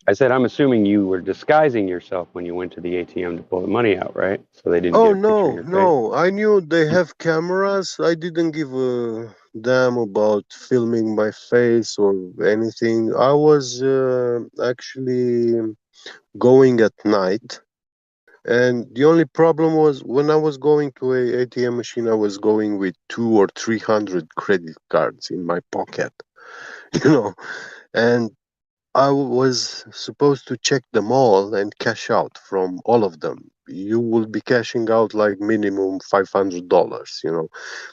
I said, I'm assuming you were disguising yourself when you went to the ATM to pull the money out, right? So they didn't Oh get a picture of no, your face. no. I knew they have cameras. I didn't give a damn about filming my face or anything. I was actually going at night. And the only problem was when I was going to a ATM machine, I was going with 200 or 300 credit cards in my pocket, you know, and I was supposed to check them all and cash out from all of them. You will be cashing out like minimum $500,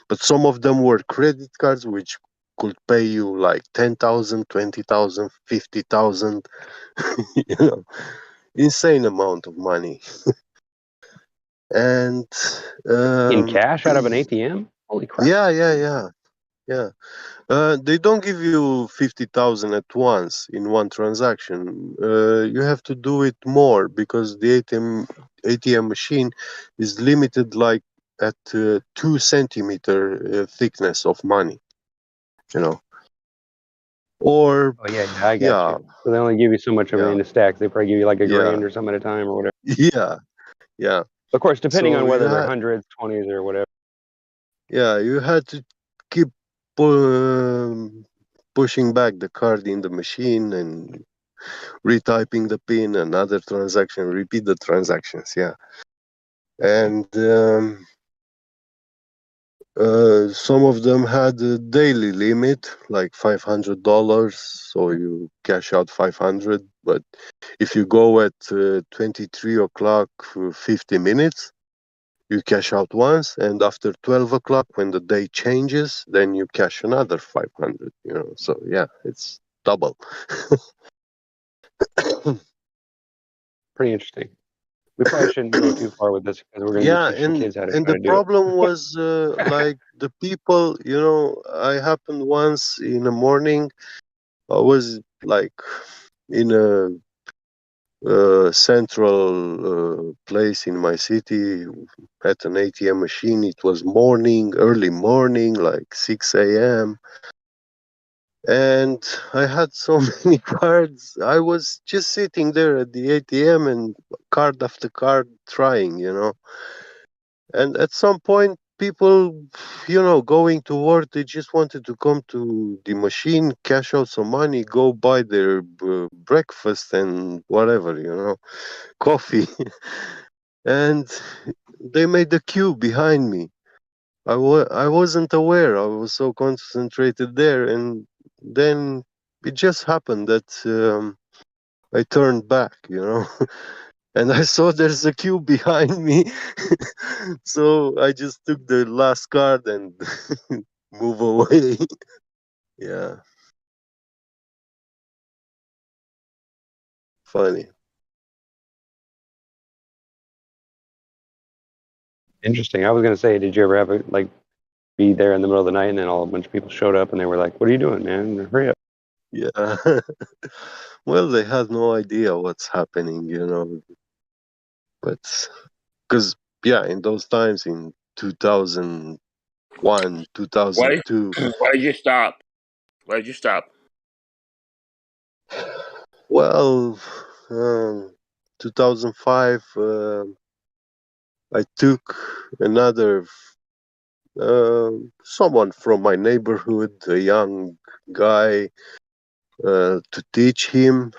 but some of them were credit cards which could pay you like 10,000, 20,000, 50,000, you know, insane amount of money. And In um, cash out of an ATM? Holy crap. yeah, yeah, yeah, yeah. They don't give you 50,000 at once in one transaction. You have to do it more because the ATM machine is limited like at 2 centimeter thickness of money, you know. Or Oh, yeah, yeah, I got yeah, you. So they only give you so much of it yeah, in the stacks. They probably give you like a yeah, grand or something at a time or whatever. yeah, yeah. Of course, depending So on whether they're hundreds, 20s, or whatever. you had to keep um, pushing back the card in the machine and retyping the pin, another transaction, repeat the transactions. Yeah, and some of them had a daily limit, like $500, so you cash out 500. But if you go at 23 o'clock, 50 minutes, you cash out once, and after 12 o'clock, when the day changes, then you cash another 500. So yeah, it's double. Pretty interesting. We probably shouldn't go too far with this because we're going to be Yeah, teaching and kids how to and try the to do problem was like the people, I happened once in the morning. I was like in a central place in my city at an ATM machine. It was morning, early morning, like 6 a.m. And I had so many cards. I was just sitting there at the ATM and card after card trying. And at some point, people, going to work, they just wanted to come to the machine, cash out some money, go buy their breakfast and whatever, coffee. And they made a queue behind me. I wasn't aware. I was so concentrated there. And then it just happened that I turned back. And I saw there's a queue behind me. So I just took the last card and move away. Yeah, funny. Interesting. I was going to say, did you ever have like be there in the middle of the night and then all a bunch of people showed up and they were like, "What are you doing, man? Hurry up!" Yeah. Well, they had no idea what's happening. But because, yeah, in those times in 2001, Why 2002, why did you stop? Why did you stop? well, 2005, I took another someone from my neighborhood, a young guy, to teach him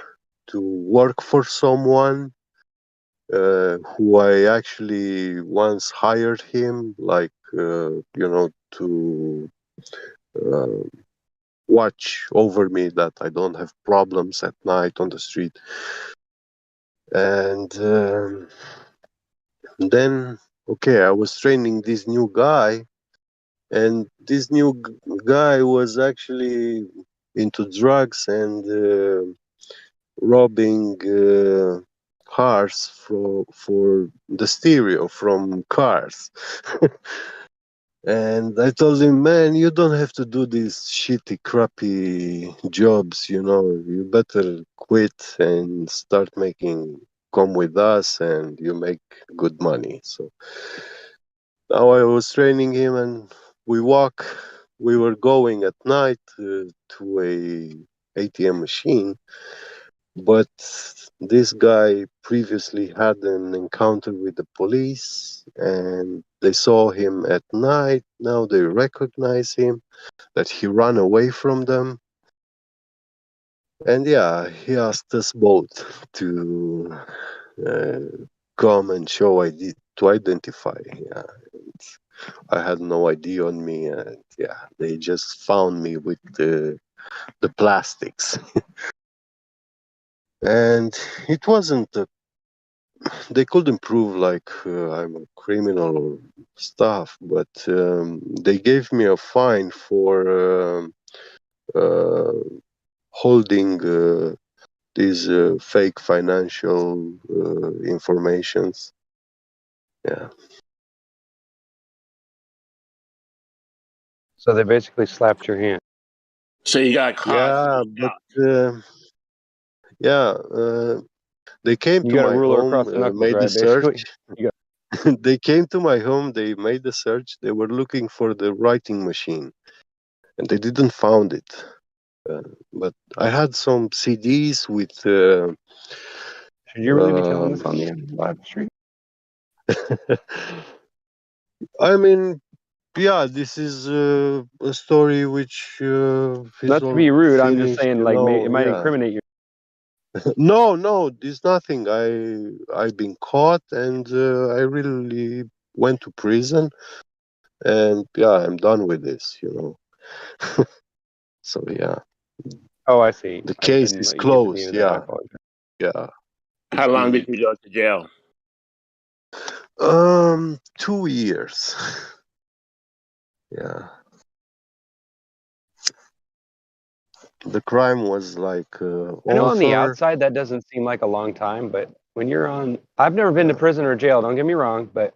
to work for someone who I actually once hired him, like, to uh, watch over me that I don't have problems at night on the street. And then, okay, I was training this new guy, and this new guy was actually into drugs and robbing cars for the stereo from cars. And I told him, man, you don't have to do these shitty, crappy jobs. You better quit and start come with us, and you make good money. So now I was training him, and we were going at night to a ATM machine, But this guy previously had an encounter with the police and they saw him at night. Now they recognize him, that he ran away from them. And yeah, he asked us both to uh, come and show ID to identify. Yeah, I had no ID on me, and yeah, they just found me with the plastics, and it wasn't. They couldn't prove like I'm a criminal or stuff, but they gave me a fine for uh, holding these fake financial informations. Yeah, So they basically slapped your hand. So you got caught. So yeah, you but stopped. yeah, they came You to got a my ruler home, across the knuckles, made the right? search. Basically. You got, They came to my home. They made the search. They were looking for the writing machine, and they didn't found it. Uh, but I had some CDs with. should you really be telling this Um, on the live stream? I mean, yeah, this is a story which is Not to all be rude, I'm just finished. saying, You like, it know, might yeah. incriminate you. No, no, there's nothing. I've been caught, and I really went to prison, and yeah, I'm done with this. You know. So yeah, Oh, I see. the I just case didn't is let you get to the end closed. of that. I Yeah, apologize. yeah. How long Mm. did you go to jail? 2 years. Yeah, the crime was like I know on the offer. outside that doesn't seem like a long time, but when you're on, I've never been to Yeah, prison or jail. Don't get me wrong, but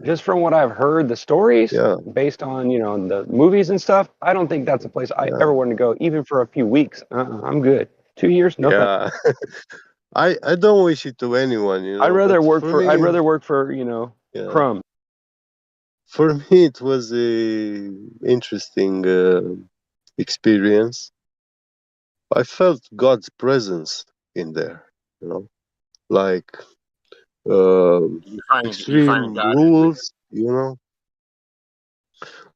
just from what I've heard, the stories yeah, based on the movies and stuff, I don't think that's a place I yeah, ever want to go, even for a few weeks. I'm good. 2 years, no thanks. yeah. I don't wish it to anyone, you I'd know. But rather work for for I'd me, rather work for yeah, crumbs. for me it was a interesting experience. I felt God's presence in there, you know, like You find extreme God in prison. rules, you know.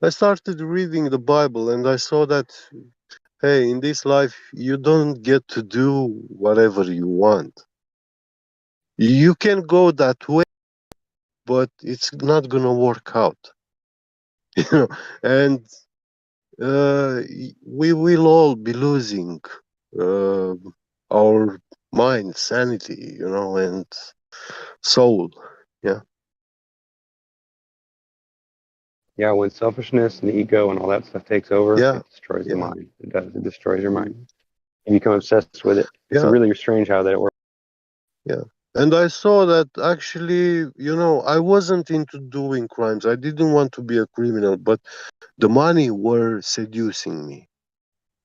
I started reading the Bible and I saw that, hey, in this life, you don't get to do whatever you want. You can go that way, but it's not going to work out. You know, and we will all be losing uh, our mind, sanity, you know, and soul. Yeah, Yeah, when selfishness and ego and all that stuff takes over, yeah, it destroys the yeah, mind. It does. It destroys your mind. mm, You become obsessed with it. It's yeah, really strange how that works. yeah. And I saw that actually, you know, I wasn't into doing crimes. I didn't want to be a criminal, but the money were seducing me.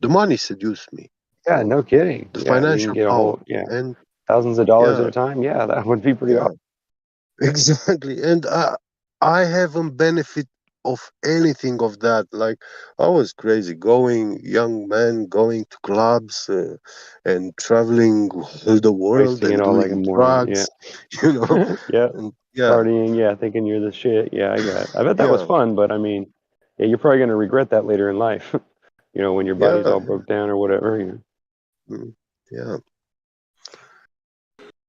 The money seduced me, you Yeah, know, no kidding. the Yeah, you can financial get a power. whole And thousands of dollars at yeah, a time. Yeah, that would be pretty yeah, awesome. exactly. And I haven't benefit of anything of that. Like I was crazy going, young man going to clubs and traveling the world Wasting it and all like a doing moron. Yeah. drugs, you know. Yeah. And yeah, Partying. Yeah, thinking you're the shit. Yeah, I got it. I bet that was yeah, fun, but I mean, yeah, you're probably gonna regret that later in life. When your body's yeah, all broke down or whatever. mm, yeah.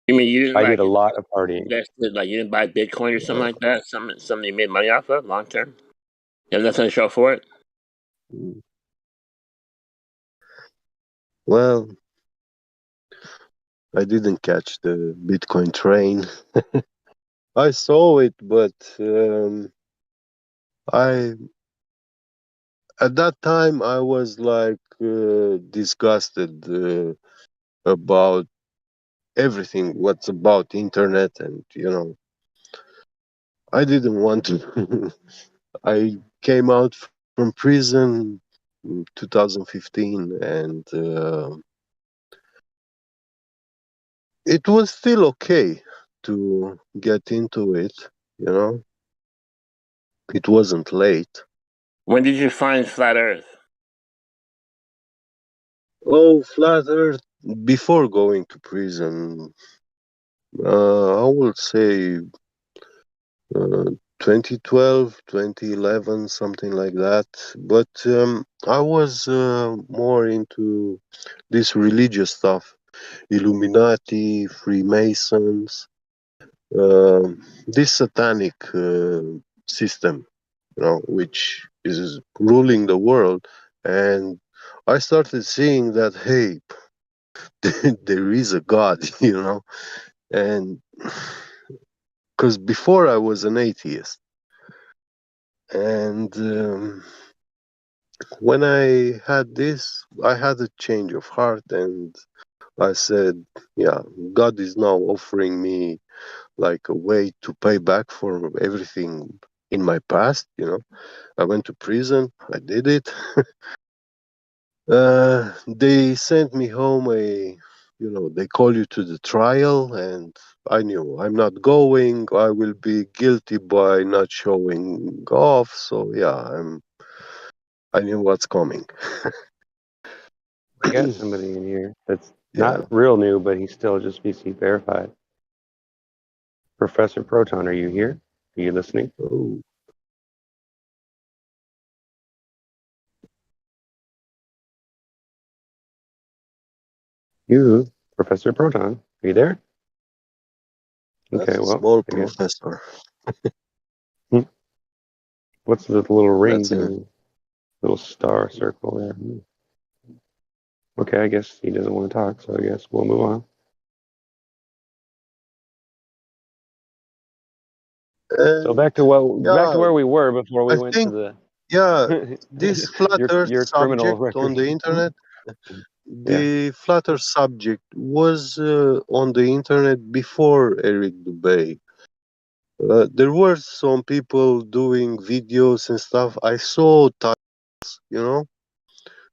You mean you didn't I did like a lot of partying. invested, like you didn't buy Bitcoin or something Yeah. like that? Something you made money off of long term? You have nothing to show for it? Mm. Well, I didn't catch the Bitcoin train. I saw it, but I at that time I was like disgusted about everything what's about internet, and you know I didn't want to. I came out from prison in 2015, and it was still okay to get into it. You know, it wasn't late. When did you find flat Earth? Oh, flat Earth. Before going to prison, I would say 2012, 2011, something like that. But I was more into this religious stuff, Illuminati, Freemasons, this satanic system, which is ruling the world. And I started seeing that, hey, there is a God, and because before I was an atheist, and when I had this, I had a change of heart, and I said, yeah, God is now offering me like a way to pay back for everything in my past. I went to prison, I did it. They sent me home they call you to the trial, and I knew I'm not going. I will be guilty by not showing off. So yeah, I knew what's coming. We got somebody in here that's Yeah. not real new, but he's still just VC verified. Professor Proton, are you here? Are you listening? Oh, You, Professor Proton, are you there? Okay, that's a well, small I guess. professor. What's the little ring That's a doing? Little star circle there. Okay, I guess he doesn't want to talk, so I guess we'll move on. So and back to yeah, where we were before we I went to think yeah, the this flat Earth your criminal subject on record. the internet. Yeah. The Flutter subject was on the internet before Eric Dubay. There were some people doing videos and stuff. I saw titles,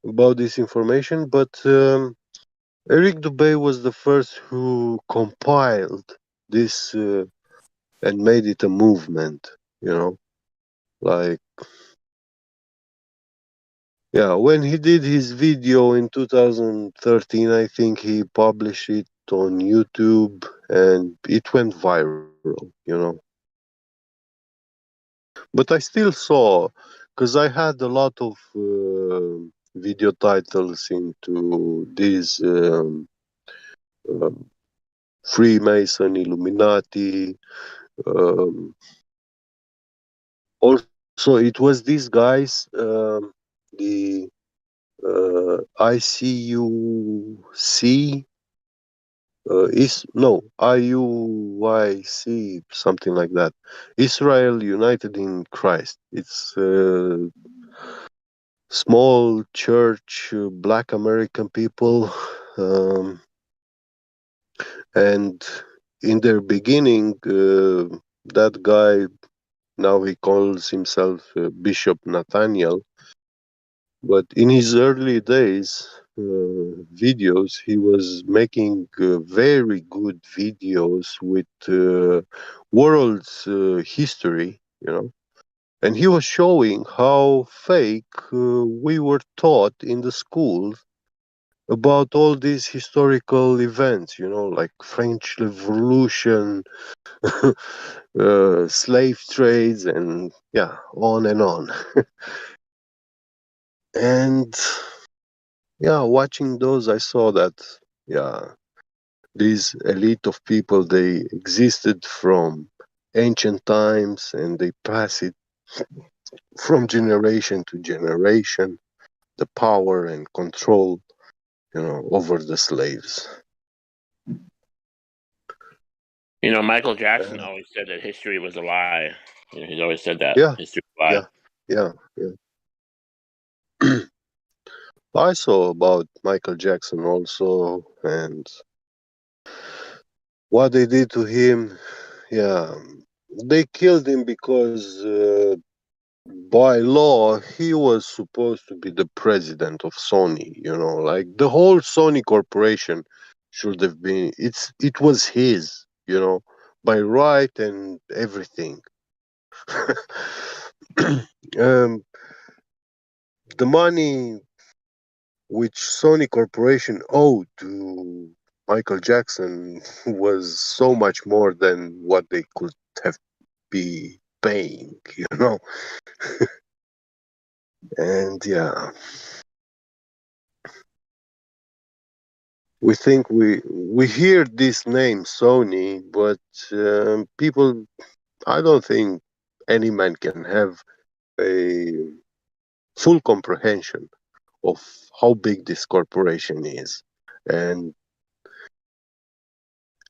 about this information, but Eric Dubay was the first who compiled this and made it a movement. Like, yeah, when he did his video in 2013, I think he published it on YouTube and it went viral. But I still saw, because I had a lot of video titles into these uh, Freemason, Illuminati. Um, Also, it was these guys, the ICUC, is no IUYC, something like that. Israel United in Christ. It's small church, black American people, um, and in their beginning, that guy, now he calls himself Bishop Nathaniel, but in his early days, videos, he was making very good videos with world's history, and he was showing how fake we were taught in the schools about all these historical events, like French Revolution, slave trades, and yeah, on and on. And yeah, watching those, I saw that, yeah, these elite of people, they existed from ancient times and they pass it from generation to generation, the power and control, over the slaves. Michael Jackson Uh, always said that history was a lie. He's always said that yeah, history is a lie. yeah, yeah, yeah. I saw about Michael Jackson also, and what they did to him. Yeah, they killed him because by law he was supposed to be the president of Sony. Like the whole Sony corporation should have been. It was his. By right and everything. um, the money which Sony Corporation owed to Michael Jackson was so much more than what they could have be paying, you know. And yeah, we think we hear this name Sony, but people, I don't think any man can have a full comprehension of how big this corporation is and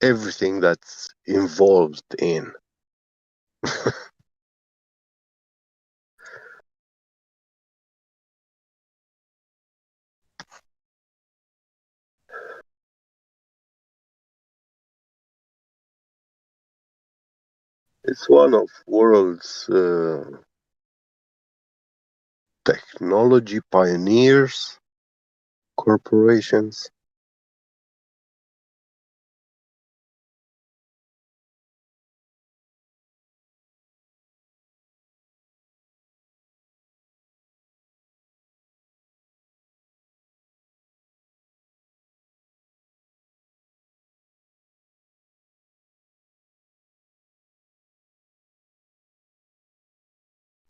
everything that's involved in. It's one of world's technology pioneers corporations.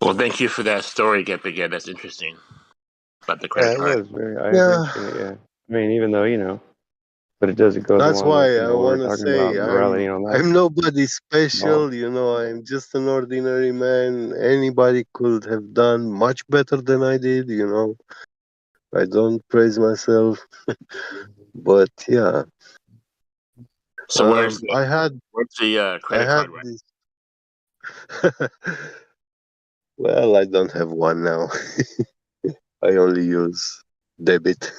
Well, thank you for that story, Get Again. That's interesting about the Yeah, credit it card. was very. I Yeah, appreciate it. Yeah, I mean, even though but it goes that's along with why I what we're want to talking about say morality and all that. I'm nobody Well, special, I'm just an ordinary man. Anybody could have done much better than I did, I don't praise myself, but yeah, So I had where's the I credit had card? Right? this. Well, I don't have one now. I only use debit.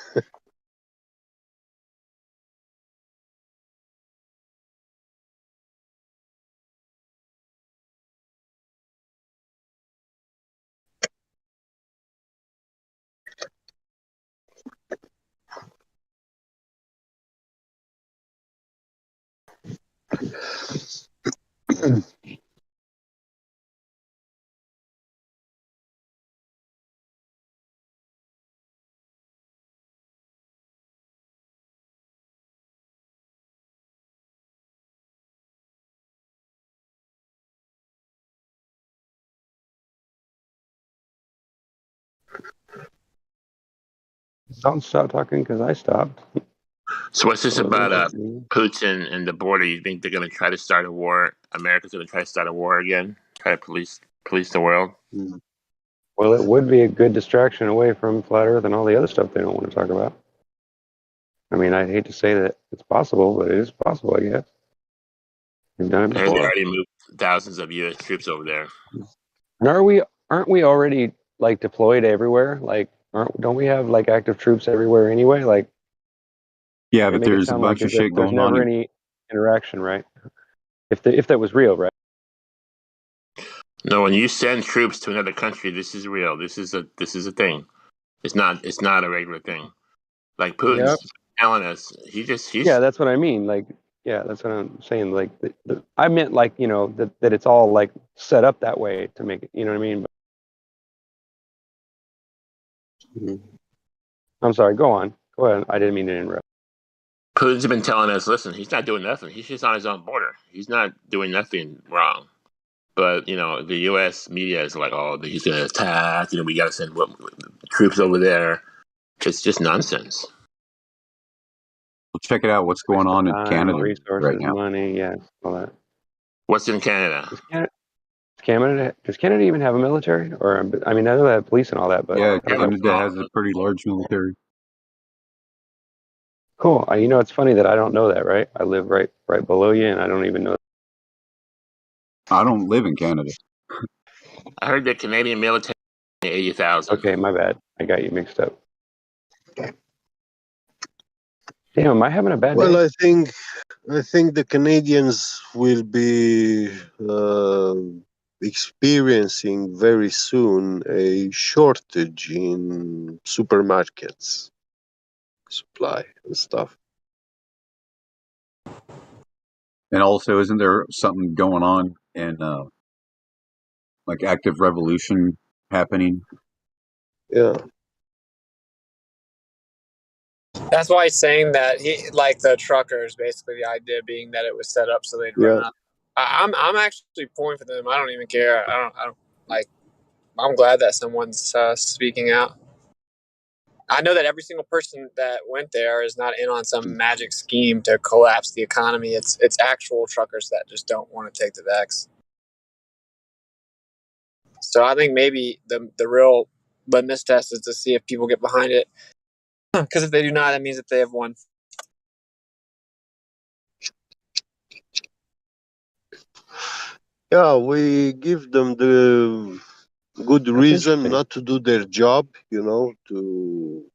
don't stop talking because I stopped. So what's this I wasn't about interrupting Putin and the border? You think they're going to try to start a war? America's going to try to start a war again? Try to police the world? Mm. Well, it would be a good distraction away from flat Earth and all the other stuff they don't want to talk about. I mean, I hate to say that it's possible, but it is possible, I guess. We've done it I heard they before. already moved thousands of U.S. troops over there. And aren't we already like deployed everywhere? Like, don't we have like active troops everywhere anyway? Like, Yeah, they but make it there's a sound like bunch of as if shit there's going on never in. any interaction, right? If that was real, right? No, when you send troops to another country, this is real. This is a thing. It's not a regular thing. Like Yeah. Putin's telling us, Yeah, he's that's what I mean. Like, yeah, that's what I'm saying. Like, I meant like that it's all like set up that way to make it. You know what I mean? But, Mm. I'm sorry. Go on. Go ahead. I didn't mean to interrupt. Putin's been telling us, listen, he's not doing nothing. He's just on his own border. He's not doing nothing wrong. But the U.S. media is like, oh, he's going to attack. We got to send troops over there. It's just nonsense. Well, check it out. What's going Waste of on in time, Canada right resources, now? money. Yes, all that. What's in Canada? Does Canada even have a military? Or I mean, I know they have police and all that, but Yeah, I don't know. Canada has a pretty large military. Cool. It's funny that I don't know that, right? I live right below you, and I don't even know. I don't live in Canada. I heard the Canadian military 80,000. Okay, my bad. I got you mixed up. Damn, am I having a bad Well, day? I think the Canadians will be experiencing very soon a shortage in supermarkets supply and stuff. And also, isn't there something going on in like active revolution happening? Yeah, That's why he's saying that he like the truckers. Basically, the idea being that it was set up so they'd run Yeah. out. I'm actually pulling for them. I don't even care. I don't like. I'm glad that someone's speaking out. I know that every single person that went there is not in on some magic scheme to collapse the economy. It's actual truckers that just don't want to take the vax. So I think maybe the real litmus test is to see if people get behind it. Because if they do not, that means that they have won. Yeah, we give them the good That's reason interesting. not to do their job, to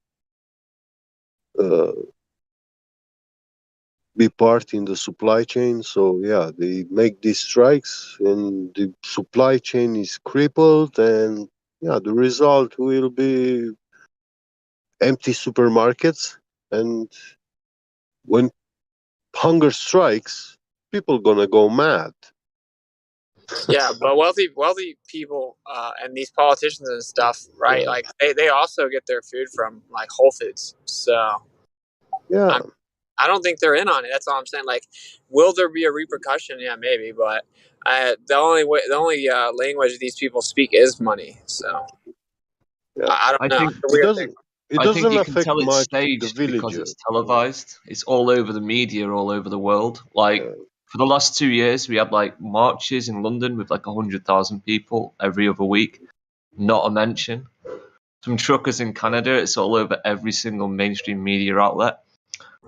be part in the supply chain. So yeah, they make these strikes, and the supply chain is crippled, and yeah, the result will be empty supermarkets. And when hunger strikes, people gonna go mad. Yeah, but wealthy people and these politicians and stuff, right? Yeah. Like they also get their food from like Whole Foods. So Yeah, I don't think they're in on it. That's all I'm saying. Like, will there be a repercussion? Yeah, maybe. But the only language these people speak is money. So yeah. I don't I know. think It's a It weird thing. doesn't. It I think doesn't you can affect tell it's much the staged because villager. it's televised. It's all over the media, all over the world. Like Yeah. for the last 2 years, we had like marches in London with like 100,000 people every other week. Not a mention. Some truckers in Canada. It's all over every single mainstream media outlet.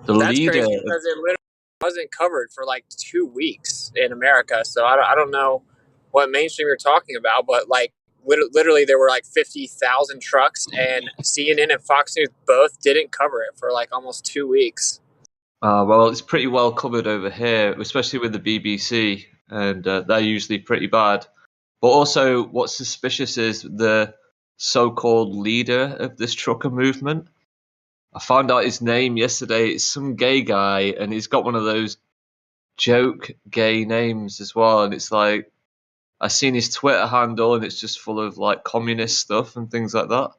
The That's leader crazy of because it literally wasn't covered for like 2 weeks in America. So I don't know what mainstream you're talking about, but like literally there were like 50,000 trucks, and CNN and Fox News both didn't cover it for like almost 2 weeks. well, it's pretty well covered over here, especially with the BBC, and they're usually pretty bad. But also, what's suspicious is the so-called leader of this trucker movement. I found out his name yesterday. It's some gay guy, and he's got one of those joke gay names as well. And it's like I seen his Twitter handle, and it's just full of like communist stuff and things like that.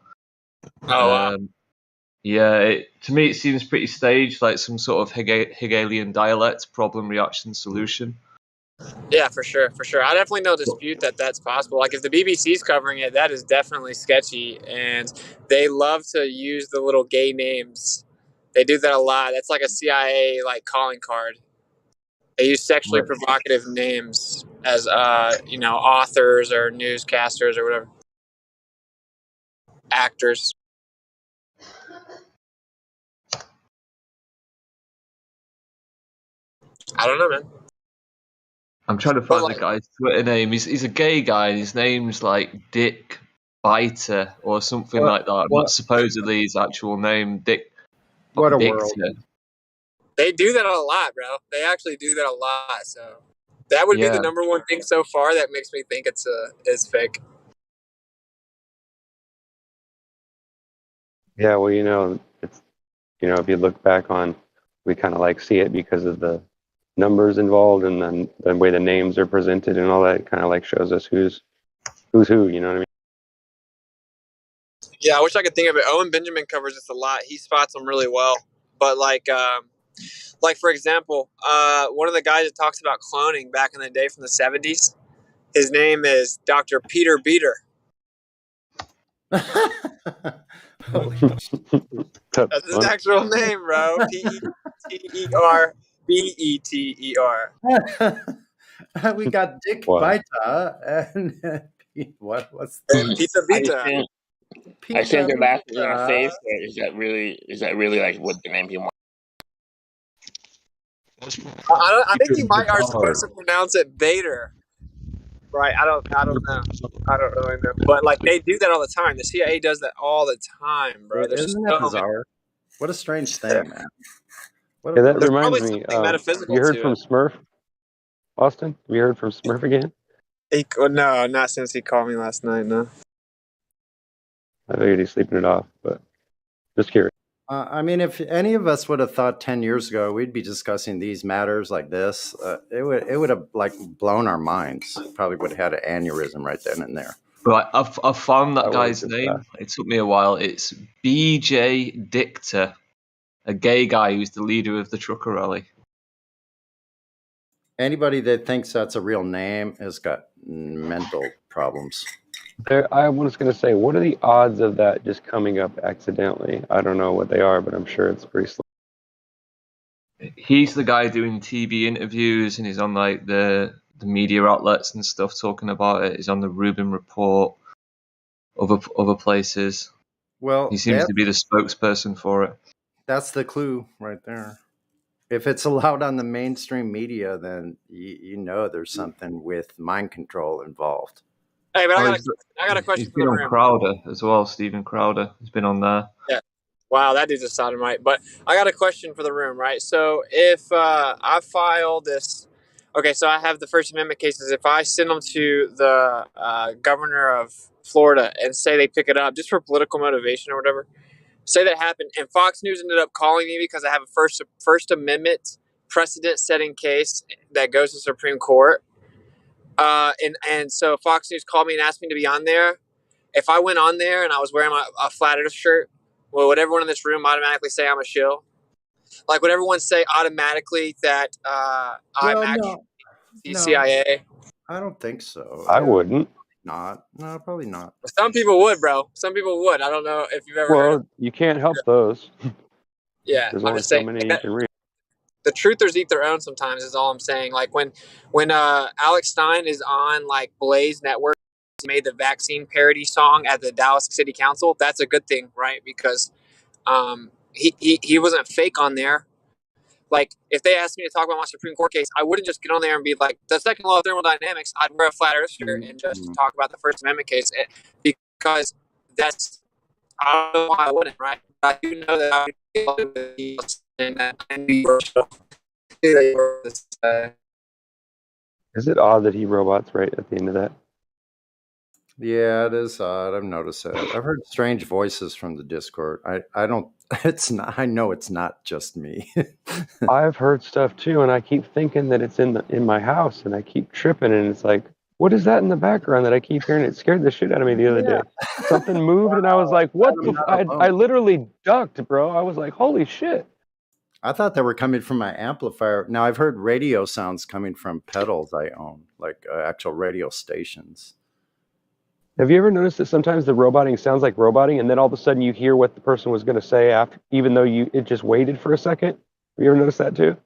Oh wow. Yeah, to me it seems pretty staged, like some sort of Hegelian dialect, problem, reaction, solution. Yeah, for sure, for sure. I definitely don't But, dispute that that's possible. Like if the BBC's covering it, that is definitely sketchy, and they love to use the little gay names. They do that a lot. That's like a CIA like calling card. They use sexually right. provocative names as authors or newscasters or whatever, actors. I don't know, man. I'm trying to But find the like, guy's Twitter name. He's a gay guy, and his name's like Dick Biter or something What like that. Not what supposedly his actual name, Dick what a world. Dictor. they do that a lot, bro. They actually do that a lot. So that would be the Yeah, number one thing so far that makes me think is fake. Yeah, well, it's if you look back on, we kind of like see it because of the numbers involved and then the way the names are presented and all that kind of like shows us who's who. You know what I mean? Yeah, I wish I could think of it. Owen Benjamin covers this a lot. He spots them really well. But like for example, one of the guys that talks about cloning back in the day from the 70s, his name is Dr. Peter Beater. Holy That's his actual name, bro. PETERBETER. we got Dick Wow. Baita and what's Pizza I Pizza. think they're laughing in our Pizza. face. Or is that really like what the name he wants? I think you might are supposed to pronounce it Bader. Right? I don't know. I don't really know. But like they do that all the time. The CIA does that all the time, bro. There's Isn't so that bizarre? What a strange many. thing, man. What Yeah, a, that what There's a, reminds probably me. something metaphysical You heard to from it. Smurf, Austin? Have you heard from Smurf again? No, not since he called me last night. No. I figured he's sleeping it off, but just curious. I mean, if any of us would have thought 10 years ago we'd be discussing these matters like this, it would have like blown our minds. Probably would have had an aneurysm right then and there. but I've found that That guy's was name. It took me a while. It's BJ Dictor. a gay guy who's the leader of the trucker rally. Anybody that thinks that's a real name has got mental problems. I was going to say, what are the odds of that just coming up accidentally? I don't know what they are, but I'm sure it's pretty slim. He's the guy doing TV interviews, and he's on like the media outlets and stuff talking about it. He's on the Rubin Report, other places. Well, He seems to be the spokesperson for it. That's the clue right there. If it's allowed on the mainstream media, then you know there's something with mind control involved. Hey, but I got a question He's for been the on room. Crowder as well. Stephen Crowder has been on there. Yeah. Wow, that dude's a sodomite. But I got a question for the room, right? So if I file this, okay, so I have the First Amendment cases. If I send them to the governor of Florida and say they pick it up just for political motivation or whatever, say that happened, and Fox News ended up calling me because I have a First Amendment precedent-setting case that goes to Supreme Court, and so Fox News called me and asked me to be on there. If I went on there and I was wearing a flat Earth shirt, well, would everyone in this room automatically say I'm a shill? Like, would everyone say automatically that I'm actually the CIA? I don't think so. I wouldn't. Not. No, probably not. Some people would, bro. Some people would. I don't know if you've ever heard of. Well, you can't help those. Yeah, There's I'm only just so saying. many you can read. The truthers eat their own sometimes is all I'm saying. Like when Alex Stein is on like Blaze Network, he made the vaccine parody song at the Dallas City Council. That's a good thing, right? Because he wasn't fake on there. Like if they asked me to talk about my Supreme Court case, I wouldn't just get on there and be like the second law of thermodynamics. I'd wear a flat Earth shirt and just talk about the First Amendment case because that's, I don't know why I wouldn't, right? I do know that I would be and that Is it odd that he robots right at the end of that? Yeah, it is odd. I've noticed that. I've heard strange voices from the Discord. I don't. It's not. I know it's not just me. I've heard stuff too, and I keep thinking that it's in my house, and I keep tripping, and it's like, what is that in the background that I keep hearing? It scared the shit out of me the other day. Something moved, and I was like, what the? I literally ducked, bro. I was like, holy shit. I thought they were coming from my amplifier. Now I've heard radio sounds coming from pedals I own, like actual radio stations. Have you ever noticed that sometimes the roboting sounds like roboting, and then all of a sudden you hear what the person was going to say after, even though it just waited for a second? Have you ever noticed that too?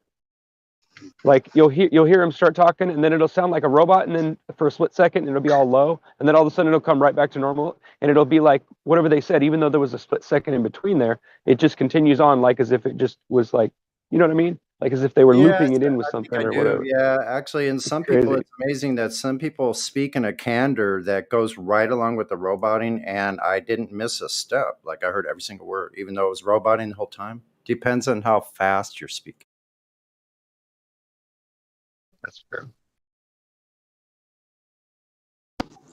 Like you'll hear him start talking, and then it'll sound like a robot, and then for a split second it'll be all low, and then all of a sudden it'll come right back to normal, and it'll be like whatever they said, even though there was a split second in between there, it just continues on like as if it just was like, you know what I mean? Like as if they were looping it in with something or whatever. Yeah, actually, and some people, it's amazing that some people speak in a candor that goes right along with the roboting, and I didn't miss a step. Like I heard every single word, even though it was roboting the whole time. Depends on how fast you're speaking. That's true.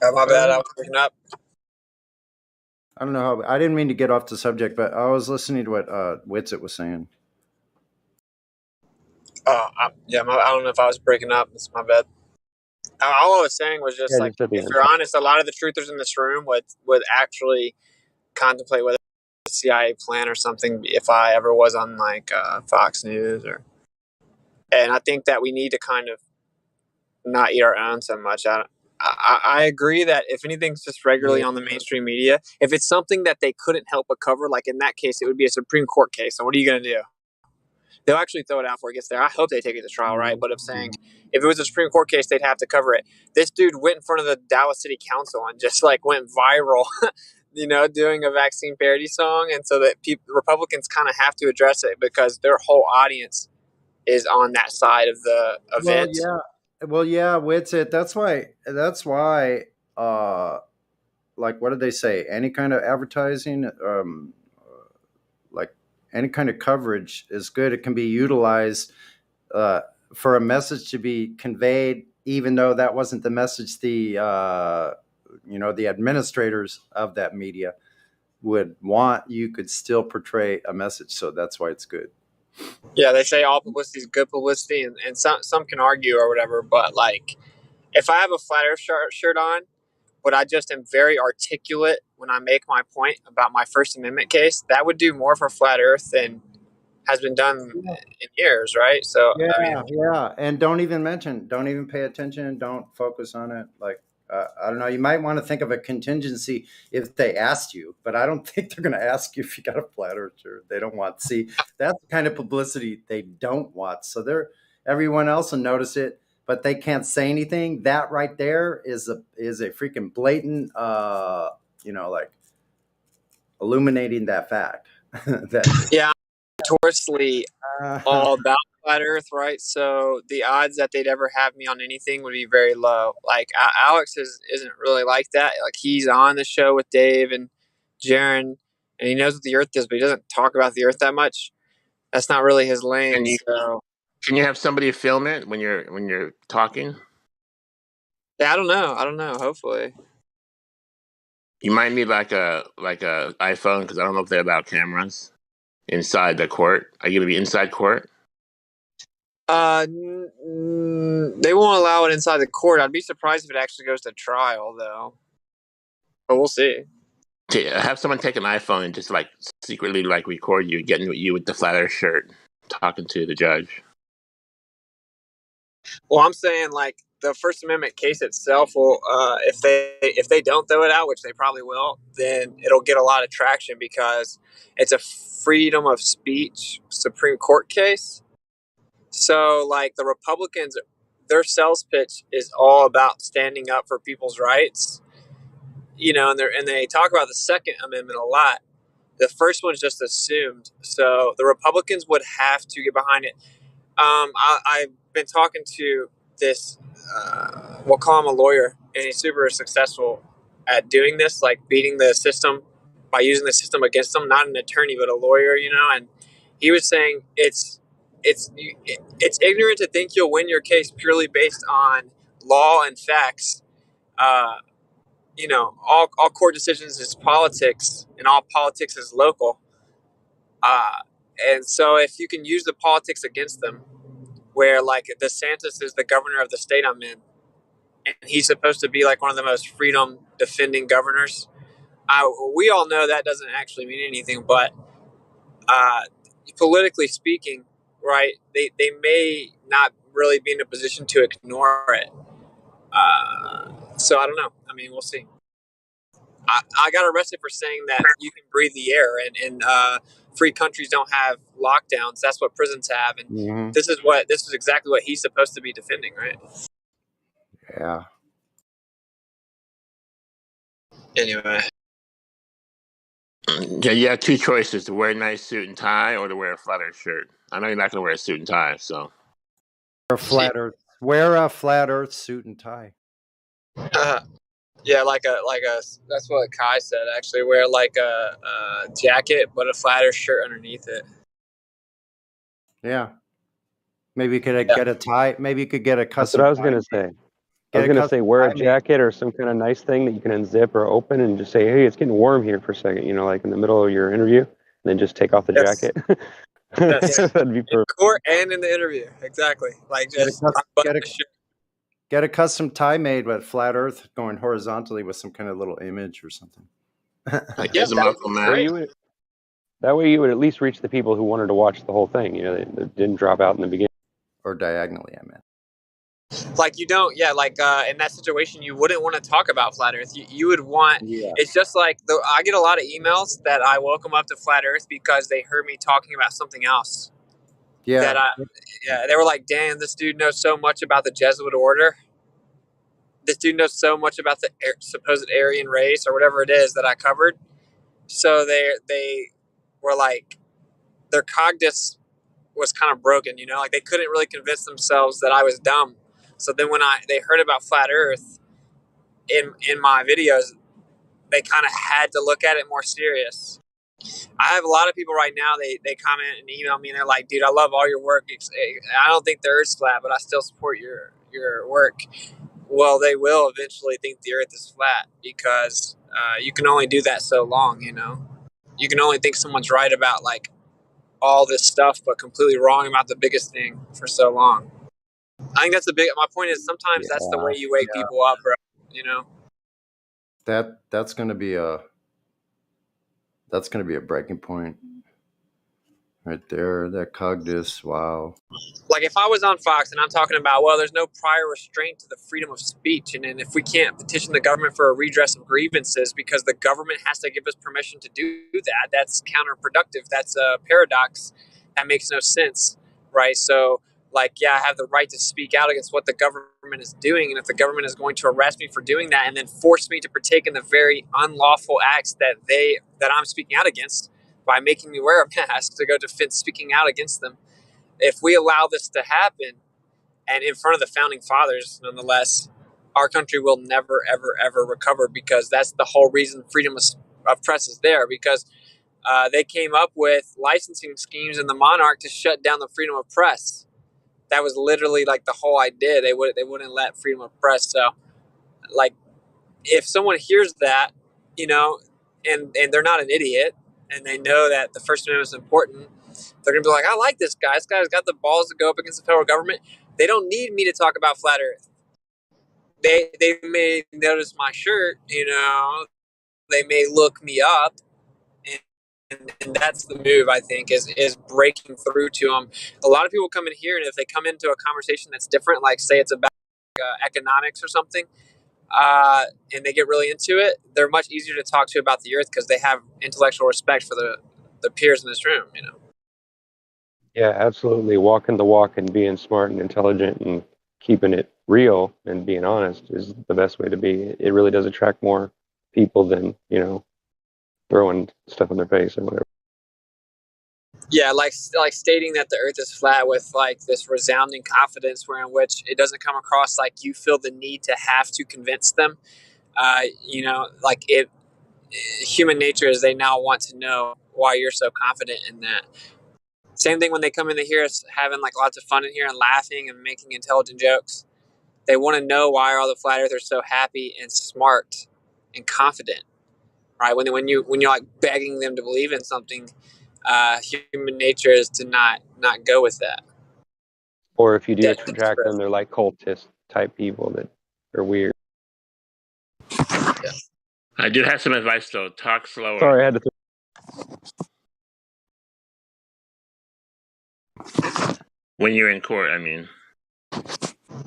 My bad, I was picking up. I don't know how. I didn't mean to get off the subject, but I was listening to what Witsit was saying. I don't know if I was breaking up. It's my bad. All I was saying was just like, if you're honest, a lot of the truthers in this room would actually contemplate whether it's a CIA plan or something if I ever was on like Fox News and I think that we need to kind of not eat our own so much. I agree that if anything's just regularly on the mainstream media, if it's something that they couldn't help but cover, like in that case, it would be a Supreme Court case. So what are you going to do? They'll actually throw it out before it gets there. I hope they take it to trial, right? But I'm saying if it was a Supreme Court case, they'd have to cover it. This dude went in front of the Dallas City Council and just like went viral, doing a vaccine parody song. And so that Republicans kind of have to address it because their whole audience is on that side of the event. Well, yeah, Witsit. That's why. Like, what did they say? Any kind of advertising, like any kind of coverage is good. It can be utilized for a message to be conveyed, even though that wasn't the message the administrators of that media would want. You could still portray a message, so that's why it's good. Yeah, they say all publicity is good publicity, and some can argue or whatever, but like if I have a flat Earth shirt on, but I just am very articulate when I make my point about my First Amendment case, that would do more for flat Earth than has been done in years, right? So I mean, Yeah, and don't even pay attention, don't focus on it. Like, I don't know, you might want to think of a contingency if they asked you, but I don't think they're going to ask you if you got a flat earth shirt. They don't want. See, that's the kind of publicity they don't want. So everyone else will notice it, but they can't say anything. That right there is a freaking blatant, like illuminating that fact. that yeah, notoriously uh, all about flat Earth, right? So the odds that they'd ever have me on anything would be very low. Like Alex isn't really like that. Like he's on the show with Dave and Jaron, and he knows what the Earth is, but he doesn't talk about the Earth that much. That's not really his lane. And So can you have somebody film it when you're talking? yeah, I don't know. Hopefully. You might need like a iPhone because I don't know if they allow cameras inside the court. Are you gonna be inside court? They won't allow it inside the court. I'd be surprised if it actually goes to trial, though. But we'll see. Have someone take an iPhone and just like secretly like record you getting you with the flat Earth shirt talking to the judge. Well, I'm saying like the First Amendment case itself will, if they don't throw it out, which they probably will, then it'll get a lot of traction because it's a freedom of speech Supreme Court case. So like the Republicans, their sales pitch is all about standing up for people's rights, and they talk about the Second Amendment a lot. The first one's just assumed. So the Republicans would have to get behind it. I've been talking to this, we'll call him a lawyer, and he's super successful at doing this, like beating the system by using the system against them. Not an attorney, but a lawyer, and he was saying it's ignorant to think you'll win your case purely based on law and facts. Uh, all court decisions is politics, and all politics is local. Uh, and so if you can use the politics against them, where like DeSantis is the governor of the state I'm in, and he's supposed to be like one of the most freedom defending governors. We all know that doesn't actually mean anything, but uh, politically speaking, right? They may not really be in a position to ignore it. So I don't know. I mean, we'll see. I got arrested for saying that you can breathe the air, and free countries don't have lockdowns. That's what prisons have, and mhm. this is exactly what he's supposed to be defending, right? Yeah. Anyway, Yeah, you have two choices: to wear a nice suit and tie, or to wear a flat Earth shirt. I know you're not gonna wear a suit and tie, so Wear a flat earth suit and tie. yeah, like a that's what Kai said. Actually, wear like a jacket, but a flatter shirt underneath it. Yeah. Maybe you could get a tie. Maybe you could get a That's custom. what I was gonna say. I was gonna say wear a jacket or some kind of nice thing that you can unzip or open and just say, "Hey, it's getting warm here for a second," like in the middle of your interview, and then just take off the jacket. That'd be In perfect. court and in the interview, exactly. Like just Get a custom tie made with flat earth going horizontally with some kind of little image or something. like Yeah, as a that would muscle be man. great. That way you would at least reach the people who wanted to watch the whole thing. That didn't drop out in the beginning. Or diagonally, I meant. Like you don't, yeah. Like in that situation, you wouldn't want to talk about flat Earth. You would want. Yeah. It's just like I get a lot of emails that I welcome up to flat Earth because they heard me talking about something else. Yeah. They were like, "Damn, this dude knows so much about the Jesuit order. This dude knows so much about the supposed Aryan race or whatever it is that I covered." So they were like, their cognitus was kind of broken, like they couldn't really convince themselves that I was dumb. So then when they heard about flat Earth in my videos, they kind of had to look at it more serious. I have a lot of people right now, they comment and email me and they're like, dude, I love all your work. I don't think the Earth's flat, but I still support your work. Well, they will eventually think the Earth is flat because you can only do that so long, You can only think someone's right about like all this stuff, but completely wrong about the biggest thing for so long. I think that's my point is sometimes that's the way you wake people up, bro. That's going to be a breaking point. Right there, that Cogdis. Wow. Like if I was on Fox and I'm talking about, well, there's no prior restraint to the freedom of speech, and if we can't petition the government for a redress of grievances because the government has to give us permission to do that, that's counterproductive. That's a paradox. That makes no sense, right? So, like, yeah, I have the right to speak out against what the government is doing, and if the government is going to arrest me for doing that and then force me to partake in the very unlawful acts that I'm speaking out against by making me wear a mask to go defend speaking out against them, if we allow this to happen, and in front of the founding fathers, nonetheless, our country will never, ever, ever recover, because that's the whole reason freedom of press is there, because they came up with licensing schemes in the monarch to shut down the freedom of press. That was literally like the whole idea. They wouldn't let freedom of press. So, like, if someone hears that, you know, and they're not an idiot, and they know that the First Amendment is important, they're going to be like, I like this guy. This guy's got the balls to go up against the federal government. They don't need me to talk about flat Earth. They may notice my shirt, you know, they may look me up, and that's the move, I think, is breaking through to them. A lot of people come in here, and if they come into a conversation that's different, like say it's about economics or something, and they get really into it, they're much easier to talk to about the Earth because they have intellectual respect for the peers in this room, you know. Yeah, absolutely. Walking the walk and being smart and intelligent and keeping it real and being honest is the best way to be. It really does attract more people than, throwing stuff in their face or whatever. Yeah, like stating that the Earth is flat with like this resounding confidence, where in which it doesn't come across like you feel the need to have to convince them. Like it. Human nature is they now want to know why you're so confident in that. Same thing when they come in to hear us having like lots of fun in here and laughing and making intelligent jokes. They want to know why all the flat earthers are so happy and smart and confident, right? When you're like begging them to believe in something, human nature is to not go with that. Or if you do Dead attract them, they're like cultist type people that are weird. Yeah. I do have some advice though. Talk slower. Sorry, I had to. When you're in court, I mean.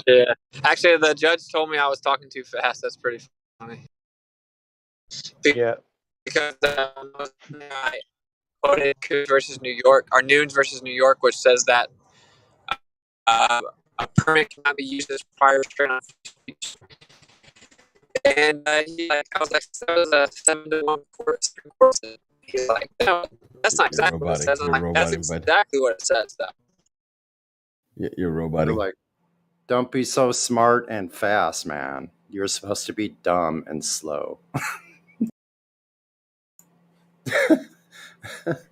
Yeah. Actually, the judge told me I was talking too fast. That's pretty funny. Yeah. Because I quoted Coons versus New York, or Nunes versus New York, which says that a permit cannot be used as prior restraint on speech. And I was like, that was a 7-1 Supreme Court. He's like, no, that's not exactly what it says. I'm like, that's exactly what it says, though. You're robotic. Like, don't be so smart and fast, man. You're supposed to be dumb and slow.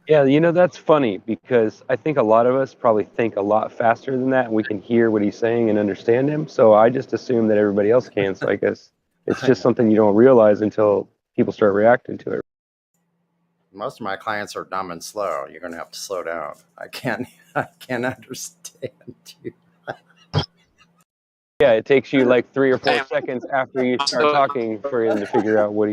Yeah, that's funny because I think a lot of us probably think a lot faster than that, and we can hear what he's saying and understand him. So I just assume that everybody else can. So I guess it's just something you don't realize until people start reacting to it. Most of my clients are dumb and slow. You're going to have to slow down. I can't understand you. Yeah, it takes you like 3 or 4 seconds after you start talking for him to figure out what.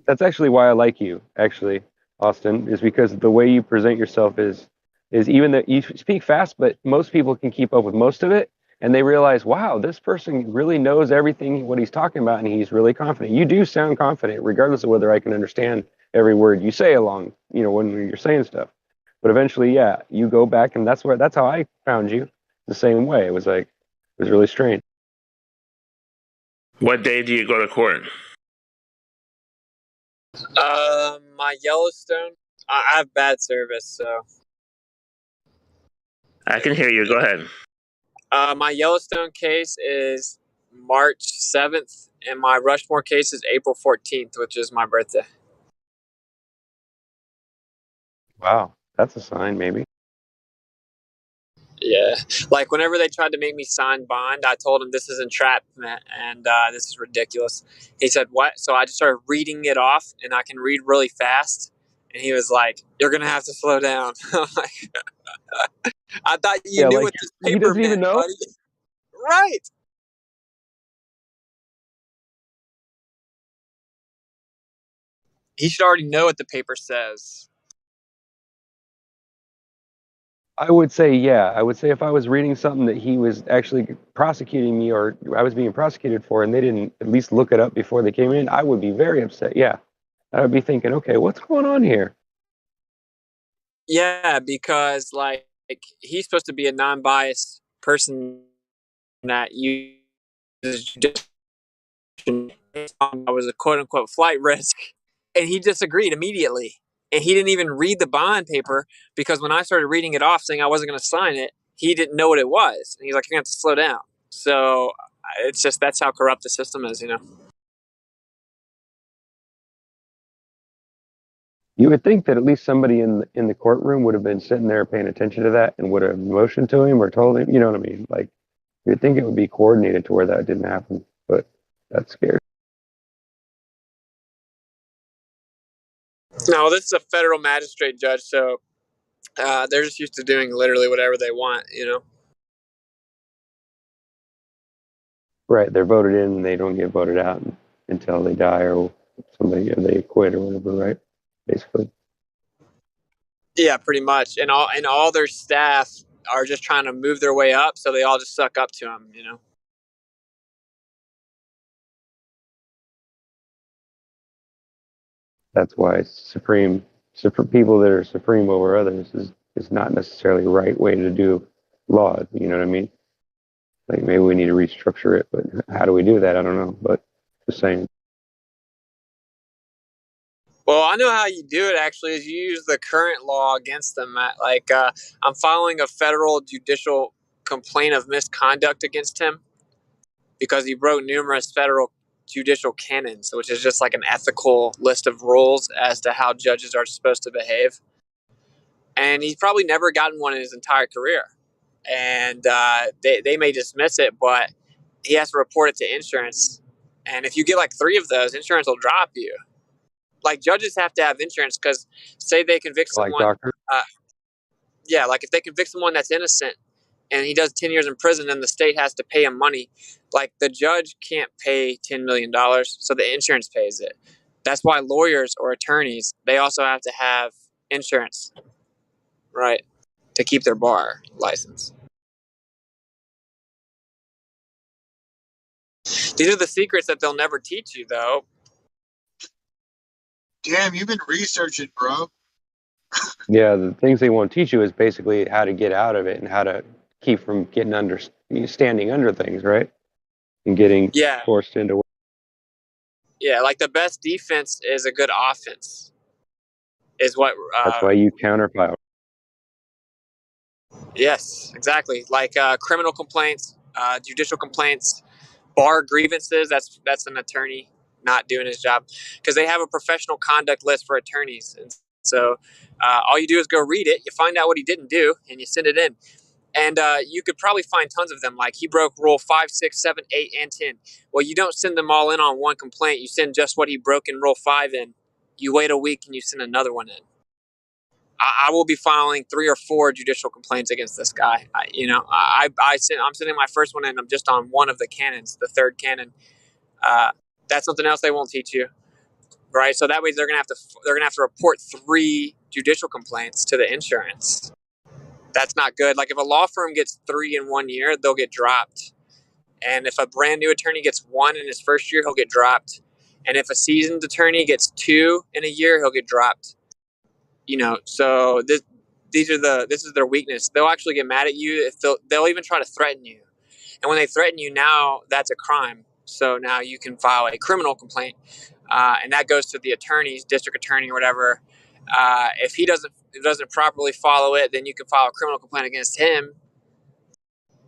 That's actually why I like you, actually, Austin, is because the way you present yourself is even that you speak fast, but most people can keep up with most of it, and they realize, wow, this person really knows everything what he's talking about, and he's really confident. You do sound confident, regardless of whether I can understand every word you say along, when you're saying stuff. But eventually, yeah, you go back, and that's how I found you. The same way. It was really strange. What day do you go to court? My Yellowstone, I have bad service, so. I can hear you. Go ahead. My Yellowstone case is March 7th, and my Rushmore case is April 14th, which is my birthday. Wow, that's a sign, maybe. Yeah, like whenever they tried to make me sign bond, I told him this is entrapment and this is ridiculous. He said, what? So I just started reading it off, and I can read really fast. And he was like, you're going to have to slow down. I'm like, I thought you knew what this paper he doesn't meant, even know? buddy. Right. He should already know what the paper says. I would say, yeah. I would say if I was reading something that he was actually prosecuting me or I was being prosecuted for and they didn't at least look it up before they came in, I would be very upset. Yeah. I would be thinking, okay, what's going on here? Yeah, because like he's supposed to be a non-biased person that uses judicial. I was a quote unquote flight risk, and he disagreed immediately. And he didn't even read the bond paper because when I started reading it off saying I wasn't going to sign it, he didn't know what it was. And he's like, you're going to have to slow down. So it's just that's how corrupt the system is, you know. You would think that at least somebody in the courtroom would have been sitting there paying attention to that and would have motioned to him or told him, you know what I mean? Like, you'd think it would be coordinated to where that didn't happen, but that's scary. No, this is a federal magistrate judge, so they're just used to doing literally whatever they want, you know. Right, they're voted in and they don't get voted out until they die or somebody or they quit or whatever, right? Basically. Yeah, pretty much, and all their staff are just trying to move their way up, so they all just suck up to him, you know. That's why people that are supreme over others is not necessarily the right way to do law. You know what I mean? Like maybe we need to restructure it, but how do we do that? I don't know. But just saying. Well, I know how you do it. Actually, is you use the current law against them. Like I'm filing a federal judicial complaint of misconduct against him because he broke numerous federal judicial canons, which is just like an ethical list of rules as to how judges are supposed to behave. And he's probably never gotten one in his entire career. And they may dismiss it, but he has to report it to insurance. And if you get like 3 of those, insurance will drop you. Like judges have to have insurance because say they convict Like someone, doctor. yeah, like if they convict someone that's innocent and he does 10 years in prison and the state has to pay him money, like the judge can't pay $10 million, so the insurance pays it. That's why lawyers or attorneys, they also have to have insurance, right, to keep their bar license. These are the secrets that they'll never teach you, though. Damn, you've been researching, bro. Yeah, the things they won't teach you is basically how to get out of it and how to keep from standing under things, right? And getting Yeah, forced into. yeah. Like the best defense is a good offense. Is what? That's why you counterfile. Yes, exactly. Like criminal complaints, judicial complaints, bar grievances. That's an attorney not doing his job because they have a professional conduct list for attorneys, and so all you do is go read it. You find out what he didn't do, and you send it in. And you could probably find tons of them. Like he broke rule 5, 6, 7, 8, and 10. Well, you don't send them all in on one complaint. You send just what he broke in rule 5 in. You wait a week and you send another one in. I will be filing 3 or 4 judicial complaints against this guy. I'm sending my first one in. I'm just on one of the canons, the third canon. That's something else they won't teach you, right? So that way they're gonna have to report 3 judicial complaints to the insurance. That's not good. Like if a law firm gets 3 in 1 year, they'll get dropped. And if a brand new attorney gets 1 in his first year, he'll get dropped. And if a seasoned attorney gets 2 in a year, he'll get dropped. So this is their weakness. They'll actually get mad at you if they'll even try to threaten you. And when they threaten you now, that's a crime. So now you can file a criminal complaint, and that goes to the attorney's district attorney or whatever. If he doesn't properly follow it, then you can file a criminal complaint against him.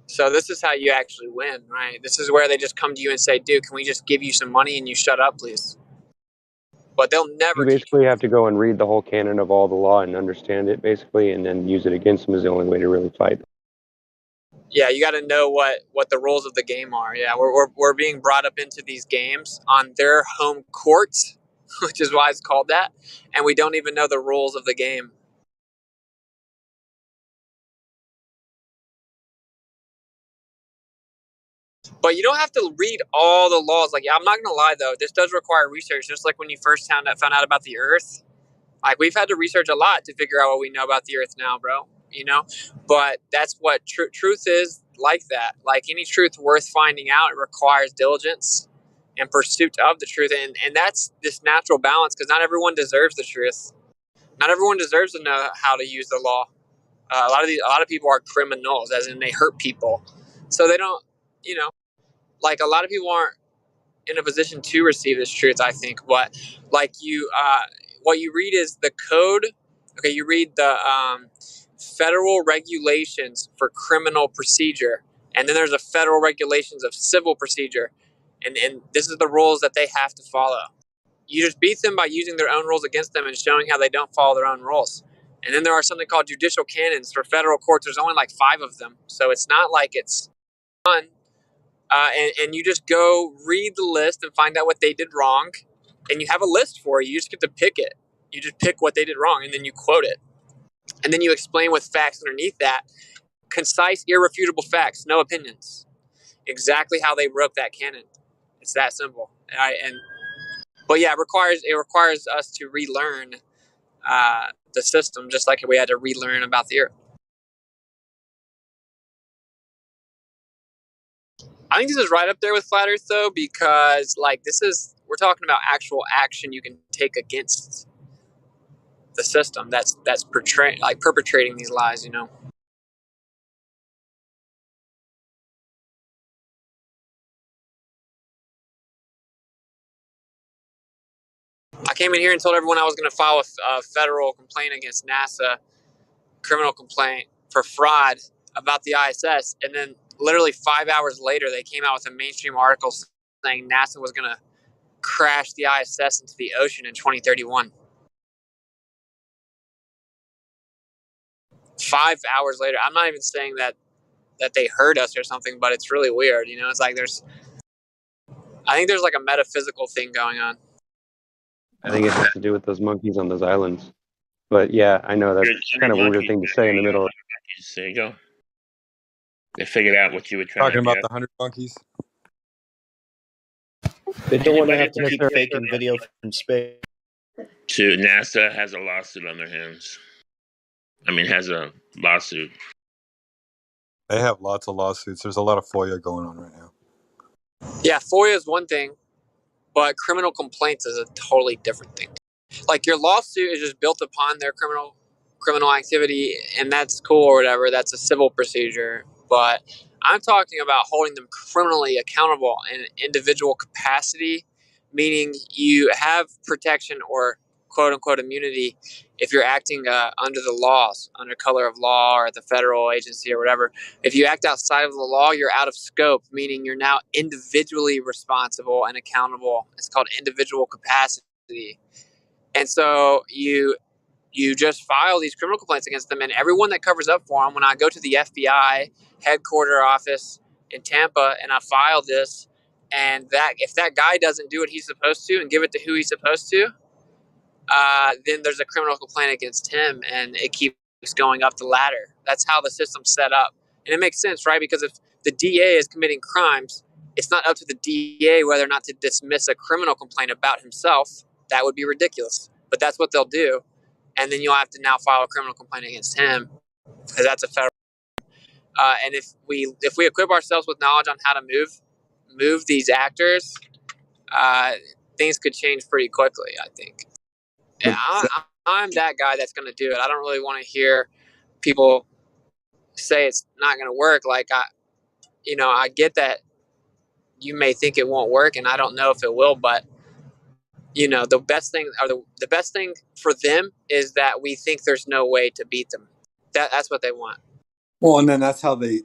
So this is how you actually win, right? This is where they just come to you and say, "Dude, can we just give you some money and you shut up, please?" But they'll never. You basically have to go and read the whole canon of all the law and understand it, basically, and then use it against them is the only way to really fight. Yeah, you got to know what the rules of the game are. Yeah, we're being brought up into these games on their home court, which is why it's called that, and we don't even know the rules of the game. But you don't have to read all the laws. Like, I'm not gonna lie though, this does require research. Just like when you first found out about the Earth, like we've had to research a lot to figure out what we know about the Earth now, bro. You know, but that's what truth is like that. Like any truth worth finding out, it requires diligence and pursuit of the truth, and that's this natural balance because not everyone deserves the truth. Not everyone deserves to know how to use the law. A lot of people are criminals, as in they hurt people, so they don't. You know, like a lot of people aren't in a position to receive this truth, I think. But like what you read is the code. Okay, you read the federal regulations for criminal procedure, and then there's a federal regulations of civil procedure, and this is the rules that they have to follow. You just beat them by using their own rules against them and showing how they don't follow their own rules. And then there are something called judicial canons for federal courts. There's only like 5 of them, so it's not like it's fun. And you just go read the list and find out what they did wrong. And you have a list for it. You just get to pick it. You just pick what they did wrong, and then you quote it. And then you explain with facts underneath that. Concise, irrefutable facts, no opinions. Exactly how they broke that canon. It's that simple. But yeah, it requires us to relearn the system, just like we had to relearn about the Earth. I think this is right up there with flat Earth, though, because like we're talking about actual action you can take against the system that's perpetrating these lies. You know. I came in here and told everyone I was going to file a federal complaint against NASA, criminal complaint for fraud about the ISS, and then literally 5 hours later, they came out with a mainstream article saying NASA was going to crash the ISS into the ocean in 2031. 5 hours later. I'm not even saying that they heard us or something, but it's really weird. You know, it's like I think there's like a metaphysical thing going on. I think it has to do with those monkeys on those islands. But yeah, I know that's kind of a weird thing to say in the middle. There you go. They figured out what you were talking about the 100 monkeys. They don't want to have to keep faking video from space. NASA has a lawsuit on their hands. I mean, has a lawsuit. They have lots of lawsuits. There's a lot of FOIA going on right now. Yeah, FOIA is one thing, but criminal complaints is a totally different thing. Like your lawsuit is just built upon their criminal activity, and that's cool or whatever. That's a civil procedure. But I'm talking about holding them criminally accountable in an individual capacity, meaning you have protection or quote unquote immunity if you're acting under the laws, under color of law or the federal agency or whatever. If you act outside of the law, you're out of scope, meaning you're now individually responsible and accountable. It's called individual capacity. And so you just file these criminal complaints against them, and everyone that covers up for them, when I go to the FBI headquarter office in Tampa and I file this, and if that guy doesn't do what he's supposed to and give it to who he's supposed to, then there's a criminal complaint against him, and it keeps going up the ladder. That's how the system's set up. And it makes sense, right? Because if the DA is committing crimes, it's not up to the DA whether or not to dismiss a criminal complaint about himself. That would be ridiculous. But that's what they'll do. And then you'll have to now file a criminal complaint against him because that's a federal. And if we equip ourselves with knowledge on how to move these actors, things could change pretty quickly, I think. Yeah, I'm that guy that's going to do it. I don't really want to hear people say it's not going to work. Like I get that you may think it won't work, and I don't know if it will, but the best thing for them is that we think there's no way to beat them. That's what they want. Well, and then that's how they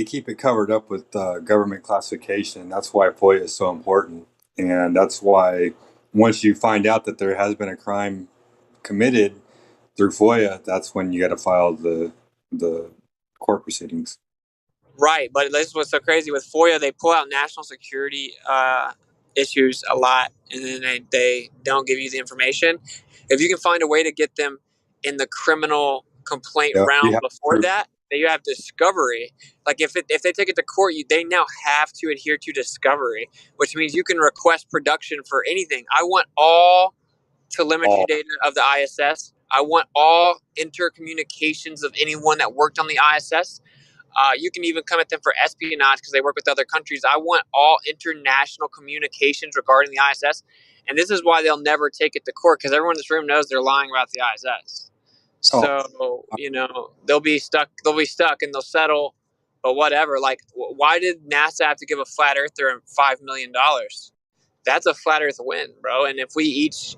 keep it covered up with government classification. That's why FOIA is so important. And that's why once you find out that there has been a crime committed through FOIA, that's when you got to file the court proceedings. Right, but this is what's so crazy with FOIA. They pull out national security issues a lot, and then they don't give you the information. If you can find a way to get them in the criminal complaint round before that, you have discovery. Like if they take it to court, they now have to adhere to discovery, which means you can request production for anything. I want all telemetry data of the ISS. I want all intercommunications of anyone that worked on the ISS. You can even come at them for espionage because they work with other countries. I want all international communications regarding the ISS. And this is why they'll never take it to court, because everyone in this room knows they're lying about the ISS. So, they'll be stuck and they'll settle, but whatever. Like, why did NASA have to give a flat earther $5 million? That's a flat earth win, bro. And if we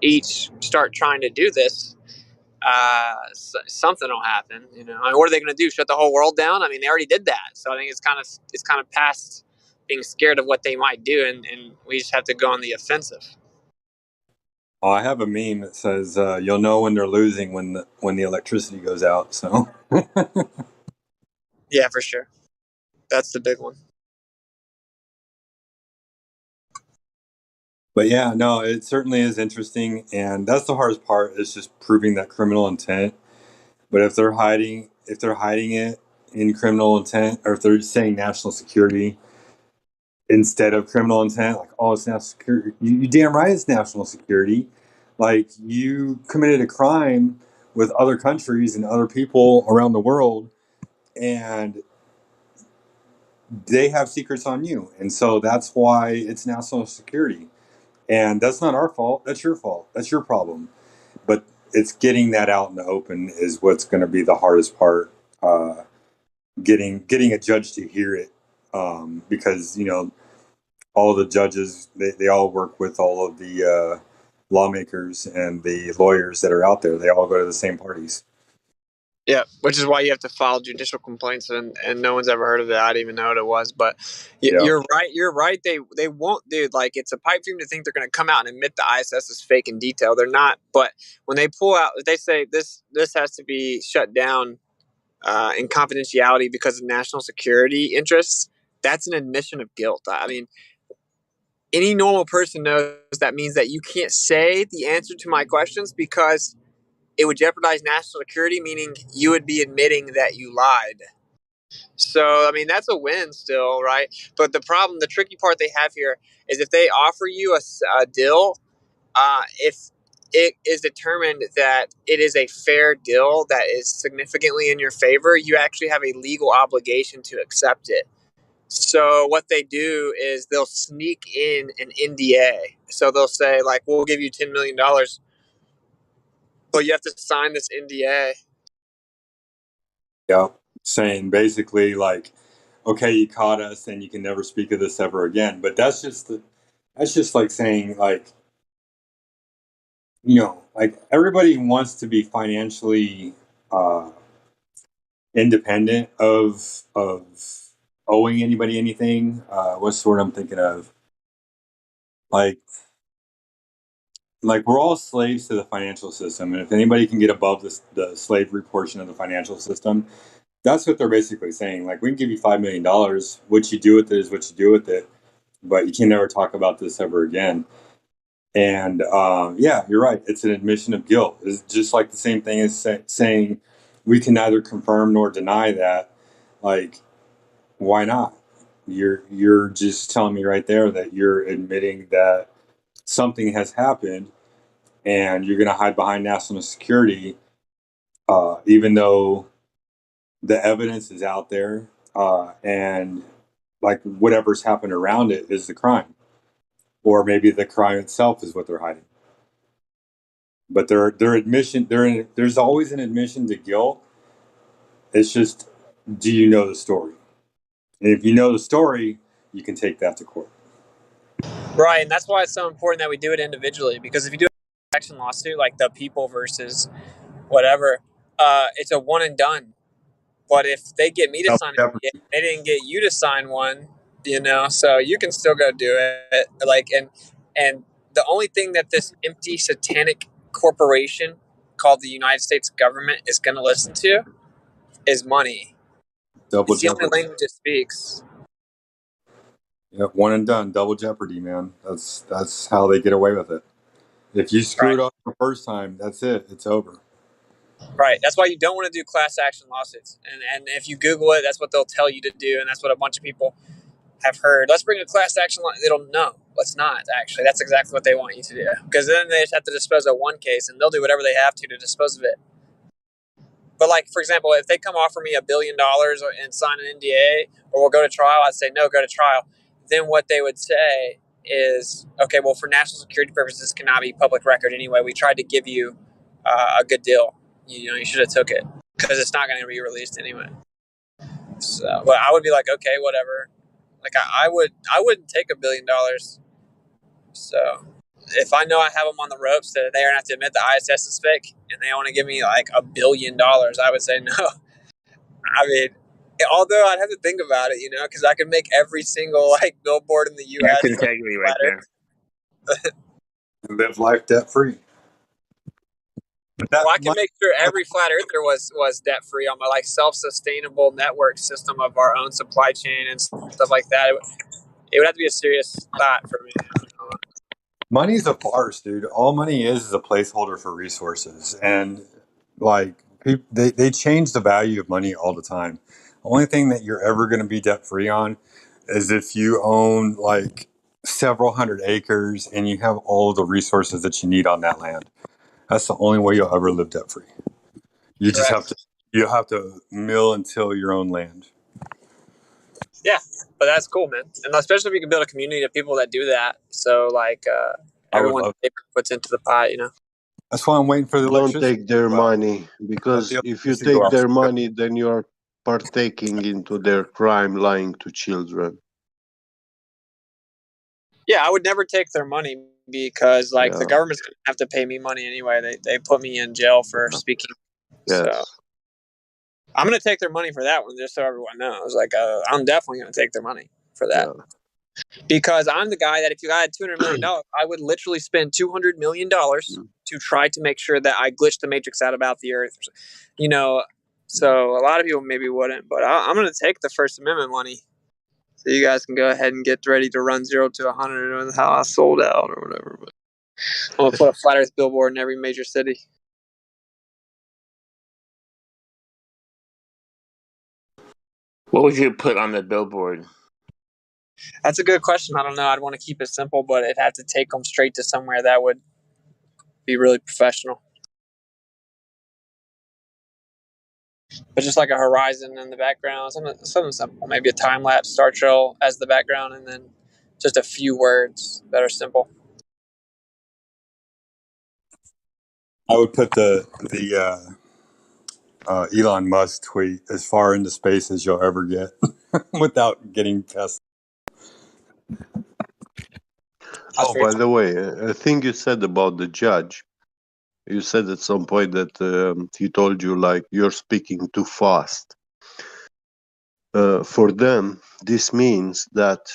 each start trying to do this, something will happen. I mean, what are they going to do? Shut the whole world down? I mean, they already did that. So I think it's kind of past being scared of what they might do, and we just have to go on the offensive. Oh, I have a meme that says you'll know when they're losing when the electricity goes out. So Yeah, for sure. That's the big one. But yeah, no, it certainly is interesting, and that's the hardest part is just proving that criminal intent. But if they're hiding it in criminal intent, or if they're saying national security instead of criminal intent, like, oh, it's national security, you damn right it's national security. Like, you committed a crime with other countries and other people around the world, and they have secrets on you, and so that's why it's national security. And that's not our fault. That's your fault. That's your problem. But it's getting that out in the open is what's going to be the hardest part. Getting a judge to hear it, because all the judges they all work with all of the lawmakers and the lawyers that are out there. They all go to the same parties. Yeah, which is why you have to file judicial complaints, and no one's ever heard of it. I didn't even know what it was, but you're right. You're right. They won't, dude. Like, it's a pipe dream to think they're going to come out and admit the ISS is fake in detail. They're not. But when they pull out, they say this has to be shut down in confidentiality because of national security interests. That's an admission of guilt. I mean, any normal person knows that means that you can't say the answer to my questions because it would jeopardize national security, meaning you would be admitting that you lied. So, I mean, that's a win still, right? But the tricky part they have here is if they offer you a deal, if it is determined that it is a fair deal that is significantly in your favor, you actually have a legal obligation to accept it. So what they do is they'll sneak in an NDA. So they'll say, like, we'll give you $10 million, but you have to sign this NDA. Yeah, saying basically like, okay, you caught us, and you can never speak of this ever again. But that's just like saying, like, like, everybody wants to be financially independent of owing anybody anything. What's the word I'm thinking of? Like we're all slaves to the financial system, and if anybody can get above the slavery portion of the financial system, that's what they're basically saying. Like, we can give you $5 million. What you do with it is what you do with it, but you can never talk about this ever again. And yeah, you're right. It's an admission of guilt. It's just like the same thing as saying we can neither confirm nor deny that. Like, why not? You're just telling me right there that you're admitting that something has happened, and you're going to hide behind national security, even though the evidence is out there, and like whatever's happened around it is the crime, or maybe the crime itself is what they're hiding. But their admission, there's always an admission to guilt. It's just, do you know the story? And if you know the story, you can take that to court. Right, and that's why it's so important that we do it individually, because if you do a action lawsuit like the people versus whatever, it's a one and done. But if they get me to sign it, they didn't get you to sign one, so you can still go do it. Like, and the only thing that this empty satanic corporation called the United States government is going to listen to is money. It's the only language it speaks. Yep, one and done, double jeopardy, man. That's how they get away with it. If you screw it up the first time, that's it. It's over. Right. That's why you don't want to do class action lawsuits. And if you Google it, that's what they'll tell you to do, and that's what a bunch of people have heard. Let's bring a class action lawsuit. They don't know. Let's not, actually. That's exactly what they want you to do. Because then they just have to dispose of one case, and they'll do whatever they have to dispose of it. But, like, for example, if they come offer me $1 billion and sign an NDA, or we'll go to trial, I'd say, no, go to trial. Then what they would say is, okay, well, for national security purposes, this cannot be public record anyway. We tried to give you a good deal. You should have took it because it's not going to be released anyway. So, but I would be like, okay, whatever. Like I wouldn't take $1 billion. So if I know I have them on the ropes that they're going to have to admit the ISS is fake and they want to give me like $1 billion, I would say no. I mean, although I'd have to think about it, because I could make every single like billboard in the U.S. That's integrity right there. Live life debt free. Well, I can make sure every flat earther was debt free on my like self-sustainable network system of our own supply chain and stuff like that. It would have to be a serious thought for me. Money's a farce, dude. All money is a placeholder for resources, and like they change the value of money all the time. The only thing that you're ever going to be debt free on is if you own like several hundred acres and you have all of the resources that you need on that land. That's the only way you'll ever live debt free. You just have to mill and till your own land. Yeah, but that's cool, man. And especially if you can build a community of people that do that. So like everyone puts into the pot, That's why I'm waiting for the Don't electricity. take their money, because if you take their money, then you are partaking into their crime, lying to children. Yeah, I would never take their money because the government's going to have to pay me money anyway. They put me in jail for speaking. Yes. So I'm going to take their money for that one, just so everyone knows. I'm definitely going to take their money for that. Yeah. Because I'm the guy that if you had $200 million, I would literally spend $200 million to try to make sure that I glitch the matrix out about the earth. So a lot of people maybe wouldn't, but I'm going to take the First Amendment money. So you guys can go ahead and get ready to run 0 to 100 with how I sold out or whatever. But I'm going to put a flat earth billboard in every major city. What would you put on the billboard? That's a good question. I don't know. I'd want to keep it simple, but it'd have to take them straight to somewhere that would be really professional. But just like a horizon in the background, something simple. Maybe a time-lapse Star Trail as the background, and then just a few words that are simple. I would put the Elon Musk tweet as far into space as you'll ever get without getting past. Oh, by the way, a thing you said about the judge. You said at some point that he told you you're speaking too fast. For them, this means that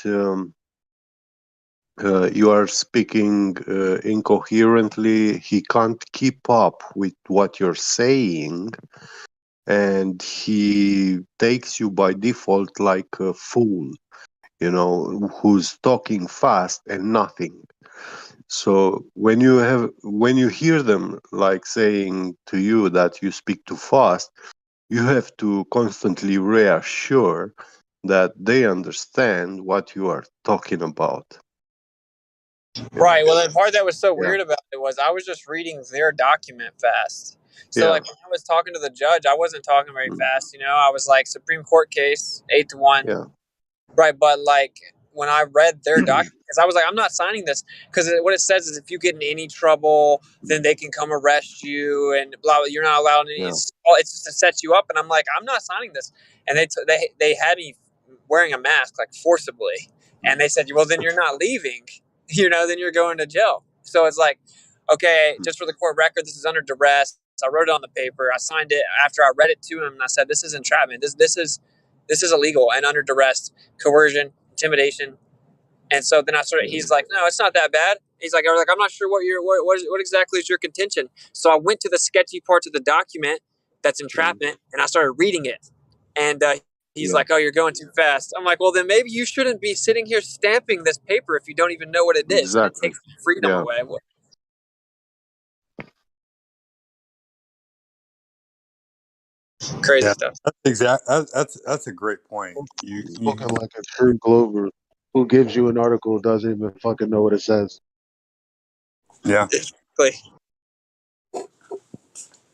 you are speaking incoherently. He can't keep up with what you're saying, and he takes you by default like a fool, who's talking fast and nothing. So when you hear them saying to you that you speak too fast, you have to constantly reassure that they understand what you are talking about. Right. Well, the part that was so weird about it was I was just reading their document fast. So when I was talking to the judge, I wasn't talking very fast. I was like Supreme Court case 8-1. Yeah. Right. But when I read their document, because I was like, I'm not signing this, because what it says is if you get in any trouble, then they can come arrest you and blah, blah. You're not allowed any. It's just to set you up. And I'm like, I'm not signing this. And they had me wearing a mask forcibly, and they said, well, then you're not leaving. Then you're going to jail. So it's like, okay, just for the court record, this is under duress. So I wrote it on the paper. I signed it after I read it to him, and I said, this is entrapment. This is illegal and under duress, coercion, intimidation. And so then he's like, no, it's not that bad. He's like, I'm not sure what exactly is your contention. So I went to the sketchy parts of the document that's entrapment, and I started reading it. And he's like, oh, you're going too fast. I'm like, well, then maybe you shouldn't be sitting here stamping this paper if you don't even know what it is. Exactly. It takes freedom away. Crazy Yeah, stuff. that's a great point. Looking like a true Glover who gives you an article doesn't even fucking know what it says. Yeah. Exactly.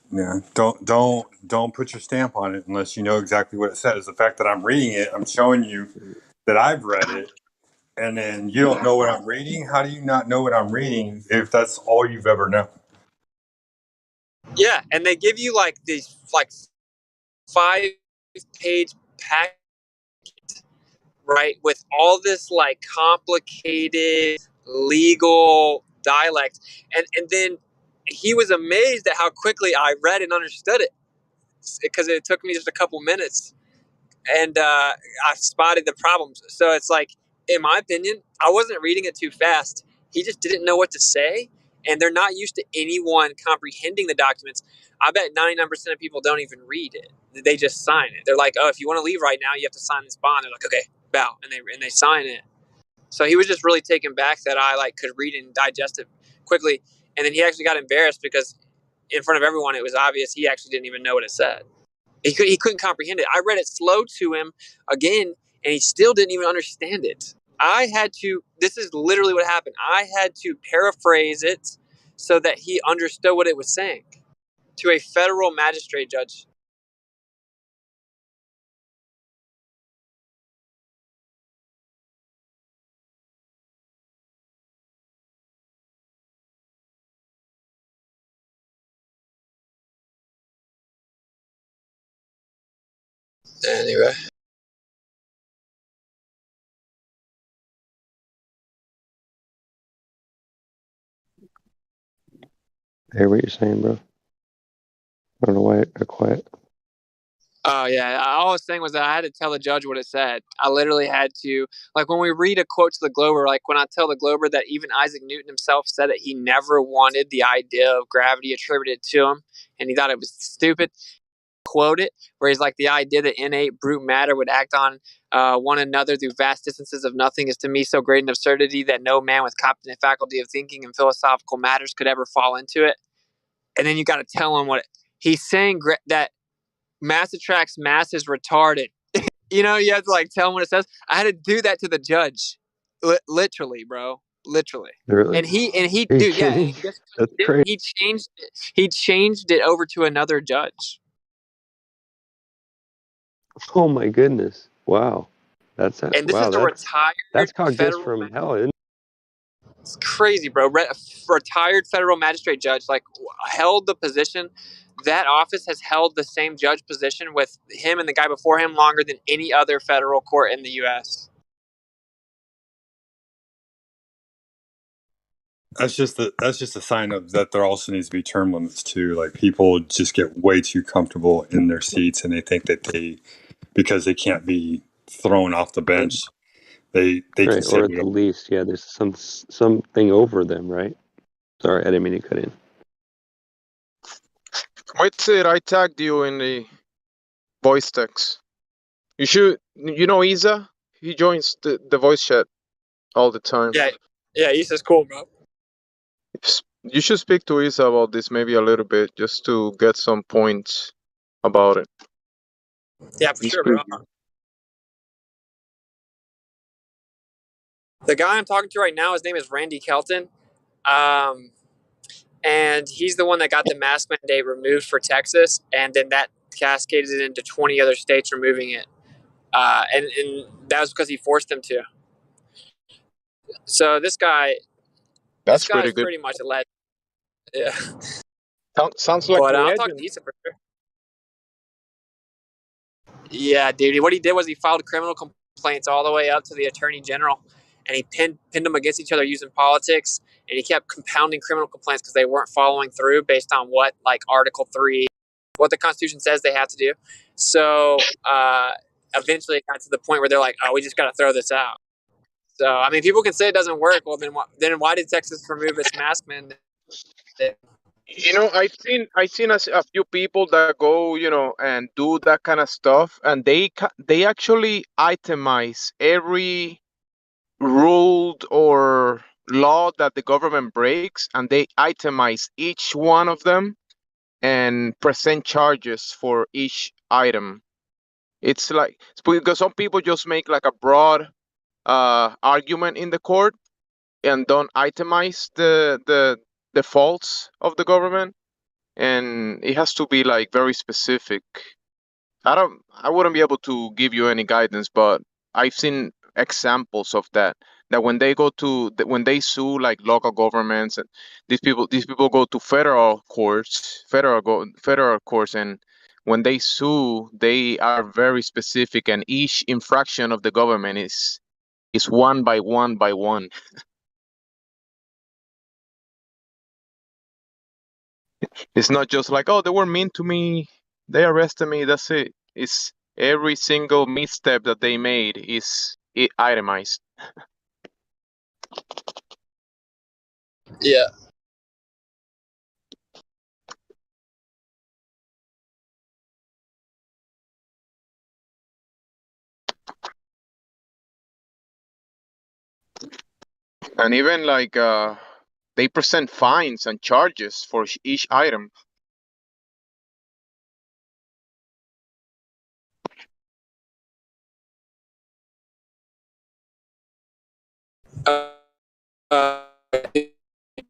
Yeah, don't put your stamp on it unless you know exactly what it says. The fact that I'm reading it, I'm showing you that I've read it, and then you don't know what I'm reading. How do you not know what I'm reading if that's all you've ever known? Yeah, and they give you like these like 5-page pack, right, with all this like complicated legal dialect, and then he was amazed at how quickly I read and understood it because it took me just a couple minutes, and I spotted the problems. So it's like, in my opinion, I wasn't reading it too fast. He just didn't know what to say, and they're not used to anyone comprehending the documents. I bet 99% of people don't even read it. They just sign it. They're like, "Oh, if you want to leave right now, you have to sign this bond." They're like, "Okay, bow," and they sign it. So he was just really taken back that I like could read and digest it quickly, and then he actually got embarrassed because in front of everyone, it was obvious he actually didn't even know what it said. He couldn't comprehend it. I read it slow to him again, and he still didn't even understand it. I had to. This is literally what happened. I had to paraphrase it so that he understood what it was saying to a federal magistrate judge. Anyway, I hear what you're saying, bro. I don't know why it got quiet. oh yeah, all I was saying was that I had to tell the judge what it said. I literally had to, like when we read a quote to the Glober, like when I tell the Glober that even Isaac Newton himself said that he never wanted the idea of gravity attributed to him, and he thought it was stupid. Quote it, where he's like, the idea that innate brute matter would act on one another through vast distances of nothing is to me so great an absurdity that no man with competent faculty of thinking in philosophical matters could ever fall into it. And then you got to tell him what he's saying, that mass attracts mass is retarded. You know, you have to like tell him what it says. I had to do that to the judge, literally, bro, literally. Really? And he, Are you dude, yeah. kidding? And guess what That's he did? crazy. He changed it. He changed it over to another judge. Oh my goodness! Wow, that's And this is wow. a retired That's called gifts federal. from hell, isn't it? It's crazy, bro. Retired federal magistrate judge, like held the position. That office has held the same judge position with him and the guy before him longer than any other federal court in the U.S. That's just a sign of that there also needs to be term limits too. Like people just get way too comfortable in their seats and they think that because they can't be thrown off the bench, they can Right, say or at the least, yeah. There's something over them, right? Sorry, I didn't mean to cut in. Wait, I tagged you in the voice text. You know Isa? He joins the voice chat all the time. Yeah, he says cool, bro. You should speak to Isa about this maybe a little bit just to get some points about it. Yeah, for sure, bro. The guy I'm talking to right now, his name is Randy Kelton. And he's the one that got the mask mandate removed for Texas, and then that cascaded it into 20 other states removing it. And that was because he forced them to. So this guy is pretty good. pretty much a legend. Yeah. Sounds like But a I'll talk legend. to Issa for sure. Yeah, dude. What he did was he filed criminal complaints all the way up to the attorney general, and he pinned them against each other using politics. And he kept compounding criminal complaints because they weren't following through based on what, like Article 3, what the Constitution says they have to do. So eventually it got to the point where they're like, oh, we just got to throw this out. So, I mean, people can say it doesn't work. Well, then why did Texas remove its mask mandate? You know, I've seen a few people that go, and do that kind of stuff, and they actually itemize every rule or law that the government breaks, and they itemize each one of them, and present charges for each item. It's like because some people just make like a broad argument in the court and don't itemize the faults of the government, and it has to be like very specific. I wouldn't be able to give you any guidance, but I've seen examples of that. That when they go to when they sue like local governments, and these people go to federal courts, and when they sue, they are very specific, and each infraction of the government is one by one by one. It's not just like, oh, they were mean to me, they arrested me, that's it. It's every single misstep that they made is itemized. Yeah. And even like they present fines and charges for each item. Uh,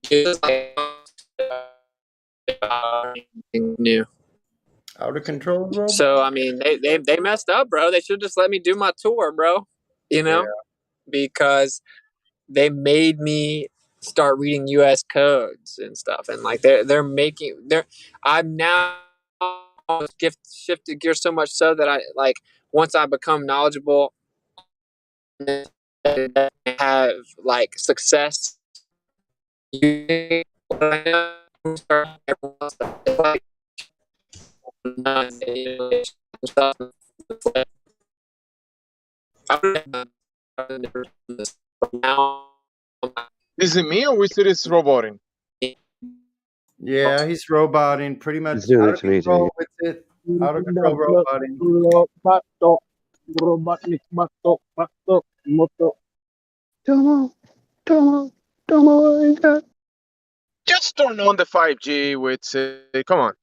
it's like, anything new. Out of control, robot. So I mean, they messed up, bro. They should just let me do my tour, bro. You know, because they made me start reading U.S. codes and stuff, and like I'm now shifted gears so much so that I like once I become knowledgeable, have like success. Is it me or is it is roboting? Yeah, he's roboting pretty much. He's doing Out it of to me control too. with it. Out of control roboting. Domo, domo, domo. Just turn on the 5G with come on.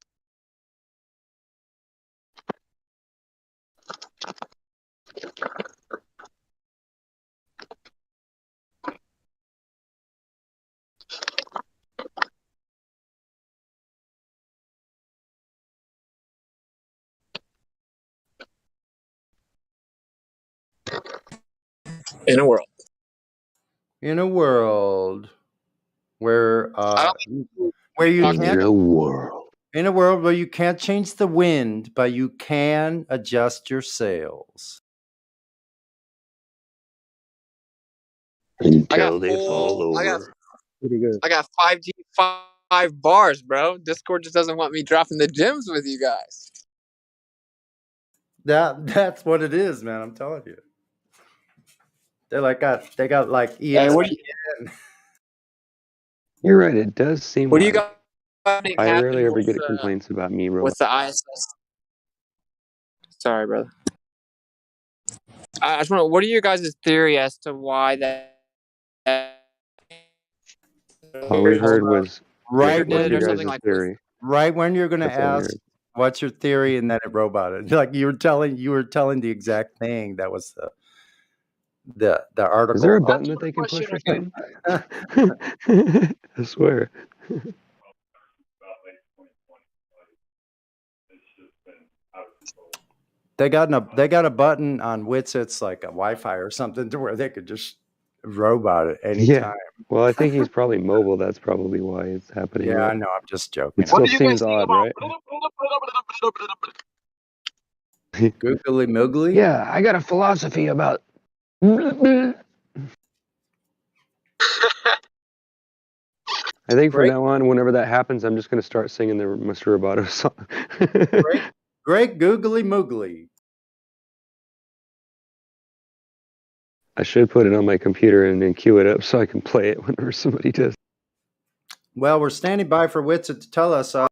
In a world. In a world where you In can't a world. in a world where you can't change the wind, but you can adjust your sails. Until they fall over. Pretty good. I got 5G 5 bars, bro. Discord just doesn't want me dropping the gems with you guys. That's what it is, man. I'm telling you. They got like ESPN. Hey, what do You're right. It does seem you like got? I rarely ever get complaints about me robot. With the ISS. Sorry, brother. I just want to. What are your guys' theory as to why that? All we heard was right what's your or something guys' like theory? Right when you're going to That's all we ask, heard. what's your theory, and then it roboted. Like you were telling the exact thing. That was the article. Is there a button that they can push or something? I swear. They got a button on Witsits like a Wi-Fi or something to where they could just robot it anytime. Yeah. Well, I think he's probably mobile. That's probably why it's happening. Yeah, right? I know. I'm just joking. It still seems odd, right? Googly moogly? Yeah, I got a philosophy about. I think from now on, whenever that happens, I'm just going to start singing the Mr. Roboto song. Great googly moogly. I should put it on my computer and then queue it up so I can play it whenever somebody does. Well, we're standing by for Witsit to tell us our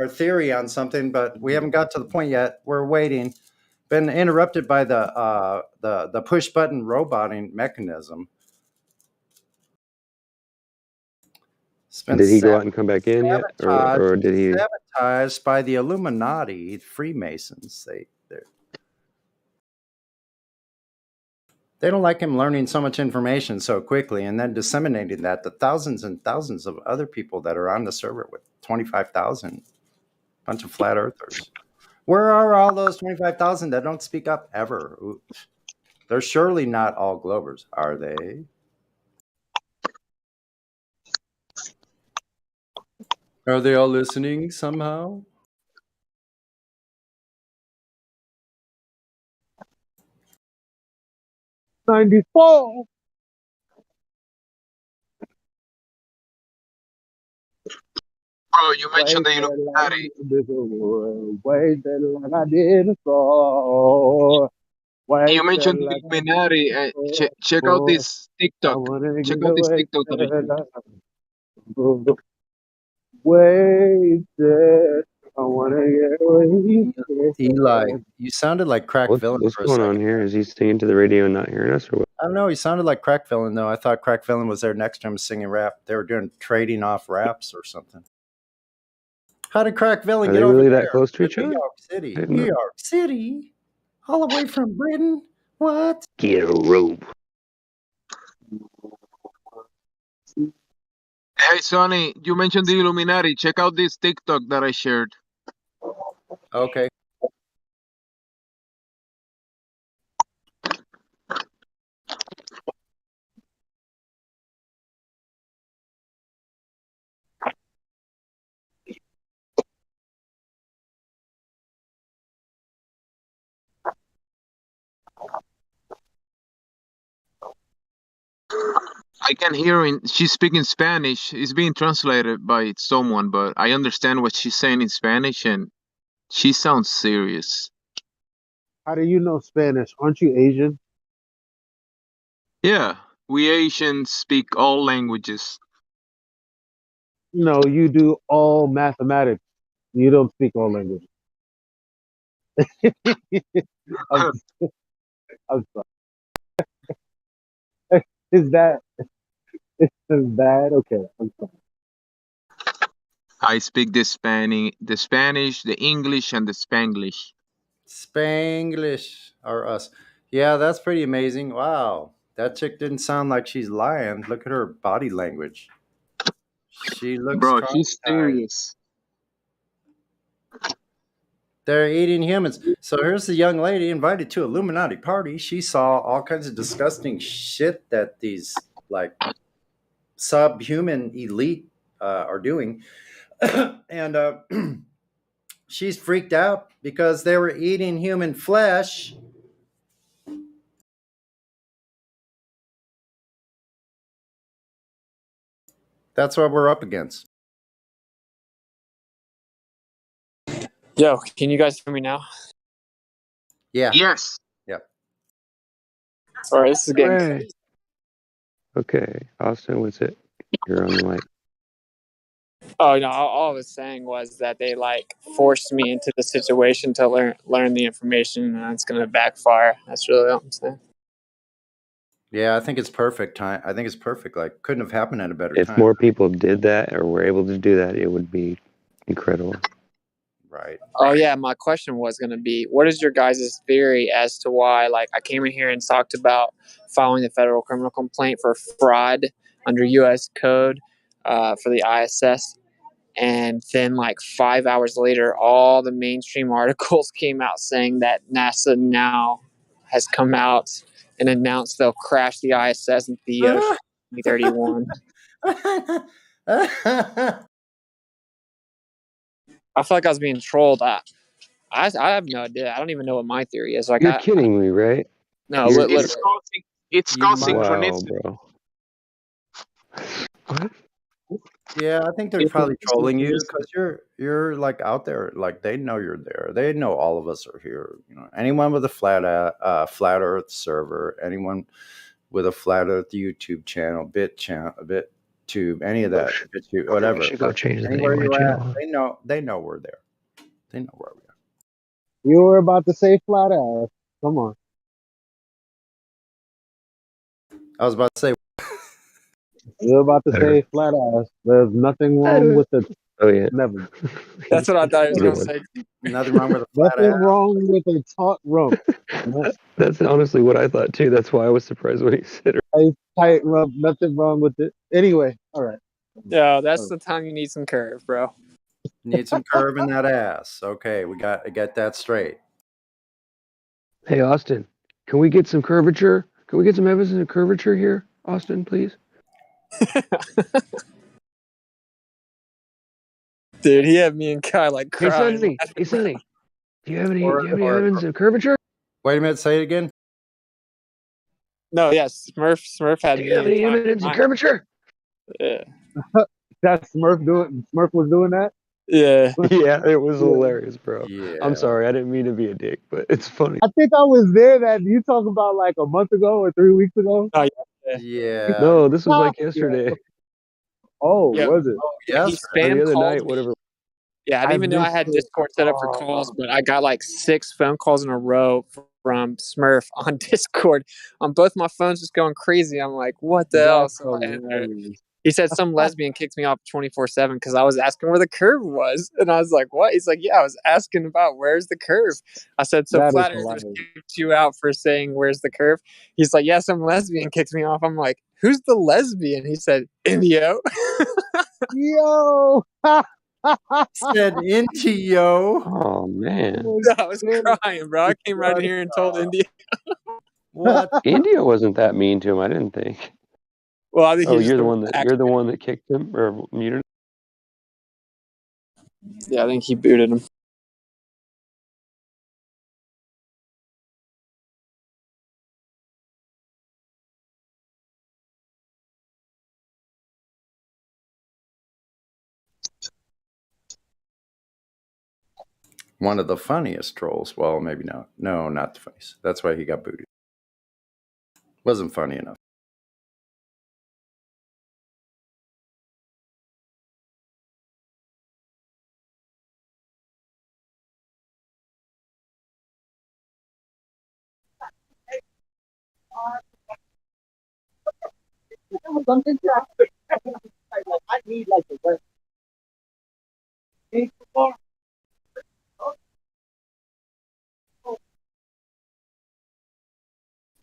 theory on something, but we haven't got to the point yet. We're waiting. Been interrupted by the push button roboting mechanism. It's been Did he go out and come back in yet, or did he? sabotaged by the Illuminati, Freemasons. They don't like him learning so much information so quickly and then disseminating that to thousands and thousands of other people that are on the server with 25,000 bunch of flat earthers. Where are all those 25,000 that don't speak up ever? Oops. They're surely not all Globers, are they? Are they all listening somehow? '94. Bro, you mentioned the Illuminati. You mentioned the Illuminati. Check out this TikTok. Check out this TikTok that Eli, you sounded like Crack Villain What's for a going second. on here? Is he singing to the radio and not hearing us, or what? I don't know. He sounded like Crack Villain, though. I thought Crack Villain was there next to him singing rap. They were doing trading off raps or something. How did Crack Villain Are get they over really there? that close to each New other? York City. I didn't New know. York City? All the way from Britain? What? Get a rope. Hey, Sonny, you mentioned the Illuminati. Check out this TikTok that I shared. Okay. I can hear she's speaking Spanish. It's being translated by someone, but I understand what she's saying in Spanish, and she sounds serious. How do you know Spanish? Aren't you Asian? Yeah, we Asians speak all languages. No, you do all mathematics. You don't speak all languages. I'm, I'm sorry. Is that okay? I'm sorry. I speak the Spanish, the English, and the Spanglish. Spanglish or us. Yeah, that's pretty amazing. Wow. That chick didn't sound like she's lying. Look at her body language. She looks Bro, she's traumatized. serious. They're eating humans. So here's the young lady invited to Illuminati party. She saw all kinds of disgusting shit that these like subhuman elite are doing, and she's freaked out because they were eating human flesh. That's what we're up against. Yo, can you guys hear me now? Yeah. Yes. Yep. Sorry, this is getting Hooray. crazy. Okay, Austin, what's it? You're on the mic. Oh no! All I was saying was that they like forced me into the situation to learn the information, and it's gonna backfire. That's really all I'm saying. Yeah, I think it's perfect time. I think it's perfect. Like, couldn't have happened at a better If time. more people did that or were able to do that, it would be incredible. Right. Oh yeah, my question was gonna be, what is your guys' theory as to why? Like, I came in here and talked about filing the federal criminal complaint for fraud under U.S. code for the ISS. And then, like 5 hours later, all the mainstream articles came out saying that NASA now has come out and announced they'll crash the ISS in Theo 2031. I feel like I was being trolled. I have no idea. I don't even know what my theory is. Like, You're kidding me, right? no, You're literally. It's called Wow, synchronicity. bro. What? Yeah, I think they're It's probably trolling you synchronicity. because you're like out there. Like they know you're there. They know all of us are here. You know, anyone with a flat Earth server, anyone with a flat Earth YouTube channel, BitTube, any of that, BitTube, whatever. I should go change the name Anywhere of my you're at, channel. they know we're there. They know where we are. You were about to say flat ass. Come on. I was about to say, You're about to Better. say flat ass. There's nothing wrong with the Oh yeah. never. That's what I thought he was Good gonna one. say. Nothing wrong with a flat Nothing ass. wrong with a taut rump. That's honestly what I thought too. That's why I was surprised when he said it. A tight rump. Nothing wrong with it. Anyway, all right. Yeah, that's Oh, the time you need some curve, bro. Need some curve in that ass. Okay, we got to get that straight. Hey Austin, can we get some curvature? Can we get some evidence of curvature here, Austin, please? Dude, he had me and Kai like Hey crying. Sonny. Hey Sonny. Do you have any Or, evidence of curvature? wait a minute, say it again. No, yeah, Smurf had Do me you have and any Kai evidence of crying. curvature? Yeah. that's Smurf doing. Smurf was doing that. Yeah. Yeah, it was Yeah. hilarious, bro. Yeah. I'm sorry, I didn't mean to be a dick, but it's funny. I think I was there. That you talk about like a month ago or 3 weeks ago. Oh, yeah. Yeah. No, this was like Yeah. yesterday Oh, Yeah. was it? Oh, Yeah, he yes. or the spam other called night, me. whatever. Yeah, I didn't I even know I missed had it. Discord set up for calls, but I got like 6 phone calls in a row from Smurf on Discord on both my phones, just going crazy. I'm like, what the hell? That's So I ended it. hilarious. He said some lesbian kicked me off 24/7 because I was asking where the curve was, and I was like, "What?" He's like, "Yeah, I was asking about where's the curve." I said, "So That is flat earthers hilarious. kicked you out for saying where's the curve?" He's like, "Yeah, some lesbian kicked me off." I'm like, "Who's the lesbian?" He said, "Indio." Yo. Said into yo. Oh man, Oh, I was shit. crying, bro. I came right here and told India. What? India wasn't that mean to him. I didn't think. Well, I think Oh, he's just you're the one that kicked him or muted him. Yeah, I think he booted him. One of the funniest trolls. Well, maybe not. No, not the funniest. That's why he got booted. Wasn't funny enough. I need like the rest.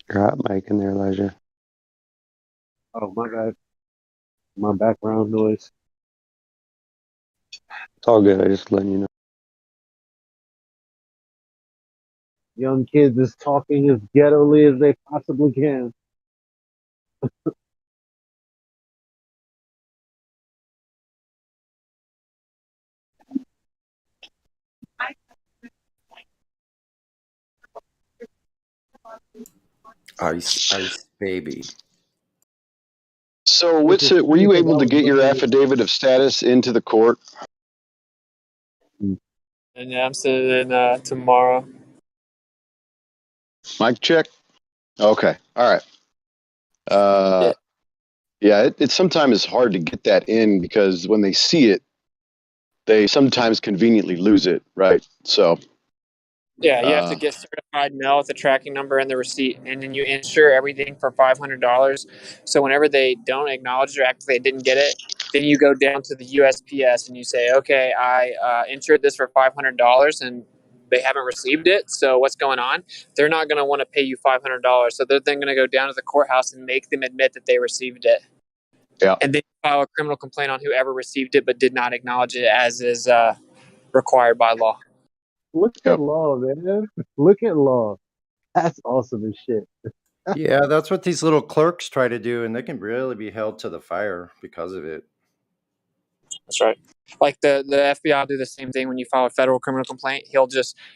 Your hot mic in there, Elijah. Oh my god, my background noise. It's all good. I just letting you know. Young kids is talking as ghettoly as they possibly can. Ice, ice, baby. So, Which is Witsit, were funny you because I able to was get your literally. affidavit of status into the court? And yeah, I'm sitting in tomorrow. Mic check. Okay. All right. Yeah. Yeah, it sometimes is hard to get that in because when they see it, they sometimes conveniently lose it, right? So, Yeah, you have to get certified mail with the tracking number and the receipt, and then you insure everything for $500. So whenever they don't acknowledge or act they didn't get it, then you go down to the USPS and you say, "Okay, I insured this for $500, and they haven't received it. So what's going on?" They're not going to want to pay you $500, so they're then going to go down to the courthouse and make them admit that they received it. yeah. And then file a criminal complaint on whoever received it but did not acknowledge it, as is required by law. Look at law, man. Look at law. That's awesome as shit. Yeah, that's what these little clerks try to do, and they can really be held to the fire because of it. That's right. Like the FBI will do the same thing when you file a federal criminal complaint.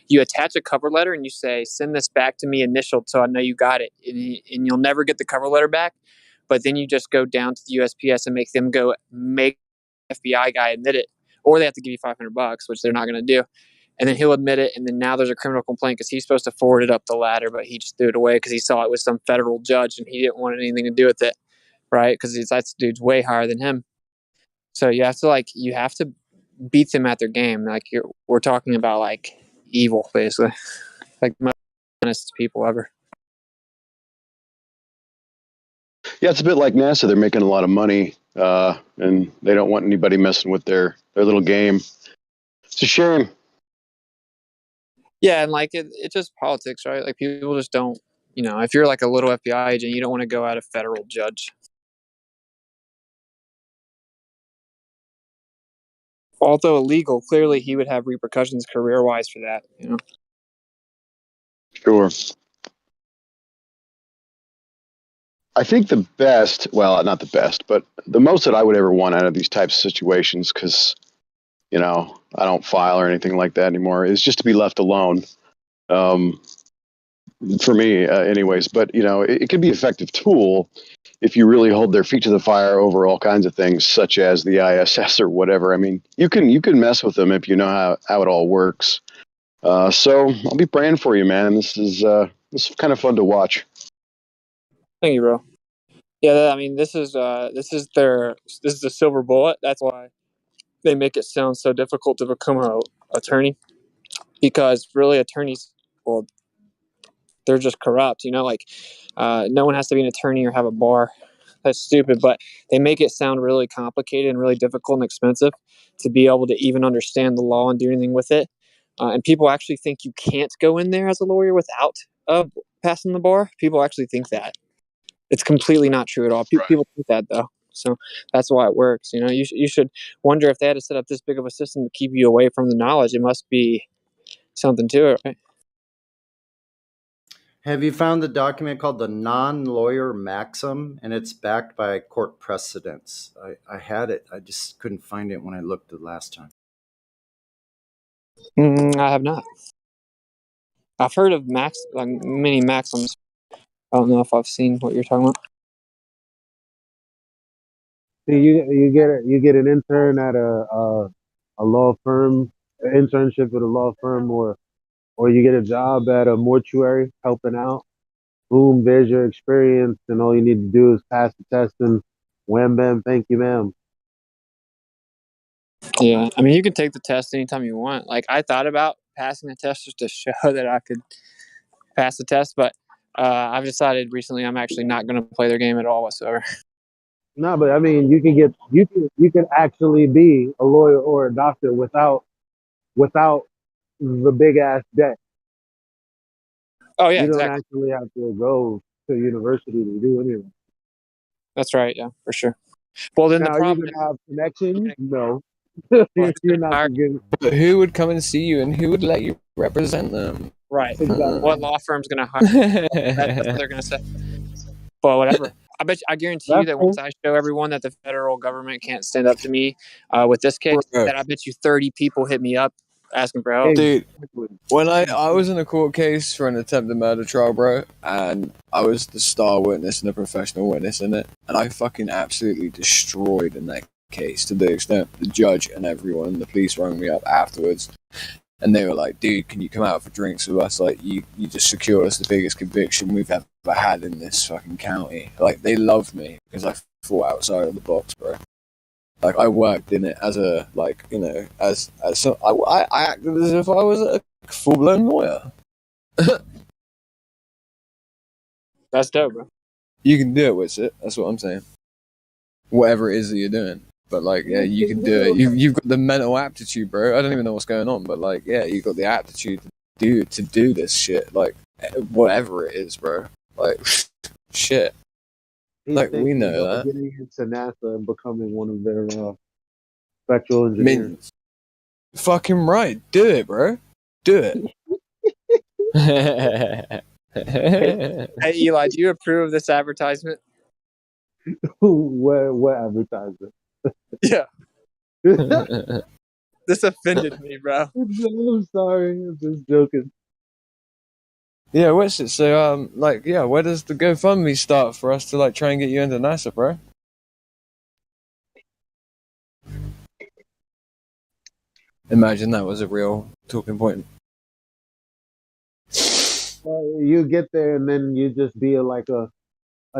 You attach a cover letter and you say, "Send this back to me initialed so I know you got it." And you'll never get the cover letter back. But then you just go down to the USPS and make them go make the FBI guy admit it. Or they have to give you $500, which they're not going to do. And then he'll admit it. And then now there's a criminal complaint because he's supposed to forward it up the ladder, but he just threw it away because he saw it was some federal judge and he didn't want anything to do with it. Right. Because that dude's way higher than him. So you have to beat them at their game. Like we're talking about like evil, basically, like the most honest people ever. Yeah, it's a bit like NASA. They're making a lot of money, and they don't want anybody messing with their little game. It's a shame. Yeah, and like it's just politics, right? Like people just don't, if you're like a little FBI agent, you don't want to go at a federal judge. Although illegal, clearly he would have repercussions career-wise for that. Sure. I think the best, well, not the best, but the most that I would ever want out of these types of situations, because, I don't file or anything like that anymore, is just to be left alone. For me, anyways. But, it could be an effective tool if you really hold their feet to the fire over all kinds of things, such as the ISS or whatever. I mean, you can mess with them if you know how it all works. So I'll be praying for you, man. This is kind of fun to watch. Thank you, bro. Yeah, I mean, this is the silver bullet. That's why they make it sound so difficult to become a attorney, because really attorneys, well, they're just corrupt. Like no one has to be an attorney or have a bar. That's stupid, but they make it sound really complicated and really difficult and expensive to be able to even understand the law and do anything with it. And people actually think you can't go in there as a lawyer without passing the bar. People actually think that. It's completely not true at all. People think that, though. So that's why it works. You should wonder if they had to set up this big of a system to keep you away from the knowledge. It must be something to it, right? Have you found the document called the Non-Lawyer Maxim? And it's backed by court precedents. I had it. I just couldn't find it when I looked the last time. I have not. I've heard of mini maxims. I don't know if I've seen what you're talking about. See, you get an intern at a law firm, an internship at a law firm, or you get a job at a mortuary helping out. Boom, there's your experience, and all you need to do is pass the test, and wham bam, thank you, ma'am. Yeah, I mean, you can take the test anytime you want. Like, I thought about passing the test just to show that I could pass the test, but I've decided recently I'm actually not going to play their game at all whatsoever. No, but I mean, you can actually be a lawyer or a doctor without the big ass debt. Oh yeah, You don't exactly. actually have to go to university to do anything. That's right. Yeah, for sure. Well, then the Now, are you problem gonna have connections? No, is, you're not gonna get But who would come and see you, and who would let you represent them? right. exactly. What law firm's going to hire? That's what they're going to say. But whatever. I guarantee you That's that cool. once I show everyone that the federal government can't stand up to me with this case, Bro. that I bet you 30 people hit me up asking for help. Dude, when I was in a court case for an attempted murder trial, bro, and I was the star witness and the professional witness in it, and I fucking absolutely destroyed in that case to the extent the judge and everyone, the police rang me up afterwards, and they were like, dude, can you come out for drinks with us? Like, you just secured us the biggest conviction we've ever had in this fucking county. Like, they loved me because I fought outside of the box, bro. Like, I worked in it as a, like, as so I acted as if I was a full-blown lawyer. That's dope, bro. You can do it with it. That's what I'm saying. Whatever it is that you're doing. But, like, yeah, you can do it. You've got the mental aptitude, bro. I don't even know what's going on, but, like, yeah, you've got the aptitude to do this shit. Like, whatever it is, bro. Like, shit. Like, we know that. Getting into NASA and becoming one of their spectral engineers. I mean, fucking right. Do it, bro. Do it. Hey, Eli, do you approve of this advertisement? what advertisement? Yeah. This offended me, bro. I'm sorry. I'm just joking. Yeah, what's it? So, like, yeah, where does the GoFundMe start for us to, like, try and get you into NASA, bro? Imagine that was a real talking point. You get there and then you just be like a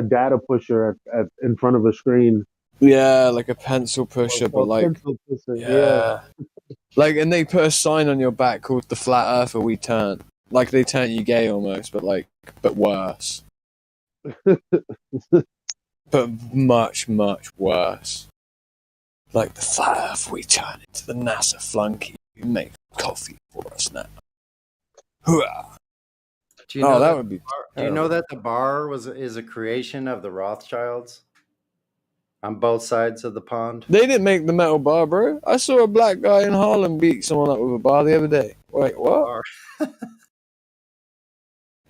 data pusher in front of a screen. Yeah, like a pencil pusher, but like, pencil pusher, yeah. Like, and they put a sign on your back called the Flat Earther We Turn. Like, they turn you gay almost, but worse. but much, much worse. Like the fire if we turn into the NASA flunky who make coffee for us now. Hooah! Do you know that would be. Do you know that the bar is a creation of the Rothschilds on both sides of the pond? They didn't make the metal bar, bro. I saw a black guy in Harlem beat someone up with a bar the other day. Wait, what?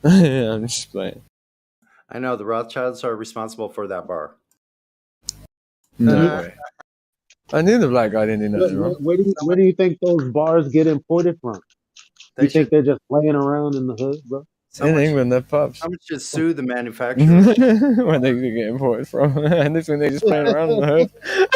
Yeah, I'm just playing. I know the Rothschilds are responsible for that bar. No way. I knew the black guy didn't do nothing wrong. Where do you think those bars get imported from? You think they're just laying around in the hood, bro? In England, they're pubs. Someone should sue the manufacturer. Where they get imported from. And this when they just playing around in the hood. You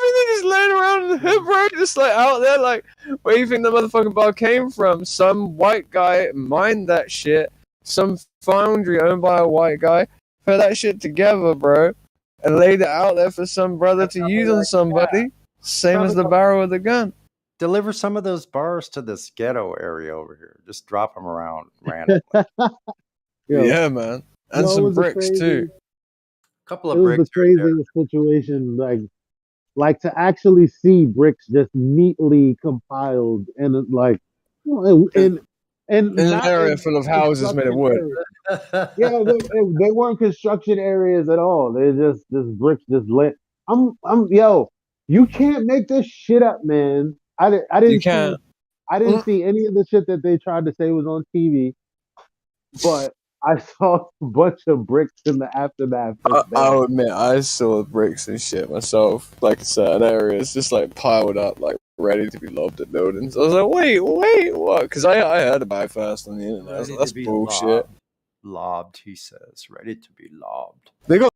think they just laying around in the hood, bro? Just like out there, like, where do you think the motherfucking bar came from? Some white guy mined that shit. Some foundry owned by a white guy put that shit together, bro, and laid it out there for some brother to use on somebody. Same as the barrel of the gun. Deliver some of those bars to this ghetto area over here. Just drop them around randomly. Yeah, man. And some bricks, too. A couple of It was bricks. the craziest situation, like to actually see bricks just neatly compiled and in an area full of houses made of wood. Yeah, they weren't construction areas at all. They're just bricks just lit. Yo, you can't make this shit up, man. I didn't You can't. I didn't see any of the shit that they tried to say was on TV, but I saw a bunch of bricks in the aftermath. I'll admit, I saw bricks and shit myself, like in certain areas, just like piled up, like ready to be lobbed at buildings. I was like, wait, what? Because I heard about it first on the internet. That's bullshit. Lobbed, he says, ready to be lobbed. They got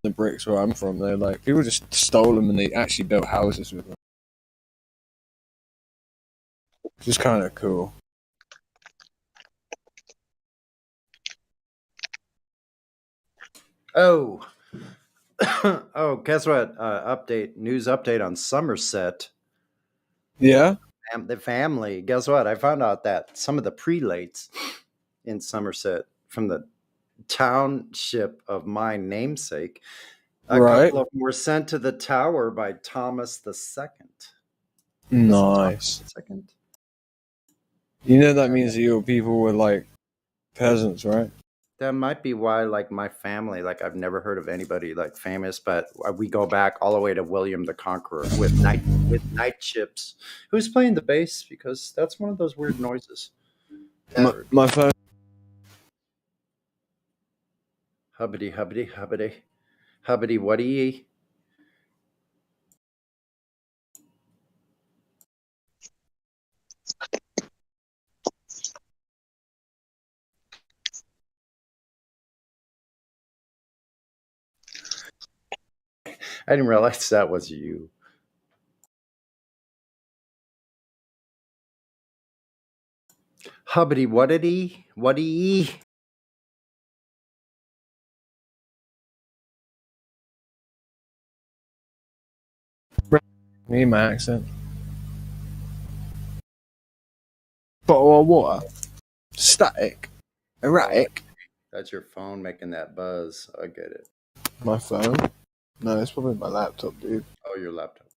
the bricks where I'm from. They're like, people just stole them and they actually built houses with them. Which is kind of cool. Oh, guess what? News update on Somerset. Yeah? The family. Guess what? I found out that some of the prelates in Somerset from the township of my namesake, a couple of them were sent to the Tower by Thomas II. Nice. Second. You know that means that your people were like peasants, right? That might be why, like, my family, like, I've never heard of anybody like famous, but we go back all the way to William the Conqueror with night chips. Who's playing the bass? Because that's one of those weird noises. My phone. Hubbity, hubbity, hubbity, hubbity, whatty. I didn't realize that was you. Hubbity, whatty. Me, my accent. Bottle of water. Static. Erratic. That's your phone making that buzz. I get it. My phone? No, it's probably my laptop, dude. Oh, your laptop.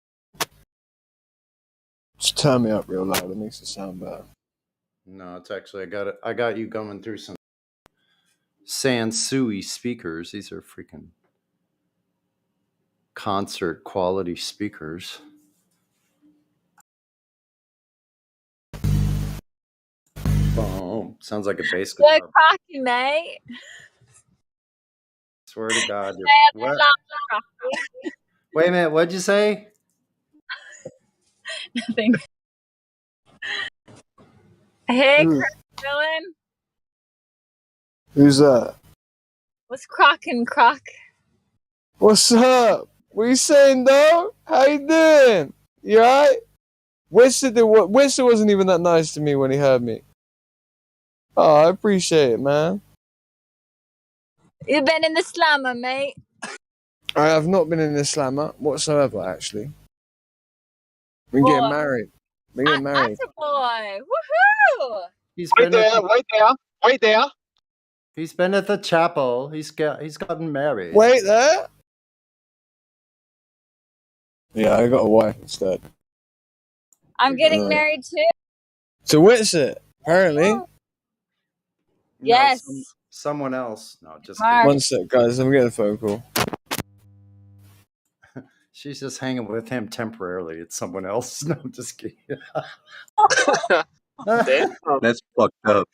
Just turn me up real loud. It makes it sound better. No, it's actually I got you going through some Sansui speakers. These are freaking concert quality speakers. Boom. Sounds like a bass guitar. Good cracking, mate. Swear to God. What? Wait a minute. What'd you say? Nothing. Hey, Dylan. Who's that? What's cracking, Croc? What's up? What you saying, dog? How you doing? You alright? Winston wasn't even that nice to me when he heard me. Oh, I appreciate it, man. You've been in the slammer, mate. I have not been in the slammer whatsoever, actually. We're getting married. We're getting married. That's a boy. Woohoo! Wait there. He's been at the chapel. He's gotten married. Wait there. Yeah, I got a wife instead. I'm getting married too. To Witsit, apparently. No, Yes. someone else. No, just Mark. One sec, guys. I'm getting a phone call. She's just hanging with him temporarily. It's someone else. No, I'm just kidding. Damn. That's fucked up.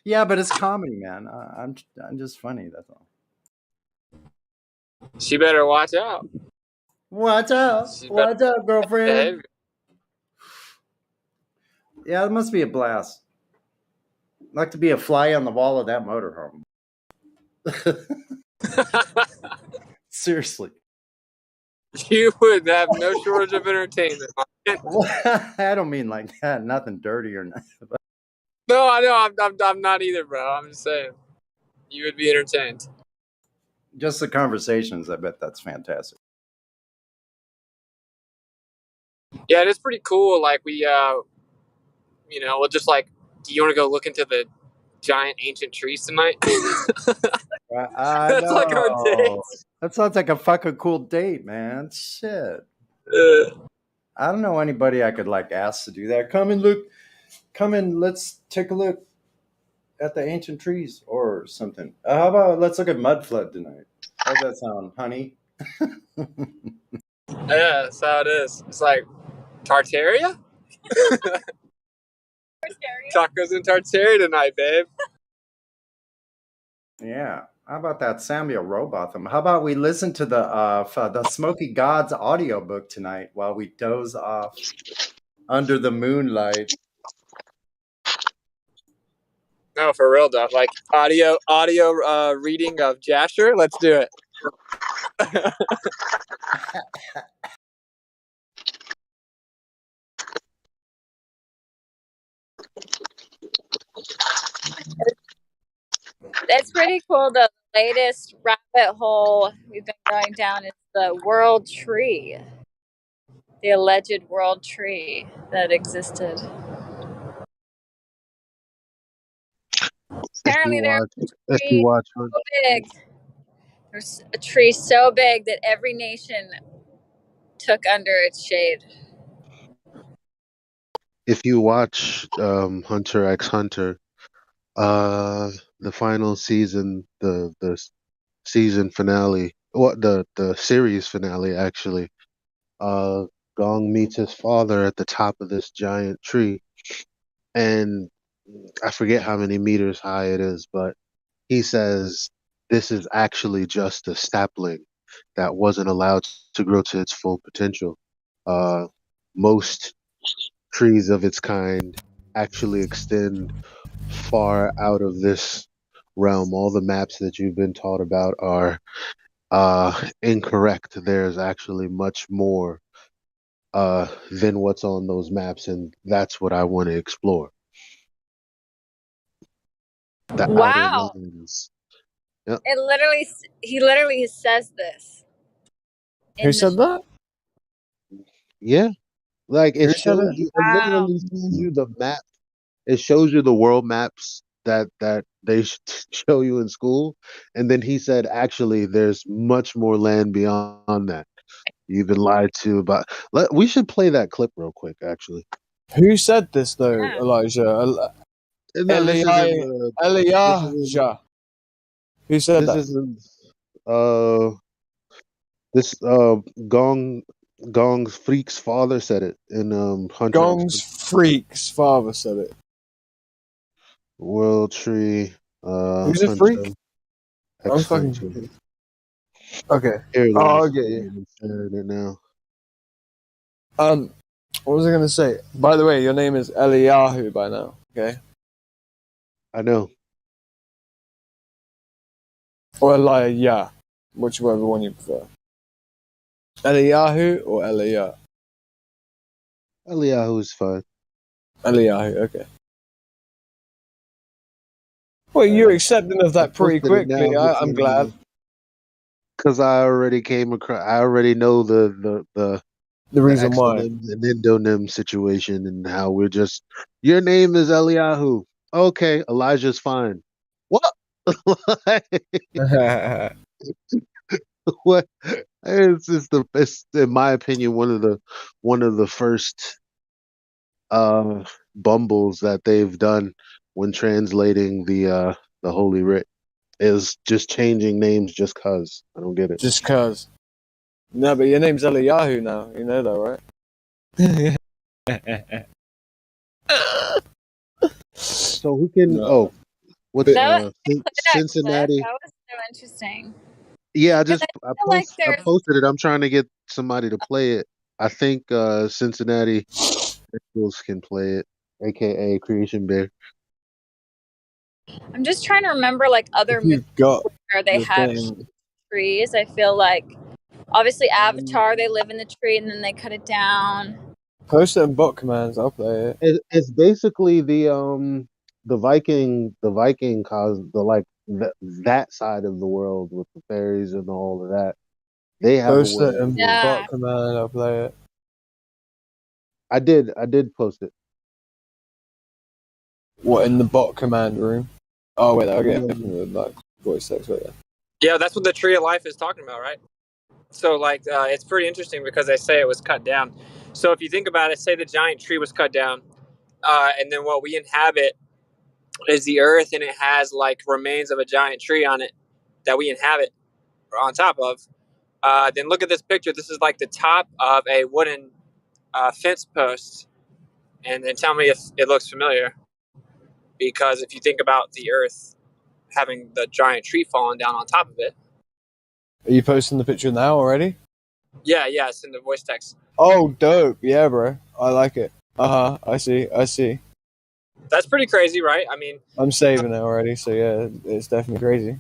Yeah, but it's comedy, man. I'm just funny. That's all. She better watch out. Watch out! Watch out, girlfriend. Yeah, it must be a blast. I'd like to be a fly on the wall of that motorhome. Seriously. You would have no shortage of entertainment. I don't mean like that. Nothing dirty or nothing. No, I know. I'm not either, bro. I'm just saying. You would be entertained. Just the conversations. I bet that's fantastic. Yeah, it is pretty cool. Like we, we'll just like, do you want to go look into the giant ancient trees tonight? That's like our date. That sounds like a fucking cool date, man. Shit. I don't know anybody I could like ask to do that. Come and let's take a look at the ancient trees or something. How about let's look at mud flood tonight? How's that sound, honey? Yeah, that's how it is. It's like Tartaria? Tacos in Tartaria tonight, babe. Yeah. How about that Samuel Robotham? How about we listen to the Smoky Gods audiobook tonight while we doze off under the moonlight? No, for real, Duff. Like audio reading of Jasher. Let's do it. That's pretty cool. The latest rabbit hole we've been going down is the world tree. The alleged world tree that existed. Apparently If you watch so big. There's a tree so big that every nation took under its shade. if you watch Hunter x Hunter, the final season, the season finale, what the series finale actually, Gong meets his father at the top of this giant tree, and I forget how many meters high it is, but he says this is actually just a sapling that wasn't allowed to grow to its full potential. Most trees of its kind actually extend far out of this realm. All the maps that you've been taught about are incorrect. There's actually much more than what's on those maps, and that's what I want to explore. The outer Wow. lands. Yep. He literally says this. Who said that? Yeah. Like it Who said shows it? you, it literally shows you the map. It shows you the world maps that they show you in school, and then he said, actually, there's much more land beyond that. You've been lied to about. We should play that clip real quick, actually. Who said this though, Elijah? No, this isn't. Elijah. Who said This that? isn't. This Gong's Freak's father said it in Hunter. Gong's Freak's father said it. World Tree. Who's a freak? I'm fucking confused. Okay. Here it is. I'll get you. I'm sharing it now. What was I gonna say? By the way, your name is Eliyahu by now. Okay. I know. Or Elijah, whichever one you prefer. Eliyahu or Eliah? Eliyahu's fine. Eliyahu, okay. Well, you're accepting of that pretty quickly. I'm glad. Because I already came across. I already know the reason why. The Indonym situation and how we're just. Your name is Eliyahu. Okay, Elijah's fine. What? What? It's just it's in my opinion one of the first bumbles that they've done when translating the Holy Writ is just changing names just cause. I don't get it. Just cause. No, but your name's Eliyahu now. You know that, right? So who can? No. Oh, what's That was, I put that clip. Cincinnati? That was so interesting. Yeah, Because I feel like I there's posted it. I'm trying to get somebody to play it. I think Cincinnati Bengals can play it, aka Creation Bear. I'm just trying to remember like other If movies you've got where they the have thing, trees. I feel like obviously Avatar, they live in the tree and then they cut it down. post it in bot commands. I'll play it. It's basically the Viking cause the like that side of the world with the fairies and all of that. They have a Post it world in too. Yeah. bot command. I'll play it. I did post it. What in the bot command room? Oh wait, I'll get it from Um, the like voice text right there. Yeah, that's what the tree of life is talking about, right? So, like, it's pretty interesting because they say it was cut down. So, if you think about it, say the giant tree was cut down, and then what we inhabit is the earth, and it has like remains of a giant tree on it that we inhabit on top of. Then look at this picture. This is like the top of a wooden fence post, and then tell me if it looks familiar. Because if you think about the earth having the giant tree falling down on top of it, Are you posting the picture now already? yeah, it's in the voice text. Oh, dope. Yeah, bro. I like it. I see. I see. That's pretty crazy, right? I mean, I'm saving it already, so yeah, it's definitely crazy.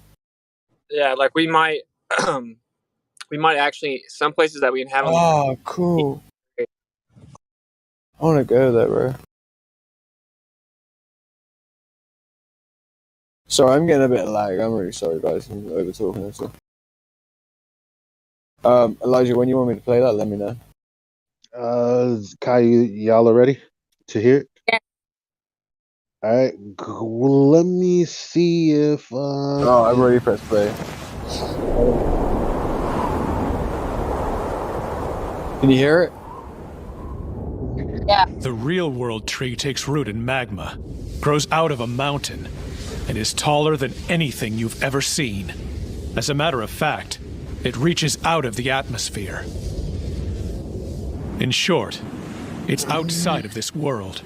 yeah, like we might, we might actually some places that we inhabit. Oh, cool. I want to go there, bro. Sorry, I'm getting a bit of lag. I'm really sorry, guys. I'm over talking and stuff. Elijah, when you want me to play that, let me know. Kai, y'all are ready to hear it? Yeah. All right. Well, let me see if Oh, I've already pressed play. Can you hear it? Yeah. The real world tree takes root in magma, grows out of a mountain, and is taller than anything you've ever seen. As a matter of fact, it reaches out of the atmosphere. In short, it's outside of this world.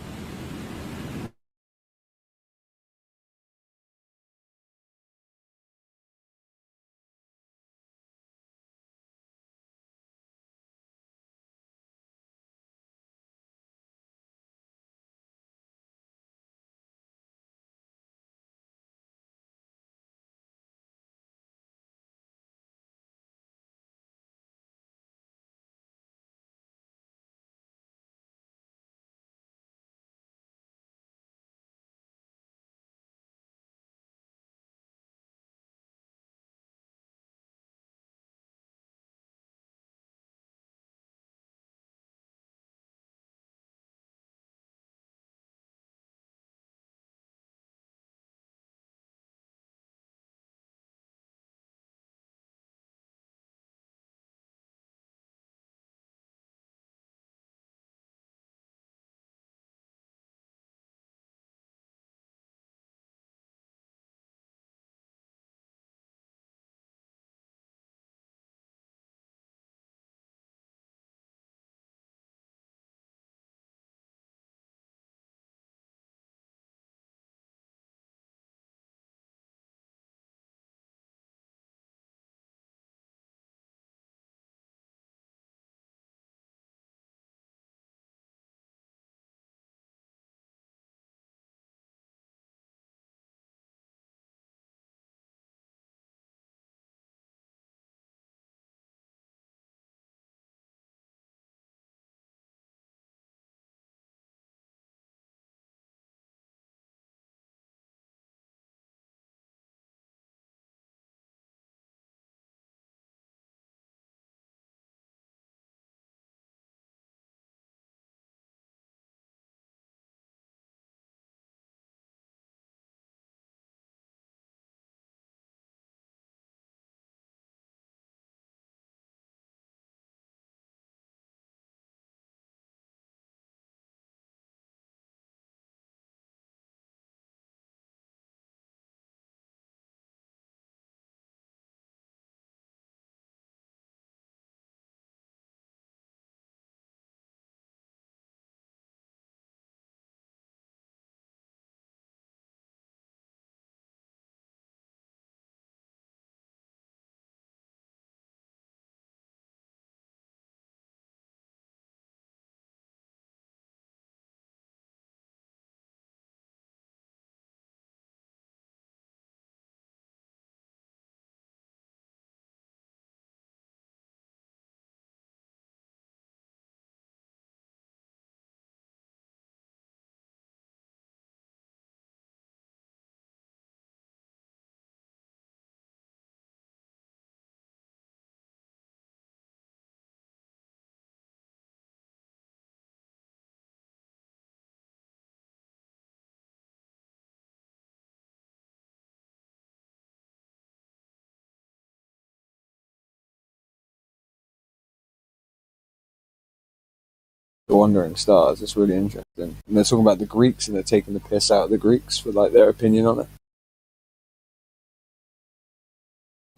the wandering stars. It's really interesting. And they're talking about the Greeks, and they're taking the piss out of the Greeks for like their opinion on it.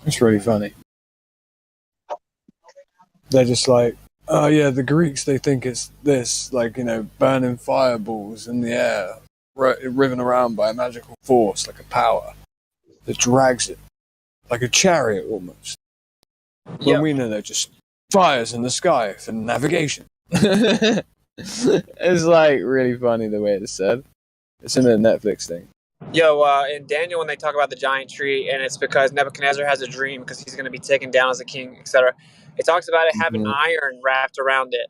It's really funny. They're just like, oh yeah, the Greeks, they think it's this, like, you know, burning fireballs in the air, driven around by a magical force, like a power that drags it, like a chariot almost. When we know they're just fires in the sky for navigation. It's like really funny the way it's said. It's in the Netflix thing. Yo, in Daniel, when they talk about the giant tree, and it's because Nebuchadnezzar has a dream because he's going to be taken down as a king, etc. It talks about it having iron wrapped around it,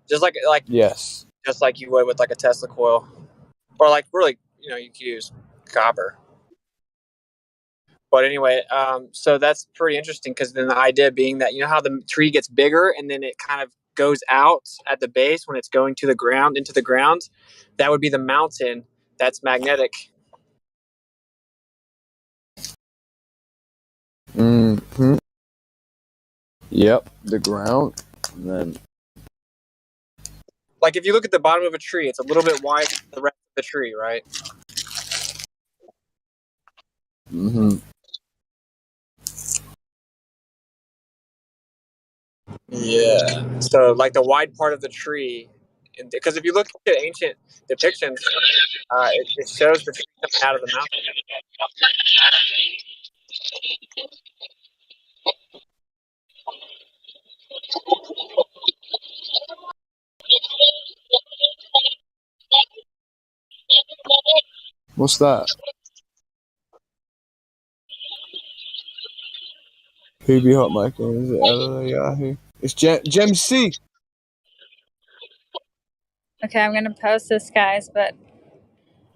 just like yes, just like you would with like a Tesla coil, or like really, you know, you could use copper. But anyway, so that's pretty interesting because then the idea being that, you know how the tree gets bigger and then it kind of goes out at the base when it's going to the ground, into the ground, that would be the mountain that's magnetic. Mm-hmm. Yep, the ground, and then Like if you look at the bottom of a tree, it's a little bit wider than the rest of the tree, right? mm-hmm. Yeah. So like the wide part of the tree, because if you look at ancient depictions, it shows the tree coming out of the mountain. What's that? Who be hot micing? Is it Yahoo? It's Gem C. Okay, I'm gonna post this, guys, but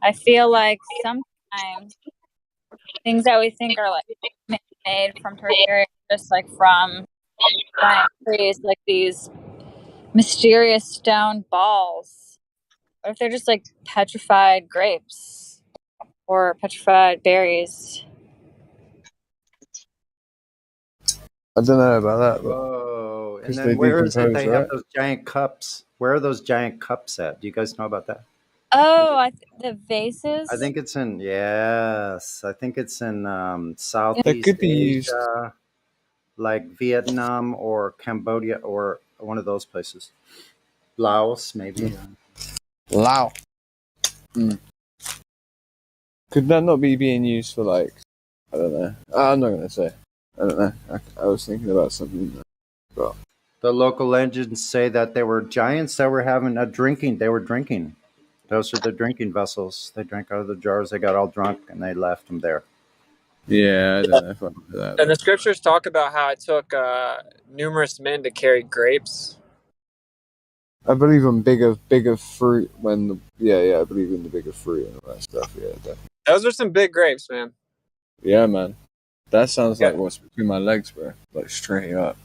I feel like sometimes things that we think are like made from tertiary, just like from giant trees, like these mysterious stone balls. What if they're just like petrified grapes or petrified berries? I don't know about that, but Whoa! And 'cause then they where is it decompose, they have right? those giant cups? Where are those giant cups at? Do you guys know about that? Oh, the vases. I think it's in yes. I think it's in That Southeast could be used. Asia, like Vietnam or Cambodia or one of those places. Laos, maybe. Lao. Mm. Could that not be being used for like, I don't know. I'm not gonna say. I don't know. I was thinking about something, but The local legends say that they were giants that were having a drinking. They were drinking. Those are the drinking vessels. They drank out of the jars. They got all drunk and they left them there. yeah, I don't know if I remember that. And the scriptures talk about how it took numerous men to carry grapes. I believe in bigger fruit when yeah, I believe in the bigger fruit and all that stuff. Yeah, definitely. Those are some big grapes, man. Yeah, man. That sounds like what's between my legs, bro. Like straight up.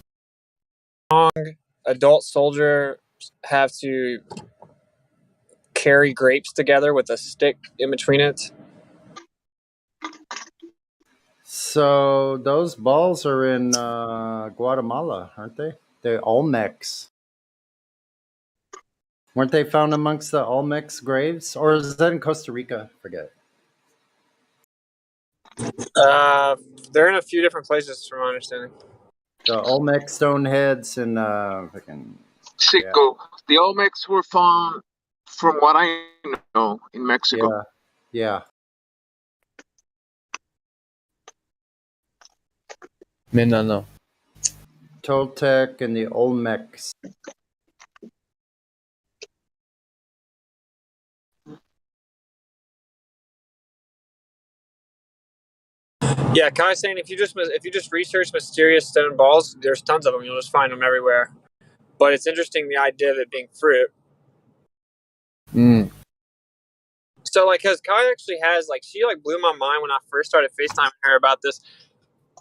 Adult soldiers have to carry grapes together with a stick in between it. So those balls are in Guatemala, aren't they? The Olmecs. Weren't they found amongst the Olmecs graves? Or is that in Costa Rica? Forget. They're in a few different places, from my understanding. The Olmec stone heads in Mexico. The Olmecs were found, from what I know, in Mexico. Yeah. No. Toltec and the Olmecs. Yeah, Kai's saying if you just research mysterious stone balls, there's tons of them. You'll just find them everywhere. But it's interesting, the idea of it being fruit. Mm. So like, cause Kai actually has like, she like blew my mind when I first started FaceTiming her about this,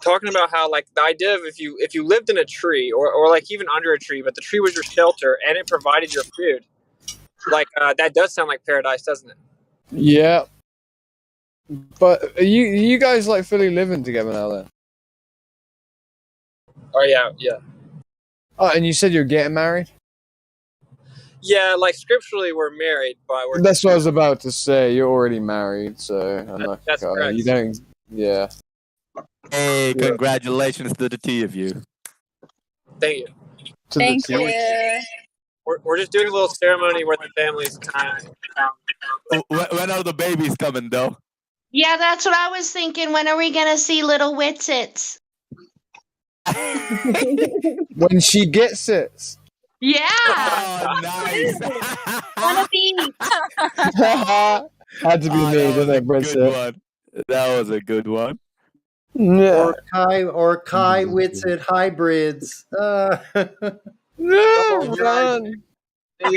talking about how like the idea of if you lived in a tree or like even under a tree, but the tree was your shelter and it provided your food. Like that does sound like paradise, doesn't it? Yeah. But are you guys like fully living together now then? Oh yeah. Oh, and you said you're getting married? Yeah, like scripturally, we're married, but we're That's what I was about to say. You're already married, so I'm not. that's correct. You don't. Yeah. Hey, congratulations to the two of you. Thank you. To Thank the you. We're just doing a little ceremony where the families kind of. When are the babies coming, though? Yeah, that's what I was thinking. When are we gonna see little Witsits? When she gets it. Yeah. Oh, nice. Wanna be? Had to be me, didn't it, Good Bridget? one. That was a good one. Yeah. Or Kai Witsit hybrids. No, run. Those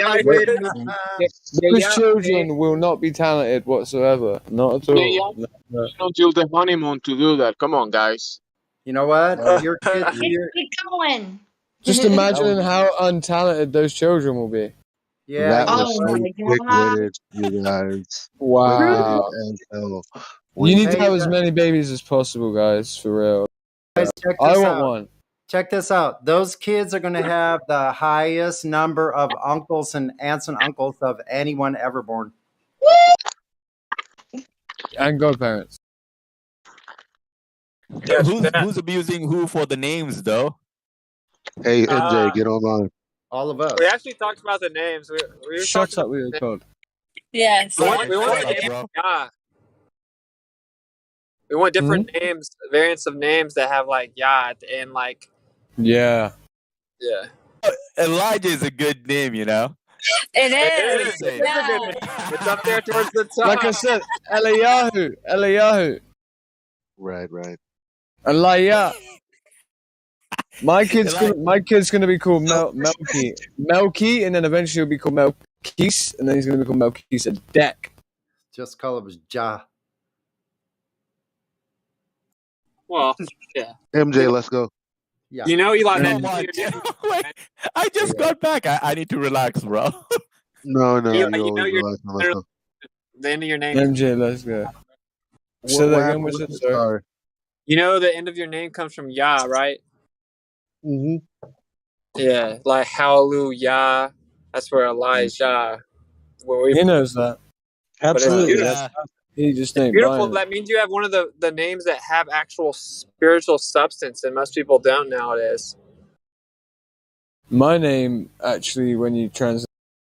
They children will not be talented whatsoever. Not at all. No. until the honeymoon to do that. Come on, guys. You know what? Your kids. Get going. Just imagine how untalented those children will be. Yeah. That was Oh so my quick-witted, you guys. Wow. Quick-witted as hell. You need to Hey, have as many babies as possible, guys, for real. Guys, check I this want out. one. Check this out. Those kids are going to have the highest number of uncles and aunts and uncles of anyone ever born. And godparents. Who's abusing who for the names, though? Hey, MJ, get online. All of us. We actually talked about the names. We were Shut talking up with your code. Yes. We want Shut up, names. bro. Yeah. We want different names, variants of names that have like "ya" at the end, like Yeah. yeah. Elijah is a good name, you know? It It is. is. It is a Yeah. good name. It's up there towards the top. Like I said, Eliyahu. Right. Aliyah. My kid's gonna be called Melky, and then eventually he'll be called Melkis, and then he's gonna be called Melchisedek. Just call him Ja. Well, yeah. MJ, let's go. Yeah. You know, Eli. Come on. Wait, I just got back. I need to relax, bro. No, Eli, you you know always your relax. Let's go. the end of your name. MJ, let's go. Say that again, what's it? Sorry. You know, the end of your name comes from "ya," right? Mm-hmm. Yeah, like hallelujah. That's where Elijah. He knows that. Absolutely. But He just ain't beautiful. buying it. That means you have one of the names that have actual spiritual substance, and most people don't nowadays. My name, actually, when you translate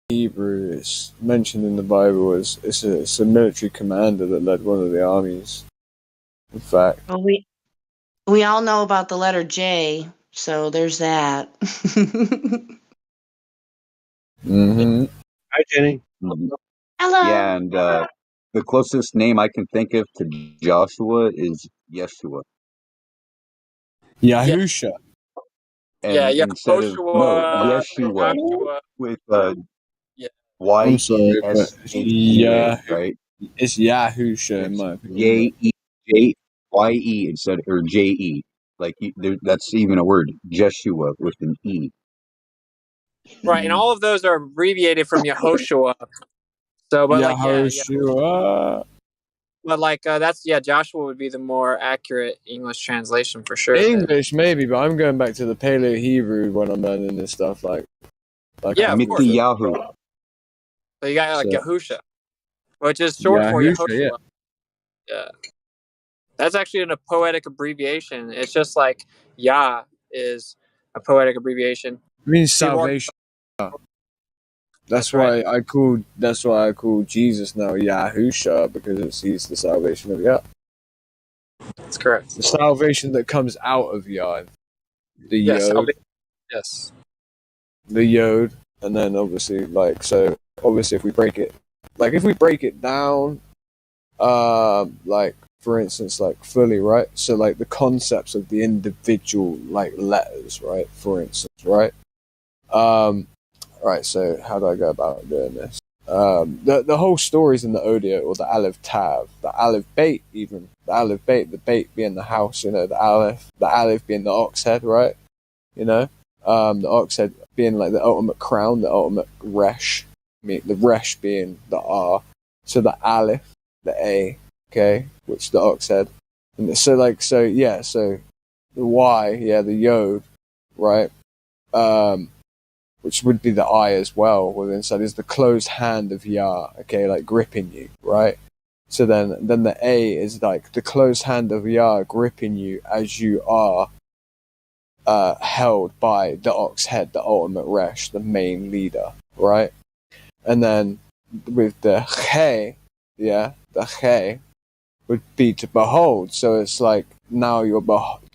Hebrew, it's mentioned in the Bible as it's a military commander that led one of the armies. In fact. Well, we all know about the letter J, so there's that. Mm-hmm. Hi, Jenny. Hello. Yeah, and the closest name I can think of to Joshua is Yeshua. Yahusha. And Yeah, instead of Yeshua. Yeshua with Yeah. I'm sorry, but YESHUA, right? It's Yahusha in my opinion. JEYE instead, or JE. Like that's even a word, Jeshua with an E. Right, and all of those are abbreviated from Yehoshua. So, but like, Yahushua. But like, Joshua would be the more accurate English translation for sure. English maybe, but I'm going back to the Paleo Hebrew when I'm learning this stuff. Like yeah, of course. Yahoo. So you got like Yahusha, which is short for Yehoshua. Yeah. That's actually a poetic abbreviation. It's just like Yah is a poetic abbreviation. It means salvation. That's why I call Jesus now Yahusha, because he's the salvation of Yah. That's correct. The salvation that comes out of Yah. The Yod. Yes. The Yod, and then obviously if we break it down, for instance, like fully, right? So like the concepts of the individual like letters, right? For instance, right? Right, so how do I go about doing this? The whole story's in the audio, or the Aleph Tav, the Aleph Bait even. The Aleph Bait, the Bait being the house, the Aleph being the ox head, right? The ox head being like the ultimate crown, the ultimate resh. The resh being the R. So the Aleph, the A, okay, which the ox head. And so the Y, the Yod, right? which would be the I as well, within inside is the closed hand of Yah, okay, like gripping you, right? So then the A is like the closed hand of Yah gripping you as you are held by the ox head, the ultimate resh, the main leader, right? And then with the Che, yeah, the Che would be to behold. So it's like now you're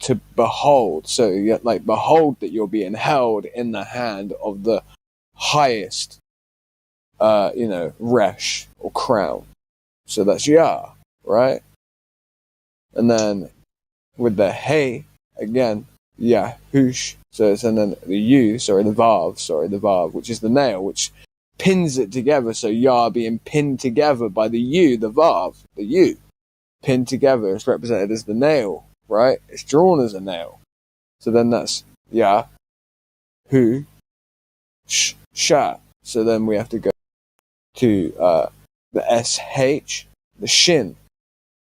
to behold. So you like behold that you're being held in the hand of the highest, resh or crown. So that's Yah, right? And then with the Hey again, Yahush. So it's and then the Vav, which is the nail, which pins it together. So Yah being pinned together by the U, the Vav, the U. Pinned together is represented as the nail, right? It's drawn as a nail. So then that's Yah, Hu, Sha. So then we have to go to the SH, the Shin,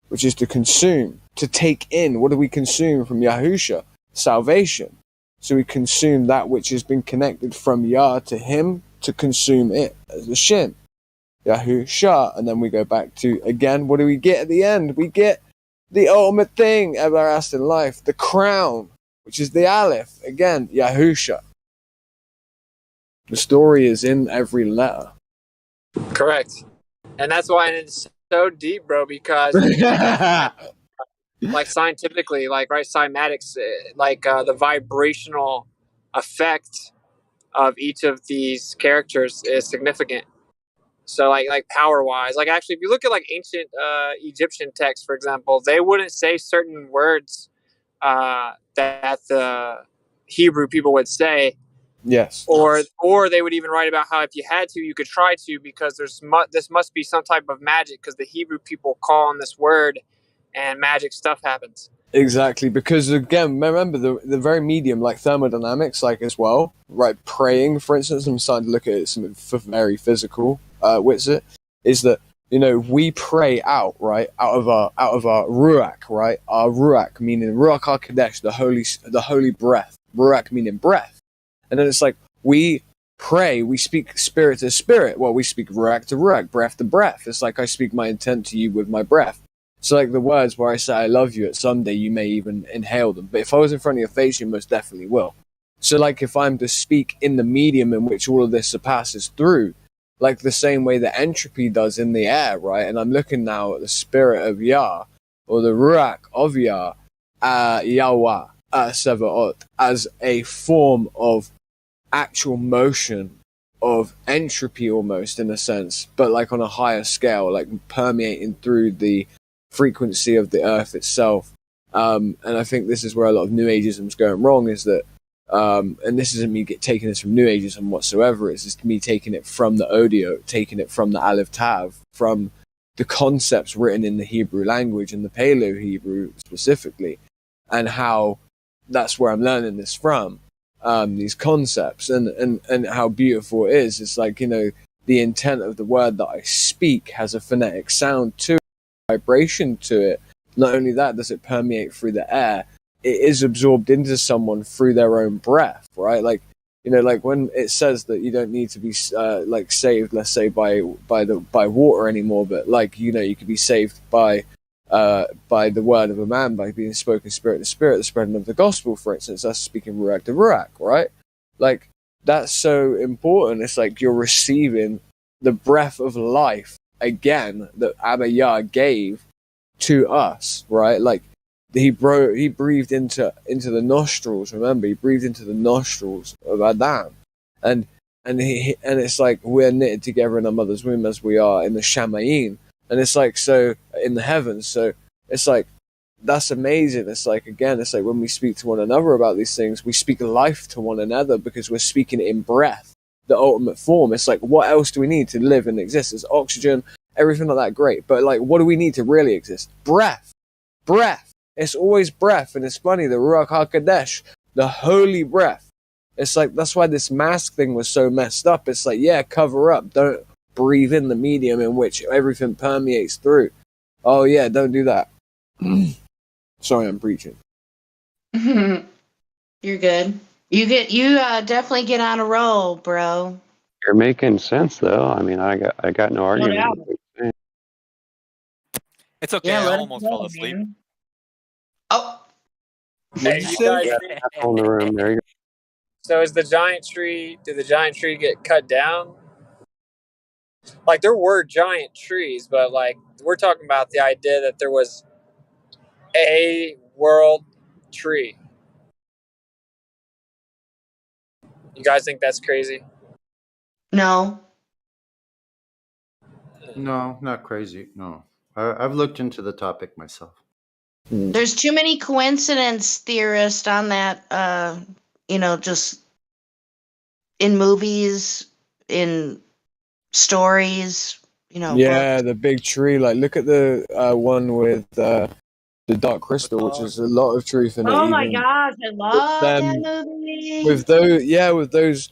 which is to consume, to take in. What do we consume from Yahusha? Salvation. So we consume that which has been connected from Yah to him to consume it as the Shin. Yahusha. And then we go back to, again, what do we get at the end? We get the ultimate thing, everlasting life, the crown, which is the Aleph. Again, Yahusha. The story is in every letter. Correct. And that's why it's so deep, bro, because like scientifically, like right, cymatics, like the vibrational effect of each of these characters is significant. So like power wise, like actually, if you look at like ancient Egyptian texts, for example, they wouldn't say certain words that the Hebrew people would say. Yes. Or they would even write about how if you had to, you could try to, because this must be some type of magic, because the Hebrew people call on this word and magic stuff happens. Exactly, because again, remember the very medium, like thermodynamics, like as well, right? Praying, for instance, I'm starting to look at it some very physical Witsit, is that we pray out, right, out of our ruach, right? Our ruach meaning ruach hakodesh, the holy breath. Ruach meaning breath. And then it's like we pray, we speak spirit to spirit. Well, we speak ruach to ruach, breath to breath. It's like I speak my intent to you with my breath. So like the words where I say I love you, at someday you may even inhale them. But if I was in front of your face, you most definitely will. So like if I'm to speak in the medium in which all of this passes through, like the same way that entropy does in the air, right? And I'm looking now at the spirit of Yah, or the ruach of Yah, Yahweh, Sevaot, as a form of actual motion of entropy almost, in a sense, but like on a higher scale, like permeating through the frequency of the earth itself. And I think this is where a lot of New Ageism is going wrong, is that and this isn't me taking this from New Ageism whatsoever, it's just me taking it from the audio, taking it from the Aleph Tav, from the concepts written in the Hebrew language and the Paleo Hebrew specifically, and how that's where I'm learning this from. These concepts and how beautiful it is. It's like, the intent of the word that I speak has a phonetic sound to it, vibration to it. Not only that, does it permeate through the air, it is absorbed into someone through their own breath, right? Like, like when it says that you don't need to be like saved, let's say by water anymore, but like, you could be saved by the word of a man, by being spoken spirit to spirit, the spreading of the gospel, for instance. That's speaking ruach to ruach, right? Like, that's so important. It's like you're receiving the breath of life again that Abba Yah gave to us, right? Like he breathed into the nostrils. Remember, he breathed into the nostrils of Adam, and it's like we're knitted together in our mother's womb as we are in the Shamayim. And it's like, so in the heavens, so it's like, that's amazing. It's like, again, it's like when we speak to one another about these things, we speak life to one another because we're speaking it in breath, the ultimate form. It's like, what else do we need to live and exist? It's oxygen, everything like that, great. But like, what do we need to really exist? Breath. It's always breath. And it's funny, the Ruach HaKodesh, the holy breath. It's like, that's why this mask thing was so messed up. It's like, yeah, cover up. Don't breathe in the medium in which everything permeates through. Oh yeah, don't do that. Sorry, I'm preaching. You're good. You definitely get on a roll, bro. You're making sense though. I mean, I got no No argument doubt. with what you're saying. It's okay. Yeah, I let us almost fell know, asleep. man. Oh, What did Hey, you you say? guys. Yeah, apple in the room. There you go. So is the giant tree? Did the giant tree get cut down? Like there were giant trees, but like we're talking about the idea that there was a world tree. You guys think that's crazy? no. No, not crazy. No, I've looked into the topic myself. There's too many coincidence theorists on that. Just in movies, in stories, books. Yeah, the big tree. Like, look at the one with the Dark Crystal, which is a lot of truth in it. Oh my Even gosh, I love that them movie. with those, yeah, with those,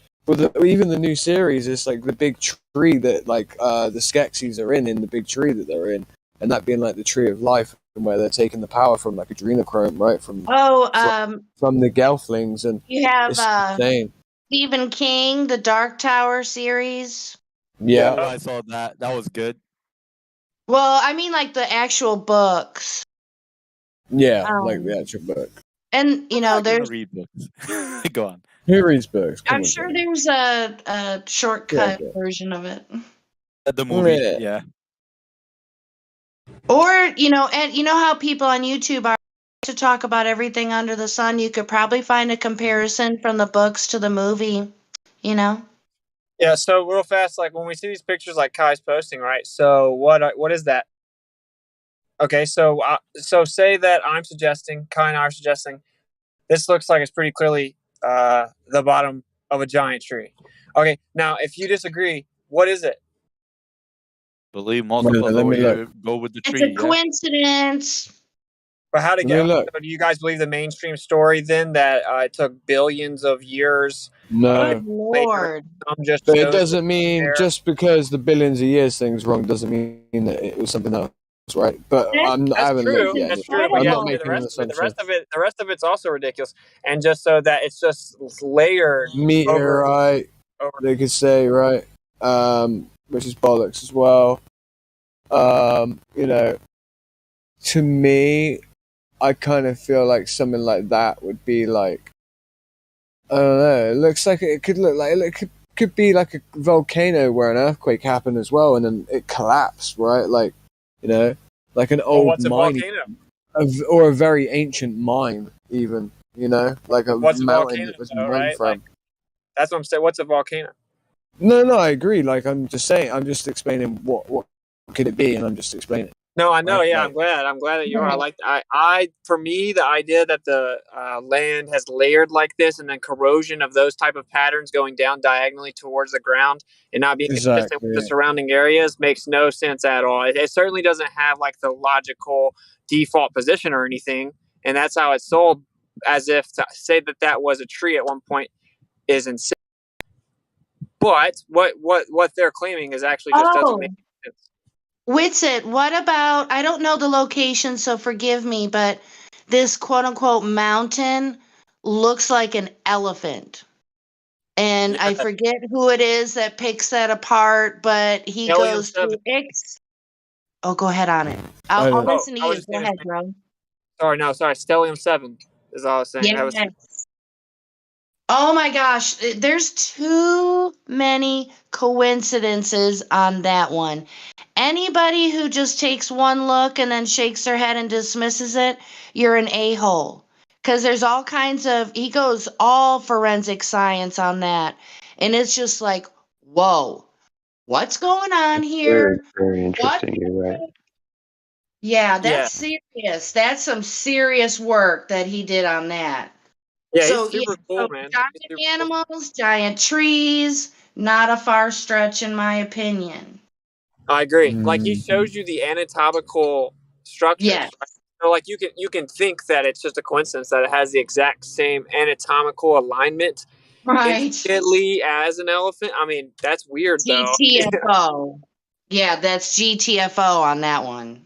even the new series, it's like the big tree that like the Skeksis are in the big tree that they're in, and that being like the tree of life, and where they're taking the power from like adrenochrome, right, from the Gelflings, and You have it's insane. Stephen King, the Dark Tower series. Yeah, Oh, I saw that. That was good. Well, I mean like the actual books. yeah, like the actual book. And I'm not gonna there's read books. Go on. Who reads books? Come I'm on, sure Johnny. there's a shortcut Yeah. version of it. The movie. Yeah. Yeah. Or, and you know how people on YouTube are to talk about everything under the sun, you could probably find a comparison from the books to the movie, Yeah. So real fast, like when we see these pictures, like Kai's posting, right? So what is that? Okay. So say that I'm suggesting, Kai and I are suggesting, this looks like it's pretty clearly the bottom of a giant tree. Okay. Now, if you disagree, what is it? Believe most Wait, of us let me over here look. go with the It's a tree. Yeah. coincidence. But how to Let me get? look. So do you guys believe the mainstream story then that it took billions of years? Good No. Later, lord. some just But it chose doesn't mean there. just because the billions of years thing's wrong doesn't mean that it was something else, right? But I That's haven't looked true. yet. That's true. But I'm yeah, not the making an rest of it, assumption. the rest of it's also ridiculous. And just so that it's just layered Meteorite, over. they could say, right? Which is bollocks as well. To me, I kind of feel like something like that would be like, I don't know. It looks like it could look like it could be like a volcano where an earthquake happened as well, and then it collapsed, right? Like, like an Well, old what's a mine, volcano? or a very ancient mine, even. Like a What's a mountain volcano that was though, rain right? Like from. that's what I'm saying. What's a volcano? No, I agree. Like, I'm just saying. I'm just explaining what could it be, and I'm just explaining. No, I know. Right? Yeah, Like, I'm glad that you are. For me, the idea that the land has layered like this, and then corrosion of those type of patterns going down diagonally towards the ground and not being consistent with the exactly. surrounding areas makes no sense at all. It certainly doesn't have like the logical default position or anything, and that's how it's sold, as if to say that that was a tree at one point is insane. But what they're claiming is actually just doesn't make Oh, sense. Witsit, what about, I don't know the location, so forgive me, but this quote unquote mountain looks like an elephant. And I Yeah, forget who it is that picks that apart, but he Helium goes 7. through X. Oh, go ahead on it. I I'll don't. Oh, listen to I was you. just Go going to ahead, say. bro. Sorry, Stellium 7 is all I was saying. That was Yes. Oh my gosh, there's too many coincidences on that one. Anybody who just takes one look and then shakes their head and dismisses it, you're an a-hole. Because there's all kinds of, he goes all forensic science on that. And it's just like, whoa, what's going on Very, here? very What? interesting. You're right. Yeah, Yeah. that's serious. That's some serious work that he did on that. Yeah, he's So, yeah, super cool, so man. giant He's super cool. animals, giant trees, not a far stretch in my opinion. I agree. Like he Mm. shows you the anatomical Yes. structures. Right? So like you can think that it's just a coincidence that it has the exact same anatomical alignment Right. intricately as an elephant. I mean, that's weird though. GTFO. Yeah, that's GTFO on that one.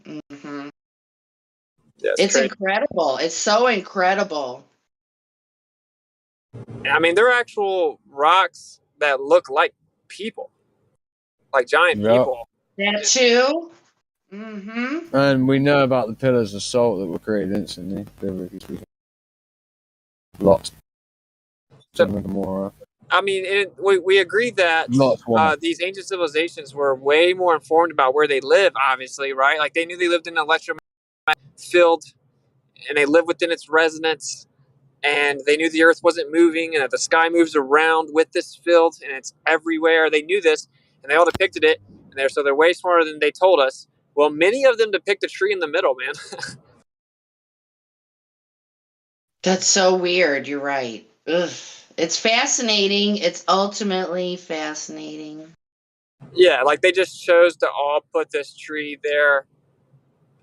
That's It's crazy. incredible. It's so incredible. I mean, they're actual rocks that look like people, like giant Yep. people. That too. Mm-hmm. And we know about the pillars of salt that were created instantly, biblically speaking. Lots. Sodom and Gomorrah. I mean, we agree that Lots more. these ancient civilizations were way more informed about where they live, obviously, right? Like they knew they lived in an electromagnetic field and they lived within its resonance, and they knew the earth wasn't moving and that the sky moves around with this field and it's everywhere. They knew this and they all depicted it, and they're way smarter than they told us. Well, many of them depict a tree in the middle, man. That's so weird. You're right. Ugh. It's fascinating. It's ultimately fascinating. Yeah, like they just chose to all put this tree there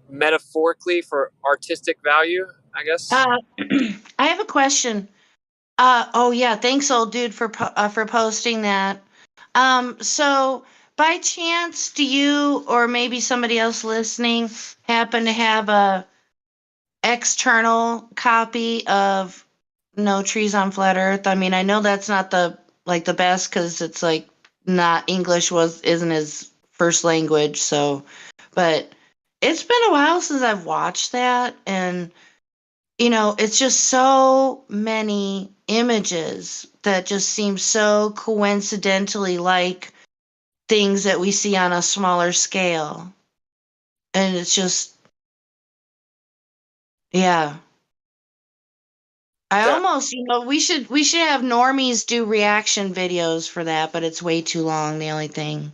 metaphorically for artistic value, I guess. I have a question. Oh yeah, thanks, old dude, for posting that. So by chance, do you or maybe somebody else listening happen to have a external copy of No Trees on Flat Earth? I mean, I know that's not the best because it's like not English isn't his first language, so but it's been a while since I've watched that, and it's just so many images that just seem so coincidentally like things that we see on a smaller scale. And it's just, yeah. I Yeah. almost, we should have normies do reaction videos for that, but it's way too long, the only thing.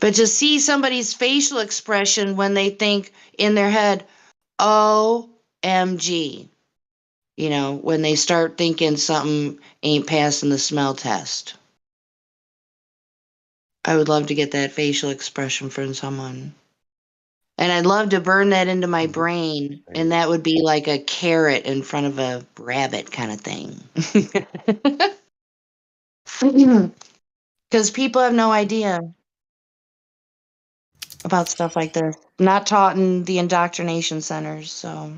But to see somebody's facial expression when they think in their head, OMG, when they start thinking something ain't passing the smell test. I would love to get that facial expression from someone. And I'd love to burn that into my brain, and that would be like a carrot in front of a rabbit kind of thing. Because people have no idea about stuff like this. Not taught in the indoctrination centers, so.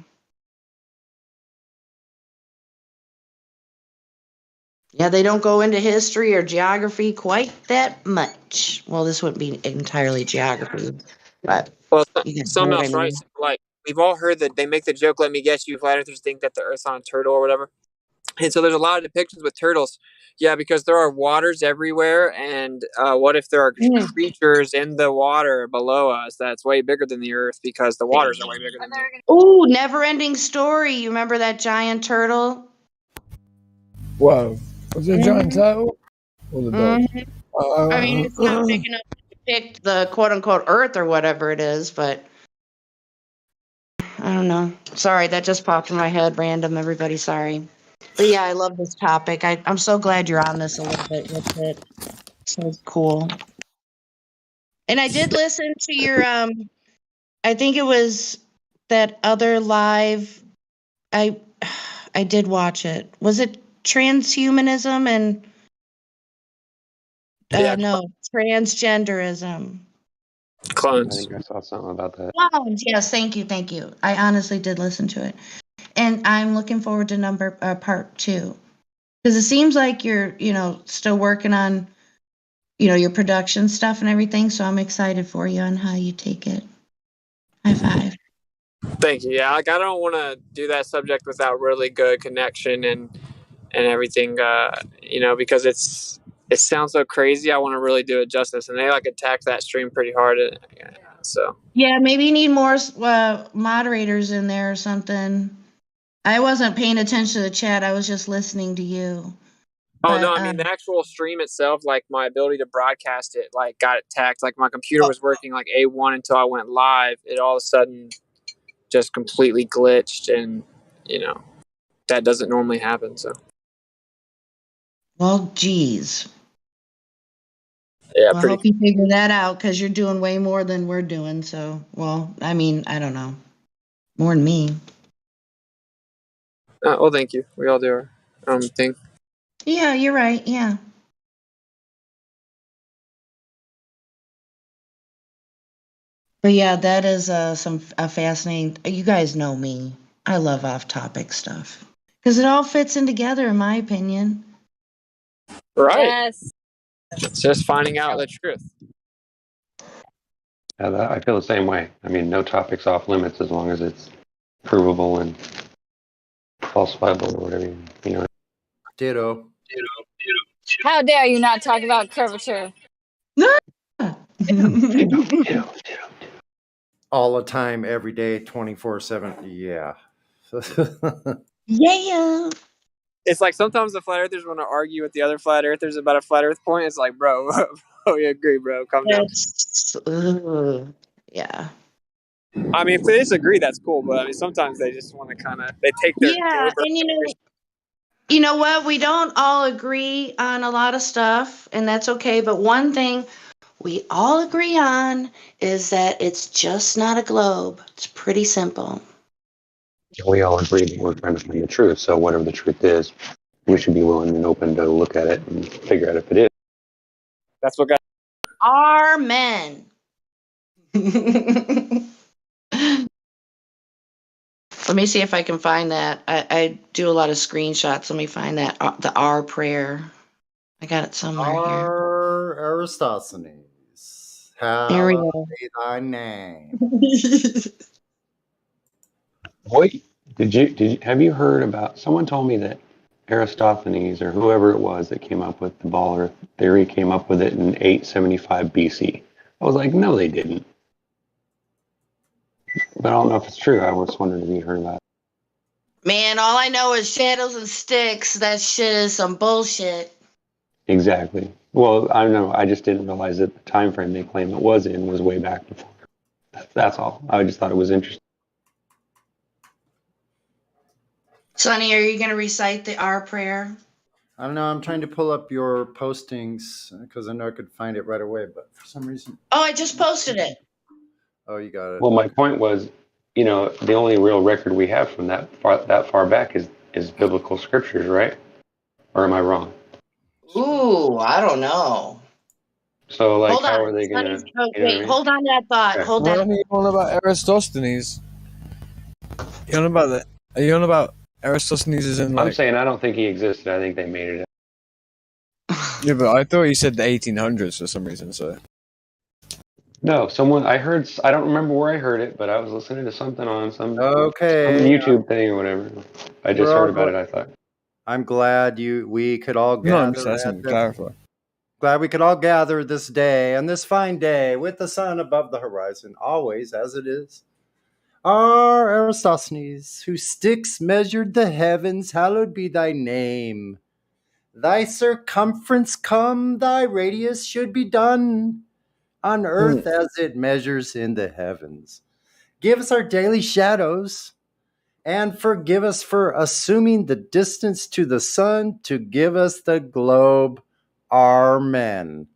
Yeah, they don't go into history or geography quite that much. Well, this wouldn't be entirely geography, but Well, you get something what I else, right? mean. So, like we've all heard that they make the joke, "Let me guess, you flat earthers think that the Earth's on a turtle or whatever." And so there's a lot of depictions with turtles. Yeah, because there are waters everywhere, and what if there are creatures in the water below us that's way bigger than the Earth because the waters are way bigger than the Earth? Ooh, never ending story. You remember that giant turtle? Whoa. Was it a giant turtle? Or the dog? I mean, it's not big enough to depict the quote unquote Earth or whatever it is, but I don't know. Sorry, that just popped in my head random. Everybody, sorry. But yeah, I love this topic. I'm so glad you're on this a little bit with it. So cool. And I did listen to your I think it was that other live I I did watch it. Was it transhumanism and Yeah, no, transgenderism? I clones. think I saw something about that. Clones. Yes, thank you, thank you. I honestly did listen to it, and I'm looking forward to part 2 because it seems like you're still working on your production stuff and everything. So I'm excited for you on how you take it. High five. Thank you. Yeah, like I don't want to do that subject without really good connection and everything. Because it sounds so crazy. I want to really do it justice, and they like attack that stream pretty hard. So Yeah, maybe you need more moderators in there or something. I wasn't paying attention to the chat. I was just listening to you. oh no, But I mean the actual stream itself, like my ability to broadcast it, like got attacked. Like my computer was working like A1 until I went live. It all of a sudden just completely glitched, and that doesn't normally happen. So well, geez. yeah, Well, I pretty. hope you figure that out because you're doing way more than we're doing. So, well, I mean, I don't know. More than me. Well, thank you. We all do our own thing. Yeah, you're right. Yeah. But yeah, that is some fascinating. You guys know me. I love off-topic stuff Because it all fits in together, in my opinion. Right. Yes. It's just finding out the truth. Yeah, I feel the same way. I mean, no topic's off limits as long as it's provable and falsifiable or whatever. You know. Ditto. How dare you not talk about curvature? All the time, every day, 24/7. Yeah. Yeah. It's like sometimes the flat earthers want to argue with the other flat earthers about a flat earth point. It's like, bro, we agree, bro. Calm down. Yeah. I mean, if they disagree, that's cool. But I mean, sometimes they just want to they take their Yeah, deliberate. and you know what? We don't all agree on a lot of stuff, and that's okay. But one thing we all agree on is that it's just not a globe. It's pretty simple. We all agree that we're trying to find the truth. So whatever the truth is, we should be willing and open to look at it and figure out if it is. That's what got. Amen. Let me see if I can find that. I do a lot of screenshots. Let me find that the R prayer. I got it somewhere here. Aristosthenes. There we Hallowed go. be thy name. Boy, did you have you heard about? Someone told me that Aristophanes or whoever it was that came up with the ball earth theory came up with it in 875 BC. I was like, no, they didn't. But I don't know if it's true. I was wondering if you heard about it. Man, all I know is shadows and sticks. That shit is some bullshit. Exactly. Well, I don't know. I just didn't realize that the time frame they claim it was in was way back before. That's all. I just thought it was interesting. Sonny, are you going to recite the R prayer? I don't know. I'm trying to pull up your postings because I know I could find it right away, but for some reason. Oh, I just posted it. Oh, you got it. Well, my point was, the only real record we have from that far back is biblical scriptures, right? Or am I wrong? Ooh, I don't know. So, like, Hold how on. are they gonna? Oh, You know what I wait, mean? hold on that thought. Okay. Hold What on. are you on about Aristosthenes? You on about that? Are you on about Aristosthenes is in I'm like? saying I don't think he existed. I think they made it up. Yeah, but I thought you said the 1800s for some reason. So No, I heard. I don't remember where I heard it, but I was listening to something on some Okay. YouTube thing or whatever. I just heard about it. I thought. I'm glad we could all no, I'm gather. just asking to clarify. Glad we could all gather this day and this fine day with the sun above the horizon, always as it is. Our Aristosthenes, whose sticks measured the heavens, hallowed be thy name. Thy circumference come, thy radius should be done on earth as it measures in the heavens. Give us our daily shadows, and forgive us for assuming the distance to the sun to give us the globe. Amen.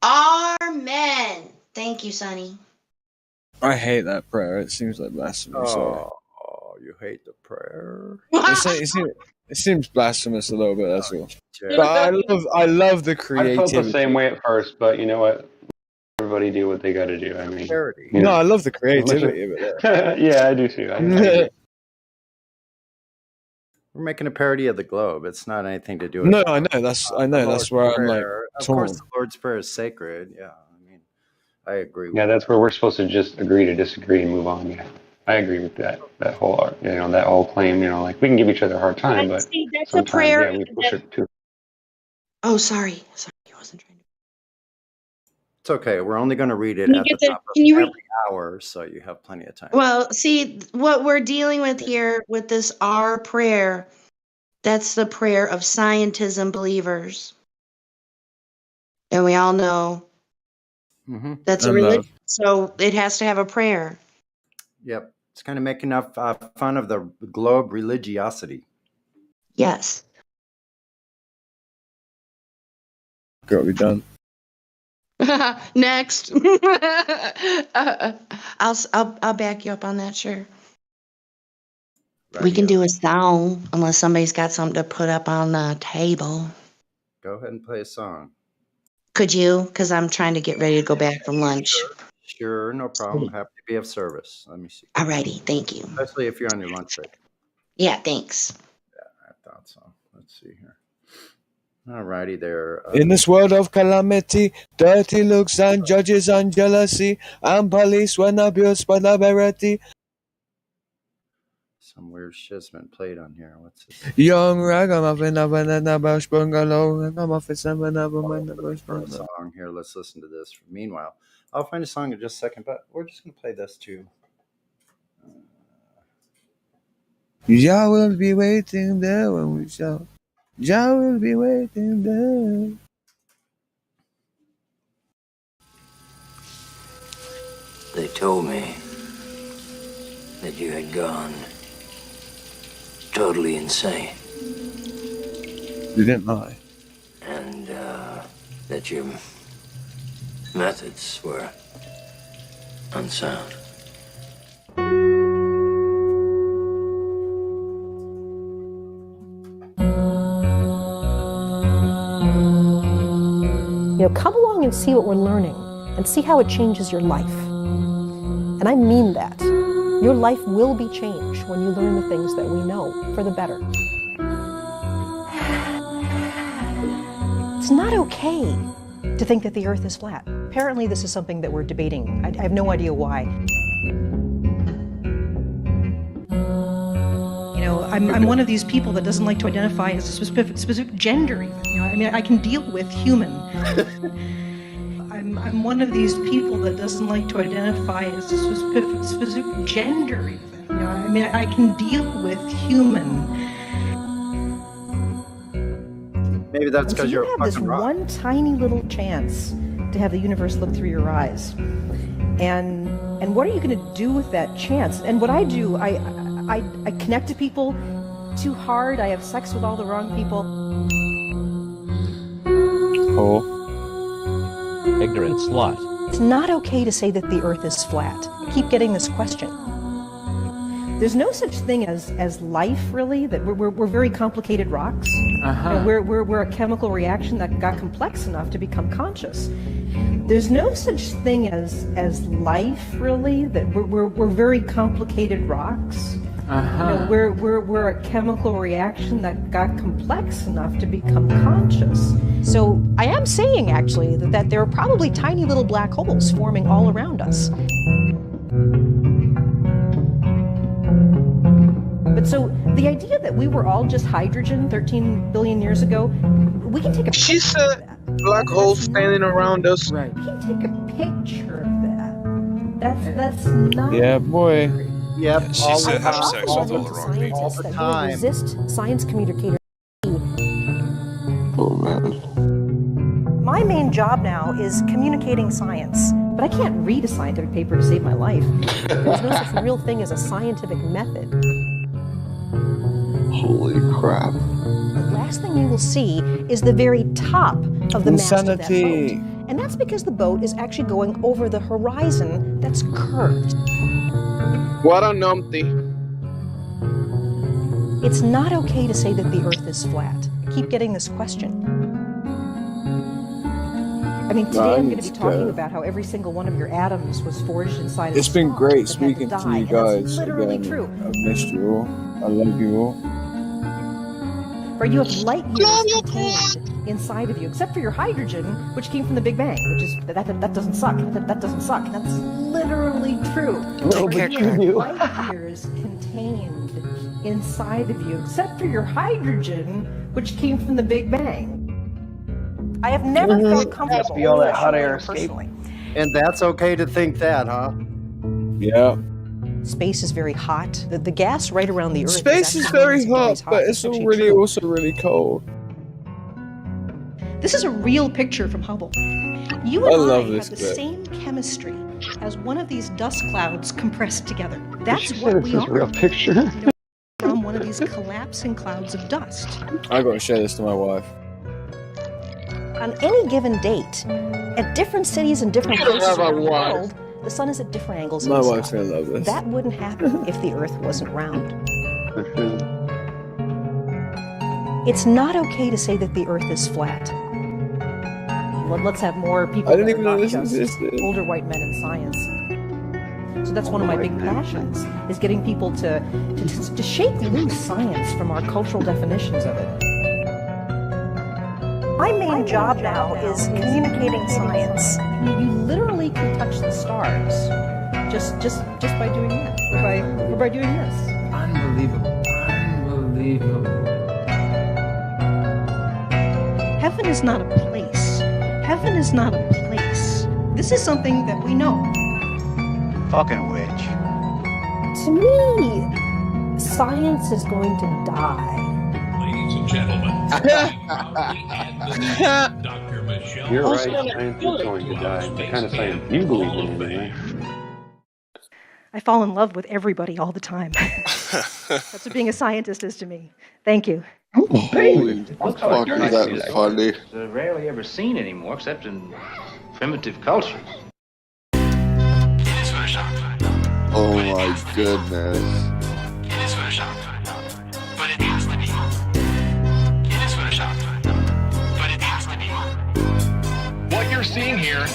Amen. Thank you, Sonny. I hate that prayer. It seems like blasphemy. Sorry. Oh, you hate the prayer? It seems blasphemous a little bit. That's all. But I love the I creativity. felt the same way at first, but you know what? Everybody do what they got to do. I mean, No, I love the creativity of it. Yeah, I do too. I agree. We're making a parody of the globe. It's not anything to do with No, I know. That's where I'm like Of torn. course, the Lord's Prayer is sacred. Yeah, I mean, I agree with Yeah, that's where we're supposed to just agree to disagree and move on. Yeah, I agree with that. That whole, that whole claim. Like we can give each other a hard time, but See, that's a sometimes, prayer. yeah, we push it too. Oh, sorry. I wasn't trying to. It's okay. We're only going to read it Can you at get the the- top of can you read- every hour, so you have plenty of time. Well, see, what we're dealing with here with this R prayer, that's the prayer of scientism believers. And we all know that's a And religion, so it has to have a prayer. Yep, it's kind of making fun of the globe religiosity. Yes. Gotta be done. Next. I'll back you up on that, sure. We can do a song unless somebody's got something to put up on the table. Go ahead and play a song. Could you? Because I'm trying to get ready to go back from lunch. Sure, no problem. Happy to be of service. Let me see. Alrighty, thank you. Especially if you're on your lunch break. Yeah, thanks. that song. Let's see here. Alrighty there. In this world of calamity, dirty looks and judges and jealousy, and police when abused by barbarity. Some weird shit's been played on here. What's this? Young ragamuffin of an bush bungalow, and I'm off at seven of them in the bush bungalow. Song here. Let's listen to this. Meanwhile, I'll find a song in just a second, but we're just gonna play this too. Jah will be waiting there when we shout. Jah will be waiting there. They told me that you had gone totally insane. You didn't lie. And that your methods were unsound. You know, come along and see what we're learning and see how it changes your life. And I mean that. Your life will be changed when you learn the things that we know for the better. It's not okay to think that the Earth is flat. Apparently this is something that we're debating. I have no idea why. You know, I'm one of these people that doesn't like to identify as a specific gender even. You know, I mean, I can deal with human. I'm one of these people that doesn't like to identify as a specific gender even. You know, I mean, I can deal with human. Maybe that's because you're you have this fucking rock. one tiny little chance to have the universe look through your eyes, and what are you going to do with that chance? And what I do, I connect to people too hard. I have sex with all the wrong people. Oh. Ignorant slut. It's not okay to say that the Earth is flat. I keep getting this question. There's no such thing as life, really. That we're very complicated rocks. Uh-huh. We're a chemical reaction that got complex enough to become conscious. There's no such thing as life, really. That we're very complicated rocks. Uh-huh. You know, we're a chemical reaction that got complex enough to become conscious. So I am saying actually that there are probably tiny little black holes forming all around us. But so the idea that we were all just hydrogen 13 billion years ago, we can take a She said black holes standing around us. Right. We can take a picture of that. That's not. Yeah, boy. Yep. She said have sex with all the wrong people. All the that time. will resist science communicators. Oh man. My main job now is communicating science, but I can't read a scientific paper to save my life. There's no such real thing as a scientific method. Holy crap. The last thing you will see is the very top of the mast of that Insanity. boat. And that's because the boat is actually going over the horizon that's curved. What a numpty. It's not okay to say that the Earth is flat. I keep getting this question. I mean, today I'm going to be talking about how every single one of your atoms was forged inside of It's a been star great that had speaking to die, you and that's guys literally again. true. I've missed you all. I love you all. For you have light years contained inside of you, except for your hydrogen, which came from the Big Bang, which is that doesn't suck. That doesn't suck. That's literally true. No, but You you have knew. light years contained inside of you, except for your hydrogen, which came from the Big Bang. I have never felt comfortable be all that with hot showing air you escape. personally. And that's okay to think that, huh? Yeah. Space is very hot. The gas right around the Earth. Space is actually very known hot, as but it's actually really true. also really cold. This is a real picture from Hubble. You I and love I this have the bit. same chemistry as one of these dust clouds compressed together. That's She said what it's we this are. real picture. You know, from one of these collapsing clouds of dust. I gotta share this to my wife. On any given date, at different cities and different You don't places have a around the wife. world, the sun is at different angles in My the wife's sky. gonna love this. That wouldn't happen if the Earth wasn't round. It's not okay to say that the Earth is flat. Let's have more people I didn't that even are know not this just existed. older white men in science. So that's one of my big passions, is getting people to shake loose science from our cultural definitions of it. My main job now is communicating science. You literally can touch the stars just by doing that, or by doing this. Unbelievable. Heaven is not a place. Heaven is not a place. This is something that we know. Fucking witch. To me, science is going to die. Ladies and gentlemen, Dr. Michelle. You're right. Science is going to die. The kind of science you believe in, anyway. I fall in love with everybody all the time. That's what being a scientist is to me. Thank you. Holy fuck, that was funny. It's rarely ever seen anymore, except in primitive cultures. Oh my goodness. What you're seeing here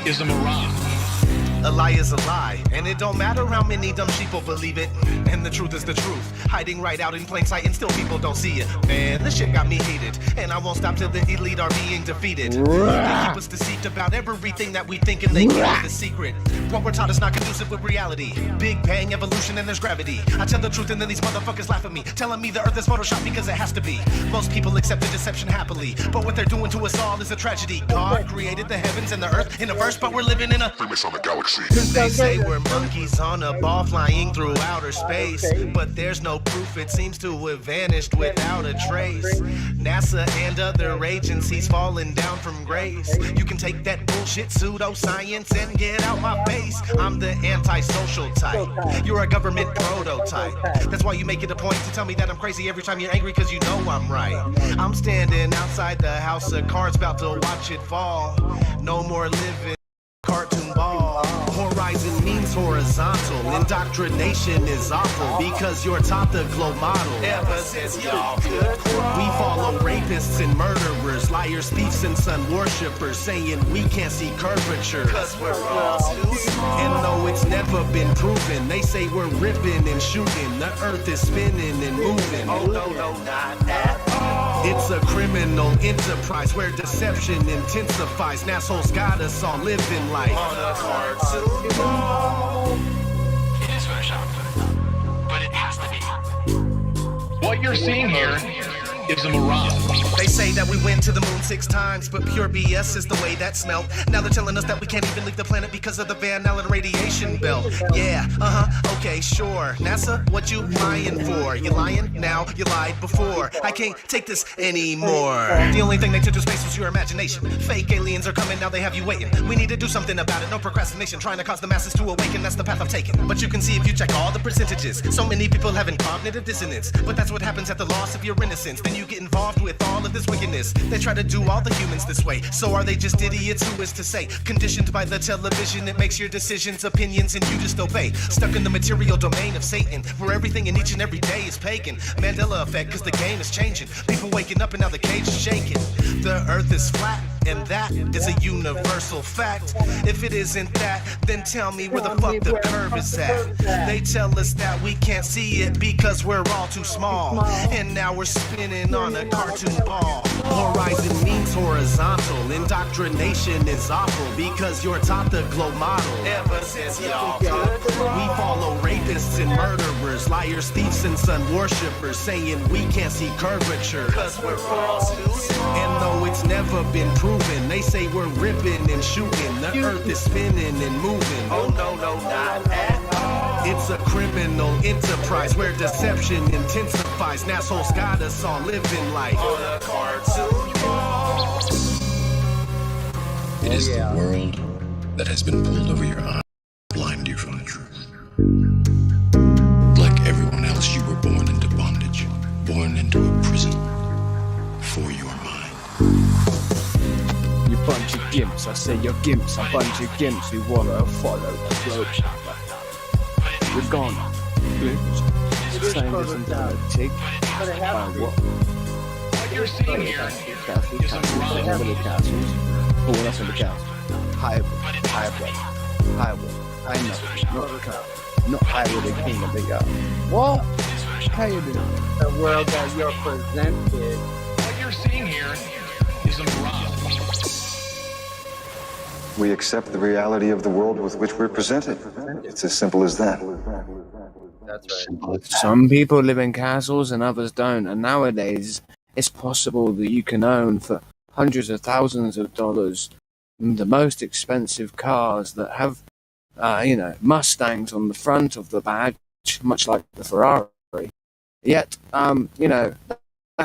is a mirage. A lie is a lie, and it don't matter how many dumb sheeple believe it. And the truth is the truth, hiding right out in plain sight, and still people don't see it. Man, this shit got me heated, and I won't stop till the elite are being defeated. They keep us deceived about everything that we think, and they keep the secret. What we're taught is not conducive with reality. Big bang, evolution, and there's gravity. I tell the truth, and then these motherfuckers laugh at me, telling me the earth is photoshopped because it has to be. Most people accept the deception happily, but what they're doing to us all is a tragedy. God created the heavens and the earth in a verse, but we're living in a famous on the galaxy. They say we're monkeys on a ball flying through outer space, but there's no proof. It seems to have vanished without a trace. NASA and other agencies falling down from grace. You can take that bullshit pseudoscience and get out my face. I'm the antisocial type. You're a government prototype. That's why you make it a point to tell me that I'm crazy every time you're angry, cause you know I'm right. I'm standing outside the house of cards about to watch it fall. No more living cartoon ball. Horizon means horizontal. Indoctrination is awful because you're taught the globe model. Ever since y'all could we follow rapists and murderers, liars, thieves, and sun worshippers, saying we can't see curvature cause we're all too small. And though it's never been proven, they say we're ripping and shooting. The earth is spinning and moving. Oh no, not at all. It's a criminal enterprise where deception intensifies. Assholes got us all living life on a cartoon ball. It is photoshopped, but it has to be. What you're seeing here is a mirage. They say that we went to the moon 6 times, but pure BS is the way that smelled. Now they're telling us that we can't even leave the planet because of the Van Allen radiation belt. Yeah, okay, sure. NASA, what you lying for? You lying now? You lied before. I can't take this anymore. The only thing they took to space was your imagination. Fake aliens are coming, now they have you waiting. We need to do something about it, no procrastination. Trying to cause the masses to awaken, that's the path I've taken. But you can see if you check all the percentages. So many people having cognitive dissonance. But that's what happens at the loss of your innocence. Then you get involved with all of this wickedness. They try to do all the humans this way. So are they just idiots? Who is to say? Conditioned by the television, it makes your decisions, opinions, and you just obey. Stuck in the material domain of Satan, where everything in each and every day is pagan. Mandela effect, cause the game is changing. People waking up and now the cage is shaking. The earth is flat, and that is a universal fact. If it isn't that, then tell me where the fuck the curve is at. They tell us that we can't see it because we're all too small. And now we're spinning on a cartoon ball. Horizon means horizontal. Indoctrination is awful because you're taught the globe model. Ever since y'all could we follow rapists and murderers, liars, thieves, and sun worshippers, saying we can't see curvature cause we're all too small. And though it's never been proven, they say we're ripping and shooting. The earth is spinning and moving. Oh no, not at all. It's a criminal enterprise where deception intensifies. Assholes got us all living life on a cartoon ball. It is the world that has been pulled over your eyes to blind you from the truth. Like everyone else, you were born into bondage, born into a prison for your mind. You bunch of gimps, I say you're gimps, a bunch of gimps who wanna follow the flow. We're gone. Same as in take. What you're seeing here is a mirage. Castles. Oh, that's in the castle. High. I know. Not how would the king of the god. What? How you doing? The world that you're presented. What you're seeing here is a mirage. We accept the reality of the world with which we're presented. It's as simple as that. That's right. Some people live in castles and others don't, and nowadays it's possible that you can own for hundreds of thousands of dollars the most expensive cars that have, Mustangs on the front of the badge, much like the Ferrari. Yet, that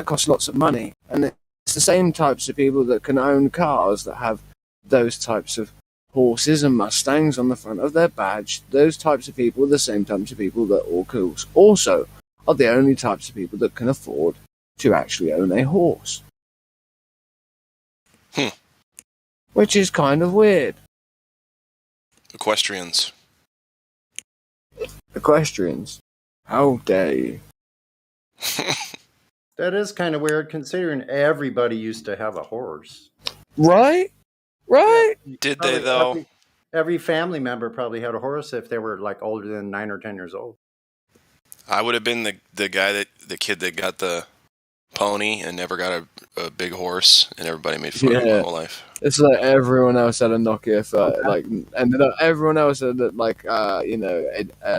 costs lots of money, and it's the same types of people that can own cars that have those types of horses and Mustangs on the front of their badge. Those types of people are the same types of people that also are the only types of people that can afford to actually own a horse. Which is kind of weird. Equestrians. Equestrians. How dare you? That is kind of weird considering everybody used to have a horse. Right? Right? Did they, though? Every family member probably had a horse if they were like older than 9 or 10 years old. I would have been the kid that got the pony and never got a big horse, and everybody made fun of him my whole life. It's like everyone else had a Nokia everyone else had a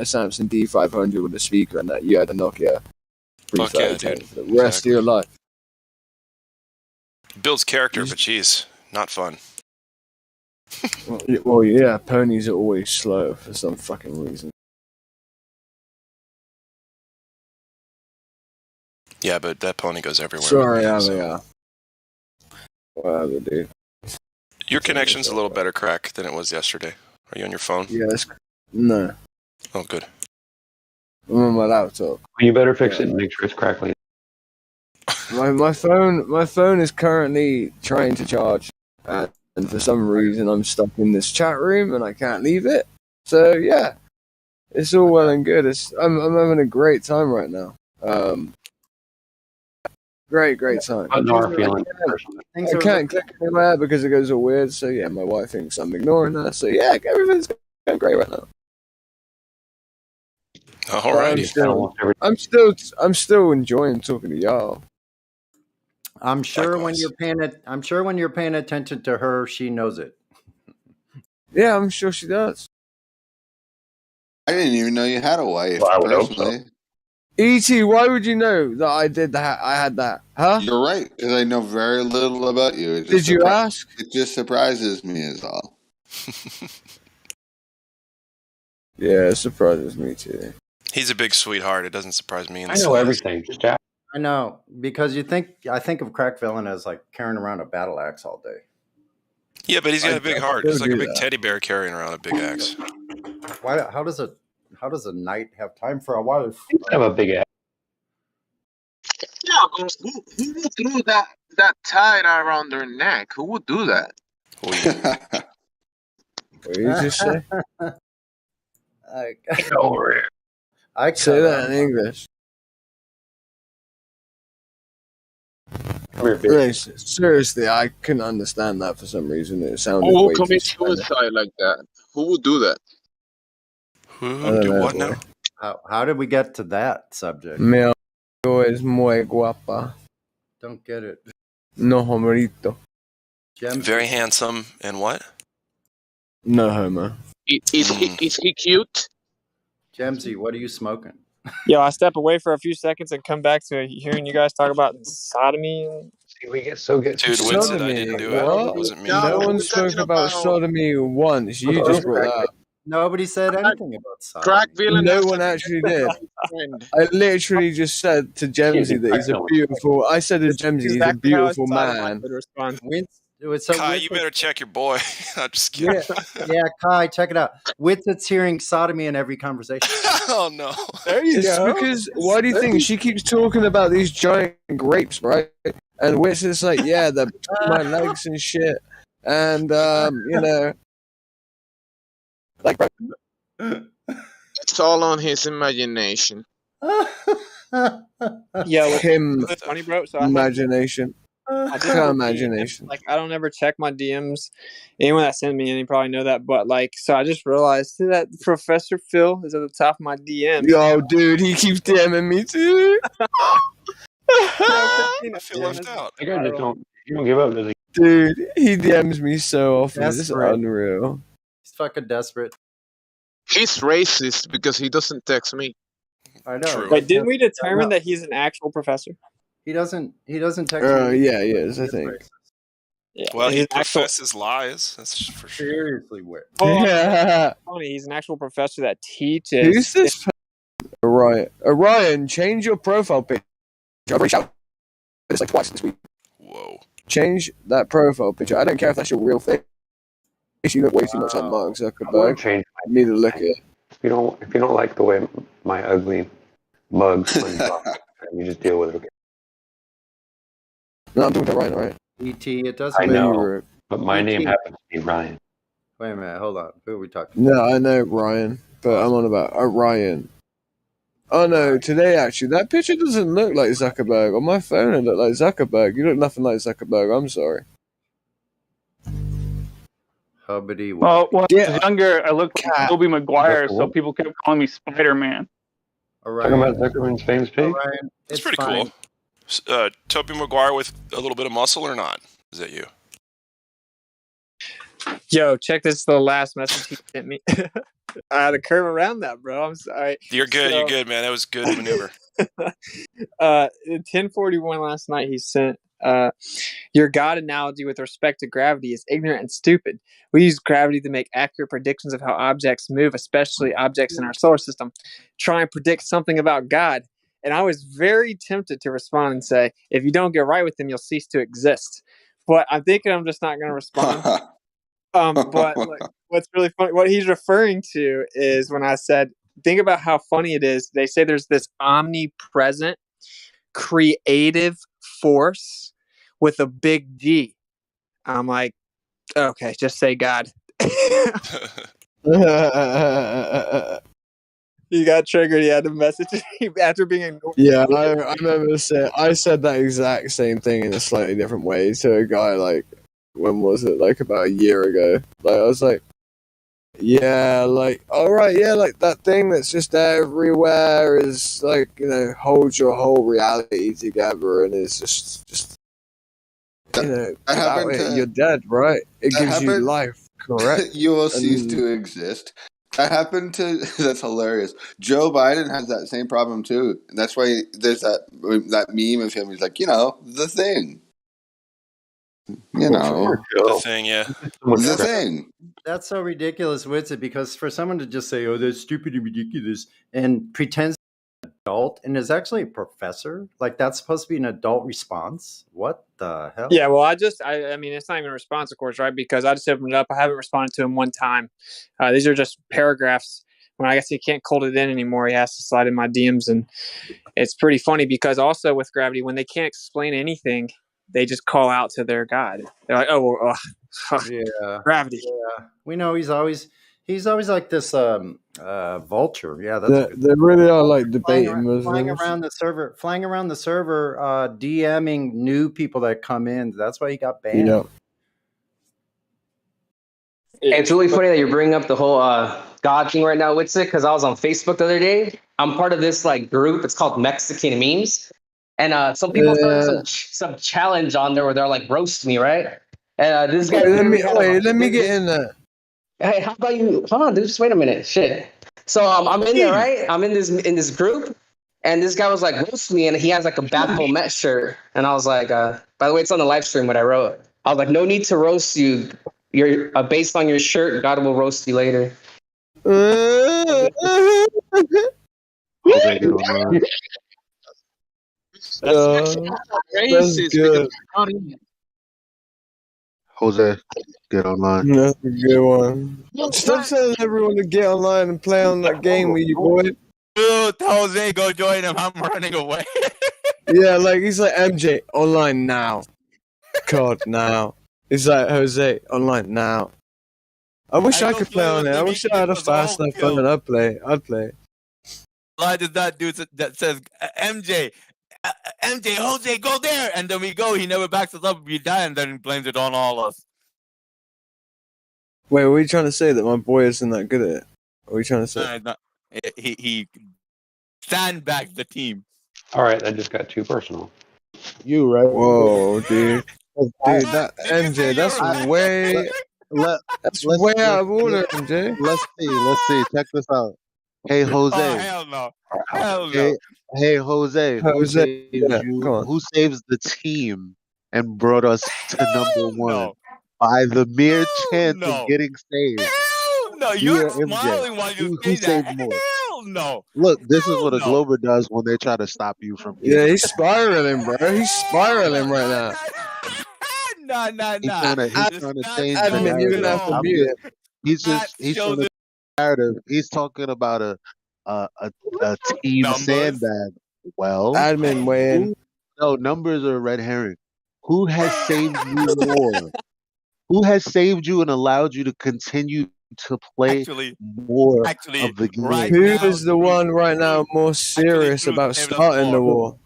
Samsung D500 with a speaker, and that you had a Nokia 3010 for the rest of your life. Builds character, but geez, not fun. Well, yeah, ponies are always slow for some fucking reason. Yeah, but that pony goes everywhere. Sorry, Alia. Whatever, dude. Your connection's a little better, Crack, than it was yesterday. Are you on your phone? Yes. No. Oh, good. I'm on my laptop. You better fix it and make sure it's crackling. My phone is currently trying to charge, and for some reason I'm stuck in this chat room and I can't leave it. So yeah, it's all well and good. I'm having a great time right now. Great time. I know our feeling. I can't click anywhere because it goes all weird. So yeah, my wife thinks I'm ignoring her. So yeah, everything's going great right now. Alrighty. I'm still enjoying talking to y'all. I'm sure when you're paying attention to her, she knows it. Yeah, I'm sure she does. I didn't even know you had a wife. Well, I would hope personally. so. E.T., why would you know that I did that? I had that, huh? You're right, because I know very little about you. It just Did you ask? It just surprises me, is all. Yeah, it surprises me too. He's a big sweetheart. It doesn't surprise me. I know everything. Just ask. I know, because I think of Crack Villain as like carrying around a battle axe all day. Yeah, but he's got a big heart. He's like a big teddy bear carrying around a big axe. Why? How does a knight have time for a wife? You have a big ass. Yeah, who would throw that tie around their neck? Who would do that? What did you just say? Get over here. I say that in English. Seriously, I couldn't understand that for some reason. It sounded Who way would too commit Spanish. suicide like that? Who would do that? Who would do what now? How did we get to that subject? Mi amigo es muy guapa. Don't get it. No homerito. Very handsome and what? No homo. Is he cute? Gemsy, what are you smoking? Yo, I step away for a few seconds and come back to hearing you guys talk about sodomy. See, we get so good. Dude, Win said I didn't do it. It wasn't me. No one spoke about sodomy once. You just brought that up. Nobody said anything about sodomy. Crack Villain. No one actually did. I literally just said to Gemsy that he's a beautiful. I said to Gemsy he's a beautiful man. Kai, you better check your boy. I'm just kidding. Yeah, Kai, check it out. Witset's hearing sodomy in every conversation. Oh no! There you go. Because why do you think she keeps talking about these giant grapes, right? And Witset's like, yeah, they're my legs and shit, and like. It's all on his imagination. Yeah, him funny, bro. So imagination. I Got imagination. Like I don't ever check my DMs. Anyone that sent me any probably know that. But like, so I just realized that Professor Phil is at the top of my DMs. Yo, dude, he keeps DMing me too. I feel left out. That guy just don't. He don't give up, does he? Dude, he DMs me so often. This is Desperate. unreal. He's fucking desperate. He's racist because he doesn't text me. I know. True. Wait, didn't we determine that he's an actual professor? He doesn't text me. Yeah, he is, I think. Yeah. Well, he he's an actual. professes lies. That's for sure. Seriously, where? Oh, Yeah. funny. He's an actual professor that teaches. Who's this? Orion, change your profile picture. I've reached out this like twice this week. Whoa. Change that profile picture. I don't care if that's your real face. You look way too much like Mark I want Zuckerberg. to change. I need to look at it. If you don't like the way my ugly mug comes off, you just deal with it. No, I'm doing it right, right? E.T. It doesn't I matter. know, but my name happens to be Ryan. Wait a minute, hold on. Who are we talking? No, I know Ryan, but I'm on about Ryan. Oh no, today actually, that picture doesn't look like Zuckerberg. On my phone it looked like Zuckerberg. You look nothing like Zuckerberg, I'm sorry. Hubbity. Well, when I was younger, I looked like Tobey Maguire, so What? people kept calling me Spider-Man. All right. Talking about Zuckerman's famous pig. Ryan, That's it's pretty fine. cool. Tobey Maguire with a little bit of muscle or not? Is that you? Yo, check this. The last message he sent me. I had to curve around that, bro. I'm sorry. You're good. So- You're good, man. That was good maneuver. 10:41 last night. He sent your God analogy with respect to gravity is ignorant and stupid. We use gravity to make accurate predictions of how objects move, especially objects in our solar system. Try and predict something about God. And I was very tempted to respond and say, if you don't get right with him, you'll cease to exist. But I'm thinking I'm just not going to respond. But like, what's really funny, what he's referring to is when I said, think about how funny it is. They say there's this omnipresent creative force with a big G. I'm like, okay, just say God. He got triggered. He had to message me after being ignored. Yeah, I remember saying, I said that exact same thing in a slightly different way to a guy, like, when was it? Like, about a year ago. Like, I was like, yeah, like, alright, yeah, like, that thing that's just everywhere is, like, you know, holds your whole reality together, and it's just you know, without it, you're dead, right? It gives you life, correct? You will cease And- to exist. That happened to. That's hilarious. Joe Biden has that same problem too. And that's why there's that meme of him. He's like, the thing. The thing, yeah. The thing. That's so ridiculous, Witsit, because for someone to just say, "Oh, that's stupid and ridiculous," and pretends to be an adult and is actually a professor, like that's supposed to be an adult response. What the hell? Yeah, well, I mean, it's not even a response, of course, right? Because I just opened it up. I haven't responded to him one time. These are just paragraphs. When I guess he can't hold it in anymore, he has to slide in my DMs. And it's pretty funny because also with gravity, when they can't explain anything, they just call out to their God. They're like, oh, yeah, gravity. Yeah, we know he's always like this vulture. Yeah, that's They really are like flying debating around the server, DMing new people that come in. That's why he got banned. Yeah. It's really funny that you're bringing up the whole God thing right now, Witsit, because I was on Facebook the other day. I'm part of this like group. It's called Mexican Memes, and some people started some challenge on there where they're like roast me, right? And this guy. Let me get in there. Hey, how about you? Hold on, dude. Just wait a minute. Shit. So I'm in there, right? I'm in this group, and this guy was like roast me, and he has like a Baphomet shirt, and I was like, by the way, it's on the live stream what I wrote. I was like, no need to roast you. You're based on your shirt. God will roast you later. That's good. Jose, get online. That's a good one. Stop telling everyone to get online and play on that game with you, boy. Dude, Jose, go join him. I'm running away. Yeah, like he's like MJ online now. God now. He's like Jose online now. I wish I could play on it. I wish I had a fast enough phone. I'd play. Why does that dude that says MJ MJ, Jose, go there, and then we go. He never backs us up. We die, and then blames it on all us. Wait, what are you trying to say that my boy isn't that good at it? What are you trying to say? He sandbags the team. All right, that just got too personal. You right? Whoa, dude. I- Dude, that MJ, that's way let's way out of order, MJ. Let's see. Check this out. Hey Jose. Oh hell no! Hell Hey, no! hey Jose. Who Jose, saves yeah, you? come on. Who saves the team and brought us to number one No! by the mere chance No! of getting saved? Hell no! Me You're or MJ? smiling while you Who say saved that. more? Hell no! Look, this is Hell what a no! Glober does when they try to stop you from Yeah, getting. he's spiraling, bro. He's spiraling right now. Nah. He's trying to change the Admin, you're narrative. gonna have to I'm mute just, it. he's trying to change the narrative. He's talking about a team Numbers. sandbag. Well, Admin, weigh in. no, numbers are a red herring. Who has saved you more? Who has saved you and allowed you to continue to play more of the game? right Who now, is the one right now more serious about starting the war?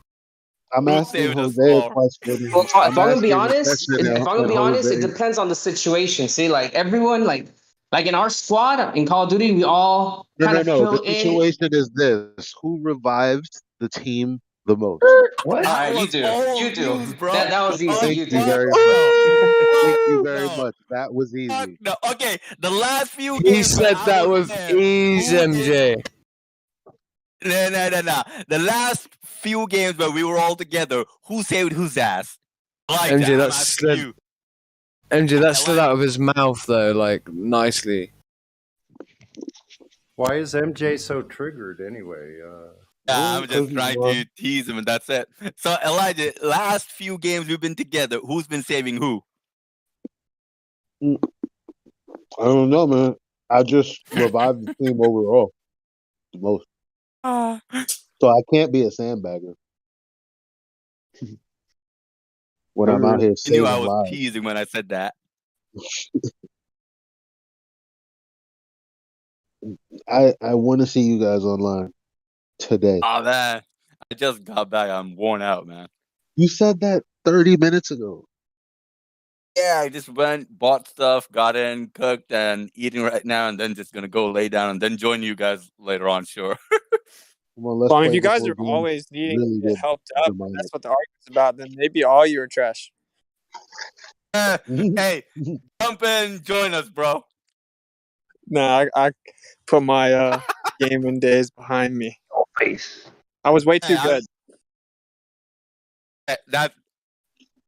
I'm asking Jose a question. Well, if I'm gonna be asking a honest, question if I'm gonna and be honest, it Jose- depends on the situation. See, like everyone, like in our squad in Call of Duty, we all kind of No. fill The in. situation is this: who revives the team the most? What? All right, you do. You do. That was easy. Thank You you do. very much. Thank you very much. That was easy. No, okay. The last few He games. said that was easy, MJ. No. The last few games where we were all together, who saved whose ass? Like MJ, that. that slid. MJ, that slid out of his mouth though, like nicely. Why is MJ so triggered anyway? I'm just trying to tease him, and that's it. So, Elijah, last few games we've been together, who's been saving who? I don't know, man. I just revived the team overall the most. So I can't be a sandbagger when I'm out here You saving knew I was lives. teasing when I said that. I want to see you guys online today. Oh man, I just got back. I'm worn out, man. You said that 30 minutes ago. Yeah, I just went, bought stuff, got in, cooked, and eating right now, and then just gonna go lay down and then join you guys later on. Sure. Come on, let's Well, I mean, play if you guys before are games always needing really to get get helped up, reminded. that's what the argument's about, then maybe all you are trash. Hey, jump in, join us, bro. No, I put my gaming days behind me. Face. I was way too good. That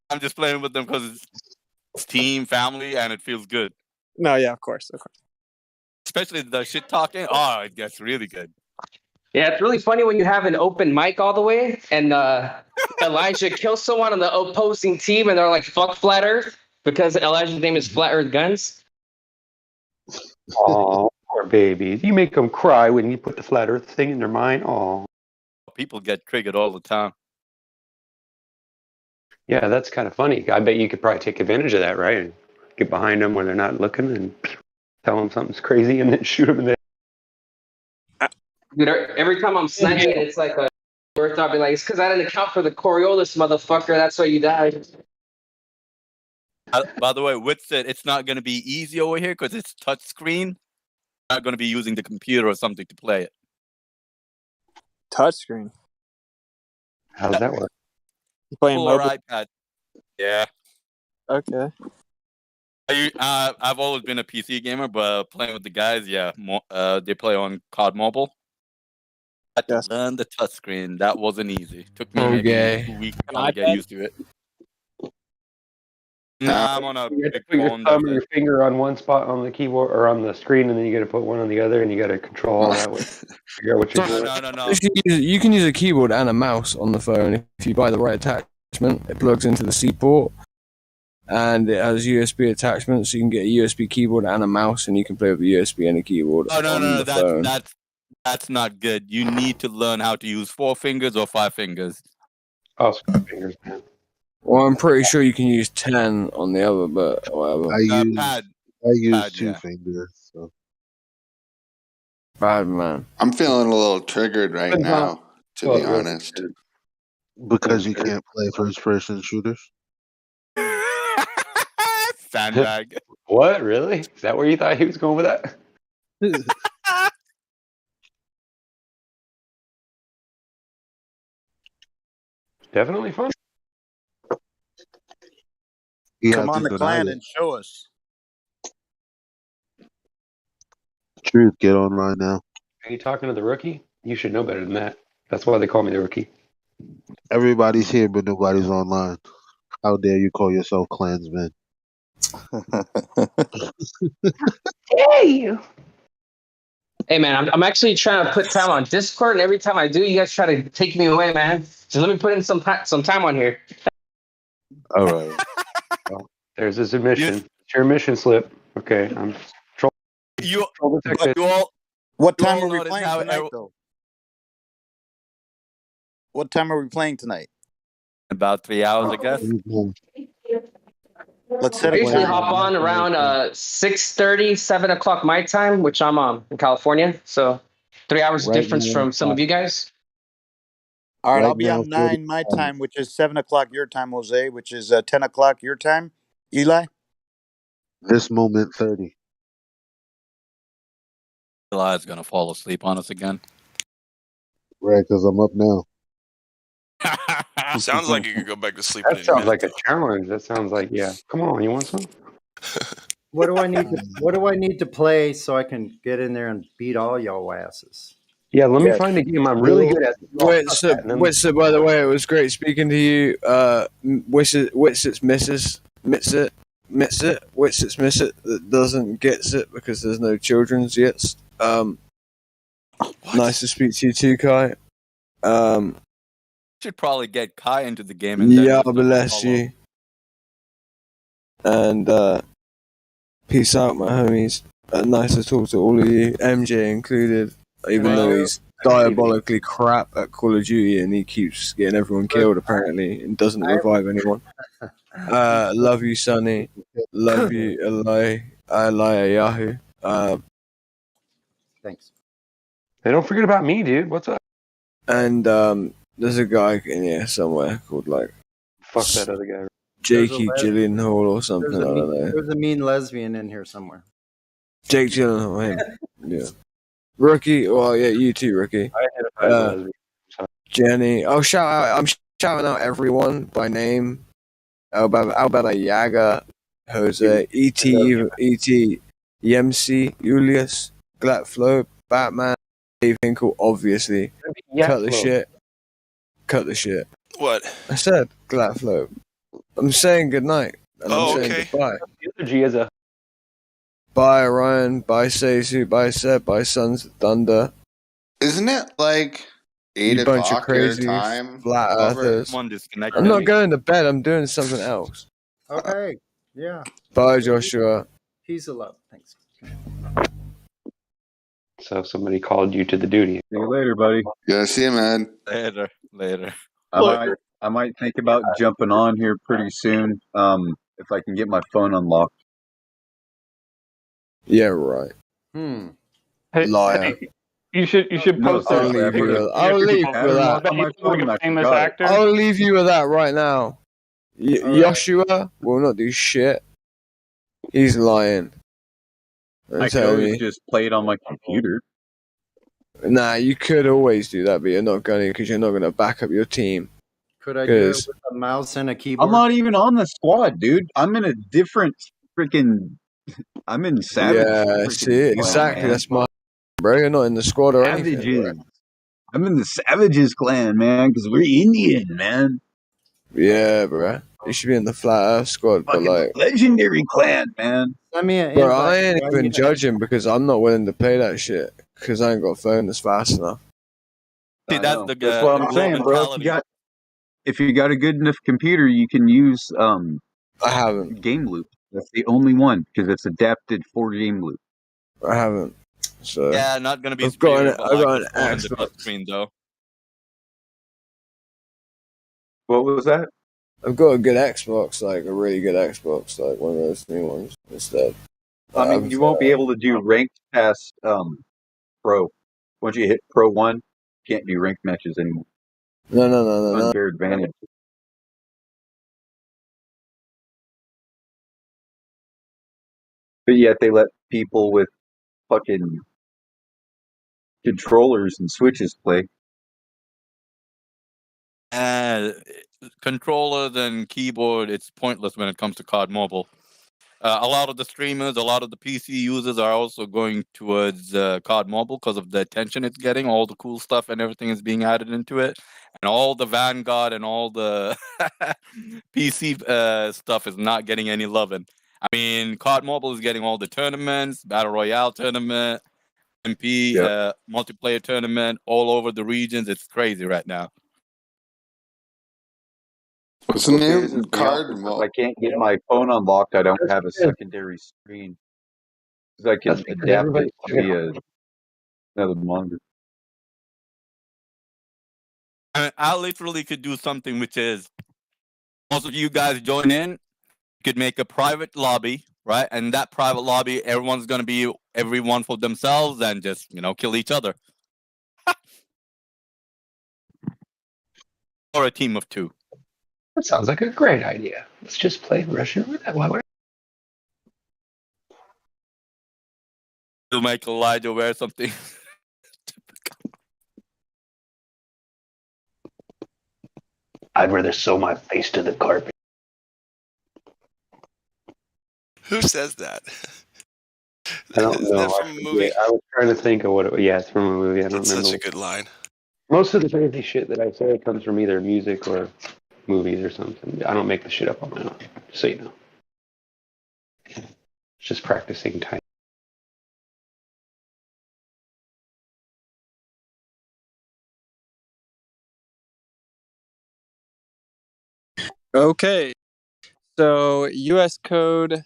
I'm just playing with them because it's team, family, and it feels good. No, yeah, of course. Especially the shit talking. Oh, it gets really good. Yeah, it's really funny when you have an open mic all the way and Elijah kills someone on the opposing team and they're like, fuck Flat Earth because Elijah's name is Flat Earth Guns. Oh, poor babies. You make them cry when you put the flat earth thing in their mind. Oh. People get triggered all the time. Yeah, that's kind of funny. I bet you could probably take advantage of that, right? And get behind them when they're not looking and tell them something's crazy and then shoot them in the Dude, every time I'm sniping, it's like a birth. I'll be like, it's because I didn't account for the Coriolis, motherfucker. That's why you died. By the way, with it, it's not going to be easy over here because it's touch screen. I'm not going to be using the computer or something to play it. Touchscreen. How does that work? You playing Or mobile? iPad. Yeah. Okay. I've always been a PC gamer, but playing with the guys, yeah, they play on COD Mobile. I had to learn the touchscreen. That wasn't easy. Took me maybe 2 weeks to get used to it. Nah, I'm on a You got to big put your phone. thumb or your finger on one spot on the keyboard or on the screen, and then you got to put one on the other, and you got to control all that. Figure out what you're doing. No. You can use a keyboard and a mouse on the phone if you buy the right attachment. It plugs into the C port, and it has USB attachments, so you can get a USB keyboard and a mouse, and you can play with a USB and a keyboard on the phone. That's not good. You need to learn how to use 4 fingers or 5 fingers. Oh, 5 fingers, man. Well, I'm pretty sure you can use 10 on the other, but whatever. I use pad, 2 yeah. fingers. So. Bad man. I'm feeling a little triggered right now, to be honest. Because you can't play first-person shooters. Sandbag. What? Really? Is that where you thought he was going with that? Definitely fun. Come on the clan and show us. Truth, get online now. Are you talking to the rookie? You should know better than that. That's why they call me the rookie. Everybody's here, but nobody's online. How dare you call yourself Klansman? Dare you? Hey man, I'm actually trying to put time on Discord, and every time I do, you guys try to take me away, man. Just let me put in some time on here. All right. Well, there's a submission. It's your mission slip. Okay, I'm You all. What time are we playing tonight, though? What time are we playing tonight? About 3 hours, I guess. Let's set I a usually time. hop on around 6:30, 7 o'clock my time, which I'm in California. So 3 hours Right difference now, from some of you guys. All right, Right I'll be now, on 9 my time, which is 7 o'clock your time, Jose, which is 10 o'clock your time. Eli? this moment 30. Eli's gonna fall asleep on us again. Right, because I'm up now. Sounds like you could go back to sleep That in any sounds minute. like a challenge. That sounds like, yeah. Come on, you want some? What do I need to What do I need to play so I can get in there and beat all y'all asses? Yeah, let me find a game I'm really good at. Witsit, by the way, it was great speaking to you. Witsit's misses. Mitsit. That doesn't gets it because there's no children's yet. Nice to speak to you too, Kai. Should probably get Kai into the game and then Yeah, just bless follow. you. And peace out, my homies. Nice to talk to all of you, MJ included. Even though he's diabolically crap at Call of Duty and he keeps getting everyone killed apparently and doesn't revive anyone. Love you, Sonny. Love you, Yahoo. Thanks. Hey, don't forget about me, dude. What's up? And there's a guy in here somewhere called like Fuck that other guy. Jakey Gyllenhaal or something. I don't know. There's a mean lesbian in here somewhere. Jake Gyllenhaal, him. Yeah. Rookie. Well, yeah, you too, Rookie. I identify as a lesbian. Jenny. Oh, I'm shouting out everyone by name. Albert Yaga, Jose, E.T., Yemc, Julius, Glatflo, Batman, Dave Hinkle, obviously. Cut the shit. What? I said Glatflo. I'm saying goodnight. And I'm saying goodbye. G is a Bye, Ryan. Bye, Seisu. Bye, Seb. Bye, Sons of Thunder. Isn't it like 8 You bunch of o'clock your crazy time? flat earthers. Someone disconnected I'm not me. going to bed. I'm doing something else. Okay. Yeah. Bye, Joshua. Peace and love. Thanks. So somebody called you to the duty. See you later, buddy. Yeah, see you, man. Later. I might think about jumping on here pretty soon. If I can get my phone unlocked. Yeah, right. Hey, Liar. hey, you should No, post seriously, a I picture put of I'll leave people with that. that you look like a famous actor. I'll leave you with that right now. Joshua will not do shit. He's lying. I could always just play it on my computer. Nah, you could always do that, but you're not going to because you're not going to back up your team. Could I do it with a mouse and a keyboard? I'm not even on the squad, dude. I'm in a different freaking. I'm in Savage. Yeah, see, exactly. That's my bro. You're not in the squad or anything. Savages. I'm in the Savages clan, man, because we're Indian, man. Yeah, bro. You should be in the Flat Earth squad, but like legendary clan, man. Send me an bro, invite. I ain't even judging because I'm not willing to play that shit because I ain't got a phone that's fast enough. See, that's the That's what I'm saying, bro. If you got a good enough computer, you can use I haven't Game Loop. That's the only one because it's adapted for Game Loop. I haven't. So Yeah, not gonna be I've got superior, an, but I've like got the an 400 Xbox. screen though. What was that? I've got a good Xbox, like a really good Xbox, like one of those new ones instead. I mean, you won't be able to do ranked past Pro. Once you hit Pro 1, you can't do ranked matches anymore. No. Unfair advantage. But yet they let people with fucking controllers and switches play. Controllers and keyboard, it's pointless when it comes to COD Mobile. A lot of the streamers, a lot of the PC users are also going towards COD Mobile because of the attention it's getting. All the cool stuff and everything is being added into it, and all the Vanguard and all the PC stuff is not getting any loving. I mean, COD Mobile is getting all the tournaments, Battle Royale tournament, MP multiplayer tournament, all over the regions. It's crazy right now. What's the What name? pisses me off Card is if Mo. I can't get my phone unlocked, I don't have a secondary screen. Because I can That's because adapt everybody. it to be another monitor. I literally could do something which is most of you guys join in. You could make a private lobby, right? And that private lobby, everyone's gonna be everyone for themselves and just kill each other. Or a team of two. That sounds like a great idea. Let's just play Russian roulette while we're. To make Elijah wear something. I'd rather sew my face to the carpet. Who says that? I don't Isn't know. that from a movie? I was trying to think of what it was. Yeah, it's from a movie. I don't That's remember. such a good line. Most of the crazy shit that I say comes from either music or movies or something. I don't make the shit up on my own, just so you know. It's just practicing time. Okay. So U.S. Code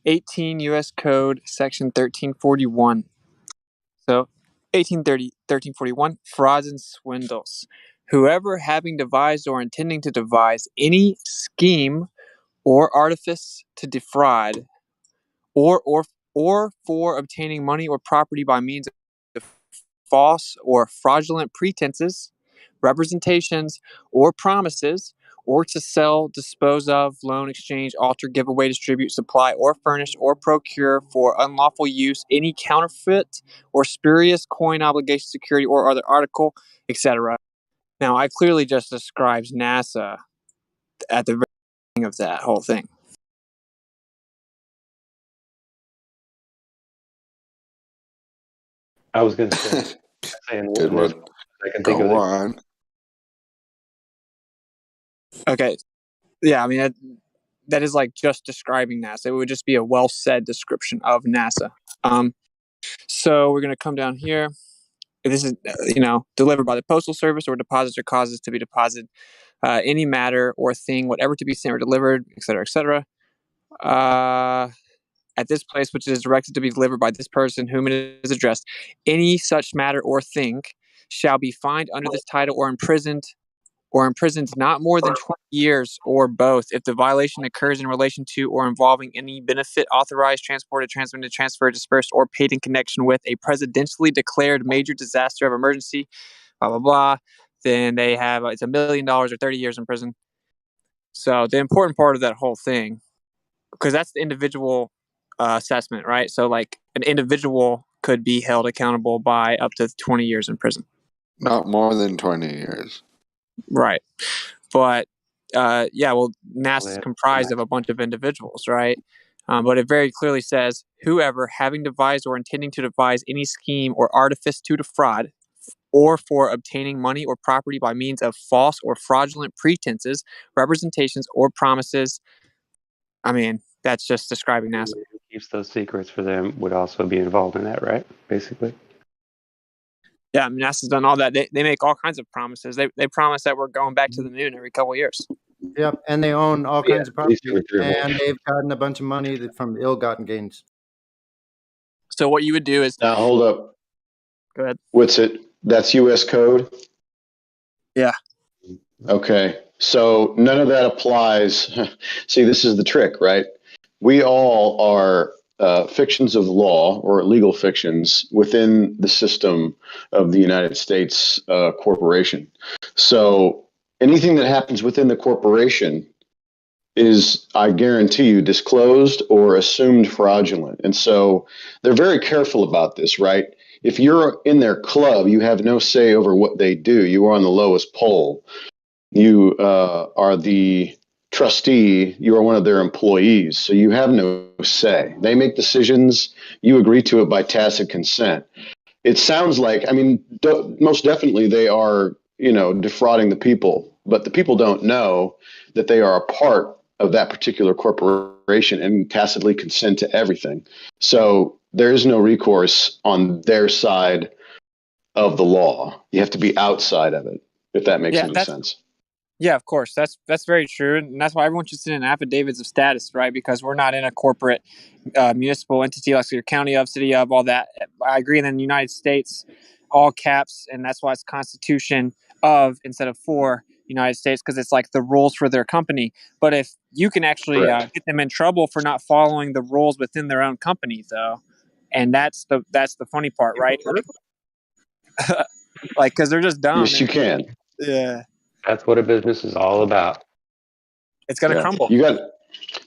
18 U.S. Code Section 1341. So 1341, frauds and swindles. Whoever having devised or intending to devise any scheme or artifice to defraud or for obtaining money or property by means of false or fraudulent pretenses, representations, or promises, or to sell, dispose of, loan, exchange, alter, give away, distribute, supply, or furnish, or procure for unlawful use any counterfeit or spurious coin, obligation, security, or other article, etc. Now, I clearly just describes NASA at the very beginning of that whole thing. I was going to say, saying Good one. I can think of Go it. on. Okay. Yeah, I mean, that is like just describing NASA. It would just be a well said description of NASA. So we're going to come down here. This is, delivered by the Postal Service or deposits or causes to be deposited, any matter or thing, whatever to be sent or delivered, et cetera, et cetera. At this place, which is directed to be delivered by this person whom it is addressed, any such matter or thing shall be fined under this title or imprisoned not more than 20 years or both if the violation occurs in relation to or involving any benefit authorized, transported, transmitted, transferred, dispersed, or paid in connection with a presidentially declared major disaster of emergency, blah, blah, blah. Then they have, it's $1 million or 30 years in prison. So the important part of that whole thing, because that's the individual assessment, right? So like an individual could be held accountable by up to 20 years in prison. Not more than 20 years. Right. But NASA is comprised of a bunch of individuals, right? But it very clearly says whoever having devised or intending to devise any scheme or artifice to defraud or for obtaining money or property by means of false or fraudulent pretenses, representations, or promises. I mean, that's just describing NASA. Who keeps those secrets for them would also be involved in that, right? Basically. Yeah, I mean, NASA's done all that. They make all kinds of promises. They promise that we're going back to the moon every couple of years. Yep, and they own all Yeah, kinds of at least property, every 3 or 4 and years. they've gotten a bunch of money from ill-gotten gains. So what you would do is Now hold up. Go ahead. What's it? That's U.S. code? Yeah. Okay. So none of that applies. See, this is the trick, right? We all are fictions of law or legal fictions within the system of the United States corporation. So anything that happens within the corporation is, I guarantee you, disclosed or assumed fraudulent. And so they're very careful about this, right? If you're in their club, you have no say over what they do. You are on the lowest pole. You are the trustee. You are one of their employees. So you have no say. They make decisions. You agree to it by tacit consent. It sounds like, I mean, most definitely they are, defrauding the people, but the people don't know that they are a part of that particular corporation and tacitly consent to everything. So there is no recourse on their side of the law. You have to be outside of it, if that makes any sense. Yeah, of course. That's very true, and that's why everyone should send in affidavits of status, right? Because we're not in a corporate municipal entity like your county of, city of, all that. I agree. And then the United States, all caps, and that's why it's Constitution of instead of for United States, because it's like the rules for their company. But if you can actually get them in trouble for not following the rules within their own company, though, and that's the funny part, right? Like, because they're just dumb. Yes, you can. Yeah. That's what a business is all about. It's going to crumble. You got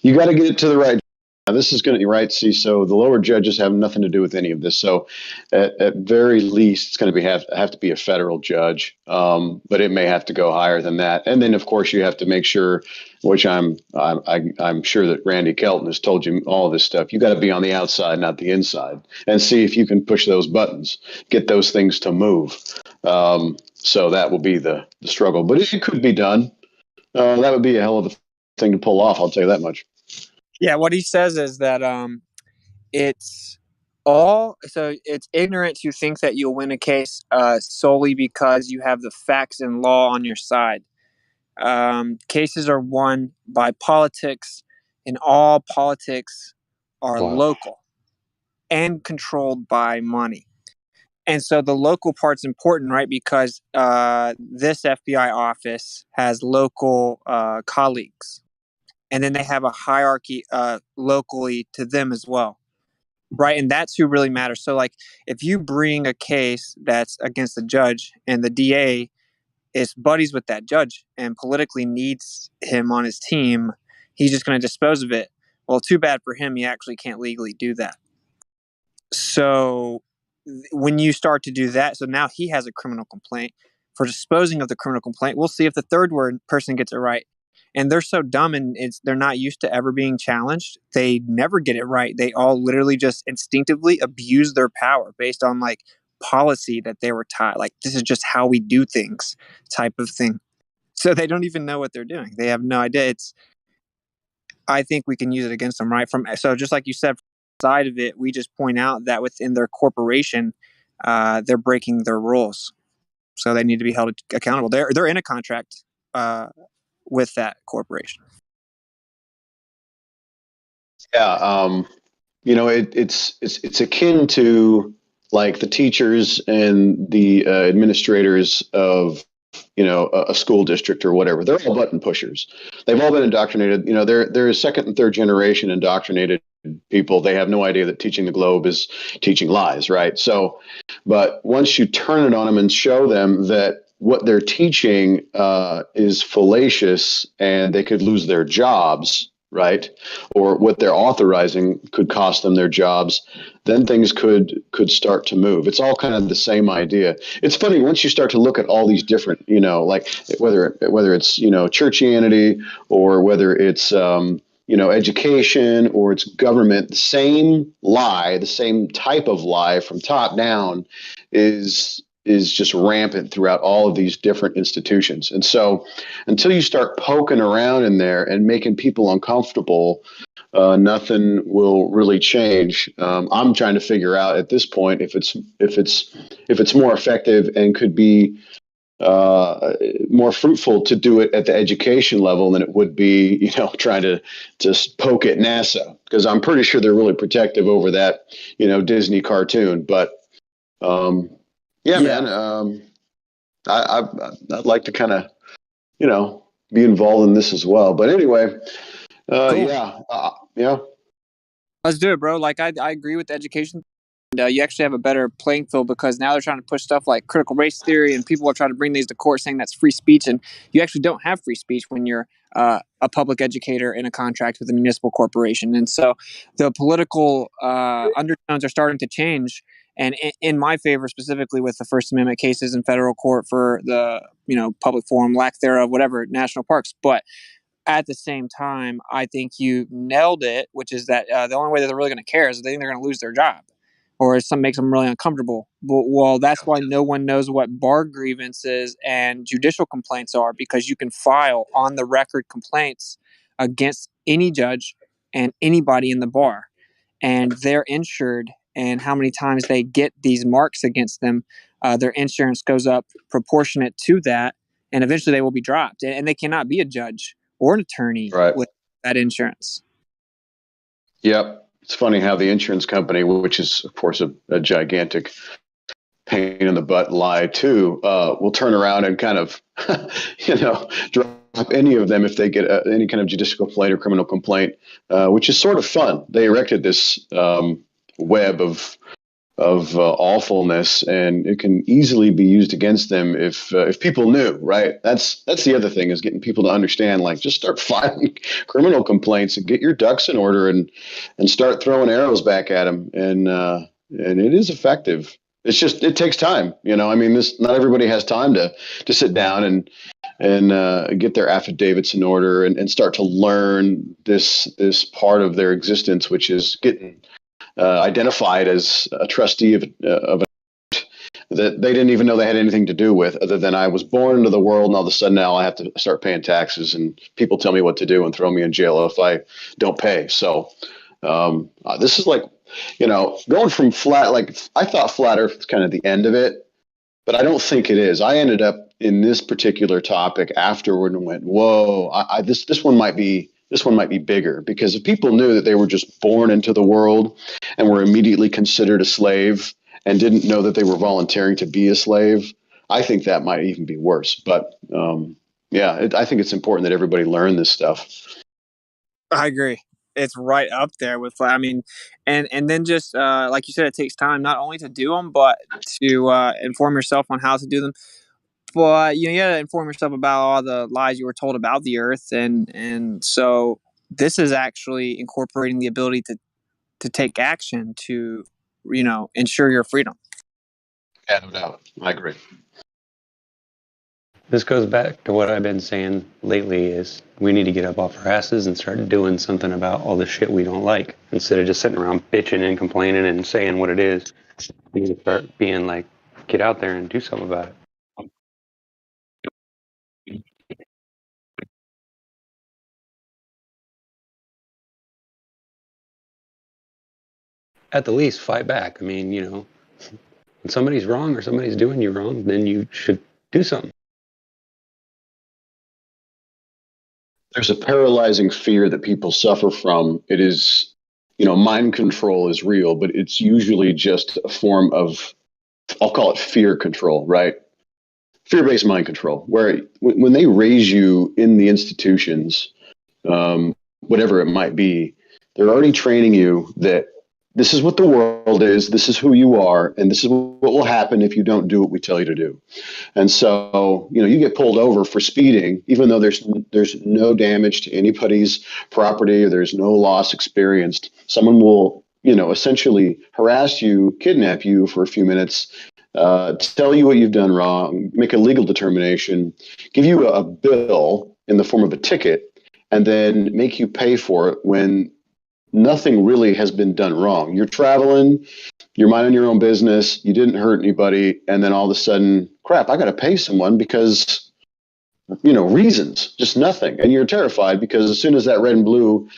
to get it to the right. Now, this is going to be right. See, so the lower judges have nothing to do with any of this. So at very least, it's going to have to be a federal judge, but it may have to go higher than that. And then, of course, you have to make sure, which I'm sure that Randy Kelton has told you all of this stuff. You got to be on the outside, not the inside, and see if you can push those buttons, get those things to move. So that will be the struggle, but it could be done. That would be a hell of a thing to pull off. I'll tell you that much. Yeah, what he says is that it's ignorant to think that you'll win a case solely because you have the facts and law on your side. Cases are won by politics, and all politics are local and controlled by money. And so the local part's important, right? Because this FBI office has local colleagues. And then they have a hierarchy locally to them as well, right? And that's who really matters. So, like, if you bring a case that's against the judge and the DA is buddies with that judge and politically needs him on his team, he's just going to dispose of it. Well, too bad for him. He actually can't legally do that. So when you start to do that, so now he has a criminal complaint for disposing of the criminal complaint. We'll see if the third person gets it right. And they're so dumb, and they're not used to ever being challenged. They never get it right. They all literally just instinctively abuse their power based on like policy that they were taught. Like, this is just how we do things type of thing. So they don't even know what they're doing. They have no idea. I think we can use it against them, right? So just like you said, from the side of it, we just point out that within their corporation, they're breaking their rules. So they need to be held accountable. They're in a contract with that corporation. Yeah, it's akin to like the teachers and the administrators of a school district or whatever. They're all button pushers. They've all been indoctrinated. They're second and third generation indoctrinated people. They have no idea that teaching the globe is teaching lies, right? So, but once you turn it on them and show them that what they're teaching is fallacious and they could lose their jobs, right? Or what they're authorizing could cost them their jobs, then things could start to move. It's all kind of the same idea. It's funny once you start to look at all these different, like whether it's churchianity or whether it's education or it's government, the same lie, the same type of lie from top down is just rampant throughout all of these different institutions. And so until you start poking around in there and making people uncomfortable, nothing will really change. I'm trying to figure out at this point if it's more effective and could be more fruitful to do it at the education level than it would be, trying to just poke at NASA, because I'm pretty sure they're really protective over that, Disney cartoon. But man, I'd like to kind of, be involved in this as well. But anyway, cool. Yeah. Let's do it, bro. Like I agree with the education. And, you actually have a better playing field because now they're trying to push stuff like critical race theory, and people are trying to bring these to court saying that's free speech, and you actually don't have free speech when you're a public educator in a contract with a municipal corporation. And so the political undertones are starting to change, and in my favor, specifically with the First Amendment cases in federal court for the public forum, lack thereof, whatever, national parks, but at the same time, I think you nailed it, which is that the only way that they're really going to care is if they think they're going to lose their job or if something makes them really uncomfortable. Well, that's why no one knows what bar grievances and judicial complaints are, because you can file on the record complaints against any judge and anybody in the bar, and they're insured. And how many times they get these marks against them, their insurance goes up proportionate to that, and eventually they will be dropped. And they cannot be a judge or an attorney with that insurance. Yep. It's funny how the insurance company, which is, of course, a gigantic pain in the butt lie, too, will turn around and kind of, drop any of them if they get any kind of judicial complaint or criminal complaint, which is sort of fun. They erected this web of awfulness, and it can easily be used against them if people knew, right? That's the other thing, is getting people to understand, like, just start filing criminal complaints and get your ducks in order and start throwing arrows back at them. And it is effective. It's just, it takes time. I mean, not everybody has time to sit down and get their affidavits in order and start to learn this part of their existence, which is getting identified as a trustee of a that they didn't even know they had anything to do with, other than I was born into the world and all of a sudden now I have to start paying taxes and people tell me what to do and throw me in jail if I don't pay. So this is like, going from flat, like I thought flat earth was kind of the end of it, but I don't think it is. I ended up in this particular topic afterward and went, whoa, this one might be bigger, because if people knew that they were just born into the world and were immediately considered a slave and didn't know that they were volunteering to be a slave, I think that might even be worse. But I think it's important that everybody learn this stuff. I agree. It's right up there with, I mean, and then just like you said, it takes time not only to do them, but to inform yourself on how to do them. But you got to inform yourself about all the lies you were told about the earth, and so this is actually incorporating the ability to take action to ensure your freedom. Yeah, no doubt. I agree. This goes back to what I've been saying lately, is we need to get up off our asses and start doing something about all the shit we don't like, instead of just sitting around bitching and complaining and saying what it is. We need to start being like, get out there and do something about it. At the least, fight back. I mean, when somebody's wrong or somebody's doing you wrong, then you should do something. There's a paralyzing fear that people suffer from. It is, mind control is real, but it's usually just a form of, I'll call it fear control, right? Fear-based mind control, where when they raise you in the institutions, whatever it might be, they're already training you that this is what the world is, this is who you are, and this is what will happen if you don't do what we tell you to do. And so, you get pulled over for speeding, even though there's no damage to anybody's property, or there's no loss experienced. Someone will, essentially harass you, kidnap you for a few minutes, tell you what you've done wrong, make a legal determination, give you a bill in the form of a ticket, and then make you pay for it when nothing really has been done wrong. You're traveling, you're minding your own business, you didn't hurt anybody, and then all of a sudden, crap, I got to pay someone because, reasons, just nothing. And you're terrified because as soon as that red and blue,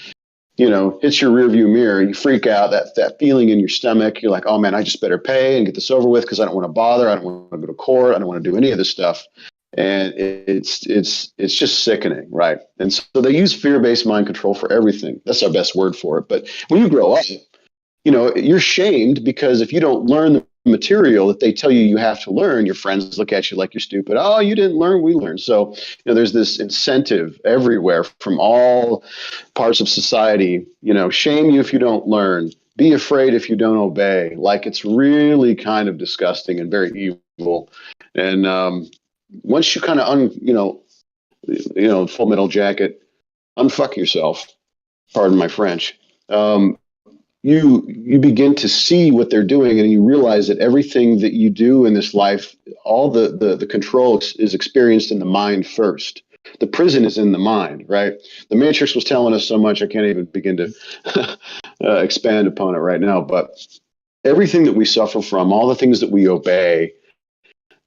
hits your rearview mirror, you freak out, that feeling in your stomach. You're like, oh man, I just better pay and get this over with because I don't want to bother. I don't want to go to court. I don't want to do any of this stuff. And it's just sickening, right? And so they use fear-based mind control for everything. That's our best word for it. But when you grow up, you're shamed because if you don't learn the material that they tell you have to learn, your friends look at you like you're stupid. Oh, you didn't learn, we learned. So, there's this incentive everywhere from all parts of society, shame you if you don't learn, be afraid if you don't obey. Like, it's really kind of disgusting and very evil. And once you kind of, Full Metal Jacket, unfuck yourself, pardon my French. You begin to see what they're doing, and you realize that everything that you do in this life, all the control is experienced in the mind first. The prison is in the mind, right? The Matrix was telling us so much, I can't even begin to expand upon it right now. But everything that we suffer from, all the things that we obey,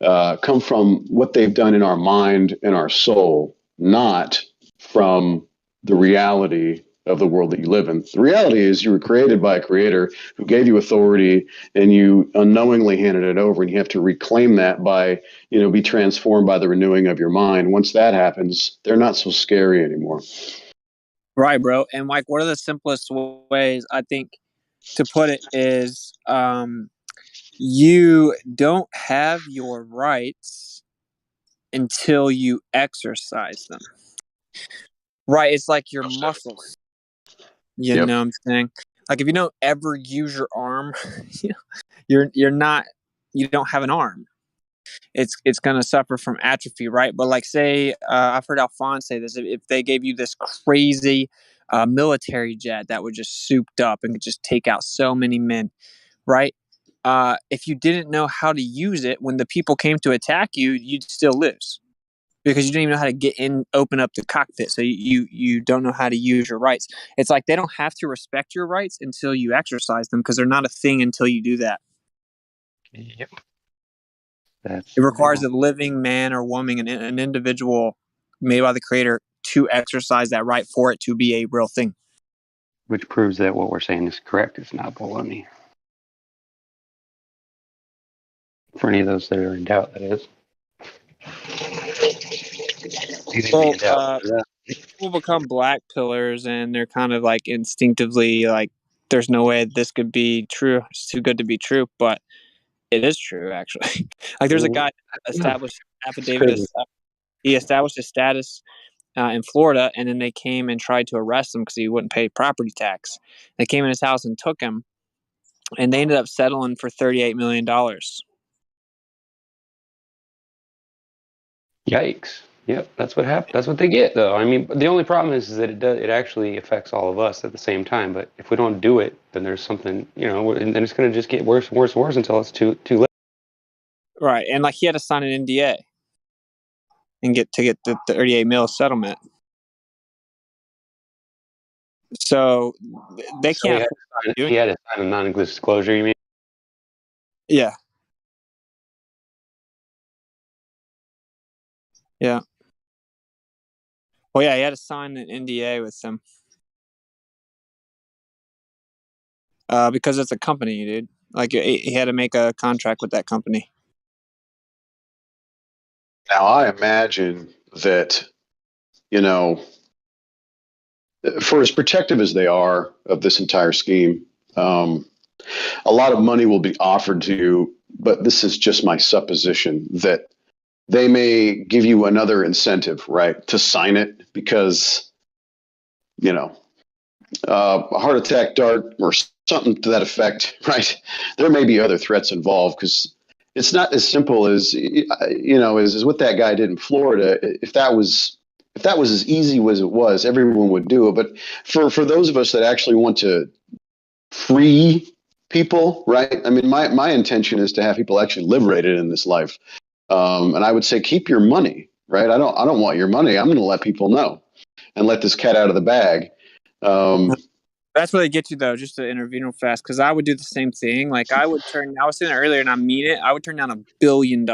come from what they've done in our mind and our soul, not from the reality of the world that you live in. The reality is you were created by a creator who gave you authority, and you unknowingly handed it over, and you have to reclaim that by, be transformed by the renewing of your mind. Once that happens, they're not so scary anymore. Right, bro. And like, one of the simplest ways I think to put it is, you don't have your rights until you exercise them. Right. It's like your muscles. You Yep. know what I'm saying? Like, if you don't ever use your arm, you don't have an arm. It's going to suffer from atrophy, right? But like, say, I've heard Alphonse say this: if they gave you this crazy military jet that was just souped up and could just take out so many men, right? If you didn't know how to use it, when the people came to attack you, you'd still lose, because you didn't even know how to get in, open up the cockpit. So you don't know how to use your rights. It's like they don't have to respect your rights until you exercise them, because they're not a thing until you do that. Yep. It requires a living man or woman, an individual made by the creator, to exercise that right for it to be a real thing. Which proves that what we're saying is correct. It's not baloney. For any of those that are in doubt, that is. Well, people become black pillars, and they're kind of like instinctively like, there's no way this could be true. It's too good to be true, but it is true, actually. Like, there's a guy established affidavit. He established a status in Florida, and then they came and tried to arrest him because he wouldn't pay property tax. They came in his house and took him, and they ended up settling for $38 million. Yikes. Yep, that's what happened. That's what they get, though. I mean, the only problem is that it actually affects all of us at the same time. But if we don't do it, then there's something, and then it's going to just get worse and worse and worse until it's too late. Right, and like, he had to sign an NDA and get the 38 mil settlement. So they can't. He had to sign a non-disclosure. You mean? Yeah. Yeah. Well, yeah, he had to sign an NDA with them. Because it's a company, dude. Like, he had to make a contract with that company. Now, I imagine that, for as protective as they are of this entire scheme, a lot of money will be offered to you, but this is just my supposition that they may give you another incentive, right, to sign it because, a heart attack, dart, or something to that effect, right? There may be other threats involved, because it's not as simple as, as what that guy did in Florida. If that was as easy as it was, everyone would do it. But for those of us that actually want to free people, right? I mean, my intention is to have people actually liberated in this life. And I would say, keep your money, right? I don't want your money. I'm going to let people know and let this cat out of the bag. That's where they get you, though, just to intervene real fast, because I would do the same thing. Like, I was saying there earlier, and I mean it, I would turn down $1 billion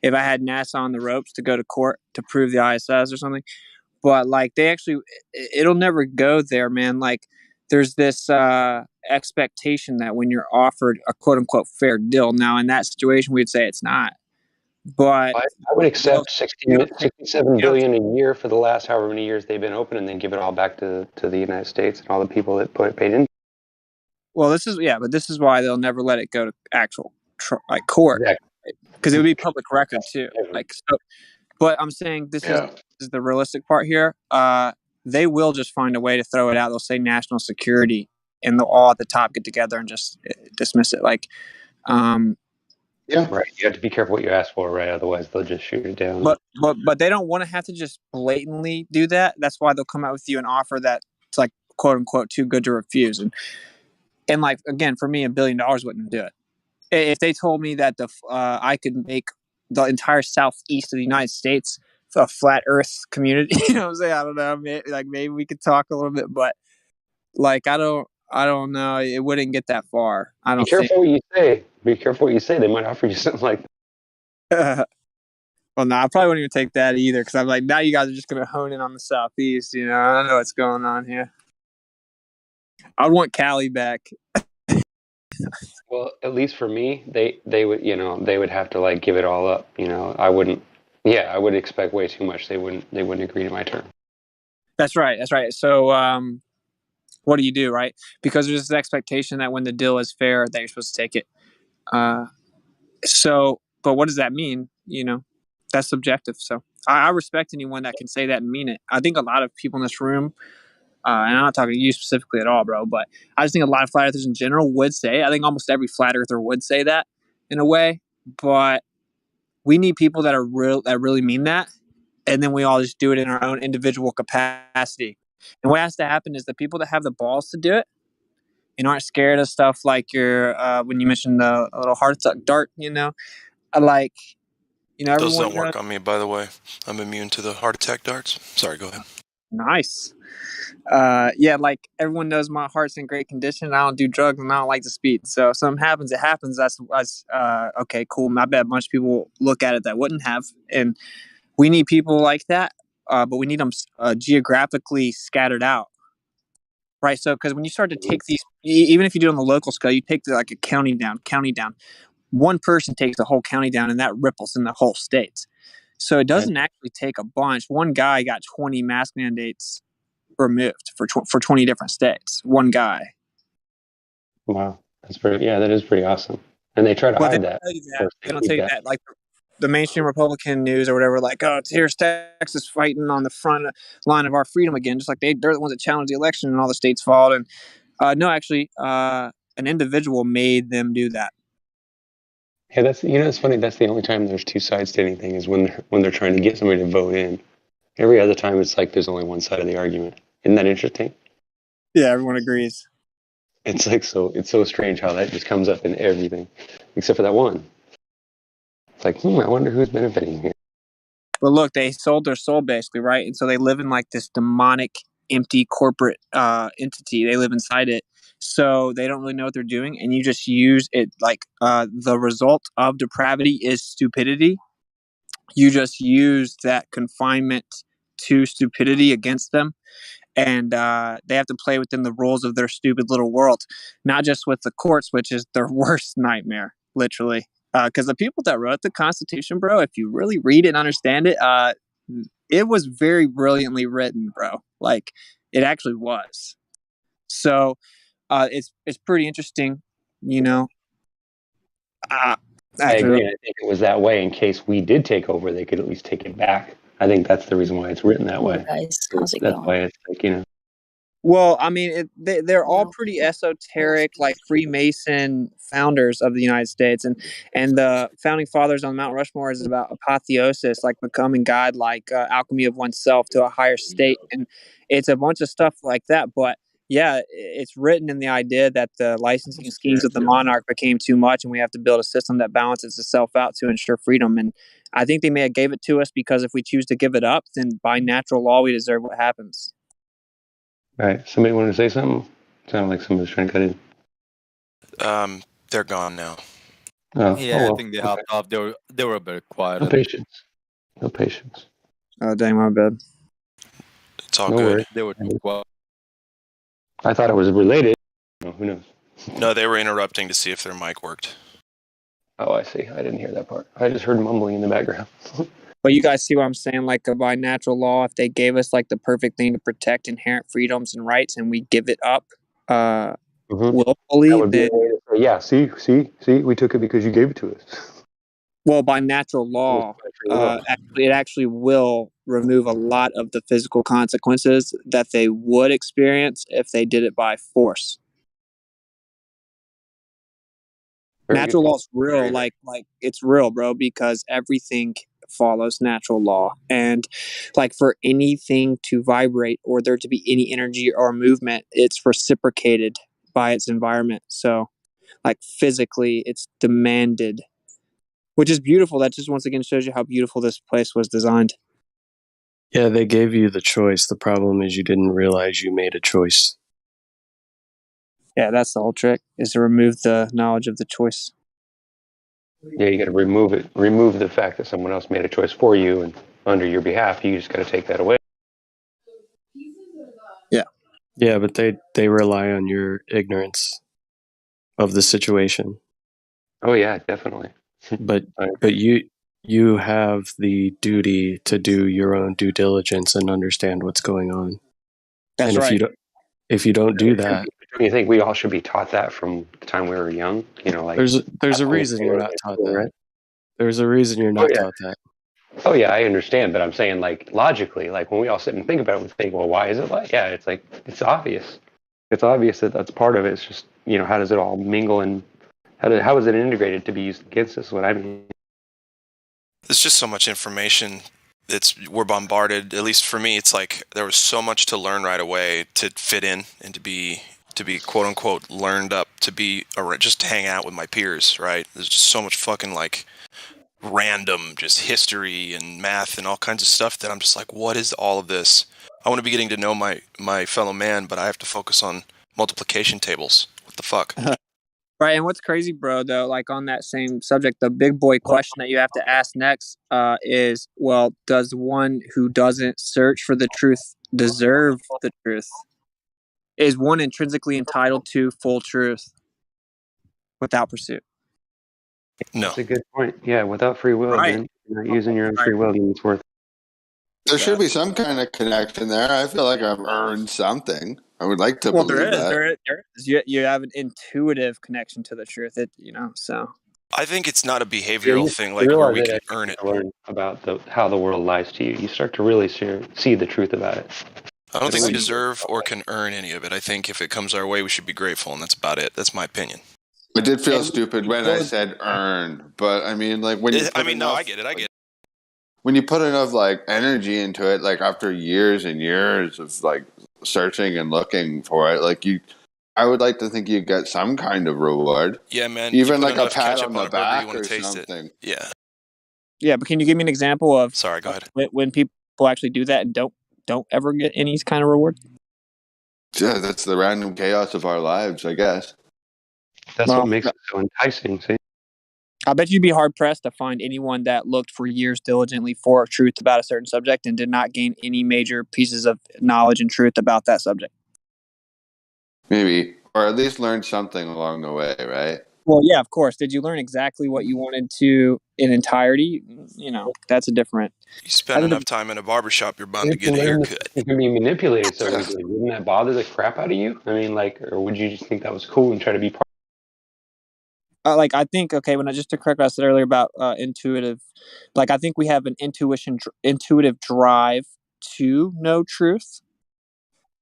if I had NASA on the ropes to go to court to prove the ISS or something. But like, it'll never go there, man. Like, there's this expectation that when you're offered a quote unquote fair deal, now in that situation, we'd say it's not. But I would accept 67 billion a year for the last however many years they've been open, and then give it all back to the United States and all the people that paid in. Well, this is why they'll never let it go to actual like court, because it would be public record too. Like, so, but I'm saying this is the realistic part here. They will just find a way to throw it out. They'll say national security, and they'll all at the top get together and just dismiss it. Like, Right. You have to be careful what you ask for, right? Otherwise, they'll just shoot it down. But they don't want to have to just blatantly do that. That's why they'll come out with you an offer that's like quote unquote too good to refuse. And like, again, for me, $1 billion wouldn't do it. If they told me that I could make the entire southeast of the United States a flat Earth community, you know what I'm saying? I don't know. Maybe we could talk a little bit, but like, I don't know. It wouldn't get that far. I Be don't careful what you say. Be careful what you say. They might offer you something like think. Well, no, I probably wouldn't even take that either, because I'm like, now you guys are just going to hone in on the southeast. You know, I don't know what's going on here. I'd want Cali back. Well, at least for me, they would, they would have to like give it all up. I wouldn't. Yeah, I would expect way too much. They wouldn't agree to my term. That's right. So, what do you do, right? Because there's this expectation that when the deal is fair, that you're supposed to take it. But what does that mean? That's subjective. So I respect anyone that can say that and mean it. I think a lot of people in this room, and I'm not talking to you specifically at all, bro, but I just think a lot of flat earthers in general would say, I think almost every flat earther would say that in a way, but we need people that really mean that. And then we all just do it in our own individual capacity. And what has to happen is the people that have the balls to do it and aren't scared of stuff like when you mentioned the little heart dart, like, Those everyone don't work on me, by the way. I'm immune to the heart attack darts. Sorry, go ahead. Nice. Like everyone knows my heart's in great condition. I don't do drugs and I don't like to speed. So if something happens, it happens. That's okay, cool. I bet a bunch of people look at it that wouldn't have. And we need people like that, but we need them geographically scattered out. Right. So because when you start to take these, even if you do it on the local scale, you take like a county down. One person takes the whole county down, and that ripples in the whole state. So it doesn't actually take a bunch. One guy got 20 mask mandates removed for 20 different states. One guy. Wow, that is pretty awesome. And they try to hide that. They don't tell you that. Like the mainstream Republican news or whatever, like, oh, here's Texas fighting on the front line of our freedom again, just like they're the ones that challenged the election and all the states followed. And no, actually, an individual made them do that. Yeah, it's funny. That's the only time there's two sides to anything is when they're trying to get somebody to vote in. Every other time, it's like there's only one side of the argument. Isn't that interesting? Yeah, everyone agrees. It's like it's so strange how that just comes up in everything, except for that one. It's like, I wonder who's benefiting here. But look, they sold their soul basically, right? And so they live in like this demonic, empty corporate entity. They live inside it. So they don't really know what they're doing. And you just use it like the result of depravity is stupidity. You just use that confinement to stupidity against them. And they have to play within the rules of their stupid little world, not just with the courts, which is their worst nightmare, literally. Because the people that wrote the Constitution, bro, if you really read it and understand it, it was very brilliantly written, bro. Like, it actually was. So it's pretty interesting, I agree. I think it was that way in case we did take over, they could at least take it back. I think that's the reason why it's written that way. Guys, how's it That's going? why it's like, Well, I mean, they're all pretty esoteric, like Freemason founders of the United States, and the founding fathers on Mount Rushmore is about apotheosis, like becoming God, like alchemy of oneself to a higher state, and it's a bunch of stuff like that. But yeah, it's written in the idea that the licensing schemes of the monarch became too much, and we have to build a system that balances itself out to ensure freedom. And I think they may have gave it to us because if we choose to give it up, then by natural law we deserve what happens. All right. Somebody wanted to say something? Sounded like somebody was trying to cut in. They're gone now. Oh, I think they hopped off. They were a bit quiet. No patience. Oh, dang, my bad. It's all No good. worries. They were too quiet. I thought it was related. Who knows? No, they were interrupting to see if their mic worked. Oh, I see. I didn't hear that part. I just heard mumbling in the background. But you guys see what I'm saying? Like by natural law, if they gave us like the perfect thing to protect inherent freedoms and rights, and we give it up, That would be a way to say, yeah, see, we took it because you gave it to us. Well, by natural law, it actually will remove a lot of the physical consequences that they would experience if they did it by force. Natural law is real, like it's real, bro, because everything follows natural law. And like for anything to vibrate or there to be any energy or movement, it's reciprocated by its environment. So like physically it's demanded, which is beautiful. That just once again shows you how beautiful this place was designed. Yeah, they gave you the choice. The problem is you didn't realize you made a choice. Yeah, that's the whole trick, is to remove the knowledge of the choice. Yeah, you got to remove the fact that someone else made a choice for you and under your behalf. You just got to take that away. Yeah, but they rely on your ignorance of the situation. Oh yeah, definitely. But you have the duty to do your own due diligence and understand what's going on. That's and right. If you don't do that, don't you think we all should be taught that from the time we were young? You know, like there's a reason you're not taught that. There's a reason you're not taught that. Oh yeah, I understand, but I'm saying like logically, like when we all sit and think about it, we think, well, why is it like? Yeah, it's like it's obvious. It's obvious that that's part of it. It's just how does it all mingle and how is it integrated to be used against us? What I mean. There's just so much information. We're bombarded. At least for me, it's like there was so much to learn right away to fit in and to be quote unquote learned up to be just to hang out with my peers. Right? There's just so much fucking like random just history and math and all kinds of stuff that I'm just like, what is all of this? I want to be getting to know my fellow man, but I have to focus on multiplication tables. What the fuck? Right, and what's crazy, bro, though, like on that same subject, the big boy question that you have to ask next is, well, does one who doesn't search for the truth deserve the truth? Is one intrinsically entitled to full truth without pursuit? No. That's a good point. Yeah, without free will, Right. man. You're not using your own free will, then it's worth it. There should be some kind of connection there. I feel like I've earned something. I would like to believe that. There is. You have an intuitive connection to the truth. So. I think it's not a behavioral thing, like you where realize we that can earn it. learn about how the world lies to you. You start to really see the truth about it. I don't think we deserve or can earn any of it. I think if it comes our way, we should be grateful, and that's about it. That's my opinion. I did feel stupid when I said earn, but I mean, like when you. I get it. When you put enough like energy into it, like after years and years of like searching and looking for it, like I would like to think you get some kind of reward. Yeah, man. Even like a pat on the back or taste something. It. Yeah. Yeah, but can you give me an example of? Sorry, go ahead. When people actually do that and don't ever get any kind of reward. Yeah, that's the random chaos of our lives, I guess. That's what makes it so enticing. See. I bet you'd be hard pressed to find anyone that looked for years diligently for truth about a certain subject and did not gain any major pieces of knowledge and truth about that subject. Maybe, or at least learn something along the way, right? Well, yeah, of course. Did you learn exactly what you wanted to in entirety? That's a different. You spend enough time in a barbershop, you're bound to get a haircut. You can be manipulated so easily. Wouldn't that bother the crap out of you? I mean, like, or would you just think that was cool and try to be part? I think, when just to correct what I said earlier about intuitive, I think we have an intuitive drive to know truth.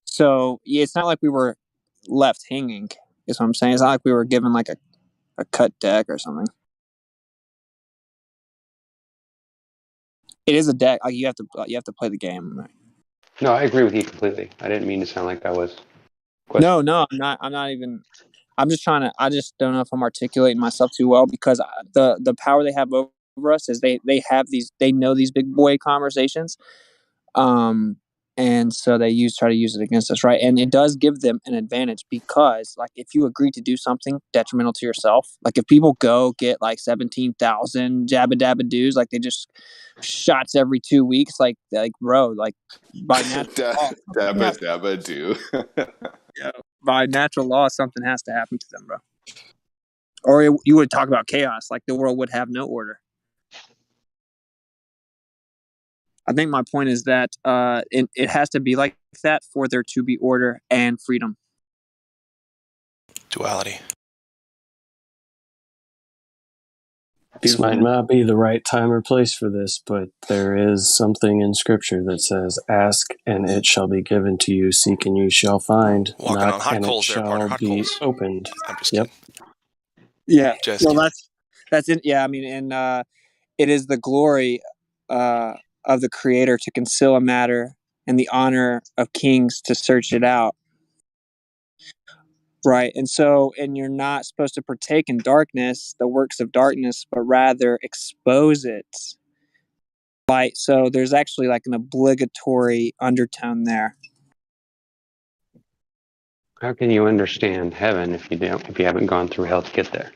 So it's not like we were left hanging, is what I'm saying. It's not like we were given like a cut deck or something. It is a deck. Like you have to play the game. Right? No, I agree with you completely. I didn't mean to sound like that was. No, I'm not even. I'm just trying to. I just don't know if I'm articulating myself too well because the power they have over us is they have these. They know these big boy conversations, and so they try to use it against us, right? And it does give them an advantage because, like, if you agree to do something detrimental to yourself, like if people go get like 17,000 jabba dabba doos, like they just shots every 2 weeks, like bro, like by natural dabba do. By natural law, something has to happen to them, bro. Or you would talk about chaos, like the world would have no order. I think my point is that it has to be like that for there to be order and freedom. duality. This might not be the right time or place for this, but there is something in Scripture that says, "Ask and it shall be given to you; seek and you shall find; Walking knock on hot and it coals there, partner. shall Hot be coals. opened." I'm just Yep. Yeah. Just Well, kidding. that's it. Yeah. I mean, and it is the glory of the Creator to conceal a matter, and the honor of kings to search it out. Right. And you're not supposed to partake in darkness, the works of darkness, but rather expose it. Right. So there's actually like an obligatory undertone there. How can you understand heaven if you haven't gone through hell to get there?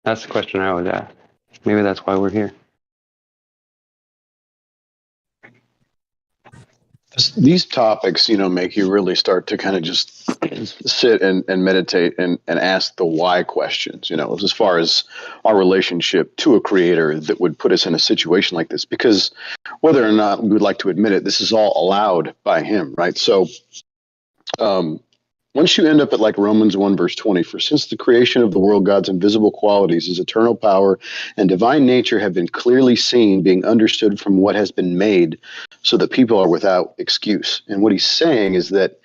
That's the question I always ask. Maybe that's why we're here. These topics, make you really start to kind of just sit and meditate and ask the why questions, as far as our relationship to a creator that would put us in a situation like this. Because whether or not we would like to admit it, this is all allowed by him, right? So once you end up at like Romans 1 verse 20, for since the creation of the world, God's invisible qualities, his eternal power and divine nature have been clearly seen, being understood from what has been made, so that people are without excuse. And what he's saying is that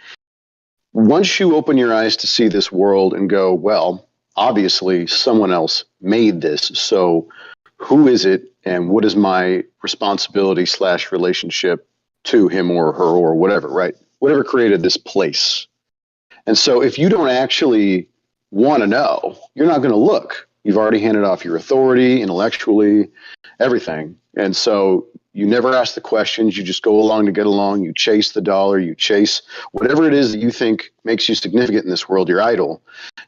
once you open your eyes to see this world and go, well, obviously someone else made this, so who is it and what is my responsibility / relationship to him or her or whatever, right? Whatever created this place. And so if you don't actually want to know, you're not going to look. You've already handed off your authority intellectually, everything. And so you never ask the questions. You just go along to get along. You chase the dollar. You chase whatever it is that you think makes you significant in this world, your idol.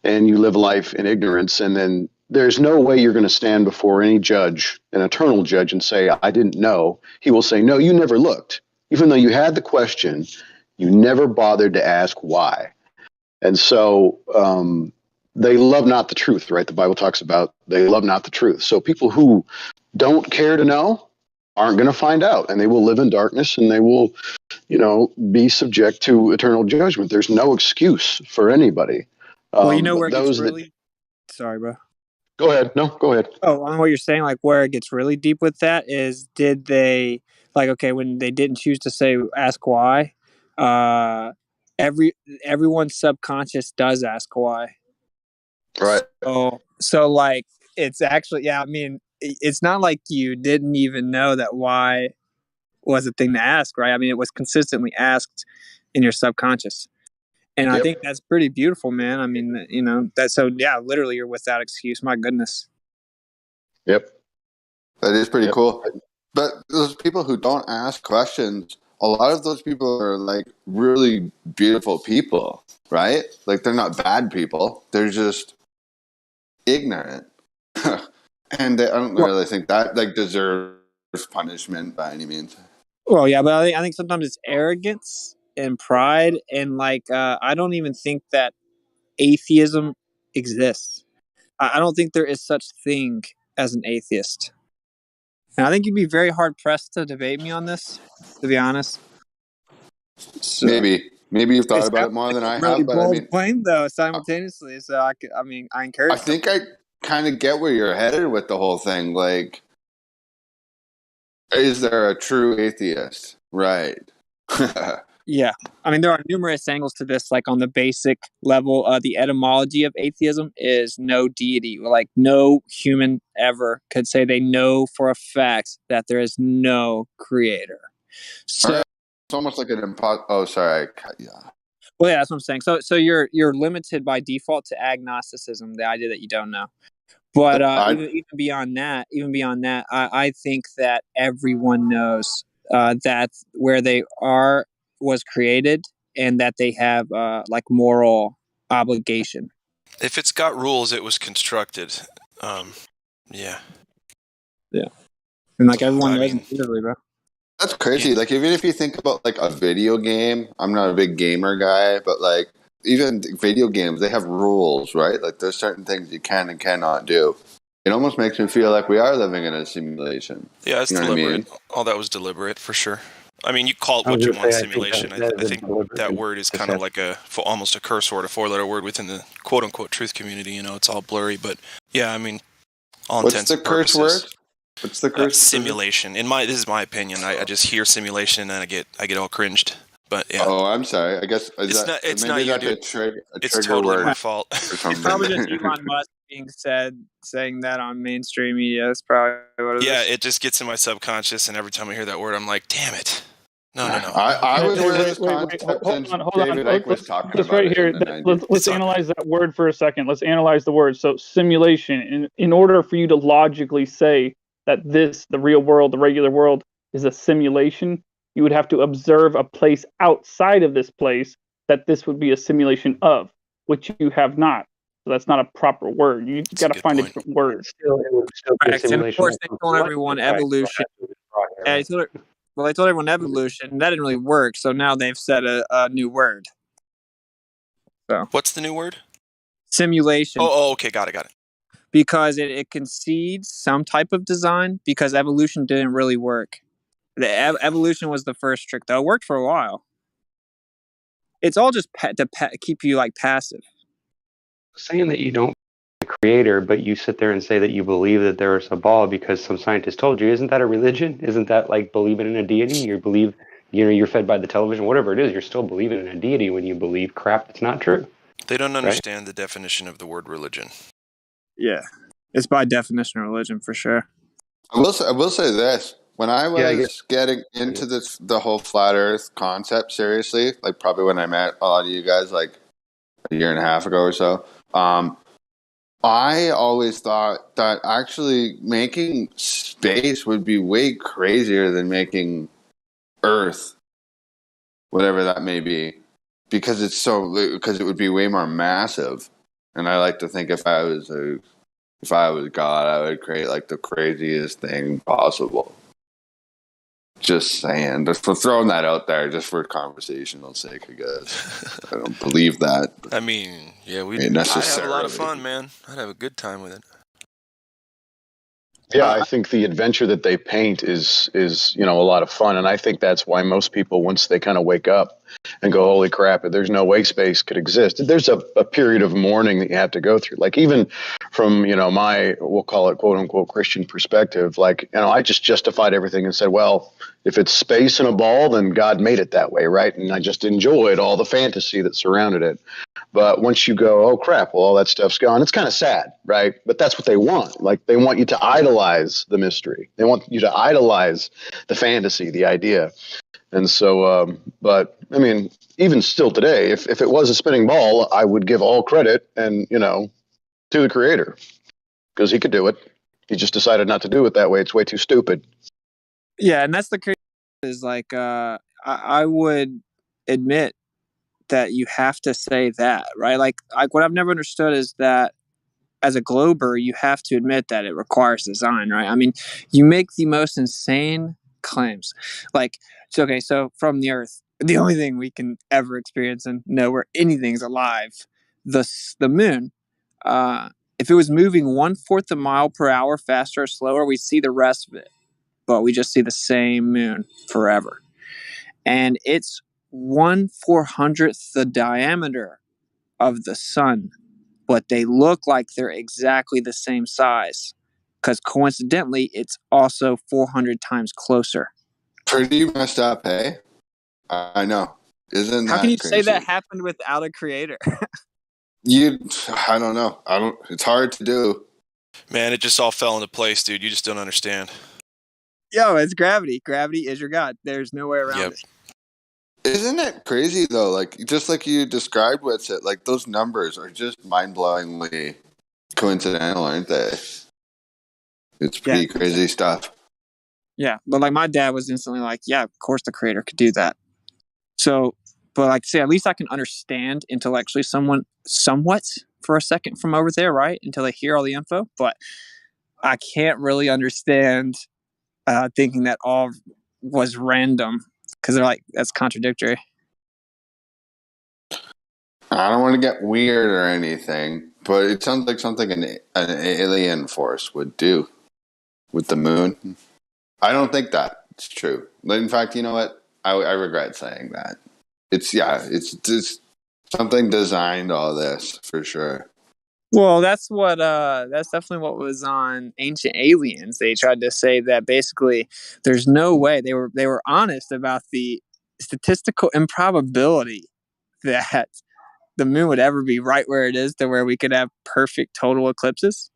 And you live life in ignorance. And then there's no way you're going to stand before any judge, an eternal judge, and say, I didn't know. He will say, no, you never looked. Even though you had the question, you never bothered to ask why. And so they love not the truth, right? The Bible talks about they love not the truth. So people who don't care to know aren't going to find out, and they will live in darkness, and they will, be subject to eternal judgment. There's no excuse for anybody. Well, you know where it gets those really... Sorry, bro. Go ahead. No, go ahead. Oh, on what you're saying, like where it gets really deep with that is, did they, like, okay, when they didn't choose to say ask why, everyone's subconscious does ask why. Right. So like it's actually, yeah, I mean, it's not like you didn't even know that why was a thing to ask, right? I mean, it was consistently asked in your subconscious. And I think that's pretty beautiful, man. I mean, that's so, yeah, literally you're without excuse. My goodness. Yep. That is pretty cool. But those people who don't ask questions, a lot of those people are like really beautiful people, right? Like they're not bad people. They're just ignorant. And I don't really think that like deserves punishment by any means. Well, yeah, but I think sometimes it's arrogance and pride, and like I don't even think that atheism exists. I don't think there is such thing as an atheist. And I think you'd be very hard pressed to debate me on this, to be honest. So, Maybe you've thought about it more than I really have, but I bold mean, claim though simultaneously. So I encourage. I think I kind of get where you're headed with the whole thing. Like, is there a true atheist? Right. Yeah. I mean, there are numerous angles to this, like on the basic level. The etymology of atheism is no deity. Like no human ever could say they know for a fact that there is no creator. So it's almost like an oh, sorry. I cut you off. Well, yeah, that's what I'm saying. So you're limited by default to agnosticism, the idea that you don't know. But even beyond that, I think that everyone knows that where they are was created, and that they have like moral obligation. If it's got rules, it was constructed. Yeah. Yeah. And like everyone knows intuitively, bro. That's crazy. Like even if you think about like a video game, I'm not a big gamer guy, but like even video games, they have rules, right? Like there's certain things you can and cannot do. It almost makes me feel like we are living in a simulation. Yeah, it's you know deliberate. What I mean? All that was deliberate for sure. I mean, you call it I was what you gonna want, say, I think simulation. that I is a think deliberate that word is kind of like almost a curse word, a 4-letter word within the quote unquote truth community. You know, it's all blurry, but yeah, I mean, all What's intents the and curse purposes. word? What's the curse? Simulation. This is my opinion. I just hear simulation and I get all cringed. But yeah. Oh, I'm sorry. I guess It's maybe not you, that's dude. a It's trigger totally word my fault. or It's something. probably just Elon Musk saying that on mainstream media. That's probably what it is. Yeah, it just gets in my subconscious, and every time I hear that word, I'm like, damn it. No. I was aware of this concept Hold since on. David Icke was talking Just about right it here. in the 90s. Let's analyze that word for a second. Let's analyze the word. So simulation. In order for you to logically say that the real world, the regular world, is a simulation, you would have to observe a place outside of this place that this would be a simulation of, which you have not. So that's not a proper word. You got to find a different word. It would still be a Correct. And of simulation. course, they told everyone evolution. Yeah, they told everyone evolution. That didn't really work. So now they've said a new word. So What's the new word? Simulation. Oh, okay, got it. Because it concedes some type of design because evolution didn't really work. The evolution was the first trick, though. It worked for a while. It's all just to keep you like passive. Saying that you don't the creator, but you sit there and say that you believe that there is a ball because some scientist told you. Isn't that a religion? Isn't that like believing in a deity? You're fed by the television, whatever it is. You're still believing in a deity when you believe crap that's not true. They don't Right? understand the definition of the word religion. Yeah, it's by definition a religion for sure. I will say this. When I was getting into the whole flat Earth concept seriously, like probably when I met a lot of you guys, like a year and a half ago or so, I always thought that actually making space would be way crazier than making Earth, whatever that may be, because it would be way more massive. And I like to think if I was God, I would create like the craziest thing possible. Just saying, just for throwing that out there, just for conversational sake, I guess. I don't believe that. I mean, yeah, I'd have a lot of fun, man. I'd have a good time with it. Yeah, I think the adventure that they paint is a lot of fun, and I think that's why most people, once they kind of wake up and go, "Holy crap! There's no way space could exist." There's a period of mourning that you have to go through. Like even from my, we'll call it quote unquote Christian perspective, like I just justified everything and said, well, if it's space and a ball, then God made it that way, right? And I just enjoyed all the fantasy that surrounded it. But once you go, oh crap, well, all that stuff's gone, it's kind of sad, right? But that's what they want. Like they want you to idolize the mystery. They want you to idolize the fantasy, the idea. And so, but I mean, even still today, if it was a spinning ball, I would give all credit and, to the creator because he could do it. He just decided not to do it that way. It's way too stupid. Yeah, and that's the crazy is like I would admit that you have to say that, right? Like what I've never understood is that as a glober, you have to admit that it requires design, right? I mean, you make the most insane claims. Like, so from the Earth, the only thing we can ever experience and know where anything's alive, the moon, if it was moving 1/4 a mile per hour faster or slower, we'd see the rest of it. But we just see the same moon forever. And it's 1/400th the diameter of the sun, but they look like they're exactly the same size because coincidentally, it's also 400 times closer. Pretty messed up, hey? I know. Isn't that How can you crazy? say that happened without a creator? I don't know. It's hard to do. Man, it just all fell into place, dude. You just don't understand. Yo, it's gravity. Gravity is your god. There's no way around it. Isn't it crazy though? Like just like you described what's it, like those numbers are just mind-blowingly coincidental, aren't they? It's pretty crazy stuff. Yeah, but like my dad was instantly like, yeah, of course the creator could do that. So, but like say, at least I can understand intellectually somewhat for a second from over there, right? Until I hear all the info. But I can't really understand thinking that all was random because they're like, that's contradictory. I don't want to get weird or anything, but it sounds like something an alien force would do with the moon. I don't think that it's true. But in fact, you know what? I regret saying that. It's just something designed all this for sure. Well, that's definitely what was on Ancient Aliens. They tried to say that basically there's no way they were honest about the statistical improbability that the moon would ever be right where it is to where we could have perfect total eclipses.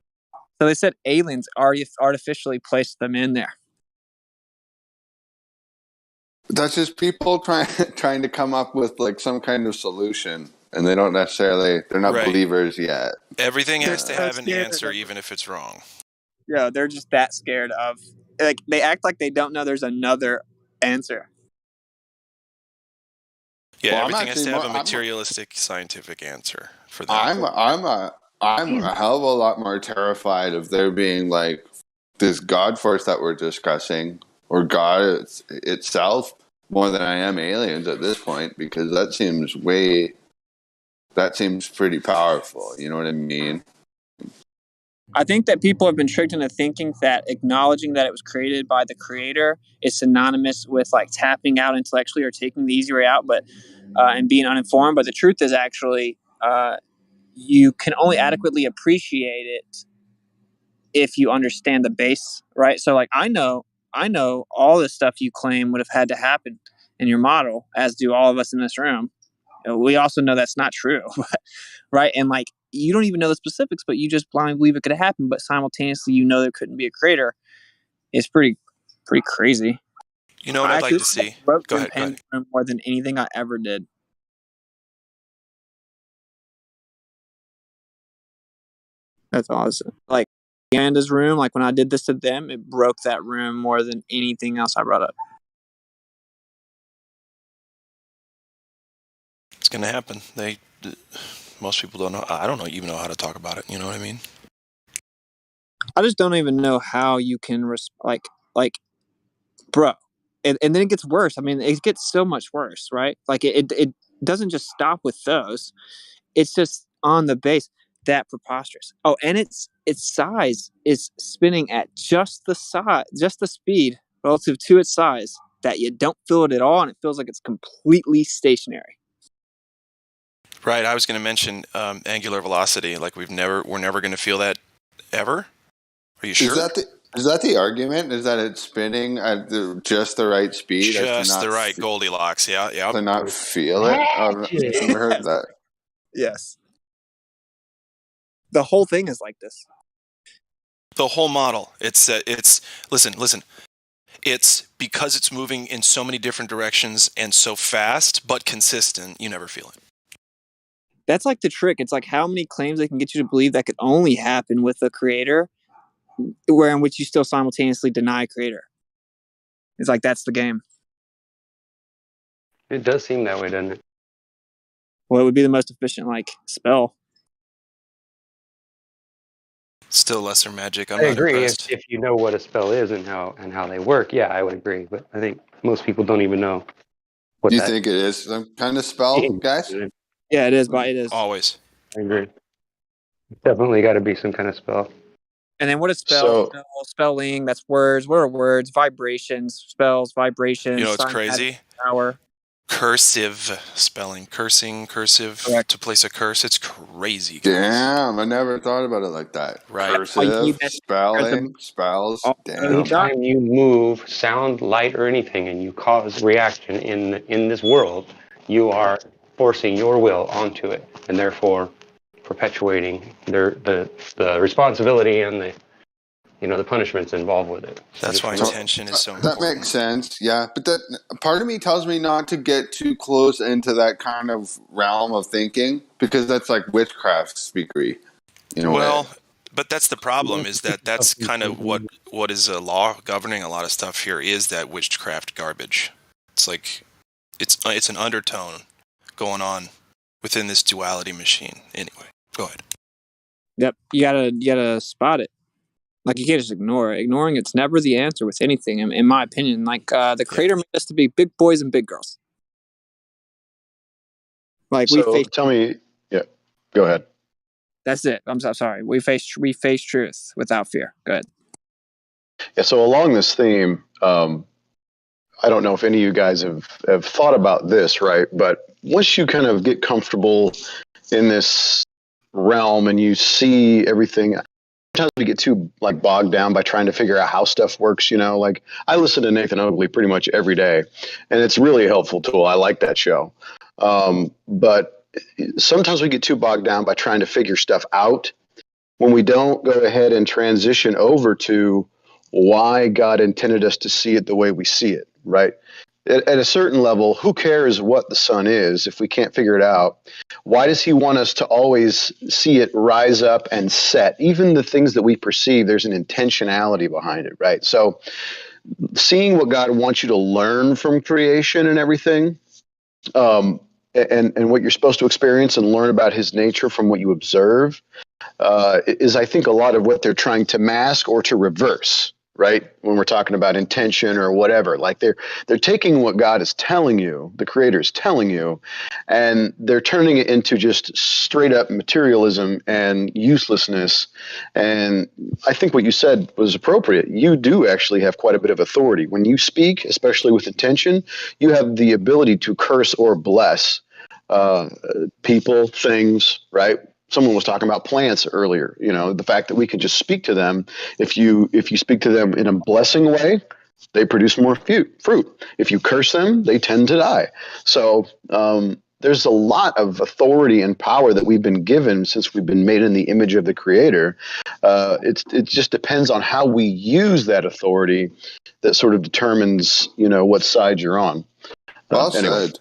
So they said aliens already artificially placed them in there. That's just people trying to come up with like some kind of solution, and they're not Right. believers yet. Everything They're has to so have an scared answer, of- even if it's wrong. Yeah, they're just that scared of, like, they act like they don't know there's another answer. Yeah, Well, everything has to have a materialistic scientific answer for them. I'm a hell of a lot more terrified of there being like this God force that we're discussing, or God itself, more than I am aliens at this point, because that seems pretty powerful. You know what I mean? I think that people have been tricked into thinking that acknowledging that it was created by the creator is synonymous with like tapping out intellectually or taking the easy way out, but and being uninformed. But the truth is actually you can only adequately appreciate it if you understand the base, right? So like I know all this stuff you claim would have had to happen in your model, as do all of us in this room. We also know that's not true, right? And like you don't even know the specifics, but you just blindly believe it could happen. But simultaneously, you know there couldn't be a creator. It's pretty crazy. You know what I I'd like actually to see? wrote Go Grim ahead. Go ahead. Panda's room more than anything I ever did. That's awesome. Like Panda's room, like when I did this to them, it broke that room more than anything else I brought up. It's gonna happen. Most people don't know. I don't even know how to talk about it. You know what I mean? I just don't even know how you can like, bro. And then it gets worse. I mean, it gets so much worse, right? Like it doesn't just stop with those. It's just on the base that preposterous. Oh, and its size is spinning at just the speed relative to its size that you don't feel it at all, and it feels like it's completely stationary. Right. I was going to mention angular velocity. Like we're never going to feel that ever. Are you sure? Is that the argument? Is that it's spinning at just the right speed? Just the right Goldilocks. Yeah. Yeah. To not feel it. I've never heard that. Yes. The whole thing is like this. The whole model. It's listen. It's because it's moving in so many different directions and so fast, but consistent. You never feel it. That's like the trick. It's like how many claims they can get you to believe that could only happen with a creator, where in which you still simultaneously deny creator. It's like that's the game. It does seem that way, doesn't it? Well, it would be the most efficient like spell. Still lesser magic. I'm I not agree impressed. if you know what a spell is and how they work. Yeah, I would agree. But I think most people don't even know what You that think it is some kind of spell, guys? Yeah, it is. But it is always. I agree. Definitely got to be some kind of spell. And then what is spell? Spelling. That's words. What are words? Vibrations. Spells. Vibrations. You know what's crazy? Power. Cursive spelling. Cursive. Correct. To place a curse. It's crazy. Guys. Damn, I never thought about it like that. Right. Cursive, spelling, spells. Damn. Anytime you move sound, light, or anything, and you cause reaction in this world, you are forcing your will onto it, and therefore perpetuating the responsibility and the punishments involved with it. So that's why intention is so important. That makes sense, yeah. But that part of me tells me not to get too close into that kind of realm of thinking, because that's like witchcraft speakery. Well, but that's the problem, is that's kind of what is a law governing a lot of stuff here, is that witchcraft garbage. It's like it's an undertone going on within this duality machine. Anyway, go ahead. Yep, you gotta spot it. Like you can't just ignore it. Ignoring it's never the answer with anything, in my opinion. Like the creator made us to be big boys and big girls. Like tell me, yeah, go ahead. That's it. I'm sorry. We face truth without fear. Go ahead. Yeah. So along this theme, I don't know if any of you guys have thought about this, right? But once you kind of get comfortable in this realm and you see everything, sometimes we get too like bogged down by trying to figure out how stuff works. Like I listen to Nathan Oakley pretty much every day, and it's really a helpful tool. I like that show. But sometimes we get too bogged down by trying to figure stuff out when we don't go ahead and transition over to why God intended us to see it the way we see it, right? At a certain level, who cares what the sun is if we can't figure it out? Why does he want us to always see it rise up and set? Even the things that we perceive, there's an intentionality behind it, right? So seeing what God wants you to learn from creation and everything, and what you're supposed to experience and learn about his nature from what you observe, is I think a lot of what they're trying to mask or to reverse, right? When we're talking about intention or whatever, like they're taking what God is telling you, the Creator is telling you, and they're turning it into just straight up materialism and uselessness. And I think what you said was appropriate. You do actually have quite a bit of authority when you speak, especially with intention. You have the ability to curse or bless people, things, right? Someone was talking about plants earlier. The fact that we can just speak to them. If you speak to them in a blessing way, they produce more fruit. If you curse them, they tend to die. So there's a lot of authority and power that we've been given since we've been made in the image of the Creator. It just depends on how we use that authority that sort of determines what side you're on. Well Anyway. said.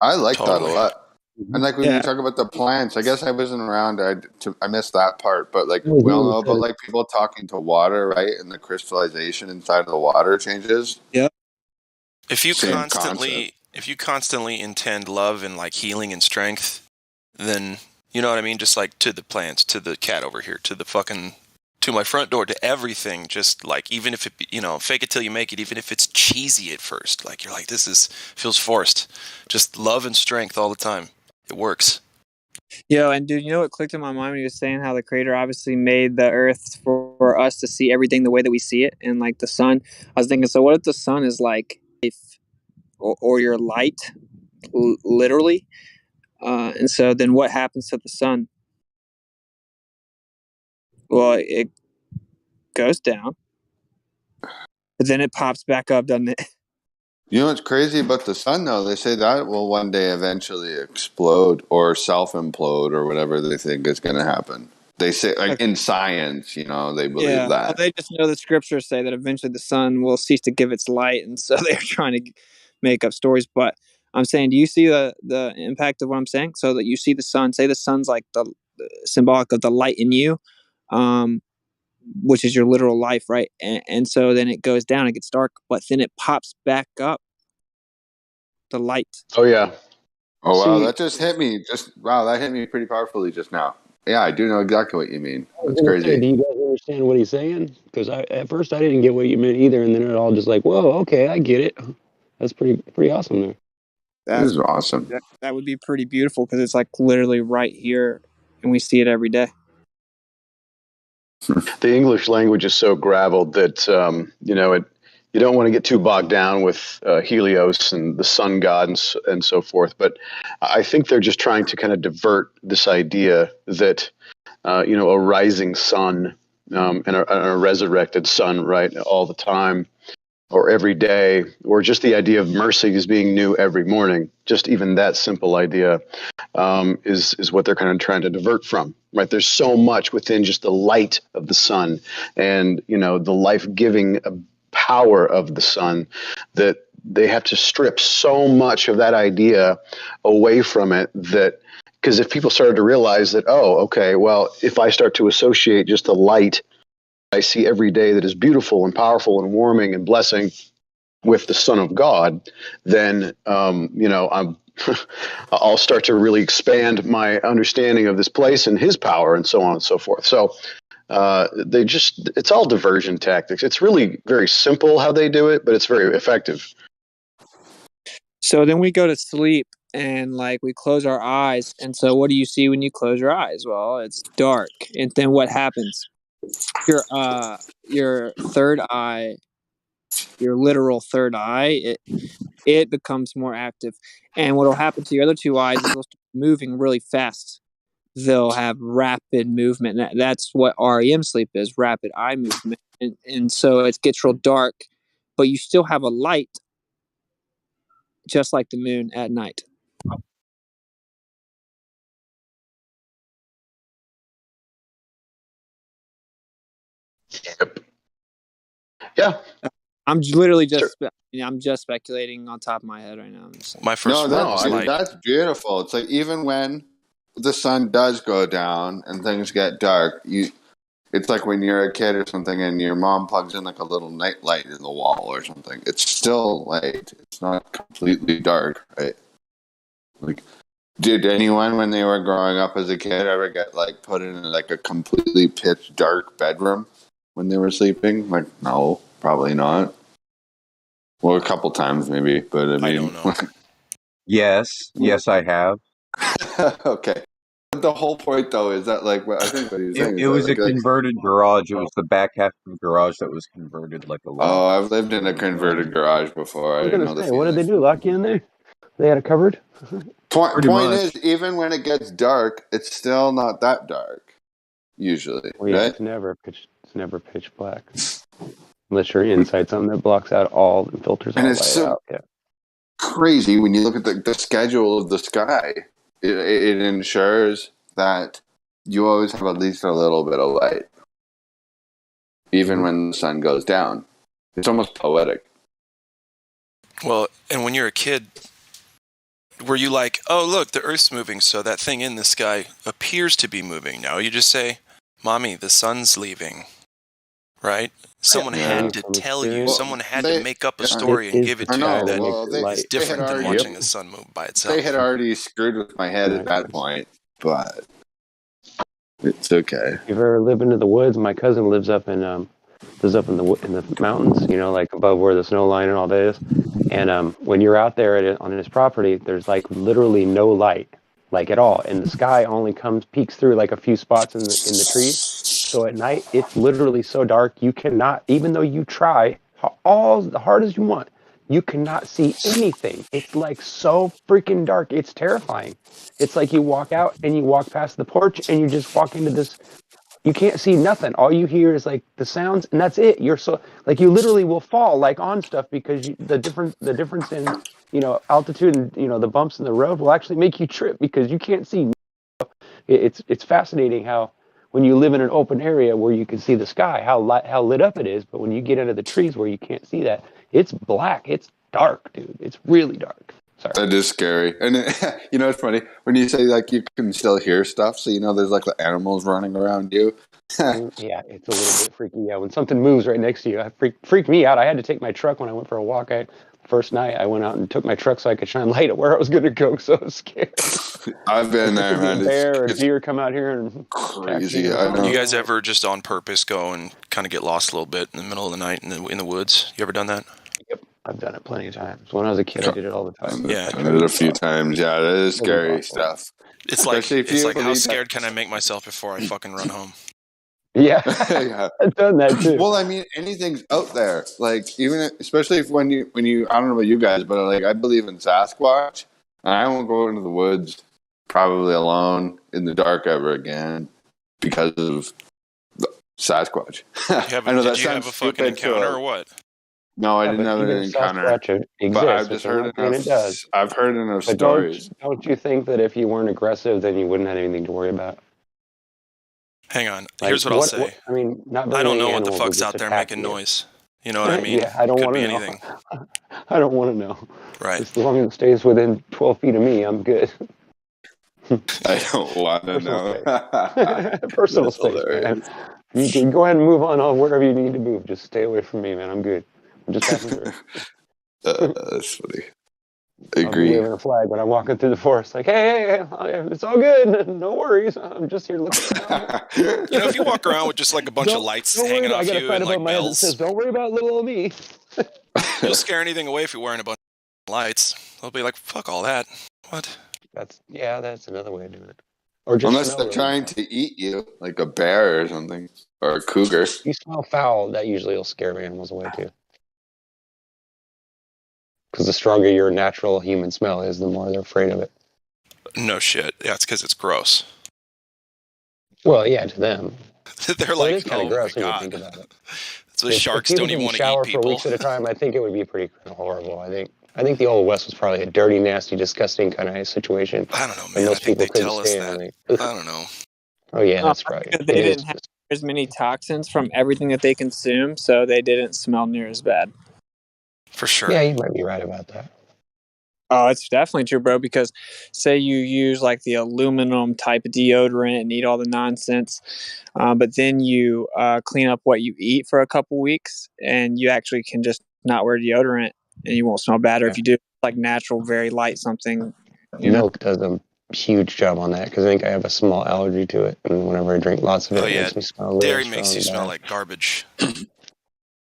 I like that a lot. Mm-hmm. And like when you talk about the plants, I guess I wasn't around. I missed that part. But like we all know about like people talking to water, right? And the crystallization inside of the water changes. Yep. If you Same constantly intend love and like healing and strength, then you know what I mean. Just like to the plants, to the cat over here, to my front door, to everything. Just like even if it, fake it till you make it. Even if it's cheesy at first, like you're like this feels forced. Just love and strength all the time. It works. Yo, and dude, you know what clicked in my mind when he was saying how the Creator obviously made the earth for us to see everything the way that we see it, and like the sun. I was thinking, so what if the sun is like if or your light, literally? And so then what happens to the sun? Well, it goes down, but then it pops back up, doesn't it? You know what's crazy about the sun, though? They say that will one day eventually explode or self-implode or whatever they think is going to happen. They say, like in science, they believe that. Well, they just know the scriptures say that eventually the sun will cease to give its light, and so they're trying to make up stories. But I'm saying, do you see the impact of what I'm saying? So that you see the sun, say the sun's like the symbolic of the light in you, which is your literal life, right? And so then it goes down, it gets dark, but then it pops back up, the light. Oh yeah. Oh wow, that just hit me. That hit me pretty powerfully just now. Yeah, I do know exactly what you mean. That's crazy. Do you guys understand what he's saying? Because at first I didn't get what you meant either, and then it all just like, whoa, okay, I get it. That's pretty awesome there. That is awesome. That would be pretty beautiful because it's like literally right here, and we see it every day. The English language is so graveled that you don't want to get too bogged down with Helios and the sun god and so forth. But I think they're just trying to kind of divert this idea that a rising sun and a resurrected sun, right, all the time or every day, or just the idea of mercy is being new every morning. Just even that simple idea is what they're kind of trying to divert from, right? There's so much within just the light of the sun and, the life-giving power of the sun that they have to strip so much of that idea away from it that, because if people started to realize that, oh, okay, well, if I start to associate just the light I see every day that is beautiful and powerful and warming and blessing with the Son of God, then I'm I'll start to really expand my understanding of this place and His power and so on and so forth. So it's all diversion tactics. It's really very simple how they do it, but it's very effective. So then we go to sleep and like we close our eyes. And so what do you see when you close your eyes? Well, it's dark. And then what happens? Your third eye your literal third eye, it becomes more active. And what will happen to your other two eyes is they'll start moving really fast. They'll have rapid movement. That's what REM sleep is, rapid eye movement. And so it gets real dark, but you still have a light, just like the moon at night. Yep. Yeah. I'm literally just I'm just speculating on top of my head right now. My first No, one was light. that's beautiful. It's like even when the sun does go down and things get dark, it's like when you're a kid or something and your mom plugs in like a little night light in the wall or something. It's still light. It's not completely dark, right? Like, did anyone when they were growing up as a kid ever get like put in like a completely pitch dark bedroom when they were sleeping? Like, no, probably not. Well, a couple times maybe, but I mean, don't know. Yes, I have. Okay. But the whole point, though, is that like what I think what he was saying. It was a converted garage. It was the back half of the garage that was converted like a lot. Oh, I've lived in a converted garage before. I I was didn't gonna know the say, what did feeling. they do? Lock you in there? They had it covered. Point much. is, even when it gets dark, it's still not that dark. Usually, Well, yeah, right? it's never pitch black, unless you're inside something that blocks out all and filters all And light it's so out. Yeah. crazy when you look at the schedule of the sky. It ensures that you always have at least a little bit of light, even when the sun goes down. It's almost poetic. Well, and when you're a kid, were you like, oh, look, the Earth's moving, so that thing in the sky appears to be moving? No, you just say, Mommy, the sun's leaving, right? Someone had to tell you. Someone had to make up a story and give it to you that is different than watching the sun move by itself. They had already screwed with my head at that point, but it's okay. If you ever live into the woods, my cousin lives up in the mountains, you know, like above where the snow line and all that is. And when you're out there on his property, there's like literally no light, like at all, and the sky only peeks through like a few spots in the trees. So at night, it's literally so dark you cannot, even though you try all the hard as you want, you cannot see anything. It's like so freaking dark. It's terrifying. It's like you walk out and you walk past the porch and you just walk into this. You can't see nothing. All you hear is like the sounds, and that's it. You're so like you literally will fall like on stuff because the difference in altitude and the bumps in the road will actually make you trip because you can't see. It's fascinating how when you live in an open area where you can see the sky, how lit up it is, but when you get into the trees where you can't see that, it's black. It's dark, dude. It's really dark. Sorry. That is scary. And it's funny when you say like you can still hear stuff, so there's like the animals running around you. Yeah, it's a little bit freaky. Yeah, when something moves right next to you, it freaked me out. I had to take my truck when I went for a walk. First night I went out and took my truck so I could shine light at where I was going to go. So I was scared. I've been there, man. A bear or deer come out here and crazy. I know. You guys ever just on purpose go and kind of get lost a little bit in the middle of the night in the woods? You ever done that? Yep, I've done it plenty of times. When I was a kid, I did it all the time. Yeah, I did it a few times. Yeah, that is scary stuff. It's like how scared can I make myself before I fucking run home? Yeah, yeah. I've done that too. Well, I mean, anything's out there. Like especially when you I don't know about you guys, but like I believe in Sasquatch, and I won't go into the woods probably alone in the dark ever again because of Sasquatch. Did you have a fucking encounter or what? No, I didn't have an encounter. But I've just heard enough. I've heard enough stories. Don't you think that if you weren't aggressive, then you wouldn't have anything to worry about? Hang on. Here's what I'll say. I mean, not very I don't know many what the animals fuck's would out just there attack making you. noise. You know what I mean? Yeah, I don't Could want be to know. anything. I don't want to know. Right. As long as it stays within 12 feet of me, I'm good. I don't want to know. Personal space, man. You can go ahead and move on wherever you need to move. Just stay away from me, man. I'm good. I'm just passing through. That's funny. I'll be waving a flag when I'm walking through the forest, like, hey, it's all good. No worries. I'm just here looking. If you walk around with just like a bunch of lights hanging off you and like bells, says, don't worry about little old me. You'll scare anything away if you're wearing a bunch of lights. They'll be like, fuck all that. What? That's another way of doing it. Or just unless they're trying to eat you, like a bear or something, or a cougar. You smell foul, that usually will scare animals away too. Because the stronger your natural human smell is, the more they're afraid of it. No shit. Yeah, it's because it's gross. Well, yeah, to them. They're Well, like, it is kind of oh my gross when you god. think about it. So If sharks people don't even didn't want to eat shower for people. weeks at a time, I think it would be pretty horrible. I think the old West was probably a dirty, nasty, disgusting kind of situation. I don't know, And man. I most think people they couldn't tell us stand. that. Like, I don't know. oh yeah, that's I right. think that It they is. didn't have as many toxins from everything that they consume, so they didn't smell near as bad. For sure. Yeah, you might be right about that. Oh, it's definitely true, bro. Because say you use like the aluminum type of deodorant and eat all the nonsense, but then you clean up what you eat for a couple weeks, and you actually can just not wear deodorant, and you won't smell bad. Or if you do like natural, very light something, you know. Milk does a huge job on that because I think I have a small allergy to it, and whenever I drink lots of it, Oh it yeah. makes me smell really Dairy strong makes you and smell bad. like garbage.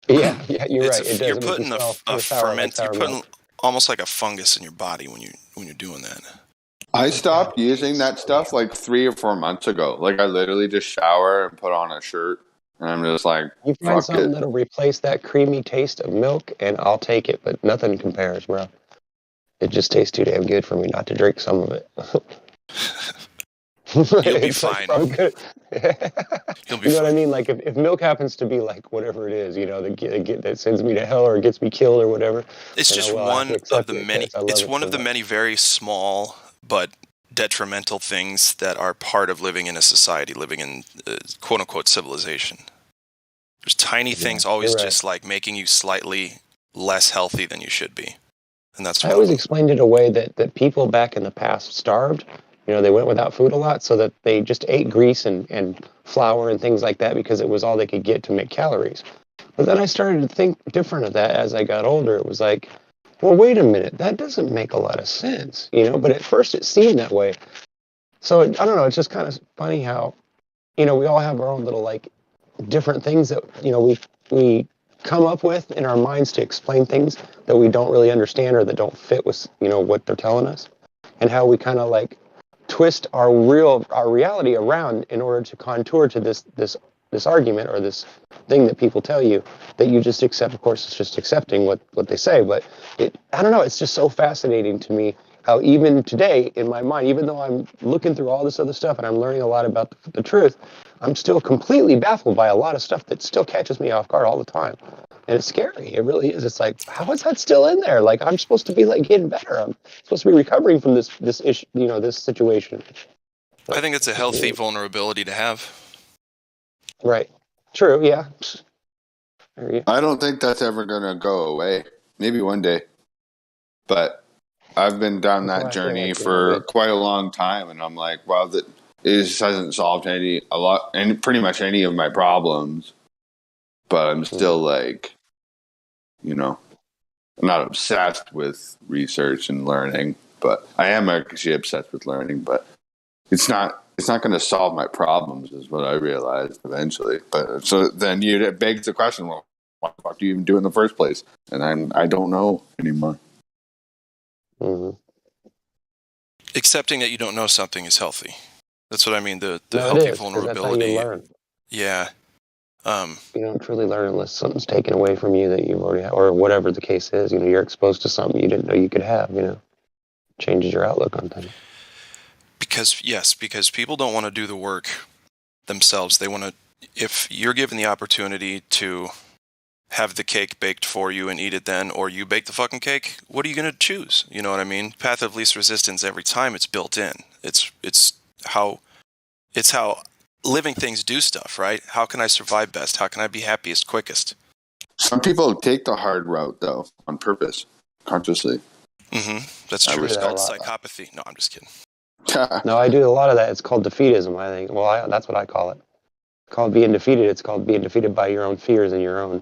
Yeah, you're right. It does. You're It makes you putting smell a sour like ferment. You're sour putting milk. almost like a fungus in your body when you're doing that. I stopped using that stuff like 3 or 4 months ago. Like I literally just shower and put on a shirt, and I'm just like, You find fuck something it. that'll replace that creamy taste of milk, and I'll take it. But nothing compares, bro. It just tastes too damn good for me not to drink some of it. You'll be It's like, fine. bro, good. You'll be You know what I fine. mean? Like if milk happens to be like whatever it is, you know, that sends me to hell or gets me killed or whatever, It's then just I have to one of accept the it many. 'cause I love It's it one so of the much. many very small but detrimental things that are part of living in a society, living in quote unquote civilization. There's tiny things always you're right. just like making you slightly less healthy than you should be, and that's I one of always them. explained it a way that people back in the past starved. You know, they went without food a lot, so that they just ate grease and flour and things like that because it was all they could get to make calories. But then I started to think different of that as I got older. It was like, well, wait a minute, that doesn't make a lot of sense, you know? But at first it seemed that way. So I don't know, it's just kind of funny how, you know, we all have our own little like different things that, you know, we come up with in our minds to explain things that we don't really understand or that don't fit with, you know, what they're telling us, and how we kind of like twist our reality around in order to contour to this argument or this thing that people tell you that you just accept. Of course, it's just accepting what they say, but I don't know, it's just so fascinating to me how even today in my mind, even though I'm looking through all this other stuff and I'm learning a lot about the truth, I'm still completely baffled by a lot of stuff that still catches me off guard all the time. And it's scary. It really is. It's like, how is that still in there? Like, I'm supposed to be like getting better. I'm supposed to be recovering from this issue, you know, this situation. I think it's a healthy vulnerability to have. Right. True. Yeah. I don't think that's ever gonna go away. Maybe one day, but I've been down That's why that I feel journey like, you know, for quite a long time, and I'm like, wow, that it just hasn't solved pretty much any of my problems. But I'm still like, you know, I'm not obsessed with research and learning, but I am actually obsessed with learning. But it's not going to solve my problems, is what I realized eventually. But so then it begs the question: well, why the fuck do you even do it in the first place? And I don't know anymore. Mm-hmm. Accepting that you don't know something is healthy. That's what I mean. The No, healthy it is, 'cause that's how vulnerability. you learn. Yeah. You don't truly learn unless something's taken away from you that you've already had, or whatever the case is. You know, you're exposed to something you didn't know you could have. You know, changes your outlook on things. Because people don't want to do the work themselves. They want to. If you're given the opportunity to have the cake baked for you and eat it then, or you bake the fucking cake, what are you going to choose? You know what I mean? Path of least resistance every time. It's built in. It's how living things do stuff, right? How can I survive best? How can I be happiest, quickest? Some people take the hard route though, on purpose, consciously. Mm-hmm. That's I true. It's called respect psychopathy. No, I'm just kidding. No, I do a lot of that. It's called defeatism, I think. Well, that's what I call it. It's called being defeated. It's called being defeated by your own fears and your own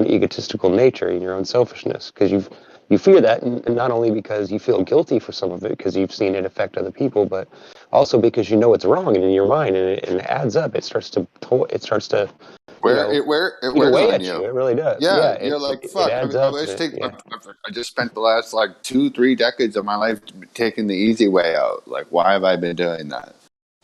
egotistical nature and your own selfishness, because you fear that, and not only because you feel guilty for some of it because you've seen it affect other people, but also because you know it's wrong, and in your mind, and it adds up. It starts to It eat wears away on at you. you. It really does. Yeah, Yeah, you're like, it fuck. adds I up. was Yeah. I just spent the last like 2-3 decades of my life taking the easy way out. Like, why have I been doing that?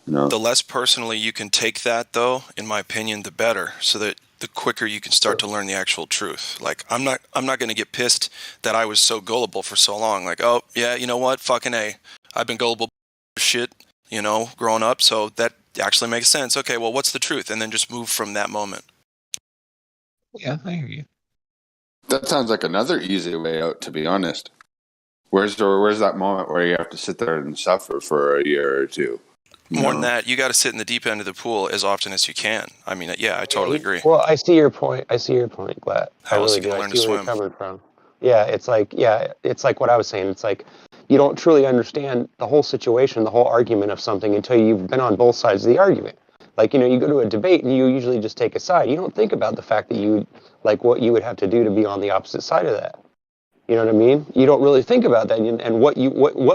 No. The less personally you can take that, though, in my opinion, the better. So that the quicker you can start to learn the actual truth. Like, I'm not going to get pissed that I was so gullible for so long. Like, oh yeah, you know what? Fucking A. I've been gullible shit, growing up. So that actually makes sense. Okay, well, what's the truth? And then just move from that moment. Yeah, I hear you. That sounds like another easy way out, to be honest. Where's that moment where you have to sit there and suffer for a year or two? More than that, you got to sit in the deep end of the pool as often as you can. I mean, yeah, I totally agree. Well, I see your point. Glad. How I else really you do. gonna I learn see to where you're swim? coming from. Yeah, it's like what I was saying. It's like you don't truly understand the whole situation, the whole argument of something until you've been on both sides of the argument. Like, you go to a debate and you usually just take a side. You don't think about the fact that what you would have to do to be on the opposite side of that. You know what I mean? You don't really think about that, and what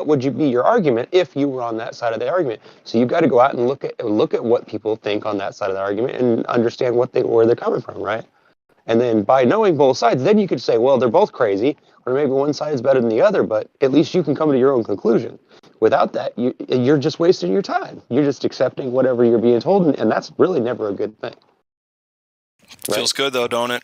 would you be your argument if you were on that side of the argument? So you've got to go out and look at what people think on that side of the argument and understand where they're coming from, right? And then by knowing both sides, then you could say, well, they're both crazy, or maybe one side is better than the other, but at least you can come to your own conclusion. Without that, you're just wasting your time. You're just accepting whatever you're being told, and that's really never a good thing. Right? Feels good though, don't it?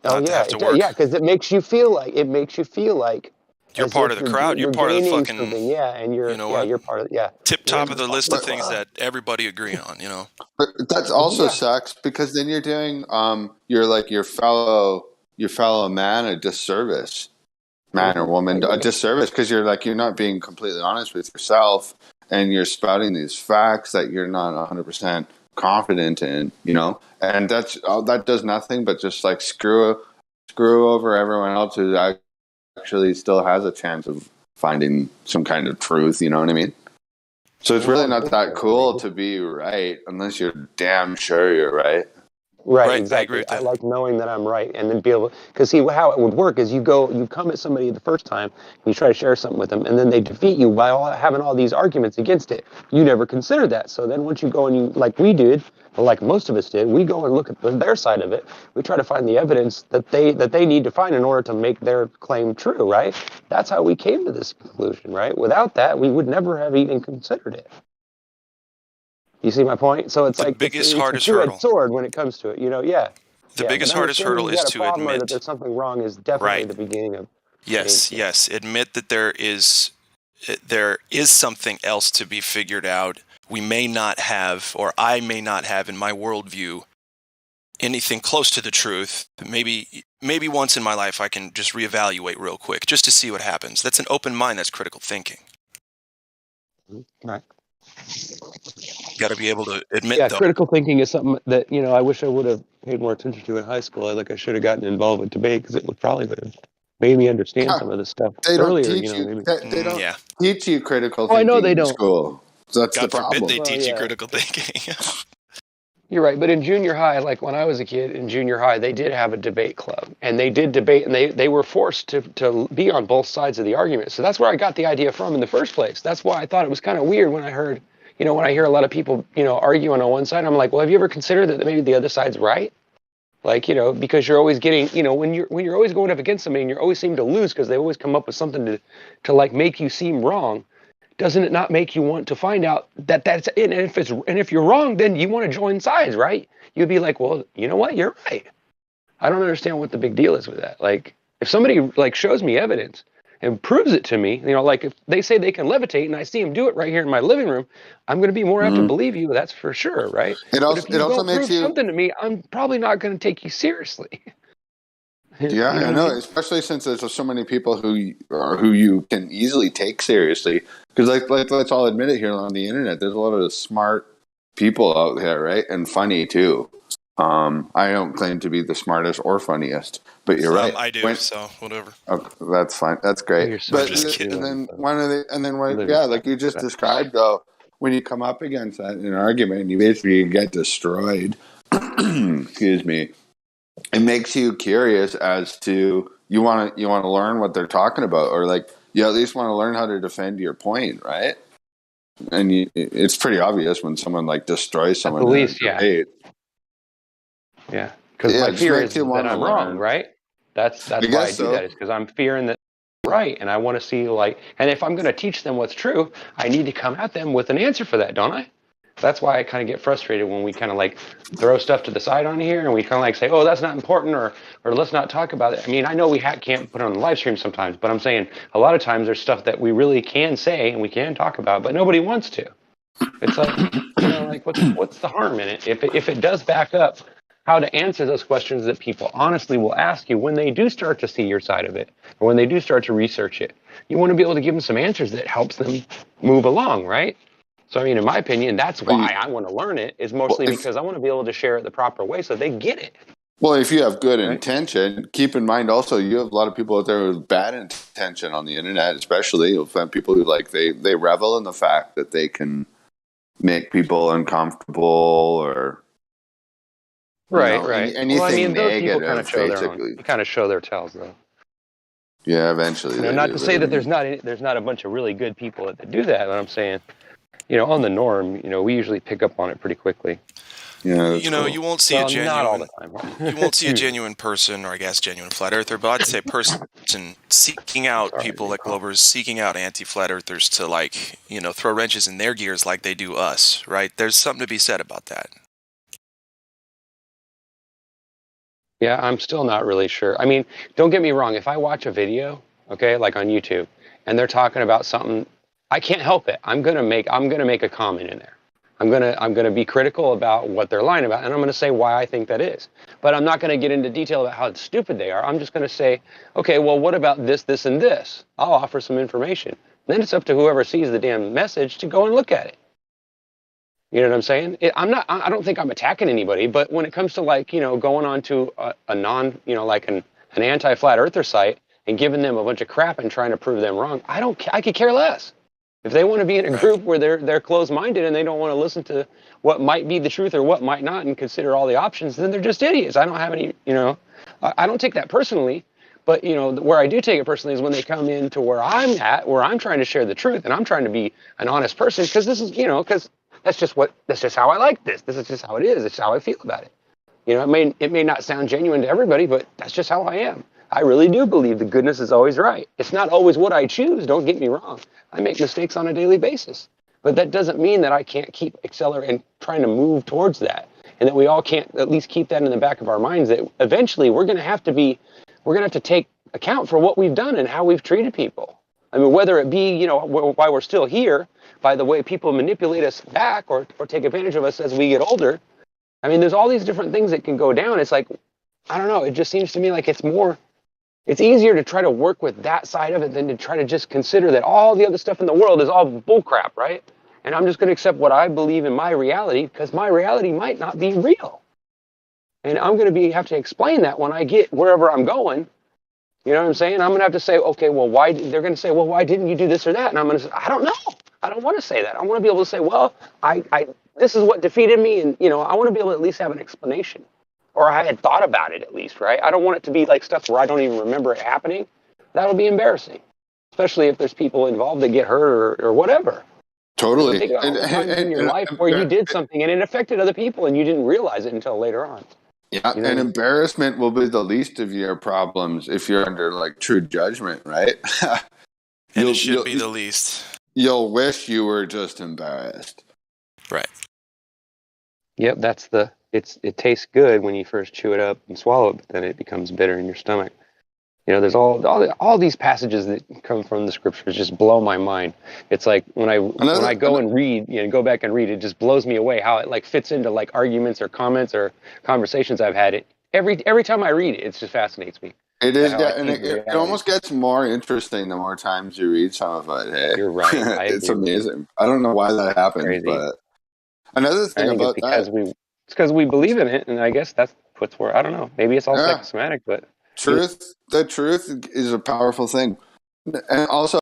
Oh Not to yeah, have to work. yeah, because it makes you feel like You're as part if of the crowd. You're part of the gaining fucking. something, yeah, and you're part of tip top of the list of But- things that everybody agree on. But that's also sucks because then you're doing your fellow man a disservice, man or woman a disservice, because you're not being completely honest with yourself, and you're spouting these facts that you're not 100% confident in, and that does nothing but just like screw over everyone else who actually still has a chance of finding some kind of truth. You know what I mean? So it's really not that cool to be right unless you're damn sure you're right. Right, exactly. I like knowing that I'm right, and then be able, because see how it would work is you come at somebody the first time, you try to share something with them, and then they defeat you by having all these arguments against it. You never considered that. So then once you go and you, like we did, or like most of us did, we go and look at their side of it. We try to find the evidence that they need to find in order to make their claim true, right? That's how we came to this conclusion, right? Without that, we would never have even considered it. You see my point? So it's like biggest, it's hardest a two-edged hurdle. sword when it comes to it. Yeah. The Yeah, biggest, but hardest understanding hurdle you is got a to problem or that admit. there's something wrong is definitely the beginning of Yes. Admit that there is something else to be figured out. We may not have, or I may not have in my worldview, anything close to the truth. Maybe once in my life I can just reevaluate real quick just to see what happens. That's an open mind. That's critical thinking. Right. Got to be able to admit, Yeah, though. critical thinking is something that I wish I would have paid more attention to in high school. I should have gotten involved with debate because it would probably have made me understand some of this stuff They don't earlier. teach you. Maybe. They don't teach you critical Oh, I thinking know they in don't. school. So that's the God forbid problem. they teach you critical thinking. You're right, but in junior high, like when I was a kid in junior high, they did have a debate club, and they did debate, and they were forced to be on both sides of the argument. So that's where I got the idea from in the first place. That's why I thought it was kind of weird when I heard, when I hear a lot of people, arguing on one side. I'm like, well, have you ever considered that maybe the other side's right? Like, because you're always getting, when you're always going up against somebody and you always seem to lose because they always come up with something to like make you seem wrong. Doesn't it not make you want to find out that that's it? And if you're wrong, then you want to join sides, right? You'd be like, well, you know what? You're right. I don't understand what the big deal is with that. Like, if somebody like shows me evidence and proves it to me, like if they say they can levitate and I see them do it right here in my living room, I'm going to be more apt to believe you. That's for sure, right? It But if you also don't makes prove you. something to me, I'm probably not going to take you seriously. Yeah, I know. Especially since there's so many people who you can easily take seriously. Because like let's all admit it here on the internet. There's a lot of smart people out there, right? And funny too. I don't claim to be the smartest or funniest, but you're right. I do. So whatever. Okay, that's fine. That's great. You're so But just kidding. and then like you just described though, when you come up against that in an argument, you basically get destroyed. Excuse me. It makes you curious as to you want to learn what they're talking about, or like you at least want to learn how to defend your point, right? And it's pretty obvious when someone like destroys someone. At least, in a debate. Yeah, because my fear is that I'm wrong, right? That's why I do that. Is because I'm fearing that I'm right, and I want to see and if I'm going to teach them what's true, I need to come at them with an answer for that, don't I? That's why I kind of get frustrated when we kind of like throw stuff to the side on here and we kind of like say, oh, that's not important, or let's not talk about it. I mean, I know we can't put it on the live stream sometimes, but I'm saying a lot of times there's stuff that we really can say and we can talk about, but nobody wants to. It's like, you know, like what's the harm in it? If it does back up how to answer those questions that people honestly will ask you when they do start to see your side of it, or when they do start to research it, you want to be able to give them some answers that helps them move along, right? So, I mean, in my opinion, that's why I want to learn it, is mostly because I want to be able to share it the proper way so they get it. Well, if you have good intention, keep in mind also you have a lot of people out there with bad intention on the internet, especially. You'll find people who they revel in the fact that they can make people uncomfortable or Right. anything Well, I mean, those people negative, kind of show basically. they kind of show their tails, though. Yeah, eventually. You know, not to say that there's not a bunch of really good people that do that, but I'm saying, you know, on the norm, you know, we usually pick up on it pretty quickly. Yeah, you know, you won't see a genuine. Not all the time. You won't see a genuine person, or I guess genuine flat earther, but I'd say person seeking out people like Glovers, seeking out anti-flat earthers to, like, you know, throw wrenches in their gears like they do us, right? There's something to be said about that. Yeah, I'm still not really sure. I mean, don't get me wrong. If I watch a video, okay, like on YouTube, and they're talking about something, I can't help it. I'm gonna make a comment in there. I'm gonna be critical about what they're lying about, and I'm gonna say why I think that is. But I'm not gonna get into detail about how stupid they are. I'm just gonna say, okay, well, what about this, this, and this? I'll offer some information. Then it's up to whoever sees the damn message to go and look at it. You know what I'm saying? I don't think I'm attacking anybody, but when it comes to, like, you know, going on to a non, you know, like an anti-flat earther site and giving them a bunch of crap and trying to prove them wrong, I could care less. If they want to be in a group where they're closed-minded and they don't want to listen to what might be the truth or what might not and consider all the options, then they're just idiots. I don't have any, you know, I don't take that personally, but, you know, where I do take it personally is when they come in to where I'm at, where I'm trying to share the truth and I'm trying to be an honest person, because this is, you know, because that's just how I like this. This is just how it is. It's how I feel about it. You know, it may not sound genuine to everybody, but that's just how I am. I really do believe the goodness is always right. It's not always what I choose. Don't get me wrong. I make mistakes on a daily basis, but that doesn't mean that I can't keep accelerating and trying to move towards that, and that we all can't at least keep that in the back of our minds, that eventually we're going to have to take account for what we've done and how we've treated people. I mean, whether it be, you know, why we're still here, by the way people manipulate us back or take advantage of us as we get older. I mean, there's all these different things that can go down. It's like, I don't know, it just seems to me like it's easier to try to work with that side of it than to try to just consider that all the other stuff in the world is all bullcrap, right? And I'm just going to accept what I believe in my reality, because my reality might not be real. And I'm going to have to explain that when I get wherever I'm going. You know what I'm saying? I'm going to have to say, okay, well, why? They're going to say, well, why didn't you do this or that? And I'm going to say, I don't know. I don't want to say that. I want to be able to say, well, this is what defeated me, and, you know, I want to be able to at least have an explanation, or I had thought about it at least, right? I don't want it to be like stuff where I don't even remember it happening. That would be embarrassing, especially if there's people involved that get hurt or whatever. Totally. Think about all the times in your life where you did something and it affected other people and you didn't realize it until later on. Yeah, You know? and embarrassment will be the least of your problems if you're under, like, true judgment, right? And it should be the least. You'll wish you were just embarrassed. Right. Yep, it tastes good when you first chew it up and swallow it, but then it becomes bitter in your stomach. You know, there's all these passages that come from the scriptures just blow my mind. It's like when I go and read, you know, go back and read, it just blows me away how it, like, fits into, like, arguments or comments or conversations I've had. Every time I read it, it just fascinates me. It is, yeah, and it almost gets more interesting the more times you read some of it. Hey? You're right. It's amazing. I don't know why that happens, but another thing about it's because we believe in it, and I guess that's where, I don't know. Maybe it's all psychosomatic, but the truth is a powerful thing. And also,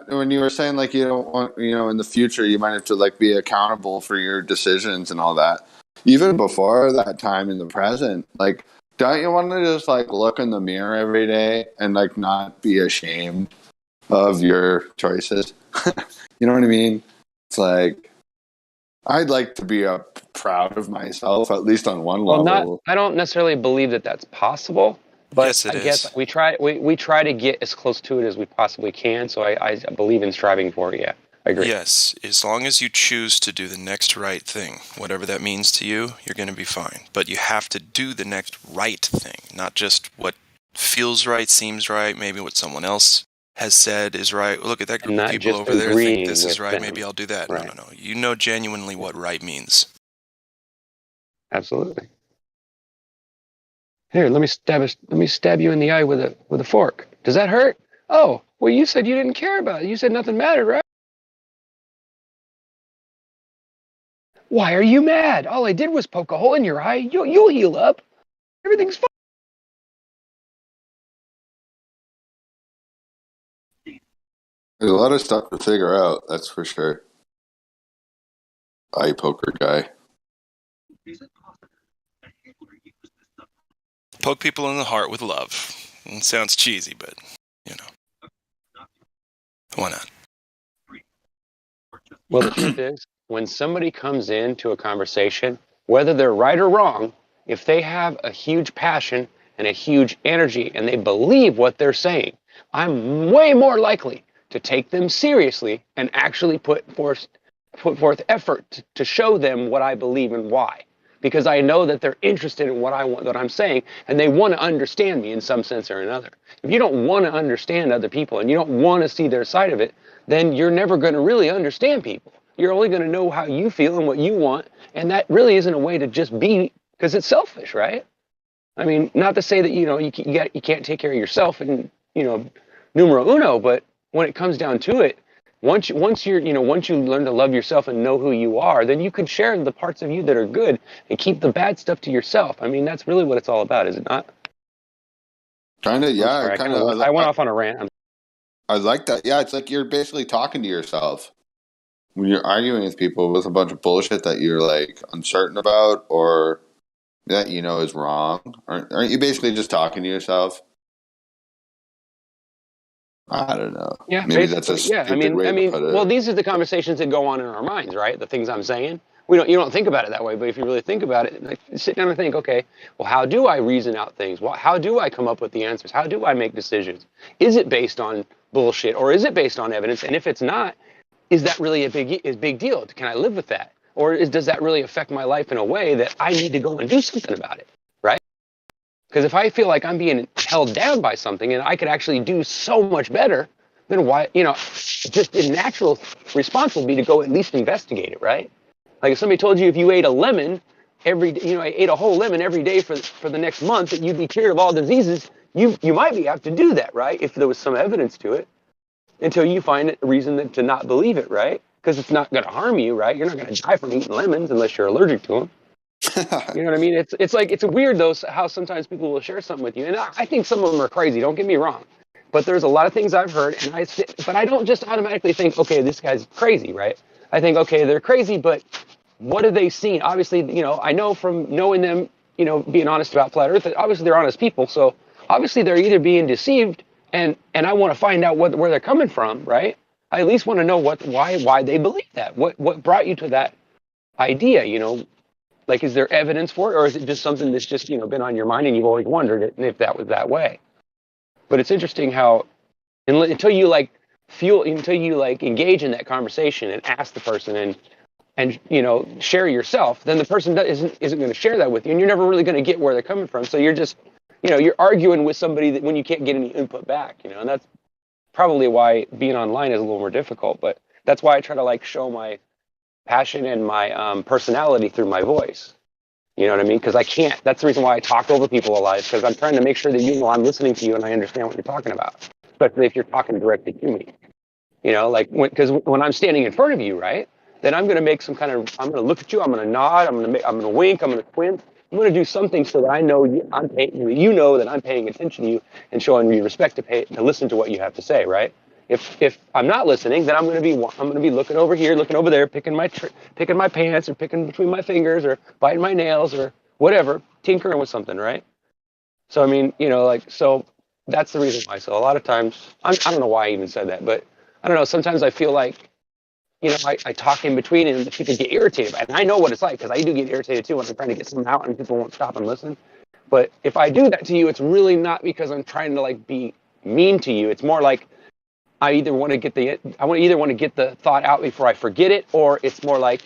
when you were saying, like, you don't want, you know, in the future you might have to, like, be accountable for your decisions and all that. Even before that time in the present, like, don't you want to just, like, look in the mirror every day and, like, not be ashamed of your choices? You know what I mean? It's like, I'd like to be proud of myself, at least on one level. I don't necessarily believe that that's possible, but yes, I guess we try to get as close to it as we possibly can. So I believe in striving for it. Yeah, I agree. Yes, as long as you choose to do the next right thing, whatever that means to you, you're going to be fine. But you have to do the next right thing, not just what feels right, seems right, maybe what someone else has said is right. Look at that group And of not people just over there think agreeing this is with right, them. maybe I'll do that. Right. No. You know genuinely what right means. Absolutely. Here, let me stab you in the eye with a fork. Does that hurt? Oh, well, you said you didn't care about it. You said nothing mattered, right? Why are you mad? All I did was poke a hole in your eye. You'll heal up. Everything's fine. There's a lot of stuff to figure out, that's for sure. Eye poker guy. Poke people in the heart with love. It sounds cheesy, but, you know. Why not? Well, the truth is, when somebody comes into a conversation, whether they're right or wrong, if they have a huge passion and a huge energy and they believe what they're saying, I'm way more likely to take them seriously and actually put forth effort to show them what I believe and why. Because I know that they're interested in what I'm saying, and they want to understand me in some sense or another. If you don't want to understand other people and you don't want to see their side of it, then you're never going to really understand people. You're only going to know how you feel and what you want, and that really isn't a way to just be, because it's selfish, right? I mean, not to say that you can't take care of yourself and numero uno, but when it comes down to it, once you learn to love yourself and know who you are, then you can share the parts of you that are good and keep the bad stuff to yourself. I mean, that's really what it's all about, is it not? Kind of, yeah. I went off on a rant. I like that. Yeah, it's like you're basically talking to yourself when you're arguing with people with a bunch of bullshit that you're like uncertain about or that you know is wrong. Aren't you basically just talking to yourself? I don't know. Yeah, Maybe that's a basically, yeah. stupid way to put it. Well, these are the conversations that go on in our minds, right? The things I'm saying. You don't think about it that way, but if you really think about it, like, sit down and think, okay, well, how do I reason out things? How do I come up with the answers? How do I make decisions? Is it based on bullshit or is it based on evidence? And if it's not, is that really a big deal? Can I live with that? Or does that really affect my life in a way that I need to go and do something about it, right? Because if I feel like I'm being held down by something and I could actually do so much better, then why, just a natural response would be to go at least investigate it, right? Like if somebody told you if you ate a lemon ate a whole lemon every day for the next month, that you'd be cured of all diseases, you might have to do that, right? If there was some evidence to it, until you find a reason to not believe it, right? Because it's not going to harm you, right? You're not going to die from eating lemons unless you're allergic to them. You know what I mean? It's weird though how sometimes people will share something with you, and I think some of them are crazy. Don't get me wrong, but there's a lot of things I've heard, but I don't just automatically think, okay, this guy's crazy, right? I think, okay, they're crazy, but what have they seen? Obviously, I know from knowing them, being honest about flat Earth, that obviously they're honest people. So obviously they're either being deceived, and I want to find out where they're coming from, right? I at least want to know why they believe that. What brought you to that idea? Like, is there evidence for it, or is it just something that's just been on your mind and you've always wondered it, and if that was that way? But it's interesting how until you engage in that conversation and ask the person and share yourself, then the person isn't going to share that with you, and you're never really going to get where they're coming from. So you're just you're arguing with somebody that when you can't get any input back, and that's probably why being online is a little more difficult. But that's why I try to show my passion and my personality through my voice. You know what I mean? Because I can't. That's the reason why I talk over people a lot, because I'm trying to make sure that I'm listening to you and I understand what you're talking about, especially if you're talking directly to me. Because when I'm standing in front of you, right, then I'm going to make I'm going to look at you, I'm going to nod, I'm going to wink, I'm going to squint. I'm going to do something so that I know that I'm paying attention to you and showing you respect to listen to what you have to say, right? If I'm not listening, then I'm going to be looking over here, looking over there, picking my pants, or picking between my fingers, or biting my nails, or whatever, tinkering with something, right? So I mean, so that's the reason why. So a lot of times, I don't know why I even said that, but I don't know. Sometimes I feel like, I talk in between and people get irritated, and I know what it's like, because I do get irritated too when I'm trying to get something out and people won't stop and listen. But if I do that to you, it's really not because I'm trying to be mean to you. It's more like I either want to get the thought out before I forget it, or it's more like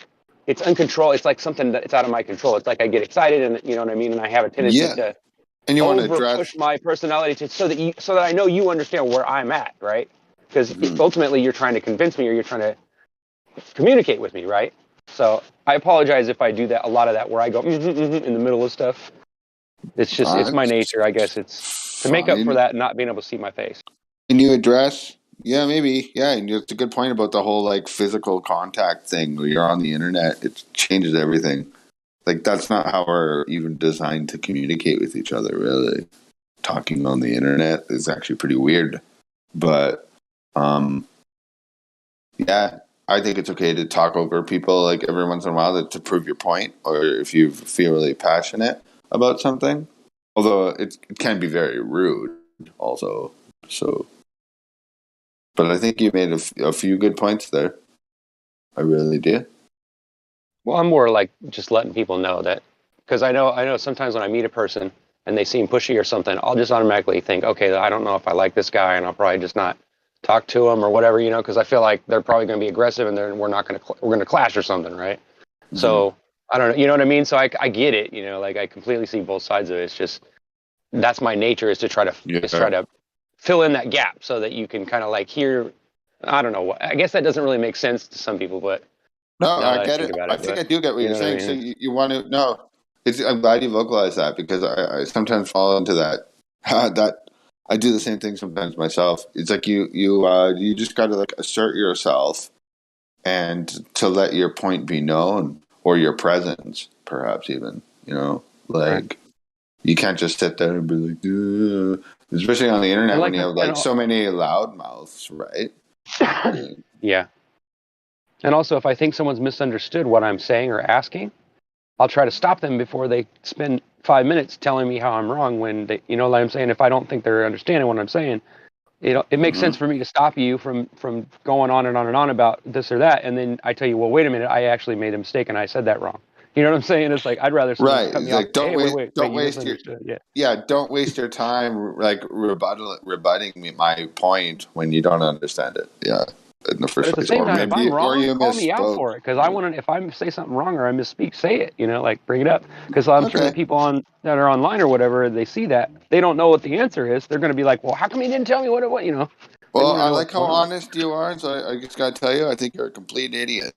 it's uncontrolled. It's like something that's out of my control. It's like I get excited, and you know what I mean, and I have a tendency Yeah. to And you want to over address. push my personality so that I know you understand where I'm at, right? Because Mhm. ultimately you're trying to convince me, or you're trying to communicate with me, right? So I apologize if I do that, a lot of that, where I go in the middle of stuff. It's my That's nature, I guess. It's to make up for fine. that not being able to see my face. Can you address? Yeah, maybe. Yeah, and it's a good point about the whole like physical contact thing. Where you're on the internet, it changes everything. Like that's not how we're even designed to communicate with each other. Really, talking on the internet is actually pretty weird. But yeah, I think it's okay to talk over people like every once in a while to prove your point, or if you feel really passionate about something. Although it can be very rude, also. So. But I think you made a few good points there. I really did. Well, I'm more like just letting people know that, because I know sometimes when I meet a person and they seem pushy or something, I'll just automatically think, okay, I don't know if I like this guy, and I'll probably just not talk to him or whatever, you know, because I feel like they're probably going to be aggressive, and we're going to clash or something, right? Mm-hmm. So I don't know, you know what I mean? So I get it, you know, like I completely see both sides of it. It's just that's my nature, is to try to fill in that gap so that you can kind of like hear. I don't know. I guess that doesn't really make sense to some people, but No, now that I I get think it. about I it, think but I do get what you you're know what I saying. So mean? you want to no? I'm glad you vocalized that, because I sometimes fall into that. That I do the same thing sometimes myself. It's like you just got to like assert yourself and to let your point be known, or your presence, perhaps even. You know, like. Right. You can't just sit there and be like, ugh. Especially on the internet And when like, you have like so many loudmouths, right? yeah. And also, if I think someone's misunderstood what I'm saying or asking, I'll try to stop them before they spend 5 minutes telling me how I'm wrong. When they, you know what I'm saying? If I don't think they're understanding what I'm saying, it makes sense for me to stop you from going on and on and on about this or that, and then I tell you, well, wait a minute, I actually made a mistake and I said that wrong. You know what I'm saying? It's like I'd rather someone Right. cut me It's off like and say, hey, wait, you misunderstood. don't waste your time like rebutting me my point when you don't understand it. Yeah, in the But first at the place, same or time, if maybe I'm or wrong, you call me out misspoke. for it, because I want to. If I say something wrong or I misspeak, say it. You know, like bring it up, because I'm sure that Okay. people that are online or whatever, they see that they don't know what the answer is. They're going to be like, well, how come you didn't tell me what you know? They Well, want to I know like what's how going on. honest you are, so I just gotta tell you, I think you're a complete idiot.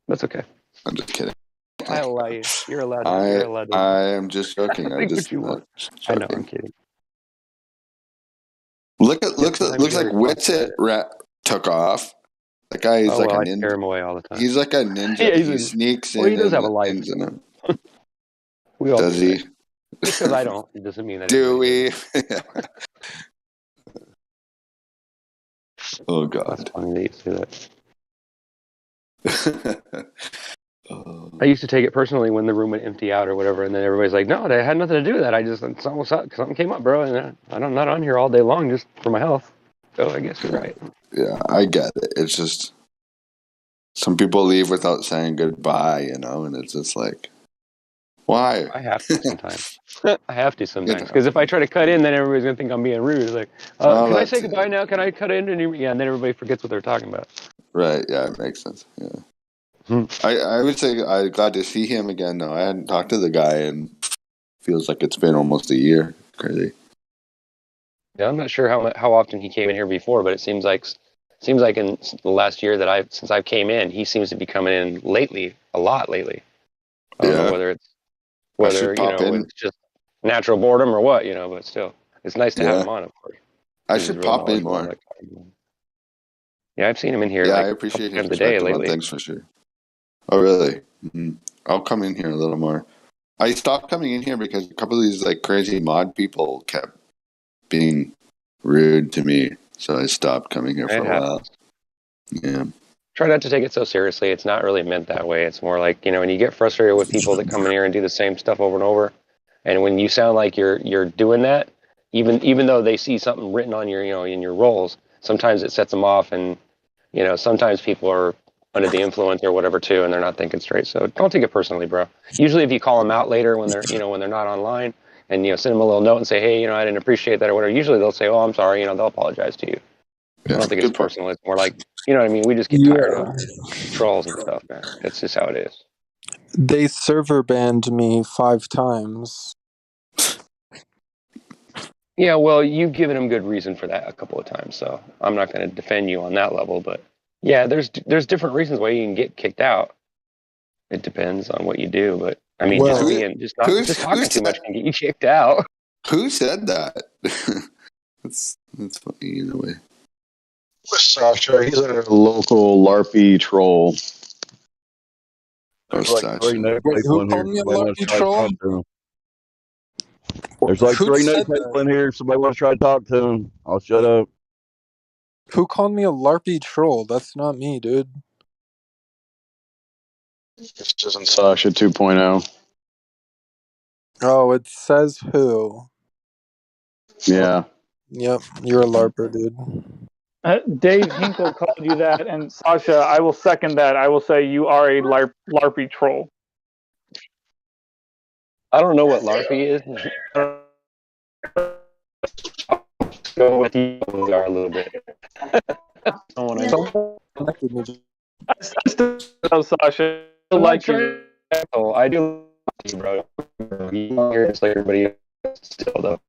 That's okay. I'm just kidding. I allow you. You're allowed. You're I allowed to I am just joking. I'm think what just you want. I know. I'm joking. kidding. Looks Sometimes you looks got to like respond to Witsit it. took off. That guy is Oh like well, a I scare ninja. him away all the time. He's like a ninja. Yeah, He sneaks well, he in does have a and life. ends in him. We all Does do, right? he? Just because I don't, it doesn't mean that Do everybody we? Oh does. That's God. funny that you say that. I used to take it personally when the room would empty out or whatever, and then everybody's like, "No, that had nothing to do with that. I just something came up, bro, and I'm not on here all day long just for my health." So I guess you're right. Yeah, I get it. It's just some people leave without saying goodbye, you know, and it's just like, why? I have to sometimes. I have to You sometimes, know. because if I try to cut in, then everybody's gonna think I'm being rude. It's like, Well, can I that's say goodbye now? Can I cut in? Yeah, and then everybody forgets what they're talking about. right. Yeah, it makes sense. Yeah. I would say I'm glad to see him again. Though I hadn't talked to the guy, and feels like it's been almost a year. Crazy. Yeah, I'm not sure how often he came in here before, but it seems like in the last year that since I've came in, he seems to be coming in lately, a lot lately. I don't know Yeah. whether I should pop in. it's just natural boredom or what, but still, it's nice to have Yeah. him on, of course. I 'Cause he's should real pop in knowledgeable. I more. like talking to him. Yeah, I've seen him in here Yeah, I like a couple appreciate his times a day perspective on lately. things for sure. Oh, really? Mm-hmm. I'll come in here a little more. I stopped coming in here because a couple of these like crazy mod people kept being rude to me, so I stopped coming here for It a while. happens. Yeah. Try not to take it so seriously. It's not really meant that way. It's more like, when you get frustrated with people that come in here and do the same stuff over and over, and when you sound like you're doing that, even though they see something written on your, in your roles, sometimes it sets them off, and sometimes people are under the influence or whatever too, and they're not thinking straight. So don't take it personally, bro. Usually, if you call them out later when they're, when they're not online, and send them a little note and say, hey, I didn't appreciate that or whatever. Usually they'll say, oh, I'm sorry. They'll apologize to you. I don't think it's personal. It's more like, you know what I mean? We just get tired of trolls and stuff, man. That's just how it is. They server banned me 5 times. Yeah, well, you've given them good reason for that a couple of times, so I'm not going to defend you on that level. But yeah, there's different reasons why you can get kicked out. It depends on what you do, but I mean, Well, just talking too much can get you kicked out. Who said that? that's funny in a way. Sasha, he's a local LARPy troll. Oh, There's like Sasha. 3 new Wait, people who in here. called me a Somebody wants to LARPy try to troll? talk to them. There's like Who 3 new said people that? in here. Somebody wants to try to talk to them. I'll shut up. Who called me a LARPy troll? That's not me, dude. This isn't Sasha 2.0. Oh, it says who. Yeah. Yep, you're a LARPer, dude. Dave Hinkle called you that, and Sasha, I will second that. I will say you are a LARPy troll. I don't know what LARPy is. Go with you are a little bit. So Sasha, I like you. I do like you, bro. You're just like everybody else still, though.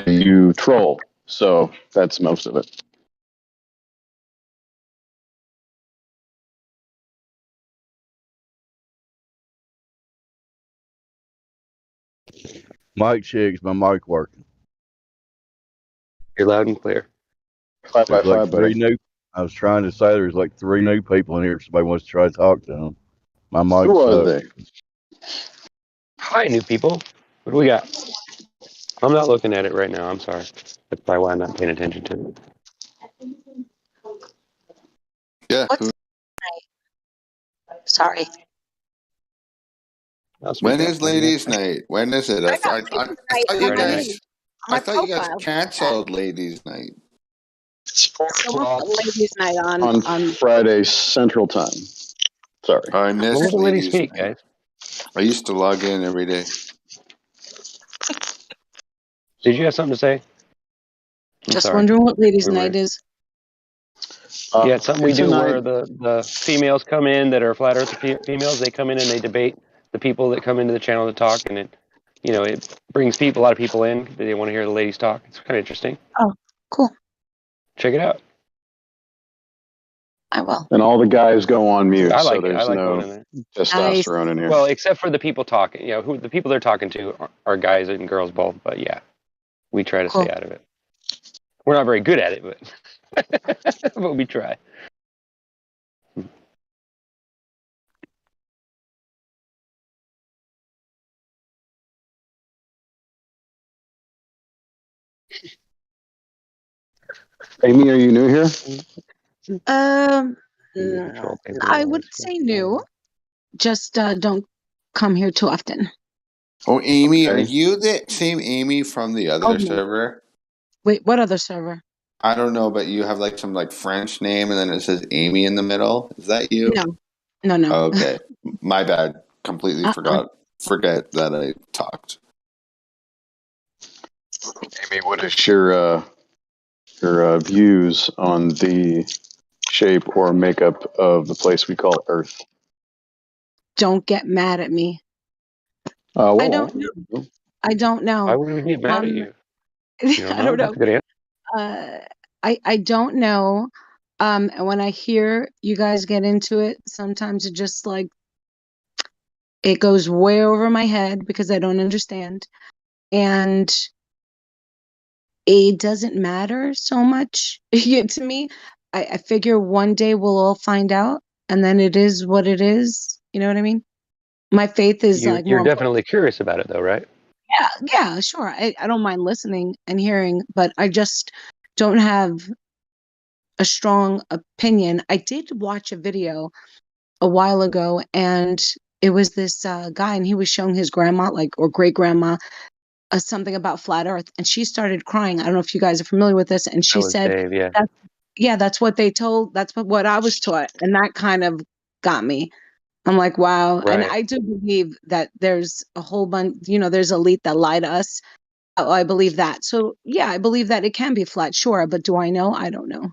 You troll. So that's most of it. Mic checks, my mic working. You're loud and clear. 5 by There's like 5, 3 buddy. new. I was trying to say there's like 3 new people in here. If somebody wants to try to talk to them. My mic Who are sucks. they? Hi, new people. What do we got? I'm not looking at it right now. I'm sorry. That's probably why I'm not paying attention to it. Yeah. Sorry. When is ladies' night? When is it? I thought you guys. I thought you guys canceled ladies' night. Someone put ladies' night On Friday Central Time. Sorry. I missed When will the ladies ladies' speak, night. guys? I used to log in every day. Did you have something to say? I'm Just sorry. wondering what ladies' night is. Yeah, it's something we it's a do night- where the females come in that are flat earth females. They come in and they debate the people that come into the channel to talk, and it brings a lot of people in. They want to hear the ladies talk. It's kind of interesting. Oh, cool. Check it out. I will. And all the guys go on mute, I like so it. I there's like no going in there. testosterone in here. Well, except for the people talking. Who the people they're talking to are guys and girls both. But yeah, we try to stay out of it. We're not very good at it, but but we try. Amy, are you new here? I would say new. Just don't come here too often. Oh, Amy, are you the same Amy from the other server? Wait, what other server? I don't know, but you have like some French name, and then it says Amy in the middle. Is that you? No. Okay, my bad. Completely forget that I talked. Amy, what is your views on the shape or makeup of the place we call Earth? Don't get mad at me. I don't know. I don't know. Why would we get mad at you? I don't know. I don't know. And when I hear you guys get into it, sometimes it just it goes way over my head because I don't understand. And it doesn't matter so much to me. I figure one day we'll all find out, and then it is what it is. You know what I mean? My faith is You're definitely curious about it, though, right? Yeah, sure. I don't mind listening and hearing, but I just don't have a strong opinion. I did watch a video a while ago, and it was this guy, and he was showing his grandma, like, or great grandma, something about flat Earth, and she started crying. I don't know if you guys are familiar with this, and That she was said, Dave, yeah. "Yeah, that's what they told. That's what I was taught," and that kind of got me. I'm like, wow. And Right. I do believe that there's a whole bunch, there's elite that lie to us. Oh, I believe that. So yeah, I believe that it can be flat, sure. But do I know? I don't know.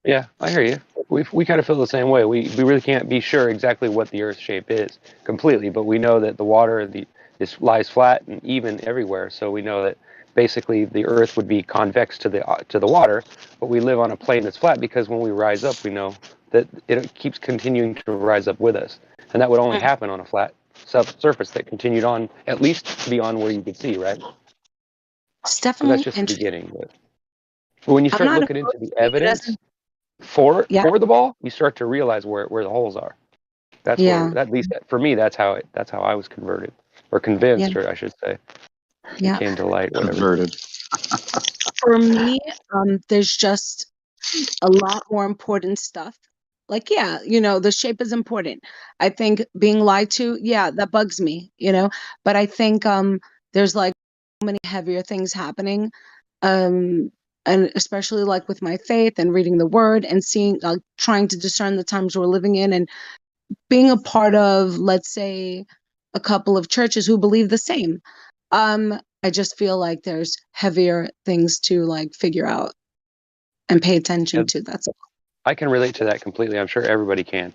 Yeah, I hear you. We kind of feel the same way. We really can't be sure exactly what the Earth's shape is completely, but we know that the water lies flat and even everywhere. So we know that basically the Earth would be convex to the water, but we live on a plane that's flat because when we rise up, we know that it keeps continuing to rise up with us, and that would only happen on a flat surface that continued on at least beyond where you could see, right? It's But that's definitely just the interesting. beginning. But when you I'm start not looking into opposed the to it. It evidence doesn't. for Yeah. the ball, you start to realize where the holes are. That's where, Yeah. at least for me, that's how I was converted, or Yeah. convinced, or I should say, it Yeah. came to light. Whatever. Converted. For me, there's just a lot more important stuff. Like, yeah, the shape is important. I think being lied to, yeah, that bugs me, but I think there's like so many heavier things happening. Um, and especially like with my faith and reading the word and seeing, trying to discern the times we're living in, and being a part of, let's say, a couple of churches who believe the same. I just feel like there's heavier things to like figure out and pay attention to. That's all. I can relate to that completely. I'm sure everybody can.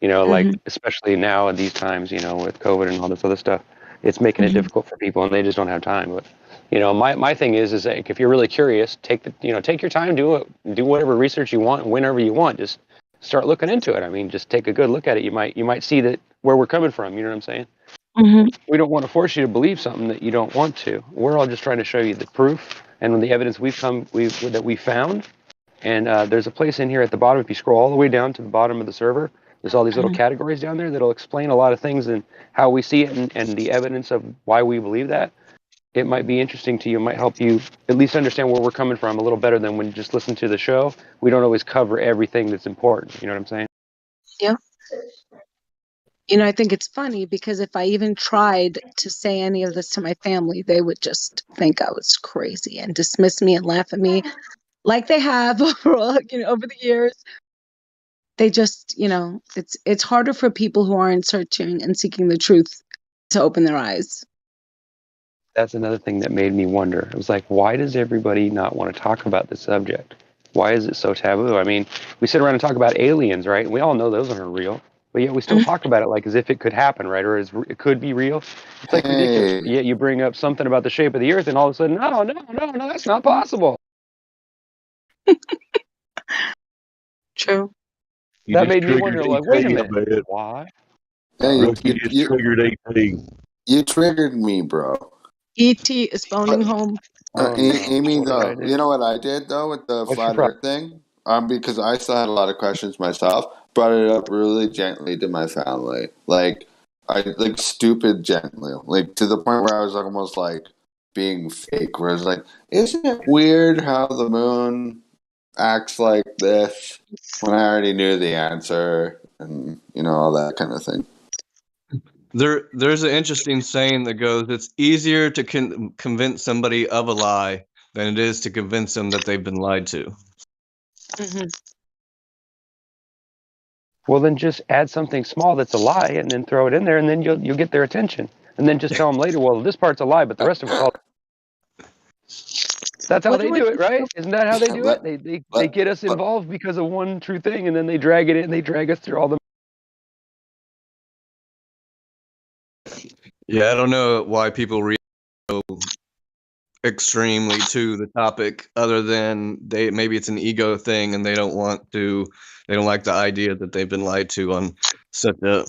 Like Mhm. especially now in these times, with COVID and all this other stuff, it's making it Mhm. difficult for people, and they just don't have time. But my thing is like if you're really curious, take your time, do whatever research you want, whenever you want. Just start looking into it. I mean, just take a good look at it. You might see that where we're coming from. You know what I'm saying? Mhm. We don't want to force you to believe something that you don't want to. We're all just trying to show you the proof and the evidence that we found. And there's a place in here at the bottom. If you scroll all the way down to the bottom of the server, there's all these little Mhm. categories down there that'll explain a lot of things and how we see it and the evidence of why we believe that. It might be interesting to you. It might help you at least understand where we're coming from a little better than when you just listen to the show. We don't always cover everything that's important. You know what I'm saying? Yeah. I think it's funny because if I even tried to say any of this to my family, they would just think I was crazy and dismiss me and laugh at me like they have over the years. They just, it's harder for people who aren't searching and seeking the truth to open their eyes. That's another thing that made me wonder. It was like, why does everybody not want to talk about this subject? Why is it so taboo? I mean, we sit around and talk about aliens, right? We all know those aren't real, but yet we still talk about it like as if it could happen, right? Or it could be real. It's like ridiculous. Hey, Yet you bring up something about the shape of the Earth, and all of a sudden, no, that's not possible. True. You That just made me triggered wonder, like, wait a ET, I minute, bet. why? hey, Brooke, you just triggered ET. you triggered me, bro. E.T. is phoning home. Oh no, Amy, what did I though, do? you know what I did though with the What's your flat problem? Earth thing? Because I still had a lot of questions myself. Brought it up really gently to my family, like stupid gently, like to the point where I was almost like being fake. Where I was like, "Isn't it weird how the moon acts like this?" When I already knew the answer, and all that kind of thing. There's an interesting saying that goes, "It's easier to convince somebody of a lie than it is to convince them that they've been lied to." Mm-hmm. Well, then just add something small that's a lie, and then throw it in there, and then you'll get their attention. And then just tell them later, well, this part's a lie, but the rest of it's all. That's how Whether they do it, right? Isn't that how they do it? Let, They get us involved because of one true thing, and then they drag it in. They drag us through all the. Yeah, I don't know why people react so extremely to the topic, other than maybe it's an ego thing, and they don't like the idea that they've been lied to on such a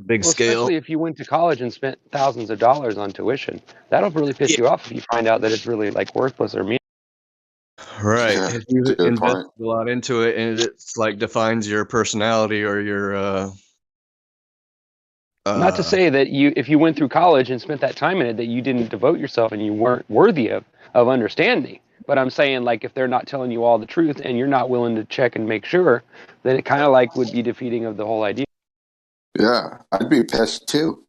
big Well, scale. especially if you went to college and spent thousands of dollars on tuition, that'll really piss you off if you find out that it's really like worthless or meaningless. Right. Yeah, If you that's a good invested point. a lot into it, and it's like defines your personality or your Not to say that if you went through college and spent that time in it, that you didn't devote yourself and you weren't worthy of understanding. But I'm saying, like, if they're not telling you all the truth and you're not willing to check and make sure, then it kind of like would be defeating of the whole idea. Yeah, I'd be pissed too.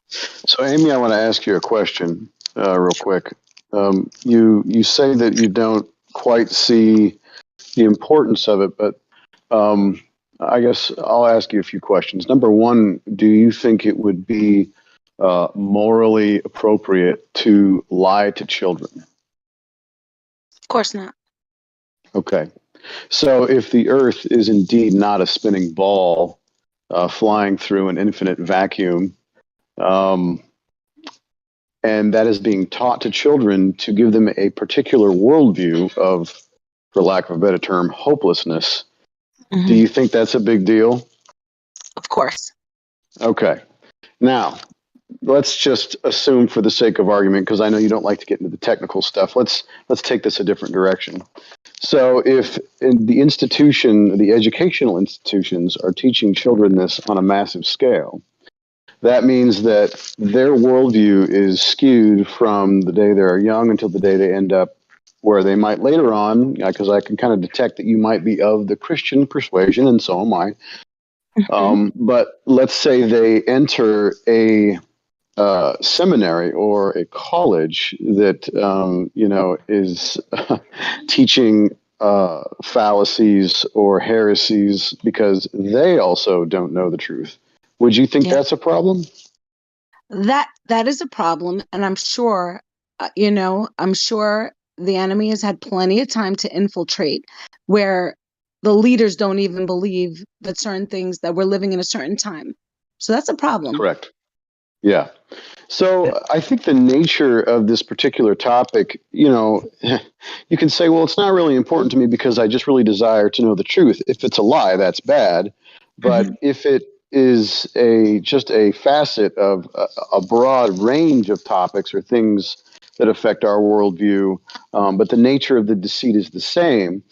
So, Amy, I want to ask you a question, real quick. You say that you don't quite see the importance of it, but I guess I'll ask you a few questions. Number one, do you think it would be morally appropriate to lie to children? Of course not. Okay. So if the Earth is indeed not a spinning ball flying through an infinite vacuum, um, and that is being taught to children to give them a particular worldview of, for lack of a better term, hopelessness, do you think that's a big deal? Of course. Okay. Now, let's just assume for the sake of argument, because I know you don't like to get into the technical stuff, let's take this a different direction. So if in the institution, the educational institutions are teaching children this on a massive scale, that means that their worldview is skewed from the day they're young until the day they end up where they might later on, because I can kind of detect that you might be of the Christian persuasion, and so am I. But let's say they enter a seminary or a college that is teaching fallacies or heresies because they also don't know the truth. Would you think that's a problem? That is a problem, and I'm sure, I'm sure the enemy has had plenty of time to infiltrate, where the leaders don't even believe that certain things that we're living in a certain time. So that's a problem. Correct. Yeah. So I think the nature of this particular topic, you can say, well, it's not really important to me because I just really desire to know the truth. If it's a lie, that's bad. But if it is just a facet of a broad range of topics or things that affect our worldview, but the nature of the deceit is the same,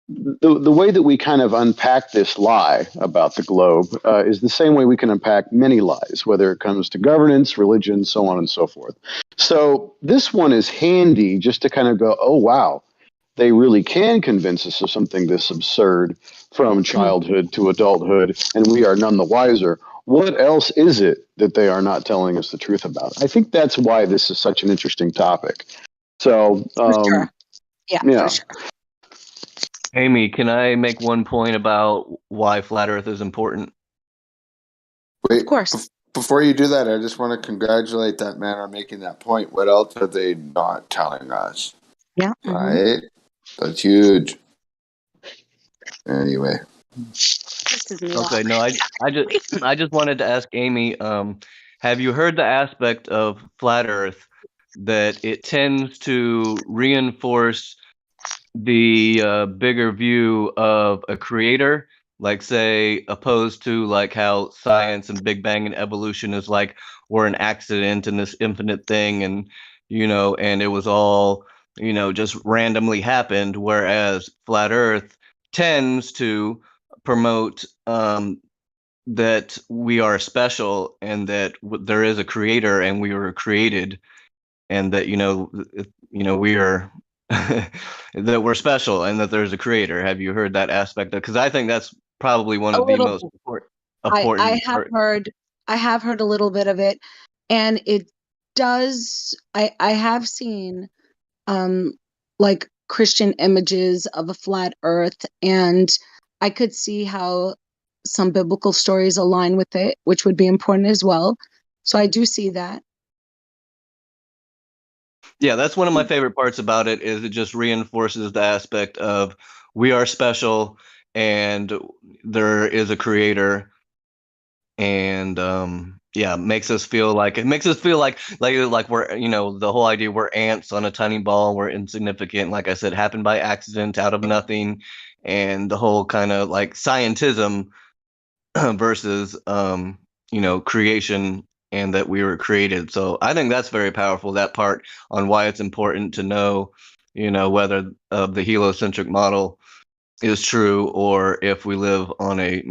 the way that we kind of unpack this lie about the globe is the same way we can unpack many lies, whether it comes to governance, religion, so on and so forth. So this one is handy just to kind of go, oh, wow, they really can convince us of something this absurd from childhood to adulthood, and we are none the wiser. What else is it that they are not telling us the truth about? I think that's why this is such an interesting topic. So, For sure. Amy, can I make one point about why flat Earth is important? Wait, of course. Before you do that, I just want to congratulate that man on making that point. What else are they not telling us? Yeah. Right? That's huge. Anyway. Okay, no, I just wanted to ask Amy, have you heard the aspect of flat Earth that it tends to reinforce the bigger view of a creator, like say opposed to like how science and Big Bang and evolution is like we're an accident in this infinite thing, and and it was all just randomly happened, whereas flat Earth tends to promote that we are special and that there is a creator and we were created, and that we are that we're special and that there's a creator. Have you heard that aspect? Because I think that's probably one A of the little most bit. important I have heard a little bit of it, and it does. I have seen like Christian images of a flat Earth, and I could see how some biblical stories align with it, which would be important as well. So I do see that. Yeah, that's one of my favorite parts about it, is it just reinforces the aspect of we are special and there is a creator, and makes us feel like like we're the whole idea we're ants on a tiny ball, we're insignificant, like I said, happened by accident out of nothing, and the whole kind of like scientism versus creation, and that we were created. So I think that's very powerful, that part on why it's important to know whether the heliocentric model is true, or if we live on a,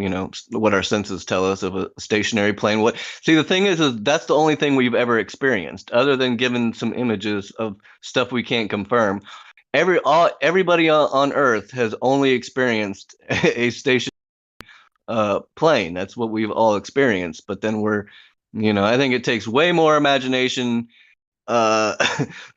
what our senses tell us of a stationary plane. The thing is that's the only thing we've ever experienced, other than given some images of stuff we can't confirm. Everybody on Earth has only experienced a station plane. That's what we've all experienced. But then I think it takes way more imagination, uh,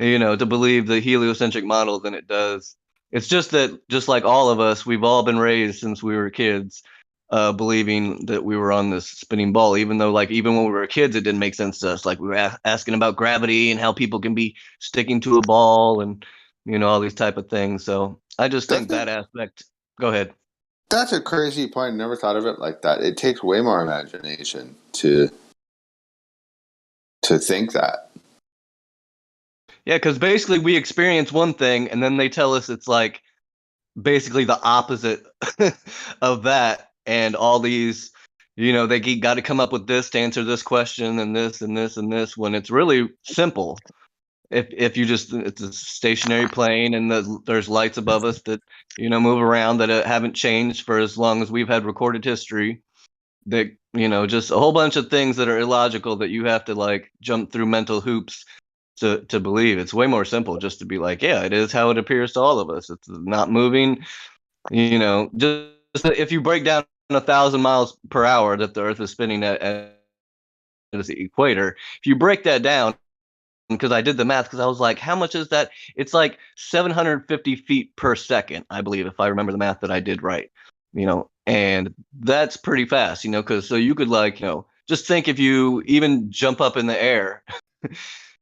to believe the heliocentric model than it does. It's just that, just like all of us, we've all been raised since we were kids, believing that we were on this spinning ball, even though, like, even when we were kids, it didn't make sense to us. Like, we were asking about gravity and how people can be sticking to a ball and, all these type of things. So I just think that aspect. Go ahead. That's a crazy point. Never thought of it like that. It takes way more imagination to think that. Yeah, because basically we experience one thing, and then they tell us it's like basically the opposite of that, and all these, they got to come up with this to answer this question and this and this and this, when it's really simple. If you just, it's a stationary plane, and there's lights above us that move around, that haven't changed for as long as we've had recorded history. That just a whole bunch of things that are illogical that you have to like jump through mental hoops to believe. It's way more simple just to be like, yeah, it is how it appears to all of us. It's not moving. Just if you break down 1,000 miles per hour that the Earth is spinning at the equator, if you break that down, because I did the math, because I was like, how much is that? It's like 750 feet per second, I believe, if I remember the math that I did right. And that's pretty fast, because so you could like, just think if you even jump up in the air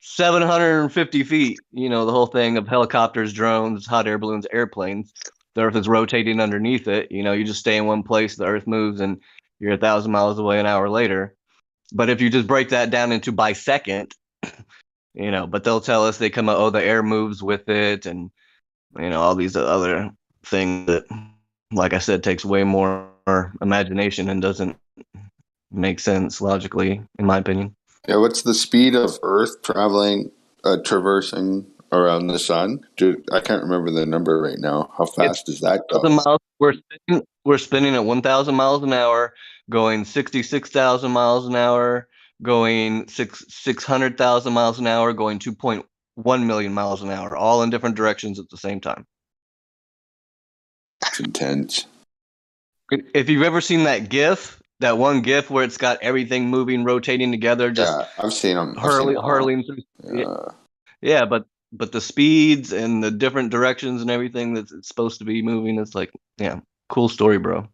750 feet, the whole thing of helicopters, drones, hot air balloons, airplanes, the Earth is rotating underneath it. You just stay in one place, the Earth moves, and you're 1,000 miles away an hour later. But if you just break that down into by second, but they'll tell us they come out, oh, the air moves with it, and all these other things that, like I said, takes way more imagination and doesn't make sense logically, in my opinion. Yeah, what's the speed of Earth traversing around the sun? Dude, I can't remember the number right now. How fast does that go? Miles, we're spinning at 1,000 miles an hour, going 66,000 miles an hour, going 600,000 miles an hour, going 2.1 million miles an hour, all in different directions at the same time. It's intense. If you've ever seen that one GIF where it's got everything moving, rotating together, just I've seen them. hurling through. Yeah, but the speeds and the different directions and everything that it's supposed to be moving, it's like, yeah, cool story, bro.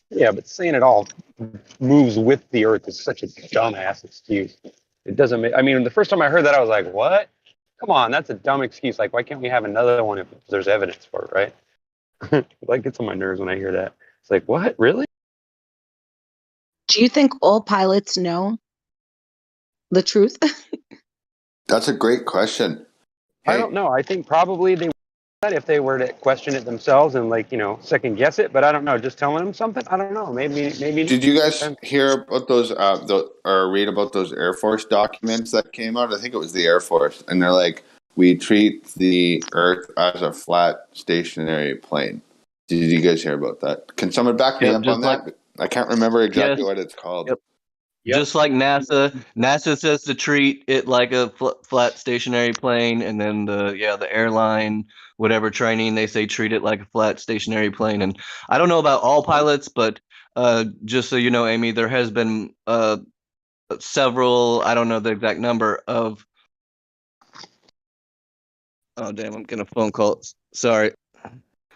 Yeah, but saying it all moves with the Earth is such a dumbass excuse. It doesn't make. I mean, the first time I heard that, I was like, "What? Come on, that's a dumb excuse. Like, why can't we have another one if there's evidence for it, right?" Like, gets on my nerves when I hear that. It's like, what? Really? Do you think all pilots know the truth? That's a great question. I don't know. I think probably they would that if they were to question it themselves and like second guess it. But I don't know. Just telling them something. I don't know. Maybe. Did you guys hear about those or read about those Air Force documents that came out? I think it was the Air Force, and they're like, we treat the Earth as a flat stationary plane. Did you guys hear about that? Can someone back me up on that? I can't remember exactly what it's called. Yep. Just like NASA says to treat it like a flat stationary plane, and then the airline, whatever training, they say treat it like a flat stationary plane. And I don't know about all pilots, but just so you know, Amy, there has been several, I don't know the exact number of. Oh damn! I'm getting a phone call. Sorry,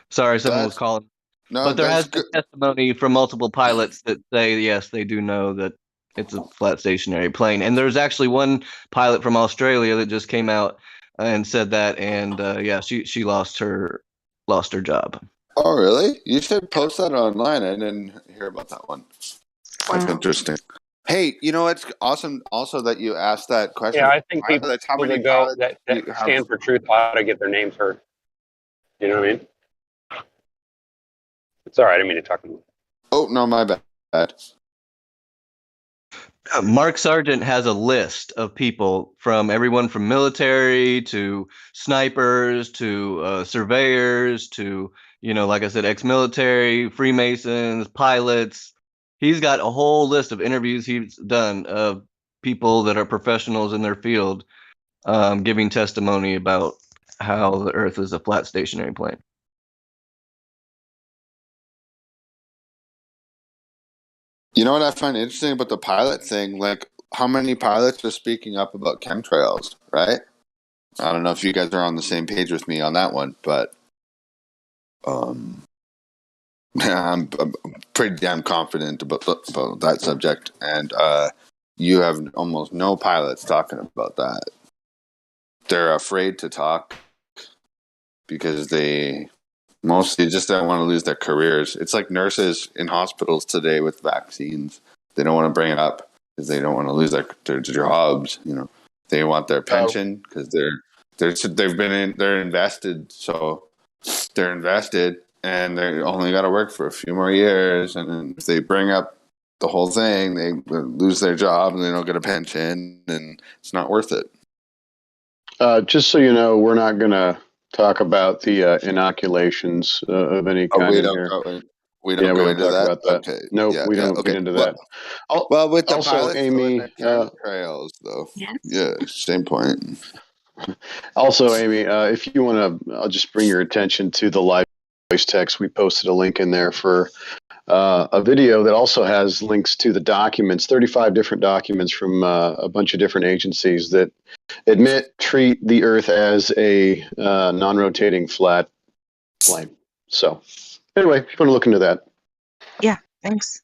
someone was calling. No, but there has been testimony from multiple pilots that say yes, they do know that it's a flat stationary plane. And there's actually one pilot from Australia that just came out and said that, and she lost her job. Oh, really? You should post that online. I didn't hear about that one. That's interesting. Hey, it's awesome also that you asked that question. Yeah, I think people that stand for truth ought to get their names heard. You know what I mean? It's all right. I didn't mean to talk to you. Oh, no, my bad. Mark Sargent has a list of people from everyone from military to snipers to surveyors to, like I said, ex-military, Freemasons, pilots. He's got a whole list of interviews he's done of people that are professionals in their field, giving testimony about how the Earth is a flat stationary plane. You know what I find interesting about the pilot thing? Like, how many pilots are speaking up about chemtrails, right? I don't know if you guys are on the same page with me on that one, but I'm pretty damn confident about that subject. And you have almost no pilots talking about that. They're afraid to talk because they mostly just don't want to lose their careers. It's like nurses in hospitals today with vaccines. They don't want to bring it up because they don't want to lose their jobs. They want their pension because they're invested. So they're invested and they only got to work for a few more years. And then if they bring up the whole thing, they lose their job and they don't get a pension, and it's not worth it. Just so you know, we're not going to talk about the inoculations of any kind in here. We don't we go don't into talk that? about that. Okay. Nope, Yeah, we yeah, don't okay. get into that. Well, with the Also, pilots Amy, and the chemtrails, though. Yes. Yeah, same point. Also, Amy, if you want to, I'll just bring your attention to the live voice text. We posted a link in there for a video that also has links to the documents, 35 different documents from a bunch of different agencies that treat the Earth as a non-rotating flat plane. So anyway, if you want to look into that. Yeah, thanks.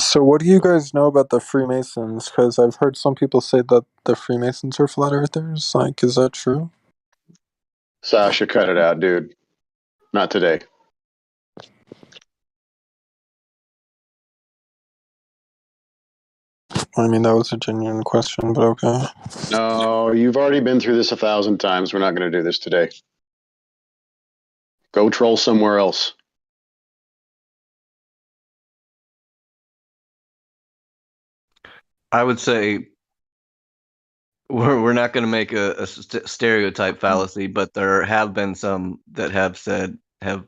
So what do you guys know about the Freemasons? Because I've heard some people say that the Freemasons are flat earthers. Like, is that true? Sasha, cut it out, dude. Not today. I mean, that was a genuine question, but okay. No, you've already been through this 1,000 times. We're not going to do this today. Go troll somewhere else. I would say we're not going to make a stereotype fallacy, but there have been some that have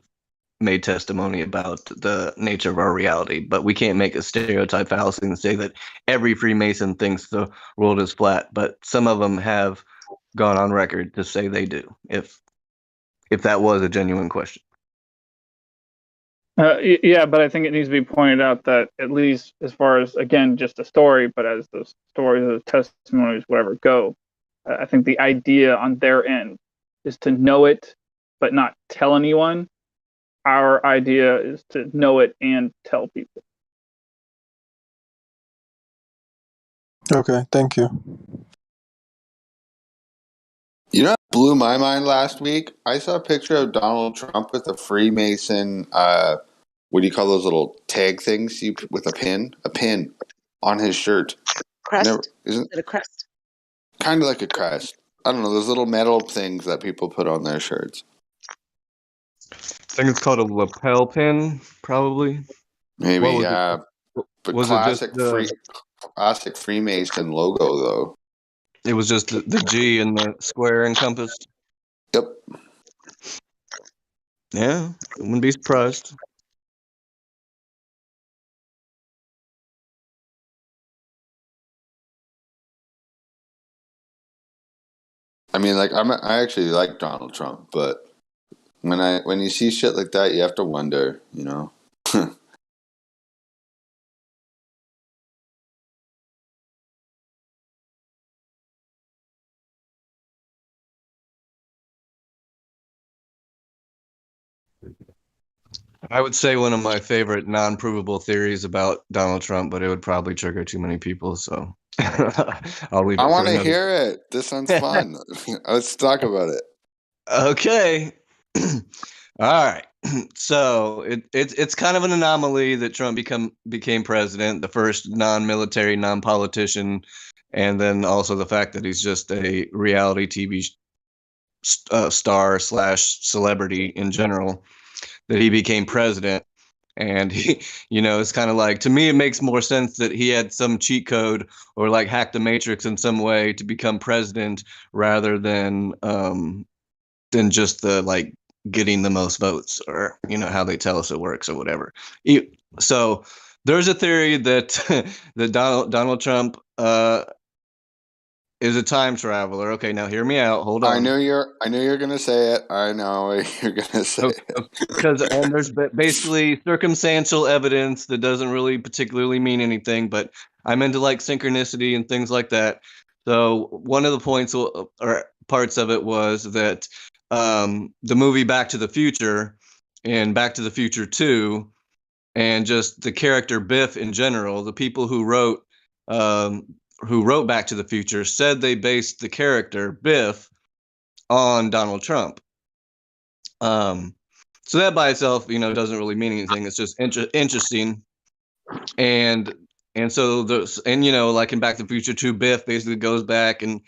made testimony about the nature of our reality. But we can't make a stereotype fallacy and say that every Freemason thinks the world is flat. But some of them have gone on record to say they do. If that was a genuine question. Yeah, but I think it needs to be pointed out that at least as far as, again, just a story, but as those stories, those testimonies, whatever go, I think the idea on their end is to know it, but not tell anyone. Our idea is to know it and tell people. Okay, thank you. You know what blew my mind last week? I saw a picture of Donald Trump with a Freemason, what do you call those little tag things with a pin on his shirt. Crest? Isn't it a crest? Kind of like a crest. I don't know, those little metal things that people put on their shirts. I think it's called a lapel pin, probably. Maybe, What was yeah. it? But Was it just classic Freemason logo, though. It was just the G and the square encompassed? Yep. Yeah, I wouldn't be surprised. I mean, like, I actually like Donald Trump, but when you see shit like that, you have to wonder, you know. I would say one of my favorite non-provable theories about Donald Trump, but it would probably trigger too many people, so I'll leave it I for want to another. hear it. This sounds fun. Let's talk about it. Okay. All right. So it's kind of an anomaly that Trump became president, the first non-military, non-politician, and then also the fact that he's just a reality TV star / celebrity in general that he became president. And he, it's kind of like, to me, it makes more sense that he had some cheat code or like hacked the matrix in some way to become president rather than just the like getting the most votes, or how they tell us it works or whatever. So there's a theory that that Donald Trump is a time traveler. Okay, now hear me out. Hold on. I knew you're gonna say it. I know you're gonna say it. Because and there's basically circumstantial evidence that doesn't really particularly mean anything, but I'm into like synchronicity and things like that. So one of the points or parts of it was that the movie Back to the Future and Back to the Future 2 and just the character Biff in general, the people who wrote Back to the Future said they based the character Biff on Donald Trump. So that by itself, doesn't really mean anything. It's just interesting. And so like in Back to the Future 2, Biff basically goes back and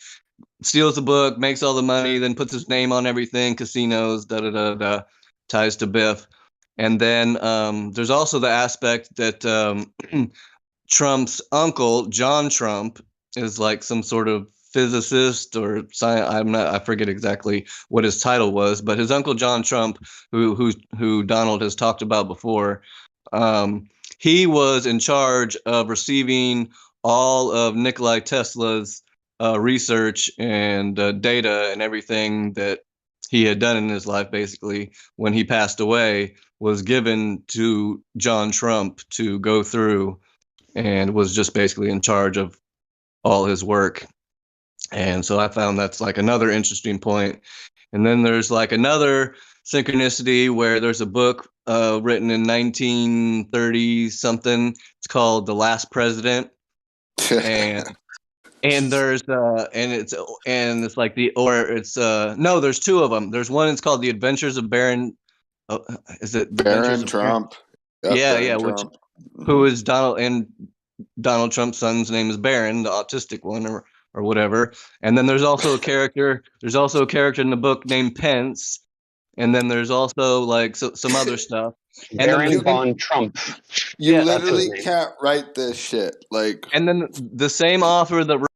steals the book, makes all the money, then puts his name on everything, casinos, ties to Biff. And then there's also the aspect that Trump's uncle, John Trump, is like some sort of physicist or science. I forget exactly what his title was, but his uncle John Trump, who Donald has talked about before, he was in charge of receiving all of Nikola Tesla's research and data and everything that he had done in his life. Basically, when he passed away, was given to John Trump to go through, and was just basically in charge of all his work. And so I found that's like another interesting point. And then there's like another synchronicity where there's a book written in 1930 something. It's called The Last President. and there's it's like there's two of them. There's one, it's called The Adventures of Baron. Is it Baron Trump? Yep, yeah, Baron yeah. Trump. Who is Donald Trump's son's name is Baron, the autistic one, or whatever. And then there's also a character. There's also a character in the book named Pence. And then there's also like some other stuff. And Baron von Trump. You literally can't write this shit. Like, and then the same author that wrote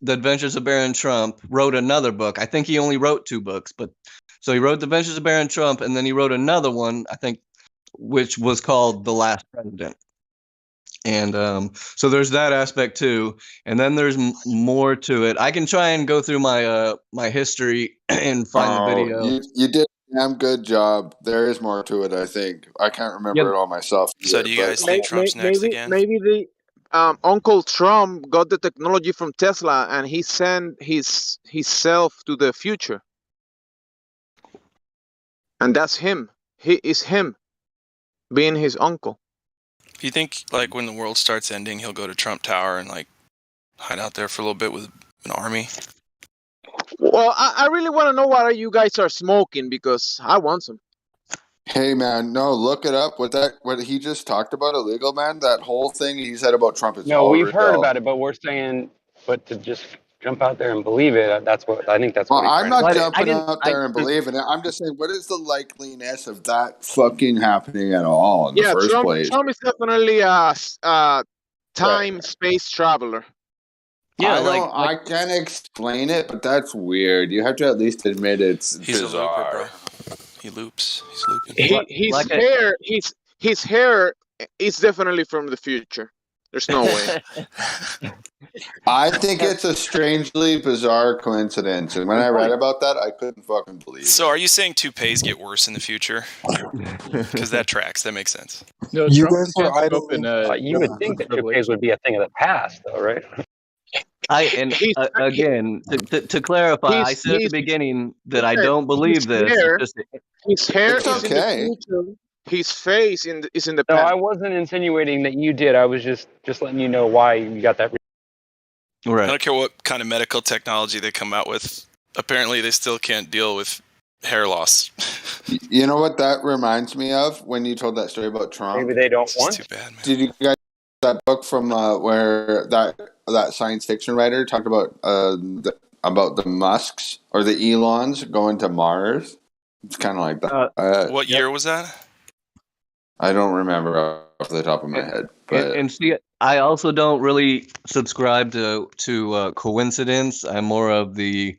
The Adventures of Baron Trump wrote another book. I think he only wrote 2 books, but so he wrote The Adventures of Baron Trump, and then he wrote another one, I think, which was called The Last President. And so there's that aspect too, and then there's more to it. I can try and go through my my history and find the video. You did a damn good job. There is more to it, I think. I can't remember it all myself. So do you guys think Trump's next again? Maybe the Uncle Trump got the technology from Tesla and he sent his self to the future, and that's him. He is him being his uncle. Do you think, like, when the world starts ending, he'll go to Trump Tower and, like, hide out there for a little bit with an army? Well, I really want to know what you guys are smoking, because I want some. Hey, man, no, look it up. What he just talked about, illegal, man, that whole thing he said about Trump is No, all we've heard real. about it, but we're saying, but to just jump out there and believe it, that's what I think. That's Well, what he's I'm trying not to say. jumping out there and believing it. I'm just saying, what is the likeliness of that fucking happening at all in the first place? Trump is definitely a time-space traveler. Yeah, I can't explain it, but that's weird. You have to at least admit it's He's bizarre. a looper, bro. He loops. He's looping. His hair is definitely from the future. There's no way. I think it's a strangely bizarre coincidence, and when I read about that, I couldn't fucking believe it. So are you saying toupees get worse in the future? Because that tracks. That makes sense. No, you guys are idle. You would think that toupees would be a thing of the past, though, right? Again, to clarify, I said at the beginning that I don't believe this. His hair It's is okay. in the future. His face is in the No, past. I wasn't insinuating that you did. I was just letting you know why you got that. Right. I don't care what kind of medical technology they come out with. Apparently, they still can't deal with hair loss. You know what that reminds me of when you told that story about Trump? Maybe they don't want. Too bad, man. Did you guys that book from where that science fiction writer talked about the Musks or the Elons going to Mars? It's kind of like that. What year was that? I don't remember off the top of my head, but And see, I also don't really subscribe to coincidence. I'm more of the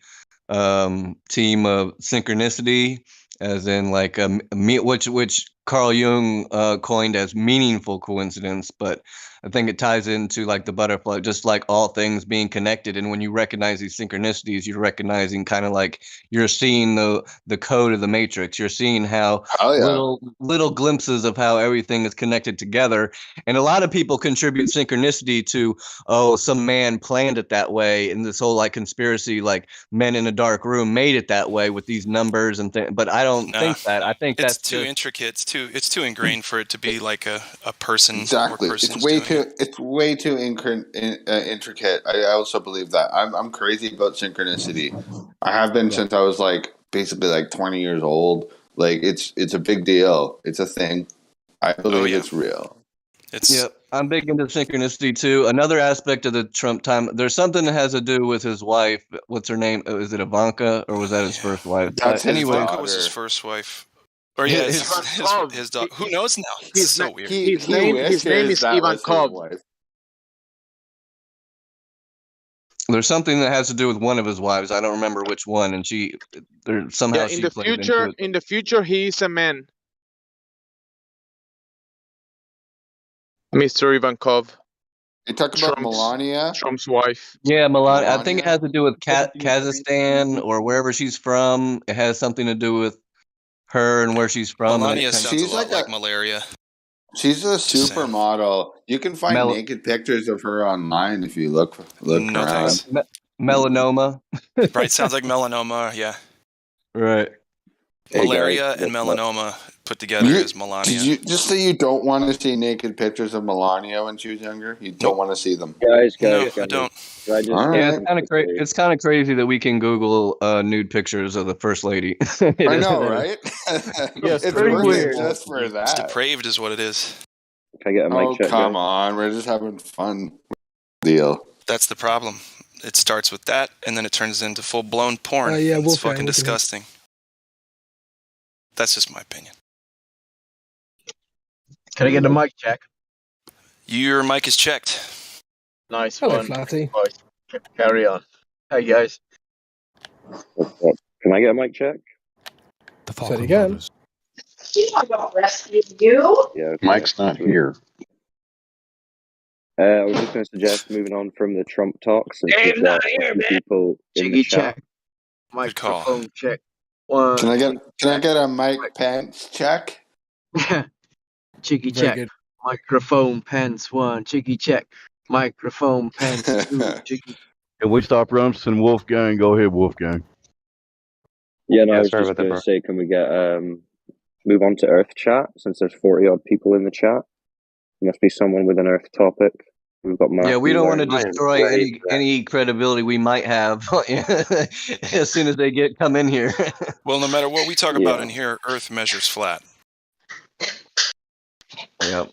team of synchronicity, as in like which Carl Jung coined as meaningful coincidence. But I think it ties into like the butterfly, just like all things being connected. And when you recognize these synchronicities, you're recognizing kind of like you're seeing the code of the matrix. You're seeing how hell yeah. little glimpses of how everything is connected together. And a lot of people contribute synchronicity to, oh, some man planned it that way, and this whole like conspiracy, like men in a dark room made it that way with these numbers and things. But I don't think that. I think it's that's too just intricate. It's too ingrained for it to be like a person Exactly. or It's persons way doing too. it. It's way too intricate. I also believe that. I'm crazy about synchronicity. I have been since I was like basically like 20 years old. Like it's a big deal. It's a thing. I believe yeah. it's real. Yeah, I'm big into synchronicity too. Another aspect of the Trump time, there's something that has to do with his wife. What's her name? Is it Ivanka or was that his first wife? That's his Anyway, Ivanka was his first wife. Or yeah, his, his dog. Who knows now? It's His, so weird. his name is that Ivan was his Kov. wife. there's something that has to do with one of his wives. I don't remember which one, and somehow Yeah, she played into it. in the future, he is a man, Mr. Ivankov. You talk about Melania. Trump's wife. Yeah, Melania. I think it Melania? has to do with Kazakhstan or wherever she's from. It has something to do with her and where she's from. Melania sounds a lot like malaria. She's a supermodel. You can find naked pictures of her online if you look No around. thanks. Melanoma. Right, sounds like melanoma. Yeah, Right. malaria and melanoma put together is Melania. Did you just say you don't want to see naked pictures of Melania when she was younger? You don't want to see them. Guys, No, I don't. I just All Yeah, right. it's kind of crazy that we can Google nude pictures of the first lady. I know, right? Yeah, it's pretty worth weird. it just for It's that. depraved, is what it is. Can I get a mic Oh, check, come guys? on. We're just having fun. Deal. That's the problem. It starts with that, and then it turns into full blown porn. Yeah, It's Wolfgang, fucking we can- disgusting. That's just my opinion. Can I get a mic check? Your mic is checked. Nice Hello, one. Flatty. Right, carry on. Hey guys. Can I get a mic check? Said again. I don't rescue you. Yeah. Okay. Mike's not here. I was just going to suggest moving on from the Trump talk since Dave's we've got not here, a few man. people in the Jiggy chat. check. Microphone check. Can I get a Mike Pence check? Jiggy Very check. good. Microphone Pence 1. Jiggy check. Microphone Pence 2. Jiggy. Can we stop roasting Wolfgang? Go ahead, Wolfgang. Yeah, no, Yeah, I was sorry just about that, going bro. to say, can we get move on to Earth chat since there's 40 odd people in the chat? There must be someone with an Earth topic. We've got Matthew Yeah, we don't want to wearing destroy grey any credibility we might have as soon as they come in here. Well, no matter what we talk about in here, Earth measures flat. Yeah.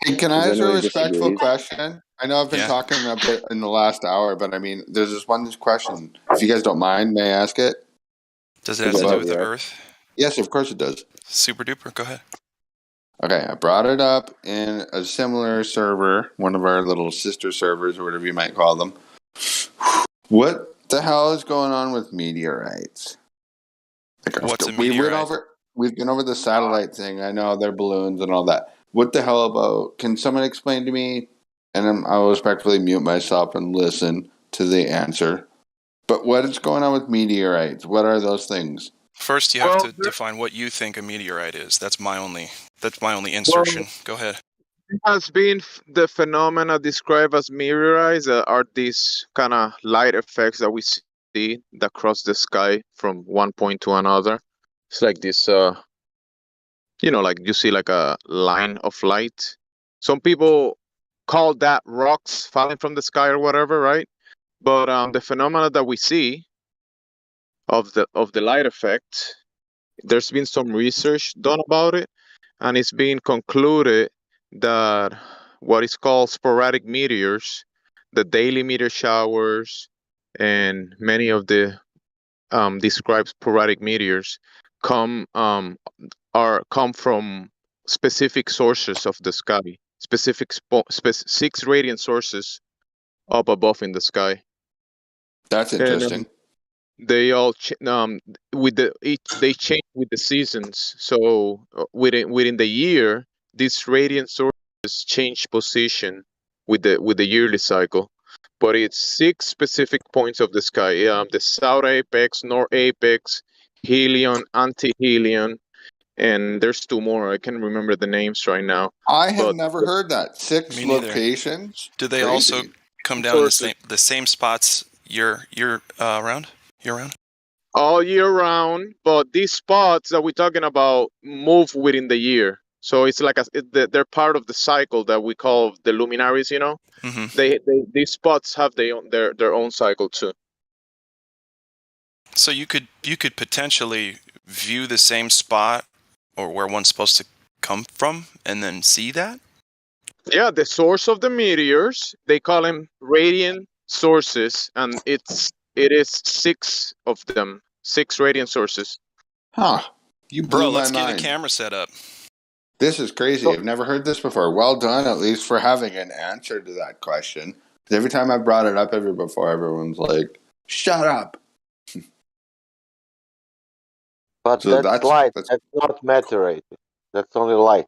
Hey, can I Does ask a anyone respectful disagree? question? I know I've been talking a bit in the last hour, but I mean, there's this one question. If you guys don't mind, may I ask it? Does it have to do with the Earth? Yes, of course it does. Super duper. Go ahead. Okay, I brought it up in a similar server, one of our little sister servers, or whatever you might call them. What the hell is going on with meteorites? What's a We've meteorite? been over the satellite thing. I know they're balloons and all that. What the hell about? Can someone explain to me? And I will respectfully mute myself and listen to the answer. But what is going on with meteorites? What are those things? First, you have to define what you think a meteorite is. That's my only insertion. Go ahead. Has been the phenomena described as meteorites are these kind of light effects that we see that cross the sky from one point to another. It's like this, like you see like a line of light. Some people call that rocks falling from the sky or whatever, right? But the phenomena that we see of the light effect, there's been some research done about it, and it's been concluded that what is called sporadic meteors, the daily meteor showers, and many of the described sporadic meteors come from specific sources of the sky, specific 6 radiant sources up above in the sky. That's And interesting. they all they change with the seasons. So within the year, these radiant sources change position with the yearly cycle. But it's 6 specific points of the sky. The south apex, north apex, Helion, anti-Helion, and there's 2 more. I can't remember the names right now. I have But never heard that. 6 Me neither. locations. Do they Crazy. also come down in the same spots year round? Year round? all year round, but these spots that we're talking about move within the year. So it's like they're part of the cycle that we call the luminaries. You know, Mm-hmm. these spots have their own cycle too. So you could potentially view the same spot or where one's supposed to come from and then see that? Yeah, the source of the meteors, they call them radiant sources, and it is 6 of them, 6 radiant sources. Huh. You blew Bro, my let's get a mind. camera set up. This is crazy. I've never heard this before. Well done, at least, for having an answer to that question. 'Cause every time I brought it up before, everyone's like, shut up. But So that's light. That's not meteorite. That's only light.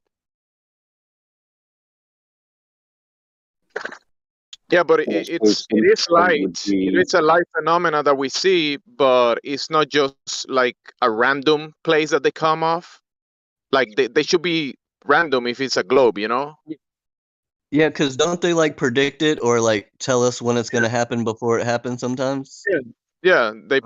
Yeah, but it is light. It is a light phenomena that we see, but it's not just like a random place that they come off. Like they should be random if it's a globe, you know? Yeah, because don't they like predict it or like tell us when it's gonna happen before it happens sometimes? Yeah, they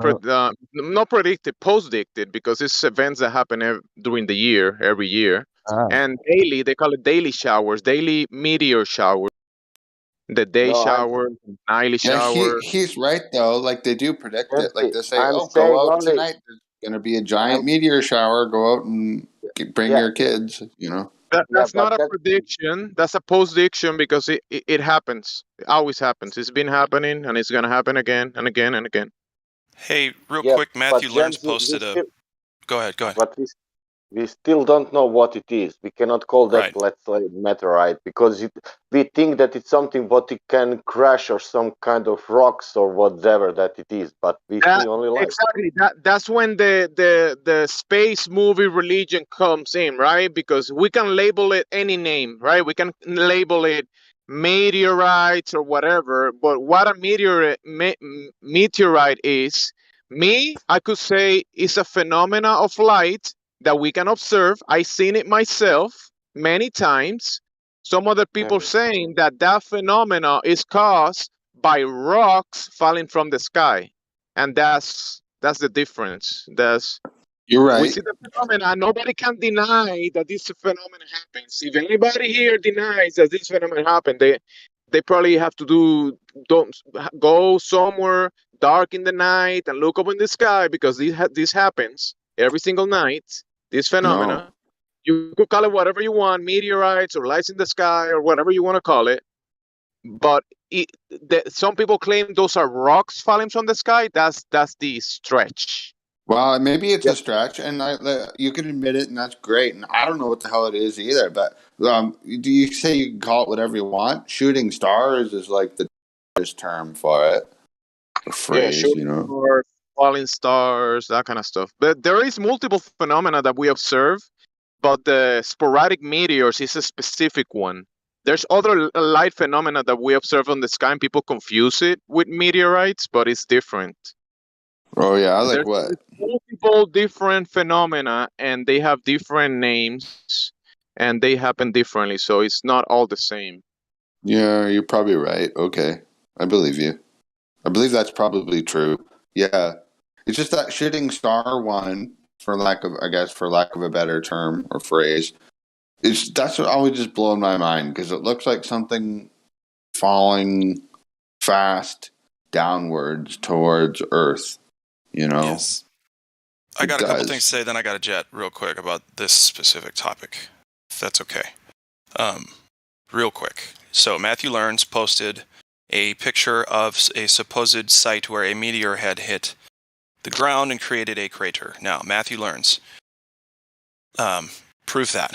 not predicted, post-dicted, because it's events that happen during the year, every year, and daily. They call it daily showers, daily meteor showers. The day shower, nightly Yeah, shower. he's right, though. Like, they do predict it. Like, they say, I'm oh, saying go out only- tonight. There's going to be a giant meteor shower. Go out and bring your kids, you know? That's not a prediction. That's a post-diction because it happens. It always happens. It's been happening, and it's gonna happen again and again and again. Hey, real quick, Matthew Learns posted a... Go ahead. But we still don't know what it is. We cannot call that, let's say, meteorite, because we think that it's something what it can crash or some kind of rocks or whatever that it is, but we see only light. Exactly. That's when the space movie religion comes in, right? Because we can label it any name, right? We can label it meteorites or whatever. But what a meteorite is, I could say, is a phenomena of light that we can observe. I've seen it myself many times. Some other people saying that phenomena is caused by rocks falling from the sky, and that's the difference. You're right. We see the phenomena. Nobody can deny that this phenomenon happens. If anybody here denies that this phenomenon happened, they probably have to don't go somewhere dark in the night and look up in the sky, because this happens every single night. This phenomena. You could call it whatever you want, meteorites or lights in the sky or whatever you want to call it. But some people claim those are rocks falling from the sky. That's the stretch. Well, maybe it's a stretch, and you can admit it, and that's great. And I don't know what the hell it is either. But do you say you can call it whatever you want? Shooting stars is like the term for it, a phrase, you know. Stars, falling stars, that kind of stuff. But there is multiple phenomena that we observe, but the sporadic meteors is a specific one. There's other light phenomena that we observe on the sky, and people confuse it with meteorites, but it's different. Oh yeah, like There's what? multiple different phenomena, and they have different names, and they happen differently, so it's not all the same. Yeah, you're probably right. Okay, I believe you. I believe that's probably true. Yeah, it's just that shooting star one, for lack of a better term or phrase. That's what always just blowing my mind, because it looks like something falling fast downwards towards Earth. You know. Yes. I got a couple things to say, then I got a jet real quick about this specific topic, if that's okay. Real quick. So Matthew Learns posted a picture of a supposed site where a meteor had hit the ground and created a crater. Now, Matthew Learns, Prove that.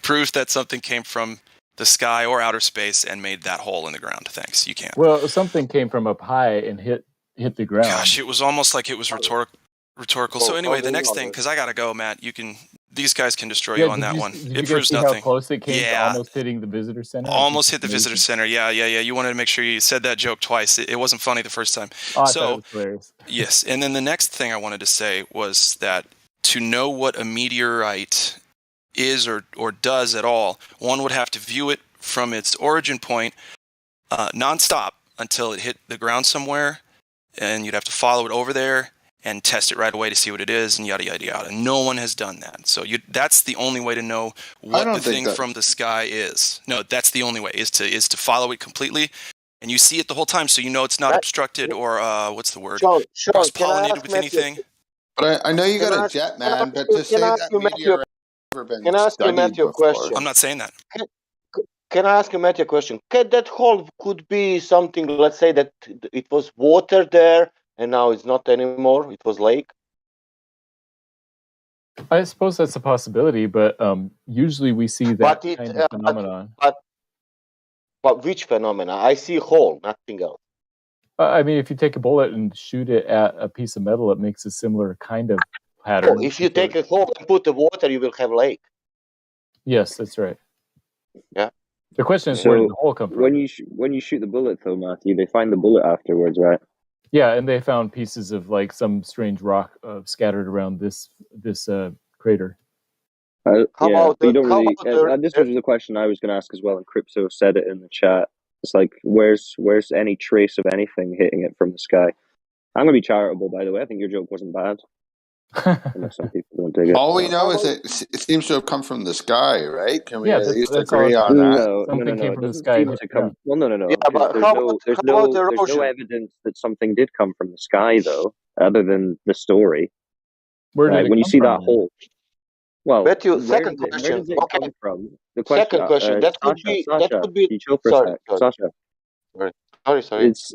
Prove that something came from the sky or outer space and made that hole in the ground. Thanks. You can't. Well, something came from up high and hit the ground. Gosh, it was almost like it was rhetorical. So anyway, the next thing, because I gotta go, Matt. These guys can destroy you on that one. Did It you guys proves see nothing. how close it came to almost hitting the visitor center? Almost hit the visitor center. Yeah. You wanted to make sure you said that joke twice. It wasn't funny the first time. Oh, I thought it was hilarious. Yes, and then the next thing I wanted to say was that to know what a meteorite is or does at all, one would have to view it from its origin point nonstop until it hit the ground somewhere, and you'd have to follow it over there and test it right away to see what it is, and yada yada yada. And no one has done that. So that's the only way to know what the thing from the sky is. No, that's the only way is to follow it completely, and you see it the whole time, so you know it's not obstructed or what's the word? Cross-pollinated with anything. But I know you got a jet, man. But to say that meteor has never been studied before. I'm not saying that. Can I ask you, Matthew, a question? That hole could be something, let's say that it was water there and now it's not anymore. It was lake. I suppose that's a possibility, but usually we see that kind of phenomenon. But which phenomena? I see hole, nothing else. I mean, if you take a bullet and shoot it at a piece of metal, it makes a similar kind of pattern. If you take a hole and put the water, you will have lake. Yes, that's right. Yeah. The question is, where did the hole come from? When you shoot the bullet, though, Matthew, they find the bullet afterwards, right? Yeah, and they found pieces of like some strange rock scattered around this crater. This was the question I was going to ask as well, and Crypto said it in the chat. It's like, where's any trace of anything hitting it from the sky? I'm going to be charitable, by the way. I think your joke wasn't bad. Some people don't dig it. All we know is it seems to have come from the sky, right? Can we at least agree on that? No. Came from the sky. No. Yeah, but there's no evidence that something did come from the sky, though, other than the story. Where did it when you come see from, that hole? Well, Matthew, second question. Where does it come from? The question, second question. That could be. Can you chill for a sec? Sasha. Sorry. It's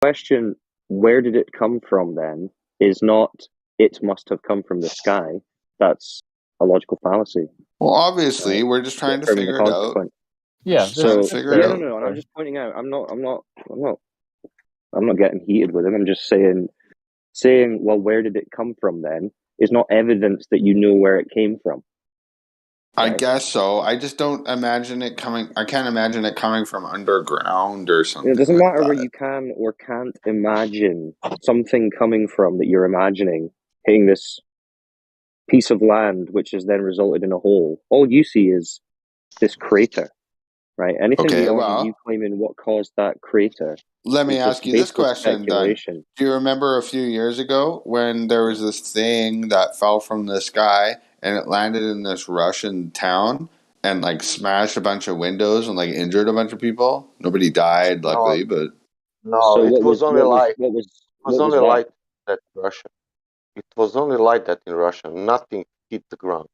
question. Where did it come from? Then is not. It must have come from the sky. That's a logical fallacy. Well, obviously, we're just trying to figure it out. Yeah. No. And I'm just pointing out. I'm not getting heated with him. I'm just saying. Well, where did it come from? Then is not evidence that you know where it came from. I guess so. I just don't imagine it coming. I can't imagine it coming from underground or something. It doesn't matter where you can or can't imagine something coming from that you're imagining hitting this piece of land, which has then resulted in a hole. All you see is this crater, right? Anything beyond you claiming what caused that crater. Let me ask you this question, then. Do you remember a few years ago when there was this thing that fell from the sky and it landed in this Russian town and like smashed a bunch of windows and like injured a bunch of people? Nobody died, luckily, but it was only light. It was only light that in Russia. It was only light that in Russia. Nothing hit the ground.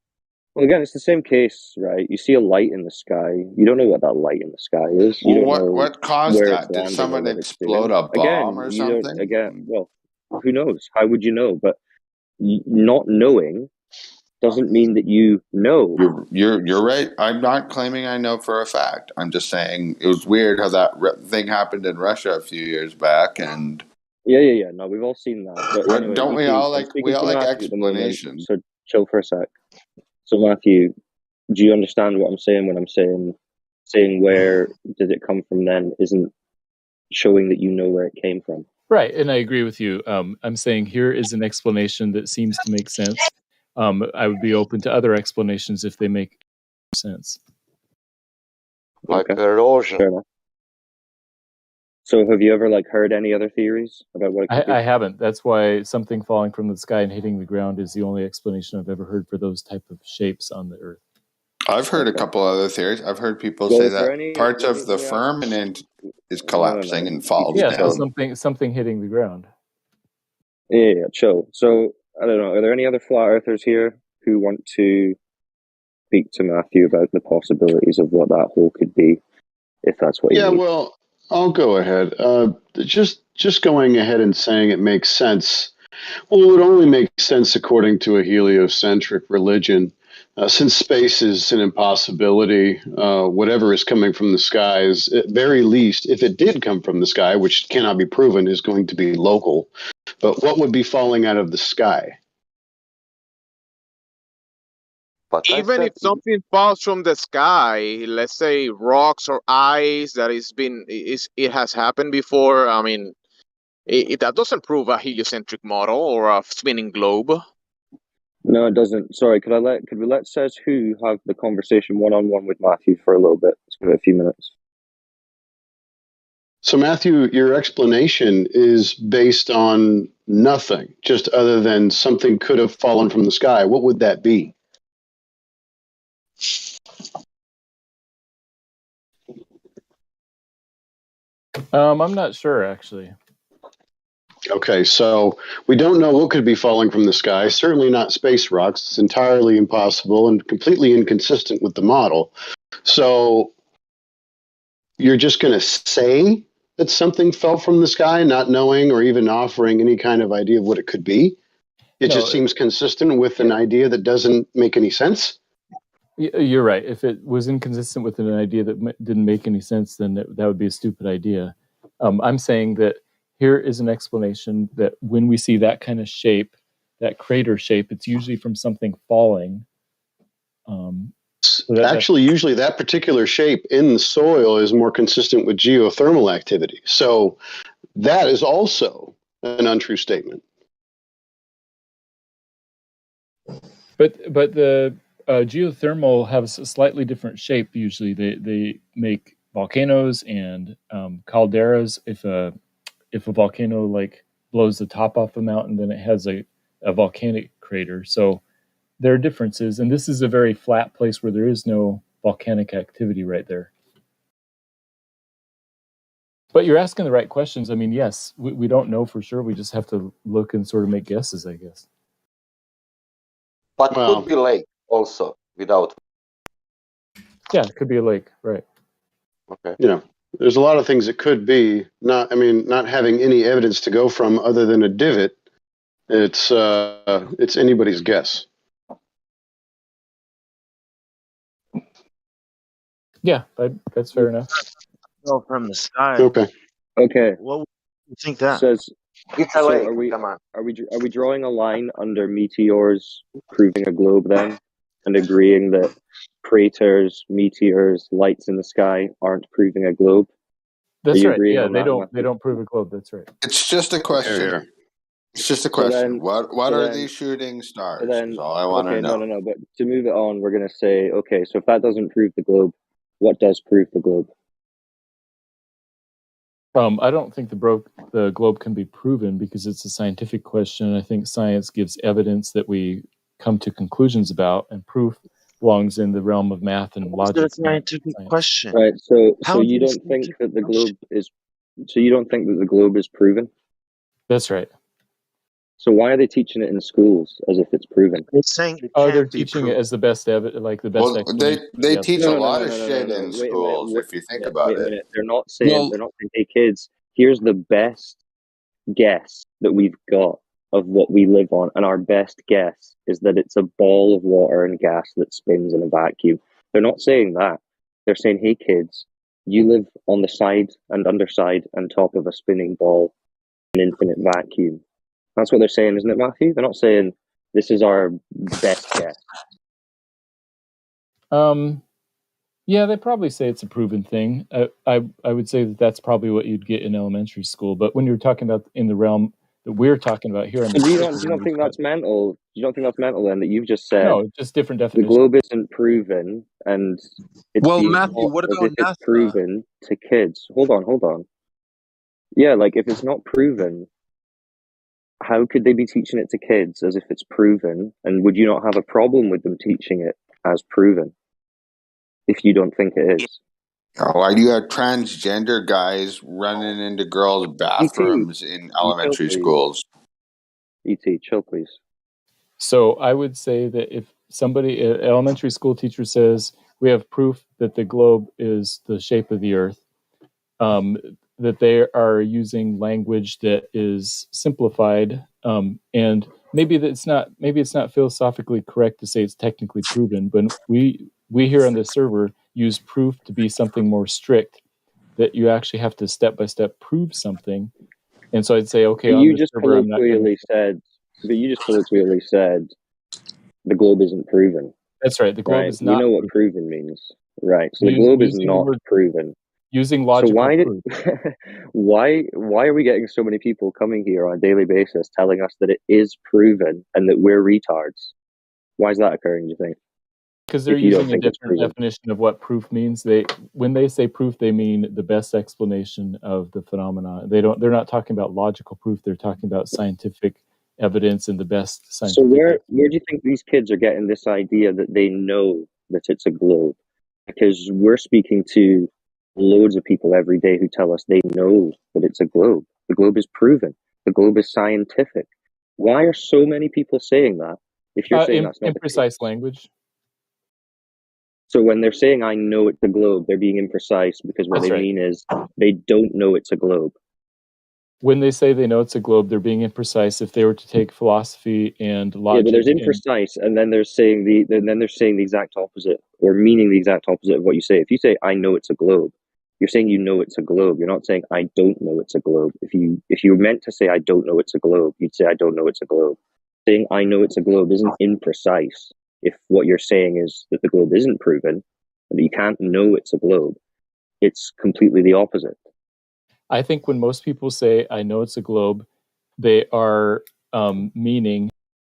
Well, again, it's the same case, right? You see a light in the sky. You don't know what that light in the sky is. You don't know what caused where that? it's Did landing someone or what it's explode doing. a bomb or something? Well, who knows? How would you know? But not knowing doesn't mean that you know. You're right. I'm not claiming I know for a fact. I'm just saying it was weird how that thing happened in Russia a few years back, and yeah. No, we've all seen that. But anyway, don't we all like Matthew explanation? So chill for a sec. So Matthew, do you understand what I'm saying when I'm saying where did it come from? Then isn't showing that you know where it came from. Right, and I agree with you. I'm saying here is an explanation that seems to make sense. I would be open to other explanations if they make sense. Like erosion. Fair enough. So have you ever heard any other theories about what it could be? I haven't. That's why something falling from the sky and hitting the ground is the only explanation I've ever heard for those type of shapes on the Earth. I've heard a couple other theories. I've heard people say that parts of the firmament is collapsing and falls down. So something hitting the ground. Yeah, chill. So, I don't know, are there any other flat earthers here who want to speak to Matthew about the possibilities of what that hole could be, if that's what you need? Well, I'll go ahead. Just going ahead and saying it makes sense. Well, it would only make sense according to a heliocentric religion Since space is an impossibility, whatever is coming from the skies, at very least, if it did come from the sky, which cannot be proven, is going to be local. But what would be falling out of the sky? But Even if something falls from the sky, let's say rocks or ice that it has happened before. I mean, that doesn't prove a heliocentric model or a spinning globe. No, it doesn't. Sorry, could we let Says Who have the conversation one-on-one with Matthew for a little bit? Let's give it a few minutes. So, Matthew, your explanation is based on nothing, just other than something could have fallen from the sky. What would that be? I'm not sure, actually. Okay, so we don't know what could be falling from the sky. Certainly not space rocks. It's entirely impossible and completely inconsistent with the model. So you're just going to say that something fell from the sky, not knowing or even offering any kind of idea of what it could be? It No, just seems consistent with an idea that doesn't make any sense? You're right. If it was inconsistent with an idea that didn't make any sense, then that would be a stupid idea. I'm saying that here is an explanation that when we see that kind of shape, that crater shape, it's usually from something falling. Actually, usually that particular shape in the soil is more consistent with geothermal activity. So that is also an untrue statement. But the geothermal has a slightly different shape. Usually, they make volcanoes and calderas. If a volcano like blows the top off a mountain, then it has a volcanic crater. So there are differences, and this is a very flat place where there is no volcanic activity right there. But you're asking the right questions. I mean, yes, we don't know for sure. We just have to look and sort of make guesses, I guess. But could be lake also without. Yeah, it could be a lake, right? Okay. Yeah, there's a lot of things it could be. Not having any evidence to go from other than a divot. It's anybody's guess. Yeah, that's fair enough. Fell from the sky. Okay. What would you think that? Says, it's so lake. Are we drawing a line under meteors proving a globe then, and agreeing that craters, meteors, lights in the sky aren't proving a globe? That's right. Yeah, they don't prove a globe. That's right. It's just a question. It's just a question. What are these shooting stars? Is all I want to know. No. But to move it on, we're going to say, okay, so if that doesn't prove the globe, what does prove the globe? I don't think the globe can be proven because it's a scientific question. I think science gives evidence that we come to conclusions about, and proof belongs in the realm of math and logic. It's a scientific question. Right. So you don't think that the globe is? So you don't think that the globe is proven? That's right. So why are they teaching it in schools as if it's proven? They're saying they're teaching it as the best like the best. Well, they teach a lot of shit in schools if you think about it. They're not saying, hey kids, here's the best guess that we've got of what we live on, and our best guess is that it's a ball of water and gas that spins in a vacuum. They're not saying that. They're saying, hey kids, you live on the side and underside and top of a spinning ball in an infinite vacuum. That's what they're saying, isn't it, Matthew? They're not saying this is our best guess. Yeah, they probably say it's a proven thing. I would say that's probably what you'd get in elementary school. But when you're talking about in the realm that we're talking about here, do you not think that's mental? You don't think that's mental then that you've just said? No, just different definitions. The globe isn't proven, and it's being Matthew, taught what as about if it's NASA? proven to kids. Hold on. Yeah, like if it's not proven, how could they be teaching it to kids as if it's proven? And would you not have a problem with them teaching it as proven if you don't think it is? Oh, why do you have transgender guys running into girls' bathrooms in elementary schools? E.T., chill, please. So I would say that if somebody, an elementary school teacher says, we have proof that the globe is the shape of the earth, that they are using language that is simplified, and maybe it's not philosophically correct to say it's technically proven, but we here on the server use proof to be something more strict, that you actually have to step by step prove something. And so I'd say, okay, But on you the just server, I'm not going colloquially said. But you just colloquially said the globe isn't proven. That's right. The globe Right. is We not know what proven means. Right. So the globe is using the not word proven. using So logical why did proof. why are we getting so many people coming here on a daily basis telling us that it is proven and that we're retards? Why is that occurring, do you think? Because they're If you don't using a think it's different proven. definition of what proof means. When they say proof, they mean the best explanation of the phenomena. They're not talking about logical proof. They're talking about scientific evidence and the best So scientific. where do you think these kids are getting this idea that they know that it's a globe? Because we're speaking to loads of people every day who tell us they know that it's a globe. The globe is proven. The globe is scientific. Why are so many people saying that if you're saying that's not the case? Imprecise language. So when they're saying I know it's a globe, they're being imprecise because what That's they right. mean is they don't know it's a globe. When they say they know it's a globe, they're being imprecise. If they were to take philosophy and Yeah, logic, but there's imprecise, and then they're saying the exact opposite, or meaning the exact opposite of what you say. If you say I know it's a globe, you're saying you know it's a globe. You're not saying I don't know it's a globe. If you meant to say I don't know it's a globe, you'd say I don't know it's a globe. Saying I know it's a globe isn't imprecise. If what you're saying is that the globe isn't proven, and that you can't know it's a globe, it's completely the opposite. I think when most people say, I know it's a globe, they are meaning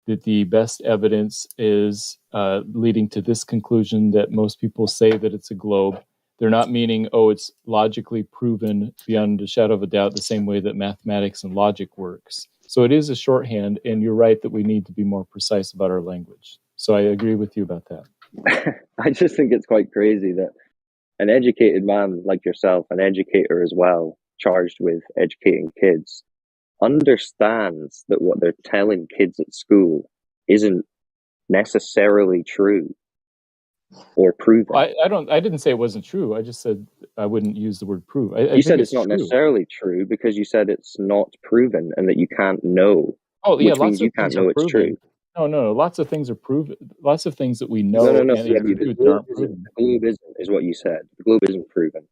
that the best evidence is leading to this conclusion that most people say that it's a globe. They're not meaning, oh, it's logically proven beyond a shadow of a doubt, the same way that mathematics and logic works. So it is a shorthand, and you're right that we need to be more precise about our language. So I agree with you about that. I just think it's quite crazy that an educated man like yourself, an educator as well, charged with educating kids, understands that what they're telling kids at school isn't necessarily true or proven. I didn't say it wasn't true. I just said I wouldn't use the word prove. I You think said it's it's not true. necessarily true because you said it's not proven and that you can't know. Oh yeah, which means lots you of can't things are know it's proven. true. No. Lots of things are proven. Lots of things that we No, know and Matthew, the include that globe aren't isn't. proven. The globe isn't, is what you said. The globe isn't proven.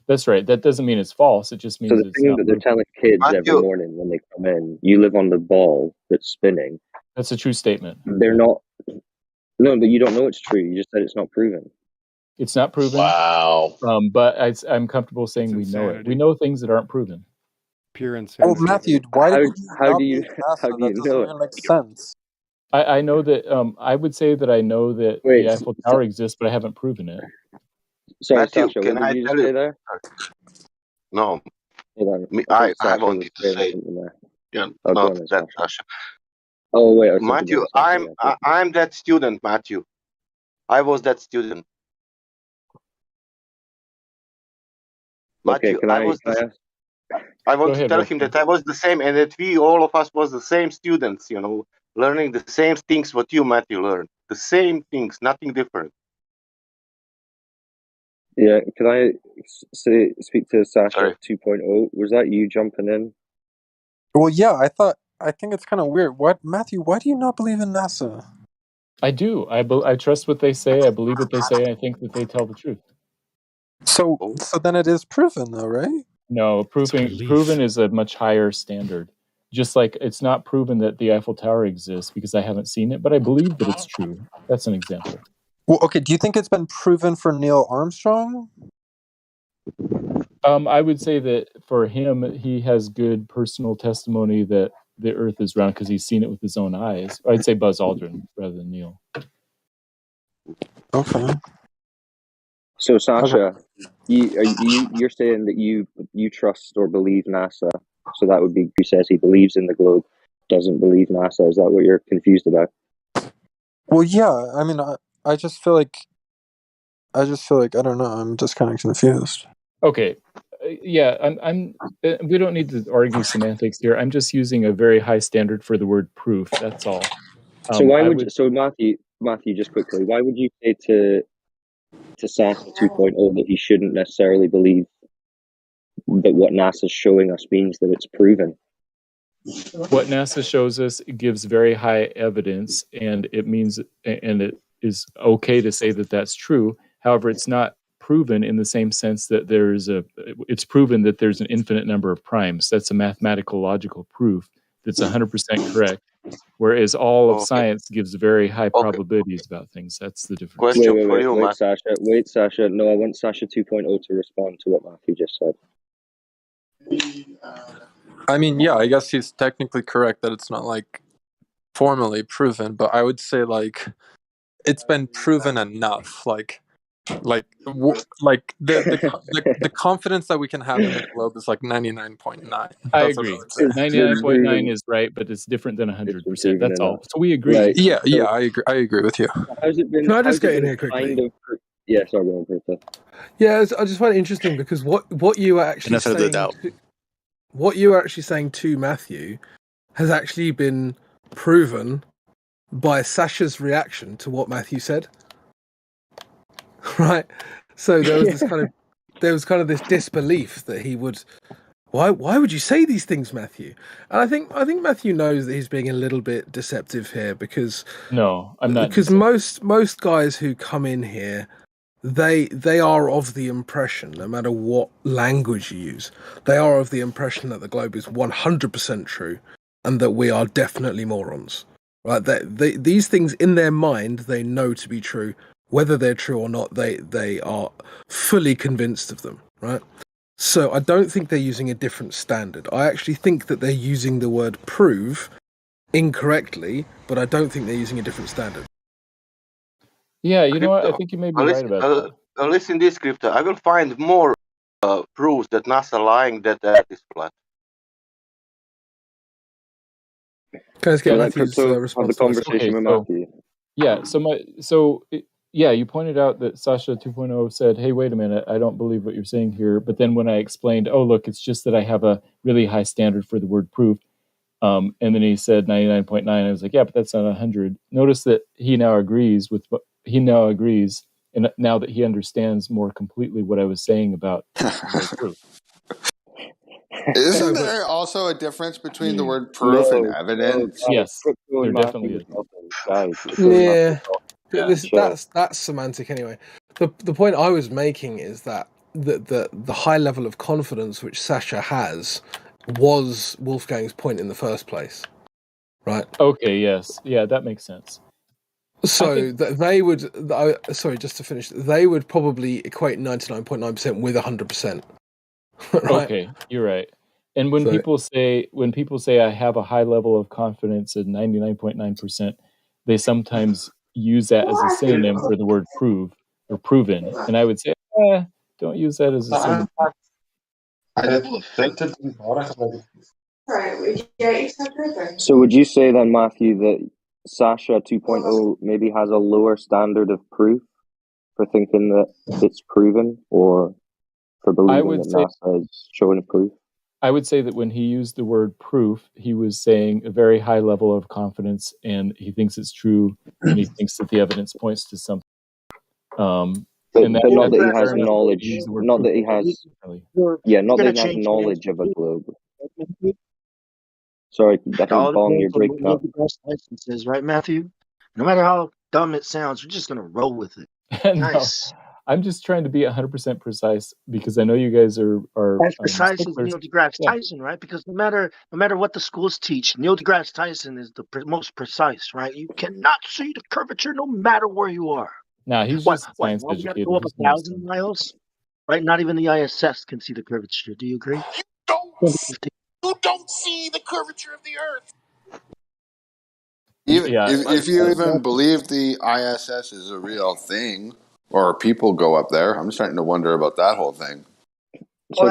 That's right. That doesn't mean it's false. It just So means the it's thing not that they're proven. telling kids every Matthew, morning when they come in, you live on the ball that's spinning. That's a true statement. They're not. No, but you don't know it's true. You just said it's not proven. It's not proven. wow. But I'm comfortable saying we know it. We know things that aren't proven. Pure Well, insanity. Matthew, why How would you how not do you believe how NASA? do That you doesn't know it? even make sense. I know that. I would say that I know that Wait, the Eiffel Tower exists, but I haven't proven it. sorry, Matthew, Sasha. can What did I you tell just you? say there? No, Hold on. me, I think I Sasha was wanted to saying say, something there. yeah, Oh, go not on then, that Sasha. Sasha. Oh wait, I was thinking Matthew, about Sasha. Yeah. I'm that student, Matthew. I was that student. Okay, Matthew, can I ask? I Go want to ahead, tell him Wolfgang. that I was the same and that we, all of us, was the same students, learning the same things what you, Matthew, learned. The same things, nothing different. Yeah, can I speak to Sasha Sorry. 2.0? Was that you jumping in? Well, yeah, I think it's kind of weird. What, Matthew? Why do you not believe in NASA? I do. I trust what they say. I believe what they say. I think that they tell the truth. So then it is proven, though, right? No, proven is a much higher standard. Just like it's not proven that the Eiffel Tower exists because I haven't seen it, but I believe that it's true. That's an example. Well, okay. Do you think it's been proven for Neil Armstrong? I would say that for him, he has good personal testimony that the Earth is round because he's seen it with his own eyes. I'd say Buzz Aldrin rather than Neil. Okay. So Sasha, you're saying that you trust or believe NASA. So that would be who says he believes in the globe, doesn't believe NASA. Is that what you're confused about? Well, yeah. I mean, I just feel like I don't know. I'm just kind of confused. Okay, yeah, I'm. We don't need to argue semantics here. I'm just using a very high standard for the word proof. That's all. So why would so Matthew, just quickly, why would you say to Sasha 2.0 that he shouldn't necessarily believe that what NASA's showing us means that it's proven? what NASA shows us gives very high evidence, and it means, and it is okay to say that that's true. However, it's not proven in the same sense that it's proven that there's an infinite number of primes. That's a mathematical logical proof that's 100% correct. Whereas all of science gives very high probabilities about things. That's the difference. Wait, Sasha. No, I want Sasha 2.0 to respond to what Matthew just said. I mean, yeah, I guess he's technically correct that it's not like formally proven, but I would say like it's been proven enough. Like the confidence that we can have in the globe is like 99.9. I agree. 99.9 is right, but it's different than 100%. That's all. So we agree. Right. Yeah, I agree with you. How's it been? Can I just get in been here quickly? Yeah, sorry, go on, Peter. Yeah, I just find it interesting because what you are actually saying, what you are actually saying to Matthew, has actually been proven by Sasha's reaction to what Matthew said. Right. So there was this kind of this disbelief that he would. Why would you say these things, Matthew? And I think Matthew knows that he's being a little bit deceptive here because no, I'm not. Because most guys who come in here, they are of the impression, no matter what language you use, they are of the impression that the globe is 100% true and that we are definitely morons. Right? These things in their mind they know to be true, whether they're true or not. They are fully convinced of them. Right. So I don't think they're using a different standard. I actually think that they're using the word prove incorrectly, but I don't think they're using a different standard. Yeah, you know what? I think you may be right about that. Listen this, Crypto. I will find more proofs that NASA lying that the Earth is flat. Can I just get Matthew's response? Have the conversation with Matthew. Yeah, yeah, you pointed out that Sasha 2.0 said, hey, wait a minute, I don't believe what you're saying here. But then when I explained, oh, look, it's just that I have a really high standard for the word proof. And then he said 99.9. I was like, yeah, but that's not 100. Notice that he now agrees, and now that he understands more completely what I was saying about the word proof. Isn't there also a difference between the word proof and evidence? Yes, there definitely is. Yeah, that's semantic anyway. The point I was making is that the high level of confidence which Sasha has was Wolfgang's point in the first place, right? Okay, yes, yeah, that makes sense. So they would, sorry, just to finish, they would probably equate 99.9% with 100%. Right? Okay, you're right. And when people say I have a high level of confidence at 99.9%, they sometimes use that as a synonym for the word prove or proven. And I would say, don't use that as a synonym. So would you say then, Matthew, that Sasha 2.0 maybe has a lower standard of proof for thinking that it's proven, or for believing that NASA is showing proof? I would say that when he used the word proof, he was saying a very high level of confidence, and he thinks it's true, and he thinks that the evidence points to something. But not that he has knowledge. Not that he has. Yeah, not that he has knowledge of a globe. Sorry, I think Bong, you're breaking up. Says, right, Matthew? No matter how dumb it sounds, we're just gonna roll with it. Nice. No, I'm just trying to be 100% precise because I know you guys are as precise as Neil deGrasse Tyson, right? Because no matter what the schools teach, Neil deGrasse Tyson is the most precise, right? You cannot see the curvature no matter where you are. Nah, he's just science We got to educated. go up 1,000 miles, right? Not even the ISS can see the curvature. Do you agree? You don't see the curvature of the Earth. If you even believe the ISS is a real thing, or people go up there, I'm starting to wonder about that whole thing. So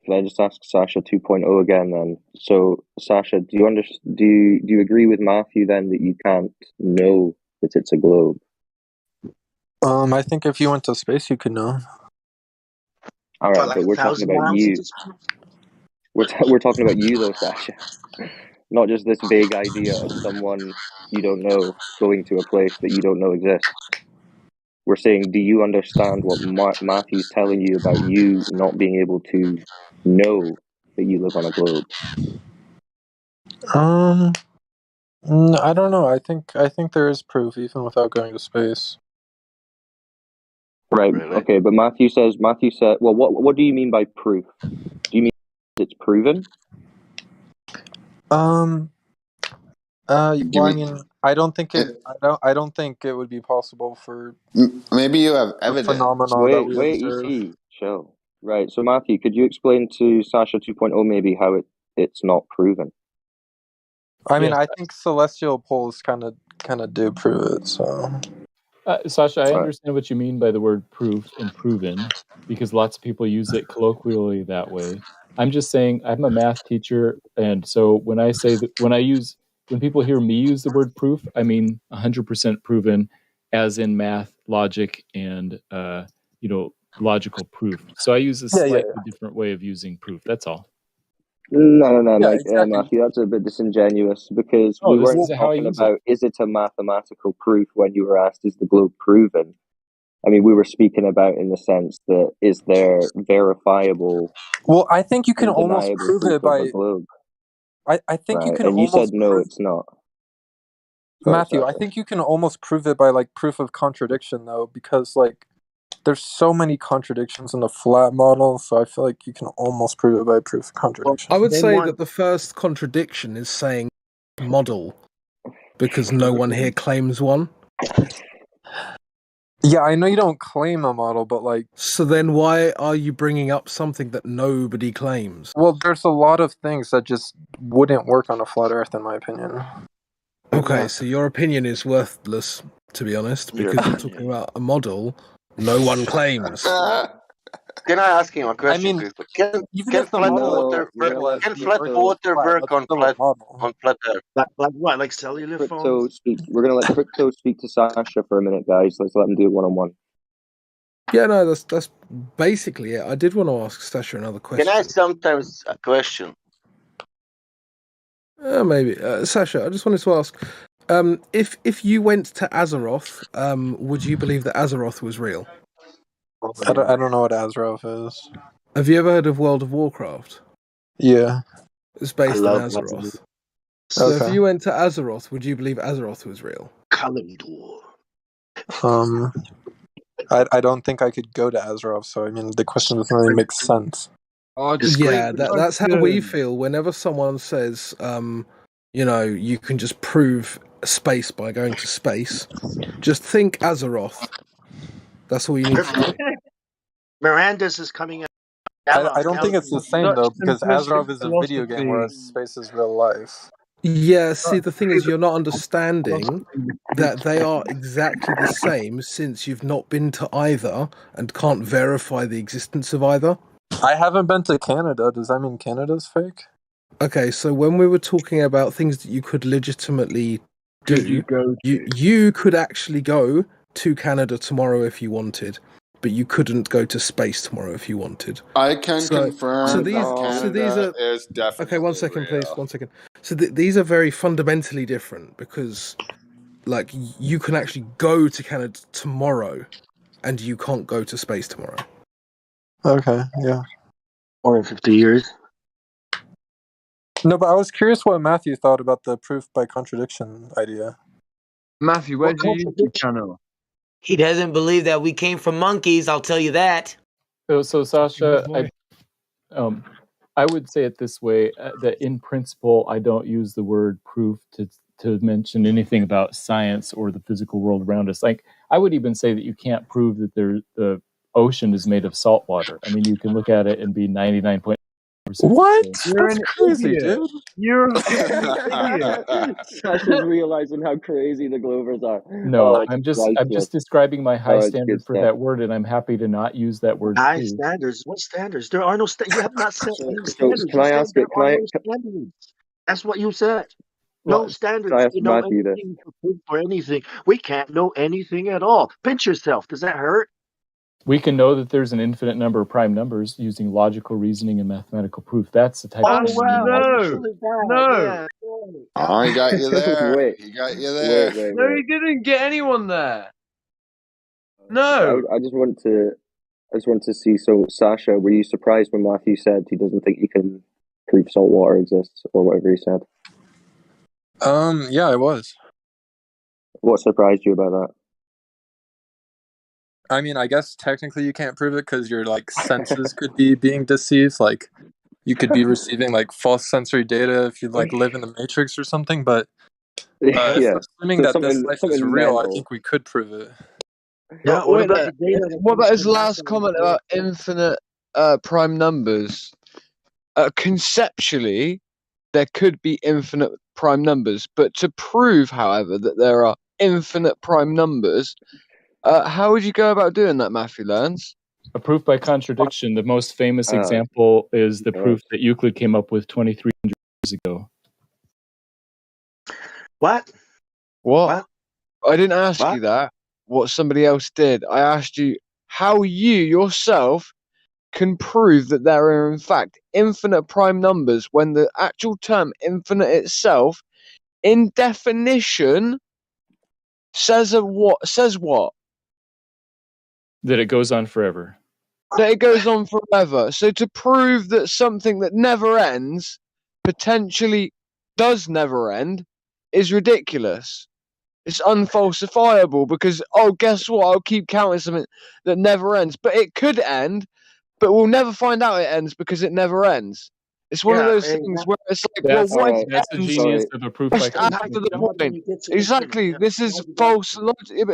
can I just ask Sasha 2.0 again then? So Sasha, do you agree with Matthew then that you can't know that it's a globe? I think if you went to space, you could know. All right, but we're talking about you. We're talking about you though, Sasha. Not just this vague idea of someone you don't know going to a place that you don't know exists. We're saying, do you understand what Matthew's telling you about you not being able to know that you live on a globe? I don't know. I think there is proof even without going to space. Right. Really? Okay, but Matthew said. Well, what do you mean by proof? Do you mean it's proven? Well, I me- mean, I don't think I don't think it would be possible for Maybe you have the evidence. phenomena that we Wait, you observe. see, chill. Right. So Matthew, could you explain to Sasha 2.0 maybe how it's not proven? I mean, Yes. I think celestial poles kind of do prove it. So, Sasha, I Right. understand what you mean by the word proof and proven because lots of people use it colloquially that way. I'm just saying I'm a math teacher, and so when I say that when people hear me use the word proof, I mean 100% proven, as in math, logic, and logical proof. So I use a yeah, slightly different way of using proof. That's all. No, yeah, exactly. Matthew, that's a bit disingenuous because Oh, we this weren't is how I talking use it. about is it a mathematical proof when you were asked is the globe proven. I mean, we were speaking about in the sense that is there verifiable, Well, I think you can almost undeniable prove proof it of a by. globe, I think you right? can And you said almost no, prove it's not. Sorry, Matthew. I Sasha. think you can almost prove it by like proof of contradiction though, because like there's so many contradictions in the flat model, so I feel like you can almost prove it by proof of contradiction. I would Name say one. that the first contradiction is saying model because no one here claims one. Yeah, I know you don't claim a model, but like, So then why are you bringing up something that nobody claims? well, there's a lot of things that just wouldn't work on a flat Earth, in my opinion. Okay, so your opinion is worthless, to be honest, Your because you're opinion. talking about a model no one claims. Can I ask him a question, mean, quickly? Can even if the flat model water No, work? we're gonna let Can flat Crypto. water flat, work that's on still a model. flat Earth? Like what? Like cellular Crypto phones? speak. We're gonna let Crypto speak to Sasha for a minute, guys. Let's let him do it one-on-one. Yeah, no, that's basically it. I did want to ask Sasha another Can I question. sometimes a question? Maybe. Sasha, I just wanted to ask, if you went to Azeroth, would you believe that Azeroth was real? I don't know what Azeroth is. Have you ever heard of World of Warcraft? Yeah. It's I based in love Azeroth. So if Okay. you went to Azeroth, would you believe Azeroth was real? Kalimdor. I don't think I could go to Azeroth, so I mean the question doesn't really make sense. Oh, Yeah, that's how we feel whenever someone says, you can just prove space by going to space. Just think Azeroth. That's all you need to do. Miranda's is coming out. I don't think it's the same though, because Azeroth is a video game, whereas space is real life. Yeah, see, the thing is, you're not understanding that they are exactly the same since you've not been to either and can't verify the existence of either. I haven't been to Canada. Does that mean Canada's fake? Okay, so when we were talking about things that you could legitimately do, you could actually go to Canada tomorrow if you wanted, but you couldn't go to space tomorrow if you wanted. I can confirm these Canada are is definitely okay. 1 second, real. please. 1 second. So these are very fundamentally different because, like, you can actually go to Canada tomorrow, and you can't go to space tomorrow. Okay, yeah. Or in 50 years. No, but I was curious what Matthew thought about the proof by contradiction idea. Matthew, where's your YouTube channel? He doesn't believe that we came from monkeys, I'll tell you that. So Sasha, I would say it this way: that in principle, I don't use the word proof to mention anything about science or the physical world around us. Like, I would even say that you can't prove that the ocean is made of salt water. I mean, you can look at it and be 99.9%. What? You're That's an crazy, idiot. dude. You're a complete idiot. Sasha's realizing how crazy the Glovers are. No, Oh, it's I'm just priceless. describing my high Oh, it's standard good for stuff. that word, and I'm happy to not use that word. High proof. standards. What standards? There are no standards. You have not set any So standards. can You I said ask there it? are no standards. That's what you said. No Well, standards Can I ask to know Matthew this? anything to prove for anything. We can't know anything at all. Pinch yourself. Does that hurt? We can know that there's an infinite number of prime numbers using logical reasoning and mathematical proof. That's the type of thing we know. No. Oh, he got you there. Wait, He got you there. No, you didn't get anyone there. No. I just want to see. So, Sasha, were you surprised when Matthew said he doesn't think you can proof salt water exists, or whatever he said. Yeah, I was. What surprised you about that? I mean, I guess technically you can't prove it because your like senses could be being deceived. Like you could be receiving like false sensory data if you like live in the Matrix or something. But Yeah. assuming So that this life is something real, I mental. think we could prove it. Yeah. What Wait about there. the data that What comes about his from last NASA? comment about infinite prime numbers? Conceptually, there could be infinite prime numbers, but to prove, however, that there are infinite prime numbers, how would you go about doing that, Matthew Learns? A proof by contradiction. The most famous example is the proof that Euclid came up with 2,300 years ago. What? What? I didn't ask you that. What somebody else did. I asked you how you yourself can prove that there are in fact infinite prime numbers when the actual term infinite itself, in definition, says what? That it goes on forever. That it goes on forever. So to prove that something that never ends potentially does never end is ridiculous. It's unfalsifiable because, oh, guess what? I'll keep counting something that never ends. But it could end, but we'll never find out it ends because it never ends. It's one of those things where it's like, well, what if That's it the ends genius of a proof by just after contradiction. the point? Exactly. This is false logic.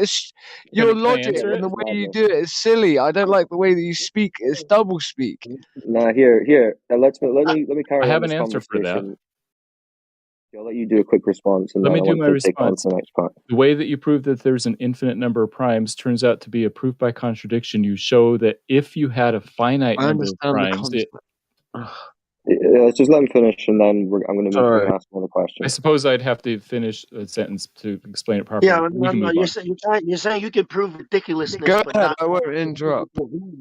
Your Can I logic answer and it? the way you do it is silly. I don't like the way that you speak. It's double speak. Nah, here. Let me carry I on have an this answer for that. conversation. I'll let you do a quick response, and Let then me I do want my to take on response. to the next part. The way that you prove that there's an infinite number of primes turns out to be a proof by contradiction. You show that if you had a finite I number of understand the primes, concept. Let's just let him finish, and then I'm going to move Sorry. to ask another question. I suppose I'd have to finish a sentence to explain it properly. Yeah, We can no, move you're on. saying you can prove ridiculousness, Go but ahead. not. I won't interrupt.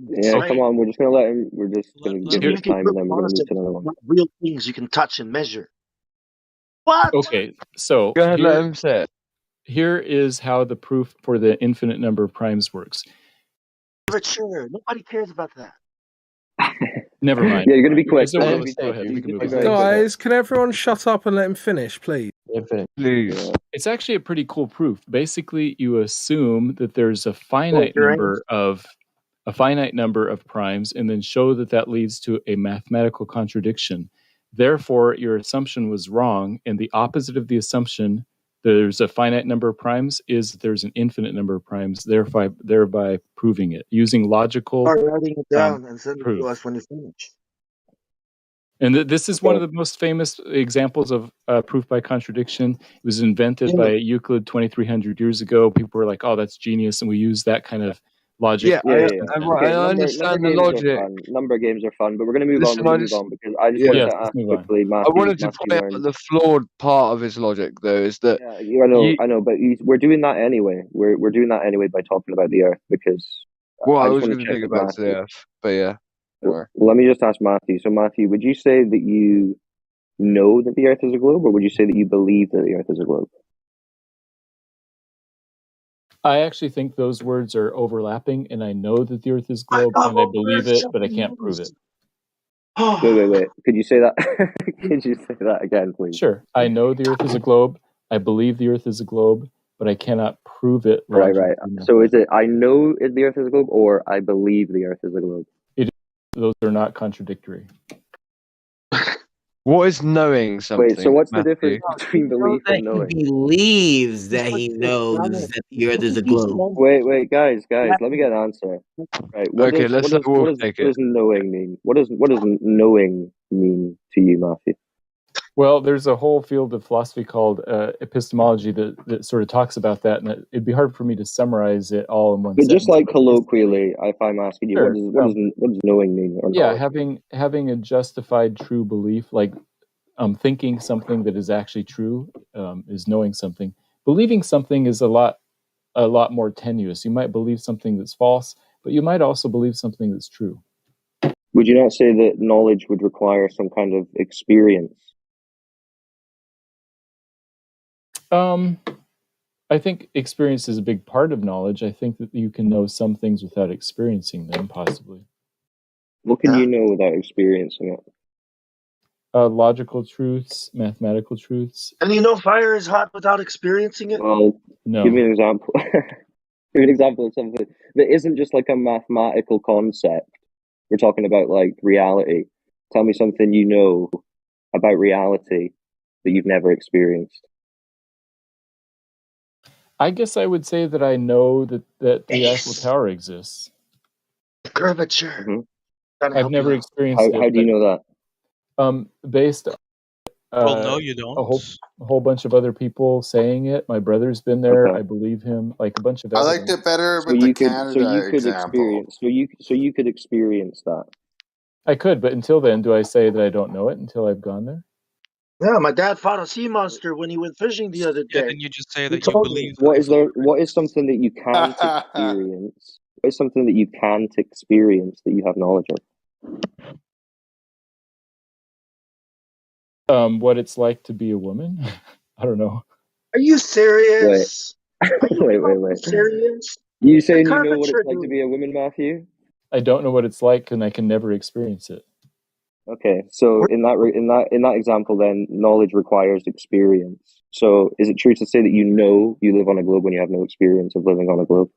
Yeah, come on. We're just going to let him. We're just going to give him You his can time, prove and then we're going to move concepts, to another one. not real things you can touch and measure. What? Okay, so Go ahead, let him say it. Here is how the proof for the infinite number of primes works. Sure, nobody cares about that. Never mind. Yeah, you're going to be quick. Go ahead. We can move on. Guys, can everyone shut up and let him finish, please? Please. It's actually a pretty cool proof. Basically, you assume that there's a finite number of primes, and then show that that leads to a mathematical contradiction. Therefore, your assumption was wrong, and the opposite of the assumption, there's a finite number of primes, is that there's an infinite number of primes, thereby proving it using logical Start writing it down and send it proof. to us when you finish. And this is one of the most famous examples of proof by contradiction. It was invented by Euclid 2,300 years ago. People were like, "Oh, that's genius," and we use that kind of logic. Yeah. I Okay, understand the number games logic. are fun. Number games are fun, but we're going to move on. Listen, We're I going to move just on because I just wanted Yes, to let's ask move on. quickly. I wanted to Matthew point out learned. the flawed part of his logic, though, is that Yeah, I know, but we're doing that anyway. We're doing that anyway by talking about the Earth because well, I I just was want going to to check take it with back to the Matthew. Earth, but yeah. Well, let me just ask Matthew. So, Matthew, would you say that you know that the Earth is a globe, or would you say that you believe that the Earth is a globe? I actually think those words are overlapping, and I know that the Earth is globe, and I believe it, but I can't prove it. Wait. Could you say that? Could you say that again, please? Sure. I know the Earth is a globe. I believe the Earth is a globe, but I cannot prove it. Right. logically. So, is it I know the Earth is a globe, or I believe the Earth is a globe? Those are not contradictory. What is knowing something? Wait, so what's the Matthew? difference between belief and knowing? He believes that he knows that the Earth is a globe. Wait, guys, let me get an answer. Right, what Okay, let's let Wolf take what does knowing mean? What does knowing mean to you, Matthew? Well, there's a whole field of philosophy called epistemology that sort of talks about that, and it'd be hard for me to summarize it all in one But sentence. just like colloquially, if I'm asking you, Sure, what does knowing mean? Or yeah, knowledge? having a justified true belief, like thinking something that is actually true, is knowing something. Believing something is a lot more tenuous. You might believe something that's false, but you might also believe something that's true. Would you not say that knowledge would require some kind of experience? I think experience is a big part of knowledge. I think that you can know some things without experiencing them, possibly. What can you know without experiencing it? logical truths, mathematical truths. And you know fire is hot without experiencing it? Well, No. give me an example. Give me an example of something that isn't just like a mathematical concept. We're talking about like reality. Tell me something you know about reality that you've never experienced. I guess I would say that I know that the Eiffel Tower exists. Curvature. Mm-hmm. I've never experienced it. How do you know that? Based Well, no, you don't. a whole bunch of other people saying it. My brother's been there. Okay. I believe him. Like a bunch of I evidence. liked it better So with the you could, Canada example. you could experience that. I could, but until then, do I say that I don't know it until I've gone there? Yeah, my dad fought a sea monster when he went fishing the other day. Yeah, then you just say He that you told me. believe. What is something that you can't experience? What is something that you can't experience that you have knowledge of? What it's like to be a woman? I don't know. Are you serious? Wait. Serious? You saying The you know what curvature, it's like to dude. be a woman, Matthew? I don't know what it's like, and I can never experience it. Okay, so in that example, then knowledge requires experience. So, is it true to say that you know you live on a globe when you have no experience of living on a globe?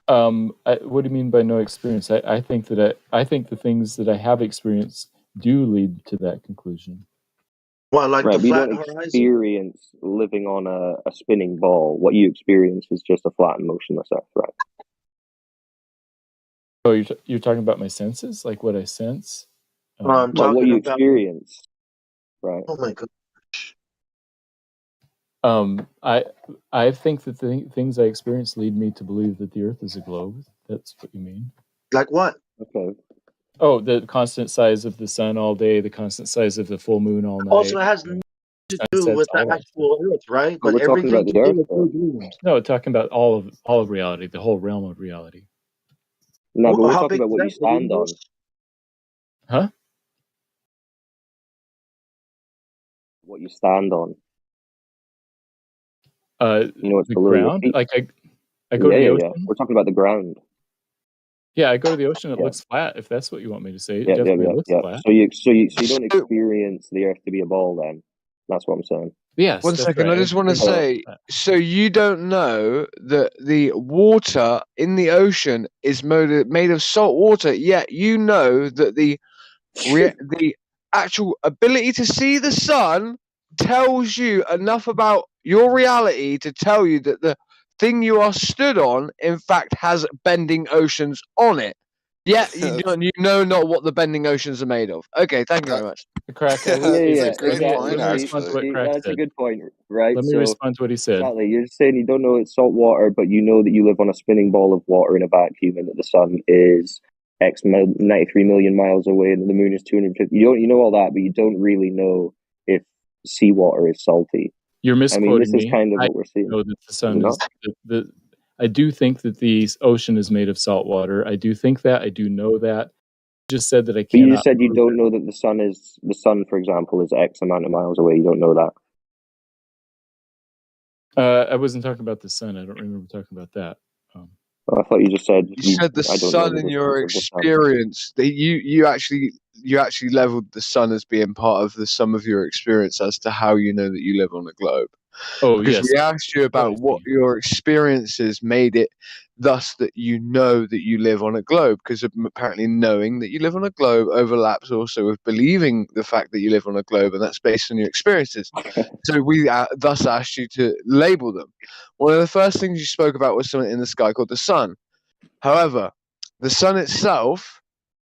What do you mean by no experience? I think that I think the things that I have experienced do lead to that conclusion. Well, like Right, the but you flat don't horizon? experience living on a spinning ball. What you experience is just a flat and motionless Earth, right? Oh, you're talking about my senses, like what I sense. I'm Well, what talking you about. experience, right? Oh my god. I think that the things I experience lead me to believe that the Earth is a globe. That's what you mean. Like what? Okay. Oh, the constant size of the sun all day, the constant size of the full moon all night. Also, it has nothing to do sunsets, with all the that actual Earth, right? But But we're talking everything about to the do Earth, with though. your dreams. No, talking about all of reality, the whole realm of reality. No, but we're How talking big about is what that? you The stand on. universe? What you stand on. You know what's The below your ground. feet. Like I go to the ocean. We're talking about the ground. Yeah, I go to the ocean. It Yeah. looks flat. If that's what you want me to say, it Yeah. definitely looks flat. So you don't experience the Earth to be a ball, then. That's what I'm saying. Yes. One that's second, right. I just want to experience say, so you don't know that the water in the ocean is made of salt water, yet you know that the actual ability to see the sun tells you enough about your reality to tell you that the thing you are stood on, in fact, has bending oceans on it. Yet you know not what the bending oceans are made of. Okay, thank you very much. Crack. Yeah. Let me respond to what See, Crack that's said. a good point, right? Let me respond to what he said. Exactly. You're saying you don't know it's salt water, but you know that you live on a spinning ball of water in a vacuum, and that the sun is 93 million miles away, and the moon is 250. You know all that, but you don't really know if seawater is salty. You're misquoting this is me. kind of I what we're seeing. know that the sun Is is I do think that the ocean is made of salt water. I do think that. I do know that. I just said that I But you cannot. just said you don't know that the sun, for example, is X amount of miles away. You don't know that. I wasn't talking about the sun. I don't remember talking about that. I thought you just said You said the I don't know sun the in your distance of the sun. experience. That you actually leveled the sun as being part of the sum of your experience as to how you know that you live on a globe. Oh, because yes. we asked you about what your experiences made it thus that you know that you live on a globe, because apparently knowing that you live on a globe overlaps also with believing the fact that you live on a globe, and that's based on your experiences. So we thus asked you to label them. One of the first things you spoke about was something in the sky called the sun. However, the sun itself,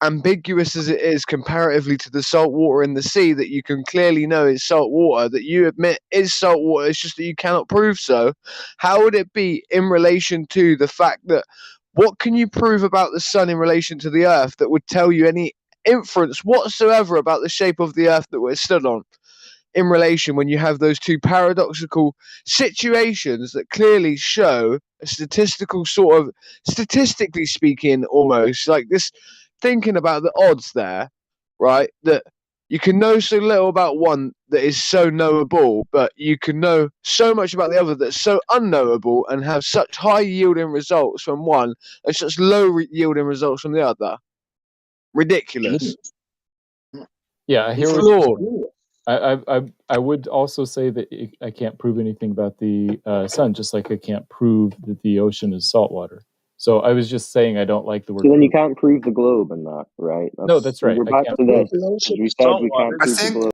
ambiguous as it is comparatively to the salt water in the sea that you can clearly know is salt water, that you admit is salt water, it's just that you cannot prove so. How would it be in relation to the fact that what can you prove about the sun in relation to the earth that would tell you any inference whatsoever about the shape of the earth that we're stood on? In relation, when you have those two paradoxical situations that clearly show a statistical sort of, statistically speaking, almost like this, thinking about the odds there, right? That you can know so little about one that is so knowable, but you can know so much about the other that's so unknowable, and have such high yielding results from one and such low yielding results from the other. Ridiculous. Yeah, I hear It's what flawed. I would also say that I can't prove anything about the sun, just like I can't prove that the ocean is saltwater. So I was just saying I don't like the word So then you prove. can't prove the globe and that, right? No, that's right. We're I back can't to prove this. it. The ocean We is said we saltwater. can't I prove the think globe,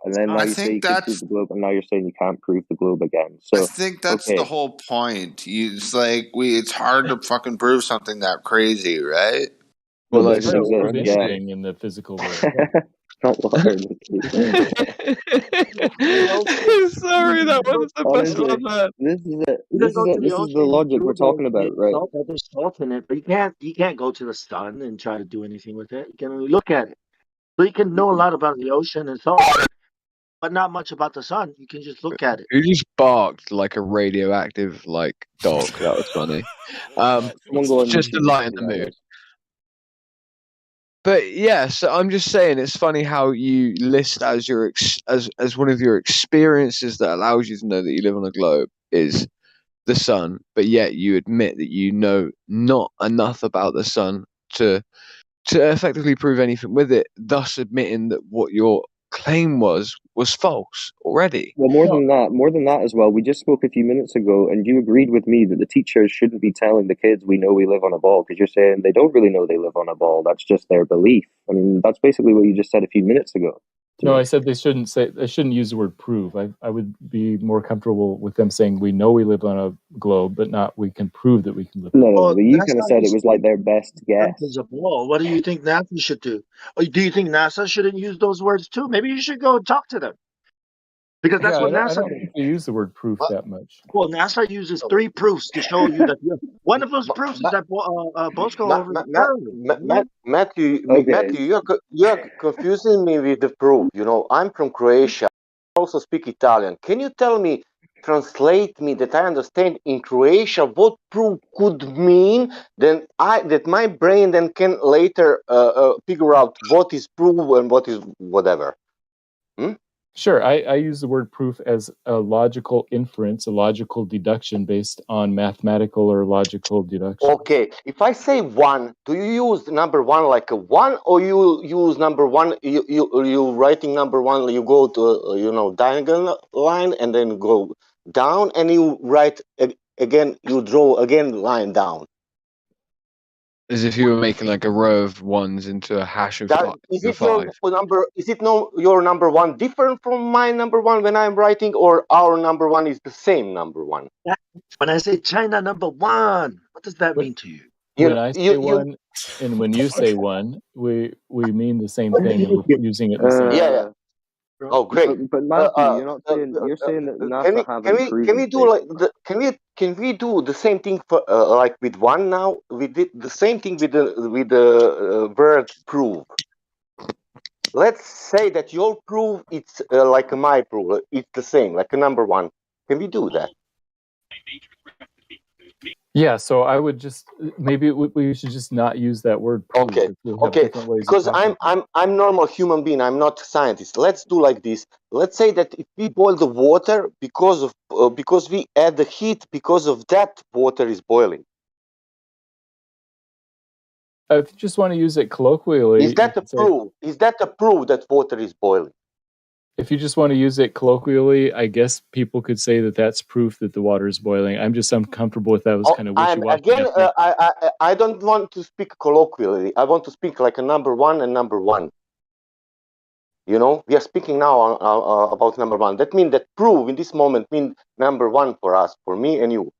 and then now I you say you think can prove that's the globe, and now you're saying you can't prove the globe again. I So think that's the okay, whole point. It's like it's hard to fucking prove something that crazy, right? well, Well, it like doesn't Hard to exist. prove Yeah, anything in the physical world. not water. In this case. Sorry, that one's the best Honestly, one, man. You can go to the this is the ocean and logic we're prove that talking about, it's right? salt, that there's salt in it, but you can't go to the sun and try to do anything with it. You can only look at it. So you can know a lot about the ocean and salt, but not much about the sun. You can just look at it. You just barked like a radioactive like dog. That was funny. Someone go on Just to YouTube and lighten see the that, mood. guys. But yeah, so I'm just saying it's funny how you list as your as one of your experiences that allows you to know that you live on a globe is the sun, but yet you admit that you know not enough about the sun to effectively prove anything with it, thus admitting that what your claim was false already. Well, more than that as well. We just spoke a few minutes ago, and you agreed with me that the teachers shouldn't be telling the kids we know we live on a ball, because you're saying they don't really know they live on a ball. That's just their belief. I mean, that's basically what you just said a few minutes ago. No, I said they shouldn't use the word prove. I would be more comfortable with them saying we know we live on a globe, but not we can prove that we can live. Well, But you kind of NASA said it is was like their best guess. Earth is a ball. What do you think NASA should do? Or do you think NASA shouldn't use those words too? Maybe you should go and talk to them because that's Yeah, what I NASA don't does. think they use the word proof that much. Well, NASA uses 3 proofs to show you that one of those proofs is that Bosco over the pyramid. Matthew, you're confusing me with the proof. You know, I'm from Croatia. I also speak Italian. Can you tell me, translate me that I understand in Croatia what proof could mean? Then that my brain then can later figure out what is proof and what is whatever. Sure, I use the word proof as a logical inference, a logical deduction based on mathematical or logical deduction. Okay, if I say 1, do you use number 1 like a 1, or you use number 1? You writing number 1. You go to diagonal line and then go down, and you write again. You draw again line down. As if you were making like a row of ones into a hash of That is it. Your 5. number is it your number 1 different from my number 1 when I'm writing, or our number 1 is the same number 1? When I say China number 1, what does that mean to you? When I say 1 and when you say 1, we mean the same thing and we're using it the same. Yeah. Oh, great! But Matthew, you're not saying. You're saying that NASA haven't proven. Can we do the same thing for like with 1 now? We did the same thing with the word prove. Let's say that your proof it's like my proof. It's the same, like a number 1. Can we do that? Yeah, so I would just maybe we should just not use that word prove. Okay, because I'm normal human being. I'm not a scientist. Let's do like this. Let's say that if we boil the water because we add the heat, because of that water is boiling. If you just want to use it colloquially, is that a proof? Is that a proof that water is boiling? If you just want to use it colloquially, I guess people could say that that's proof that the water is boiling. I'm just uncomfortable with that. It was kind of wishy-washy. Again, I don't want to speak colloquially. I want to speak like a number 1 and number 1. You know, we are speaking now about number 1. That means that proof in this moment means number 1 for us, for me and you.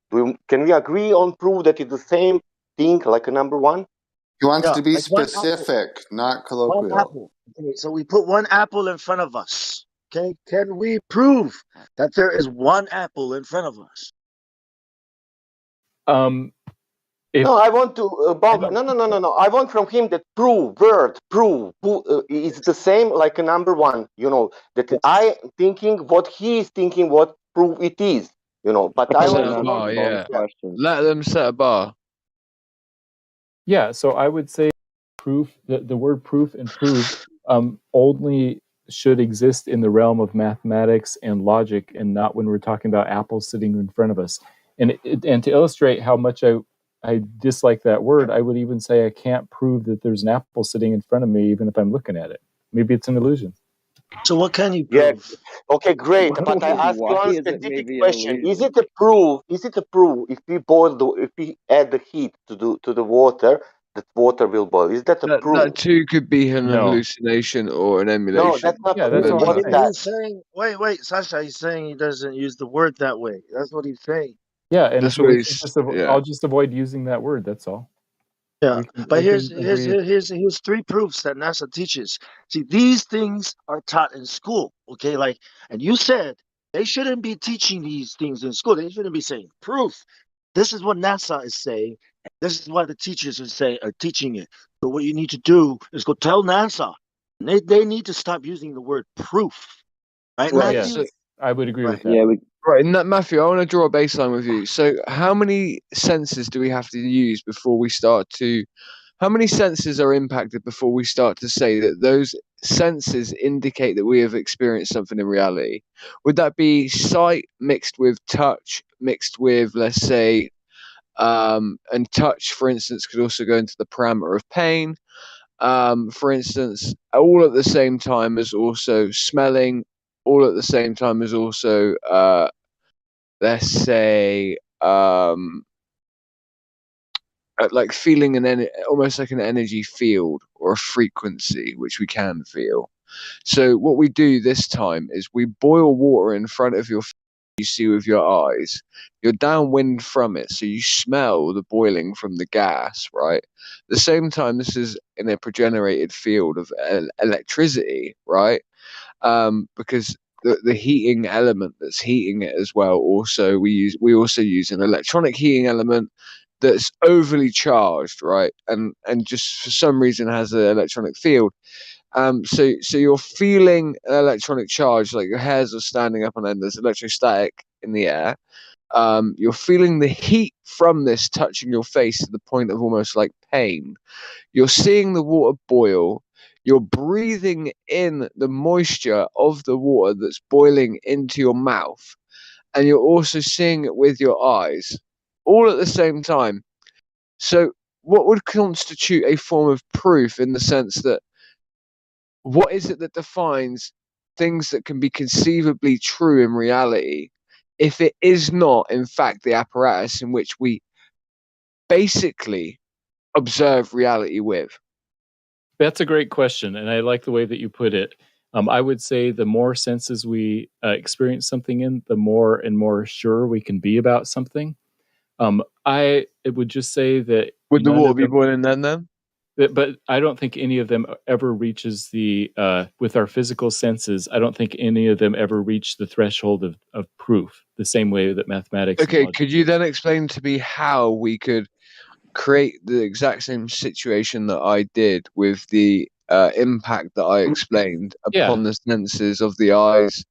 Can we agree on proof that it's the same thing like a number 1? He wants to be like 1 specific, not 1 colloquial. apple. Okay, so we put 1 apple in front of us. Okay, can we prove that there is 1 apple in front of us? No, I want to No. I want from him that prove is the same like a number 1. You know that I thinking what he is thinking what proof it is. You know, but I Set also a bar, want Let them set a bar. Yeah, so I would say proof. The word proof and prove only should exist in the realm of mathematics and logic, and not when we're talking about apples sitting in front of us. And to illustrate how much I dislike that word, I would even say I can't prove that there's an apple sitting in front of me, even if I'm looking at it. Maybe it's an illusion. So what can you Yeah. prove? Okay, great. But I ask you one specific question: Is it a proof? Is it a proof if we add the heat to the water, that water will boil? Is that a proof? That too could be an No. hallucination or an emulation. No, that's not. Yeah, that's all What I'm is saying. that? He's saying, wait, Sasha, he's saying he doesn't use the word that way. That's what he's saying. Yeah, and That's so what we he's. should just Yeah. I'll just avoid using that word. That's all. Yeah, We can, but we here's can agree. here's three proofs that NASA teaches. See, these things are taught in school, okay? Like, and you said they shouldn't be teaching these things in school. They shouldn't be saying proof. This is what NASA is saying. This is why the teachers are teaching it. So what you need to do is go tell NASA. And they need to stop using the word proof, right, Right. Matthew? So, I would agree with that. Yeah, right. And that, Matthew, I want to draw a baseline with you. So, how many senses do we have to use before we start to? How many senses are impacted before we start to say that those senses indicate that we have experienced something in reality? Would that be sight mixed with touch, mixed with, let's say, and touch, for instance, could also go into the parameter of pain. For instance, all at the same time as also smelling, all at the same time as also, let's say, like feeling almost like an energy field or a frequency, which we can feel. So what we do this time is we boil water in front of your face, you see with your eyes. You're downwind from it, so you smell the boiling from the gas, right? At the same time, this is in a progenerated field of electricity, right? Because the heating element that's heating it as well. Also, we also use an electronic heating element that's overly charged, right? And just for some reason has an electronic field. So you're feeling an electronic charge, like your hairs are standing up on end. There's electrostatic in the air. You're feeling the heat from this touching your face to the point of almost like pain. You're seeing the water boil. You're breathing in the moisture of the water that's boiling into your mouth. And you're also seeing it with your eyes, all at the same time. So, what would constitute a form of proof in the sense that what is it that defines things that can be conceivably true in reality if it is not, in fact, the apparatus in which we basically observe reality with? That's a great question, and I like the way that you put it. I would say the more senses we experience something in, the more and more sure we can be about something. I would just say that Would the none water of be them, boiling then? but I don't think any of them ever reaches the with our physical senses. I don't think any of them ever reach the threshold of proof. The same way that mathematics. Okay, could you then explain to me how we could create the exact same situation that I did with the impact that I explained upon the senses of the eyes,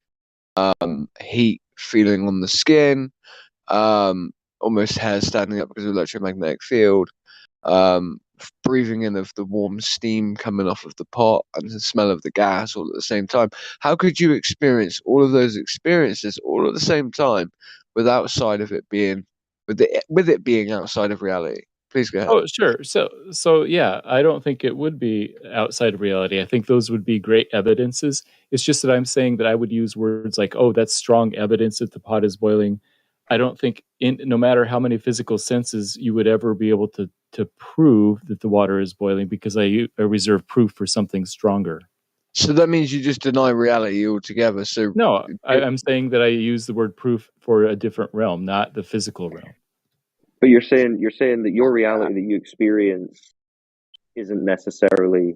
heat feeling on the skin, almost hair standing up because of electromagnetic field, breathing in of the warm steam coming off of the pot and the smell of the gas all at the same time? How could you experience all of those experiences all at the same time without outside of it being with it being outside of reality? Please go ahead. Oh, sure. So yeah, I don't think it would be outside of reality. I think those would be great evidences. It's just that I'm saying that I would use words like, "Oh, that's strong evidence that the pot is boiling." I don't think no matter how many physical senses you would ever be able to prove that the water is boiling, because I reserve proof for something stronger. So that means you just deny reality altogether. So No, I'm saying that I use the word proof for a different realm, not the physical realm. But you're saying that your reality that you experience isn't necessarily,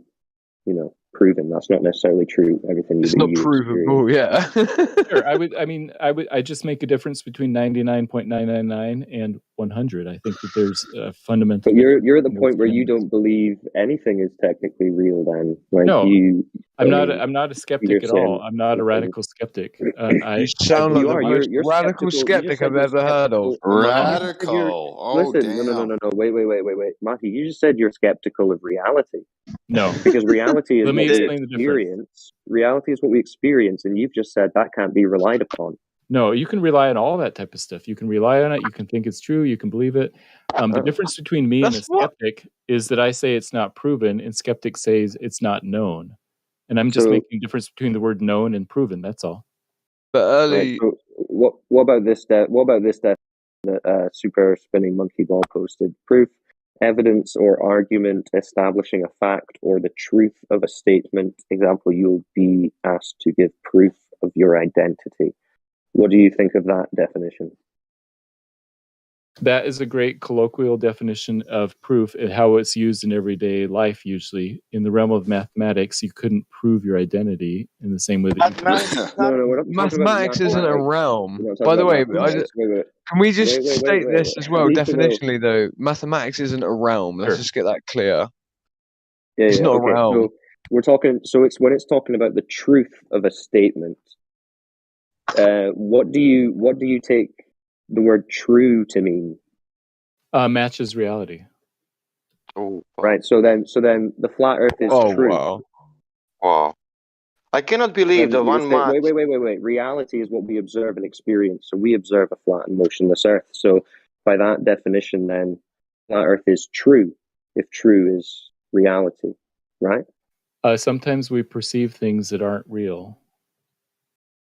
proven. That's not necessarily true. Everything it's that not you provable. experience. Yeah. Sure. I just make a difference between 99.999 and 100. I think that there's a fundamental. But you're at the difference point where you between don't believe anything is technically real. Then, like No, you, I'm not a skeptic at all. I'm not a okay. radical skeptic. You sound like You the are. most You're radical skeptical. You just skeptic said I've you're ever heard of. skeptical. Matthew, you just said you're. Radical. Oh, Listen, damn. no. Wait. Matthew, you just said you're skeptical of reality. No, Because reality is let what me we explain the difference. experience. Reality is what we experience, and you've just said that can't be relied upon. No, you can rely on all that type of stuff. You can rely on it. You can think it's true. You can believe it. The difference between me and a skeptic is that I say it's not proven, and skeptic says it's not known. And I'm just So- making a difference between the word known and proven. That's all. But Right, early, so what about this? What about this? That super spinning monkey ball posted proof, evidence, or argument establishing a fact or the truth of a statement. Example: you'll be asked to give proof of your identity. What do you think of that definition? That is a great colloquial definition of proof and how it's used in everyday life. Usually, in the realm of mathematics, you couldn't prove your identity in the same way that you could. No, we're not talking about mathematics isn't a mathematics. realm. We're not talking By the about way, mathematics. Wait. can we just Wait. state this as well? I need to know. Definitionally, though, mathematics isn't a realm. Let's Sure. just get that clear. Yeah, It's not a okay. realm. So we're talking. So it's when it's talking about the truth of a statement. What do you take the word true to mean? Matches reality. Oh, Right. So then the flat Earth is true. Wow. I cannot believe Then the you were one saying, match. wait. Reality is what we observe and experience. So we observe a flat and motionless Earth. So by that definition, then flat Earth is true. If true is reality, right? Sometimes we perceive things that aren't real.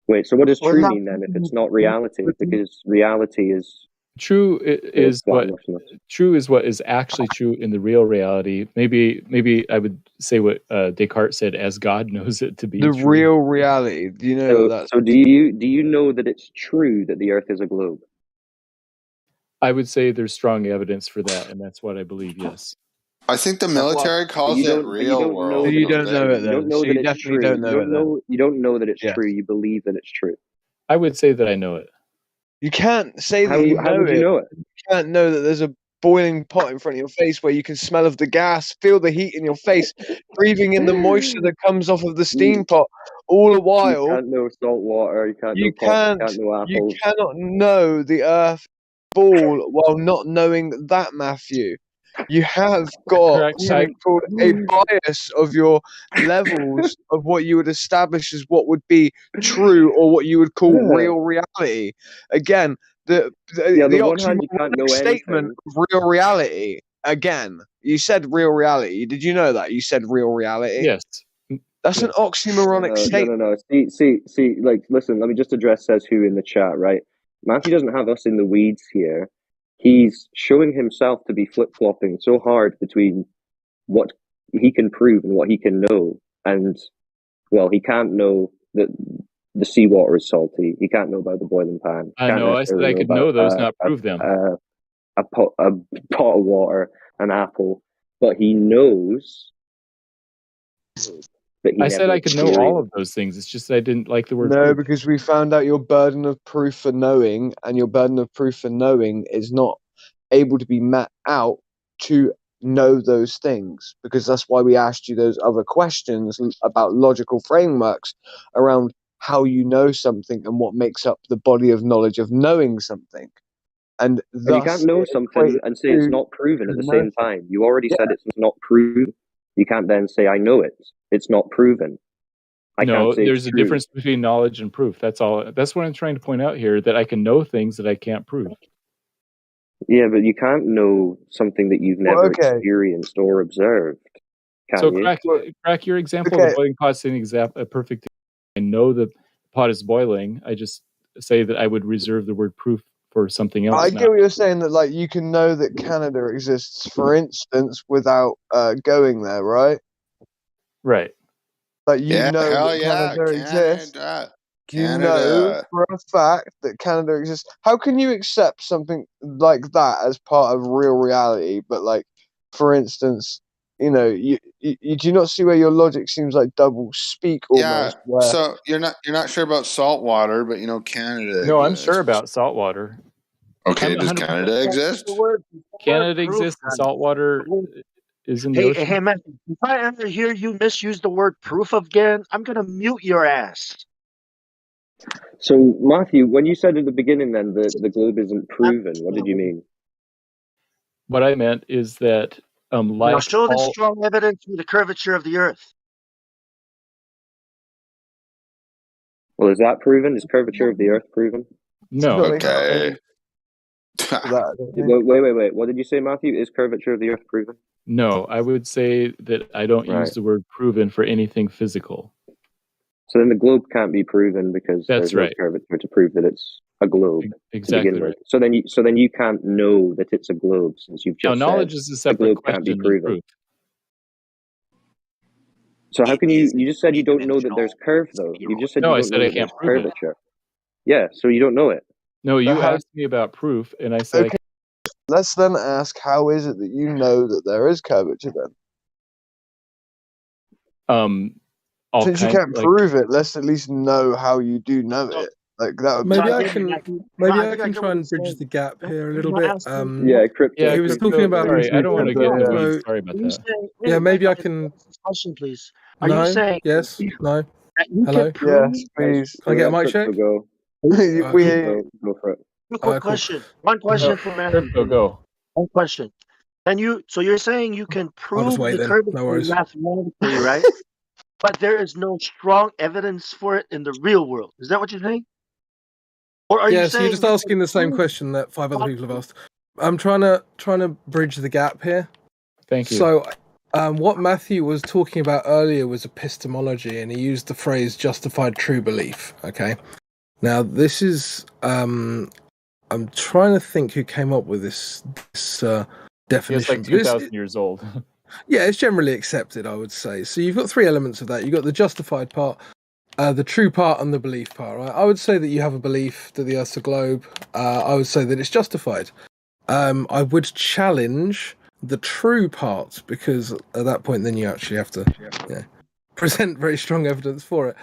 Wait. So what does Well, true that- mean then? If it's not reality, because reality is True is flat what and motionless. true is what is actually true in the real reality. Maybe I would say what Descartes said, as God knows it to be the true. real reality. Do you know So, that? so do you know that it's true that the Earth is a globe? I would say there's strong evidence for that, and that's what I believe. Yes. I think the That's what- military but calls you it don't- but you real don't know world. that You it's don't know true. it You then. don't know So that you it's definitely true. don't know it then. You don't know that it's Yeah. true. You believe that it's true. I would say that I know it. You can't say How that you would you know it? You can't know that there's a boiling pot in front of your face where you can smell of the gas, feel the heat in your face, breathing in the moisture that comes off of the steam pot, all the You while. can't know salt water. You can't know You pot. can't. You can't know You apples. cannot know the Earth ball while not knowing that, Matthew. You have got Correct. something called a bias of your levels of what you would establish as what would be true or what you would call Yeah. real reality. Again, the On the one hand, you can't know oxymoronic statement anything. of real reality. Again, you said real reality. Did you know that? You said real reality. Yes. That's an oxymoronic statement. No. See. Like, listen. Let me just address says who in the chat, right? Matthew doesn't have us in the weeds here. He's showing himself to be flip flopping so hard between what he can prove and what he can know, and well, he can't know that the seawater is salty. He can't know about the boiling pan. I Can't know. I said necessarily I could know about, those, not prove them. a pot of water, an apple, but he knows. I said I could know all of those things. It's just that I didn't like the word No, proof. because we found out your burden of proof for knowing, and your burden of proof for knowing is not able to be met out to know those things. Because that's why we asked you those other questions about logical frameworks around how you know something and what makes up the body of knowledge of knowing something. And You can't know something and say it's not proven at the same time. You already said it's not proven. You can't then say I know it. It's not proven. I No, can't say there's it's a true. difference between knowledge and proof. That's all. That's what I'm trying to point out here, that I can know things that I can't prove. Yeah, but you can't know something that you've never experienced or observed. Can So, you? crack your example of the boiling pot's an example, a perfect. I know the pot is boiling. I just say that I would reserve the word proof for something else. I get what you're saying, that like you can know that Canada exists, for instance, without going there, right? Right. Like you Yeah, know hell that yeah, Canada exists. Canada. You know Canada. for a fact that Canada exists. How can you accept something like that as part of real reality? But like, for instance, you know, you do not see where your logic seems like double speak almost. Yeah. Where So you're not sure about salt water, but you know Canada No, I'm exists. sure about saltwater. Okay, I'm does 100% Canada exist? Canada exists. And saltwater is in the ocean. Hey, man, if I ever hear you misuse the word proof again, I'm going to mute your ass. So, Matthew, when you said at the beginning then that the globe isn't proven, what did you mean? What I meant is that Now like show the all strong evidence for the curvature of the Earth. Well, is that proven? Is curvature of the Earth proven? no. Okay. Wait. What did you say, Matthew? Is curvature of the Earth proven? No, I would say that I don't Right. use the word proven for anything physical. So then the globe can't be proven because That's there's no right. curvature to prove that it's a globe Exactly to begin right. with. So then you can't know that it's a globe since you've Now, just knowledge said is a the separate globe can't be question than proven. proof. So how can you just said you don't know that there's curve though? You just said No, you I don't said know I that can't there's prove it. curvature. Yeah, so you don't know it. No, you how- asked me about proof, and I said Okay, let's then ask, how is it that you know that there is curvature then? all Since you kinds can't prove it, let's at least know how you do know it. Like that would Maybe be I nice. can try and bridge the gap here a little Can I bit. ask you- Yeah, crypto. He was Crypto, talking about sorry, I don't want to get in the so- weeds. Sorry about Are you that. saying, yeah, maybe I guys, can. ask this question, please. Are No. you saying Yes. No. that you Hello. can prove? Yes, please. Can I get a mic check? Go. We hear you. Go for it. Quick Cool. question. One question for Matthew. Crypto, please. go. One question. And so you're saying you can I'll just prove wait the then. curvature No worries. mathematically, right? But there is no strong evidence for it in the real world. Is that what you're saying? Or are you Yeah. So you're saying just you asking can the same prove question that 5 other people have asked. I'm trying to bridge the gap here. Thank you. So, what Matthew was talking about earlier was epistemology, and he used the phrase "justified true belief." Okay. Now, this is I'm trying to think who came up with this It's definition. like But 2,000 years old. yeah, it's generally accepted, I would say. So you've got three elements of that. You've got the justified part, the true part, and the belief part. Right? I would say that you have a belief that the Earth's a globe. I would say that it's justified. I would challenge the true part, because at that point, then you actually have to present very strong evidence for it.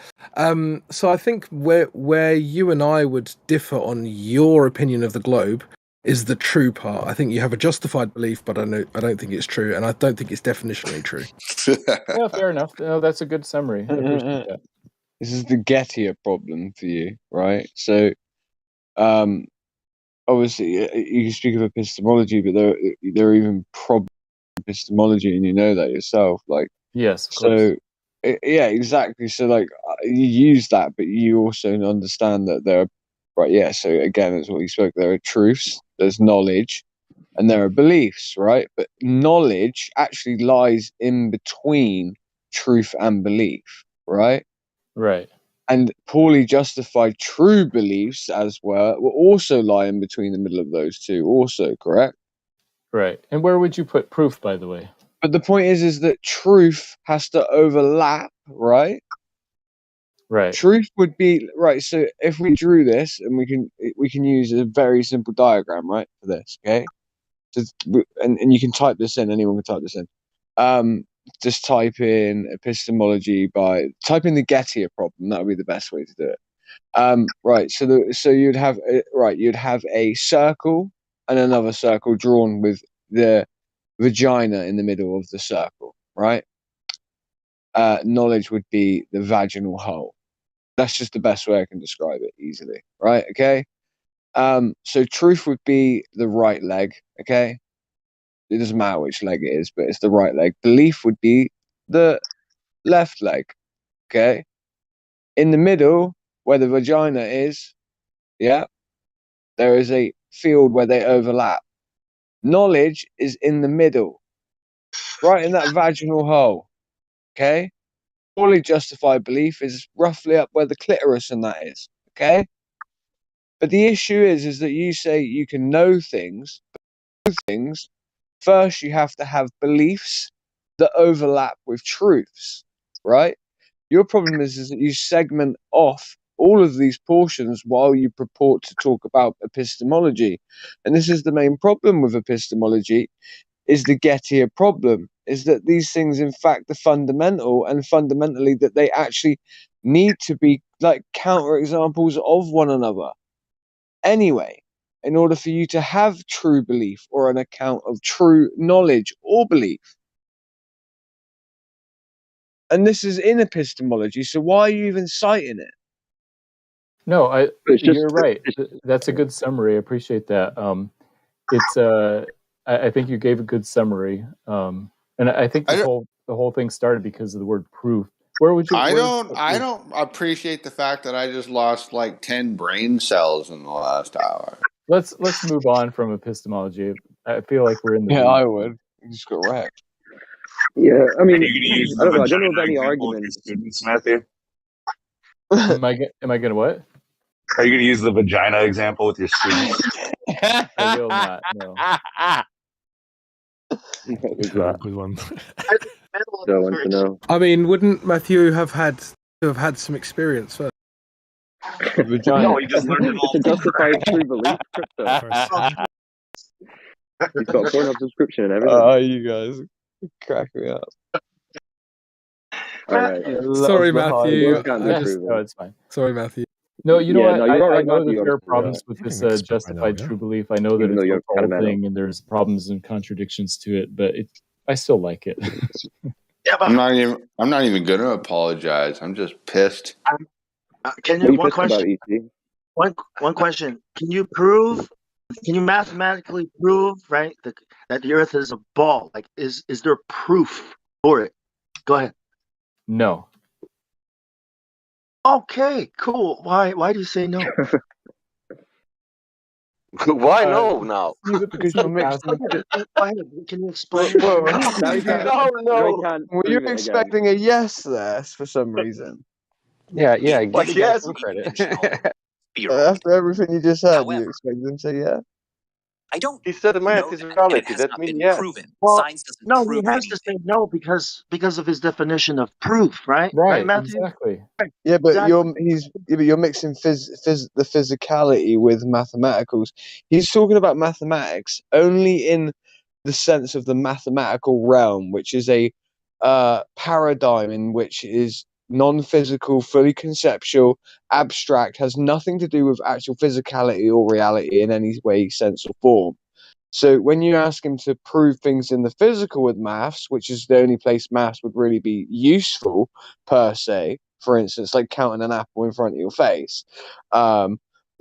So I think where you and I would differ on your opinion of the globe is the true part. I think you have a justified belief, but I don't think it's true, and I don't think it's definitionally true. Yeah, fair enough. No, that's a good summary. I appreciate that. This is the Gettier problem for you, right? So, obviously, you can speak of epistemology, but there are even problems with epistemology, and you know that yourself. Like, Yes, of so, course. yeah, exactly. So, like, you use that, but you also understand that there are, right? Yeah. So again, that's what you spoke. There are truths, there's knowledge, and there are beliefs, right? But knowledge actually lies in between truth and belief, right? Right. And poorly justified true beliefs, as were, will also lie in between the middle of those two, also, correct? Right. And where would you put proof, by the way? But the point is that truth has to overlap, right? Right. Truth would be right. So if we drew this, and we can use a very simple diagram, right, for this, okay? And you can type this in. Anyone can type this in. Just type in epistemology type in the Gettier problem. That would be the best way to do it. Right. So you'd have a circle and another circle drawn with the vagina in the middle of the circle. Right. Knowledge would be the vaginal hole. That's just the best way I can describe it easily. Right. Okay. So truth would be the right leg. Okay. It doesn't matter which leg it is, but it's the right leg. Belief would be the left leg. Okay. In the middle, where the vagina is, yeah, there is a field where they overlap. Knowledge is in the middle, right in that vaginal hole. Okay. Fully justified belief is roughly up where the clitoris and that is. Okay. But the issue is that you say you can know things, first you have to have beliefs that overlap with truths, right? Your problem is that you segment off all of these portions while you purport to talk about epistemology. And this is the main problem with epistemology, is the Gettier problem, is that these things in fact are fundamental, and fundamentally that they actually need to be like counterexamples of one another. Anyway, in order for you to have true belief or an account of true knowledge or belief. And this is in epistemology, so why are you even citing it? No, you're right. That's a good summary. I appreciate that. I think you gave a good summary. And I think the whole thing started because of the word proof. Where would you? I don't appreciate the fact that I just lost like 10 brain cells in the last hour. Let's move on from epistemology. I feel like we're in the Yeah, weeds. I would. You just got wrecked. Yeah, I mean, Are you going to use I the don't know. I don't know vagina of any example with your arguments. students, Matthew? Am I gonna what? Are you going to use the vagina example with your students? I will not. No. What was It's an that? awkward one. Don't want to know. I mean, wouldn't Matthew have had some experience first? Vagina. No, he just learned it all It's a from justified Craig. true belief, Crypto. He's got a Pornhub subscription and everything. Oh, you guys crack me up. All right. Sorry, Matthew. Those can't I be just proven. No, it's fine. sorry, Matthew. No, you know Yeah, what? no, you're all I right, know Matthew. that there are Honestly, problems with You this can mix it up right now, justified yeah. true belief. I know that Even it's though you're a whole kind of thing and there's problems and contradictions to it, but I still like it. I'm not even gonna apologize. I'm just pissed. Can What are you you one pissed about, question? EC? One question. Can you mathematically prove, right, that the Earth is a ball? Like, is there proof for it? Go ahead. No. Okay, cool. Why do you say no? Why no now? Because you're mixing. Go ahead. Can you explain? Well, Now he can't. Now he can't were you prove it again. expecting a yes there for some reason? Yeah, give Like, the guy yes. some credit. After everything you just heard, you expected him to say yeah? He said math is reality. That means yes. Well, no, he has to say no because of his definition of proof, right? Right, Matthew? Exactly. Yeah, but Exactly. you're mixing the physicality with mathematicals. He's talking about mathematics only in the sense of the mathematical realm, which is a paradigm in which is non-physical, fully conceptual, abstract, has nothing to do with actual physicality or reality in any way, sense, or form. So when you ask him to prove things in the physical with maths, which is the only place maths would really be useful per se, for instance, like counting an apple in front of your face,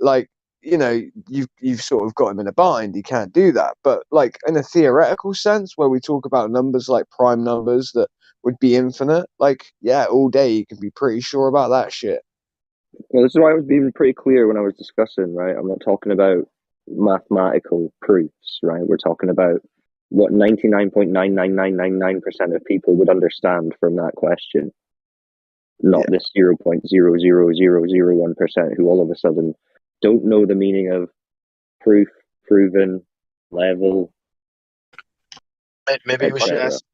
like, you know, you've sort of got him in a bind. He can't do that. But like in a theoretical sense, where we talk about numbers like prime numbers that would be infinite, like, yeah, all day you can be pretty sure about that shit. Well, this is why I was being pretty clear when I was discussing, right? I'm not talking about mathematical proofs, right? We're talking about what 99.99999% of people would understand from that question, not this 0.00001% who all of a sudden don't know the meaning of proof, proven, level. Maybe we should etc. ask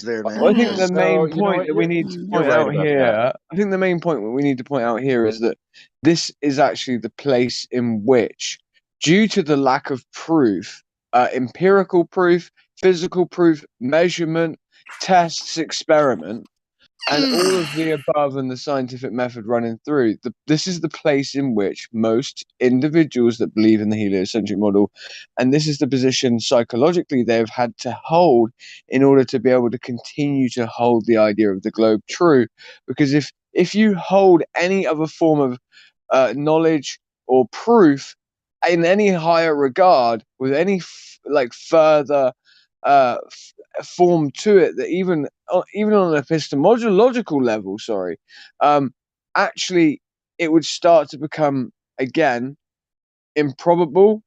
there, man. Well, I think the main you know point what, that we you're- need to you're point right out about here, that. I think the main point that we need to point out here is that this is actually the place in which, due to the lack of proof, empirical proof, physical proof, measurement, tests, experiment, and all of the above and the scientific method running through, this is the place in which most individuals that believe in the heliocentric model, and this is the position psychologically they've had to hold in order to be able to continue to hold the idea of the globe true. Because if you hold any other form of knowledge or proof in any higher regard with any further form to it, that even on an epistemological level, actually it would start to become again improbable,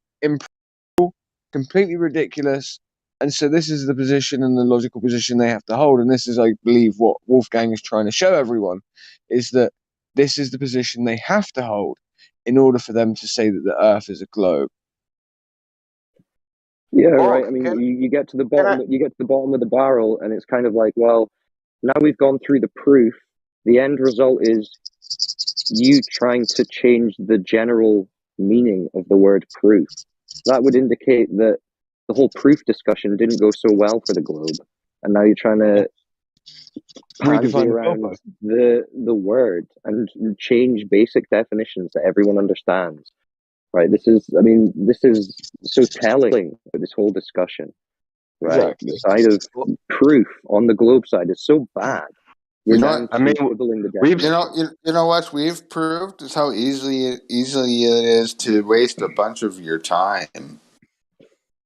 completely ridiculous. And so this is the position and the logical position they have to hold. And this is, I believe, what Wolfgang is trying to show everyone, is that this is the position they have to hold in order for them to say that the Earth is a globe. Yeah, right. I mean, you get to the bottom. You get to the bottom of the barrel, and it's kind of like, well, now we've gone through the proof. The end result is you trying to change the general meaning of the word proof. That would indicate that the whole proof discussion didn't go so well for the globe, and now you're trying to pansy around the word and change basic definitions that everyone understands. Right. This is so telling for this whole discussion. Right. Exactly. The side of proof on the globe side is so bad. We're down to quibbling the definition. You know what we've proved is how easily it is to waste a bunch of your time.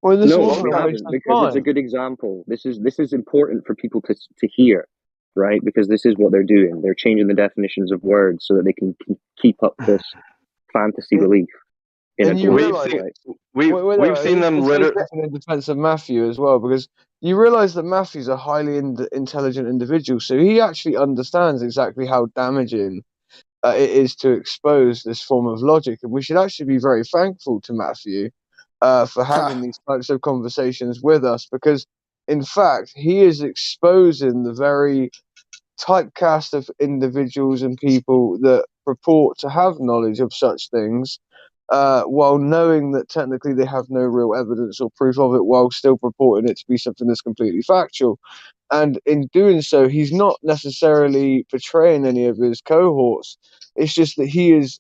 Well, this No, wasn't we a waste haven't, of because it's a time. good example. This is important for people to hear, right? Because this is what they're doing. They're changing the definitions of words so that they can keep up this fantasy belief in a And you globe. realize, Right? we've seen them literally. in defense of Matthew as well, because you realise that Matthew's a highly intelligent individual, so he actually understands exactly how damaging it is to expose this form of logic, and we should actually be very thankful to Matthew for having these types of conversations with us, because in fact he is exposing the very typecast of individuals and people that purport to have knowledge of such things, while knowing that technically they have no real evidence or proof of it, while still purporting it to be something that's completely factual. And in doing so, he's not necessarily betraying any of his cohorts. It's just that he is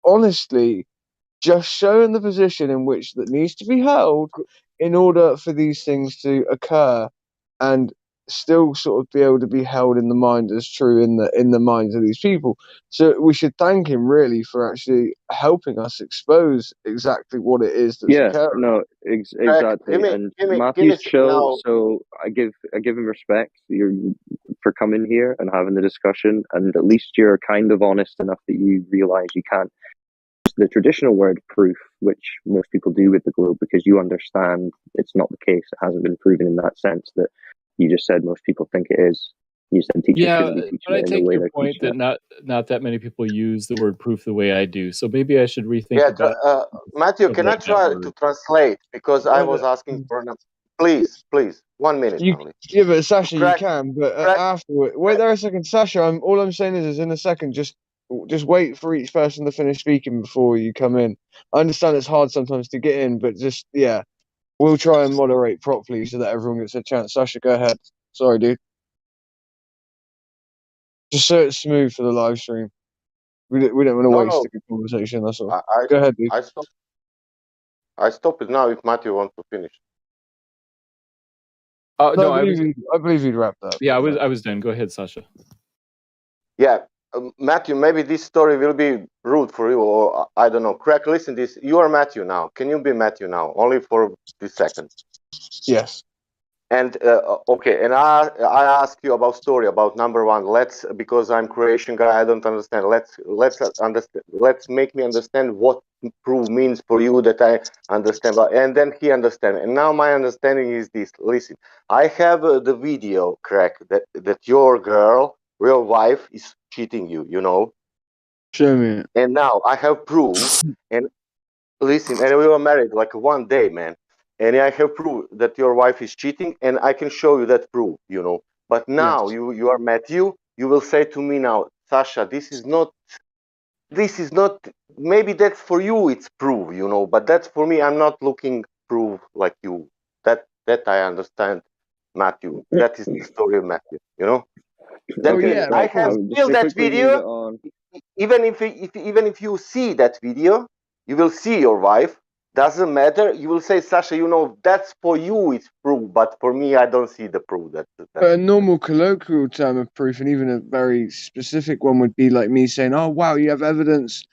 honestly just showing the position in which that needs to be held in order for these things to occur and still sort of be able to be held in the mind as true in the minds of these people. So we should thank him really for actually helping us expose exactly what it is that's Yeah, occurring. no, exactly. And Matthew's chill, so I give him respect for coming here and having the discussion, and at least you're kind of honest enough that you realize you can't use the traditional word proof, which most people do with the globe, because you understand it's not the case. It hasn't been proven in that sense that you just said most people think it is. You said teachers shouldn't be teaching but I it in the take way your they're point teaching that it. not that many people use the word proof the way I do. So maybe I should rethink Yeah, about Matthew, of can I that try word. to translate because I was asking for an. Please, 1 minute only. Yeah, but Sasha, you Crack, can. But crack. afterward, wait there a second, Sasha. All I'm saying is in a second, just wait for each person to finish speaking before you come in. I understand it's hard sometimes to get in, but just we'll try and moderate properly so that everyone gets a chance. Sasha, go ahead. Sorry, dude. Just so it's smooth for the live stream. We don't want to No, waste no. a good conversation. That's all. I Go ahead, dude. I stop it now if Matthew wants to finish. No, I believe you'd wrapped up. Yeah, I was done. Go ahead, Sasha. Yeah, Matthew, maybe this story will be rude for you, or I don't know. Crack, listen this. You are Matthew now. Can you be Matthew now? Only for this second. Yes. And okay, and I ask you about story about number one. Let's, because I'm Croatian guy, I don't understand. Let's understand. Let's make me understand what proof means for you that I understand. And then he understand. And now my understanding is this. Listen, I have the video, Crack, that your girl, real wife, is cheating you. You know. Show me it. And now I have proof. And listen, and we were married like 1 day, man. And I have proof that your wife is cheating, and I can show you that proof, you know. But now you are Matthew. You will say to me now, Sasha, this is not. Maybe that's for you. It's proof, you know. But that's for me. I'm not looking proof like you. That I understand, Matthew. That is the story of Matthew, you know. That Okay, I right. have Just still to that quickly move it video. on. Even if you see that video, you will see your wife. Doesn't matter. You will say, Sasha, you know, that's for you. It's proof, but for me, I don't see the proof. A normal colloquial term of proof, and even a very specific one, would be like me saying, "Oh, wow, you have evidence.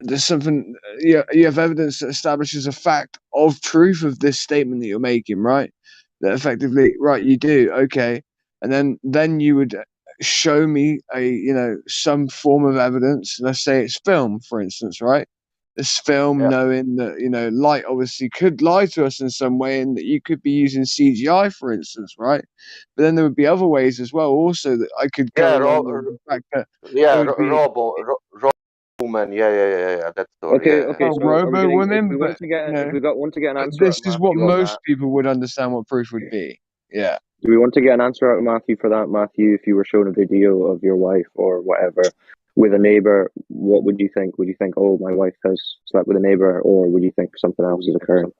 There's something. You have evidence that establishes a fact of truth of this statement that you're making, right? That effectively, right? You do, okay, and then you would show me some form of evidence. Let's say it's film, for instance, right? This film, knowing that light obviously could lie to us in some way, and that you could be using CGI, for instance, right? But then there would be other ways as well, also that I could go along with the fact that there would be Woman. Yeah. That story. Okay, Yeah. okay. So are we robo getting? If women, we want to get, if we want to get an answer out this of is what Matthew on most that, people would understand what proof would be. Yeah. do we want to get an answer out of Matthew for that? Matthew, if you were shown a video of your wife or whatever with a neighbor, what would you think? Would you think, oh, my wife has slept with a neighbor, or would you think something else is occurring?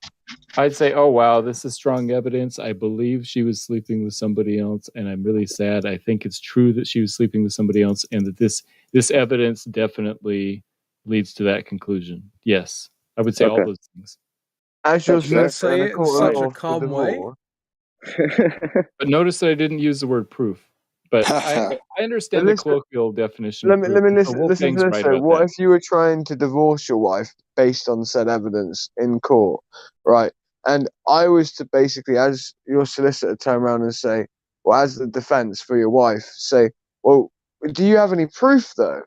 I'd say, oh wow, this is strong evidence. I believe she was sleeping with somebody else, and I'm really sad. I think it's true that she was sleeping with somebody else, and that this evidence definitely leads to that conclusion. Yes, I would say all those things. As your Let's say solicitor in a it in court such of a law for calm way. divorce. But notice that I didn't use the word proof. But I understand the colloquial definition of proof. Let me So listen to Wolfgang's this. right So, about what that. if you were trying to divorce your wife based on said evidence in court, right? And I was to basically, as your solicitor, turn around and say, well, as the defense for your wife, say, well, do you have any proof though?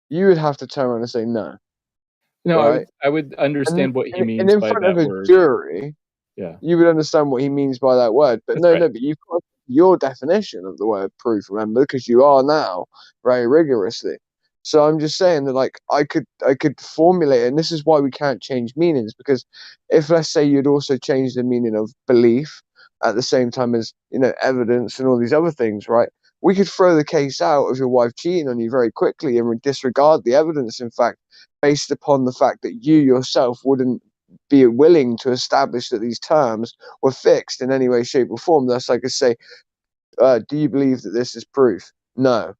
You would have to turn around and say no. No, right? I would understand what he means and in by front that of a word. jury, Yeah. you would understand what he means by that word. But That's no, right. but you've got your definition of the word proof, remember, because you are now very rigorously. So I'm just saying that, like, I could formulate it, and this is why we can't change meanings, because if, let's say, you'd also change the meaning of belief at the same time as, you know, evidence and all these other things, right? We could throw the case out of your wife cheating on you very quickly and disregard the evidence, in fact, based upon the fact that you yourself wouldn't be willing to establish that these terms were fixed in any way, shape, or form. Thus, I could say, do you believe that this is proof? No.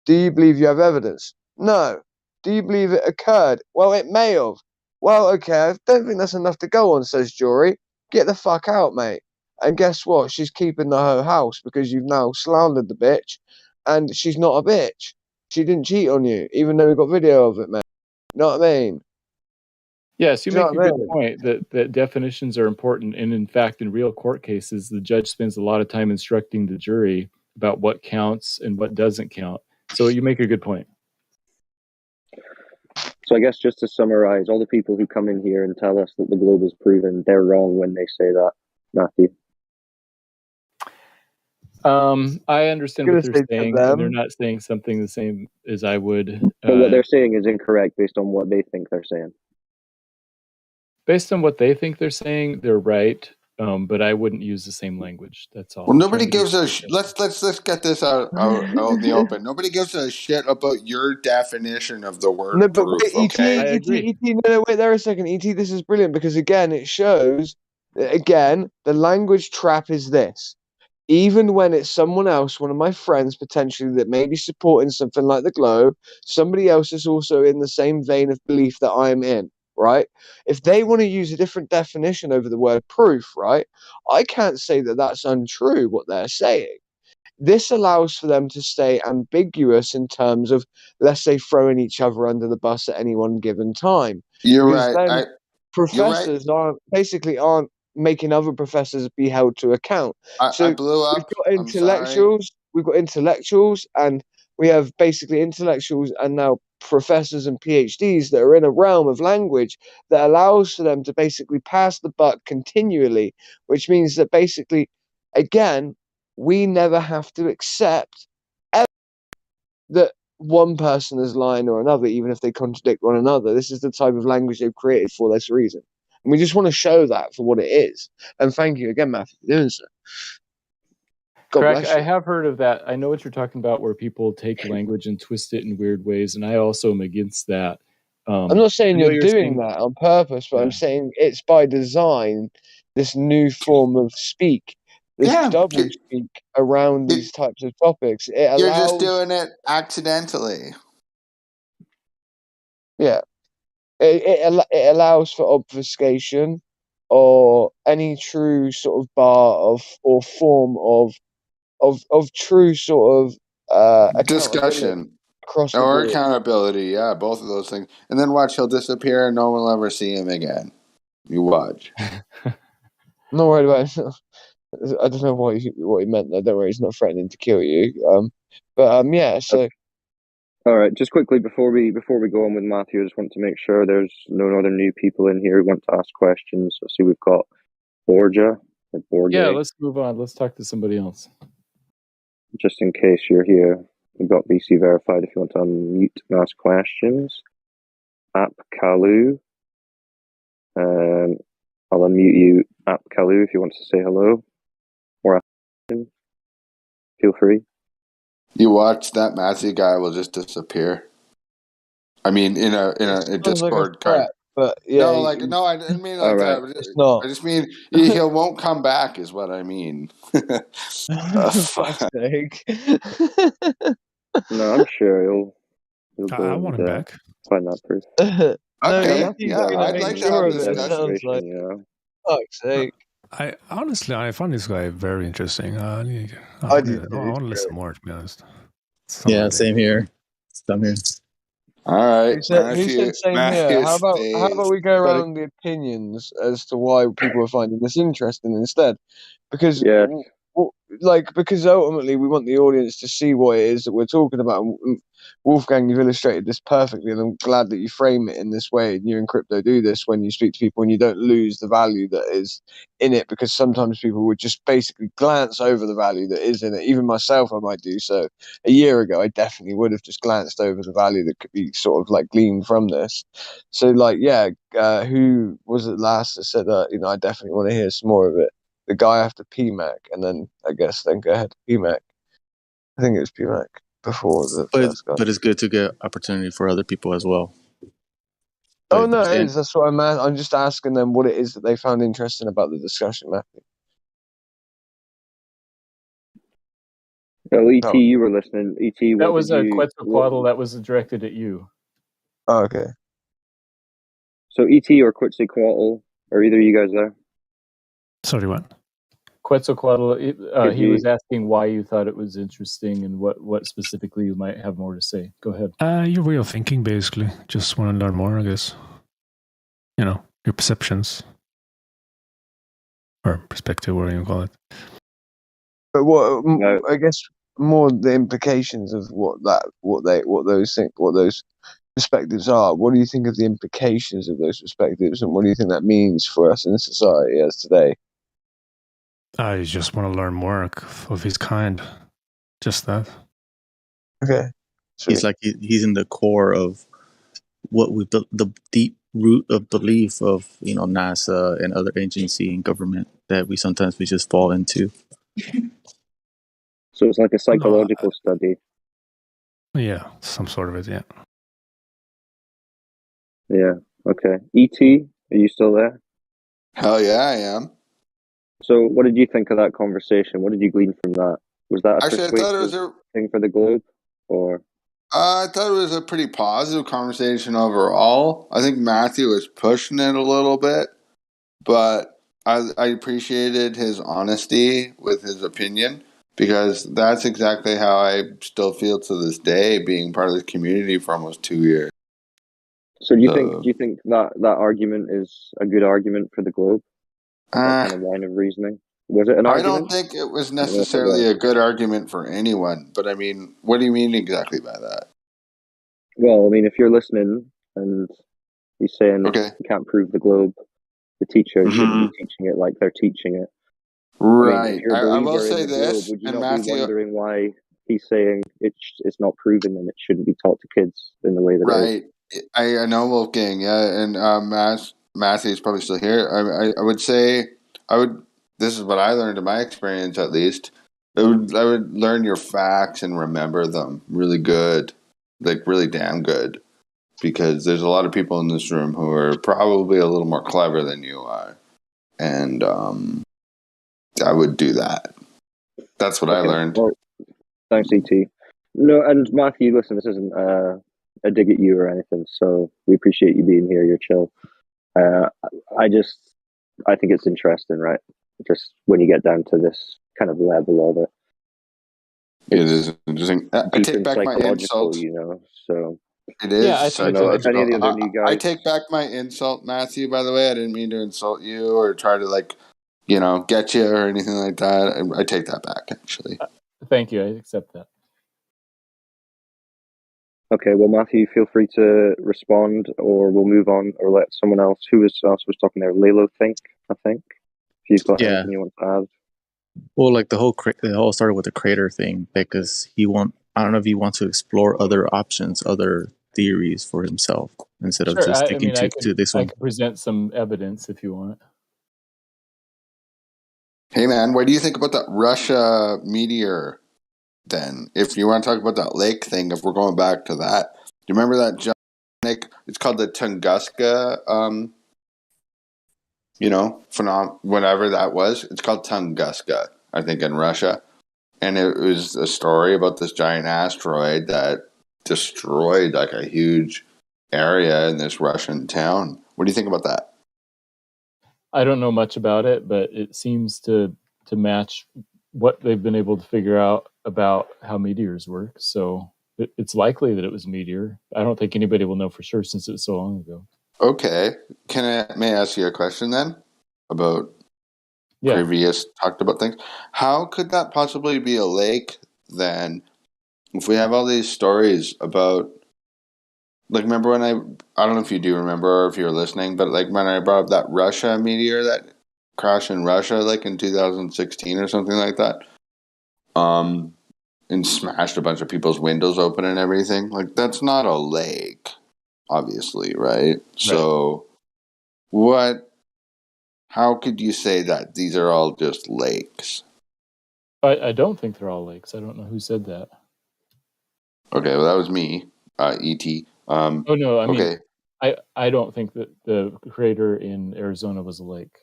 Do you believe you have evidence? No. Do you believe it occurred? Well, it may have. Well, okay, I don't think that's enough to go on, says jury. Get the fuck out, mate. And guess what? She's keeping her house because you've now slandered the bitch, and she's not a bitch. She didn't cheat on you, even though we got video of it, mate. You know what I mean? Yes, you Do you make know a what I good mean? point that definitions are important. And in fact, in real court cases, the judge spends a lot of time instructing the jury about what counts and what doesn't count. So you make a good point. So I guess just to summarize, all the people who come in here and tell us that the globe is proven, they're wrong when they say that, Matthew. I understand what they're saying, and they're not saying something the same as I would. But what they're saying is incorrect based on what they think they're saying. Based on what they think they're saying, they're right. But I wouldn't use the same language. That's all. Well, I'm nobody trying to be gives a straight. let's get this out in the open. Nobody gives a shit about your definition of the word No, but proof. wait, Okay, no, wait there a second. ET, this is brilliant because, again, it shows that, again, the language trap is this. Even when it's someone else, one of my friends potentially that may be supporting something like the globe, somebody else is also in the same vein of belief that I'm in, right? If they want to use a different definition over the word proof, right, I can't say that that's untrue what they're saying. This allows for them to stay ambiguous in terms of, let's say, throwing each other under the bus at any one given time. you're Because right. then You're right. professors aren't making other professors be held to account. I So blew up. we've got I'm sorry. intellectuals, and we have basically intellectuals and now professors and PhDs that are in a realm of language that allows for them to basically pass the buck continually, which means that basically, again, we never have to accept that one person is lying or another, even if they contradict one another. This is the type of language they've created for this reason. And we just want to show that for what it is. And thank you again, Matthew, for doing so. God Correct. bless you. I have heard of that. I know what you're talking about, where people take language and twist it in weird ways, and I also am against that. I'm not saying you're doing that on purpose, but Yeah. I'm saying it's by design, this new form of speak, this double speak around these types of topics. It You're just allows, doing it accidentally. yeah, it allows for obfuscation or any true sort of bar of or form of true sort of accountability Discussion across the or board. accountability. Yeah, both of those things. And then watch, he'll disappear and no one will ever see him again. You watch. Not worried about it. I don't know what he meant there. Don't worry, he's not threatening to kill you. Yeah. So all right, just quickly before we go on with Matthew, I just want to make sure there's no other new people in here who want to ask questions. I see we've got Borja. Yeah, let's move on. Let's talk to somebody else. Just in case you're here, we've got BC verified if you want to unmute and ask questions. App Kalu. I'll unmute you, App Kalu, if you want to say hello or ask a question. Feel free. You watch, that Matthew guy will just disappear. I mean, in a Discord card. But yeah, no, I didn't mean like right. that. It's not. I just mean he won't come back, is what I mean. Fuck's sake. No, I'm sure he'll go I want him back. find that proof. Okay, he's yeah, gonna I'd make like to sure have of this it. discussion. Sounds like, fuck's sake. I honestly, I find this guy very interesting. I want to listen more, to be honest. Yeah, same here. Same here. All right, Who said same here? How about we go around the opinions as to why people are finding this interesting instead? Because like, because ultimately we want the audience to see what it is that we're talking about. Wolfgang, you've illustrated this perfectly, and I'm glad that you frame it in this way. And you in crypto do this when you speak to people, and you don't lose the value that is in it, because sometimes people would just basically glance over the value that is in it. Even myself, I might do so. A year ago, I definitely would have just glanced over the value that could be sort of like gleaned from this. So, like, yeah, who was it last that said that? I definitely want to hear some more of it. The guy after PMAC, and then I guess then go ahead to PMAC. I think it was PMAC before the first guy. But it's good to get opportunity for other people as well. Oh no, it is. That's what I'm just asking them what it is that they found interesting about the discussion, Matthew. Well, ET, you were listening. ET, That what was did a you? Quetzalcoatl that was directed at you. Oh, okay. So ET or Quetzalcoatl, are either of you guys there? Sorry, what? Quetzalcoatl, he was you- asking why you thought it was interesting and what specifically you might have more to say. Go ahead. Your way of thinking, basically. Just want to learn more, I guess. Your perceptions. Or perspective, whatever you call it. But what I guess more the implications of what those perspectives are. What do you think of the implications of those perspectives, and what do you think that means for us in society as today? I just want to learn more of his kind. Just that. Okay. He's like he's in the core of what we built, the deep root of belief of NASA and other agency and government that we sometimes just fall into. So it's like a psychological study. Yeah, some sort of it. Yeah. Yeah. Okay. ET, are you still there? Hell yeah, I am. So, what did you think of that conversation? What did you glean from that? Was that a Actually, I thought it persuasive was thing for the globe, or? I thought it was a pretty positive conversation overall. I think Matthew was pushing it a little bit, but I appreciated his honesty with his opinion, because that's exactly how I still feel to this day, being part of this community for almost 2 years. So do you think that argument is a good argument for the globe? That kind of line of reasoning. Was it an I argument? don't think it was I don't know if it necessarily was. a good argument for anyone, but I mean, what do you mean exactly by that? Well, I mean, if you're listening and he's saying Okay. you can't prove the globe, the teacher shouldn't be teaching it like they're teaching it. I mean, Right. if you're a I will believer in say the globe, this, would you and not Matthew, be wondering why he's saying it's not proven and it shouldn't be taught to kids in the way that it is? right. I know Wolfgang, yeah, and Matthew's probably still here. I would say this is what I learned in my experience, at least. I would learn your facts and remember them really good, like really damn good, because there's a lot of people in this room who are probably a little more clever than you are, and I would do that. That's what I learned. Well, thanks, ET. No, and Matthew, listen, this isn't a dig at you or anything, so we appreciate you being here. You're chill. I think it's interesting, right? Just when you get down to this kind of level of it. It is interesting. I Deep take and back my psychological, insult. So It is I don't know if any of the other new guys. I take back my insult, Matthew. By the way, I didn't mean to insult you or try to get you or anything like that. I take that back, actually. Thank you. I accept that. Okay, well, Matthew, feel free to respond, or we'll move on, or let someone else. Who else was talking there? Lalo, I think. If you've got anything you want to add. Well, like the whole started with the creator thing, because I don't know if he wants to explore other options, other theories for himself instead of just sticking to this one. I can present some evidence if you want. Hey, man, what do you think about that Russia meteor? Then, if you want to talk about that lake thing, if we're going back to that, do you remember that giant lake? It's called the Tunguska. Whatever that was, it's called Tunguska, I think, in Russia. And it was a story about this giant asteroid that destroyed like a huge area in this Russian town. What do you think about that? I don't know much about it, but it seems to match what they've been able to figure out about how meteors work. So it's likely that it was a meteor. I don't think anybody will know for sure since it was so long ago. Okay. May I ask you a question then about previous talked about things. How could that possibly be a lake then? If we have all these stories about, like, remember when I don't know if you do remember or if you're listening, but like when I brought up that Russia meteor that crashed in Russia, like in 2016 or something like that, and smashed a bunch of people's windows open and everything. Like, that's not a lake, obviously, right? So, how could you say that these are all just lakes? I don't think they're all lakes. I don't know who said that. Okay, well, that was me, E.T. Oh no, I mean, I don't think that the crater in Arizona was a lake.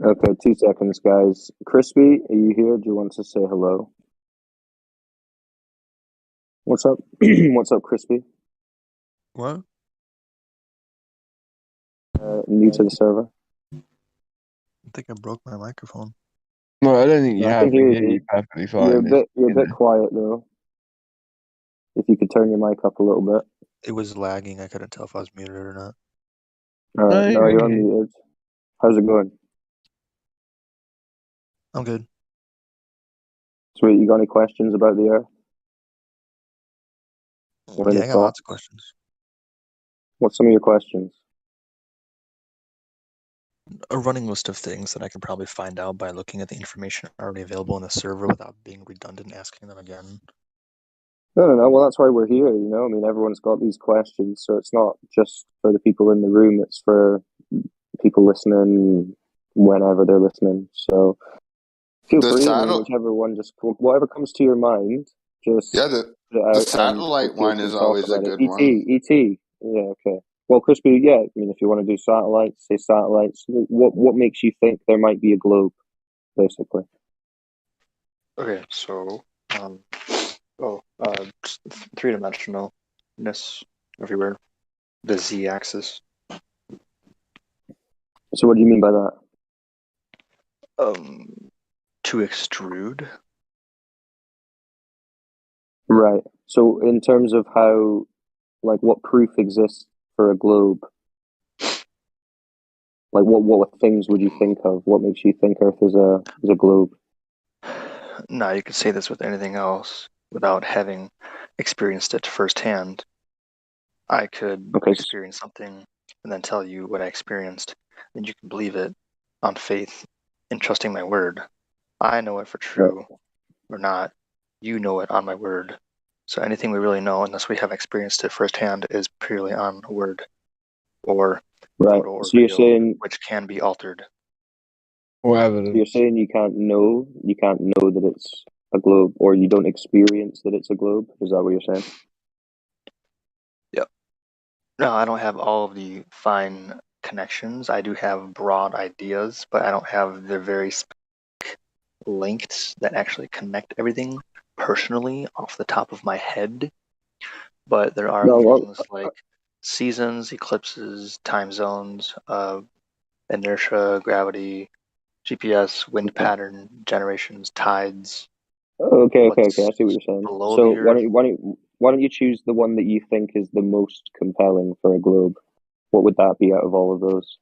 Okay, 2 seconds, guys. Crispy, are you here? Do you want to say hello? What's up? What's up, Crispy? What? New to the server. I think I broke my microphone. No, I don't think you I have. can hear We hear you. you perfectly You're fine. a bit quiet though. If you could turn your mic up a little bit. It was lagging. I couldn't tell if I was muted or not. Alright, no, you're unmuted. How's it going? I'm good. Sweet, you got any questions about the Earth? Or Yeah, any I got thoughts? lots of questions. What's some of your questions? A running list of things that I can probably find out by looking at the information already available on the server without being redundant and asking them again. No. Well, that's why we're here, you know? I mean, everyone's got these questions, so it's not just for the people in the room, it's for people listening whenever they're listening. So feel free, I mean, whichever one, just whatever comes to your mind, just put it The out and satellite feel one free is to talk always a about it. good one. ET. Yeah, okay. Well, Crispy, yeah, I mean, if you want to do satellites, say satellites. What makes you think there might be a globe, basically? Okay, so three-dimensionalness everywhere. The z-axis. So what do you mean by that? To extrude. Right. So in terms of how, like, what proof exists for a globe? Like, what things would you think of? What makes you think Earth is a globe? Now, you could say this with anything else without having experienced it firsthand. I could experience something and then tell you what I experienced, and you can believe it on faith in trusting my word. I know it for true or not. You know it on my word. So anything we really know, unless we have experienced it firsthand, is purely on word or photo or So you're video, saying, which can be altered. or evidence. So you're saying you can't know that it's a globe, or you don't experience that it's a globe? Is that what you're saying? Yep. No, I don't have all of the fine connections. I do have broad ideas, but I don't have the very specific links that actually connect everything personally off the top of my head. But there are things like seasons, eclipses, time zones, inertia, gravity, GPS, wind pattern, generations, tides. Okay. I see what you're saying. below So the Earth. why don't you choose the one that you think is the most compelling for a globe? What would that be out of all of those?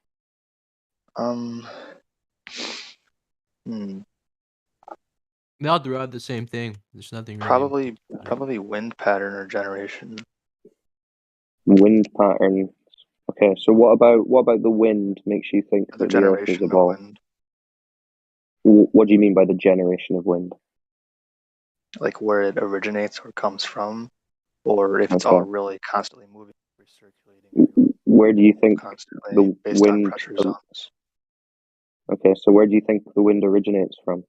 They all derive the same thing. There's nothing really. Probably wind pattern or generation. Wind pattern. Okay, so what about the wind makes you think that the Earth is a ball? Wind. What do you mean by the generation of wind? Like where it originates or comes from, or if it's all really constantly moving, recirculating. Where do you think constantly the based wind? on pressure zones? Okay, so where do you think the wind originates from?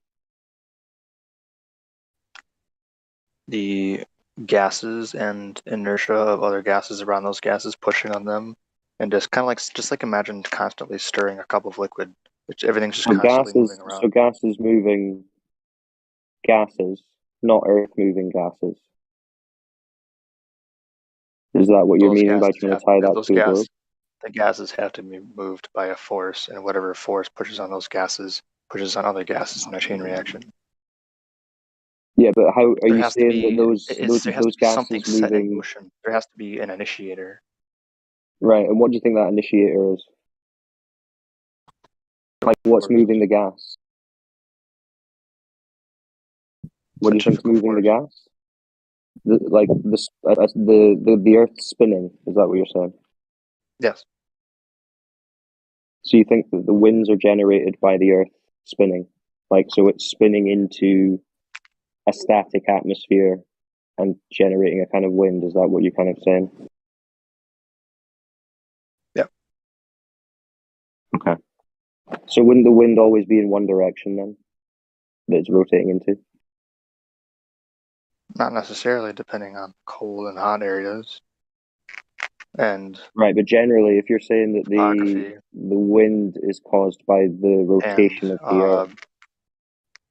The gases and inertia of other gases around those gases pushing on them, and just kind of like imagine constantly stirring a cup of liquid, which everything's just constantly moving around. So gases moving gases, not Earth moving gases. Is that what you're meaning by trying to tie that to a globe? The gases have to be moved by a force, and whatever force pushes on those gases pushes on other gases in a chain reaction. Yeah, but how are There you has to saying be, that those there has to be something gases set in moving? motion. There has to be an initiator. Right, and what do you think that initiator is? Like, what's moving the gas? What do you think's moving the gas? The Earth spinning. Is that what you're saying? Yes. So you think that the winds are generated by the Earth spinning, like so it's spinning into a static atmosphere and generating a kind of wind? Is that what you're kind of saying? Yeah. Okay. So wouldn't the wind always be in one direction then, that it's rotating into? Not necessarily, depending on cold and hot areas. And right, but generally, if you're saying that the wind is caused by the rotation of the Earth,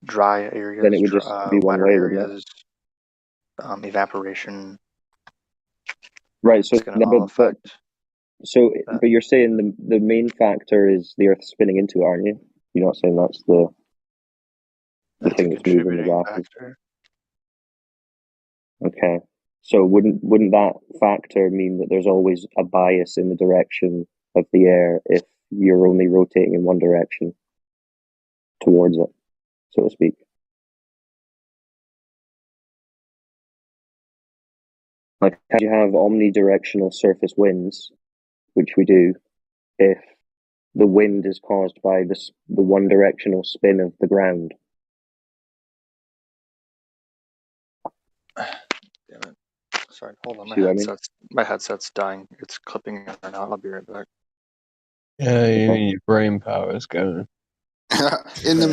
dry areas, then it would just be one wetter way, wouldn't it? areas, evaporation. Right. So, It's going to all affect. But you're saying the main factor is the Earth spinning into it, aren't you? You're not saying that's the thing that's moving the gases. Factor. Okay. So wouldn't that factor mean that there's always a bias in the direction of the air if you're only rotating in one direction towards it, so to speak? Like, how do you have omnidirectional surface winds, which we do, if the wind is caused by the one directional spin of the ground? Damn it. Sorry, hold on. My headset's dying. It's clipping in and out. I'll be right back. Yeah, you need your brain power is going. In the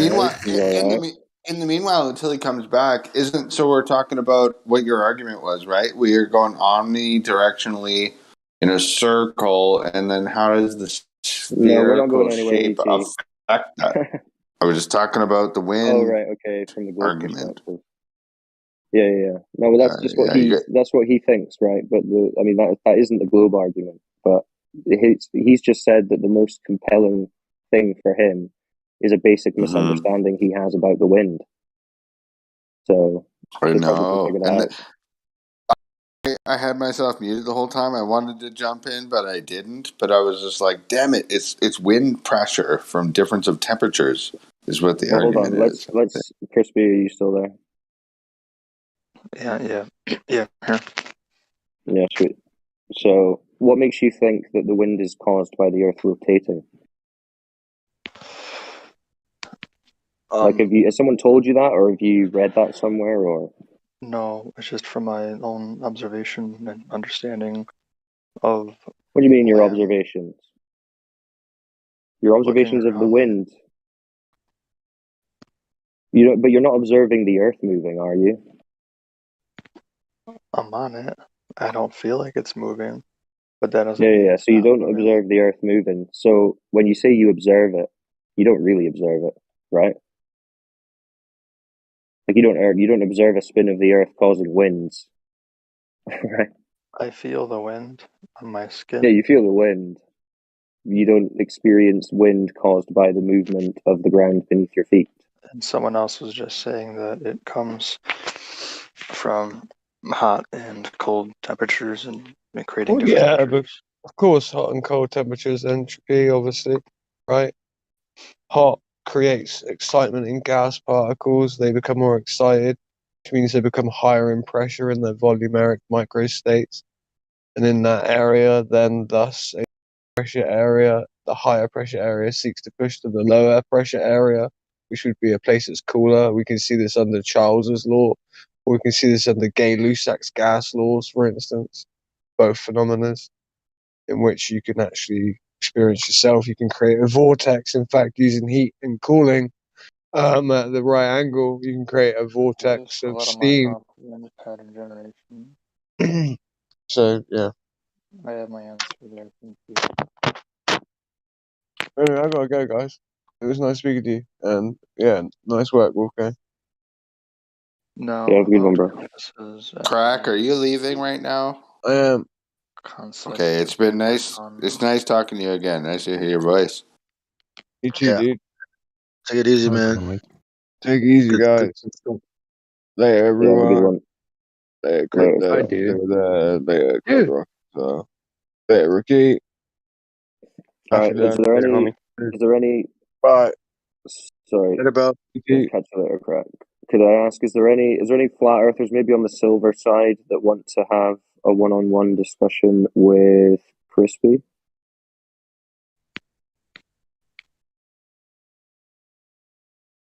meanwhile, until he comes back, we're talking about what your argument was, right? We are going omnidirectionally in a circle, and then how does the spherical shape affect that? I was just talking about the wind. Oh, right, okay, from the gold perspective. Yeah. No, well, that's just what that's what he thinks, right? But that isn't the globe argument. But he's just said that the most compelling thing for him is a basic misunderstanding he has about the wind. So I know. I had myself muted the whole time. I wanted to jump in, but I didn't. But I was just like, "Damn it! It's wind pressure from difference of temperatures." Is what the argument is. Let's Crispy, are you still there? Yeah. Yeah, sweet. So, what makes you think that the wind is caused by the Earth rotating? Has someone told you that, or have you read that somewhere, or? No, it's just from my own observation and understanding of. What do you mean your observations? Your observations of the wind. But you're not observing the Earth moving, are you? I'm on it. I don't feel like it's moving, but that doesn't. Yeah. So you don't observe the Earth moving. So when you say you observe it, you don't really observe it, right? Like you don't observe a spin of the Earth causing winds, right? I feel the wind on my skin. Yeah, you feel the wind. You don't experience wind caused by the movement of the ground beneath your feet. And someone else was just saying that it comes from hot and cold temperatures and creating different Yeah, but of course, hot and cold temperatures, entropy, obviously, right? Hot creates excitement in gas particles. They become more excited, which means they become higher in pressure in their volumeric microstates. And in that area, then thus a pressure area, the higher pressure area seeks to push to the lower pressure area, which would be a place that's cooler. We can see this under Charles's law, or we can see this under Gay-Lussac's gas laws, for instance, both phenomena in which you can actually experience yourself. You can create a vortex, in fact, using heat and cooling at the right angle. You can create a vortex of steam. Pattern generation. So, yeah. I have my answer there. Thank you. Anyway, I gotta go, guys. It was nice speaking to you. And, yeah, nice work, Wolfgang. No. Yeah, good one, bro. Crack, are you leaving right now? I am. Okay, it's been nice. It's nice talking to you again. Nice to hear your voice. You too, dude. Take it easy, man. Take it easy, guys. Later, everyone. Later, Later, Later, Later, Ricky. All right, is there any Right. Sorry. What about Catch you later, crack. Could I ask, is there any flat earthers maybe on the silver side that want to have a one-on-one discussion with Crispy?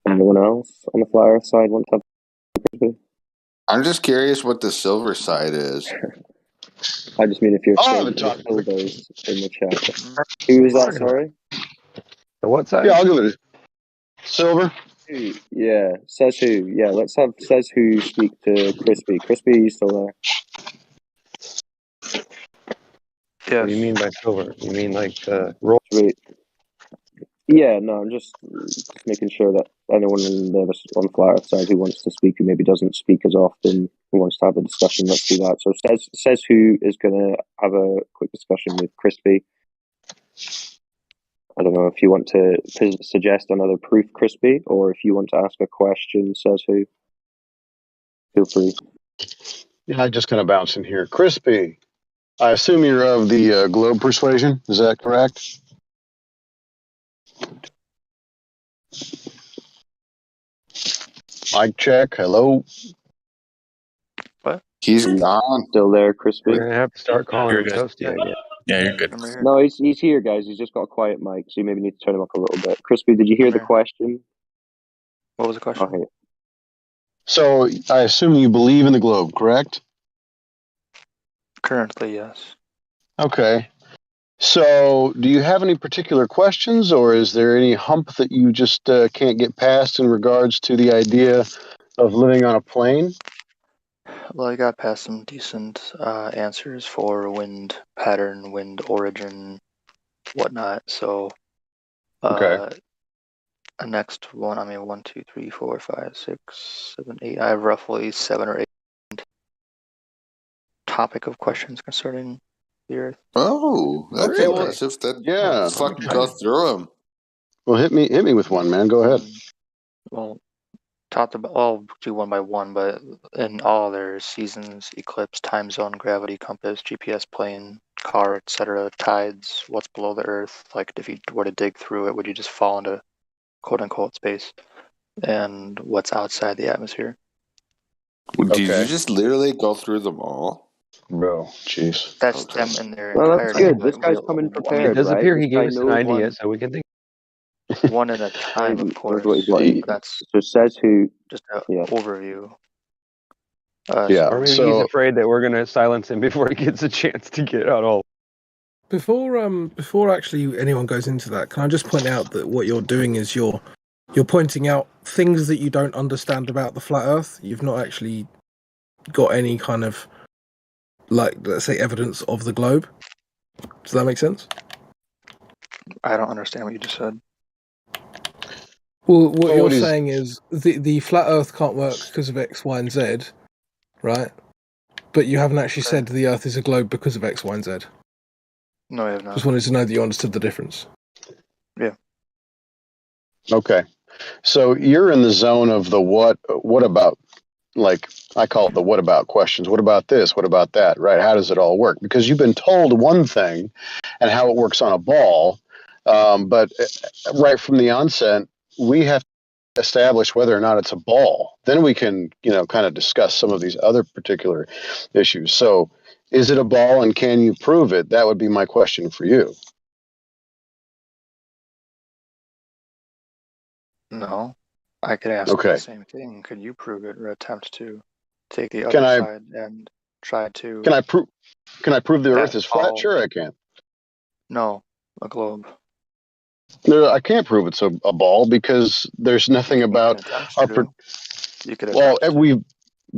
Anyone else on the flat earth side want to have Crispy? I'm just curious what the silver side is. I just mean if you're I'll have still a talk. those in the chat. Who was that, sorry? The what side? Yeah, I'll give it a silver. Yeah, says who? Yeah, let's have says who speak to Crispy. Crispy, are you still there? What do you mean by silver? You mean like roll? Wait. Yeah, no, I'm just making sure that anyone on the flat earth side who wants to speak, who maybe doesn't speak as often, who wants to have a discussion, let's do that. So says who is going to have a quick discussion with Crispy. I don't know if you want to suggest another proof, Crispy, or if you want to ask a question, says who. Feel free. Yeah, I just kind of bounce in here. Crispy, I assume you're of the globe persuasion. Is that correct? Mic check. Hello. What? He's gone. Still there, Crispy? We're gonna have to start calling You're him good. Toasty, I guess. Yeah, you're good. No, he's here, guys. He's just got a quiet mic, so you maybe need to turn him up a little bit. Crispy, did you hear the question? What was the question? Okay. So I assume you believe in the globe, correct? Currently, yes. Okay. So do you have any particular questions, or is there any hump that you just can't get past in regards to the idea of living on a plane? Well, I got past some decent answers for wind pattern, wind origin, whatnot. So, Okay. the next one, 1, 2, 3, 4, 5, 6, 7, 8. I have roughly 7 or 8 topic of questions concerning the Earth. Oh, that's Okay, well, impressive. That yeah. fucking go through them. Well, hit me with one, man. Go ahead. Well, talked about, I'll do one by one, but in all there's seasons, eclipse, time zone, gravity, compass, GPS plane, car, etc., tides, what's below the Earth. Like if you were to dig through it, would you just fall into quote unquote space? And what's outside the atmosphere? Did you just literally go through them all? Bro, jeez. That's them in their Well, that's entirety. good. This But guy's coming It prepared, does right? appear This he guy gave us an knows idea, so we can think. one at a time, of course. Knows what he's That's so says who. just an Yeah. overview. Yeah. Or maybe he's afraid that we're gonna silence him before he gets a chance to get out all. Before actually anyone goes into that, can I just point out that what you're doing is you're pointing out things that you don't understand about the flat Earth. You've not actually got any kind of, like, let's say, evidence of the globe. Does that make sense? I don't understand what you just said. Well, what you're saying is the flat Earth can't work because of X, Y, and Z, right? But you haven't actually said the Earth is a globe because of X, Y, and Z. No, I have not. Just wanted to know that you understood the difference. Yeah. Okay. So you're in the zone of the what about, like I call it the what about questions. What about this? What about that? Right? How does it all work? Because you've been told one thing and how it works on a ball, but right from the onset, we have to establish whether or not it's a ball. Then we can, kind of discuss some of these other particular issues. So is it a ball and can you prove it? That would be my question for you. No. I could ask the same thing. Could you prove it or attempt to take the other side and try to... Can I prove the Earth is flat? Sure I can. No, a globe. No, I can't prove it's a ball because there's nothing about our... You could Well,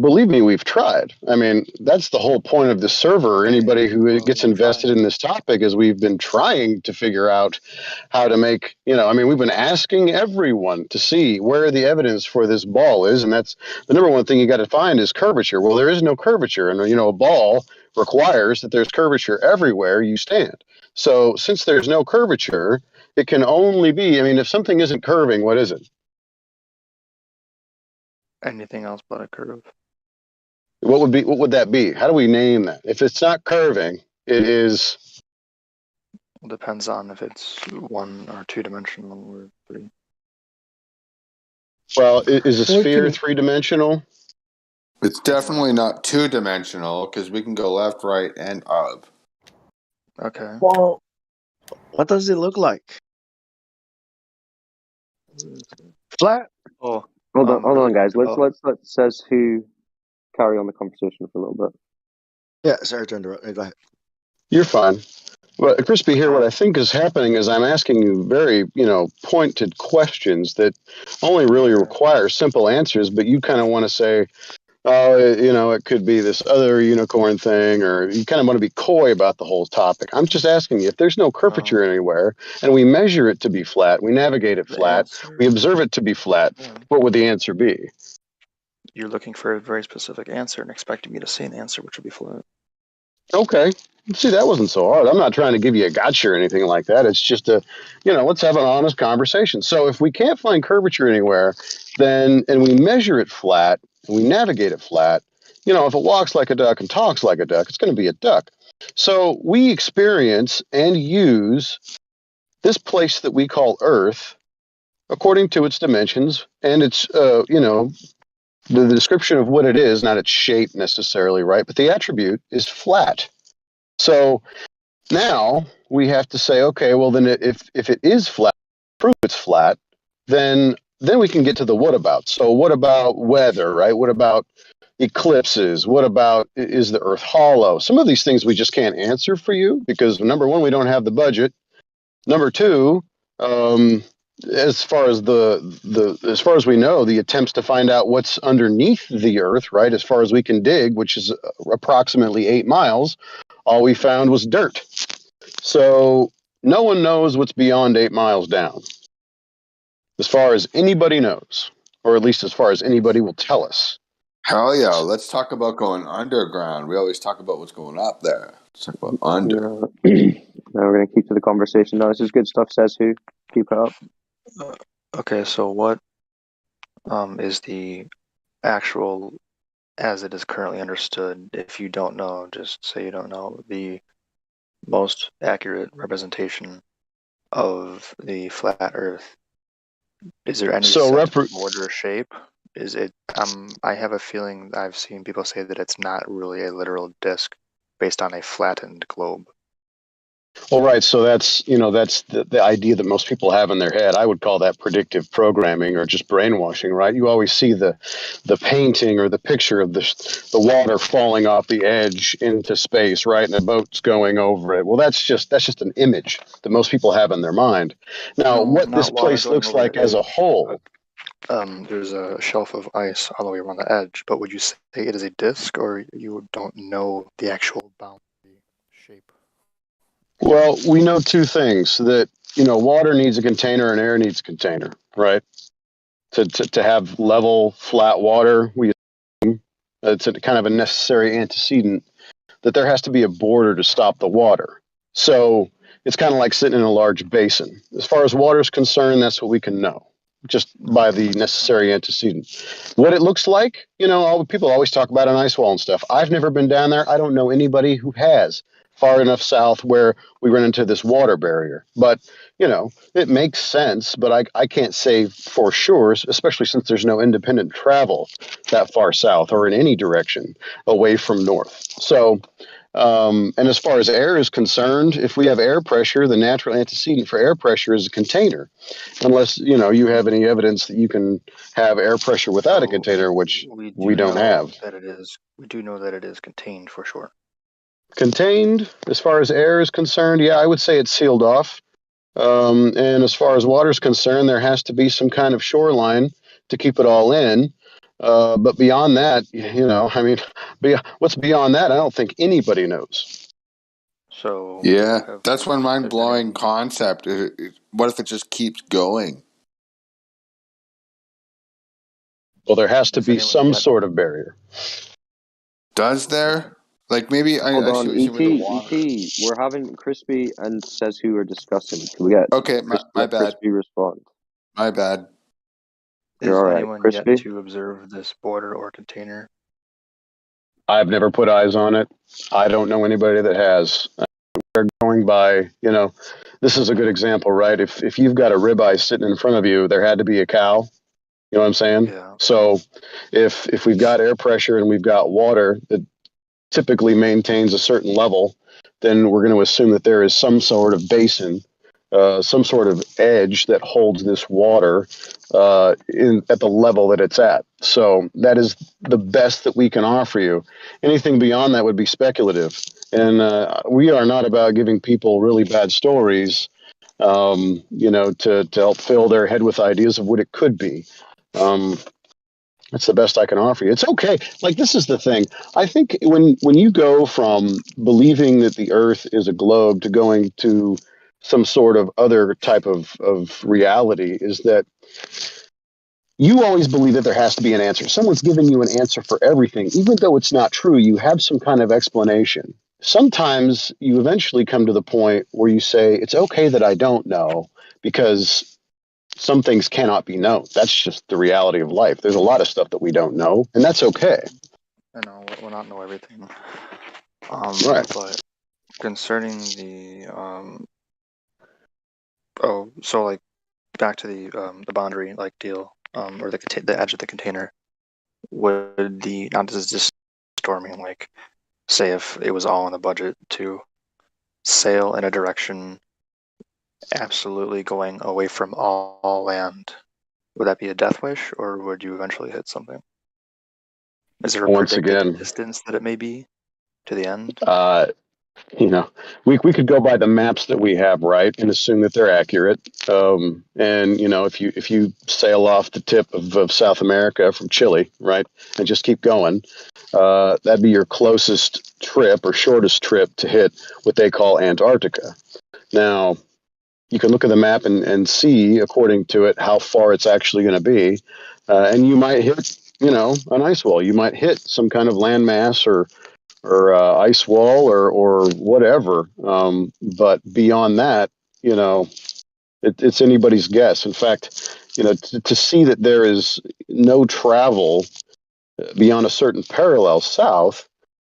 believe me, we've tried. I mean, that's the whole point of the server. Anybody who gets invested in this topic is we've been trying to figure out how to make, we've been asking everyone to see where the evidence for this ball is. And that's the number one thing you got to find is curvature. Well, there is no curvature. And, a ball requires that there's curvature everywhere you stand. So since there's no curvature, it can only be, if something isn't curving, what is it? Anything else but a curve. What would that be? How do we name that? If it's not curving, it is. Well, depends on if it's 1 or 2-dimensional or 3. Well, is a sphere 3-dimensional? It's definitely not 2-dimensional because we can go left, right, and up. Okay. Well, what does it look like? Flat? Oh, hold on, guys. Let's let says who carry on the conversation for a little bit. Yeah, sorry to interrupt. Go ahead. You're fine. Well, Crispy, here, what I think is happening is I'm asking you very, pointed questions that only really require simple answers, but you kind of want to say, oh, it could be this other unicorn thing, or you kind of want to be coy about the whole topic. I'm just asking you, if there's no curvature anywhere, and we measure it to be flat, we navigate it flat, we observe it to be flat, what would the answer be? You're looking for a very specific answer and expecting me to say an answer which would be flat. Okay. See, that wasn't so hard. I'm not trying to give you a gotcha or anything like that. It's just let's have an honest conversation. So if we can't find curvature anywhere, and we measure it flat, and we navigate it flat, if it walks like a duck and talks like a duck, it's going to be a duck. So we experience and use this place that we call Earth according to its dimensions and its, the description of what it is, not its shape necessarily, right? But the attribute is flat. So now we have to say, okay, well then if it is flat, prove it's flat, then we can get to the what about. So what about weather, right? What about eclipses? What about is the Earth hollow? Some of these things we just can't answer for you because number one, we don't have the budget. Number two, as far as as far as we know, the attempts to find out what's underneath the Earth, right, as far as we can dig, which is approximately 8 miles, all we found was dirt. So no one knows what's beyond 8 miles down, as far as anybody knows, or at least as far as anybody will tell us. Hell yeah, let's talk about going underground. We always talk about what's going up there. Let's talk about under. No, we're going to keep to the conversation. No, this is good stuff, says who. Keep it up. Okay, so what is the actual, as it is currently understood, if you don't know, just say you don't know, the most accurate representation of the flat Earth? Is there any set order shape? Is it? I have a feeling I've seen people say that it's not really a literal disk based on a flattened globe. Well, right. So that's the idea that most people have in their head. I would call that predictive programming or just brainwashing, right? You always see the painting or the picture of the water falling off the edge into space, right? And the boat's going over it. Well, that's just an image that most people have in their mind. Now, No, what not this water place going looks over like the as a edge. whole. There's a shelf of ice all the way around the edge, but would you say it is a disk, or you don't know the actual boundary shape? Well, we know two things, that water needs a container and air needs a container, right? To have level, flat water, it's a kind of a necessary antecedent that there has to be a border to stop the water. So it's kind of like sitting in a large basin. As far as water is concerned, that's what we can know, just by the necessary antecedent. What it looks like, all people always talk about an ice wall and stuff. I've never been down there. I don't know anybody who has, far enough south where we run into this water barrier. But, it makes sense, but I can't say for sure, especially since there's no independent travel that far south or in any direction away from north. So, and as far as air is concerned, if we have air pressure, the natural antecedent for air pressure is a container, unless you have any evidence that you can have air pressure without a container, which we don't have. We do know that it is contained for sure. Contained, as far as air is concerned, yeah, I would say it's sealed off. And as far as water is concerned, there has to be some kind of shoreline to keep it all in. But beyond that, what's beyond that? I don't think anybody knows. So yeah, that's one mind-blowing concept. What if it just keeps going? Well, there has to be some sort of barrier. Does there? Like maybe Hold on, ET, ET, we're having Crispy and says who are discussing. Can we get my bad. Crispy respond? My bad. Is anyone yet to observe this border or container? I've never put eyes on it. I don't know anybody that has. are going by, this is a good example, right? If you've got a ribeye sitting in front of you, there had to be a cow. You know what I'm saying? Yeah. So if we've got air pressure and we've got water that typically maintains a certain level, then we're going to assume that there is some sort of basin, some sort of edge that holds this water at the level that it's at. So that is the best that we can offer you. Anything beyond that would be speculative. And we are not about giving people really bad stories, to help fill their head with ideas of what it could be. That's the best I can offer you. It's okay. Like, this is the thing. I think when you go from believing that the Earth is a globe to going to some sort of other type of reality, is that you always believe that there has to be an answer. Someone's giving you an answer for everything. Even though it's not true, you have some kind of explanation. Sometimes you eventually come to the point where you say, it's okay that I don't know, because some things cannot be known. That's just the reality of life. There's a lot of stuff that we don't know, and that's okay. I know we'll not know everything. Right. But concerning the so like back to the boundary like deal, or the edge of the container, would the not just storming, like say if it was all in the budget to sail in a direction absolutely going away from all land, would that be a death wish, or would you eventually hit something? Is there a Once predicted again, distance that it may be to the end? We could go by the maps that we have, right, and assume that they're accurate. And if you sail off the tip of South America from Chile, right, and just keep going, that'd be your closest trip or shortest trip to hit what they call Antarctica. Now, you can look at the map and see, according to it, how far it's actually going to be, and you might hit, an ice wall. You might hit some kind of landmass or ice wall or whatever. But beyond that, it's anybody's guess. In fact, to see that there is no travel beyond a certain parallel south,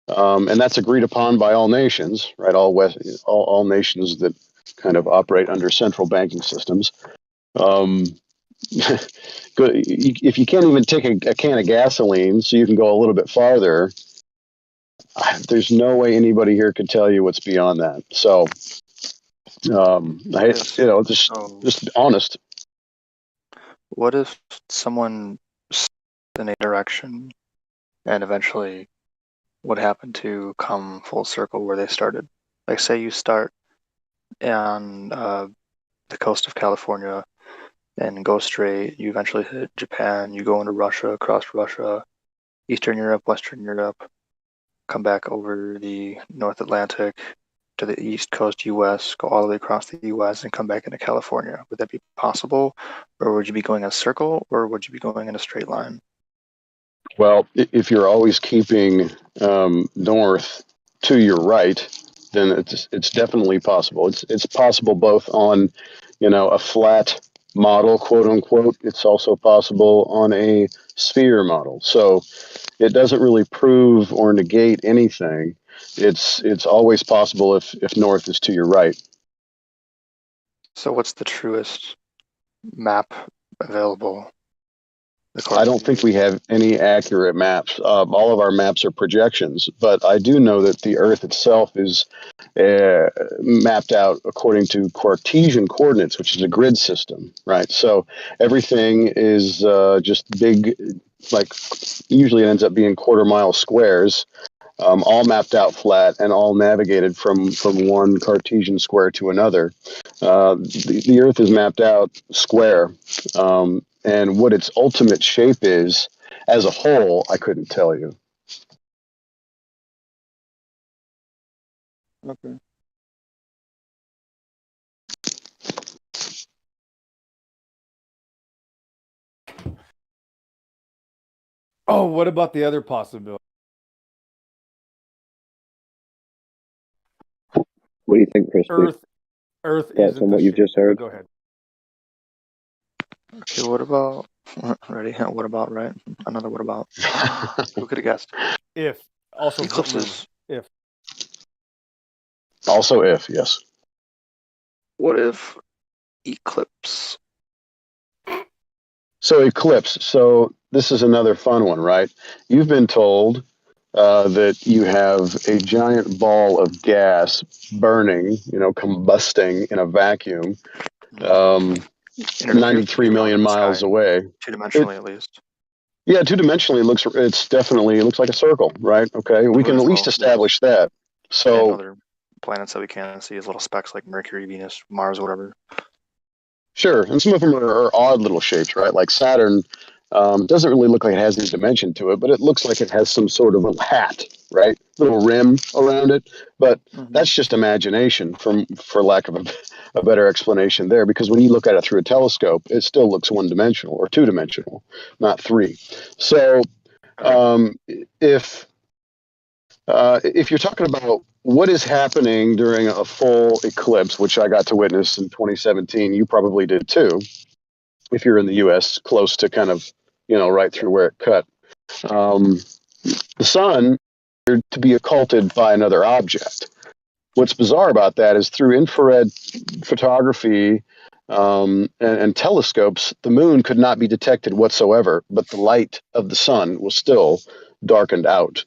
and that's agreed upon by all nations, right? All nations that kind of operate under central banking systems. If you can't even take a can of gasoline, so you can go a little bit farther, there's no way anybody here could tell you what's beyond that. So, just honest. What if someone in a direction and eventually what happened to come full circle where they started? Like, say you start on the coast of California and go straight, you eventually hit Japan, you go into Russia, across Russia, Eastern Europe, Western Europe, come back over the North Atlantic to the East Coast US, go all the way across the US and come back into California. Would that be possible? Or would you be going in a circle, or would you be going in a straight line? Well, if you're always keeping north to your right, then it's definitely possible. It's possible both on, a flat model, quote unquote. It's also possible on a sphere model. So it doesn't really prove or negate anything. It's always possible if north is to your right. So what's the truest map available? I don't think we have any accurate maps. All of our maps are projections, but I do know that the Earth itself is mapped out according to Cartesian coordinates, which is a grid system, right? So everything is just big, like usually it ends up being quarter-mile squares, all mapped out flat and all navigated from one Cartesian square to another. The Earth is mapped out square, and what its ultimate shape is as a whole, I couldn't tell you. Okay. Oh, what about the other possibility? What do you think, Chris? Earth Thoughts on what you've just heard? Go ahead. Okay, what about ready? What about right? Another what about? Who could have guessed? If also eclipses. If Also if, yes. What if eclipse? So eclipse. So this is another fun one, right? You've been told that you have a giant ball of gas burning, combusting in a vacuum, 93 million miles away. Two-dimensionally, at least. Yeah, two-dimensionally it looks like a circle, right? Okay, we can at least establish that. So and other planets that we can't see as little specks like Mercury, Venus, Mars, whatever. Sure, and some of them are odd little shapes, right? Like Saturn doesn't really look like it has any dimension to it, but it looks like it has some sort of a hat, right? Little rim around it, but that's just imagination, for lack of a better explanation there. Because when you look at it through a telescope, it still looks one-dimensional or two-dimensional, not three. So if you're talking about what is happening during a full eclipse, which I got to witness in 2017, you probably did too, if you're in the U.S., close to kind of, right through where it cut. The sun appeared to be occulted by another object. What's bizarre about that is through infrared photography and telescopes, the moon could not be detected whatsoever, but the light of the sun was still darkened out.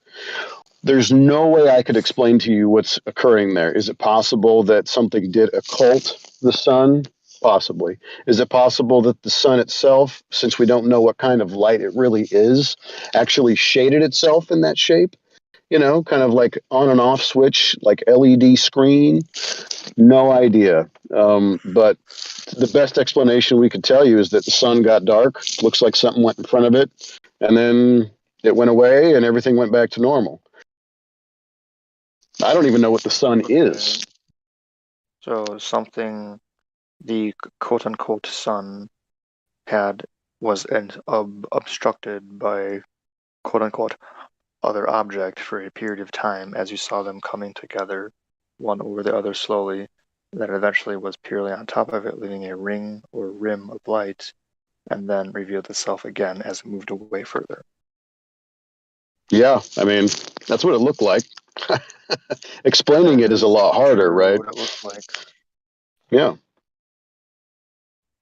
There's no way I could explain to you what's occurring there. Is it possible that something did occult the sun? Possibly. Is it possible that the sun itself, since we don't know what kind of light it really is, actually shaded itself in that shape? Kind of like on and off switch, like LED screen? No idea. But the best explanation we could tell you is that the sun got dark, looks like something went in front of it, and then it went away and everything went back to normal. I don't even know what the sun is. So something the quote-unquote sun was obstructed by quote-unquote other object for a period of time as you saw them coming together, one over the other slowly, that eventually was purely on top of it, leaving a ring or rim of light, and then revealed itself again as it moved away further. Yeah, I mean, that's what it looked like. Explaining it is a lot harder, right? What it looked like. Yeah.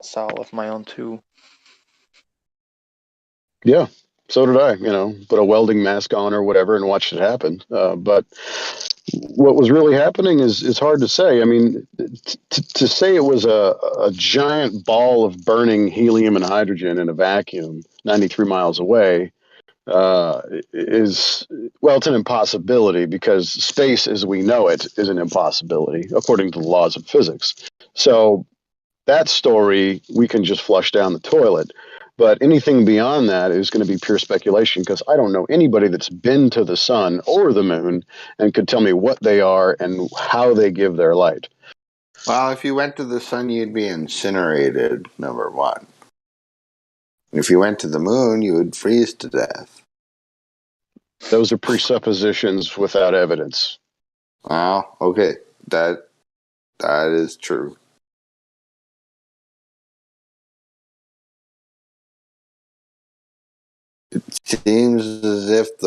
Saw it with my own two. Yeah, so did I. Put a welding mask on or whatever and watched it happen. But what was really happening is hard to say. I mean, to say it was a giant ball of burning helium and hydrogen in a vacuum 93 miles away it's an impossibility, because space as we know it is an impossibility according to the laws of physics. So that story we can just flush down the toilet. But anything beyond that is going to be pure speculation, because I don't know anybody that's been to the sun or the moon and could tell me what they are and how they give their light. Well, if you went to the sun, you'd be incinerated, number one. If you went to the moon, you would freeze to death. Those are presuppositions without evidence. Wow, okay. That is true. It seems as if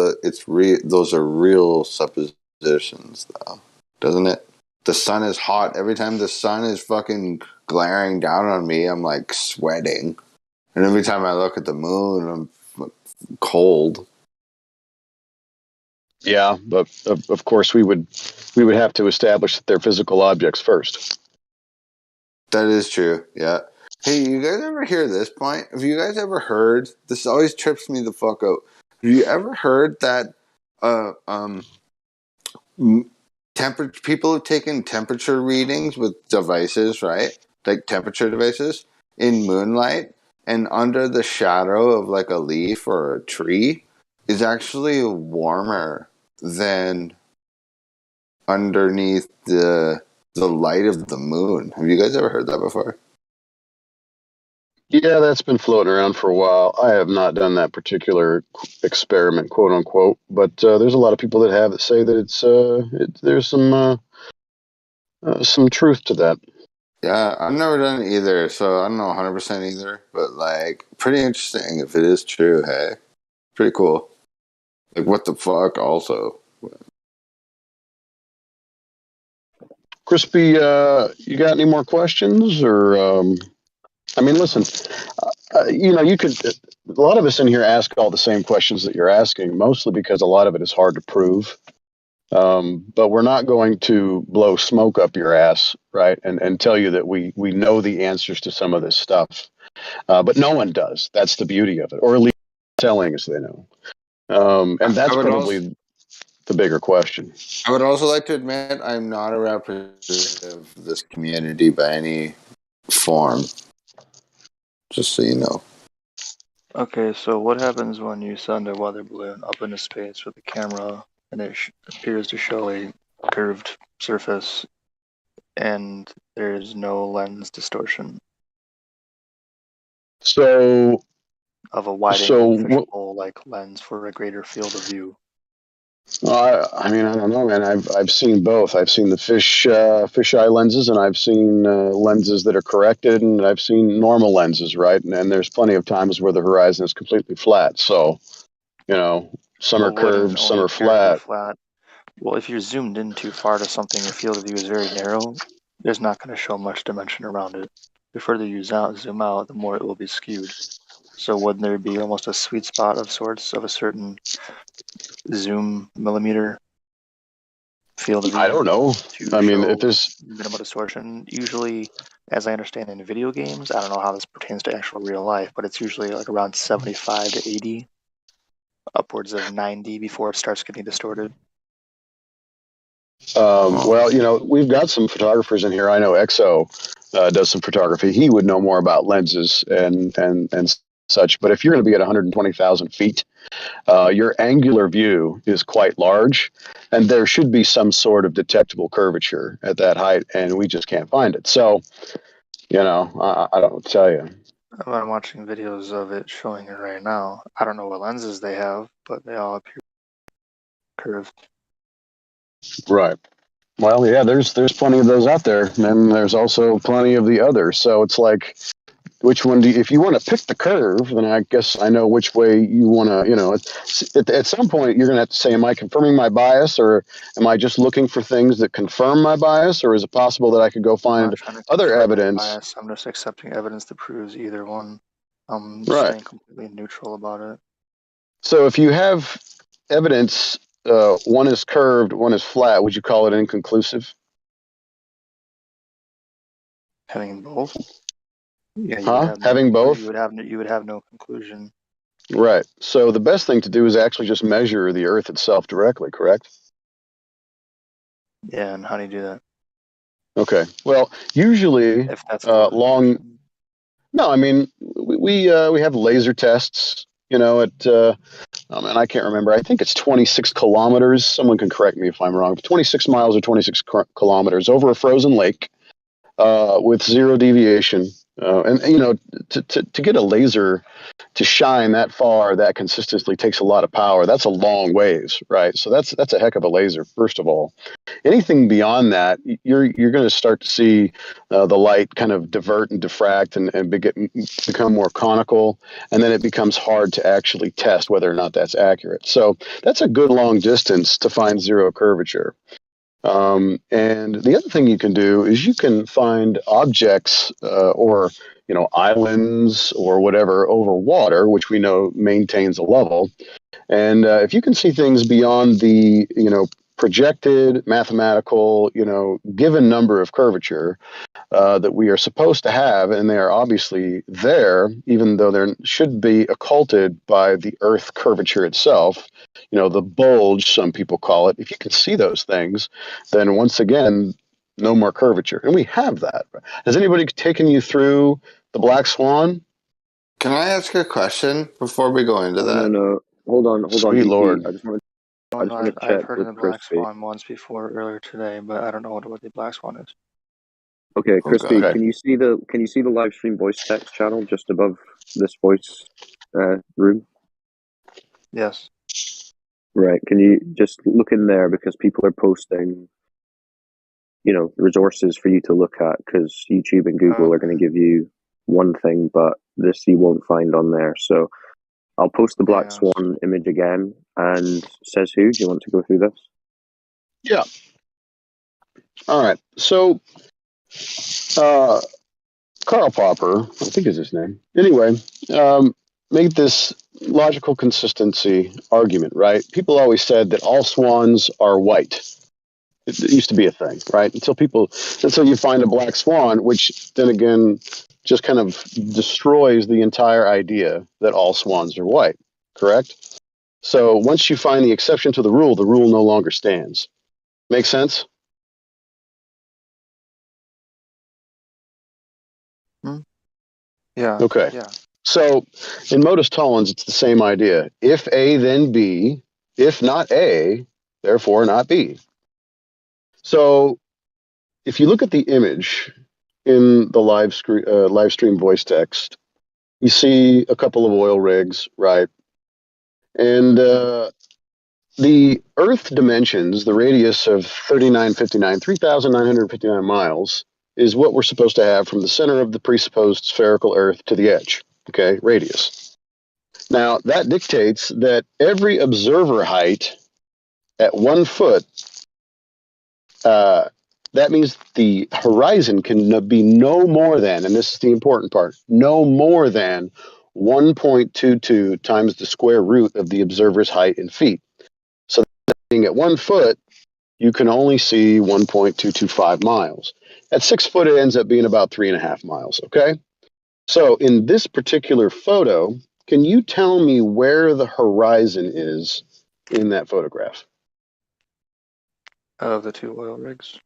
those are real suppositions, though, doesn't it? The sun is hot. Every time the sun is fucking glaring down on me, I'm like sweating. And every time I look at the moon, I'm cold. Yeah, but of course we would have to establish that they're physical objects first. That is true, yeah. Hey, you guys ever hear this point? Have you guys ever heard? This always trips me the fuck out. Have you ever heard that people have taken temperature readings with devices, right? Like temperature devices in moonlight, and under the shadow of like a leaf or a tree is actually warmer than underneath the light of the moon. Have you guys ever heard that before? Yeah, that's been floating around for a while. I have not done that particular experiment, quote unquote, but there's a lot of people that have that say that there's some truth to that. Yeah, I've never done it either, so I don't know 100% either, but like pretty interesting if it is true, hey? Pretty cool. Like what the fuck also? Crispy, you got any more questions? Or, I mean, listen, you could, a lot of us in here ask all the same questions that you're asking, mostly because a lot of it is hard to prove. But we're not going to blow smoke up your ass, right? And tell you that we know the answers to some of this stuff. But no one does. That's the beauty of it, or at least telling us they know. And that's probably the bigger question. I would also like to admit I'm not a representative of this community by any form. Just so you know. Okay, so what happens when you send a weather balloon up into space with a camera and it appears to show a curved surface and there's no lens distortion? So, of a widening fishbowl like lens for a greater field of view. I mean, I don't know, man. I've seen both. I've seen the fisheye lenses, and I've seen lenses that are corrected, and I've seen normal lenses, right? And there's plenty of times where the horizon is completely flat. So, some are curved, some are flat. Well, if you're zoomed in too far to something, your field of view is very narrow. There's not going to show much dimension around it. The further you zoom out, the more it will be skewed. So wouldn't there be almost a sweet spot of sorts of a certain zoom millimeter field of view? I don't know. I mean, if there's minimal distortion, usually, as I understand in video games, I don't know how this pertains to actual real life, but it's usually like around 75 to 80, upwards of 90 before it starts getting distorted. Well, we've got some photographers in here. I know Exo does some photography. He would know more about lenses and such. But if you're going to be at 120,000 feet, your angular view is quite large, and there should be some sort of detectable curvature at that height, and we just can't find it. So, I don't know what to tell you. I'm watching videos of it showing it right now. I don't know what lenses they have, but they all appear curved. Right. Well, yeah, there's plenty of those out there, and there's also plenty of the others. So it's like, which one if you want to pick the curve, then I guess I know which way you want to, at some point you're going to have to say, am I confirming my bias, or am I just looking for things that confirm my bias, or is it possible that I could go find other evidence? I'm just accepting evidence that proves either one. I'm staying completely neutral about it. So if you have evidence, one is curved, one is flat, would you call it inconclusive? Having both? Yeah, Having both? You would have no conclusion. Right. So the best thing to do is actually just measure the Earth itself directly, correct? Yeah, and how do you do that? Okay. Well, usually if that's No, I mean we have laser tests. At and I can't remember. I think it's 26 kilometers. Someone can correct me if I'm wrong. 26 miles or 26 kilometers over a frozen lake with zero deviation. And to get a laser to shine that far, that consistently takes a lot of power. That's a long ways, right? So that's a heck of a laser. First of all, anything beyond that, you're going to start to see the light kind of divert and diffract and become more conical, and then it becomes hard to actually test whether or not that's accurate. So that's a good long distance to find zero curvature. And the other thing you can do is you can find objects or islands or whatever over water, which we know maintains a level. And if you can see things beyond the projected mathematical given number of curvature that we are supposed to have, and they are obviously there, even though they should be occulted by the Earth curvature itself. The bulge, some people call it. If you can see those things, then once again, no more curvature. And we have that. Has anybody taken you through the black swan? Can I ask a question before we go into that? No. Hold on. Sweet DT. Lord. I just want to check I've heard with of the black Crispy. swan once before earlier today, but I don't know what the black swan is. Okay, Crispy, can you see the live stream voice text channel just above this voice room? Yes. Right. Can you just look in there, because people are posting, resources for you to look at, because YouTube and Google are going to give you one thing, but this you won't find on there. So I'll post the black swan image again. And says who? Do you want to go through this? Yeah. All right. So, Karl Popper, I think is his name. Anyway, made this logical consistency argument, right? People always said that all swans are white. It used to be a thing, right? Until you find a black swan, which then again just kind of destroys the entire idea that all swans are white, correct? So once you find the exception to the rule no longer stands. Make sense? Yeah. Okay. Yeah. So in modus tollens, it's the same idea. If A, then B. If not A, therefore not B. So if you look at the image in the live stream voice text, you see a couple of oil rigs, right? And the Earth dimensions, the radius of 3,959 miles, is what we're supposed to have from the center of the presupposed spherical Earth to the edge. Okay, radius. Now, that dictates that every observer height at 1 foot, that means the horizon can be no more than, and this is the important part, no more than 1.22 times the square root of the observer's height in feet. So being at 1 foot, you can only see 1.225 miles. At 6 foot, it ends up being about 3.5 miles, okay? So in this particular photo, can you tell me where the horizon is in that photograph? Of the two oil rigs.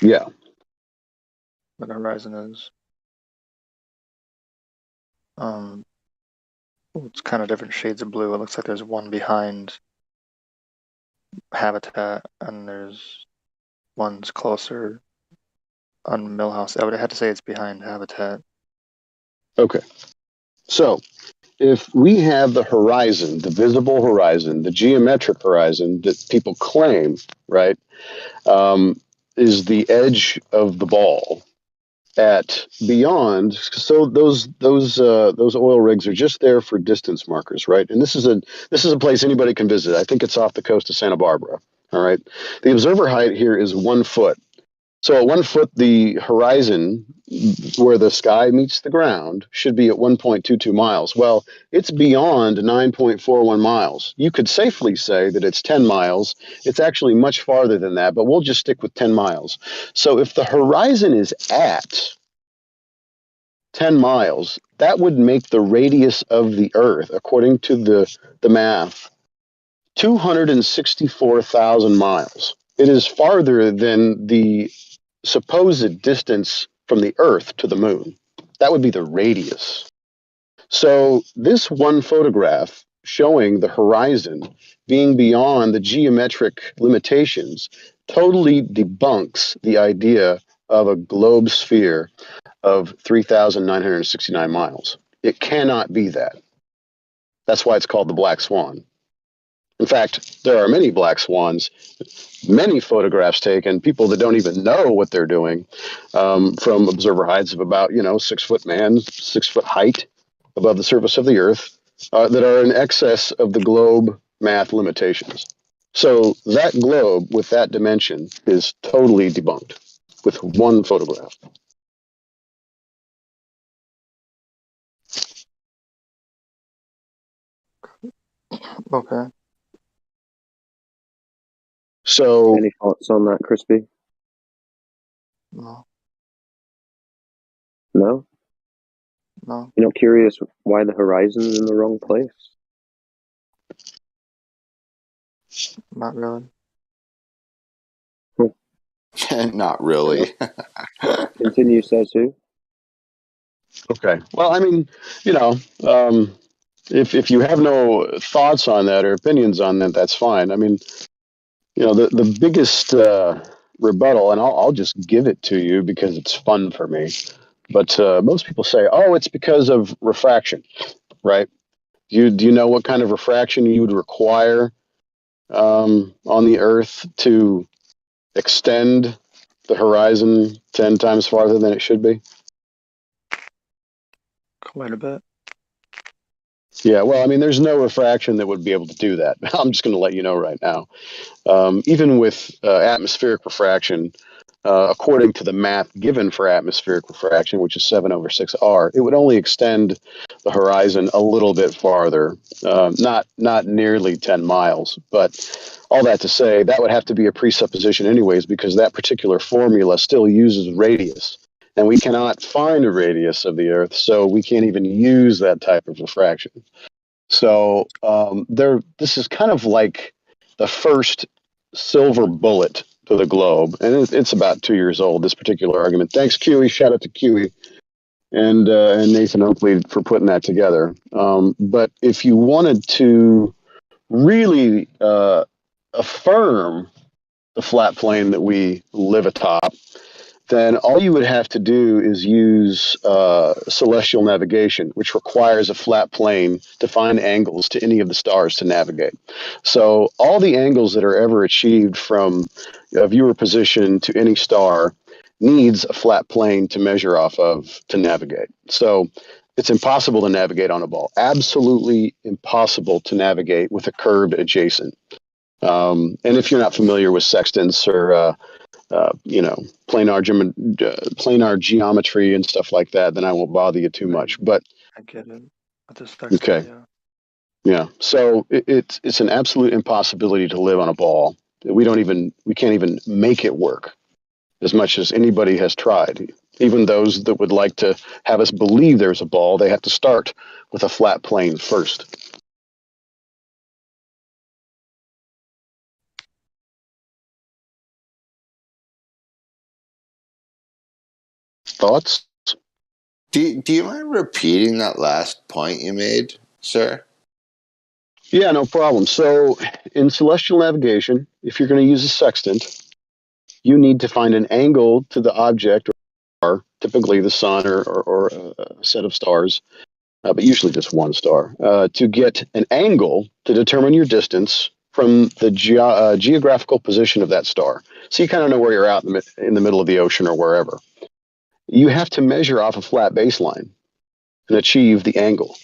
Yeah. Where the horizon is. It's kind of different shades of blue. It looks like there's one behind Habitat, and there's one's closer on Millhouse. I would have to say it's behind Habitat. Okay. So if we have the horizon, the visible horizon, the geometric horizon that people claim, right, is the edge of the ball at beyond. So those oil rigs are just there for distance markers, right? And this is a place anybody can visit. I think it's off the coast of Santa Barbara. All right. The observer height here is 1 foot. So at 1 foot, the horizon where the sky meets the ground should be at 1.22 miles. Well, it's beyond 9.41 miles. You could safely say that it's 10 miles. It's actually much farther than that, but we'll just stick with 10 miles. So if the horizon is at 10 miles, that would make the radius of the Earth, according to the math, 264,000 miles. It is farther than the supposed distance from the Earth to the moon. That would be the radius. So this one photograph showing the horizon being beyond the geometric limitations totally debunks the idea of a globe sphere of 3,969 miles. It cannot be that. That's why it's called the black swan. In fact, there are many black swans, many photographs taken, people that don't even know what they're doing, from observer heights of about, 6 foot man, 6 foot height above the surface of the Earth, that are in excess of the globe math limitations. So that globe with that dimension is totally debunked with one photograph. Okay. So, any thoughts on that, Crispy? No. No? No. You're not curious why the horizon's in the wrong place? Not really. Not really. Continue, says who? Okay. Well, I mean, if you have no thoughts on that or opinions on that, that's fine. I mean, the biggest rebuttal, and I'll just give it to you because it's fun for me. But most people say, "Oh, it's because of refraction," right? Do you know what kind of refraction you would require on the Earth to extend the horizon 10 times farther than it should be? Quite a bit. Yeah, well, I mean, there's no refraction that would be able to do that. I'm just going to let you know right now. Even with atmospheric refraction, according to the math given for atmospheric refraction, which is 7/6R, it would only extend the horizon a little bit farther, not nearly 10 miles. But all that to say, that would have to be a presupposition anyways, because that particular formula still uses radius. And we cannot find a radius of the Earth, so we can't even use that type of refraction. So this is kind of like the first silver bullet to the globe, and it's about 2 years old, this particular argument. Thanks, QE. Shout out to QE and Nathan Oakley for putting that together. But if you wanted to really affirm the flat plane that we live atop, then all you would have to do is use celestial navigation, which requires a flat plane to find angles to any of the stars to navigate. So all the angles that are ever achieved from a viewer position to any star needs a flat plane to measure off of to navigate. So it's impossible to navigate on a ball. Absolutely impossible to navigate with a curved adjacent. And if you're not familiar with sextants or planar geometry and stuff like that, then I won't bother you too much. But I get it. Okay. Yeah. So it's an absolute impossibility to live on a ball. We can't even make it work as much as anybody has tried. Even those that would like to have us believe there's a ball, they have to start with a flat plane first. Thoughts? Do you mind repeating that last point you made, sir? Yeah, no problem. So in celestial navigation, if you're going to use a sextant, you need to find an angle to the object or star, typically the sun or a set of stars, but usually just one star, to get an angle to determine your distance from the geographical position of that star. So you kind of know where you're out in the middle of the ocean or wherever. You have to measure off a flat baseline and achieve the angle.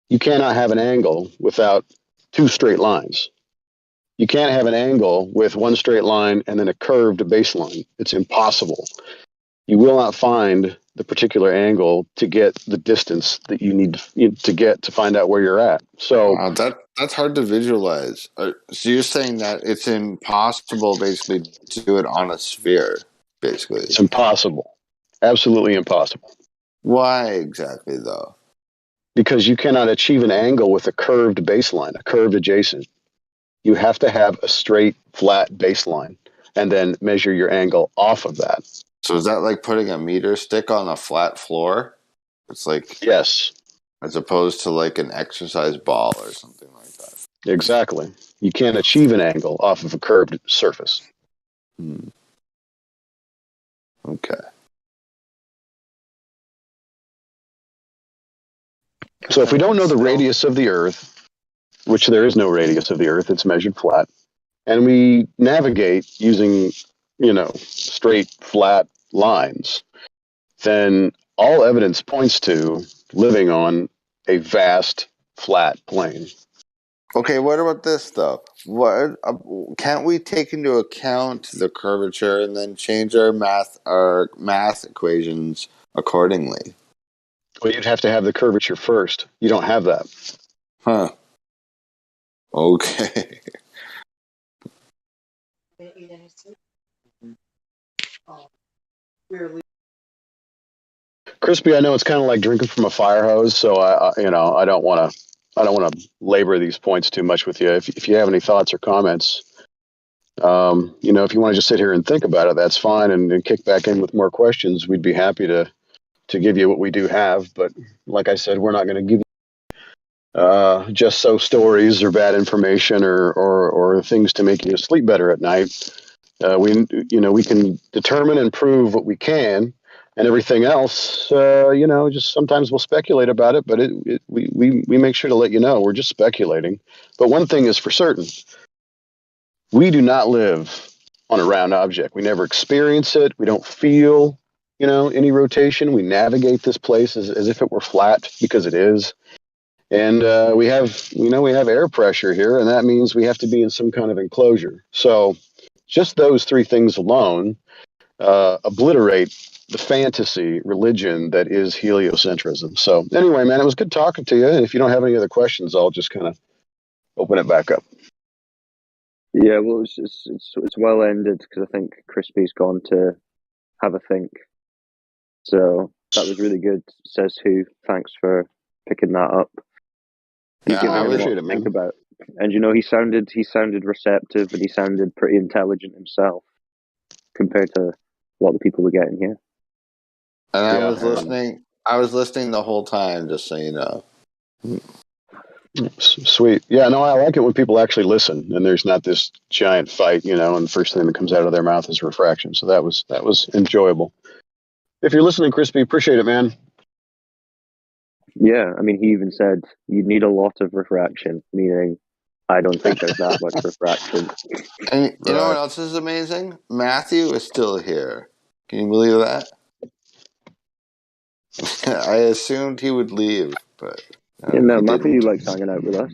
You cannot have an angle without two straight lines. You can't have an angle with one straight line and then a curved baseline. It's impossible. You will not find the particular angle to get the distance that you need to get to find out where you're at. So wow, that's hard to visualize. So you're saying that it's impossible, basically, to do it on a sphere, basically. It's impossible. Absolutely impossible. Why exactly, though? Because you cannot achieve an angle with a curved baseline, a curved adjacent. You have to have a straight, flat baseline and then measure your angle off of that. So is that like putting a meter stick on a flat floor? It's like, yes, as opposed to like an exercise ball or something like that. Exactly. You can't achieve an angle off of a curved surface. Okay. So if we don't know the radius of the Earth, which there is no radius of the Earth, it's measured flat, and we navigate using, straight, flat lines, then all evidence points to living on a vast, flat plane. Okay, what about this though? What can't we take into account the curvature and then change our math equations accordingly? Well, you'd have to have the curvature first. You don't have that. Huh. Okay. Crispy, I know it's kind of like drinking from a fire hose, so I don't want to labor these points too much with you. If you have any thoughts or comments, if you want to just sit here and think about it, that's fine, and kick back in with more questions. We'd be happy to give you what we do have. But like I said, we're not going to give you just so stories or bad information or things to make you sleep better at night. We can determine and prove what we can. And everything else, just sometimes we'll speculate about it, but we make sure to let you know we're just speculating. But one thing is for certain, we do not live on a round object. We never experience it. We don't feel, any rotation. We navigate this place as if it were flat because it is. And we have air pressure here, and that means we have to be in some kind of enclosure. So just those three things alone obliterate the fantasy religion that is heliocentrism. So anyway, man, it was good talking to you. And if you don't have any other questions, I'll just kind of open it back up. Yeah, well, it's well ended because I think Crispy's gone to have a think. So that was really good. Says who? Thanks for picking that up. He's Yeah, giving I him a lot appreciate to it, think man. about. And he sounded receptive, and he sounded pretty intelligent himself compared to a lot of people we're getting here. And Yeah, I was listening the whole time, just so you know. Sweet. Yeah, no, I like it when people actually listen and there's not this giant fight, and the first thing that comes out of their mouth is refraction. So that was enjoyable. If you're listening, Crispy, appreciate it, man. Yeah, I mean, he even said you need a lot of refraction, meaning I don't think there's that much refraction. And you know what else is amazing? Matthew is still here. Can you believe that? I assumed he would leave, but No, he Matthew didn't. likes hanging out with us.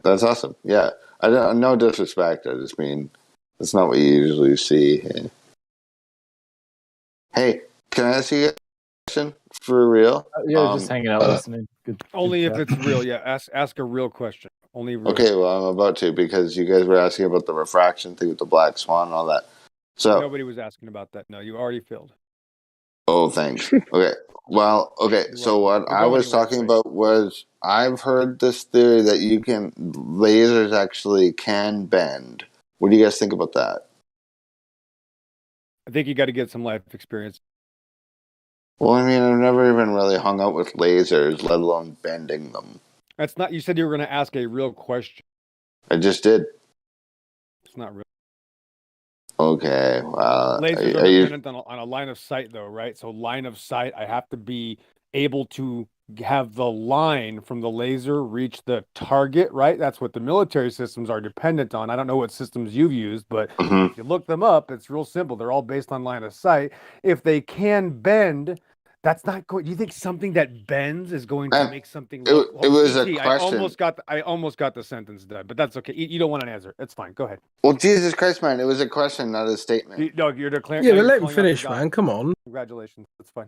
That's awesome. Yeah, I don't. No disrespect. I just mean that's not what you usually see. Hey, can I ask you a question for real? Yeah, just hanging out, listening. Good Only if chat. it's real. Yeah, ask a real question. Only real. Okay, well, I'm about to because you guys were asking about the refraction thing with the black swan and all that. So, Nobody was asking about that. No, you already filled. oh, thanks. Okay. Well, okay. So what We're I going was anyway, talking about was I've heard this theory that lasers actually can bend. What do you guys think about that? I think you got to get some life experience. Well, I mean, I've never even really hung out with lasers, let alone bending them. That's not. You said you were going to ask a real question. I just did. It's not real. Okay. Lasers are dependent on a line of sight, though, right? So line of sight, I have to be able to have the line from the laser reach the target, right? That's what the military systems are dependent on. I don't know what systems you've used, but if you look them up, it's real simple. They're all based on line of sight. If they can bend, that's not going. Do you think something that bends is going to make something look? It was ET, a question. I almost got the sentence done, but that's okay. You don't want an answer. It's fine. Go ahead. Well, Jesus Christ, man, it was a question, not a statement. No, you're declaring. Yeah, but let him finish, man. Come on. Congratulations. That's fine.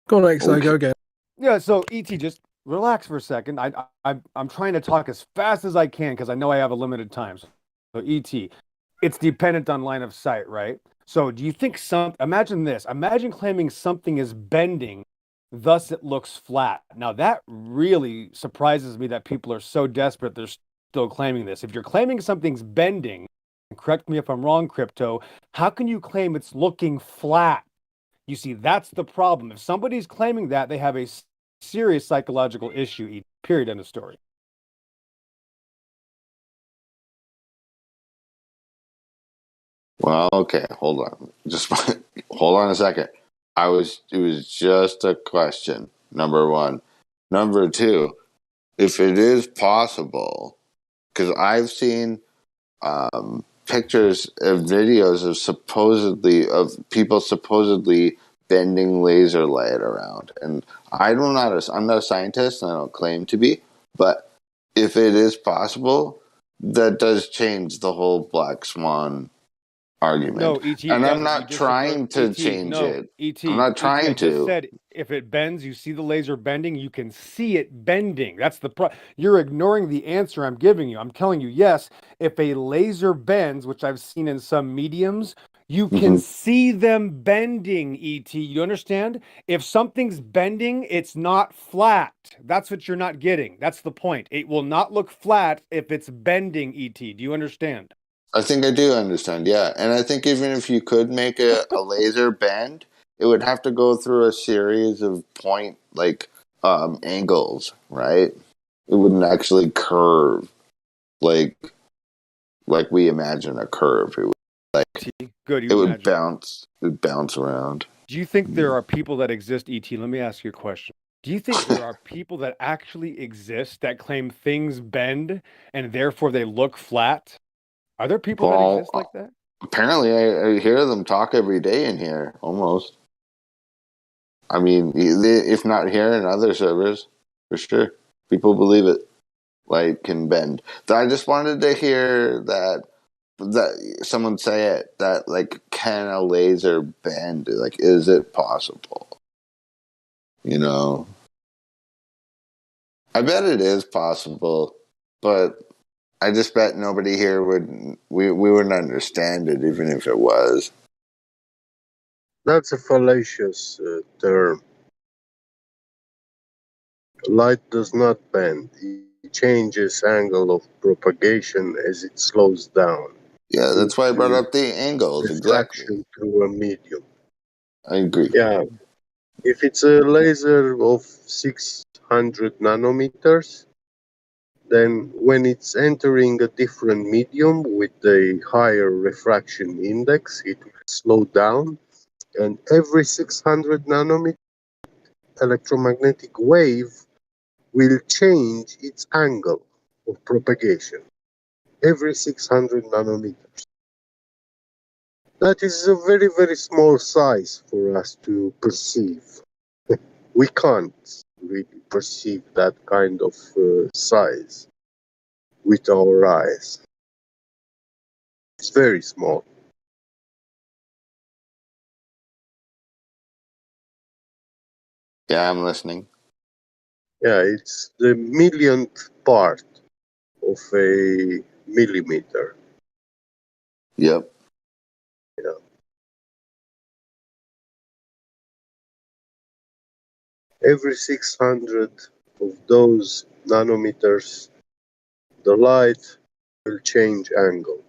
Go on, XO, go again. Yeah, so ET, just relax for a second. I'm trying to talk as fast as I can because I know I have a limited time. So ET, it's dependent on line of sight, right? So do you think imagine this. Imagine claiming something is bending, thus it looks flat. Now that really surprises me that people are so desperate they're still claiming this. If you're claiming something's bending, correct me if I'm wrong, Crypto, how can you claim it's looking flat? You see, that's the problem. If somebody's claiming that, they have a serious psychological issue, period, end of story. Well, okay, hold on. Just hold on a second. It was just a question. Number one. Number two, if it is possible, because I've seen pictures and videos of people supposedly bending laser light around, and I'm not a scientist, and I don't claim to be, but if it is possible, that does change the whole black swan argument. No, ET, and I'm not trying to change it. I'm not trying I just to. said if it bends, you see the laser bending, you can see it bending. That's the you're ignoring the answer I'm giving you. I'm telling you, yes, if a laser bends, which I've seen in some mediums, you can see them bending, ET. You understand? If something's bending, it's not flat. That's what you're not getting. That's the point. It will not look flat if it's bending, ET. Do you understand? I think I do understand, yeah. And I think even if you could make a laser bend, it would have to go through a series of angles, right? It wouldn't actually curve like we imagine a curve. It would would bounce around. Do you think there are people that exist, ET? Let me ask you a question. Do you think there are people that actually exist that claim things bend and therefore they look flat? Are there people that exist like that? Apparently, I hear them talk every day in here, almost. I mean, if not here, in other servers, for sure. People believe it, can bend. So I just wanted to hear that that someone say it that like, can a laser bend? Like, is it possible? You know, I bet it is possible, but I just bet nobody here we wouldn't understand it even if it was. That's a fallacious term. Light does not bend. It changes angle of propagation as it slows down. Yeah, that's why I brought up the angles. Exactly. Refraction through a medium. I agree. Yeah. If it's a laser of 600 nanometers, then when it's entering a different medium with a higher refraction index, it will slow down. And every 600 nanometer electromagnetic wave will change its angle of propagation. Every 600 nanometers. That is a very, very small size for us to perceive. We can't really perceive that kind of size with our eyes. It's very small. Yeah, I'm listening. Yeah, it's the millionth part of a millimeter. Yep. Yeah. Every 600 of those nanometers, the light will change angle.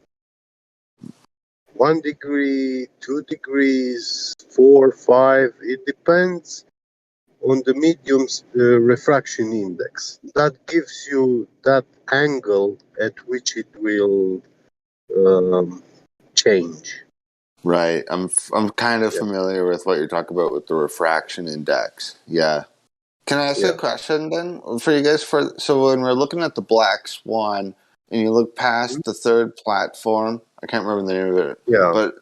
1 degree, 2 degrees, 4, 5, it depends on the medium's refraction index. That gives you that angle at which it will change. Right. I'm kind of familiar with what you're talking about with the refraction index. Yeah. Can I ask you a question then for you guys? So when we're looking at the black swan and you look past the third platform, I can't remember the name of it. Yeah. But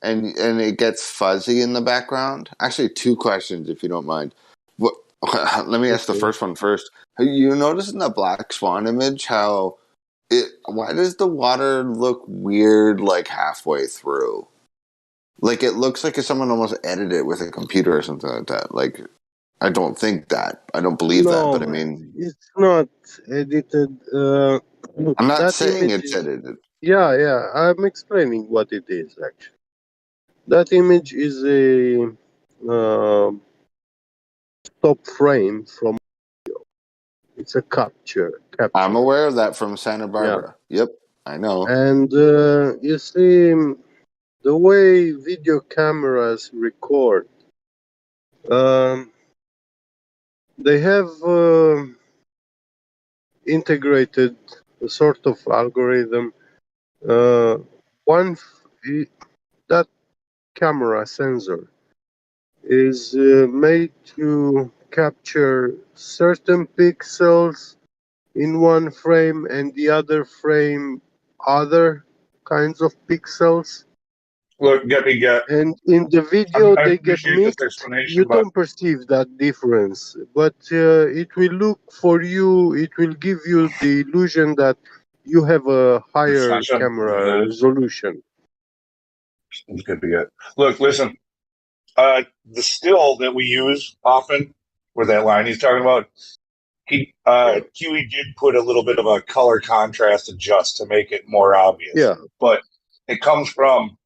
and it gets fuzzy in the background. Actually, two questions if you don't mind. What? Let me ask the first one first. You notice in the black swan image how why does the water look weird like halfway through? Like it looks like if someone almost edited it with a computer or something like that. Like I don't think that. I don't believe that, but I mean it's not edited. I'm not That saying image it's is, edited. yeah, I'm explaining what it is actually. That image is a stop frame from. It's a capture. I'm aware of that from Santa Barbara. Yep, I know. And you see, the way video cameras record, they have integrated a sort of algorithm. That camera sensor is made to capture certain pixels in one frame and the other frame other kinds of pixels. Look, and in the video I they get appreciate this mixed. explanation, You but don't perceive that difference, but it will look for you, it will give you the illusion that you have a higher camera resolution. It's good to get. Look, listen. The still that we use often, with that line he's talking about, Huey did put a little bit of a color contrast adjust to make it more obvious. Yeah. But it comes from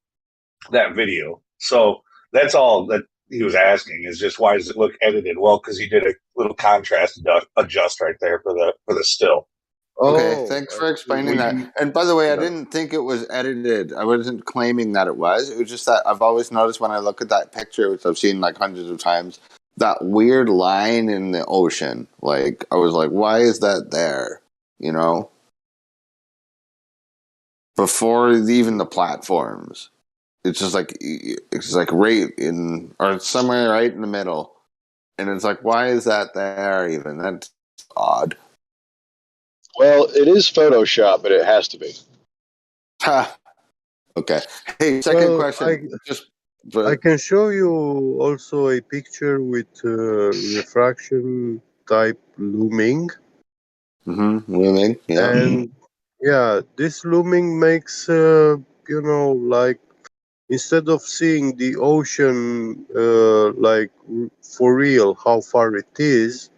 that video. So that's all that he was asking is just why does it look edited? Well, because he did a little contrast adjust right there for the still. Okay, thanks for explaining that. And by the way, I Yeah. didn't think it was edited. I wasn't claiming that it was. It was just that I've always noticed when I look at that picture, which I've seen like hundreds of times, that weird line in the ocean. Like, I was like, why is that there? You know? Before even the platforms. It's just like right in, or somewhere right in the middle. And it's like, why is that there even? That's odd. Well, it is Photoshop, but it has to be. Ha. Okay. Hey, second question. I can show you also a picture with refraction type looming. Looming, yeah. And Yeah, this looming makes like instead of seeing the ocean like for real how far it is,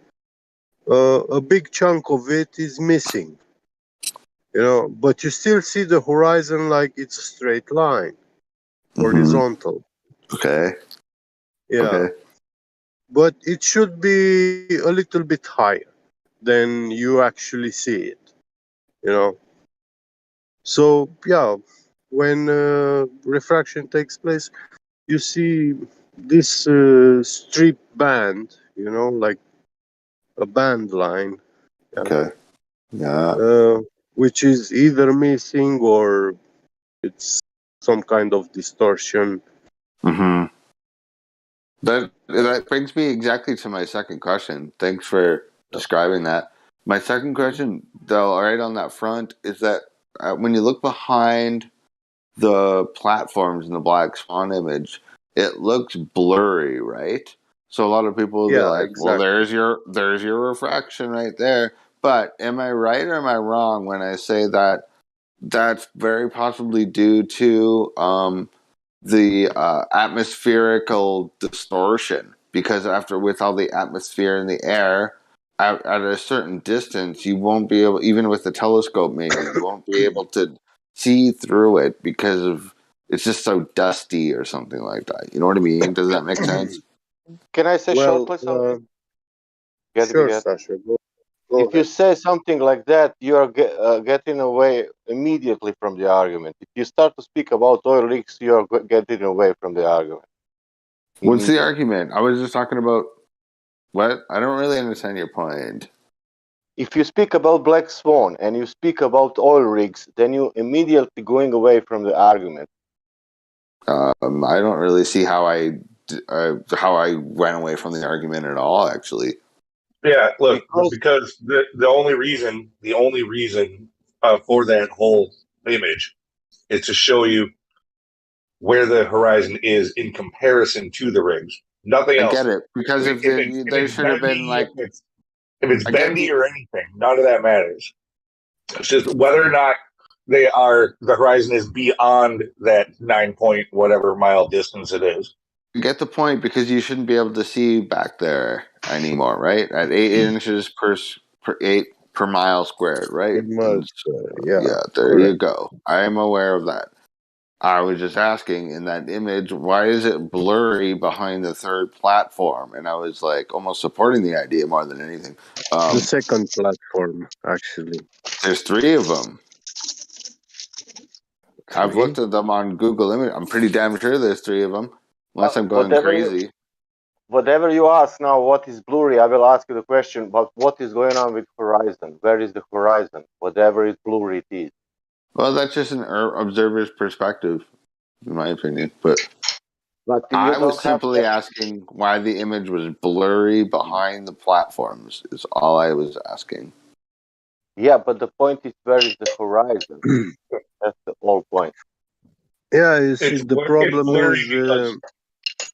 a big chunk of it is missing. But you still see the horizon like it's a straight line, horizontal. Okay. Yeah, Okay. but it should be a little bit higher than you actually see it. You know. So yeah, when refraction takes place, you see this strip band. Like a band line. Yeah. Okay. Yeah. Which is either missing or it's some kind of distortion. Mm-hmm. That brings me exactly to my second question. Thanks for describing that. My second question, though, right on that front, is that when you look behind the platforms in the black swan image, it looks blurry, right? So a lot of people will be Yeah, like, "Well, exactly. there's your refraction right there." But am I right or am I wrong when I say that that's very possibly due to the atmospherical distortion? Because with all the atmosphere in the air, at a certain distance, you won't be able, even with the telescope, maybe you won't be able to see through it because of it's just so dusty or something like that. You know what I mean? Does that make sense? Can I say Well, shortly something? sure, Sasha. Go If you ahead. say something like that, you are getting away immediately from the argument. If you start to speak about oil rigs, you are getting away from the argument. What's the argument? I was just talking about what? I don't really understand your point. If you speak about Black Swan and you speak about oil rigs, then you immediately going away from the argument. I don't really see how I went away from the argument at all. Actually, Yeah, look, because the only reason for that whole image is to show you where the horizon is in comparison to the rigs. Nothing I else. get it, because if there should have been like if it's I get bendy or anything, none of that matters. It's just whether or not the horizon is beyond that 9 point whatever mile distance it is. I get the point, because you shouldn't be able to see back there anymore, right? At 8 inches per mile squared, right? Yeah, there correct. you go. I am aware of that. I was just asking, in that image, why is it blurry behind the third platform? And I was like almost supporting the idea more than anything. The second platform, actually. There's 3 of them. I've 3? looked at them on Google Image. I'm pretty damn sure there's 3 of them, unless I'm going crazy. Whatever you ask now, what is blurry, I will ask you the question, but what is going on with horizon? Where is the horizon? Whatever is blurry it is. Well, that's just an observer's perspective, in my opinion. But I was simply asking why the image was blurry behind the platforms, is all I was asking. Yeah, but the point is, where is the horizon? That's the whole point. Yeah, you see, the problem is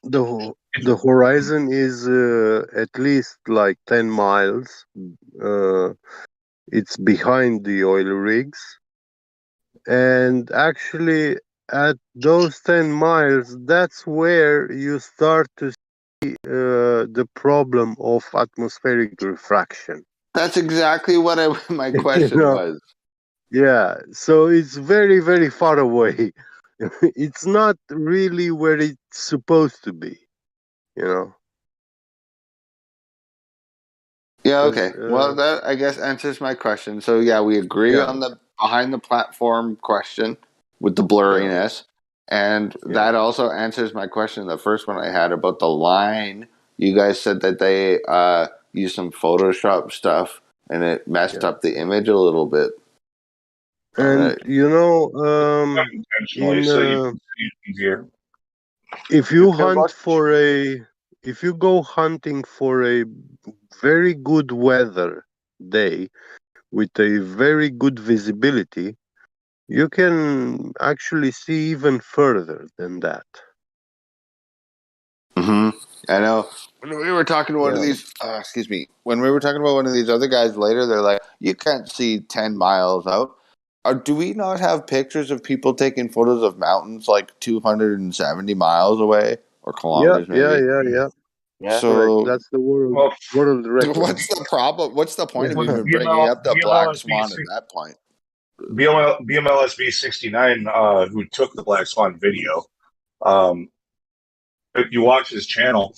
the horizon is at least like 10 miles. It's behind the oil rigs. And actually, at those 10 miles, that's where you start to see the problem of atmospheric refraction. That's exactly what my question was. Yeah, so it's very, very far away. It's not really where it's supposed to be, you know. Yeah, okay. Well, that, I guess, answers my question. So, yeah, we agree on the behind the platform question with the blurriness. And that also answers my question, the first one I had about the line. You guys said that they used some Photoshop stuff and it messed up the image a little bit. And you know, in so you can see it easier. if you go hunting for a very good weather day with a very good visibility, you can actually see even further than that. I know. When we were talking to one of these, when we were talking about one of these other guys later, they're like, you can't see 10 miles out. do we not have pictures of people taking photos of mountains like 270 miles away or kilometers maybe? Yeah. So That's the world record. what's the problem? What's the point of even bringing BML, up the black swan at that point? BMLSB 69, who took the Black Swan video. If you watch his channel,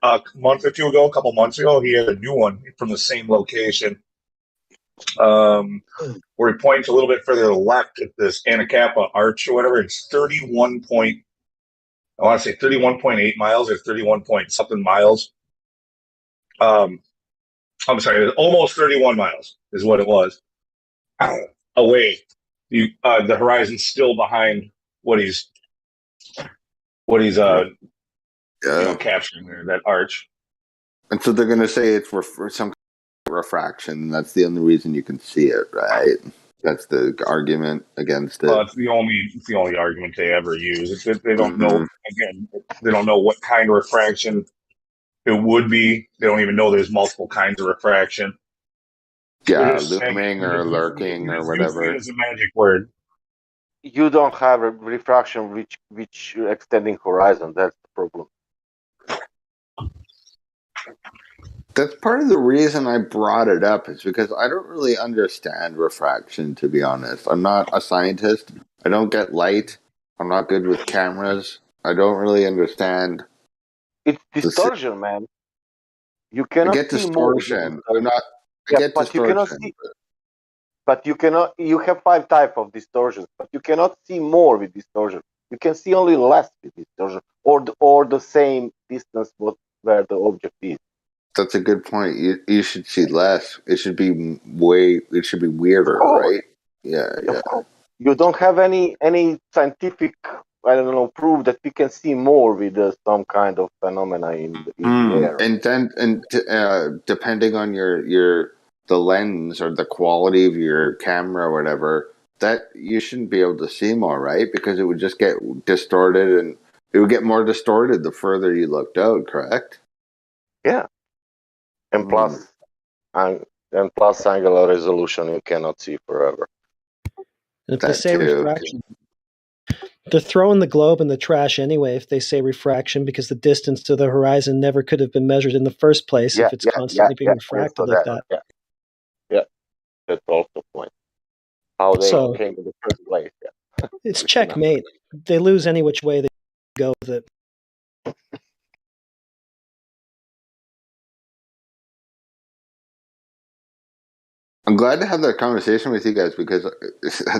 a month or two ago, a couple months ago, he had a new one from the same location. Where he points a little bit further to the left at this Anacapa Arch or whatever. It's 31.8 miles or 31 point something miles. I'm sorry, almost 31 miles is what it was away. The horizon's still behind what he's capturing there, that arch. And so they're going to say it's some refraction. That's the only reason you can see it, right? That's the argument against it. Well, it's the only argument they ever use. They don't know. Again, they don't know what kind of refraction it would be. They don't even know there's multiple kinds of refraction. Yeah, looming or lurking or whatever. It's a magic word. You don't have a refraction which extending horizon. That's the problem. That's part of the reason I brought it up is because I don't really understand refraction, to be honest. I'm not a scientist. I don't get light. I'm not good with cameras. I don't really understand. It's distortion, man. You cannot get see distortion. more. I get but distortion. You cannot see. But you cannot. You have 5 types of distortions, but you cannot see more with distortion. You can see only less with distortion, or the same distance where the object is. That's a good point. You should see less. It should be It should be weirder, right? Yeah. You don't have any scientific, I don't know, proof that we can see more with some kind of phenomena in the air. And then depending on the lens or the quality of your camera or whatever, that you shouldn't be able to see more, right? Because it would just get distorted, and it would get more distorted the further you looked out. Correct? Yeah. And plus angular resolution, you cannot see forever. And if they say refraction, they're throwing the globe in the trash anyway if they say refraction, because the distance to the horizon never could have been measured in the first place if it's constantly being refracted like that. Yeah, that's also the point. How they came in the first place. Yeah. It's checkmate. They lose any which way they go with it. I'm glad to have that conversation with you guys because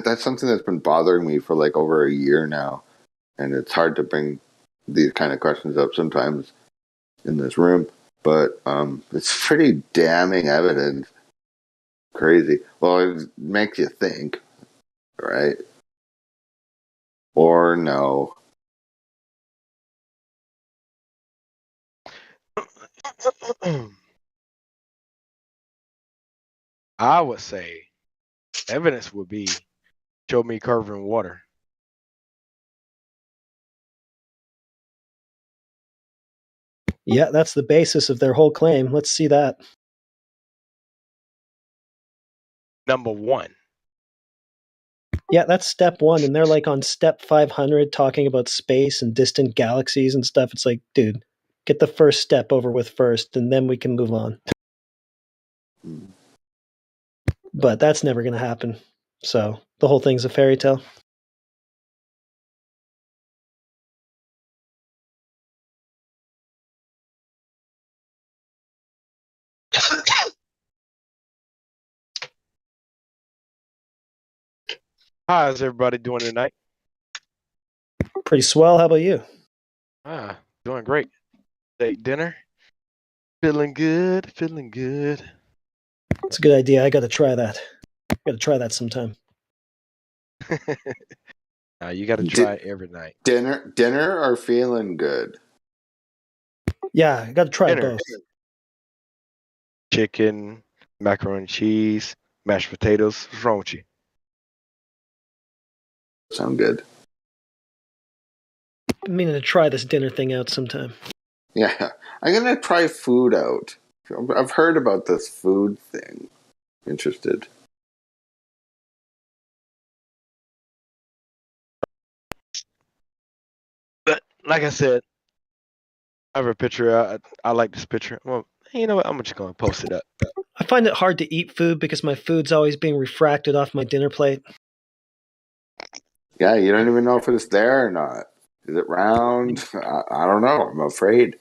that's something that's been bothering me for like over a year now. And it's hard to bring these kind of questions up sometimes in this room. But it's pretty damning evidence. Crazy. Well, it makes you think, right? Or no. I would say evidence would be show me curving water. Yeah, that's the basis of their whole claim. Let's see that. Number 1. Yeah, that's step 1, and they're like on step 500 talking about space and distant galaxies and stuff. It's like, dude, get the first step over with first, and then we can move on. But that's never going to happen. So the whole thing's a fairy tale. How's everybody doing tonight? Pretty swell. How about you? Doing great. Ate dinner. Feeling good. Feeling good. It's a good idea. I got to try that. Got to try that sometime. You got to try it every night. Dinner or feeling good? Yeah, I got to try both. Chicken, macaroni and cheese, mashed potatoes. What's wrong with you? Sound good. I'm meaning to try this dinner thing out sometime. Yeah, I'm gonna try food out. I've heard about this food thing. Interested. like I said, I have a picture. I like this picture. Well, you know what? I'm just gonna post it up. I find it hard to eat food because my food's always being refracted off my dinner plate. Yeah, you don't even know if it's there or not. Is it round? I don't know. I'm afraid.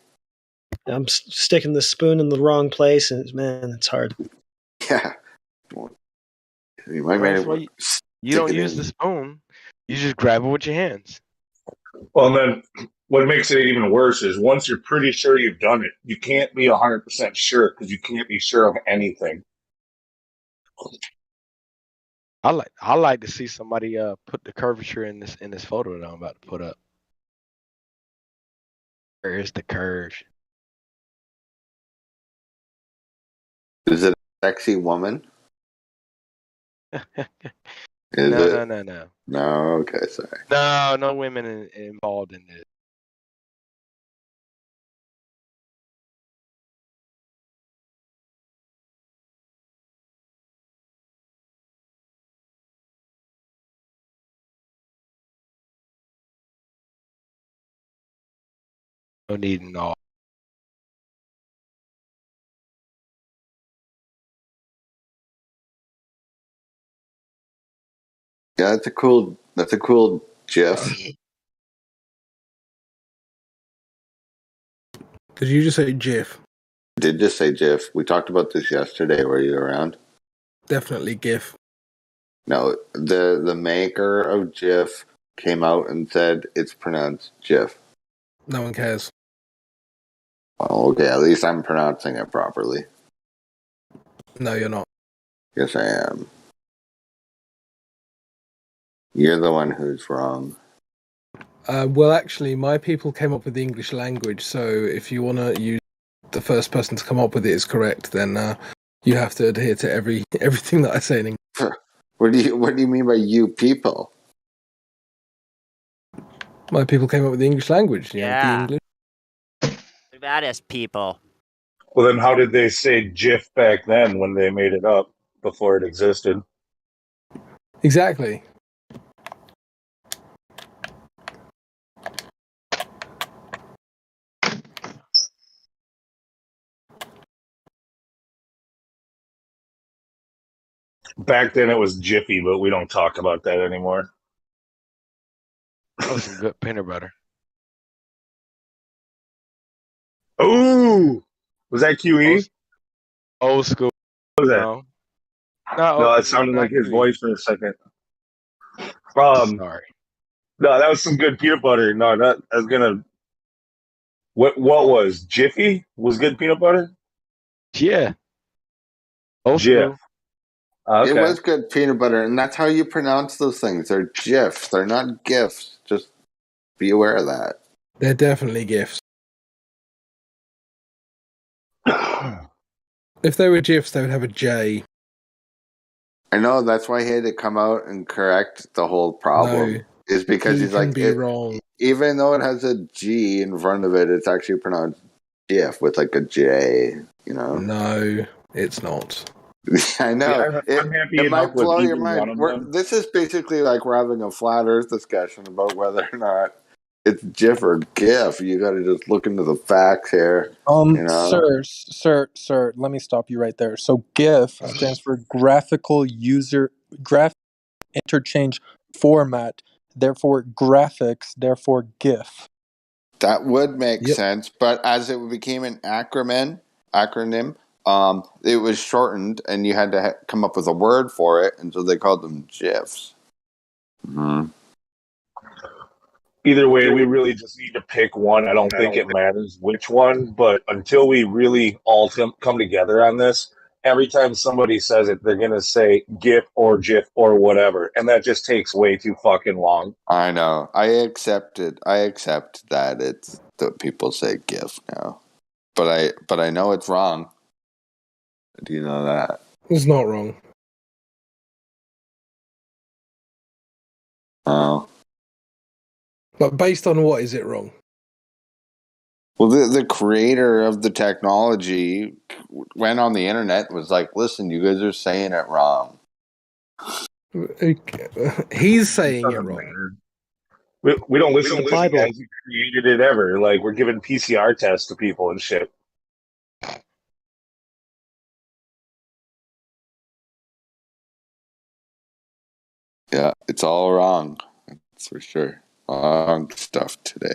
I'm sticking the spoon in the wrong place, and man, it's hard. Yeah. You might Well, that's why you don't use the spoon. You just grab it with your hands. Well, then what makes it even worse is once you're pretty sure you've done it, you can't be 100% sure because you can't be sure of anything. I like to see somebody put the curvature in this photo that I'm about to put up. Where is the curve? Is it a sexy woman? No. No, okay, sorry. No women involved in this. No need and all. Yeah, that's a cool GIF. Did you just say GIF? I did just say GIF. We talked about this yesterday. Were you around? Definitely GIF. No, the maker of GIF came out and said it's pronounced GIF. No one cares. Well, okay, at least I'm pronouncing it properly. No, you're not. Yes, I am. You're the one who's wrong. Well, actually, my people came up with the English language, so if you want to use the first person to come up with it is correct, then you have to adhere to everything that I say in English. What do you mean by you people? My people came up with the English language. Yeah. The English. What about us people? Well, then how did they say GIF back then when they made it up before it existed? Exactly. Back then it was Jiffy, but we don't talk about that anymore. That was some good peanut butter. Ooh! Was that QE? Old school. What was that? No, it sounded like his voice for a second. Sorry. No, that was some good peanut butter. No, I was gonna. What was Jiffy? Was good peanut butter? Yeah. Old Jif. Okay. It was good peanut butter, and that's how you pronounce those things. They're GIFs. They're not GIFs. Just be aware of that. They're definitely GIFs. If they were GIFs, they would have a J. I know, that's why he had to come out and correct the whole problem. No, is because he's like, wrong. Even though it has a G in front of it, it's actually pronounced GIF with like a J, you know? No, it's not. I know. Yeah, I'm happy it might enough with blow your either mind. one of them. This is basically like we're having a flat earth discussion about whether or not it's GIF or GIF. You got to just look into the facts here. You know? Sir, let me stop you right there. So GIF stands for Graphical Interchange Format, therefore graphics, therefore GIF. That would make sense, but as it became an acronym, it was shortened, and you had to come up with a word for it, and so they called them GIFs. Mm-hmm. Either way, we really just need to pick one. I don't think it matters which one, but until we really all come together on this, every time somebody says it, they're going to say GIF or GIF or whatever, and that just takes way too fucking long. I know. I accept that it's that people say GIF now, but I know it's wrong. Do you know that? It's not wrong. Oh. But based on what is it wrong? Well, the creator of the technology went on the internet and was like, listen, you guys are saying it wrong. He's saying it wrong. We don't listen The to Bible. guys who created it ever. Like, we're giving PCR tests to people and shit. Yeah, it's all wrong. That's for sure. Wrong stuff today.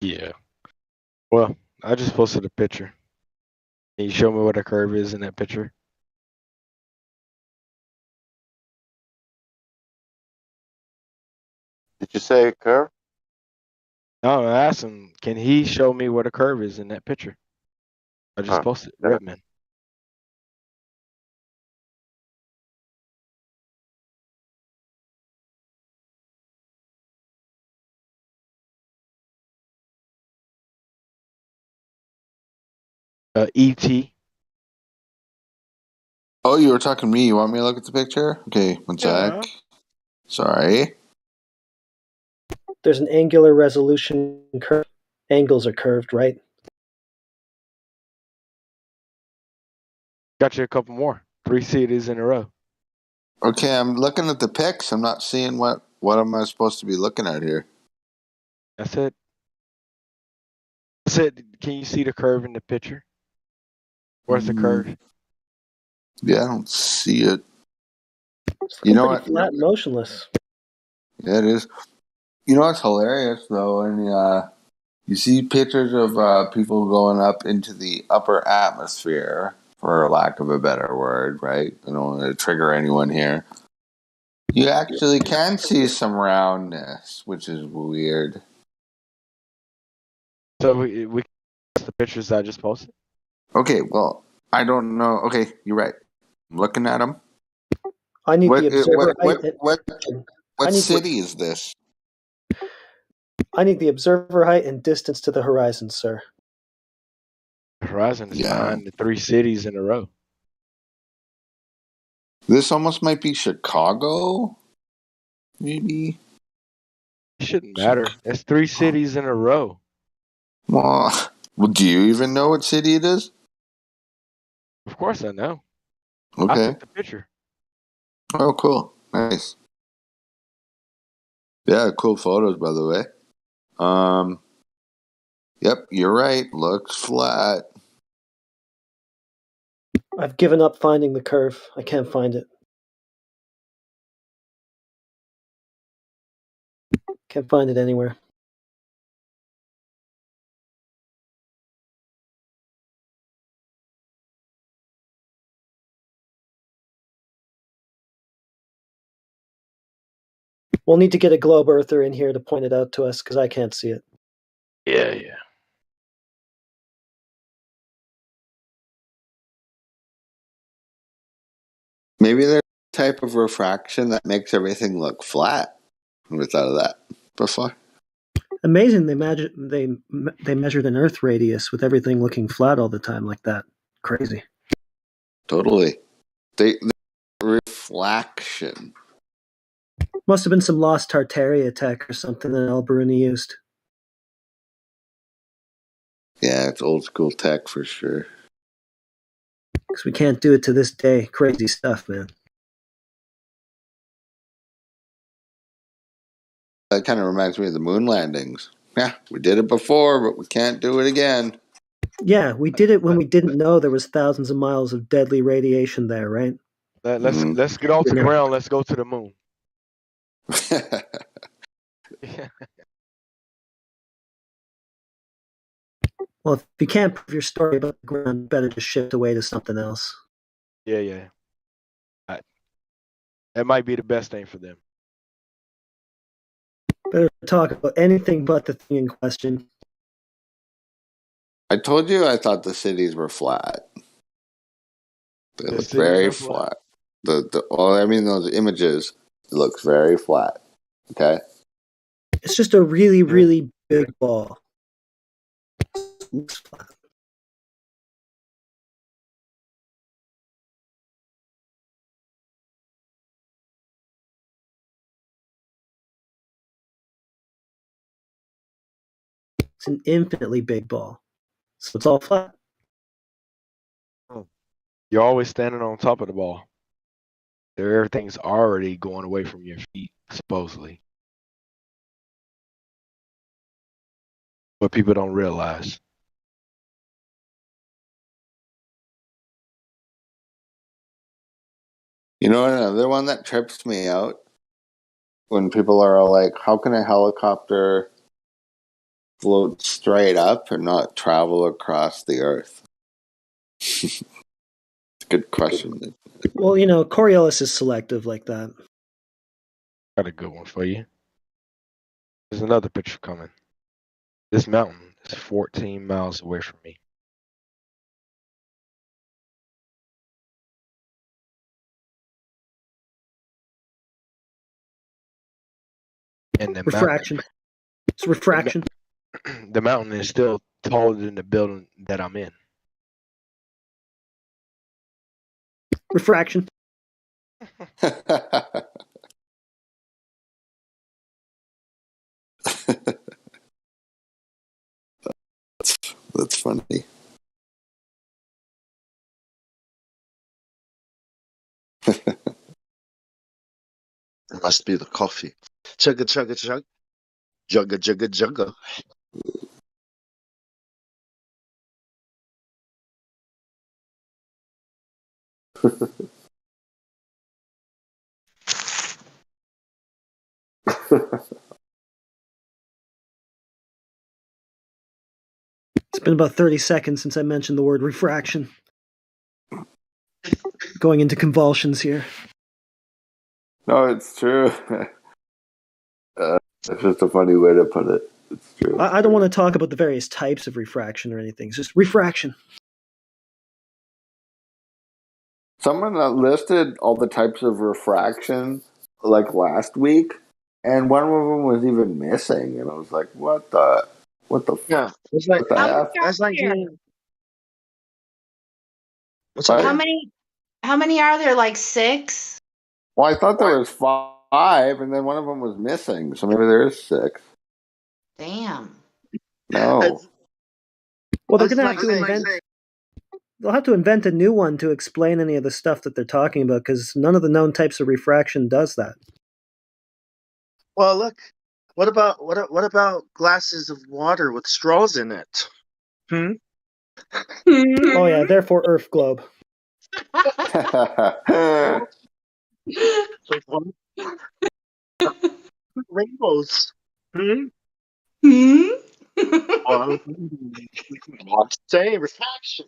Yeah. Well, I just posted a picture. Can you show me what a curve is in that picture? Did you say curve? No, I asked him, can he show me what a curve is in that picture? I just posted Redman. E.T. Oh, you were talking to me. You want me to look at the picture? Okay, one sec. Sorry. There's an angular resolution curve. Angles are curved, right? Got you a couple more. 3 cities in a row. Okay, I'm looking at the pics. I'm not seeing what am I supposed to be looking at here. That's it. That's it. Can you see the curve in the picture? Where's the curve? Yeah, I don't see it. It's You know pretty what? flat and motionless. Yeah, it is. You know what's hilarious though, and you see pictures of people going up into the upper atmosphere, for lack of a better word, right? I don't want to trigger anyone here. You actually can see some roundness, which is weird. So we the pictures I just posted. Okay, well, I don't know. Okay, you're right. I'm looking at them. I need the observer height. What city is this? I need the observer height and distance to the horizon, sir. The horizon is behind the 3 cities in a row. This almost might be Chicago, maybe. It shouldn't matter. It's 3 cities in a row. Well, do you even know what city it is? Of course I know. Okay. I took the picture. Oh, cool. Nice. Yeah, cool photos, by the way. Yep, you're right. Looks flat. I've given up finding the curve. I can't find it. Can't find it anywhere. We'll need to get a globe earther in here to point it out to us because I can't see it. Yeah. Maybe there's a type of refraction that makes everything look flat. Never thought of that before. Amazing. They measured an Earth radius with everything looking flat all the time like that. Crazy. Totally. They reflection. Must have been some lost Tartaria tech or something that Alberuni used. Yeah, it's old school tech for sure. Because we can't do it to this day. Crazy stuff, man. That kind of reminds me of the moon landings. Yeah, we did it before, but we can't do it again. Yeah, we did it when we didn't know there was thousands of miles of deadly radiation there, right? Let's get off the ground. Let's go to the moon. Well, if you can't prove your story about the ground, better just shift away to something else. Yeah. That might be the best thing for them. Better talk about anything but the thing in question. I told you I thought the cities were flat. They look very flat. I mean those images, it looks very flat. Okay. It's just a really, really big ball. It looks flat. It's an infinitely big ball. So it's all flat. You're always standing on top of the ball. Everything's already going away from your feet. supposedly. What people don't realize. You know, another one that trips me out when people are all like, how can a helicopter float straight up and not travel across the earth? It's a good question. Well, you know, Coriolis is selective like that. Got a good one for you. There's another picture coming. This mountain is 14 miles away from me. And the refraction. It's refraction. The mountain is still taller than the building that I'm in. Refraction. That's funny. It must be the coffee. Chugga, chugga, chug. Jugga, jugga, jugga. It's been about 30 seconds since I mentioned the word refraction. Going into convulsions here. No, it's true. It's just a funny way to put it. It's true. I don't want to talk about the various types of refraction or anything. It's just refraction. Someone listed all the types of refraction like last week, and one of them was even missing, and I was like, "What the? Yeah, it's like what the F?" that's like How many are there? Like 6? Well, I thought there was 5, and then one of them was missing, so maybe there is 6. Damn. No. Well, they're going to have to invent. They'll have to invent a new one to explain any of the stuff that they're talking about, because none of the known types of refraction does that. Well, look. What about glasses of water with straws in it? Oh yeah, therefore Earth globe. Rainbows. Say refraction.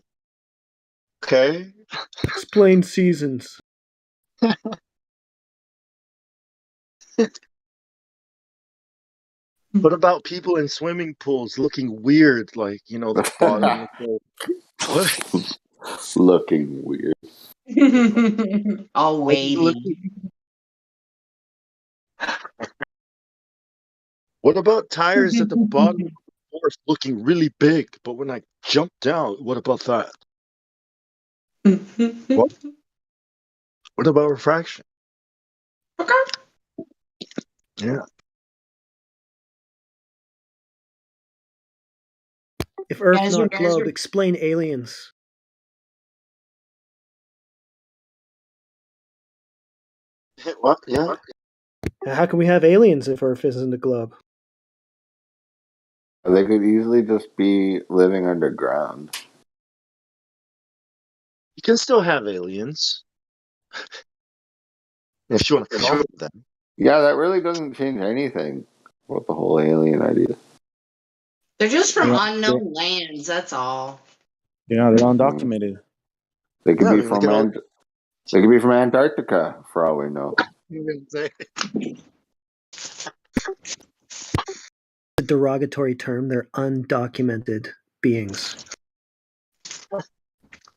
Okay. Explain seasons. What about people in swimming pools looking weird, like, you know, the bottom? What? Looking weird. All wavy. What about tires at the bottom of the course looking really big, but when I jump down, what about that? What about refraction? Okay. Yeah. If Earth not globe, explain aliens. What? Yeah. How can we have aliens if Earth isn't a globe? They could easily just be living underground. You can still have aliens. If you want to call them. Yeah, that really doesn't change anything with the whole alien idea. They're just from unknown lands, that's all. Yeah, they're undocumented. They could be from they could be from Antarctica, for all we know. A derogatory term. They're undocumented beings.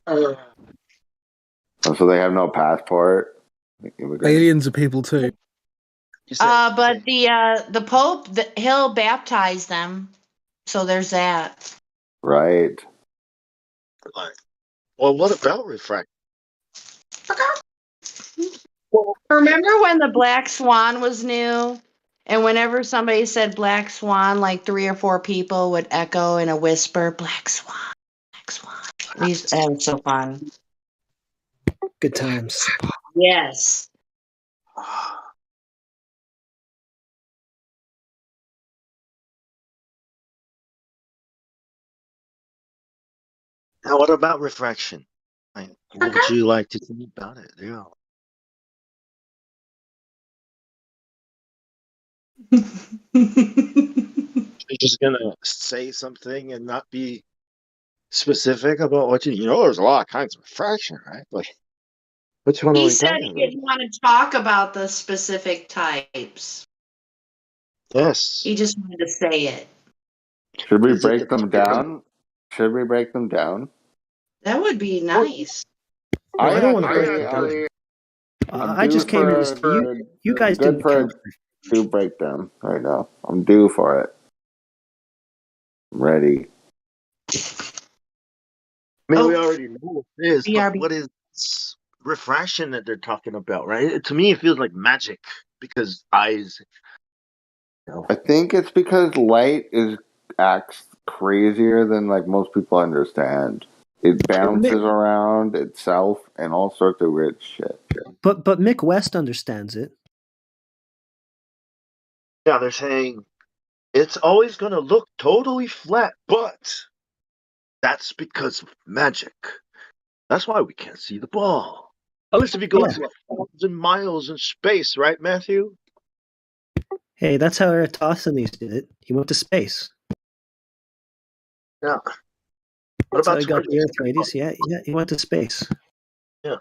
So they have no passport. Aliens are people too. But the Pope, he'll baptize them. So there's that. Right. Well, what about refraction? Remember when the Black Swan was new? And whenever somebody said Black Swan, like 3 or 4 people would echo in a whisper, Black Swan, Black Swan. That was so fun. Good times. Yes. Now, what about refraction? What would you like to think about it? Yeah. You're just gonna say something and not be specific about what you know. There's a lot of kinds of refraction, right? Like, which one are He we said talking he about? didn't want to talk about the specific types. Yes. He just wanted to say it. Should we Is it the break them down? Should we break them down? That would be nice. No, I don't want to break Actually, it down. I'm I due just came in to for see you guys good didn't for count. a two breakdown right now. I'm due for it. I'm ready. I mean, we already know what it is, but BRB. what is refraction that they're talking about, right? To me, it feels like magic because eyes. I think it's because light acts crazier than like most people understand. It bounces around itself and all sorts of weird shit. But Mick West understands it. Yeah, they're saying it's always going to look totally flat, but that's because of magic. That's why we can't see the ball. Unless if you go to 1,000 miles in space, right, Matthew? Hey, that's how Eratosthenes did it. He went to space. Yeah. What That's how about he got the 250 Arthritis. Yeah, he went to space. Yeah.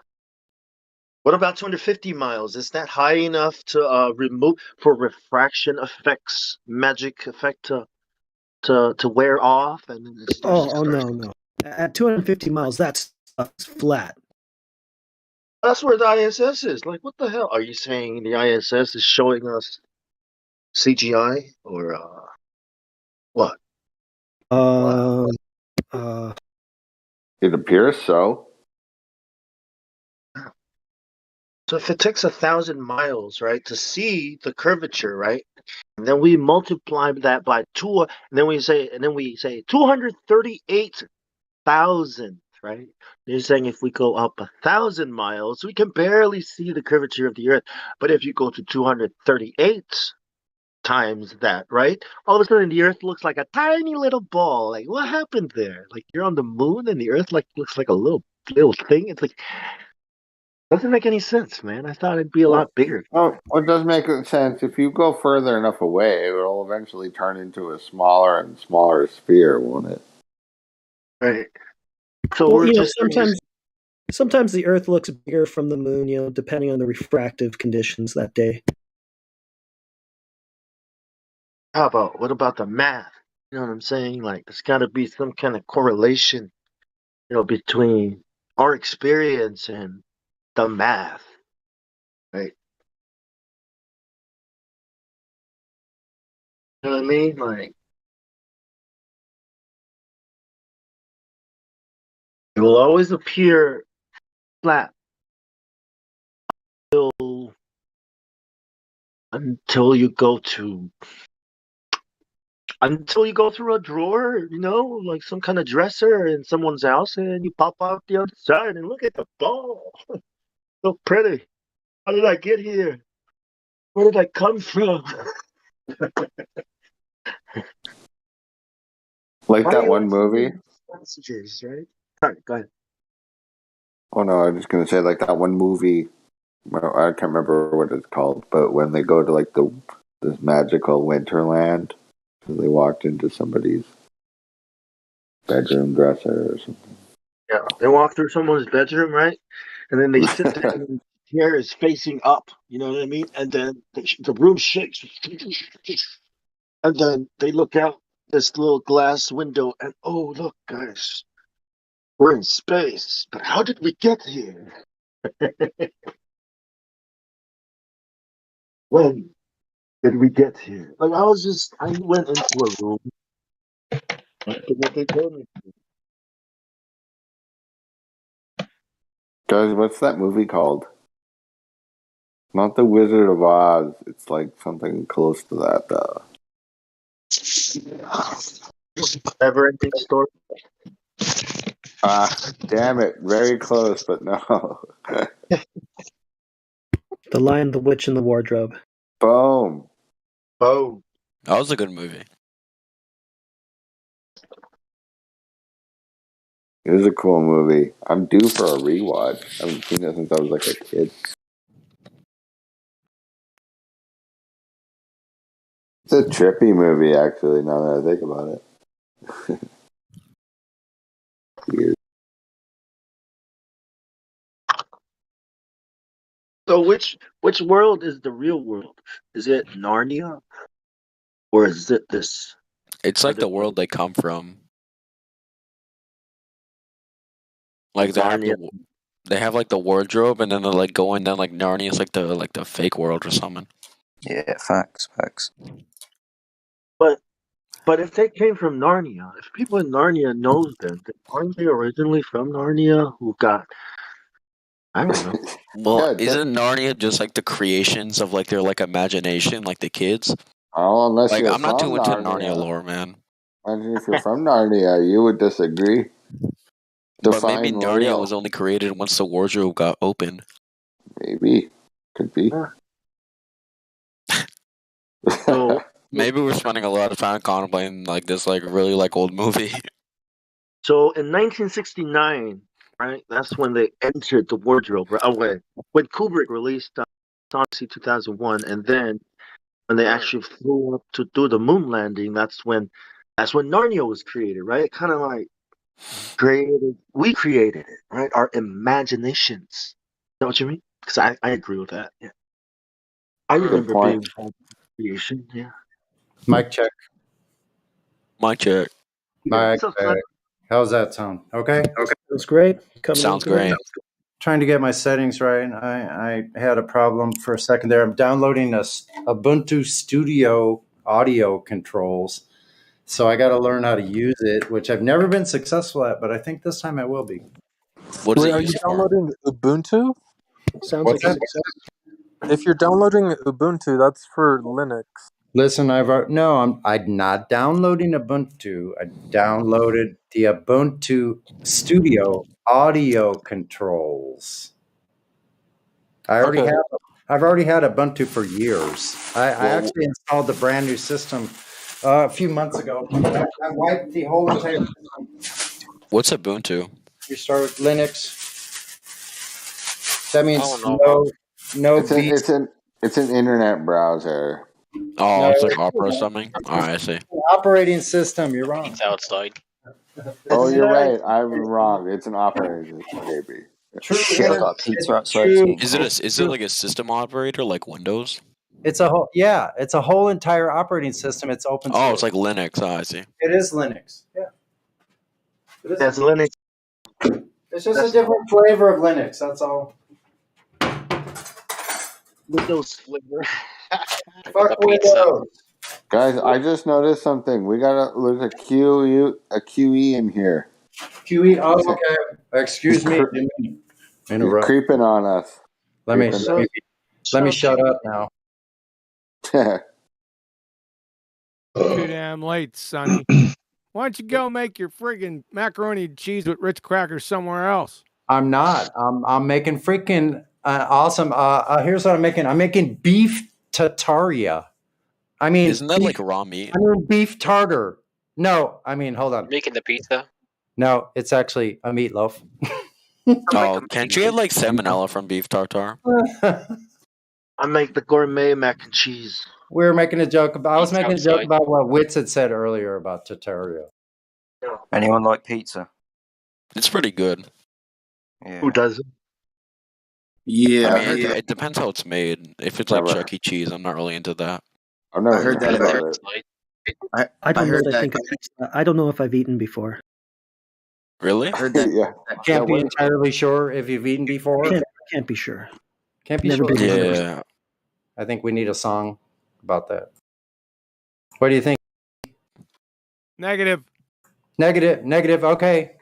What about 250 miles? Is that high enough to remove for refraction effects, magic effect to wear off and then it starts to Oh no. At 250 miles, that's flat. That's where the ISS is. Like, what the hell? Are you saying the ISS is showing us CGI or what? It appears so. So if it takes 1,000 miles, right, to see the curvature, right, and then we multiply that by 2, and then we say 238,000, right? You're saying if we go up 1,000 miles, we can barely see the curvature of the Earth. But if you go to 238 times that, right? All of a sudden the Earth looks like a tiny little ball. Like, what happened there? Like, you're on the moon and the Earth like looks like a little thing. It's like doesn't make any sense, man. I thought it'd be a lot bigger. Oh, it does make sense. If you go further enough away, it will eventually turn into a smaller and smaller sphere, won't it? Right. So Well, we're just sometimes the Earth looks bigger from the moon, depending on the refractive conditions that day. what about the math? You know what I'm saying? Like, there's got to be some kind of correlation, between our experience and the math, right? You know what I mean? Like, it will always appear flat until you go through a drawer, like some kind of dresser in someone's house, and you pop out the other side and look at the ball. So pretty. How did I get here? Where did I come from? Like Why do that you one like movie. messages, right? All right, go ahead. Oh no, I was just gonna say like that one movie. I can't remember what it's called, but when they go to like this magical winterland, because they walked into somebody's bedroom dresser or something. Yeah, they walk through someone's bedroom, right? And then they sit there and the chair is facing up, you know what I mean? And then the room shakes. And then they look out this little glass window and, oh, look, guys, we're in space. But how did we get here? When did we get here? Like, I went into a room. What they told me. Guys, what's that movie called? Not The Wizard of Oz. It's like something close to that, though. Never ending story. Damn it. Very close, but no. The Lion, the Witch, and the Wardrobe. Boom. Boom. That was a good movie. It was a cool movie. I'm due for a rewatch. I haven't seen it since I was like a kid. It's a trippy movie, actually, now that I think about it. Weird. So which world is the real world? Is it Narnia, or is it this? It's like the world they come from. Like they have like the wardrobe, and then they're like going down like Narnia is like the fake world or something. Yeah, facts. But if they came from Narnia, if people in Narnia knows them, then aren't they originally from Narnia? Who got? I don't know. Well, isn't Narnia just like the creations of like their like imagination, like the kids? Oh, unless Like you're I'm not from too into Narnia. Narnia lore, man. Imagine if you're from Narnia, you would disagree. But maybe Define Narnia real. was only created once the wardrobe got opened. Maybe. Could be. So Maybe we're spending a lot of time contemplating like this like really like old movie. So in 1969, right? That's when they entered the wardrobe. Right? Oh, wait. When Kubrick released Odyssey 2001, and then when they actually flew up to do the moon landing, that's when Narnia was created, right? Kind of like we created it, right? Our imaginations. Is that what you mean? Because I agree with that. Yeah, I remember being part of creation. Yeah. Mic check. Mic check. Mic check. How's that sound? Okay. That's great. Sounds great. Trying to get my settings right. I had a problem for a second there. I'm downloading a Ubuntu Studio audio controls, so I got to learn how to use it, which I've never been successful at, but I think this time I will be. What is Wait, it are you used for? downloading Ubuntu? Sounds What's like a that? success. If you're downloading Ubuntu, that's for Linux. Listen, I'm not downloading Ubuntu. I downloaded the Ubuntu Studio audio controls. I've already had Ubuntu for years. I actually installed the brand new system a few months ago. I wiped the whole entire system. What's Ubuntu? You start with Linux. That means it's an internet browser. Oh, No, it's like Opera or something? Alright, I see. Operating system, you're wrong. It's outside. Oh, you're right. I'm wrong. It's an operating system, baby. Shit, I got pizza outside. Is it like a system operator like Windows? It's a whole entire operating system. It's open source. Oh, it's like Linux. Oh, I see. It is Linux. Yeah. That's Linux. It's just a different flavor of Linux. That's all. Windows flavor. Fuck Windows. Guys, I just noticed something. We got a QE in here. QE. Oh, okay. Excuse me. You're creeping on us. Let me shut up now. Too damn late, Sonny. Why don't you go make your friggin' macaroni and cheese with Ritz crackers somewhere else? I'm not. I'm making freaking awesome. Here's what I'm making. I'm making beef tartarea. I mean, isn't that like raw meat? I mean beef tartar. No, I mean hold on. Making the pizza? No, it's actually a meatloaf. Oh, can't you get like salmonella from beef tartare? I make the gourmet mac and cheese. We were making a joke about. I was making a joke about what Witz had said earlier about tartaria. Anyone like pizza? It's pretty good. Yeah. Who doesn't? Yeah, I mean, it depends how it's made. If it's like Chuck E. Cheese, I'm not really into that. I've never heard that about I don't know. I don't know if I've eaten before. Really? I heard that. Yeah. Can't be entirely sure if you've eaten before. Can't be sure. Can't be Never sure. been Yeah. I think we need a song about that. What do you think? Negative. Okay.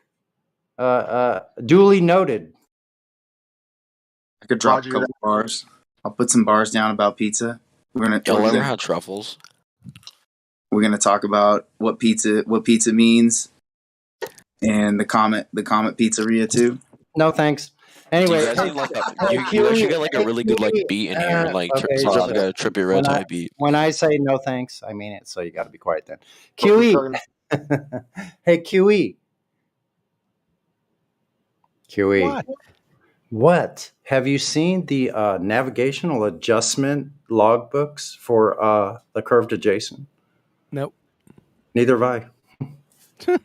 Duly noted. I could drop a couple bars. I'll put some bars down about pizza. We're never had truffles. We're gonna talk about what pizza means, and the Comet Pizzeria too. No thanks. Anyway, you actually get like a really good like beat in here, like it's like a trippy red type beat. When I say no thanks, I mean it. So you got to be quiet then. QE. Hey QE. QE. What? Have you seen the navigational adjustment logbooks for the curved adjacent? Nope. Neither have I.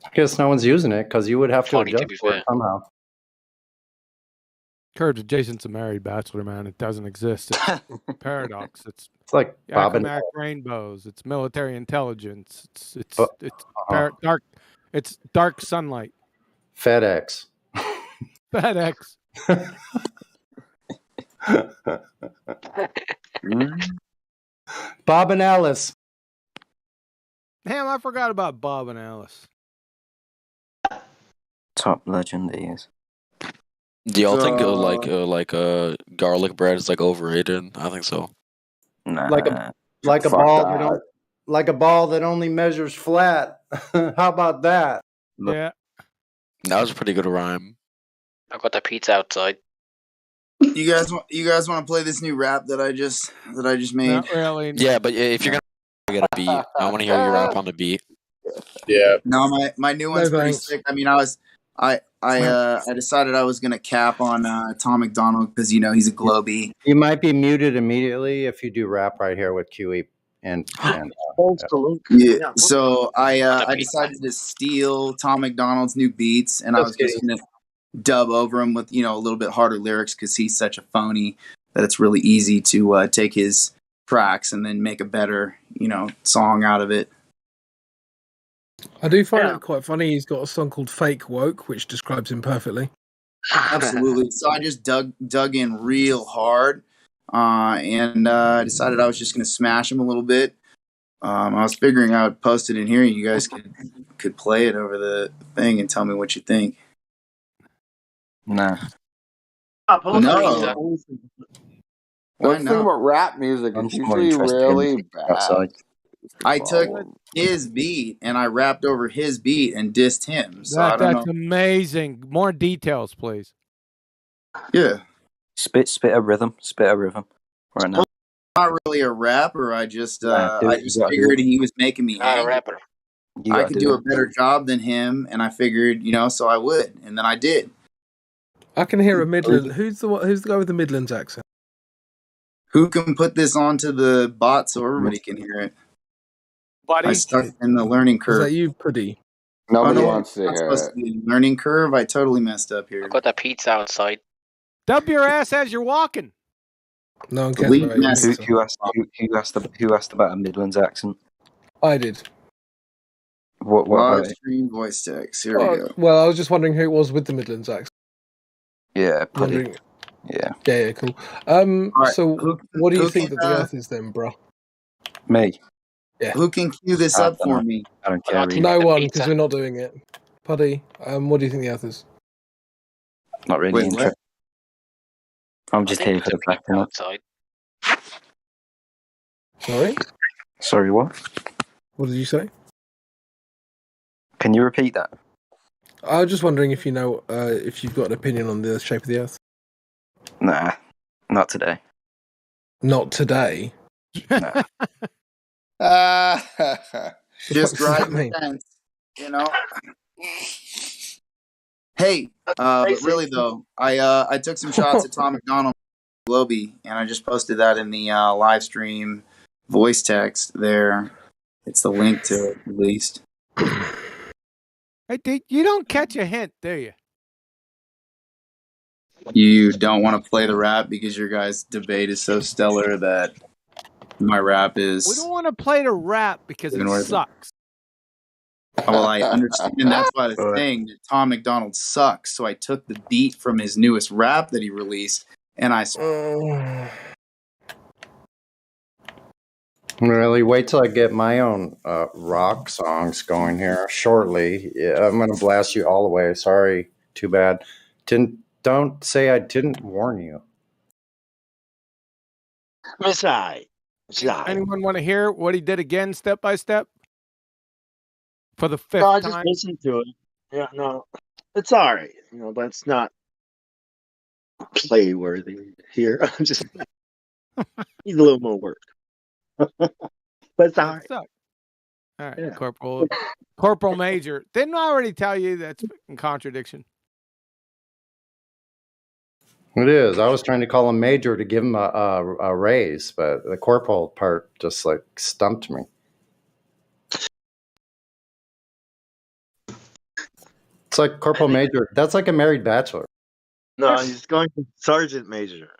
I guess no one's using it because you would have to Funny, to adjust be for fair. it somehow. Curved adjacent's a married bachelor, man. It doesn't exist. It's paradox. It's like Bob and Yakamac rainbows. It's military intelligence. It's Uh-uh. dark. It's dark sunlight. FedEx. FedEx. Bob and Alice. Damn, I forgot about Bob and Alice. Top legend he is. Do y'all think garlic bread is like overrated? I think so. Nah. Like a ball that only measures flat. How about that? Yeah. That was a pretty good rhyme. I got the pizza outside. You guys want to play this new rap that I just made? Not really. Yeah, but if you're gonna get a beat, I want to hear you rap on the beat. Yeah. No, my new one's pretty thanks. sick. I mean, I decided I was gonna cap on Tom McDonald because he's a Globee. You might be muted immediately if you do rap right here with QE and Yeah. So I decided to steal Tom McDonald's new beats, and I was just gonna dub over him with a little bit harder lyrics because he's such a phony that it's really easy to take his tracks and then make a better song out of it. I do find it quite funny. He's got a song called Fake Woke, which describes him perfectly. Absolutely. So I just dug in real hard, and decided I was just going to smash him a little bit. I was figuring I would post it in here. You guys could play it over the thing and tell me what you think. Nah. No. Why That's the thing not? about rap music. I'm It's just more usually interested in really the bad. outside. I took his beat and I rapped over his beat and dissed him. So I don't That's know. amazing. More details, please. Yeah. Spit a rhythm. Spit a rhythm. Right now. I'm not really a rapper. I just Nah, do it. I just You gotta do figured it. he was making me Not a angry. rapper. You I gotta could do do it. a better job than him, and I figured, so I would, and then I did. I can hear a Midland. Who's the guy with the Midlands accent? Who can put this onto the bot so everybody can hear it? Buddy. I stuck in the learning Is curve. that you, Puddy? Nobody no, wants to I'm not hear supposed it. to be learning curve. I totally messed up here. I got the pizza outside. Dub your ass as you're walking. No one cares Delete about your message. pizza. Who asked about a Midlands accent? I did. What about it? Livestream voice text. Here we Oh, go. well, I was just wondering who it was with the Midlands accent. Yeah, Puddy. Wondering. Yeah. Yeah, cool. right, So what do you who think can, that the Earth is then, bro? Me. Yeah. Who can cue this I up don't for know. me? I don't I care. got Really. No the one, pizza. because we're not doing it. Puddy, what do you think the Earth is? Not really Wait, what? interested. I'm I just think here for the the fact pizza that. outside. Sorry? Sorry, what? What did you say? Can you repeat that? I was just wondering if if you've got an opinion on the shape of the Earth. Nah, not today. Not today. Nah. Just does that driving mean? fence, Hey, but really though, I took some shots at Tom McDonald Globee, and I just posted that in the live stream voice text there. It's the link to it, at least. Hey, dude, you don't catch a hint, do you? You don't want to play the rap because your guys' debate is so stellar that my rap is. We don't want to play the rap because it sucks. Well, I understand. That's why I was saying that Tom McDonald sucks. So I took the beat from his newest rap that he released, and I. Really, wait till I get my own rock songs going here shortly. Yeah, I'm going to blast you all the way. Sorry, too bad. Don't say I didn't warn you. Anyone want to hear what he did again, step by step, for the fifth No, I just time? listened to it. Yeah, no, it's all right. But it's not play worthy here. I'm just need a little more work. But it's all right. All right, Corporal Major. Didn't I already tell you that's in contradiction? It is. I was trying to call him Major to give him a raise, but the corporal part just like stumped me. It's like Corporal Major. That's like a married bachelor. No, he's going to Sergeant Major.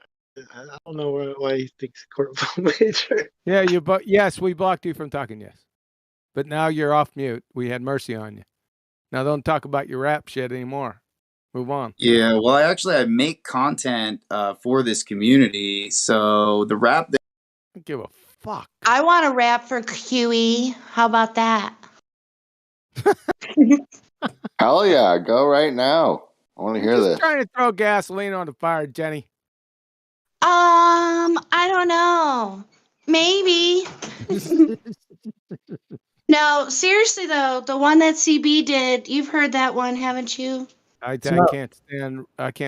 I don't know why he thinks Corporal Major. Yeah, yes, we blocked you from talking, yes. But now you're off mute. We had mercy on you. Now don't talk about your rap shit anymore. Move on. Yeah, well, I make content for this community, so the rap. I don't give a fuck. I want to rap for QE. How about that? Hell yeah, go right now. I want to hear this. Trying to throw gasoline on the fire, Jenny. I don't know. Maybe. No, seriously though, the one that CB did, you've heard that one, haven't you? I can't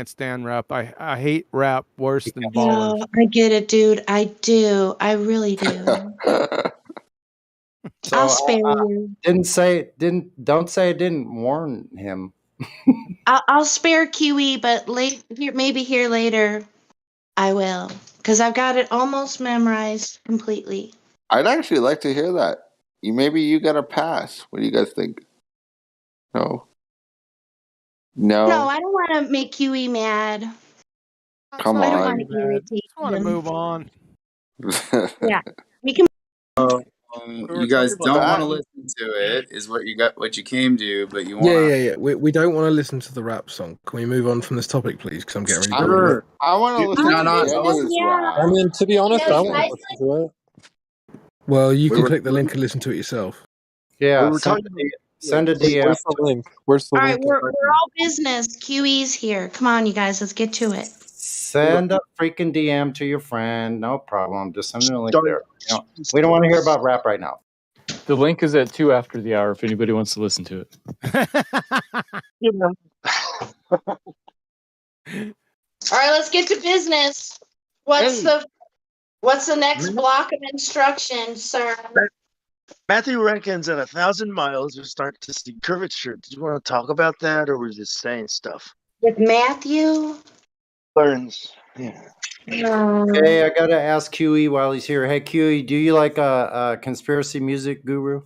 stand rap. I hate rap worse than ballers. No, I get it, dude. I do. I really do. So I'll spare you. Don't say I didn't warn him. I'll spare QE, but maybe here later, I will, because I've got it almost memorized completely. I'd actually like to hear that. Maybe you got a pass. What do you guys think? No. No, I don't want to make QE mad. Come I don't on. want to irritate I want to him. move on. Yeah, we can. You guys don't want to listen to it, is what you came to, but you want. Yeah. We don't want to listen to the rap song. Can we move on from this topic, please? Because I'm getting really bored. I want to listen to Jenny's rap. I mean, to be honest, I want to listen to it. Well, you can click the link and listen to it yourself. Yeah, send a DM. Where's the link? Where's the All link? right, we're all business. QE's here. Come on, you guys, let's get to it. Send a freaking DM to your friend. No problem. Just send a link there. We don't want to hear about rap right now. The link is at 2 after the hour if anybody wants to listen to it. All right, let's get to business. What's the next block of instructions, sir? Matthew reckons at 1,000 miles we start to see curvature. Did you want to talk about that, or were you just saying stuff? With Matthew? Burns. Yeah. Hey, I gotta ask QE while he's here. Hey, QE, do you like a conspiracy music guru?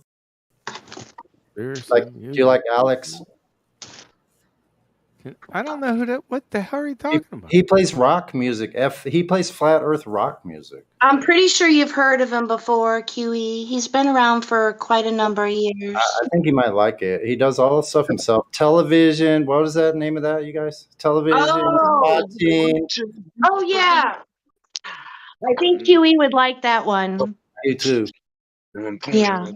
Do you like Alex? I don't know what the hell are you talking about? He plays rock music. He plays flat Earth rock music. I'm pretty sure you've heard of him before, QE. He's been around for quite a number of years. I think he might like it. He does all the stuff himself. Television. What was that name of that, you guys? Television. Watching. Oh yeah. I think QE would like that one. You too. Yeah.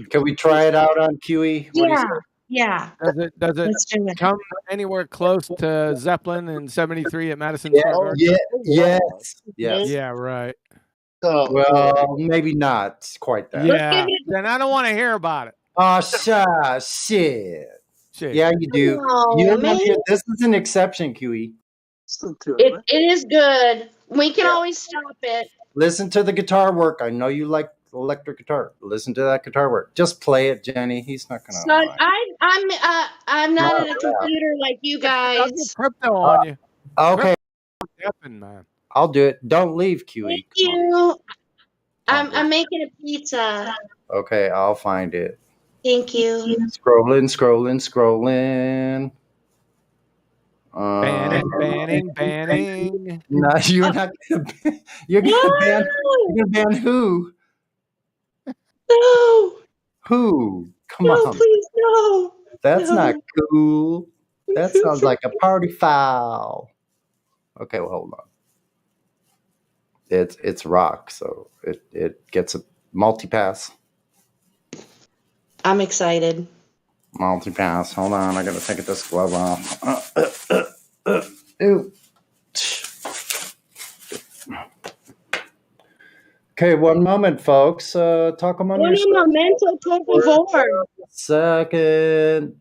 Can we try it out on QE? What do you say? Yeah. Does Let's do it it. come anywhere close to Zeppelin in ’73 at Madison Square Garden? Yes. Yeah, right. Well, maybe not quite that. Yeah. Then I don't want to hear about it. Oh, shit. Yeah, you do. This is an exception, QE. It is good. We can always stop it. Listen to the guitar work. I know you like electric guitar. Listen to that guitar work. Just play it, Jenny. He's not gonna. I'm not at a computer like you guys. Crypto on you. Okay. Man. I'll do it. Don't leave, QE. Thank you. I'm making a pizza. Okay, I'll find it. Thank you. Scrolling. Banning. No, you're not gonna. You're gonna ban who? No. Who? Come No, on. please, no. That's No. not cool. That sounds like a party foul. Okay, well, hold on. It's rock, so it gets a multi-pass. I'm excited. Multi-pass. Hold on, I gotta take this glove off. Ew. Okay, one moment, folks. Talk among Un yourselves. momento, por favor. Second.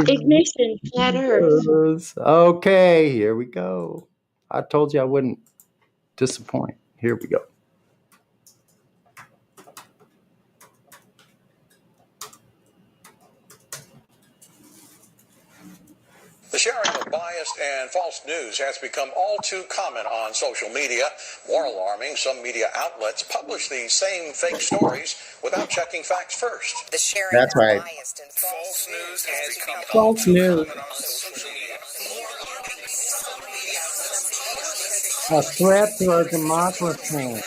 Ignition, flat Earth. Okay, here we go. I told you I wouldn't disappoint. Here we go. The sharing of biased and false news has become all too common on social media. More alarming, some media outlets publish these same fake stories without checking facts first. The sharing That's of right. Biased and false news has become False news. on social media. A threat to our democracy.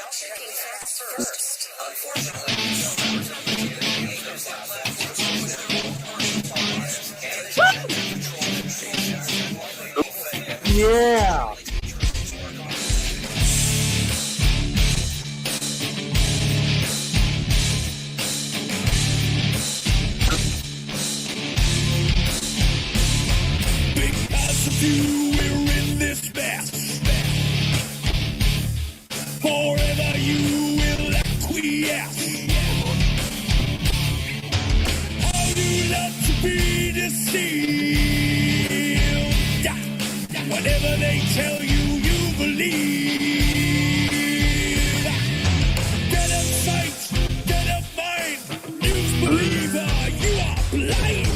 Yeah. Because of you, we're in this mess. Forever you will acquiesce. How do you love to be deceived? Whatever they tell you, you believe. Dead of sight, dead of mind, news believer, you are blind.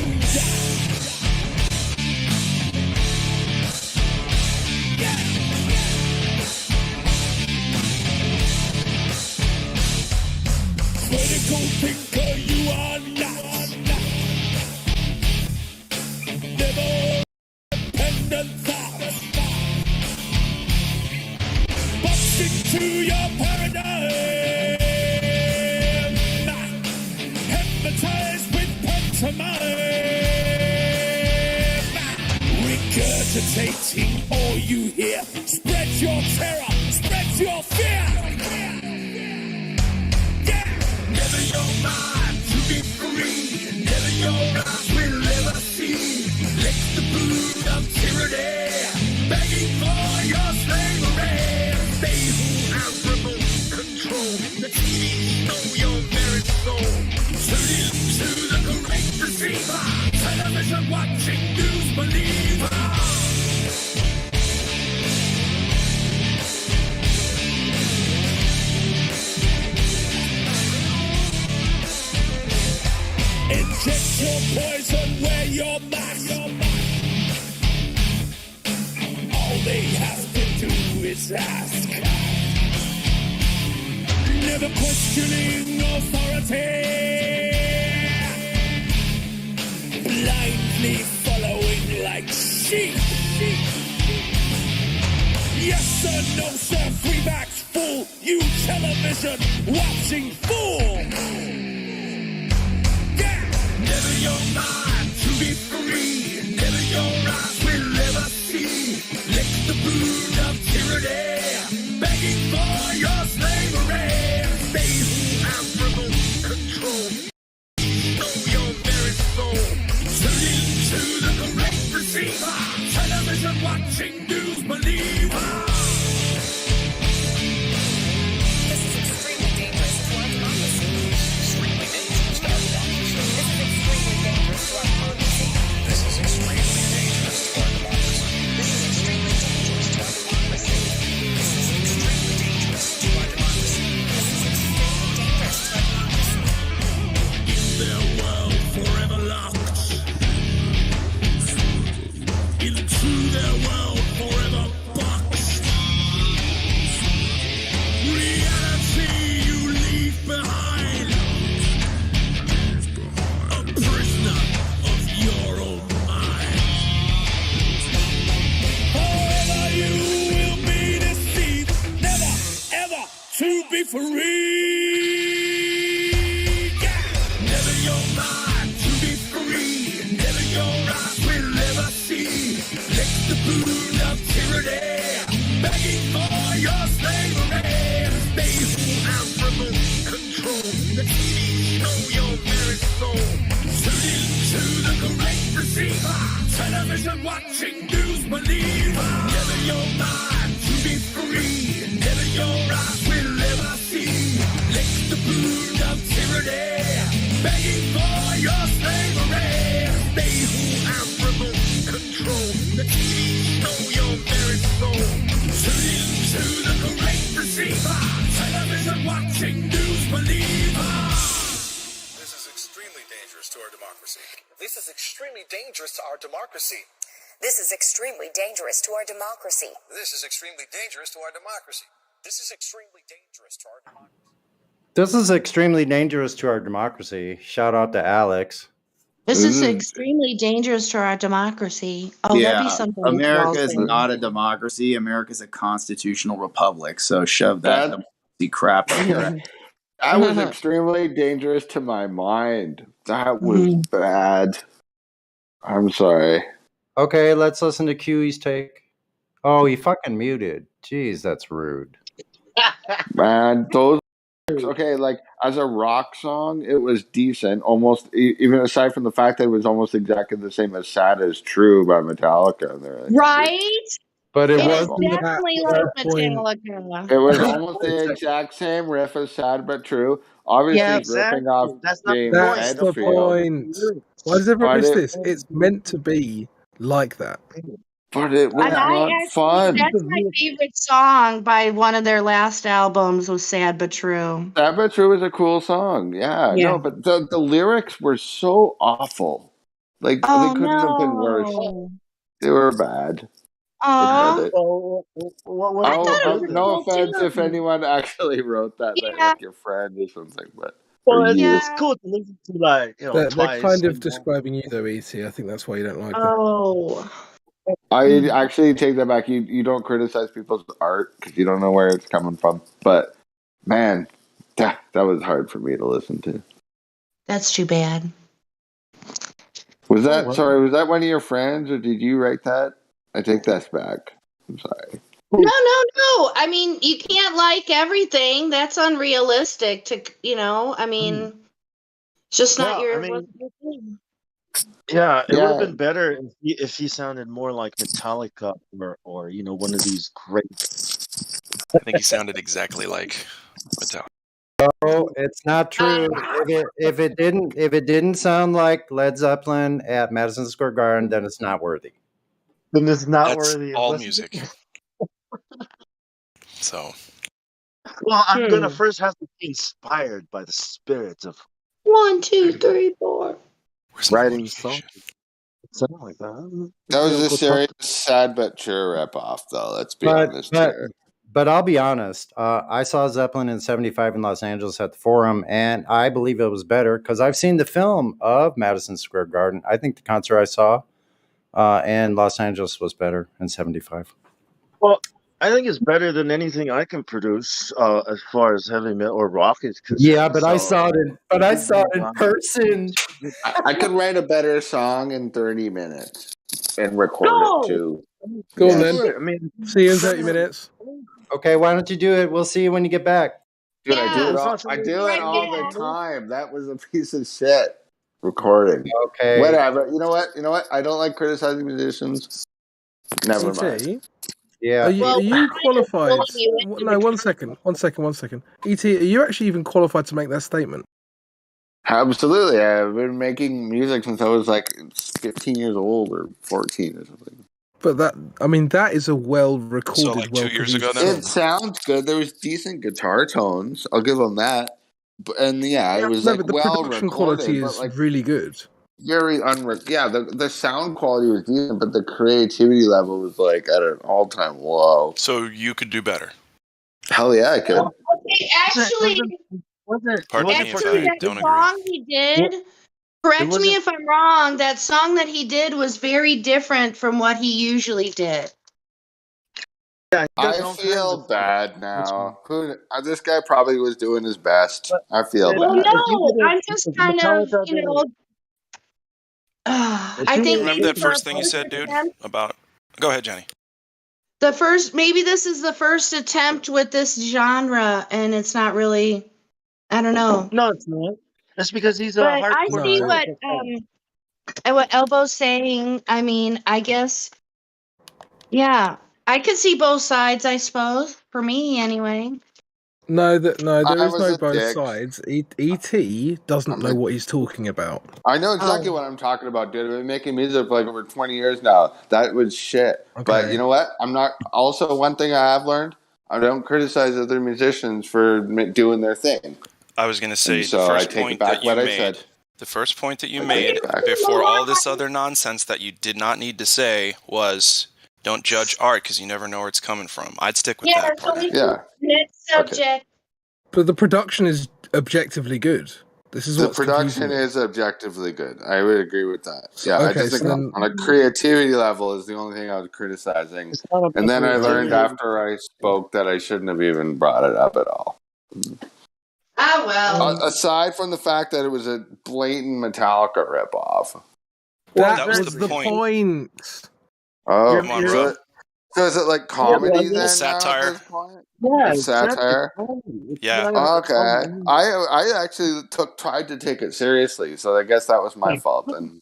Critical thinker, you are not. Never independent thought. But stick to your paradigm. Hypnotized with pantomime. Regurgitating all you hear. Spread your terror, spread your fear. Never your mind to be free. Never your eyes will ever see. Lick the boot of tyranny, begging for your slavery. They who have remote control, the TV know your very soul. Tune into the great deceiver, television watching news believer. Inject your poison where your mask. All they have to do is ask. Never questioning authority. Blindly following like sheep. Yes sir, no sir, free backs fool. You television watching fool. Never your mind to be free. Never your eyes will ever see. Lick the boot of tyranny, begging for your slavery. They who have remote control know your very soul. Tune into the great deceiver, television watching news believer. This is extremely dangerous to our democracy. Extremely dangerous to our democracy. This is extremely dangerous to our democracy. This is extremely dangerous to our democracy. This is extremely dangerous to our democracy. This is extremely dangerous to our democracy. In their world forever locked. Into their world forever boxed. Reality you leave behind. A prisoner of your own mind. Forever you will be deceived, never ever to be free. Never your mind to be free. Never your eyes will ever see. Lick the boot of tyranny, begging for your slavery. They who have remote control, the TV know your very soul. Tune into the great deceiver, television watching news believer. Never your mind to be free. Never your eyes will ever see. Lick the boot of tyranny, begging for your slavery. They who have remote control, the TV know your very soul. democracy. This is extremely dangerous to our democracy. This is extremely dangerous to our democracy. This is extremely dangerous to our democracy. This is extremely dangerous to our democracy. This is extremely dangerous to our democracy. Shout out to Alex. This is extremely dangerous to our democracy. Oh, that'd be something we could all America is say. not a democracy. America is a constitutional republic. So shove that democracy crap up your ass. That was extremely dangerous to my mind. That was bad. I'm sorry. Okay, let's listen to Q's take. Oh, he fucking muted. Jeez, that's rude. Man, those okay, like as a rock song, it was decent. Almost even aside from the fact that it was almost exactly the same as "Sad Is True" by Metallica. Right? But it It is wasn't definitely like Metallica. It was almost the exact same riff as "Sad but True." Obviously, Yeah, ripping off James That's the Hetfield. point. Why does everyone But miss it- this? It's meant to be like that. But it was And I not actually, fun. that's my favorite song by one of their last albums was Sad But True. "Sad but True" is a cool song. Yeah, Yeah. no, but the lyrics were so awful. Like they couldn't have been worse. no. They were bad. Aw. Admit it. Well, what I thought it was a no cool offense if tune. anyone actually wrote that, Yeah. like your friend or something, but Well, for you. it's cool to listen to, like, They're twice. kind of describing you though, E.T. I think that's why you don't like it. Oh. I actually take that back. You don't criticize people's art because you don't know where it's coming from. But man, that was hard for me to listen to. That's too bad. Was that sorry? Was that one of your friends, or did you write that? I take that back. I'm sorry. No. I mean, you can't like everything. That's unrealistic to, I mean, it's just not your thing. Yeah, it would Yeah. have been better if he sounded more like Metallica or one of these great. I think he sounded exactly like Metallica. No, it's not true. If it didn't sound like Led Zeppelin at Madison Square Garden, then it's not worthy. Then it's not That's worthy of all listening. music. So Well, I'm gonna first have to be inspired by the spirit of 1, 2, 3, 4. writing songs. Something like that. That was a serious "Sad but True" ripoff, though. Let's be honest here. But I'll be honest. I saw Zeppelin in '75 in Los Angeles at the Forum, and I believe it was better because I've seen the film of Madison Square Garden. I think the concert I saw in Los Angeles was better in '75. Well, I think it's better than anything I can produce as far as heavy metal or rock is concerned. Yeah, but I saw it in person. I could write a better song in 30 minutes and record it too. Go on Yes. then. I mean, See you in 30 minutes. Okay, why don't you do it? We'll see you when you get back. Dude, I do it all the time. That was a piece of shit recording. Okay. Whatever. You know what? I don't like criticizing musicians. Never mind. E.T., yeah. Are you qualified? No, one second. E.T., are you actually even qualified to make that statement? Absolutely. I've been making music since I was like 15 years old or 14 or something. But that is a well-recorded, So, like 2 years ago well-produced then? It sounds good. There was decent guitar tones. I'll give them that. And yeah, it was No, like but the well production recorded, quality but is like really good. very yeah, the sound quality was decent, but the creativity level was like at an all-time low. So you could do better. Hell yeah, I could. Okay, actually, Pardon me if I that don't agree. song he did, correct me if I'm wrong, that song that he did was very different from what he usually did. I feel bad now. This guy probably was doing his best. I feel Well, bad. no, I'm just kind of, I think Remember maybe that the first thing you said, dude? attempt- About go ahead, Jenny. maybe this is the first attempt with this genre, and it's not really, I don't know. No, it's not. That's because he's a But I hardcore see fan. what Elbo's saying. I mean, I guess, yeah, I could see both sides. I suppose for me, anyway. No, there I is was no a both dick. sides. E.T. doesn't know what he's talking about. I know exactly what I'm talking about, dude. I've been making music for like over 20 years now. That was shit. But Okay. you know what? I'm not. Also, one thing I have learned: I don't criticize other musicians for doing their thing. I was going to say And so the I first take point back that you what I made. said. The first point that you made before all this other nonsense that you did not need to say was, don't judge art because you never know where it's coming from. I'd stick with that part. Next subject. But the production is objectively good. This is The what's confusing production me. is objectively good. I would agree with that. Yeah, I okay, just think so then- on a creativity level is the only thing I was criticizing. And then I learned after I spoke that I shouldn't have even brought it up at all. Ah, well. Aside from the fact that it was a blatant Metallica ripoff. That was the point. Oh, Come on, bro. So is it like comedy then? Satire. Now at this point? Yeah, It's satire. Yeah. Okay. I actually tried to take it seriously, so I guess that was my fault. Then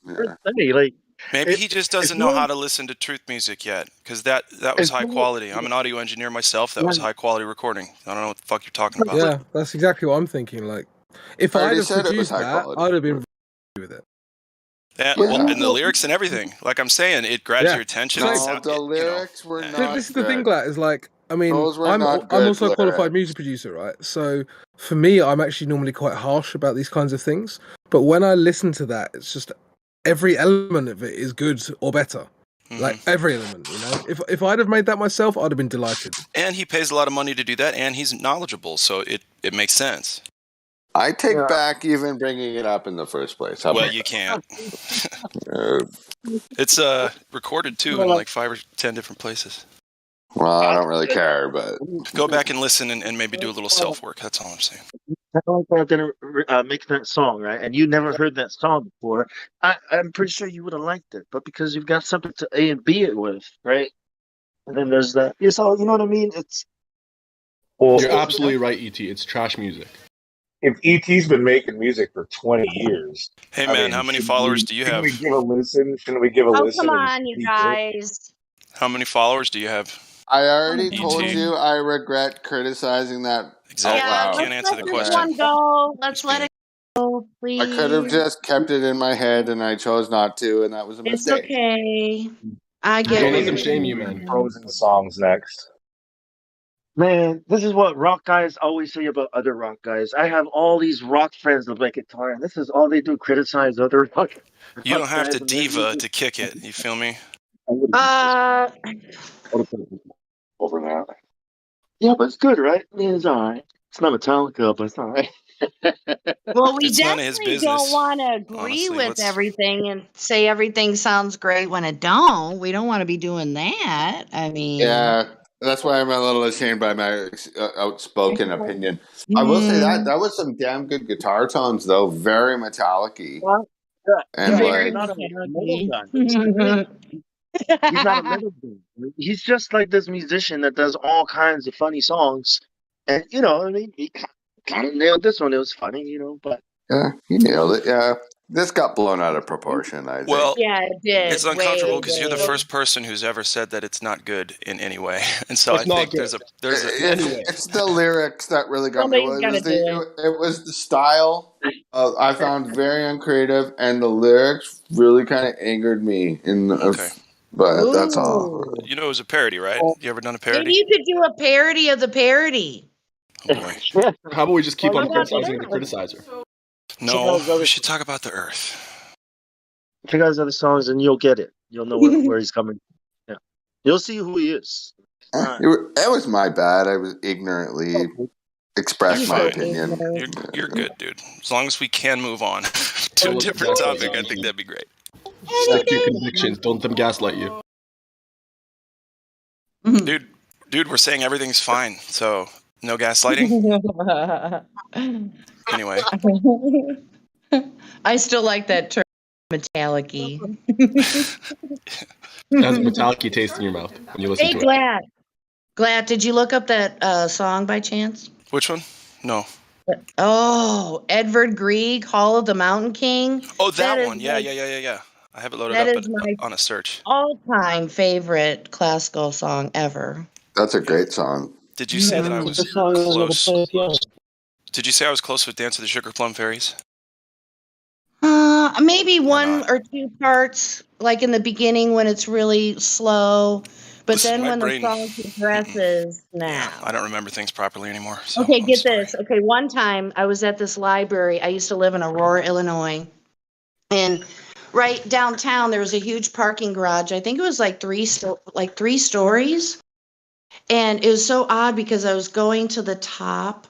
Maybe he just doesn't know how to listen to truth music yet, because that was high quality. I'm an audio engineer myself. That was high quality recording. I don't know what the fuck you're talking about. Yeah, that's exactly what I'm thinking. Like, if I'd have produced that, I'd have been with it. Yeah, well, and the lyrics and everything. Like I'm saying, it grabs your attention. No, the lyrics were not. This is the thing, Glat, is like, I mean, Those were I'm not good also a qualified lyrics. music producer, right? So for me, I'm actually normally quite harsh about these kinds of things. But when I listen to that, it's just every element of it is good or better. Like every element, you know. If I'd have made that myself, I'd have been delighted. And he pays a lot of money to do that, and he's knowledgeable, so it makes sense. I take back even bringing it up in the first place. Well, you can't. It's recorded too in like 5 or 10 different places. Well, I don't really care, but go back and listen and maybe do a little self work. That's all I'm saying. Like that make that song, right? And you never heard that song before. I'm pretty sure you would have liked it, but because you've got something to A and B it with, right? And then there's that. It's all, you know what I mean? It's. You're absolutely right, ET. It's trash music. If ET's been making music for 20 years. Hey, man, how many followers do you have? Shouldn't we give a listen? Shouldn't we give a listen? Come on, you guys. How many followers do you have? I already told you I regret criticizing that. Exactly. Yeah, Can't answer the question. One go. Let's let it go, please. I could have just kept it in my head, and I chose not to, and that was a It's mistake. okay. I get Don't it. let them shame you, man. Frozen songs next. Man, this is what rock guys always say about other rock guys. I have all these rock friends that play guitar, and this is all they do, criticize other rock. You don't have to diva to kick it. You feel me? Over that. Yeah, but it's good, right? I mean, it's all right. It's not Metallica, but it's all right. Well, we It's none of his definitely business, don't want to agree honestly. with everything and say everything sounds great when it don't. We don't want to be doing that. I mean, Yeah, that's why I'm a little ashamed by my outspoken opinion. I will say that was some damn good guitar tones, though. Very metallic-y. And very like, not a metal guy. He's not a metal guy. He's just like this musician that does all kinds of funny songs. And, you know, I mean, he kind of nailed this one. It was funny, you know, but. yeah, he nailed it. Yeah, this got blown out of proportion, I think. Well, yeah, it did. it's uncomfortable because you're the first person who's ever said that it's not good in any way, and so It's I not think good. It's the lyrics that really got me. It was the style I found very uncreative, and the lyrics really kind of angered me. But that's all. You know, it was a parody, right? You ever done a parody? Maybe you could do a parody of the parody. Oh boy. How about we just keep on What about criticizing the that? criticizer? No, we should talk about the Earth. Check out his other songs and you'll get it. You'll know where he's coming from. Yeah. You'll see who he is. It was my bad. I was ignorantly expressed my opinion. You're good, dude. As long as we can move on to a different topic, I think that'd be great. Stick to your convictions. Don't let them gaslight you. Dude, we're saying everything's fine, so no gaslighting. Anyway, I still like that term, metallic-y. It has a metallic taste in your mouth when you listen Hey, to it. Glad, did you look up that song by chance? which one? No. Oh, Edvard Grieg, Hall of the Mountain King. Oh, that one. Yeah. I have it loaded that up is my on a search. all-time favorite classical song ever. That's a great song. Did you say that I was close? Did you say I was close with Dance of the Sugar Plum Fairies? Maybe one or two parts, like in the beginning when it's really slow, but Listen, then when brain- the song progresses, now. I don't remember things properly anymore. So Okay, get this. Okay, one time I was at this library. I used to live in Aurora, Illinois, And right downtown, there was a huge parking garage. I think it was like three stories. And it was so odd because I was going to the top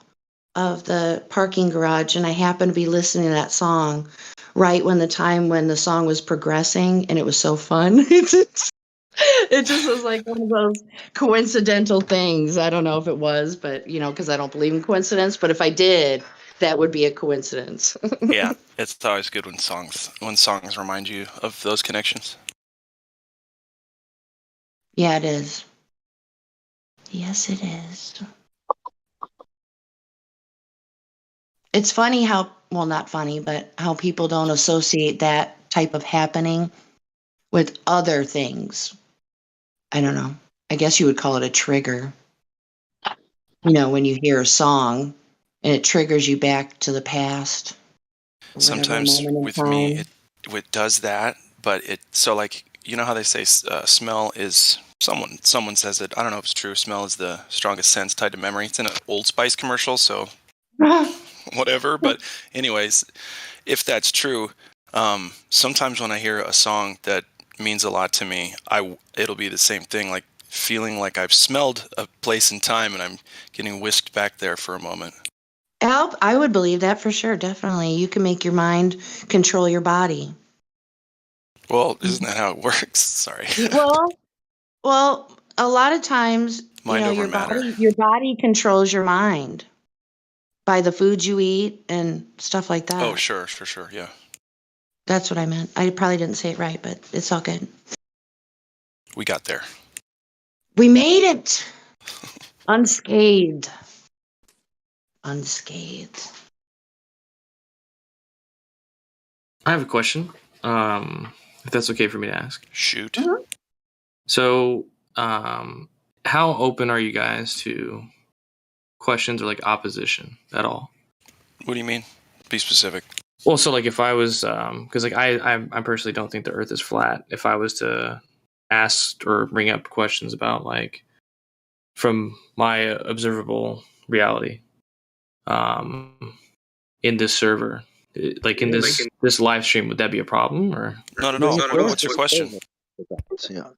of the parking garage and I happened to be listening to that song right when the song was progressing, and it was so fun. It just was like one of those coincidental things. I don't know if it was, but because I don't believe in coincidence, but if I did, that would be a coincidence. Yeah, it's always good when songs remind you of those connections. Yeah, it is. Yes, it is. It's funny how, well, not funny, but how people don't associate that type of happening with other things. I don't know. I guess you would call it a trigger. When you hear a song and it triggers you back to the past. Sometimes with me, it does that, but how they say smell is someone says it. I don't know if it's true. Smell is the strongest sense tied to memory. It's in an Old Spice commercial, so whatever. But anyways, if that's true, sometimes when I hear a song that means a lot to me, it'll be the same thing, like feeling like I've smelled a place in time and I'm getting whisked back there for a moment. I would believe that for sure. Definitely. You can make your mind control your body. Well, isn't that how it works? Sorry. Well, a lot of times, Mind over your matter. your body controls your mind by the foods you eat and stuff like that. Oh, sure, yeah. That's what I meant. I probably didn't say it right, but it's all good. We got there. We made it. Unscathed. Unscathed. I have a question, if that's okay for me to ask. Shoot. Mm-hmm. So, how open are you guys to questions or opposition at all? What do you mean? Be specific. Well, so if I was, because I personally don't think the Earth is flat. If I was to ask or bring up questions about from my observable reality, in this server, in this live stream, would that be a problem or not at all? What's your question? Yeah.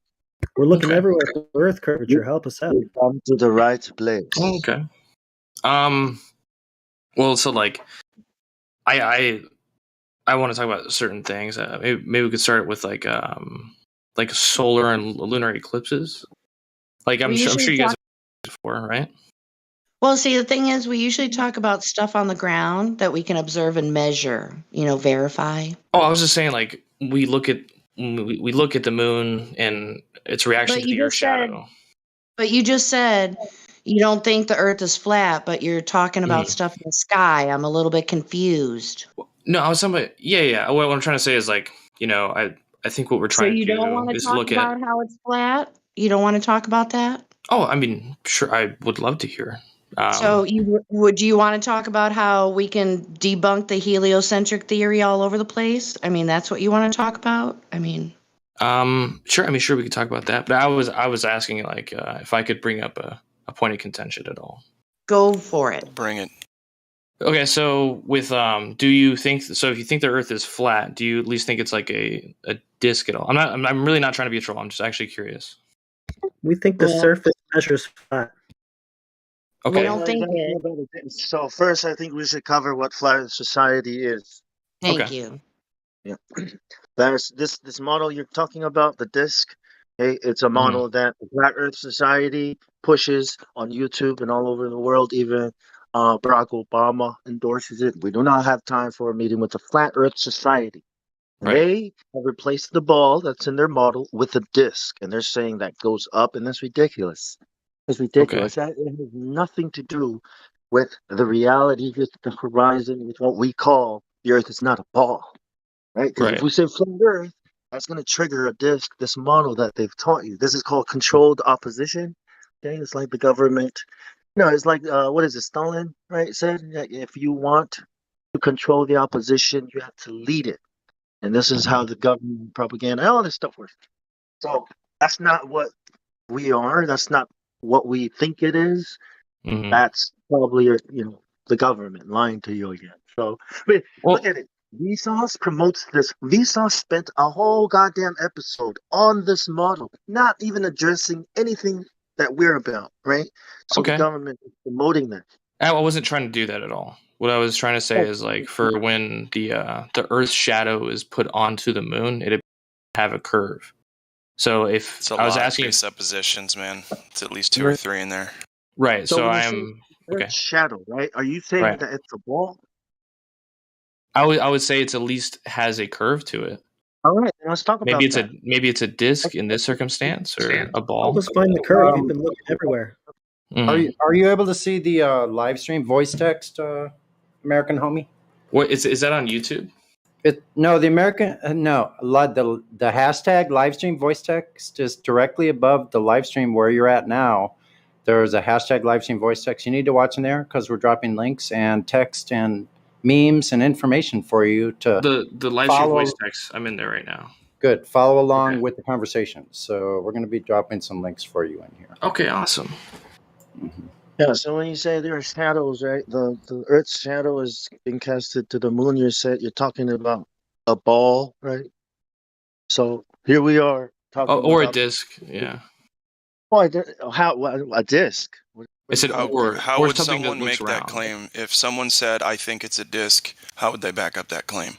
We're looking everywhere for Earth curvature. Help us out. You come to the right place. Okay. Well, so I want to talk about certain things. Maybe we could start with solar and lunar eclipses. I'm sure you guys have before, right? Well, see, the thing is, we usually talk about stuff on the ground that we can observe and measure, verify. Oh, I was just saying, we look at the moon and its reaction to the Earth's shadow. But you just said you don't think the Earth is flat, but you're talking about stuff in the sky. I'm a little bit confused. No, I was talking about yeah. What I'm trying to say is I think what we're trying to do is look at. So you don't want to talk about how it's flat? You don't want to talk about that? Oh, I mean, sure, I would love to hear. So you want to talk about how we can debunk the heliocentric theory all over the place? I mean, that's what you want to talk about? I mean, sure. I mean, sure, we could talk about that. But I was asking if I could bring up a point of contention at all. Go for it. Bring it. Okay, so with do you think so? If you think the Earth is flat, do you at least think it's like a disc at all? I'm really not trying to be a troll. I'm just actually curious. We think the surface measures flat. Okay. I don't think it. So first, I think we should cover what flat Earth society is. Thank you. Yeah, there's this model you're talking about, the disc. Okay, it's a model that the Flat Earth Society pushes on YouTube and all over the world. Even Barack Obama endorses it. We do not have time for a meeting with the Flat Earth Society. Right. They have replaced the ball that's in their model with a disc, and they're saying that goes up, and that's ridiculous. It's ridiculous. It has nothing to do with the reality, with the horizon, with what we call the Earth is not a ball, right? Because if we say flat Earth, that's going to trigger a disc, this model that they've taught you. This is called controlled opposition. Okay, it's like the government. It's like what is it? Stalin, right? Said that if you want to control the opposition, you have to lead it. And this is how the government propaganda, all this stuff works. So that's not what we are. That's not what we think it is. That's probably the government lying to you again. So look at it. Vsauce promotes this. Vsauce spent a whole goddamn episode on this model, not even addressing anything that we're about, right? So the Okay. government is promoting that. I wasn't trying to do that at all. What I was trying to say is like for when the Earth's shadow is put onto the moon, it have a curve. So if It's a I was lot asking, of presuppositions, man. It's at least 2 or 3 in there. right? So when you say I'm okay. Earth's shadow, right? Are you saying Right. that it's a ball? I would say it's at least has a curve to it. All right, then let's talk Maybe about it's a disc in this circumstance or a ball. Help us find the curve. You've been looking everywhere. Are you able to see the live stream voice text, American homie? What is that on YouTube? No, the American the hashtag live stream voice text is directly above the live stream where you're at now. There's a hashtag live stream voice text. You need to watch in there because we're dropping links and text and memes and information for you to the live stream voice text. I'm in there right now. Good. Follow along with the conversation. So we're going to be dropping some links for you in here. Okay, awesome. Yeah, so when you say there are shadows, right? The Earth's shadow is being casted to the moon. You're talking about a ball, right? So here we are talking or about a disc. Yeah. Why? How? A disc? I said, How or would something someone that looks make that round. claim? If someone said, "I think it's a disc," how would they back up that claim?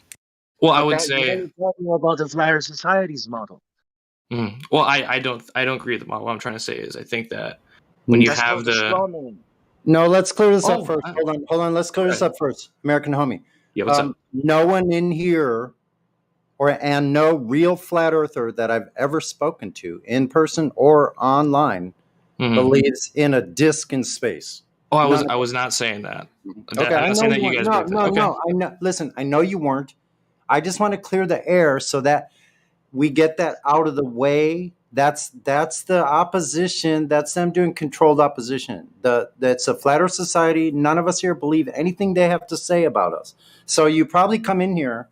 Well, I would say. You're talking about the Flat Earth Society's model. Well, I don't agree with the model. What I'm trying to say is I think that when you have the No, let's clear this up first. Hold on. Let's clear this up first. American homie. Yeah, what's up? No one in here and no real flat earther that I've ever spoken to in person or online believes in a disc in space. Oh, I was not saying that. Okay, I'm not saying that you guys believe that. Okay. I know. Listen, I know you weren't. I just want to clear the air so that we get that out of the way. That's the opposition. That's them doing controlled opposition. That's a flat Earth society. None of us here believe anything they have to say about us. So you probably come in here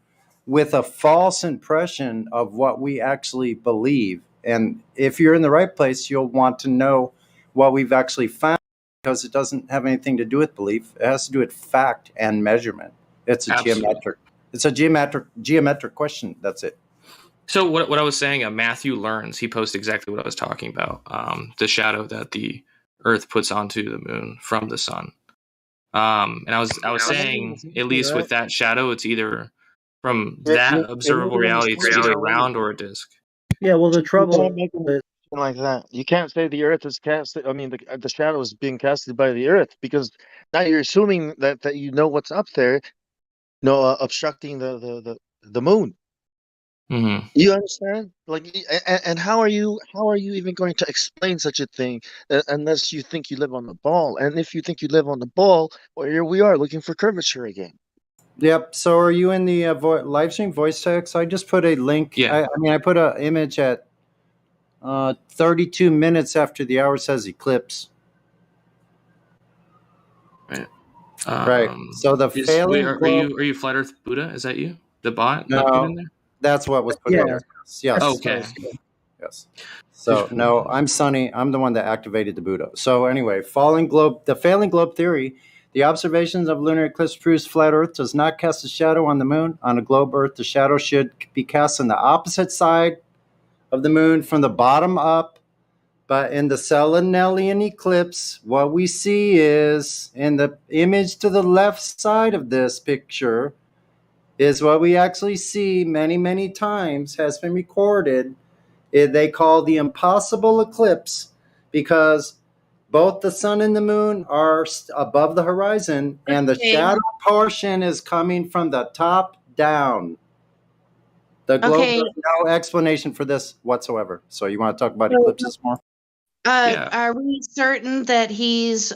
with a false impression of what we actually believe. And if you're in the right place, you'll want to know what we've actually found, because it doesn't have anything to do with belief. It has to do with fact and measurement. It's a geometric question. That's it. So what I was saying, Matthew Learns, he posted exactly what I was talking about. The shadow that the Earth puts onto the moon from the sun. And I was saying, at least with that shadow, it's either from that observable reality, it's either round or a disc. Yeah, well, the trouble like that. You can't say the Earth is casted. I mean, the shadow is being casted by the Earth, because now you're assuming that you know what's up there, obstructing the moon. Mm-hmm. You understand? Like, and how are you even going to explain such a thing unless you think you live on the ball? And if you think you live on the ball, well, here we are looking for curvature again. Yep. So are you in the live stream voice text? I just put a link. Yeah. I put an image at 32 minutes after the hour says eclipse. Right. Right. So the failing. Are you Flat Earth Buddha? Is that you? The bot that put in there? That's what was put in there. Yes. Okay. Yes. So no, I'm Sonny. I'm the one that activated the Buddha. So anyway, the failing globe theory. The observations of lunar eclipse proves flat Earth does not cast a shadow on the moon. On a globe Earth, the shadow should be cast on the opposite side of the moon from the bottom up. But in the Selenelian eclipse, what we see is, in the image to the left side of this picture, is what we actually see many, many times, has been recorded. They call the impossible eclipse because both the sun and the moon are above the horizon, and the shadow portion is coming from the top down. The globe has no explanation for this whatsoever. So you want to talk about eclipses more? Are we certain that he's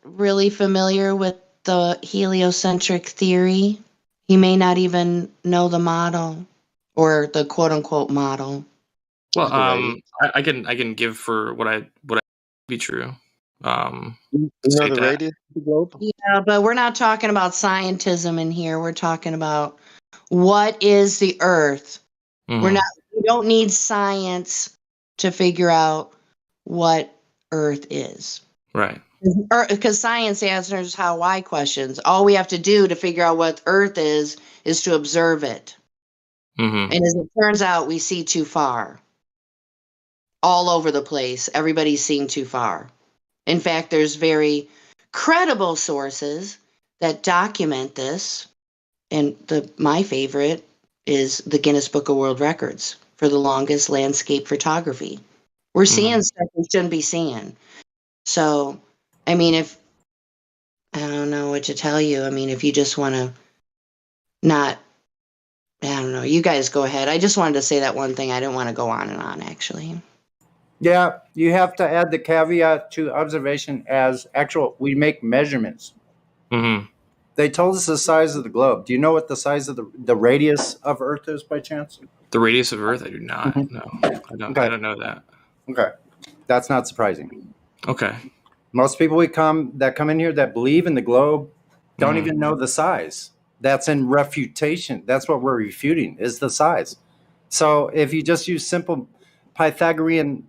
really familiar with the heliocentric theory? He may not even know the model or the quote unquote model. Well, I can give for what I be true. You know the radius of the globe? Yeah, but we're not talking about scientism in here. We're talking about what is the Earth. Mm-hmm. We don't need science to figure out what Earth is. Right. Because science answers how why questions. All we have to do to figure out what Earth is to observe it. Mm-hmm. And as it turns out, we see too far. All over the place. Everybody's seeing too far. In fact, there's very credible sources that document this. And my favorite is the Guinness Book of World Records for the longest landscape photography. We're seeing stuff we shouldn't be seeing. So, I mean, I don't know what to tell you. I mean, if you just want to not, I don't know, you guys go ahead. I just wanted to say that one thing. I didn't want to go on and on, actually. Yeah, you have to add the caveat to observation as actual, we make measurements. Mm-hmm. They told us the size of the globe. Do you know what the size of the radius of Earth is by chance? The radius of Earth? I do not. No, I don't. Okay. I don't know that. Okay, that's not surprising. Okay. Most people that come in here that believe in the globe don't even know the size. That's in refutation. That's what we're refuting is the size. So if you just use simple Pythagorean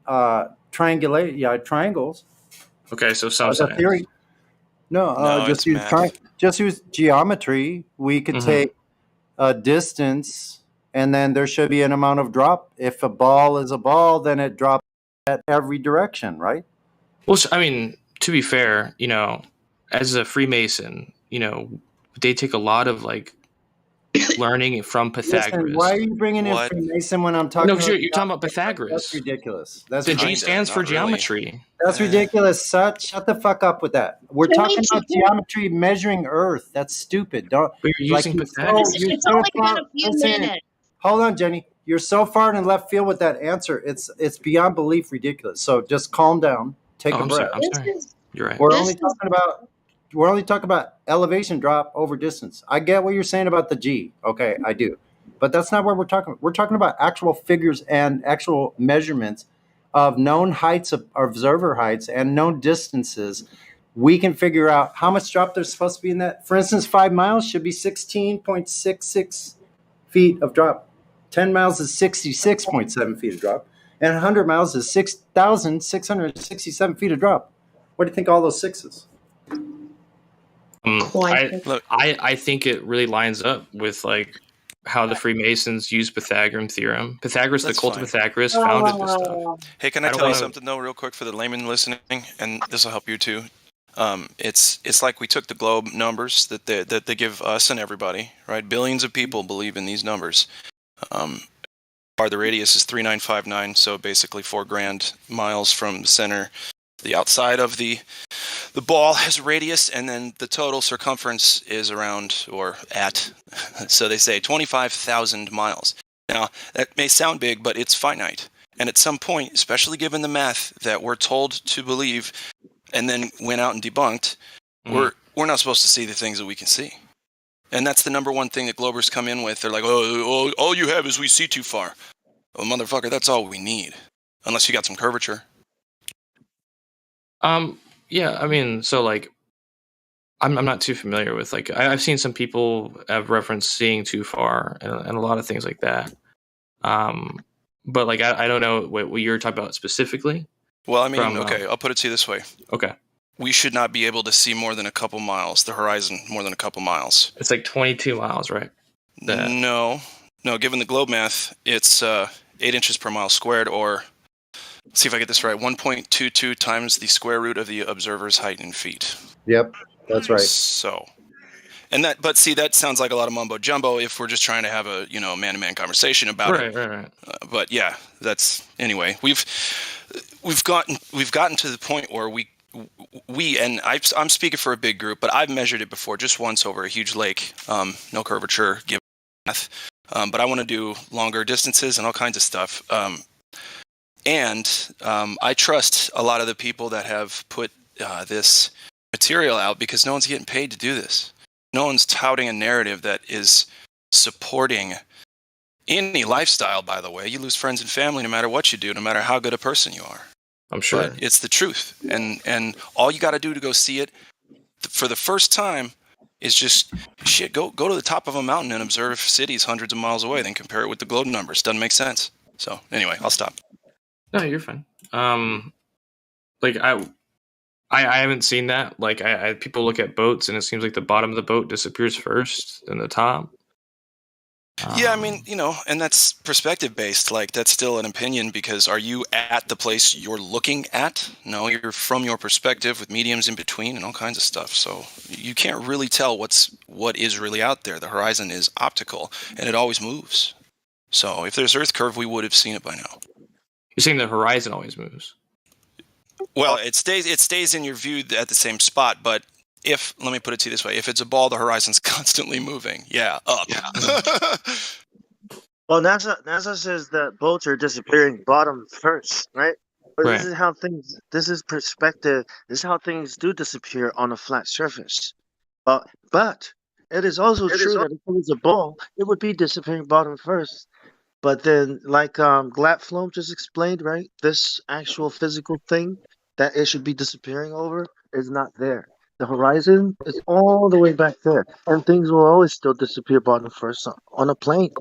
triangles. Okay, so some as a science. theory. No, it's math. just use geometry. We could take a distance, and then there should be an amount of drop. If a ball is a ball, then it drops at every direction, right? Well, I mean, to be fair, as a Freemason, they take a lot of learning from Pythagoras. Listen, why are you bringing in Freemason when I'm talking? No, because you're talking about Pythagoras. That's ridiculous. That's the G stands for geometry. That's ridiculous. Shut the fuck up with that. We're talking about geometry measuring Earth. That's stupid. Don't. But you're using Pythagoras. It's only been a few minutes. Hold on, Jenny. You're so far in left field with that answer. It's beyond belief ridiculous. So just calm down. Take a breath. I'm sorry. You're right. We're only talking about elevation drop over distance. I get what you're saying about the G. Okay, I do. But that's not what we're talking about. We're talking about actual figures and actual measurements of known heights of observer heights and known distances. We can figure out how much drop there's supposed to be in that. For instance, 5 miles should be 16.66 feet of drop. 10 miles is 66.7 feet of drop. And 100 miles is 6,667 feet of drop. What do you think all those sixes? I think it really lines up with how the Freemasons use Pythagorean theorem. Pythagoras, the cult of Pythagoras, founded this stuff. Hey, can I tell you something though, real quick, for the layman listening, and this will help you too. It's like we took the globe numbers that they give us and everybody, right? Billions of people believe in these numbers. The radius is 3959, so basically 4 grand miles from the center. The outside of the ball has a radius, and then the total circumference is around or at, so they say 25,000 miles. Now, that may sound big, but it's finite. And at some point, especially given the math that we're told to believe and then went out and debunked, we're not supposed to see the things that we can see. And that's the number one thing that Globers come in with. They're like, oh, all you have is we see too far. Well, motherfucker, that's all we need. Unless you got some curvature. Yeah, I mean, so I'm not too familiar with I've seen some people have referenced seeing too far and a lot of things like that. But I don't know what you're talking about specifically. Well, I mean, okay, I'll put it to you this way. Okay. We should not be able to see more than a couple miles, the horizon more than a couple miles. It's 22 miles, right? No, given the globe math, it's 8 inches per mile squared, or let's see if I get this right, 1.22 times the square root of the observer's height in feet. Yep, that's right. So, but see, that sounds like a lot of mumbo jumbo if we're just trying to have a man-to-man conversation about it. Right. But yeah, that's anyway. We've gotten to the point where we and I'm speaking for a big group, but I've measured it before, just once over a huge lake, no curvature, given math. But I want to do longer distances and all kinds of stuff. And I trust a lot of the people that have put this material out because no one's getting paid to do this. No one's touting a narrative that is supporting any lifestyle, by the way. You lose friends and family no matter what you do, no matter how good a person you are. I'm sure. But it's the truth. And all you got to do to go see it for the first time is just, go to the top of a mountain and observe cities hundreds of miles away, then compare it with the globe numbers. Doesn't make sense. So anyway, I'll stop. No, you're fine. I haven't seen that. Like, people look at boats, and it seems like the bottom of the boat disappears first, then the top. Yeah, I mean, and that's perspective based. Like, that's still an opinion because are you at the place you're looking at? No, you're from your perspective with mediums in between and all kinds of stuff. So you can't really tell what is really out there. The horizon is optical and it always moves. So if there's Earth curve, we would have seen it by now. You're saying the horizon always moves? Well, it stays in your view at the same spot, but let me put it to you this way, if it's a ball, the horizon's constantly moving. Yeah, up. Yeah. Well, NASA says that boats are disappearing bottom first, right? But Right. This is perspective. This is how things do disappear on a flat surface. But it is also true that if it was a ball, it would be disappearing bottom first. But then, like Glatflom just explained, right? This actual physical thing that it should be disappearing over is not there. The horizon is all the way back there, and things will always still disappear bottom first on a plane.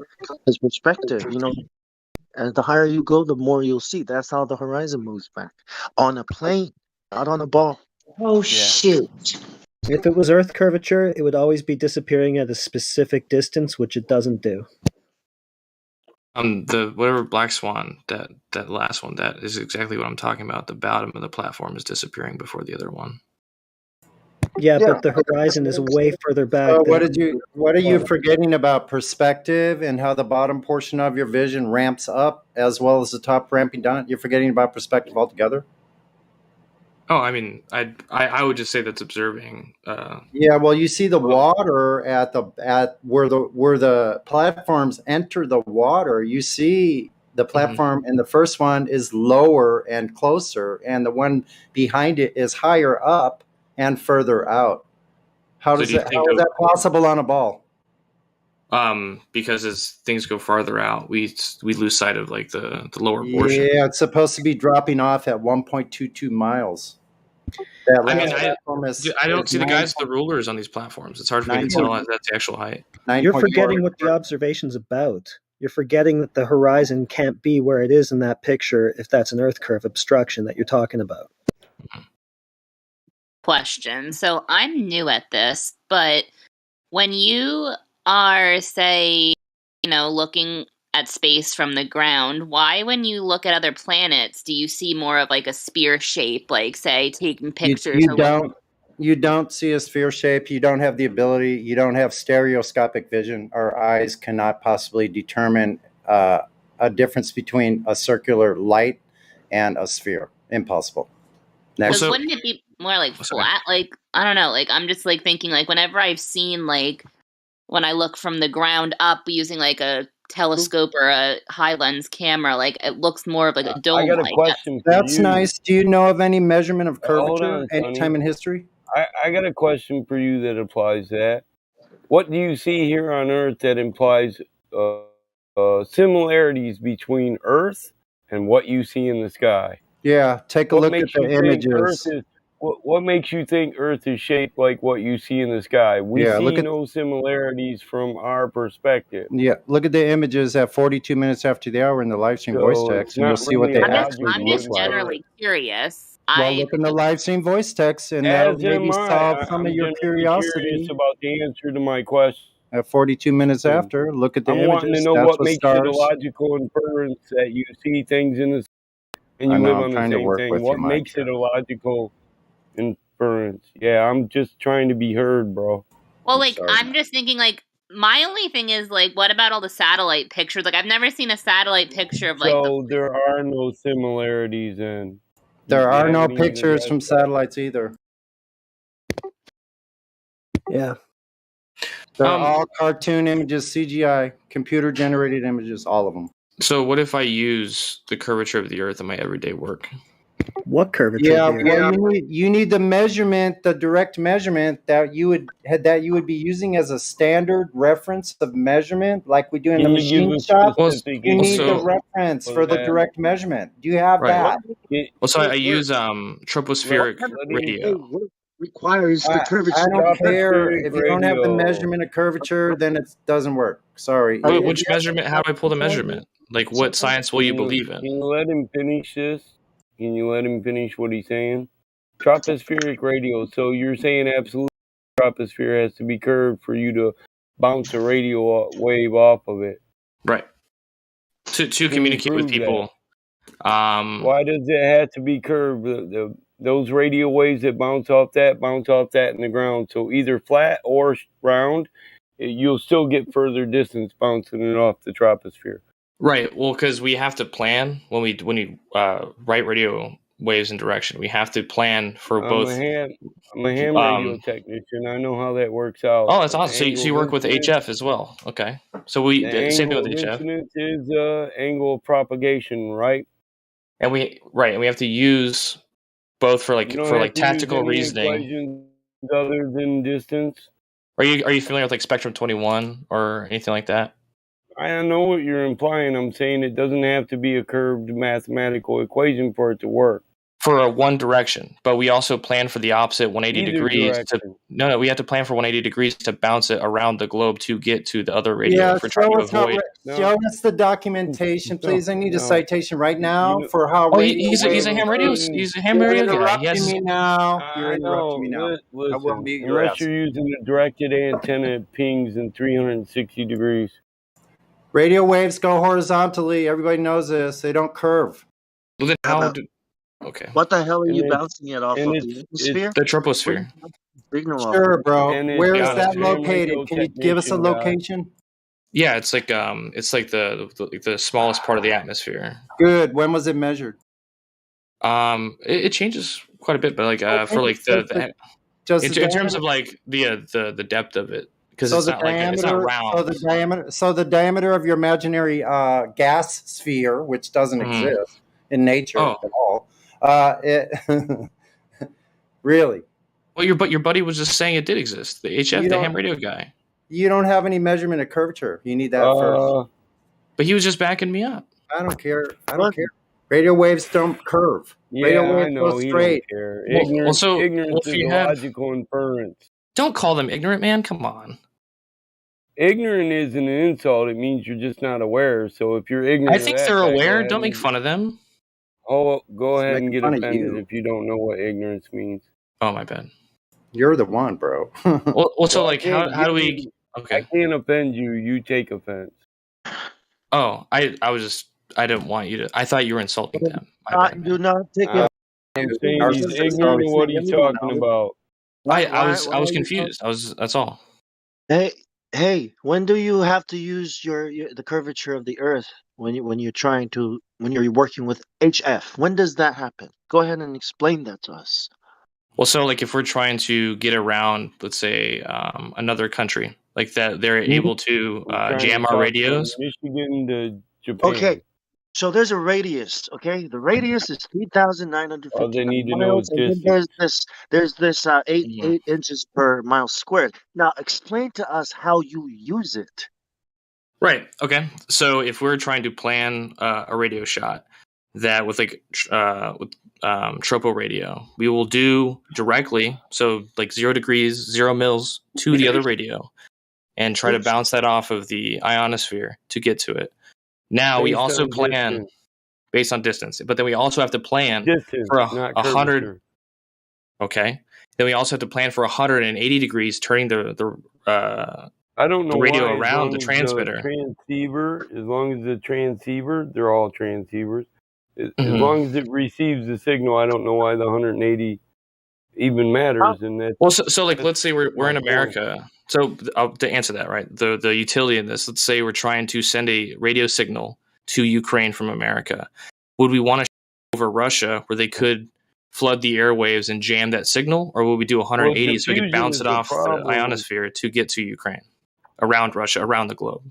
It's perspective, and the higher you go, the more you'll see. That's how the horizon moves back on a plane, not on a ball. Oh shoot! If it was Earth curvature, it would always be disappearing at a specific distance, which it doesn't do. The whatever Black Swan, that last one, that is exactly what I'm talking about. The bottom of the platform is disappearing before the other one. Yeah, but the horizon is way further back. So what are you forgetting about perspective and how the bottom portion of your vision ramps up as well as the top ramping down? You're forgetting about perspective altogether? Oh, I mean, I would just say that's observing. Yeah, well, you see the water at where the platforms enter the water. You see the platform, and the first one is lower and closer, and the one behind it is higher up and further out. How is that possible on a ball? Because as things go farther out, we lose sight of like the lower portion. Yeah, it's supposed to be dropping off at 1.22 miles. I mean, I don't see the guys with the rulers on these platforms. It's hard for me to tell that's the actual height. You're forgetting what the observation's about. You're forgetting that the horizon can't be where it is in that picture if that's an Earth curve obstruction that you're talking about. Question. So I'm new at this, but when you are, say, looking at space from the ground, why, when you look at other planets, do you see more of like a sphere shape, like, say, taking pictures? You don't see a sphere shape. You don't have the ability. You don't have stereoscopic vision. Our eyes cannot possibly determine a difference between a circular light and a sphere. Impossible. Next. Because wouldn't it be more like flat? Like, I don't know. Like, I'm just like thinking, like, whenever I've seen, like, when I look from the ground up using like a telescope or a high lens camera, like it looks more of like a dome. I got a question. That's nice. Do you know of any measurement of curvature any time in history? I got a question for you that applies that. What do you see here on Earth that implies similarities between Earth and what you see in the sky? Yeah, take a look at the images. What makes you think Earth is shaped like what you see in the sky? We see no similarities from our perspective. Yeah, look at the images at 42 minutes after the hour in the live stream voice text, and you'll see what they actually I'm just generally curious. Well, look in the live stream voice text, and that'll maybe solve some of your curiosity. Curious about the answer to my question. At 42 minutes after, look at the images. I'm wanting to know what makes it a logical inference that you see things in the sky and you live on the same thing. What makes it a logical inference? Yeah, I'm just trying to be heard, bro. Well, like, I'm just thinking, like, my only thing is, like, what about all the satellite pictures? Like, I've never seen a satellite picture of, like... So there are no similarities in... There are no pictures from satellites either. Yeah. They're all cartoon images, CGI, computer-generated images, all of them. So what if I use the curvature of the Earth in my everyday work? What curvature? Yeah, well, you need the measurement, the direct measurement that you would be using as a standard reference of measurement, like we do in the machine shop. You need the reference for the direct measurement. Do you have that? Well, so I use tropospheric radio. Requires the curvature. I don't care if you don't have the measurement of curvature, then it doesn't work. Sorry. Which measurement? How do I pull the measurement? Like, what science will you believe in? Can you let him finish this? Can you let him finish what he's saying? Tropospheric radio. So you're saying absolutely troposphere has to be curved for you to bounce a radio wave off of it. Right. To communicate with people. Why does it have to be curved? Those radio waves that bounce off that in the ground. So either flat or round, you'll still get further distance bouncing it off the troposphere. Right. Well, because we have to plan when we write radio waves in direction. We have to plan for both. I'm a ham radio technician. I know how that works out. Oh, that's awesome. So you work with HF as well. Okay. So the same thing angle with of HF. incidence is angle of propagation, right? And we have to use both for tactical reasoning. Equations other than distance. Are you familiar with like Spectrum 21 or anything like that? I know what you're implying. I'm saying it doesn't have to be a curved mathematical equation for it to work. For a one direction, but we also plan for the opposite 180 degrees. No, we have to plan for 180 degrees to bounce it around the globe to get to the other radio. Yeah, if we're trying to avoid. Show us the documentation, please. I need a citation right now for how. He's a ham radio. He's a ham radio guy. Interrupting me now. You're interrupting me now. Listen, I will mute your unless ass. you're using a directed antenna, it pings in 360 degrees. Radio waves go horizontally. Everybody knows this. They don't curve. Well, then how okay. What the hell are you bouncing it off of? The atmosphere? The troposphere. Sure, bro. Where is that located? Can you give us a location? Yeah, it's like the smallest part of the atmosphere. Good. When was it measured? It changes quite a bit, but for like in terms of like the depth of it, because it's not round. So the diameter of your imaginary gas sphere, which doesn't exist in nature at all. Really? Well, your buddy was just saying it did exist. The HF, the ham radio guy. You don't have any measurement of curvature. You need that first. But he was just backing me up. I don't care. Radio waves don't curve. Radio waves go straight. Ignorance is a logical inference. Don't call them ignorant, man. Come on. Ignorant isn't an insult. It means you're just not aware. So if you're ignorant, I think they're aware. Don't make fun of them. Oh, go ahead and get offended if you don't know what ignorance means. Oh, my bad. You're the one, bro. So like, how do we? Okay. I can't offend you. You take offense. Oh, I didn't want you to. I thought you were insulting them. Do not take it. I'm saying he's ignorant of what he's talking about. I was confused. That's all. Hey, when do you have to use the curvature of the Earth when you're working with HF? When does that happen? Go ahead and explain that to us. Well, so like if we're trying to get around, let's say, another country, like that, they're able to jam our radios. Michigan to Japan. Okay, so there's a radius. Okay, the radius is 3,950 All they need to know miles. is distance. There's this 8 inches per mile squared. Now, explain to us how you use it. Right. Okay. So if we're trying to plan a radio shot that with tropo radio, we will do directly, so like 0 degrees, 0 mils to the other radio, and try to bounce that off of the ionosphere to get to it. Now we also plan based on distance, but then we also have to plan for 100. Okay. Then we also have to plan for 180 degrees, turning the I don't know the radio why, around the transmitter. As long as the transceiver, they're all transceivers. As long as it receives the signal, I don't know why the 180 even matters. And that. Well, so like, let's say we're in America. So to answer that, right, the utility in this, let's say we're trying to send a radio signal to Ukraine from America. Would we want to over Russia where they could flood the airwaves and jam that signal, or would we do 180 so we could bounce it off the ionosphere to get to Ukraine, around Russia, around the globe?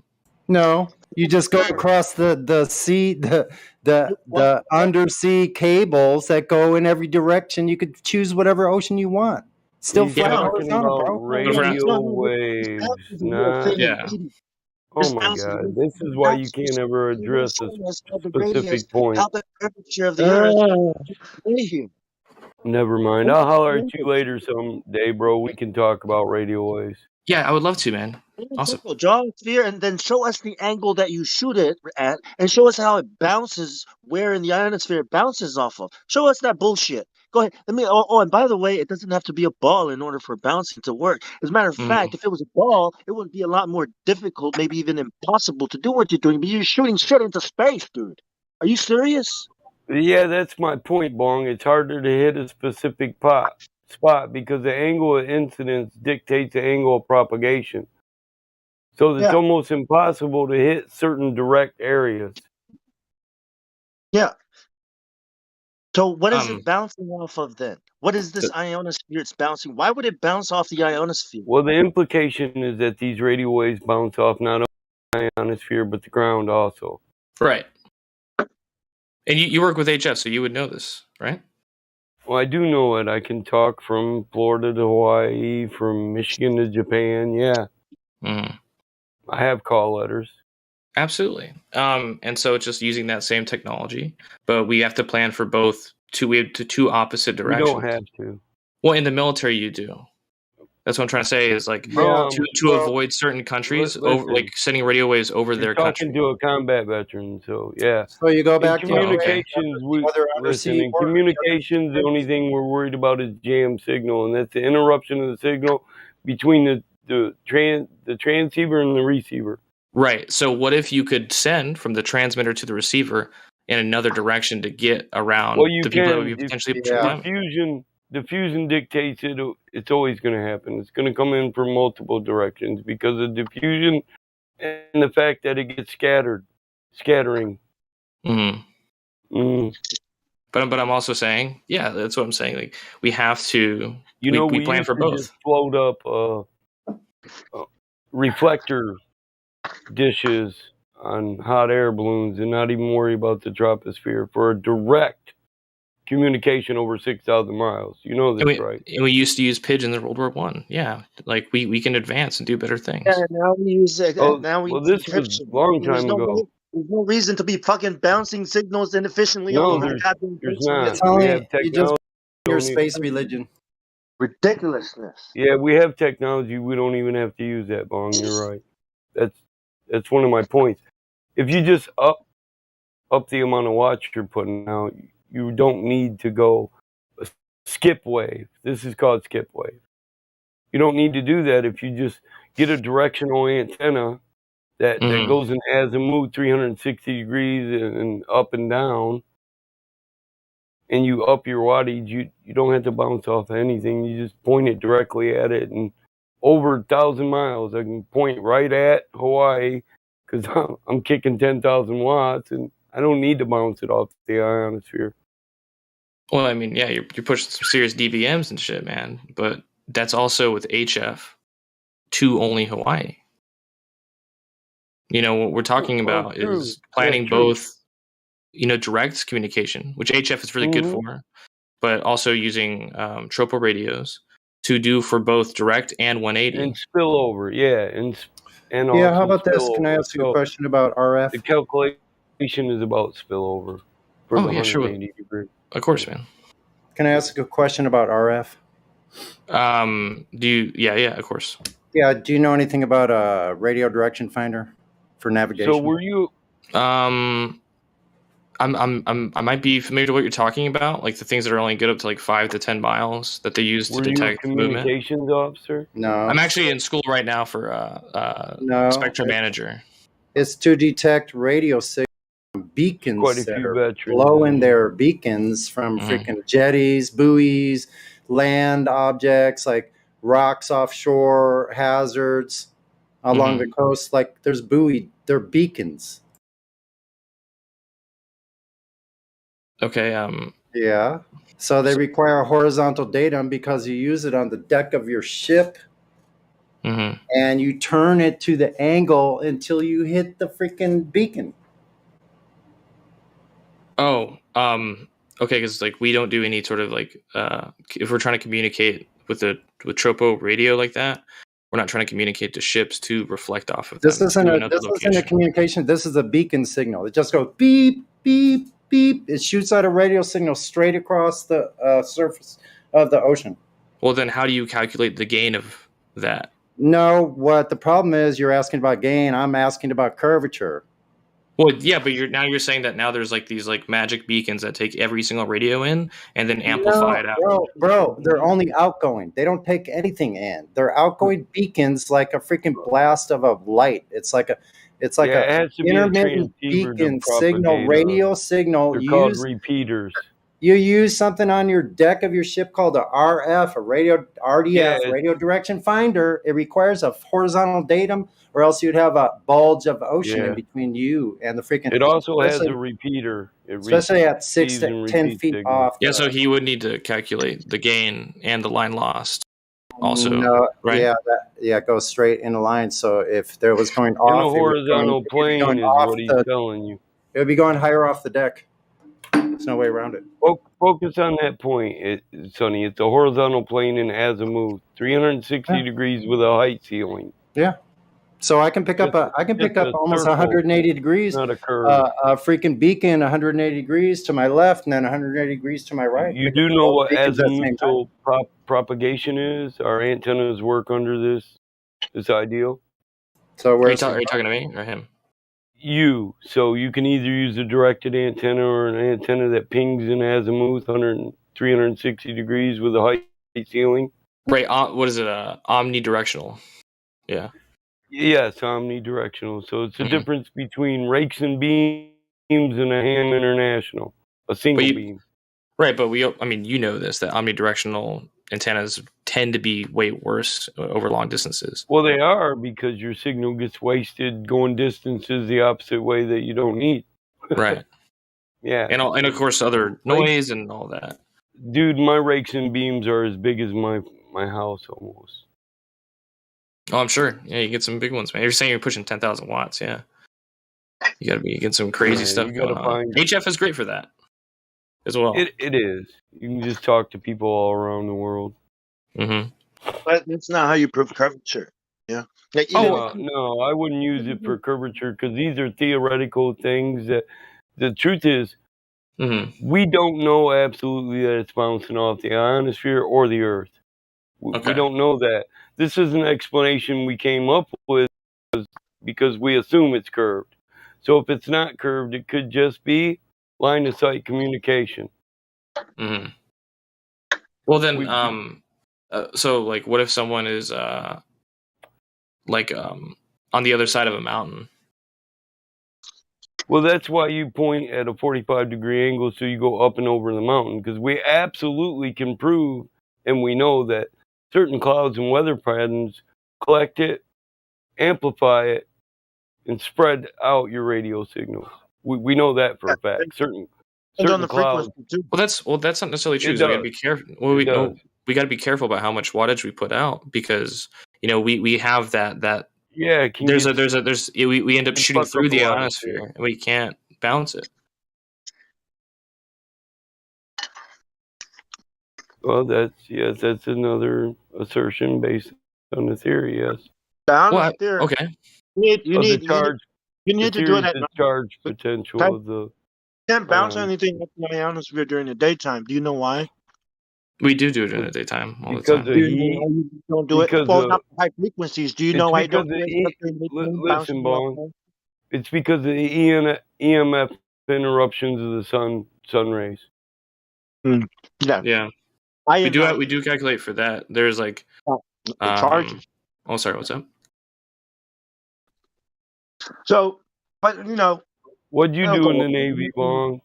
No, you just go across the sea, the undersea cables that go in every direction. You could choose whatever ocean you want. Still fly horizontal, bro. Radio waves. Yeah. Oh my God! This is why you can't ever address a specific point. Never mind. I'll holler at you later someday, bro. We can talk about radio waves. Yeah, I would love to, man. Awesome. Draw a sphere and then show us the angle that you shoot it at, and show us how it bounces, where in the ionosphere it bounces off of. Show us that bullshit. Go ahead. Let me. Oh, and by the way, it doesn't have to be a ball in order for bouncing to work. As a matter of fact, if it was a ball, it would be a lot more difficult, maybe even impossible to do what you're doing. But you're shooting straight into space, dude. Are you serious? Yeah, that's my point, Bong. It's harder to hit a specific spot because the angle of incidence dictates the angle of propagation. So it's almost impossible to hit certain direct areas. Yeah. So what is it bouncing off of then? What is this ionosphere it's bouncing? Why would it bounce off the ionosphere? Well, the implication is that these radio waves bounce off not only the ionosphere but the ground also. Right. And you work with HF, so you would know this, right? Well, I do know it. I can talk from Florida to Hawaii, from Michigan to Japan. Yeah. I have call letters. Absolutely. And so it's just using that same technology, but we have to plan for both two opposite directions. We don't have to. Well, in the military, you do. That's what I'm trying to say is like to avoid certain countries, like sending radio waves over their country. Talking to a combat veteran, so yeah. So you go back in to communications. In communications, the only thing we're worried about is jam signal, and that's the interruption of the signal between the transceiver and the receiver. Right. So what if you could send from the transmitter to the receiver in another direction to get around the people that would be potentially diffusion dictates it. It's always going to happen. It's going to come in from multiple directions because of diffusion and the fact that it gets scattering. But I'm also saying, yeah, that's what I'm saying. Like we have to, we plan for both. Just float up reflector dishes on hot air balloons and not even worry about the troposphere for a direct communication over 6,000 miles. You know this, right? And we used to use pigeons in World War I. Yeah, like we can advance and do better things. Yeah, now we use this was a long time ago. There's no reason to be fucking bouncing signals inefficiently all over the goddamn place. It's only you just your space religion. Ridiculousness. Yeah, we have technology. We don't even have to use that, Bong. You're right. That's one of my points. If you just up the amount of watts you're putting out, you don't need to go a skip wave. This is called skip wave. You don't need to do that if you just get a directional antenna that goes in azimuth 360 degrees and up and down, and you up your wattage. You don't have to bounce off anything. You just point it directly at it, and over 1,000 miles, I can point right at Hawaii because I'm kicking 10,000 watts, and I don't need to bounce it off the ionosphere. Well, I mean, yeah, you're pushing some serious DBMs and shit, man. But that's also with HF to only Hawaii. You know, what we're talking about is planning both, direct communication, which HF is really good for, but also using tropo radios to do for both direct and 180. And spillover, and how about this? Can I ask you a question about RF? The calculation is about spillover for the 180 degree. Of course, man. Can I ask a question about RF? Yeah, of course. Yeah, do you know anything about a radio direction finder for navigation? So were you? I might be familiar with what you're talking about, like the things that are only good up to like 5 to 10 miles that they use to detect movement. Communications officer? No, I'm actually in school right now for spectrum manager. It's to detect radio signals. Beacons that are blowing their beacons from freaking jetties, buoys, land objects like rocks offshore, hazards along the coast. Like there's they're beacons. Okay. Yeah. So they require horizontal datum because you use it on the deck of your ship. And you turn it to the angle until you hit the freaking beacon. Oh, okay, because like we don't do any sort of like if we're trying to communicate with tropo radio like that, we're not trying to communicate to ships to reflect off of this. Them Isn't a communication. This is a beacon signal. It just goes beep beep beep. It shoots out a radio signal straight across the surface of the ocean. Well, then how do you calculate the gain of that? No, what the problem is, you're asking about gain. I'm asking about curvature. Well, yeah, but you're saying that now there's like these like magic beacons that take every single radio in and then amplify it out. Bro, they're only outgoing. They don't take anything in. They're outgoing beacons like a freaking blast of a light. It's like a it has to be a intermittent transceiver to beacon signal, propagate radio signal. They're called repeaters. You use something on your deck of your ship called a RF, a radio direction finder. It requires a horizontal datum, or else you'd have a bulge of ocean in between you and the freaking. It also has a repeater. Especially at 6 to 10 feet off. Yeah, so he would need to calculate the gain and the line lost. Also, no, right? Yeah, it goes straight in the line. So if there was going In off, the horizontal plane is what he's telling you. It would be going higher off the deck. There's no way around it. Focus on that point, Sonny. It's a horizontal plane in azimuth, 360 degrees with a height ceiling. Yeah. So I can pick up almost 180 degrees. Not a curve. A freaking beacon 180 degrees to my left and then 180 degrees to my right. You do know what azimuthal propagation is? Our antennas work under this ideal. So are you talking to me or him? You. So you can either use a directed antenna or an antenna that pings in azimuth 360 degrees with a height ceiling. Right. What is it? Omnidirectional. Yeah. Yes, omnidirectional. So it's the difference between rakes and beams and a ham international, a single beam. Right, but you know this, that omnidirectional antennas tend to be way worse over long distances. Well, they are, because your signal gets wasted going distances the opposite way that you don't need. Right. Yeah. And of course other noise and all that. Dude, my rakes and beams are as big as my house almost. Oh, I'm sure. Yeah, you get some big ones, man. You're saying you're pushing 10,000 watts, yeah. You got to be getting some crazy stuff going on. HF is great for that as well. It is. You can just talk to people all around the world. Mm-hmm. But that's not how you prove curvature. Yeah. No, I wouldn't use it for curvature, because these are theoretical things that the truth is, we don't know absolutely that it's bouncing off the ionosphere or the Earth. We don't know that. This is an explanation we came up with because we assume it's curved. So if it's not curved, it could just be line of sight communication. Mm-hmm. Well, then, so like, what if someone is on the other side of a mountain? Well, that's why you point at a 45-degree angle, so you go up and over the mountain, because we absolutely can prove, and we know that certain clouds and weather patterns collect it, amplify it, and spread out your radio signals. We know that for a fact. Certain clouds. Well, that's not necessarily true. So we got to be careful. Well, we got to be careful about how much wattage we put out, because we have that. Yeah, we end up shooting through the ionosphere, and we can't bounce it. Well, that's another assertion based on the theory. Yes. Okay. You need to do it at charge potential of the. Can't bounce anything up in the ionosphere during the daytime. Do you know why? We do it in the daytime all the because time. You don't do it. Well, not high frequencies. Do you know why you don't do it? Listen, Bone. It's because of the EMF interruptions of the sun rays. Yeah. We do calculate for that. There's like charges. Oh, sorry. What's up? So, but what'd you do in the Navy, Bong?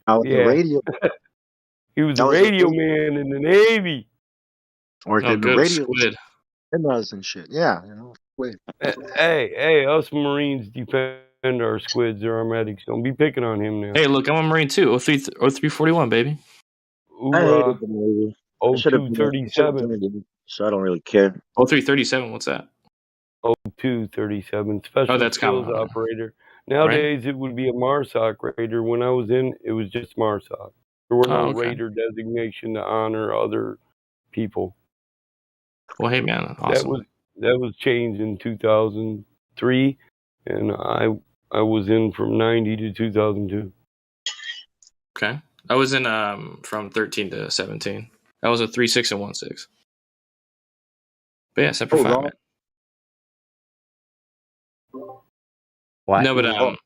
I was a radio. He was a radio man in the Navy. Worked in the radio antennas and shit. Yeah, squid. Hey, us Marines defend our squids. They're our medics. Don't be picking on him now. Hey, look, I'm a Marine too. 0341, baby. I hated the Navy. 0237. So I don't really care. 0337, what's that? 0237, special that's skills operator. Nowadays, it would be a MARSOC raider. When I was in, it was just MARSOC. There were no raider designation to honor other people. Well, hey, man, awesome. That was changed in 2003, and I was in from 90 to 2002. Okay. I was in from 13 to 17. That was a 3.6 and 1.6. But yeah, Semper Fi, man. No, but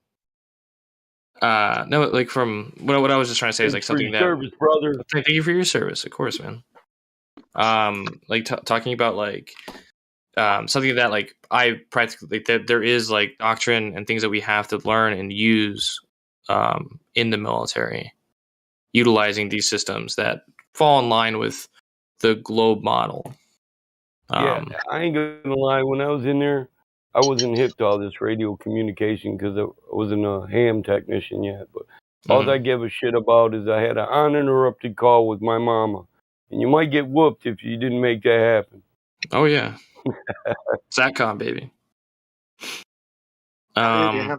no, like from what I was just trying to say is like Thanks for something your that. service, brother. Thank you for your service, of course, man. Like talking about like something that like I practically that there is like doctrine and things that we have to learn and use in the military, utilizing these systems that fall in line with the globe model. Yeah, I ain't gonna lie. When I was in there, I wasn't hip to all this radio communication because I wasn't a ham technician yet. But all I give a shit about is I had an uninterrupted call with my mama, and you might get whooped if you didn't make that happen. Oh yeah, SATCOM baby. They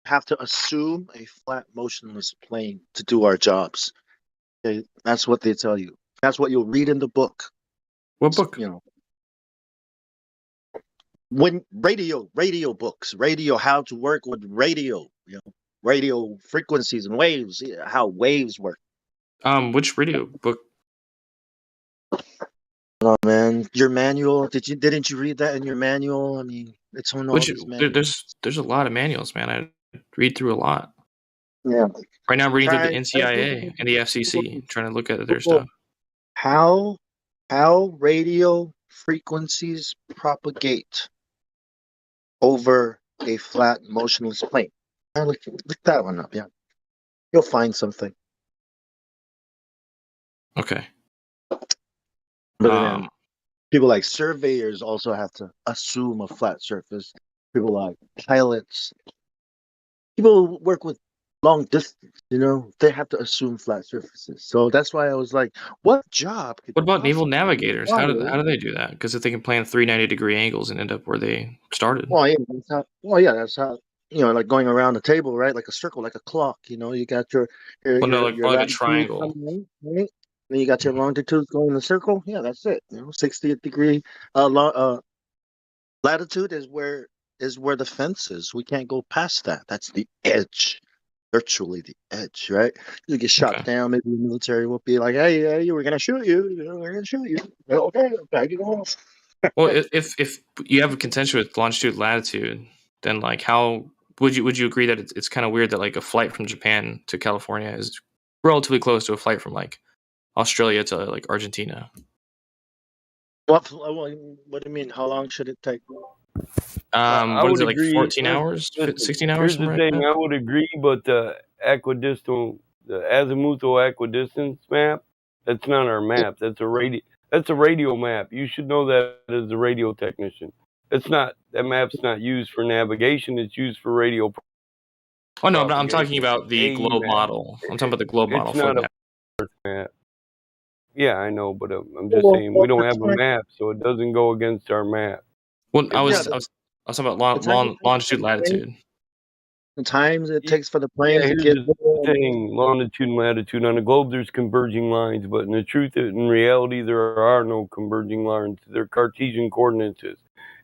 have to assume a flat, motionless plane to do our jobs. Okay? That's what they tell you. That's what you'll read in the book. What book? You know, when radio books, how to work with radio. You know, radio frequencies and waves. How waves work. Which radio book? Oh man, your manual. Didn't you read that in your manual? I mean, it's on all these manuals. There's a lot of manuals, man. I read through a lot. Yeah. Right now, I'm reading through the NCIA and the FCC, trying to look at their stuff. How radio frequencies propagate over a flat, motionless plane. Look that one up. Yeah, you'll find something. Okay. But then people like surveyors also have to assume a flat surface. People like pilots, people who work with long distance, they have to assume flat surfaces. So that's why I was like, what job? What about naval navigators? How do they do that? Because if they can plan 390-degree angles and end up where they started. Well, yeah, that's how like going around the table, right? Like a circle, like a clock. You got your like a triangle. Right? Then you got your longitude going in the circle. Yeah, that's it. 60th degree latitude is where the fence is. We can't go past that. That's the edge. Virtually the edge, right? You get shot down, maybe the military will be like, hey, we're gonna shoot you. We're gonna shoot you. Okay, back it off. Well, if you have a contention with longitude latitude, then like how would you agree that it's kind of weird that like a flight from Japan to California is relatively close to a flight from like Australia to like Argentina? What do you mean? How long should it take? What is it, like 14 hours, 16 hours? Here's the thing, I would agree, but the azimuthal equidistance map, that's not our map. That's a radio map. You should know that as a radio technician. That map's not used for navigation. It's used for radio. Oh no, but I'm talking about the globe model. I'm talking about the globe model. It's not a Earth map. Yeah, I know, but I'm just saying we don't have a map, so it doesn't go against our map. Well, I was talking about longitude, latitude. The times it takes for the plane to get the thing, longitude and latitude. On a globe, there's converging lines, but in reality, there are no converging lines. They're Cartesian coordinates.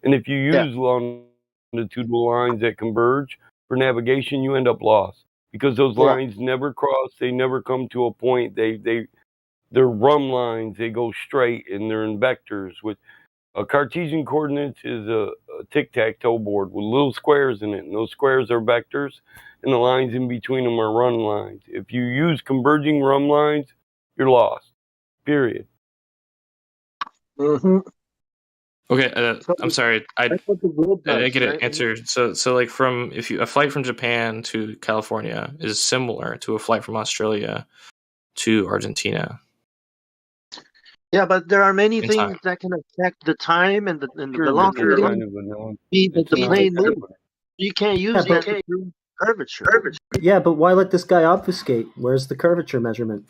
And if you use longitudinal lines that converge for navigation, you end up lost because those lines never cross. They never come to a point. They're rhumb lines. They go straight, and they're in vectors. With a Cartesian coordinates is a tic-tac-toe board with little squares in it, and those squares are vectors, and the lines in between them are run lines. If you use converging run lines, you're lost. Period. Mm-hmm. Okay, I'm sorry. I didn't get an answer. So like a flight from Japan to California is similar to a flight from Australia to Argentina. Yeah, but there are many things that can affect the time and the velocity. The plane moves. You can't use curvature. Yeah, but why let this guy obfuscate? Where's the curvature measurement?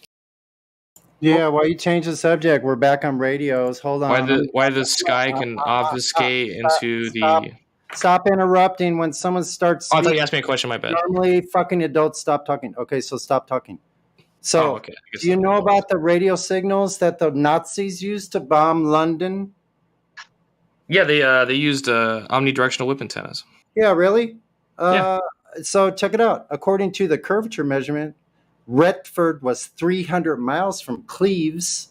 Yeah, why you change the subject? We're back on radios. Hold on. Why the sky can obfuscate into the... Stop interrupting when someone starts speaking. I thought you asked me a question, my bad. Normally, fucking adults stop talking. Okay, so stop talking. So, okay. Do you know about the radio signals that the Nazis used to bomb London? Yeah, they used omnidirectional whip antennas. Yeah, really? Yeah. So check it out. According to the curvature measurement, Retford was 300 miles from Cleves.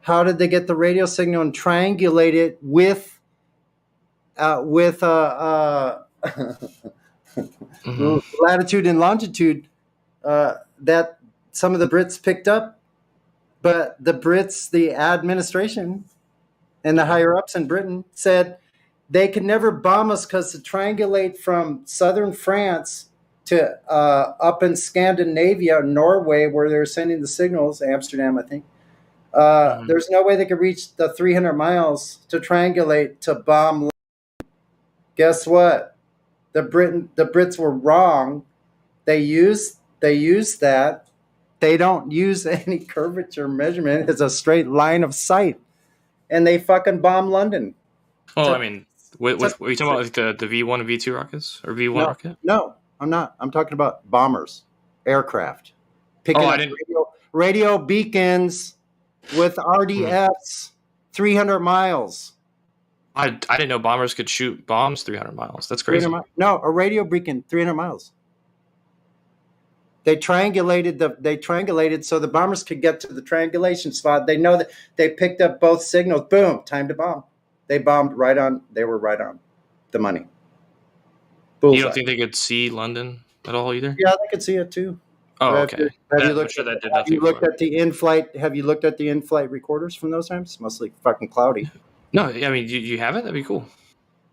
How did they get the radio signal and triangulate it with latitude and longitude that some of the Brits picked up, but the administration and the higher ups in Britain said they could never bomb us because to triangulate from southern France to up in Scandinavia, Norway, where they're sending the signals, Amsterdam, I think. There's no way they could reach the 300 miles to triangulate to bomb. Guess what? The Brits were wrong. They used that. They don't use any curvature measurement. It's a straight line of sight, and they fucking bomb London. Oh, I mean, with are you talking about like the V1 and V2 rockets or V1 rocket? No, I'm not. I'm talking about bombers, aircraft, picking up radio beacons with RDFs, 300 miles. I didn't know bombers could shoot bombs 300 miles. That's crazy. No, a radio beacon 300 miles. They triangulated so the bombers could get to the triangulation spot. They know that they picked up both signals. Boom, time to bomb. They bombed right on. They were right on the money. Bullseye. You don't think they could see London at all either? Yeah, they could see it too. Oh, okay. Have you looked at the in-flight? Have you looked at the in-flight recorders from those times? It's mostly fucking cloudy. No, I mean, you have it. That'd be cool.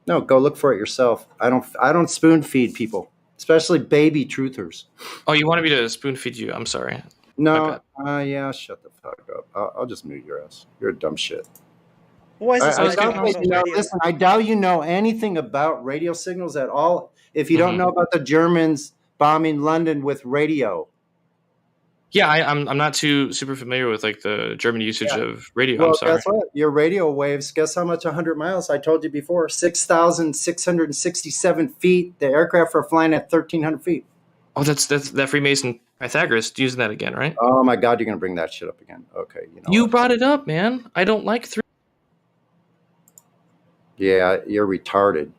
No, go look for it yourself. I don't spoon feed people, especially baby truthers. Oh, you wanted me to spoon feed you? I'm sorry. No, yeah, shut the fuck up. I'll just mute your ass. You're a dumb shit. Why is this listen, I doubt you know anything about radio signals at all. If you don't know about the Germans bombing London with radio. Yeah, I'm not too super familiar with like the German usage of radio. Well, I'm sorry. Guess what? Your radio waves. Guess how much 100 miles? I told you before. 6,667 feet. The aircraft are flying at 1,300 feet. Oh, that's that Freemason Pythagoras using that again, right? Oh my God, you're gonna bring that shit up again? Okay, you brought it up, man. I don't like 3. Yeah, you're retarded.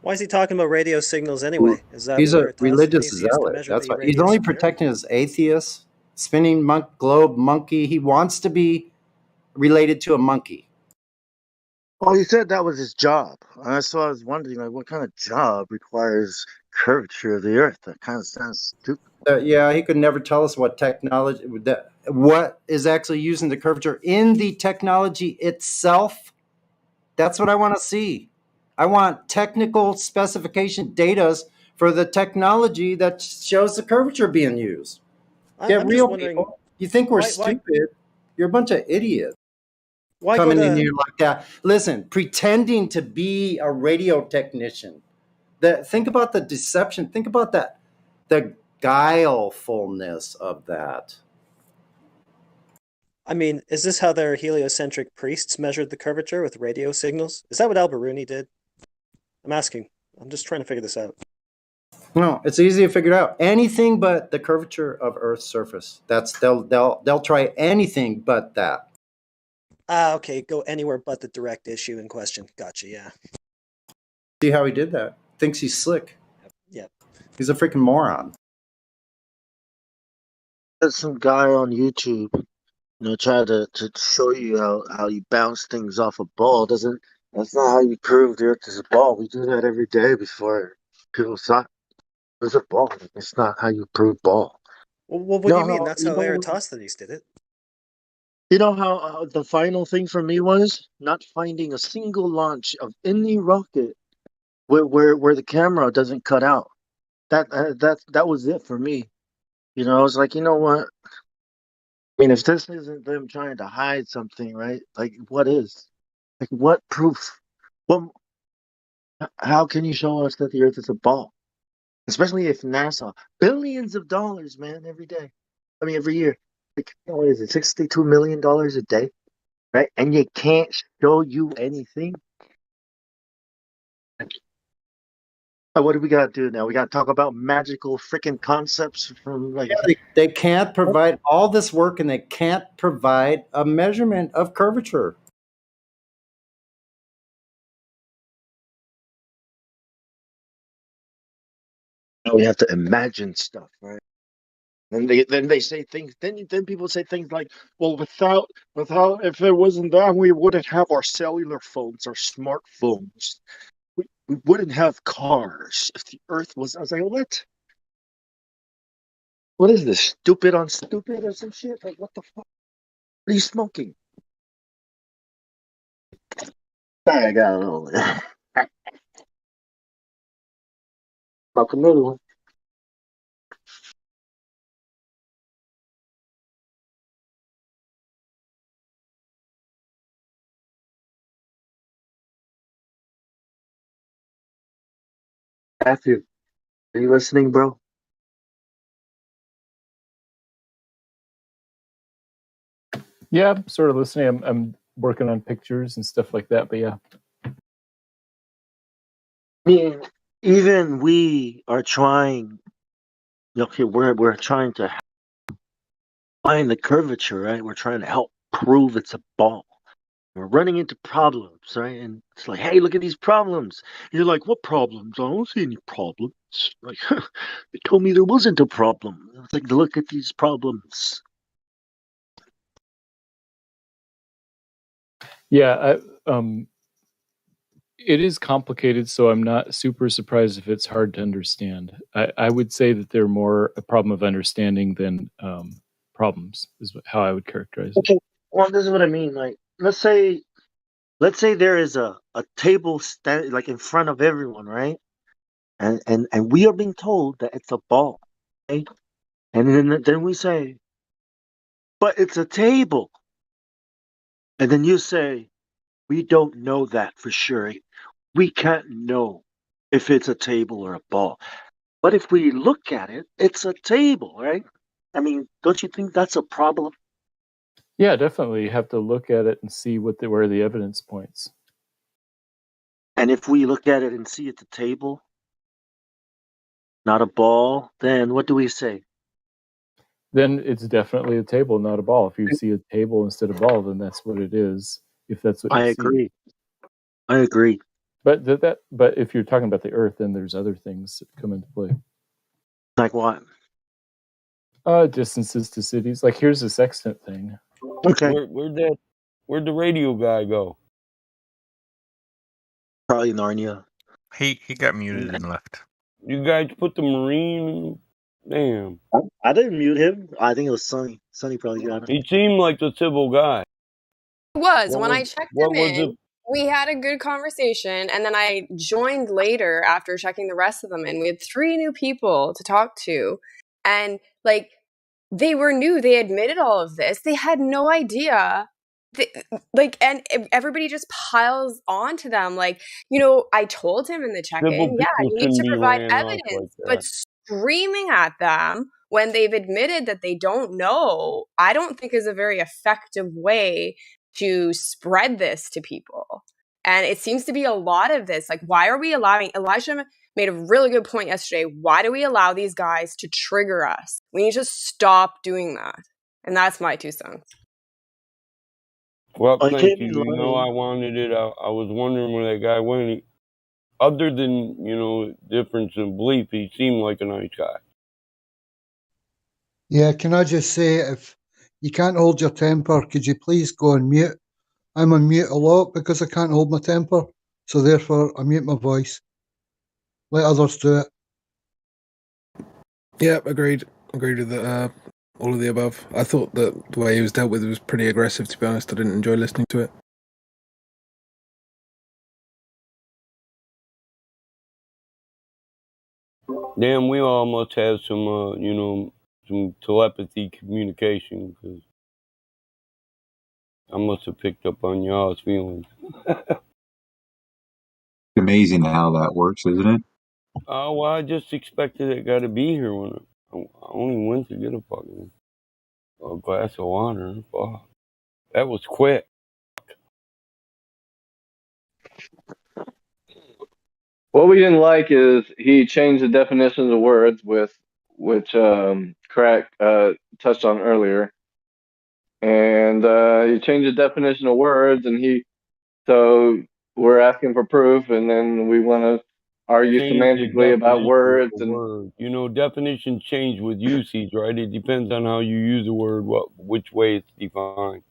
Why is he talking about radio signals anyway? Is that he's a religious zealot. That's why he's only protecting his atheist, spinning globe monkey. He wants to be related to a monkey. Well, he said that was his job. So I was wondering, like, what kind of job requires curvature of the Earth? That kind of sounds stupid. Yeah, he could never tell us what technology, what is actually using the curvature in the technology itself. That's what I want to see. I want technical specification data for the technology that shows the curvature being used. Get real, people. You think we're stupid? You're a bunch of idiots. Coming in here like that. Listen, pretending to be a radio technician. Think about the deception. Think about that. The guilefulness of that. I mean, is this how their heliocentric priests measured the curvature with radio signals? Is that what Al-Biruni did? I'm asking. I'm just trying to figure this out. No, it's easy to figure out. Anything but the curvature of Earth's surface. They'll try anything but that. Okay. Go anywhere but the direct issue in question. Gotcha. Yeah. See how he did that? Thinks he's slick. Yep. He's a freaking moron. There's some guy on YouTube, try to show you how you bounce things off a ball. That's not how you prove the Earth is a ball. We do that every day before people saw it. It's a ball. It's not how you prove ball. Well, what do you mean? That's how Eratosthenes did it. You know how the final thing for me was not finding a single launch of any rocket where the camera doesn't cut out. That was it for me. I was like, you know what? I mean, if this isn't them trying to hide something, right? Like, what is? Like, what proof? How can you show us that the Earth is a ball? Especially if NASA, billions of dollars, man, every day. I mean, every year. Like, what is it, $62 million a day? Right? And you can't show you anything? What do we got to do now? We got to talk about magical freaking concepts from like... Yeah, they can't provide all this work and they can't provide a measurement of curvature. We have to imagine stuff, right? And then they say things. Then people say things like, "Well, without if it wasn't that, we wouldn't have our cellular phones, our smartphones." We wouldn't have cars if the Earth was. I was like, what? What is this? Stupid on stupid or some shit? Like, what the fuck? What are you smoking? Sorry, I got a little. Smoke another one. Matthew, are you listening, bro? Yeah, I'm sort of listening. I'm working on pictures and stuff like that, but yeah. I mean, even we are trying. Okay, we're trying to find the curvature, right? We're trying to help prove it's a ball. We're running into problems, right? And it's like, hey, look at these problems. And you're like, what problems? I don't see any problems. Like, they told me there wasn't a problem. It's like, look at these problems. Yeah, it is complicated, so I'm not super surprised if it's hard to understand. I would say that they're more a problem of understanding than problems, is how I would characterize it. Okay, well, this is what I mean. Like, let's say there is a table like in front of everyone, right? And we are being told that it's a ball, right? And then we say, but it's a table. And then you say, we don't know that for sure. We can't know if it's a table or a ball. But if we look at it, it's a table, right? I mean, don't you think that's a problem? Yeah, definitely. You have to look at it and see where the evidence points. And if we look at it and see it's a table, not a ball, then what do we say? Then it's definitely a table, not a ball. If you see a table instead of ball, then that's what it is. If that's what you see. I agree. But but if you're talking about the Earth, then there's other things that come into play. Like what? Distances to cities. Like here's the sextant thing. Okay. Where'd the radio guy go? Probably Narnia. He got muted and left. You guys put the Marine. Damn. I didn't mute him. I think it was Sonny. Sonny probably got him. He seemed like the civil guy. When I checked him in, we had a good conversation, and then I joined later after checking the rest of them in. We had 3 new people to talk to, and like they were new. They admitted all of this. They had no idea. And everybody just piles on to them. Like, I told him in the check-in, yeah, you need to provide evidence, but screaming at them when they've admitted that they don't know, I don't think is a very effective way to spread this to people. And it seems to be a lot of this. Like, why are we allowing, Elijah made a really good point yesterday. Why do we allow these guys to trigger us? We need to stop doing that. And that's my 2 cents. Well, thank you. I wanted it. I was wondering where that guy went. Other than, difference in belief, he seemed like a nice guy. Yeah, can I just say, if you can't hold your temper, could you please go on mute? I'm on mute a lot because I can't hold my temper, so therefore I mute my voice. Let others do it. Yeah, agreed. Agreed with all of the above. I thought that the way he was dealt with was pretty aggressive, to be honest. I didn't enjoy listening to it. Damn, we all must have some, some telepathy communication, because I must have picked up on y'all's feelings. Amazing how that works, isn't it? Oh, well, I just expected it got to be here when I only went to get a glass of water. Fuck. That was quick. What we didn't like is he changed the definitions of words, which Crack touched on earlier, and he changed the definition of words, so we're asking for proof, and then we want to argue semantically about words and definitions change with usage, right? It depends on how you use a word, which way it's defined.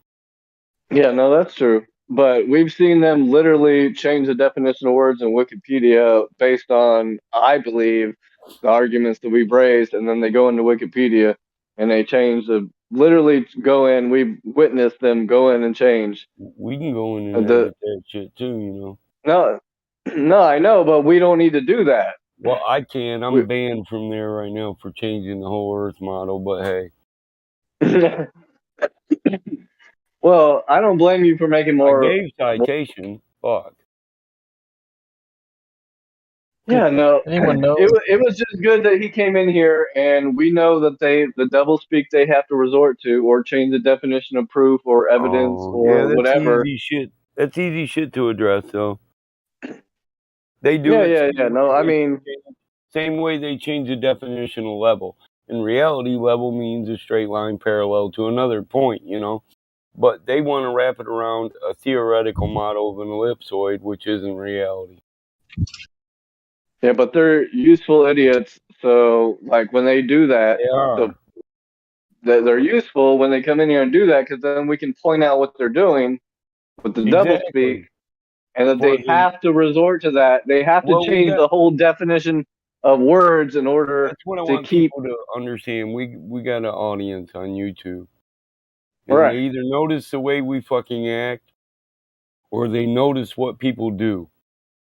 Yeah, no, that's true. but we've seen them literally change the definition of words in Wikipedia based on, I believe, the arguments that we've raised, and then they go into Wikipedia and they change literally go in. We've witnessed them go in and change. We can go in and edit that shit too, you know. No, I know, but we don't need to do that. Well, I can. I'm banned from there right now for changing the whole Earth model, but hey. Well, I don't blame you for making more. I gave citation. Fuck. Yeah, no. Anyone know? It was just good that he came in here, and we know that the double speak they have to resort to, or change the definition of proof or evidence or that's whatever. easy shit. That's easy shit to address, though. They do Yeah. No, I mean, same way they change the definition of level. In reality, level means a straight line parallel to another point, you know. But they want to wrap it around a theoretical model of an ellipsoid, which isn't reality. Yeah, but they're useful idiots. So, like, when they do that, they're useful when they come in here and do that, because then we can point out what they're doing with the double speak, and that they have to resort to that. They have to change the whole definition of words in order That's what I to want keep. people to understand. We got an audience on YouTube. Right. And they either notice the way we fucking act, or they notice what people do.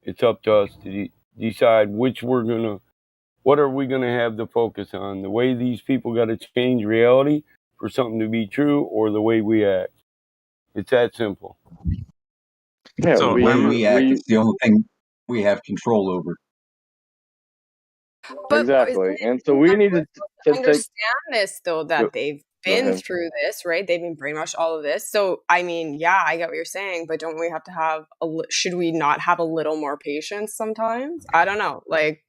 It's up to us to decide what are we gonna have the focus on? The way these people got to change reality for something to be true, or the way we act. It's that simple. Yeah, the way we act is the only thing we have control over. But exactly, and so we need to understand this, though, that Go- they've go been ahead. through this, right? They've been brainwashed, all of this. So, I mean, yeah, I get what you're saying, but don't we have to have should we not have a little more patience sometimes? I don't know. Like,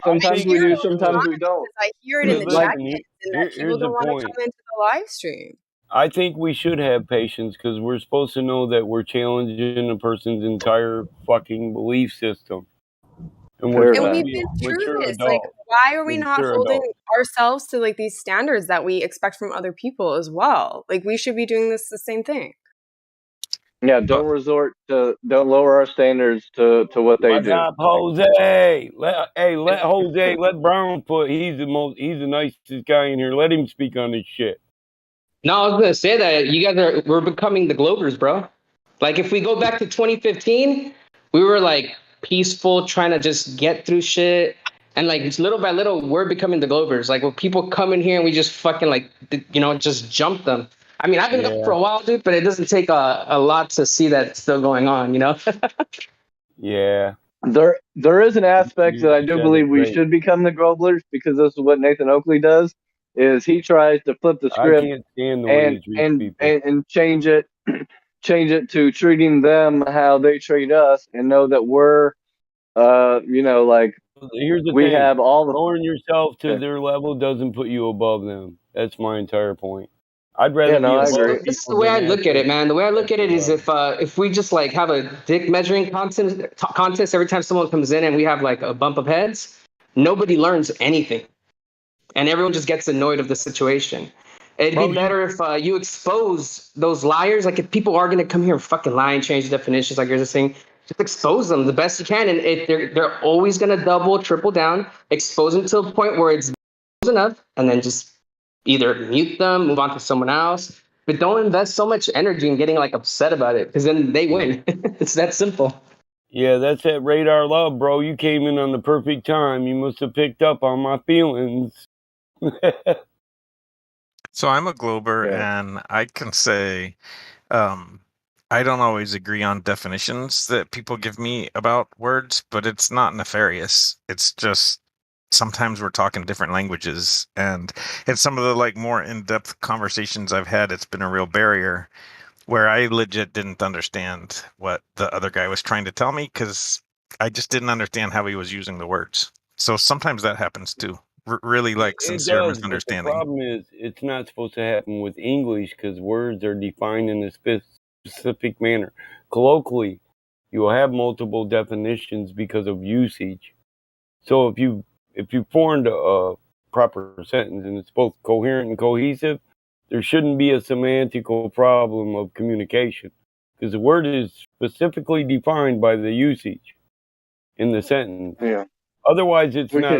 Sometimes we do, sometimes we don't. I hear it in the Listen, check-ins, and that people here's the don't want to point. come into the live stream. I think we should have patience because we're supposed to know that we're challenging a person's entire fucking belief system. And we're And supposed to we've be been a through mature this. adult. Like, why are we not Mature holding adult. ourselves to like these standards that we expect from other people as well? Like, we should be doing the same thing. Yeah, don't lower our standards to what they What's do. up, Jose? Let Jose, let Brown put. He's the nicest guy in here. Let him speak on this shit. No, I was gonna say that we're becoming the Globers, bro. Like if we go back to 2015, we were like peaceful, trying to just get through shit, and like little by little, we're becoming the Globers. Like when people come in here and we just fucking just jump them. I mean, I've been up for a while, dude, but it doesn't take a lot to see that it's still going on, you know? Yeah. There is an aspect that I do said believe it we great. should become the Groblers, because this is what Nathan Oakley does. Is he tries to flip the I script can't stand the way he treats people. and change it to treating them how they treat us, and know that we're like Here's the we thing. have all the Lowering yourself to Yeah. their level doesn't put you above them. That's my entire point. I'd rather Yeah, no, be I above agree. people This is the way I than look at it, man. The way I look at at it their is level. if we just like have a dick measuring contest every time someone comes in and we have like a bump of heads, nobody learns anything, and everyone just gets annoyed of the situation. It'd be better if you expose those liars. Like if people are gonna come here and fucking lie and change definitions, like you're just saying, just expose them the best you can, and if they're always gonna double, triple down, expose them to a point where it's enough, and then just either mute them, move on to someone else. But don't invest so much energy in getting like upset about it, because then they win. It's that simple. Yeah, that's that radar love, bro. You came in on the perfect time. You must have picked up on my feelings. So I'm a Glober, and I can say I don't always agree on definitions that people give me about words, but it's not nefarious. It's just sometimes we're talking different languages, and in some of the like more in-depth conversations I've had, it's been a real barrier where I legit didn't understand what the other guy was trying to tell me because I just didn't understand how he was using the words. So sometimes that happens too. Really like It sincere does, but the misunderstanding. problem is it's not supposed to happen with English because words are defined in a specific manner. Colloquially, you will have multiple definitions because of usage. So if you formed a proper sentence and it's both coherent and cohesive, there shouldn't be a semantical problem of communication because the word is specifically defined by the usage in the sentence. Yeah. Otherwise, it's not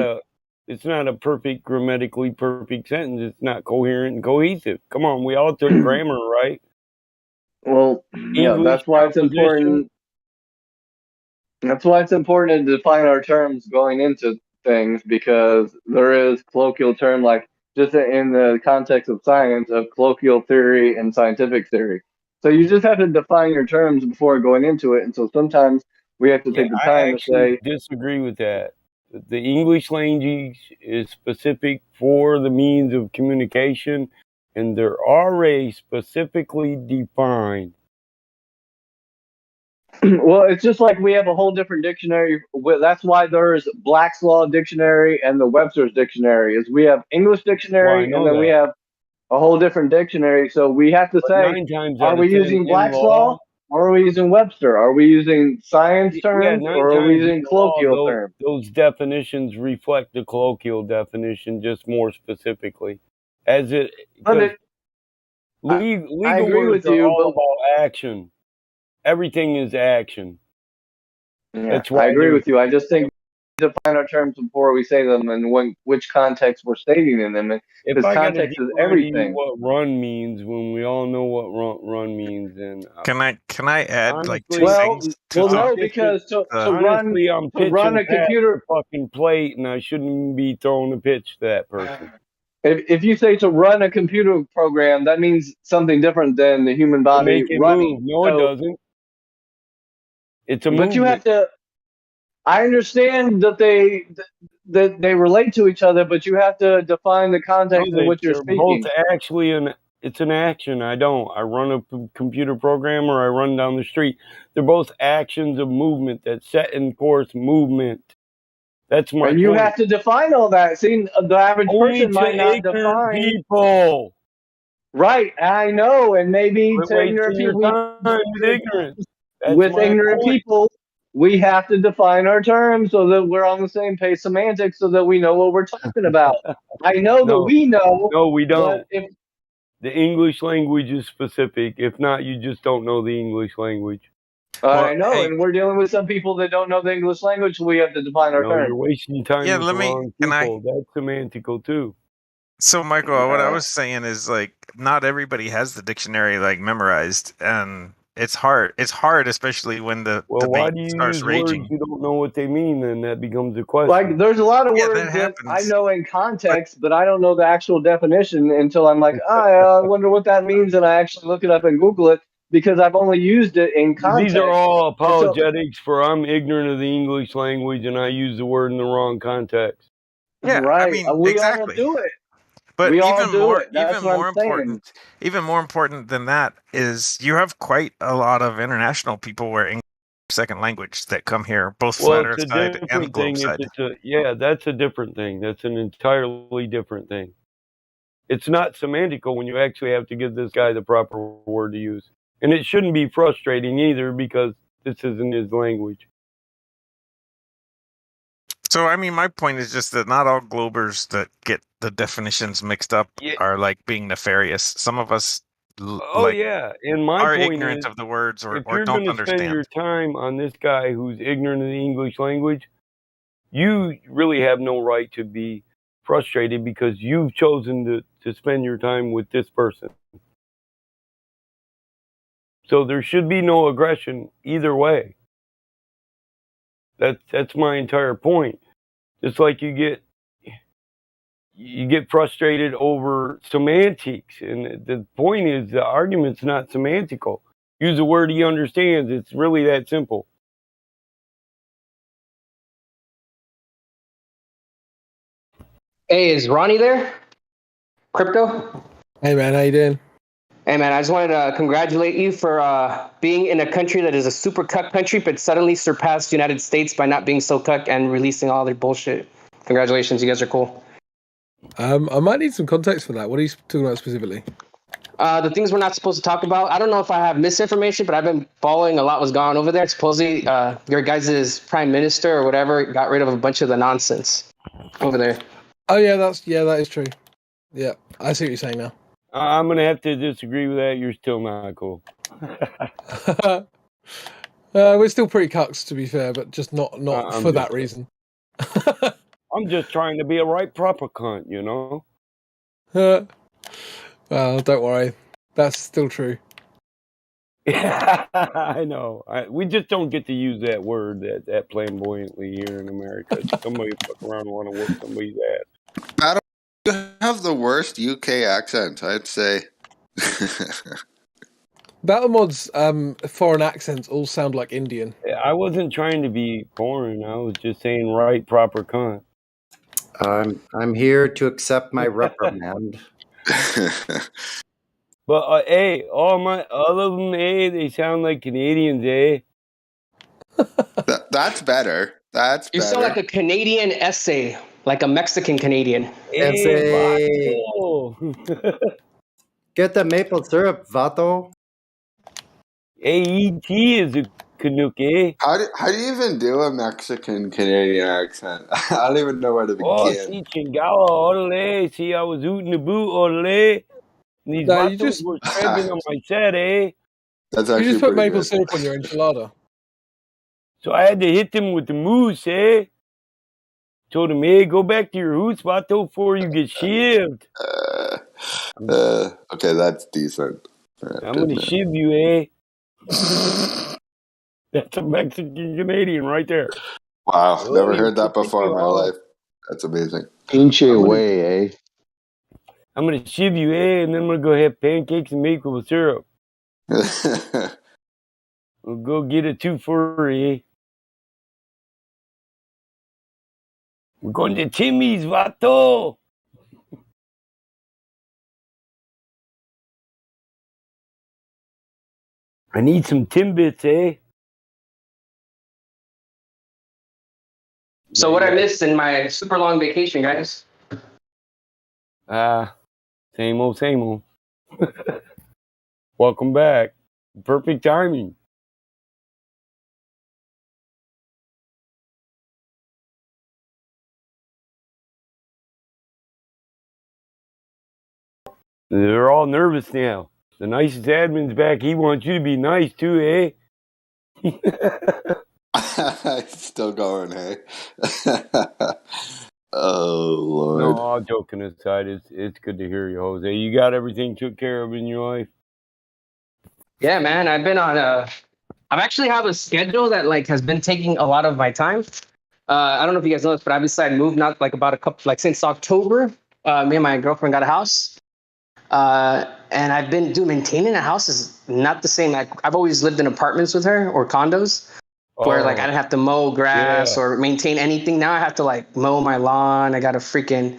a perfect, grammatically perfect sentence. It's not coherent and cohesive. Come on, we all took grammar, right? Well, yeah, English that's why it's composition. important. That's why it's important to define our terms going into things, because there is colloquial term, like just in the context of science, of colloquial theory and scientific theory. So you just have to define your terms before going into it. And so sometimes we have to take the I time to actually say, disagree with that. The English language is specific for the means of communication, and they're already specifically defined. well, it's just like we have a whole different dictionary. That's why there's Black's Law Dictionary and the Webster's Dictionary. Is we have English dictionary, and then we have a whole different dictionary. So we have to But say, 9 times are out we of 10 using in Black's law, Law, or are we using Webster? Are we using science yeah, terms, 9 or are we times using in law, colloquial terms? those definitions reflect the colloquial definition just more specifically. As it, because legal I agree words with are you, all but about action. Everything is action. yeah, That's I why agree with you. I just think we define our terms before we say them, and which context we're stating in them, if because I got to context is define to you everything. what run means when we all know what run means, then Can I add like honestly, two things to no, the because to honestly, I'm run pitching a past the computer. fucking plate, and I shouldn't be throwing a pitch to that person. If you say to run a computer program, that means something different than the human To body make it running. move. No, it doesn't. It's a But movement. you have to. I understand that they relate to each other, but you have to define the context in which you're They're both speaking. actually it's an action. I run a computer program or I run down the street. They're both actions of movement that set in course movement. That's my And you point. have to define all that. See, the average Only person might to not ignorant define. people. Right, I know, and maybe Quit to ignorant wasting your people, time with ignorance. That's with my ignorant point. people, we have to define our terms so that we're on the same page semantics, so that we know what we're talking about. I know that we know. No, we don't. But if the English language is specific. If not, you just don't know the English language. I know, and we're dealing with some people that don't know the English language, so we have to define our terms. You're wasting time with the wrong people. That's semantical too. So, Michael, what I was saying is like not everybody has the dictionary like memorized, and it's hard. It's hard, especially when the why debate do you starts use raging. words you don't know what they mean? Then that becomes a question. Like, there's a lot of Yeah, words that that I happens. know in context, but I don't know the actual definition until I'm like, I wonder what that means, and I actually look it up and Google it because I've only used it in context. These are all And so- apologetics for I'm ignorant of the English language and I use the word in the wrong context. Yeah, right. I mean, We exactly. all do it. But we all even do more, it. That's even what more I'm saying. important, even more important than that is you have quite a lot of international people where English is their second language that come here, both flat Earth side and globe side. That's a different thing. That's an entirely different thing. It's not semantical when you actually have to give this guy the proper word to use. And it shouldn't be frustrating either because this isn't his language. So, I mean, my point is just that not all globers that get the definitions mixed up are like being nefarious. Some of us And my are point ignorant is, of the words if or you're don't going to understand. spend your time on this guy who's ignorant of the English language, you really have no right to be frustrated because you've chosen to spend your time with this person. So there should be no aggression either way. That's my entire point. Just like you get frustrated over semantics, and the point is the argument's not semantical. Use a word he understands. It's really that simple. Hey, is Ronnie there? Crypto? Hey man, how you doing? Hey man, I just wanted to congratulate you for being in a country that is a super cuck country, but suddenly surpassed the United States by not being so cuck and releasing all their bullshit. Congratulations, you guys are cool. I might need some context for that. What are you talking about specifically? The things we're not supposed to talk about. I don't know if I have misinformation, but I've been following a lot what's going on over there. Supposedly, your guys' prime minister or whatever got rid of a bunch of the nonsense over there. Oh yeah, that is true. Yeah, I see what you're saying now. I'm gonna have to disagree with that. You're still not cool. We're still pretty cucks, to be fair, but just not for that reason. I'm just trying to be a right proper cunt, you know. Well, don't worry, that's still true. I know. We just don't get to use that word that flamboyantly here in America. Somebody fuck around and want to whoop somebody's ass. Adam, you have the worst UK accent, I'd say. Battlemod's foreign accents all sound like Indian. I wasn't trying to be foreign. I was just saying right proper cunt. I'm here to accept my reprimand. But hey, all of them, they sound like Canadians, That's better. That's You better. sound like a Canadian essay, like a Mexican Canadian. Essay. Get the maple syrup, vato. AET is a Canuck, How do you even do a Mexican Canadian accent? I don't even know where to begin. Oh, see, chingala, orale. See, I was ooting the boot, orale. And these vatos were treading on my set, That's You actually just put pretty maple good. syrup on your enchilada. So I had to hit them with the moose, Told them, hey, go back to your hoots, vato, before you get shivved. Okay, that's decent. I'm gonna shiv you, That's a Mexican Canadian right there. Wow, Oh, never you heard that freaking before in my hard. life. That's amazing. Pinche way, eh? I'm gonna shiv you, and then I'm gonna go have pancakes and maple syrup. We'll go get a 2 for, We're going to Timmy's, vato. I need some Timbits, So what I missed in my super long vacation, guys? Same old. Welcome back. Perfect timing. They're all nervous now. The nicest admin's back. He wants you to be nice too, Still going, hey? Oh, Lord. No, all joking aside, it's good to hear you, Jose. You got everything took care of in your life? Yeah, man. I've been on I've actually have a schedule that like has been taking a lot of my time. I don't know if you guys know this, but I decided to move not like about a couple like since October. Me and my girlfriend got a house. And I've been maintaining a house is not the same. I've always lived in apartments with her or condos where like I didn't have to mow grass or maintain anything. Now I have to like mow my lawn. I got to freaking,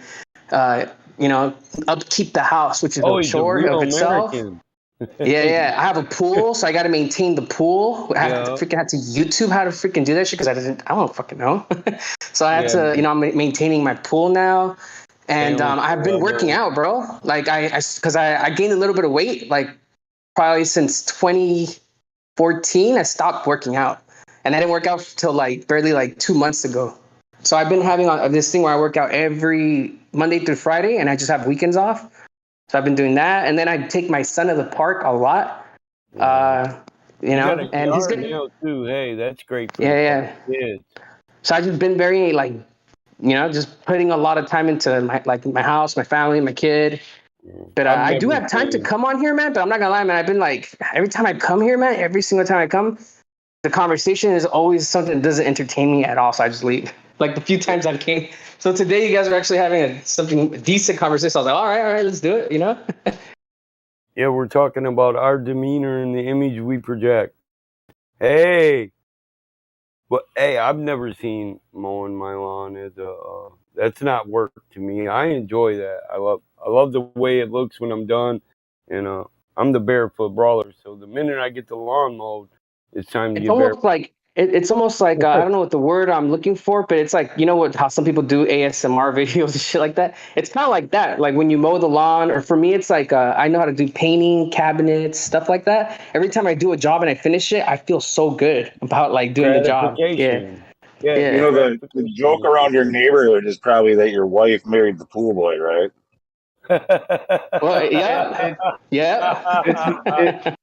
upkeep the house, which is a chore of itself. Yeah. I have a pool, so I got to maintain the pool. I have to YouTube how to freaking do that shit because I don't fucking know. So I had to, I'm maintaining my pool now. And I've been working out, bro. Like because I gained a little bit of weight, like probably since 2014. I stopped working out, and I didn't work out till like barely like 2 months ago. So I've been having this thing where I work out every Monday through Friday, and I just have weekends off. So I've been doing that, and then I take my son to the park a lot. And he's good now too. Hey, that's great. For kids. So I've just been very like. Just putting a lot of time into my house, my family, my kid. But I do have time to come on here, man. But I'm not gonna lie, man. I've been like every time I come here, man. Every single time I come, the conversation is always something that doesn't entertain me at all. So I just leave. Like the few times I've came. So today you guys are actually having a decent conversation. I was like, all right, let's do it. Yeah, we're talking about our demeanor and the image we project. Hey. But hey, I've never seen mowing my lawn as that's not work to me. I enjoy that. I love the way it looks when I'm done, and I'm the barefoot brawler. So the minute I get the lawn mowed, it's time to get barefoot. It's almost like I don't know what the word I'm looking for, but it's like how some people do ASMR videos and shit like that. It's kind of like that. Like when you mow the lawn, or for me, it's like I know how to do painting, cabinets, stuff like that. Every time I do a job and I finish it, I feel so good about like doing the job. Yeah. The joke around your neighborhood is probably that your wife married the pool boy, right? Well, yeah, yeah.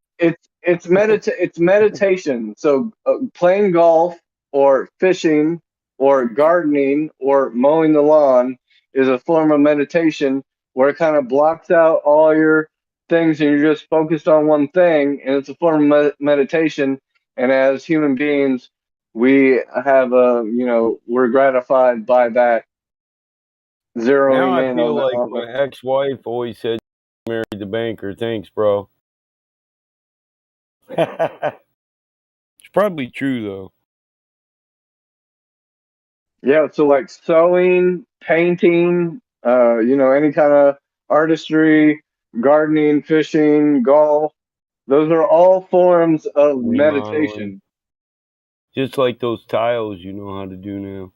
It's meditation. So playing golf or fishing or gardening or mowing the lawn is a form of meditation where it kind of blocks out all your things and you're just focused on one thing, and it's a form of meditation. And as human beings, we have we're gratified by that zeroing Now I in feel on like on my ex-wife always said, "Married the banker." Thanks, bro. It's probably true though. Yeah, so like sewing, painting, any kind of artistry, gardening, fishing, golf, those are all forms of Remodeling. meditation. Just like those tiles you know how to do now.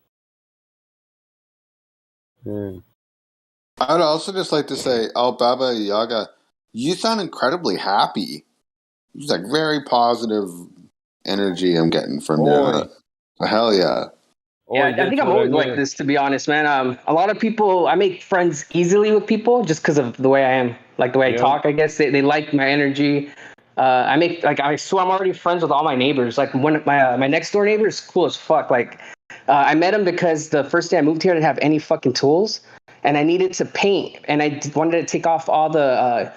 Yeah. I'd also just like to say, Baba Yaga, you sound incredibly happy. It's like very positive energy I'm getting from you. Hell yeah. Yeah, I think I'm always like this, to be honest, man. A lot of people, I make friends easily with people just because of the way I am, like the way I talk. I guess they like my energy. I swear I'm already friends with all my neighbors. Like one of my next door neighbor is cool as fuck. Like I met him because the first day I moved here, I didn't have any fucking tools, and I needed to paint, and wanted to take off all the.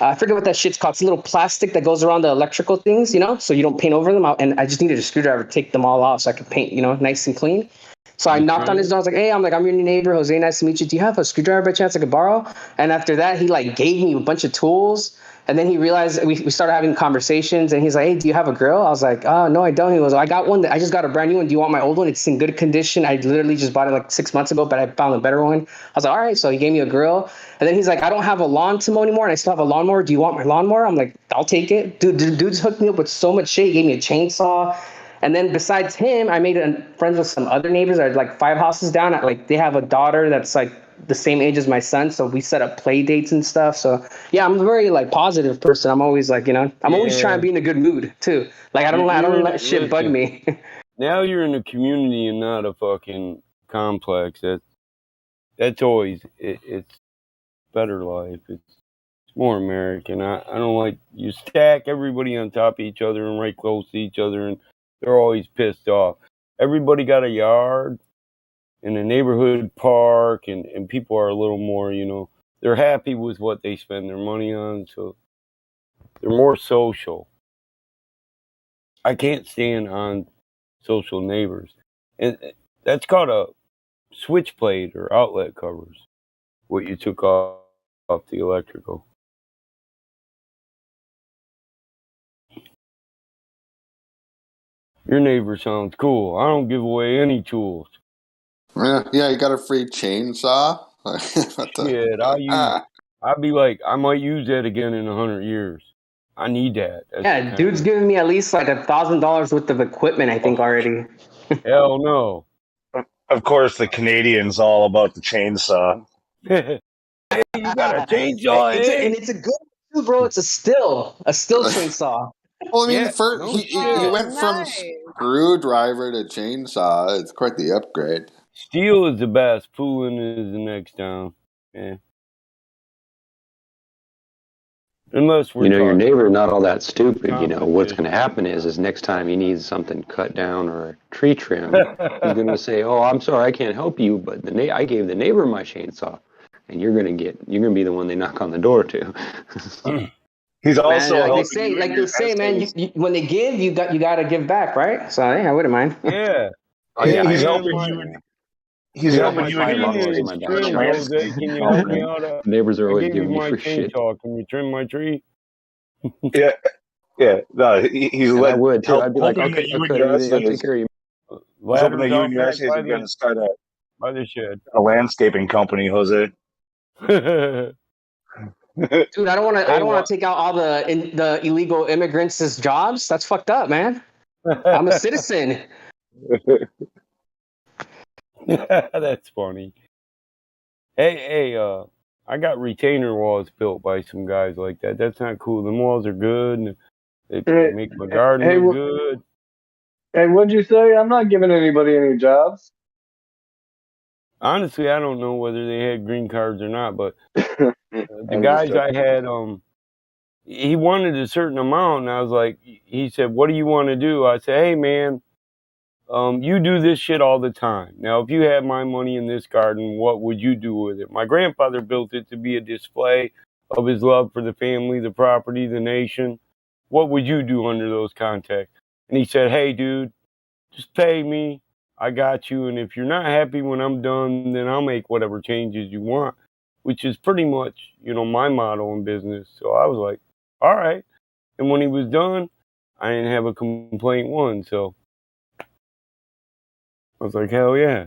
I forget what that shit's called. It's a little plastic that goes around the electrical things, so you don't paint over them. And I just needed a screwdriver to take them all off so I could paint, nice and clean. So I knocked on his door. I was like, "Hey, I'm your new neighbor, Jose. Nice to meet you. Do you have a screwdriver by chance I could borrow?" And after that, he gave me a bunch of tools. And then he realized we started having conversations. And he's like, "Hey, do you have a grill?" I was like, "Oh, no, I don't." He goes, "I got one. I just got a brand new one. Do you want my old one? It's in good condition. I literally just bought it like 6 months ago, but I found a better one." I was like, "All right." So he gave me a grill. And then he's like, "I don't have a lawn to mow anymore, and I still have a lawnmower. Do you want my lawnmower?" I'm like, "I'll take it." Dude's hooked me up with so much shit. He gave me a chainsaw. And then besides him, I made friends with some other neighbors that are like 5 houses down. They have a daughter that's like the same age as my son, so we set up play dates and stuff. So yeah, I'm a very positive person. I'm always I'm always trying to be in a good mood too. Like I don't let shit bug me. Now you're in a community and not a fucking complex. That's always it's better life. It's more American. I don't like you stack everybody on top of each other and right close to each other, and they're always pissed off. Everybody got a yard in a neighborhood park, and people are a little more, they're happy with what they spend their money on, so they're more social. I can't stand on social neighbors. And that's called a switch plate or outlet covers, what you took off the electrical. Your neighbor sounds cool. I don't give away any tools. Yeah, you got a free chainsaw? Shit, I'd be like, I might use that again in 100 years. I need that. Yeah, dude's giving me at least $1,000 worth of equipment, I think, already. Hell no. Of course, the Canadians all about the chainsaw. Hey, you got a chainsaw, and it's a good one too, bro. It's a still chainsaw. Well, I mean, he went from screwdriver to chainsaw. It's quite the upgrade. Steel is the best. Fooling is the next down. Yeah. Unless we're your neighbor not all that stupid. What's going to happen is next time he needs something cut down or a tree trim, he's going to say, "Oh, I'm sorry, I can't help you, but I gave the neighbor my chainsaw," and you're going to be the one they knock on the door to. He's also man, they say, man, you, when they give, you got to give back, right? So yeah, I wouldn't mind. Yeah. Oh, yeah, he's helping you. He's helping you in your landscape. Can you help me out? Neighbors are always giving giving me my free shit. chainsaw. Can you trim my tree? Yeah. No, he's I would too. I'd be like, hoping okay, that you I'll and your take care of you. He's hoping that you and your are going to start a landscaping company, Jose. Dude, I don't want to take out all the illegal immigrants as jobs. That's fucked up, man. I'm a citizen. That's funny. Hey, I got retainer walls built by some guys like that. That's not cool. The walls are good. And they make my garden look good. Hey, what'd you say? I'm not giving anybody any jobs. honestly, I don't know whether they had green cards or not, but the guys I had, he wanted a certain amount, and I was like, he said, "What do you want to do?" I said, "Hey, man, you do this shit all the time. Now, if you had my money in this garden, what would you do with it?" My grandfather built it to be a display of his love for the family, the property, the nation. What would you do under those contexts? And he said, "Hey, dude, just pay me. I got you. And if you're not happy when I'm done, then I'll make whatever changes you want," which is pretty much, my motto in business. So I was like, all right. And when he was done, I didn't have a complaint once. So I was like, hell yeah.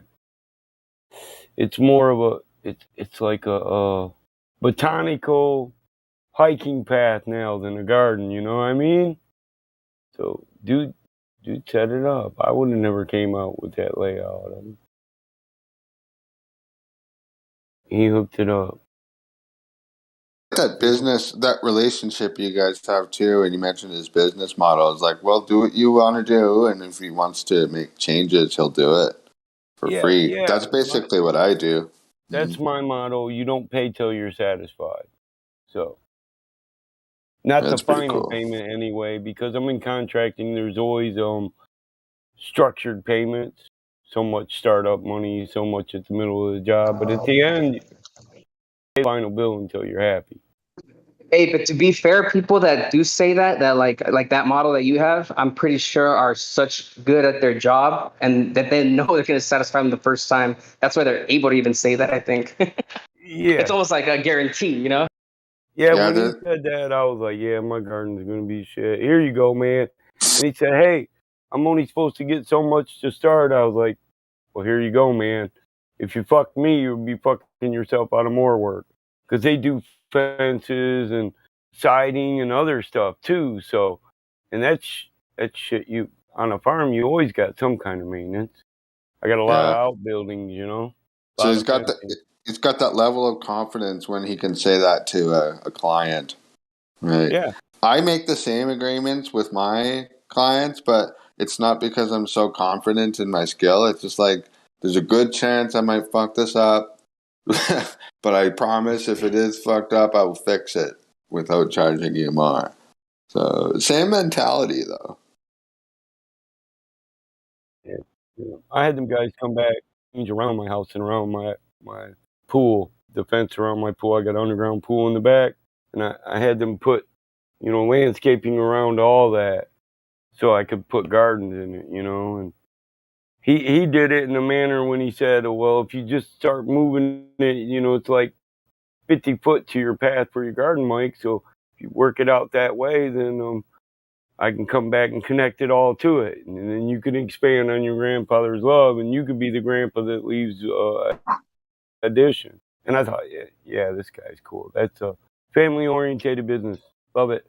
It's more of it's like a botanical hiking path now than a garden, you know what I mean? So dude set it up. I would have never came out with that layout. He hooked it up. That business, that relationship you guys have too, and you mentioned his business model. It's like, well, do what you want to do, and if he wants to make changes, he'll do it for free. Yeah. That's basically what I do. That's my motto. You don't pay till you're satisfied. So, not the final payment anyway, because I'm in contracting. There's always structured payments. So much startup money, so much at the middle of the job, but at the end, you pay the final bill until you're happy. Hey, but to be fair, people that do say that like that model that you have, I'm pretty sure are such good at their job and that they know they're going to satisfy them the first time. That's why they're able to even say that, I think. Yeah. It's almost like a guarantee, you know? Yeah, when he said that, I was like, yeah, my garden's going to be shit. Here you go, man. And he said, hey, I'm only supposed to get so much to start. I was like, well, here you go, man. If you fucked me, you'd be fucking yourself out of more work. Because they do fences and siding and other stuff too. So, and that's shit on a farm, you always got some kind of maintenance. I got a lot of outbuildings, So he's got that level of confidence when he can say that to a client. Right. Yeah. I make the same agreements with my clients, but it's not because I'm so confident in my skill. It's just like, there's a good chance I might fuck this up, but I promise if it is fucked up, I will fix it without charging you more. So same mentality though. Yeah. I had them guys come back, change around my house and around my pool, the fence around my pool. I got an underground pool in the back, and I had them put, landscaping around all that so I could put gardens in it, and he did it in a manner when he said, well, if you just start moving it, it's like 50 foot to your path for your garden, Mike. So if you work it out that way, then I can come back and connect it all to it. And then you can expand on your grandfather's love, and you could be the grandpa that leaves addition. And I thought, yeah, this guy's cool. That's a family-orientated business. Love it.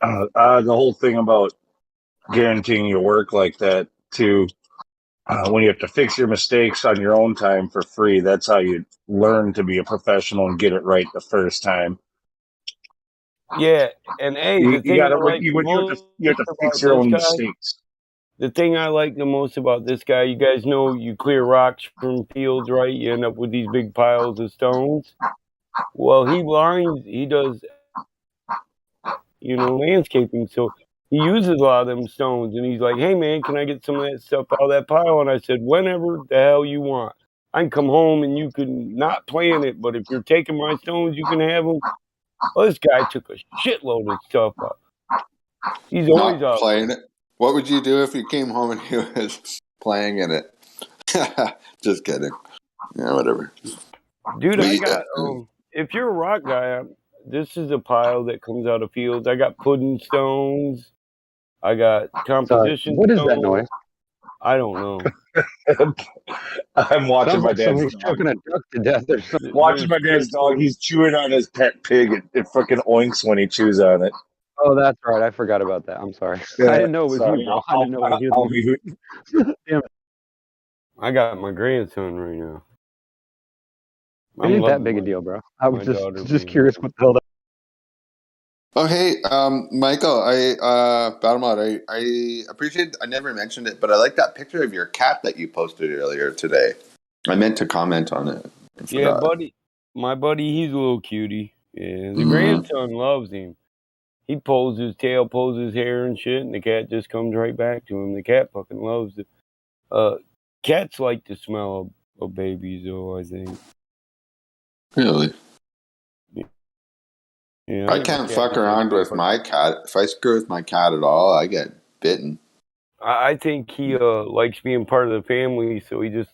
The whole thing about guaranteeing your work like that too, when you have to fix your mistakes on your own time for free, that's how you learn to be a professional and get it right the first time. Yeah, and hey, the thing I like the most about this guy, the thing I like the most about this guy, you guys know you clear rocks from fields, right? You end up with these big piles of stones. Well, he does, landscaping, so he uses a lot of them stones, and he's like, hey, man, can I get some of that stuff out of that pile? And I said, whenever the hell you want. I can come home and you can not plant it, but if you're taking my stones, you can have them. Well, this guy took a shitload of stuff up. He's always Not playing it. What would you do if you came home and he was playing in it? Just kidding. Yeah, whatever. Dude, I got, if you're a rock guy, this is a pile that comes out of fields. I got pudding stones. I got composition what is stones. that noise? I don't know. I'm watching Sounds my like dad's somebody's dog. choking a duck to death or something. Watching my dad's dog. He's chewing on his pet pig. It fucking oinks when he chews on it. Oh, that's right. I forgot about that. I'm sorry. Yeah, I didn't know it was sorry. you, bro. I didn't know it was you. Damn it. I got my grandson right now. It ain't that big a deal, bro. I was just curious what the hell that Oh, hey, Michael, Battlemod, I appreciate, I never mentioned it, but I like that picture of your cat that you posted earlier today. I meant to comment on it. I Yeah, forgot. my buddy, he's a little cutie. Yeah, the Mhm. grandson loves him. He pulls his tail, pulls his hair and shit, and the cat just comes right back to him. The cat fucking loves it. Cats like the smell of babies, though, I think. Really? Yeah, I think my can't cat fuck just likes around being with part. my cat. If I screw with my cat at all, I get bitten. I think he likes being part of the family, so he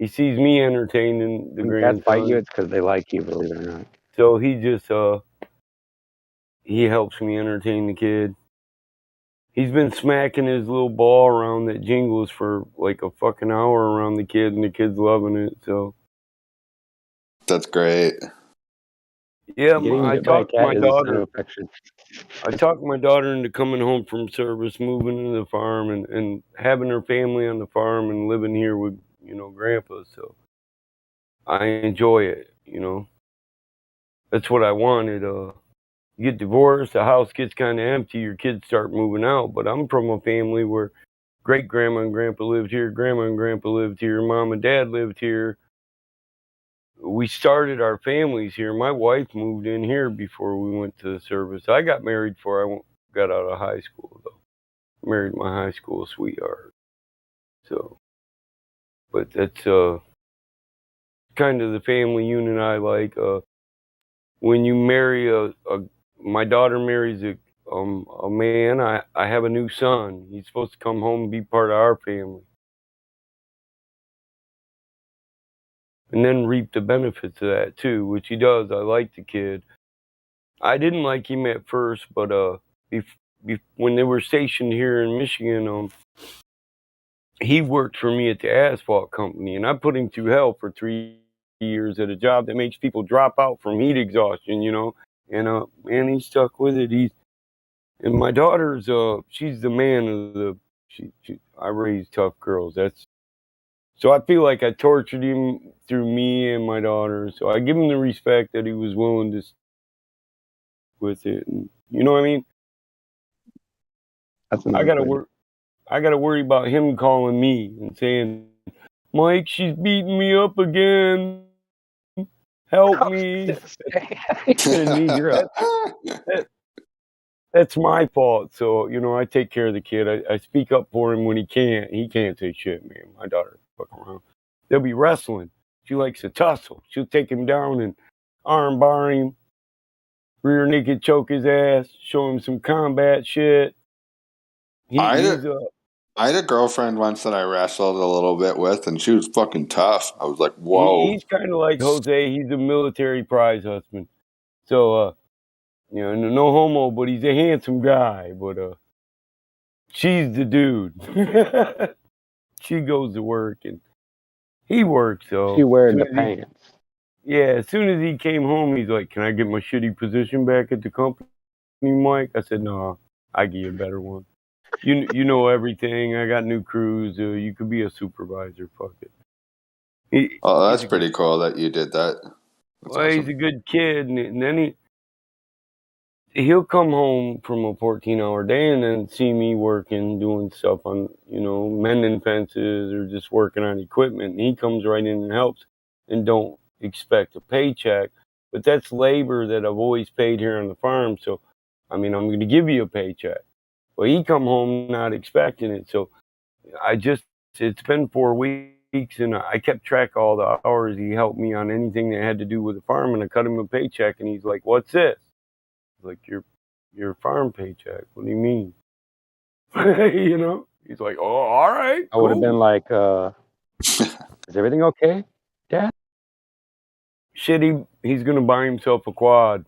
sees me entertaining the When cats bite you, grandson. it's because they like you, believe it or not. So he just he helps me entertain the kid. He's been smacking his little ball around that jingles for like a fucking hour around the kid, and the kid's loving it. So That's great. yeah, Getting I bit by a talked my cat is a sign of daughter. affection. I talked my daughter into coming home from service, moving into the farm, and having her family on the farm and living here with grandpa. So I enjoy it. That's what I wanted. You get divorced, the house gets kind of empty, your kids start moving out. But I'm from a family where great grandma and grandpa lived here, grandma and grandpa lived here, mom and dad lived here. We started our families here. My wife moved in here before we went to the service. I got married before I got out of high school, though. Married my high school sweetheart. So, but that's kind of the family unit I like. When you marry my daughter marries a man, I have a new son. He's supposed to come home and be part of our family, and then reap the benefits of that too, which he does. I like the kid. I didn't like him at first, but when they were stationed here in Michigan, he worked for me at the asphalt company, and I put him through hell for 3 years at a job that makes people drop out from heat exhaustion, and he stuck with it. And my daughter's she's the man of the I raise tough girls. So I feel like I tortured him through me and my daughter. So I give him the respect that he was willing to stick with it. And, you know what I mean? That's I not gotta good. work. I gotta worry about him calling me and saying, "Mike, she's beating me up again. Help me." And me, you're up. That's my fault. So, I take care of the kid. I speak up for him when he can't. He can't say shit, man. My daughter fuck around. They'll be wrestling. She likes to tussle. She'll take him down and arm bar him, rear naked choke his ass, show him some combat shit. I had a girlfriend once that I wrestled a little bit with, and she was fucking tough. I was like, whoa. He's kind of like Jose. He's a military prize husband. So, no homo, but he's a handsome guy. But she's the dude. She goes to work and he works. So She wearing the pants. as soon as he came home, he's like, "Can I get my shitty position back at the company, Mike?" I said, "No, I give you a better one. You know everything. I got new crews. You could be a supervisor. Fuck it." Oh, that's pretty cool that you did that. That's Well, he's awesome. a good kid, and then he'll come home from a 14-hour day and then see me working, doing stuff on, mending fences or just working on equipment. And he comes right in and helps and don't expect a paycheck. But that's labor that I've always paid here on the farm. So, I'm going to give you a paycheck. Well, he come home not expecting it. So it's been 4 weeks and I kept track of all the hours he helped me on anything that had to do with the farm. And I cut him a paycheck and he's like, "What's this?" Like, your farm paycheck. What do you mean? He's like, "Oh, all right, I would have been cool." like, is everything okay, Dad? Shit, he's gonna buy himself a quad.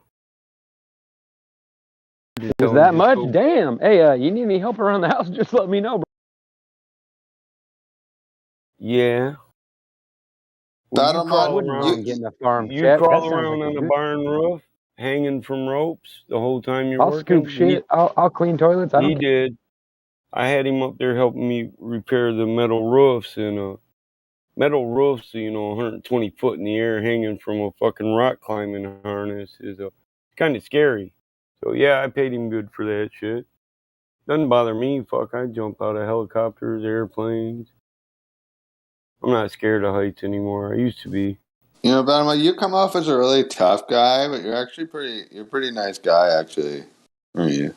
Is that much? Damn. Hey, you need any help around the house? Just let me know, bro. Yeah. Well, you crawl around. Getting a farm You check. crawl That sounds around like a on the good. barn roof, hanging from ropes the whole time you're I'll working. scoop shit. I'll clean toilets. I don't He did. I had him up there helping me repair the metal roofs and metal roofs, 120 foot in the air hanging from a fucking rock climbing harness is kind of scary. So yeah, I paid him good for that shit. Doesn't bother me. Fuck, I jump out of helicopters, airplanes. I'm not scared of heights anymore. I used to be. You know, Benema, you come off as a really tough guy, but you're actually you're a pretty nice guy, actually. Are you?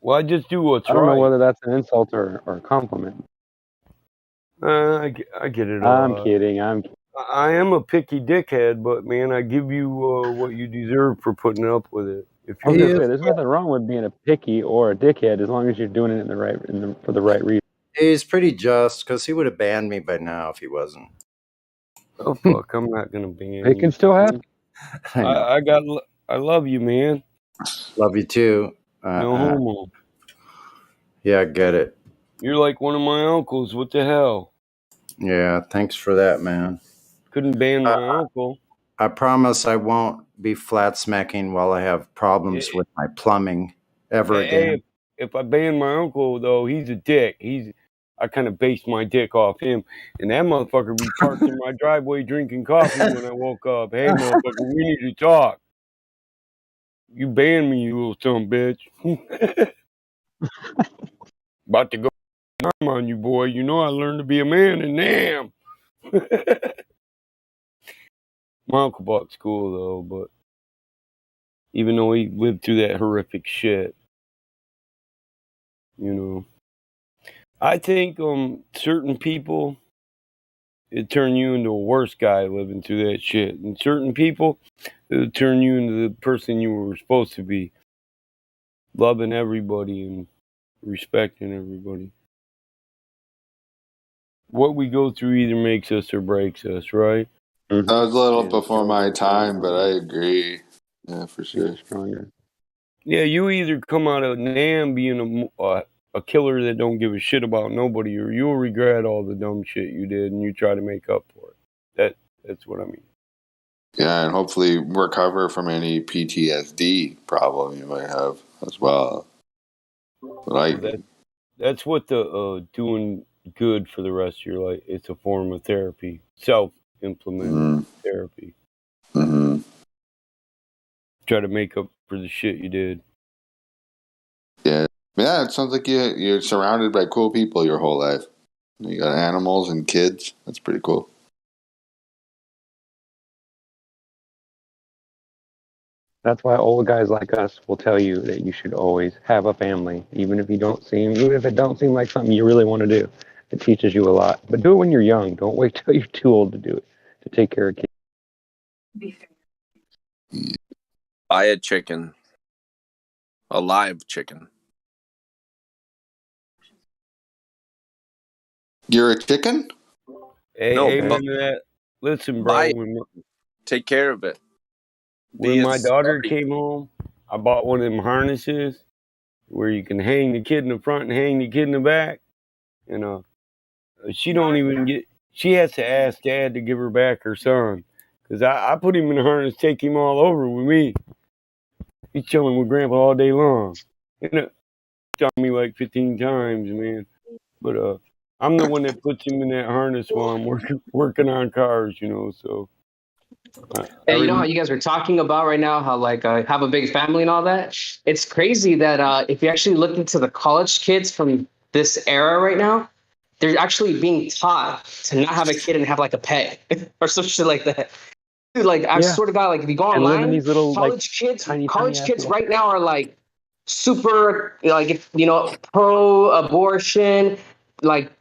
Well, I just do what's I don't know right. whether that's an insult or a compliment. I get it. I'm kidding. I am a picky dickhead, but man, I give you what you deserve for putting up with it. I was gonna say, there's nothing wrong with being a picky or a dickhead as long as you're doing it for the right reason. He's pretty just because he would have banned me by now if he wasn't. Oh fuck! I'm not gonna ban you. It can still happen. I love you, man. Love you too. No homo. Yeah, I get it. You're like one of my uncles. What the hell? Yeah, thanks for that, man. Couldn't ban my uncle. I promise I won't be flat smacking while I have problems with my plumbing ever again. If I ban my uncle, though, he's a dick. I kind of based my dick off him. And that motherfucker be parked in my driveway drinking coffee when I woke up. Hey, motherfucker, we need to talk. You banned me, you little son of a bitch. About to go on you, boy. You know I learned to be a man, and damn. My uncle bought school, though, but even though he lived through that horrific shit, you know. I think certain people, it turn you into a worse guy living through that shit. And certain people, it'll turn you into the person you were supposed to be. Loving everybody and respecting everybody. What we go through either makes us or breaks us, right? That was a little before my time, but I agree. Yeah, for sure. Yeah, you either come out of NAM being a killer that don't give a shit about nobody, or you'll regret all the dumb shit you did and you try to make up for it. That's what I mean. Yeah, and hopefully recover from any PTSD problem you might have as well. That's what the doing good for the rest of your life. It's a form of therapy, self-implemented therapy. Mm-hmm. Try to make up for the shit you did. Yeah, it sounds like you're surrounded by cool people your whole life. You got animals and kids. That's pretty cool. That's why old guys like us will tell you that you should always have a family, even if it don't seem like something you really want to do. It teaches you a lot. But do it when you're young. Don't wait till you're too old to do it, to take care of kids. Buy a chicken. A live chicken. You're a chicken? Hey, No, listen, bro. Take care of it. When my daughter came home, I bought one of them harnesses where you can hang the kid in the front and hang the kid in the back. You know, she has to ask Dad to give her back her son. Because I put him in the harness, take him all over with me. He's chilling with Grandpa all day long. You know, shot me like 15 times, man. But I'm the one that puts him in that harness while I'm working on cars, you know, so. Hey, you know how you guys are talking about right now, how like have a big family and all that? It's crazy that if you actually look into the college kids from this era right now, they're actually being taught to not have a kid and have like a pet or some shit like that. Dude, like I swear to God, like if you go online, these little, college kids right now are like super, like pro-abortion, like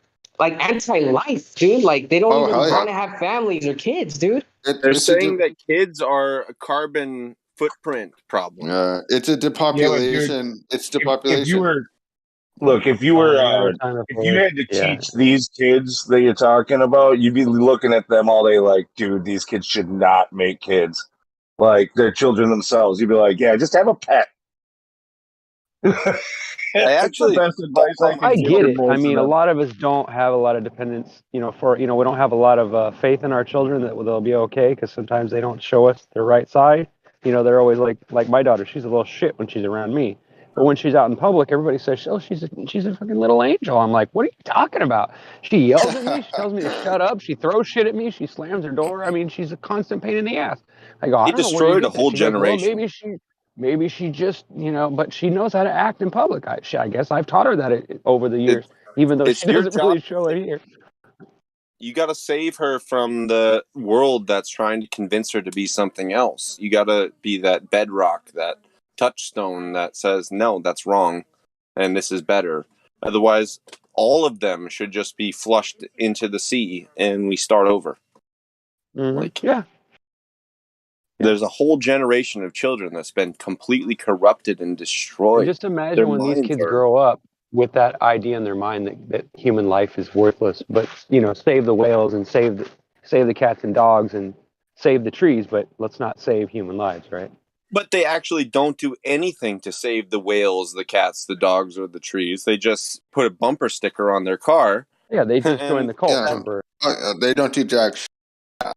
anti-life, dude. Like they don't even want to have families or kids, dude. They're saying that kids are a carbon footprint problem. Yeah, it's a depopulation. It's depopulation. If you had to teach these kids that you're talking about, you'd be looking at them all day like, dude, these kids should not make kids. Like, they're children themselves. You'd be like, yeah, just have a pet. That's the best advice I get it. I mean, a lot of us don't have a lot of dependence, we don't have a lot of faith in our children that they'll be okay because sometimes they don't show us their right side. They're always like my daughter. She's a little shit when she's around me. But when she's out in public, everybody says, "Oh, she's a fucking little angel." I'm like, "What are you talking about?" She yells at me. She tells me to shut up. She throws shit at me. She slams her door. I mean, she's a constant pain in the ass. I go, "I don't know where you get that." She's like, well, maybe she just, but she knows how to act in public. I guess I've taught her that over the years, even though It's she your doesn't job. really show it here. You got to save her from the world that's trying to convince her to be something else. You got to be that bedrock, that touchstone that says, no, that's wrong, and this is better. Otherwise, all of them should just be flushed into the sea, and we start over. Mm-hmm. Yeah. There's a whole generation of children that's been completely corrupted and destroyed. And just imagine when these kids grow up with that idea in their mind that human life is worthless, but save the whales and save the cats and dogs and save the trees, but let's not save human lives, right? But they actually don't do anything to save the whales, the cats, the dogs, or the trees. They just put a bumper sticker on their car. Yeah, they just join the cult. They don't do jack shit.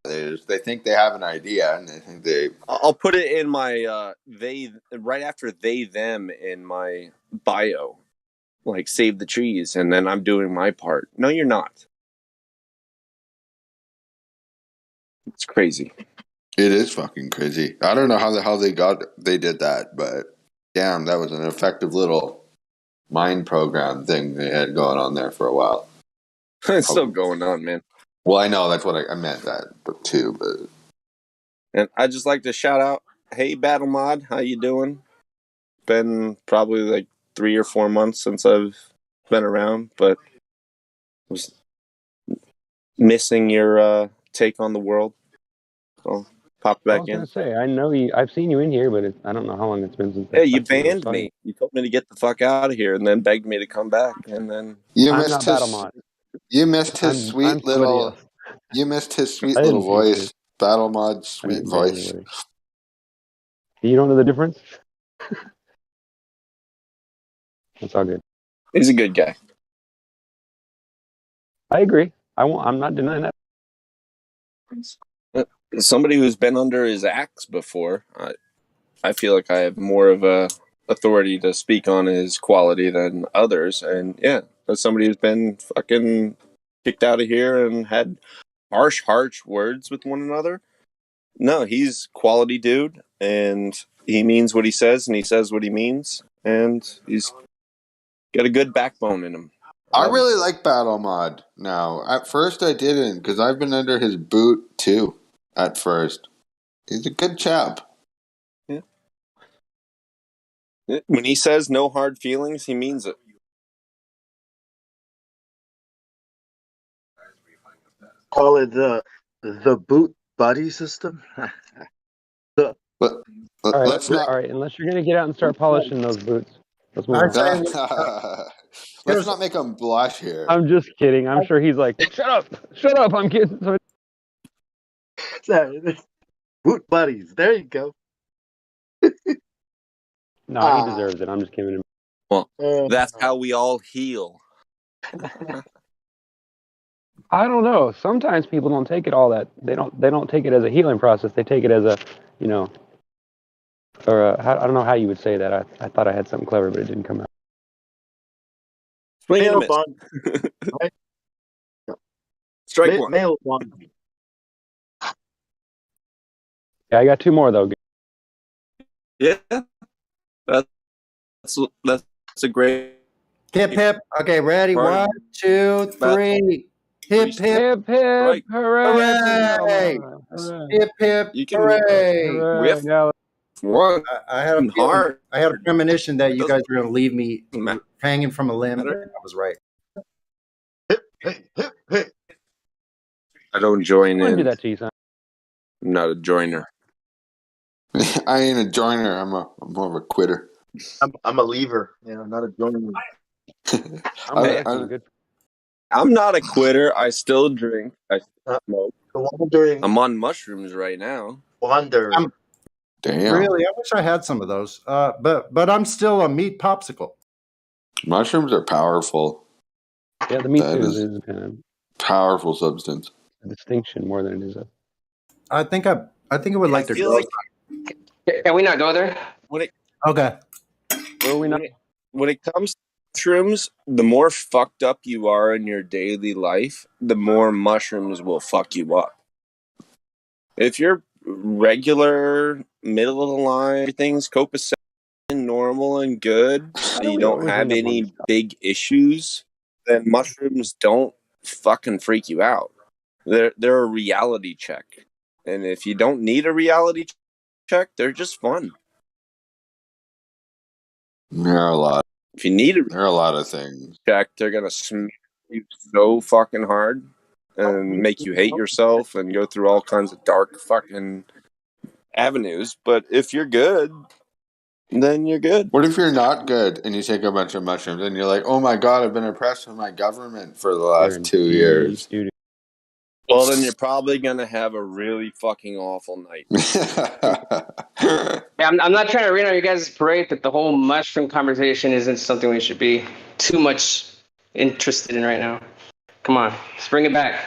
They think they have an idea, and they think they. I'll put it in my they right after they them in my bio, like save the trees, and then I'm doing my part. No, you're not. It's crazy. It is fucking crazy. I don't know how the hell they did that, but damn, that was an effective little mind program thing they had going on there for a while. It's still going on, man. Well, I know that's what I meant that too, but. And I just like to shout out, hey Battle Mod, how you doing? Been probably like 3 or 4 months since I've been around, but was missing your take on the world. So popped back in. I was gonna say, I know I've seen you in here, but I don't know how long it's been since. Yeah, you banned me. You told me to get the fuck out of here, and then begged me to come back, and then You missed his sweet little. You missed his sweet little voice. Battle Mod, sweet voice. You don't know the difference? It's all good. He's a good guy. I agree. I'm not denying that. Somebody who's been under his axe before, I feel like I have more of a authority to speak on his quality than others. And yeah, as somebody who's been fucking kicked out of here and had harsh words with one another. No, he's quality dude, and he means what he says, and he says what he means, and he's got a good backbone in him. I really like Battle Mod now. At first I didn't, because I've been under his boot too, at first. He's a good chap. Yeah. When he says no hard feelings, he means it. Call it the boot buddy system. all right, unless you're gonna get out and start polishing those boots. Let's move on. Let's not make him blush here. I'm just kidding. I'm sure he's like, shut up. I'm kidding. Boot buddies. There you go. No, he deserves it. I'm just kidding him. Well, that's how we all heal. I don't know. Sometimes people don't take it all that. They don't take it as a healing process. They take it as a, or I don't know how you would say that. I thought I had something clever, but it didn't come out. Strike one. Male one. Yeah, I got 2 more though. Yeah, that's a great. Hip. Okay, ready? 1, 2, 3. Hip. Hooray! Hooray! Hip. Hooray! I had a premonition that you guys were going to leave me hanging from a limb. I was right. I don't join in. Do that to you, son. I'm not a joiner. I ain't a joiner. I'm more of a quitter. I'm a lever. Yeah, not a joiner. I'm not a quitter. I still drink. I still smoke. I'm on mushrooms right now. Damn. Really, I wish I had some of those. But I'm still a meat popsicle. Mushrooms are powerful. Yeah, the meat is kind of powerful substance. A distinction more than it is a. I think I would like to go. Can we not go there? Okay. When it comes to mushrooms, the more fucked up you are in your daily life, the more mushrooms will fuck you up. If you're regular middle of the line, everything's copacetic, normal and good, and you don't have any big issues, then mushrooms don't fucking freak you out. They're a reality check. And if you don't need a reality check, they're just fun. There are a lot. If you need there are a lot of things. check, they're gonna smack you so fucking hard and make you hate yourself and go through all kinds of dark fucking avenues. But if you're good, then you're good. What if you're not good and you take a bunch of mushrooms and you're like, oh my god, I've been oppressed with my government for the last 2 years? Well, then you're probably gonna have a really fucking awful night. Yeah, I'm not trying to rain on you guys' parade, but the whole mushroom conversation isn't something we should be too much interested in right now. Come on, let's bring it back.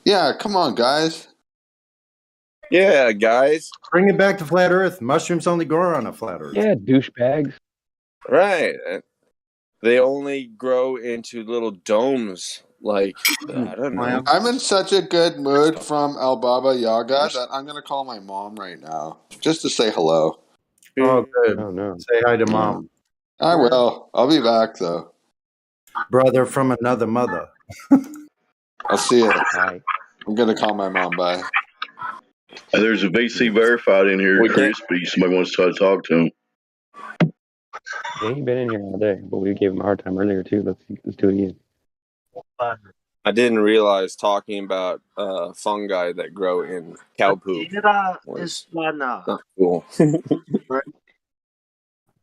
Yeah, come on, guys. Yeah, guys. Bring it back to flat Earth. Mushrooms only grow on a flat Earth. Yeah, douchebags. Right. They only grow into little domes. Like, I don't know. I'm in such a good mood from El Baba Yaga that I'm going to call my mom right now just to say hello. Oh, good. Oh, no. Say hi to mom. I will. I'll be back, though. Brother from another mother. I'll see you. Hi. I'm going to call my mom. Bye. There's a VC verified in here, Crispy. Somebody wants to try to talk to him. Yeah, he's been in here all day, but we gave him a hard time earlier, too. Let's do it again. I didn't realize talking about fungi that grow in cow poop was not cool.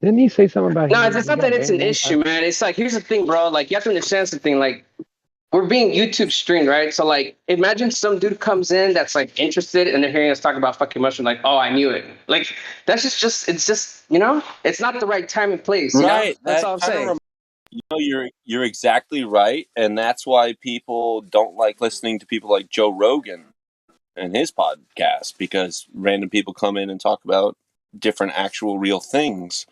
Didn't he say something about No, it's not that it's an issue, man. It's like, here's the thing, bro. Like, you have to understand something. Like, we're being YouTube streamed, right? So, like, imagine some dude comes in that's, like, interested, and they're hearing us talk about fucking mushroom, like, oh, I knew it. Like, that's just, it's just, you know? It's not the right time and place, you know? That's all I'm saying. You know, you're exactly right, and that's why people don't like listening to people like Joe Rogan and his podcast, because random people come in and talk about different actual real things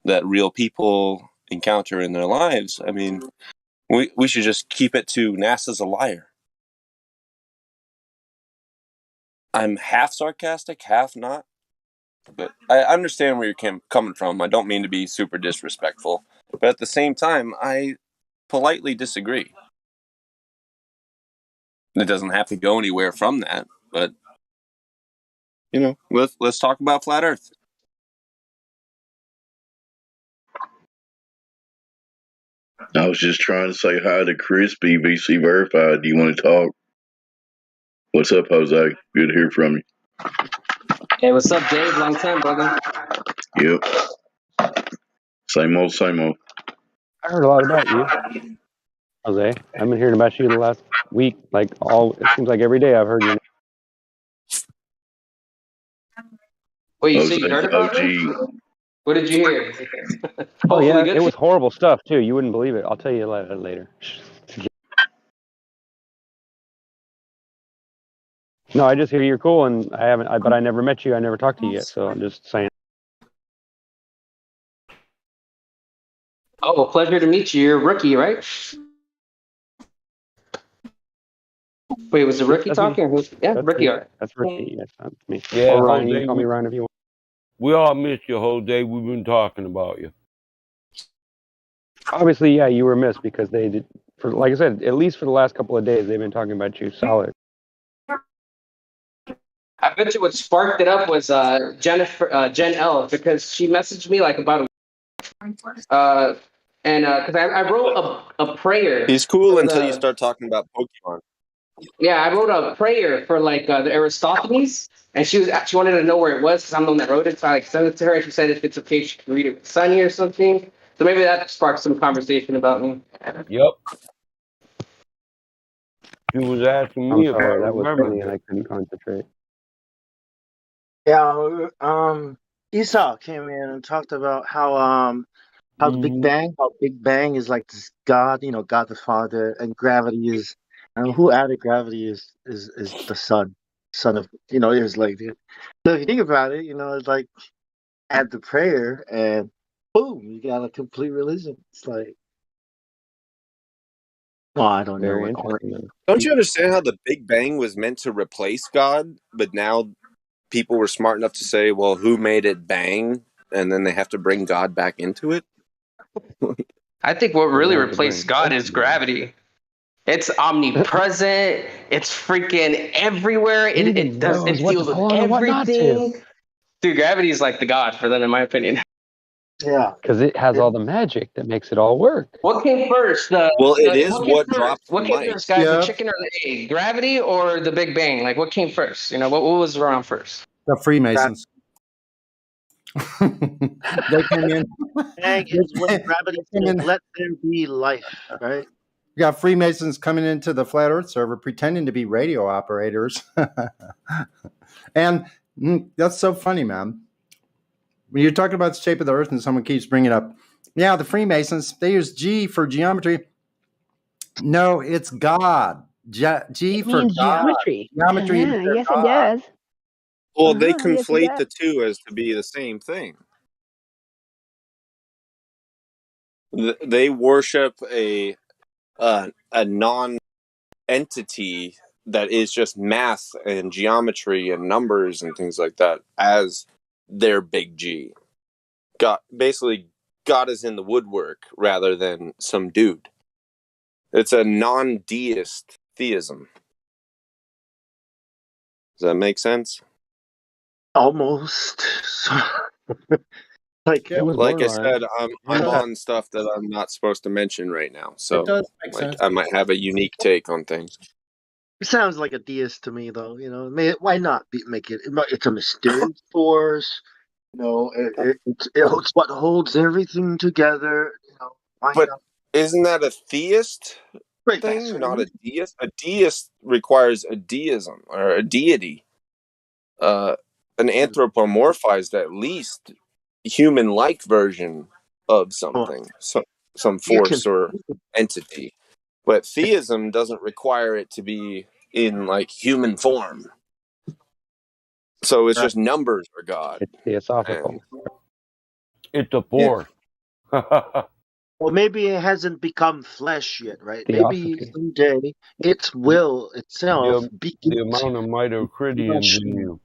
that real people encounter in their lives. I mean, we should just keep it to NASA's a liar. I'm half sarcastic, half not. But I understand where you're coming from. I don't mean to be super disrespectful. But at the same time, I politely disagree. It doesn't have to go anywhere from that. But, you know, let's talk about flat Earth. I was just trying to say hi to Crispy, VC verified. Do you want to talk? What's up, Jose? Good to hear from you. Hey, what's up, Dave? Long time, brother. Yep. Same old, same old. I heard a lot about you, Jose. I've been hearing about you the last week. Like, it seems like every day I've heard you. Wait, you said you heard about me? What did you hear? Oh, yeah, it was horrible stuff, too. You wouldn't believe it. I'll tell you later. No, I just hear you're cool, and but I never met you. I never talked to you yet, so I'm just saying. Oh, pleasure to meet you. You're a rookie, right? Wait, was the rookie talking? Yeah, rookie. That's rookie. Yes, that's me. Yeah, or Ryan. Jose, You can call me Ryan if you want. We all miss you, Jose. We've been talking about you. Obviously, yeah, you were missed because they did. Like I said, at least for the last couple of days, they've been talking about you solid. I bet you what sparked it up was Jen L, because she messaged me like about because I wrote a prayer. He's cool until you start talking about Pokemon. Yeah, I wrote a prayer for like the Aristophanes, and she wanted to know where it was because I'm the one that wrote it. So I sent it to her, and she said if it's okay, she can read it with Sunny or something. So maybe that sparked some conversation about me. Yep. She was asking me if I that was remembered funny, and it. I couldn't concentrate. Yeah, Esau came in and talked about how the Big Bang is like this God, God the Father, and gravity is, and who added gravity is the son of, is like, so if you think about it, it's like add the prayer and boom, you got a complete religion. It's like, well, I don't know what. Don't you understand how the Big Bang was meant to replace God, but now people were smart enough to say, well, who made it bang? And then they have to bring God back into it. I think what really replaced God is gravity. It's omnipresent. It's freaking everywhere. It deals with everything. Dude, gravity is like the God for them, in my opinion. Yeah, because it has all the magic that makes it all work. What came first? It is what what came dropped first? What the came mic. first, guys? Yeah. The chicken or the egg? Gravity or the Big Bang? Like, what came first? You know, what was around first? The Freemasons. They came in. Bang is when gravity said, "Let there be life." Right? We got Freemasons coming into the flat Earth server pretending to be radio operators, and that's so funny, man. When you're talking about the shape of the Earth, and someone keeps bringing up, yeah, the Freemasons, they use G for geometry. No, it's God. G It for means God. geometry. Geometry is their Yes, it God. does. Well, they Yes, it conflate does. the two as to be the same thing. They worship a non-entity that is just math and geometry and numbers and things like that as their big G. God, basically, God is in the woodwork rather than some dude. It's a non-deist theism. Does that make sense? Almost. Like I said, I'm on stuff that I'm not supposed to mention right now. So It does make sense. I might have a unique take on things. It sounds like a deist to me, though. You know, why not make it? It's a mysterious force. You know, it's what holds everything together. You know, why But not? isn't that a theist Right, thing, not a deist? A deist requires a deism or a deity. An anthropomorphized, at least human-like version of something, some force or entity. But theism doesn't require it to be in like human form. So it's just numbers for God. It's theosophical. It's a force. Well, maybe it hasn't become flesh yet, right? Maybe Theosophy. someday its will itself the begins amount of mitochondrians in you.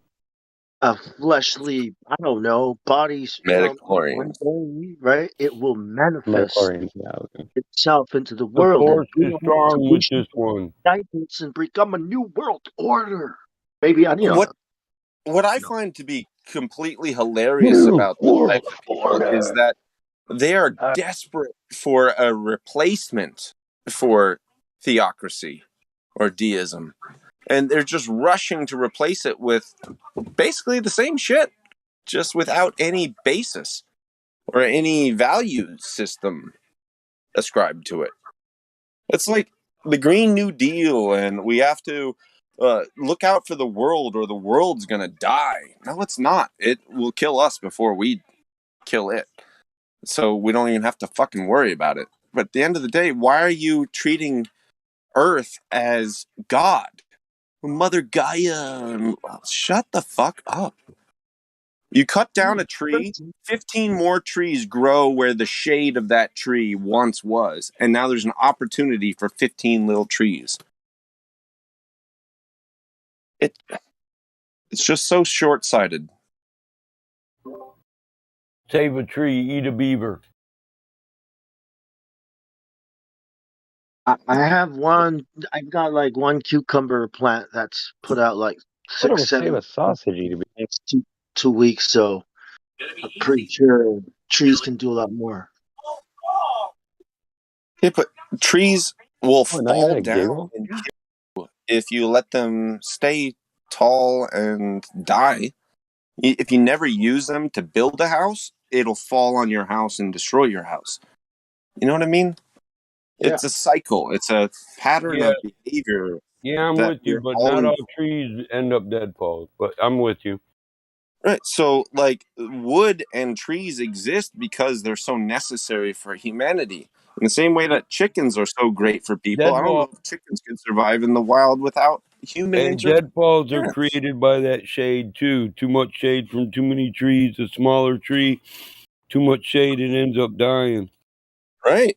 a fleshly, I don't know, body. Midichlorians. One day, right? It will manifest Midichlorians, yeah. itself into the The world. force is strong with this one. Guidance and become a new world order. Maybe I don't know. What I find to be completely hilarious about this type of people is that they are desperate for a replacement for theocracy or deism. And they're just rushing to replace it with basically the same shit, just without any basis or any value system ascribed to it. It's like the Green New Deal, and we have to look out for the world or the world's going to die. No, it's not. It will kill us before we kill it. So we don't even have to fucking worry about it. But at the end of the day, why are you treating Earth as God? Mother Gaia. Shut the fuck up. You cut down a tree, 15 more trees grow where the shade of that tree once was. And now there's an opportunity for 15 little trees. It's just so short-sighted. Save a tree, eat a beaver. I have one. I've got like one cucumber plant that's put out like What would 6, save 7 a sausage to be? next 2 weeks. So I'm pretty sure trees can do a lot more. Yeah, but trees will Oh, now you fall gotta down giggle. and kill you if you let them stay tall and die. If you never use them to build a house, it'll fall on your house and destroy your house. You know what I mean? Yeah. It's a cycle. It's a pattern of behavior. Yeah, I'm that with you, we're but all not in- all trees end up deadfalls. But I'm with you. Right. So, like, wood and trees exist because they're so necessary for humanity. In the same way that chickens are so great for people, I don't know if chickens could survive in the wild without human And interference. deadfalls are created by that shade too. Too much shade from too many trees. A smaller tree, too much shade, it ends up dying. Right.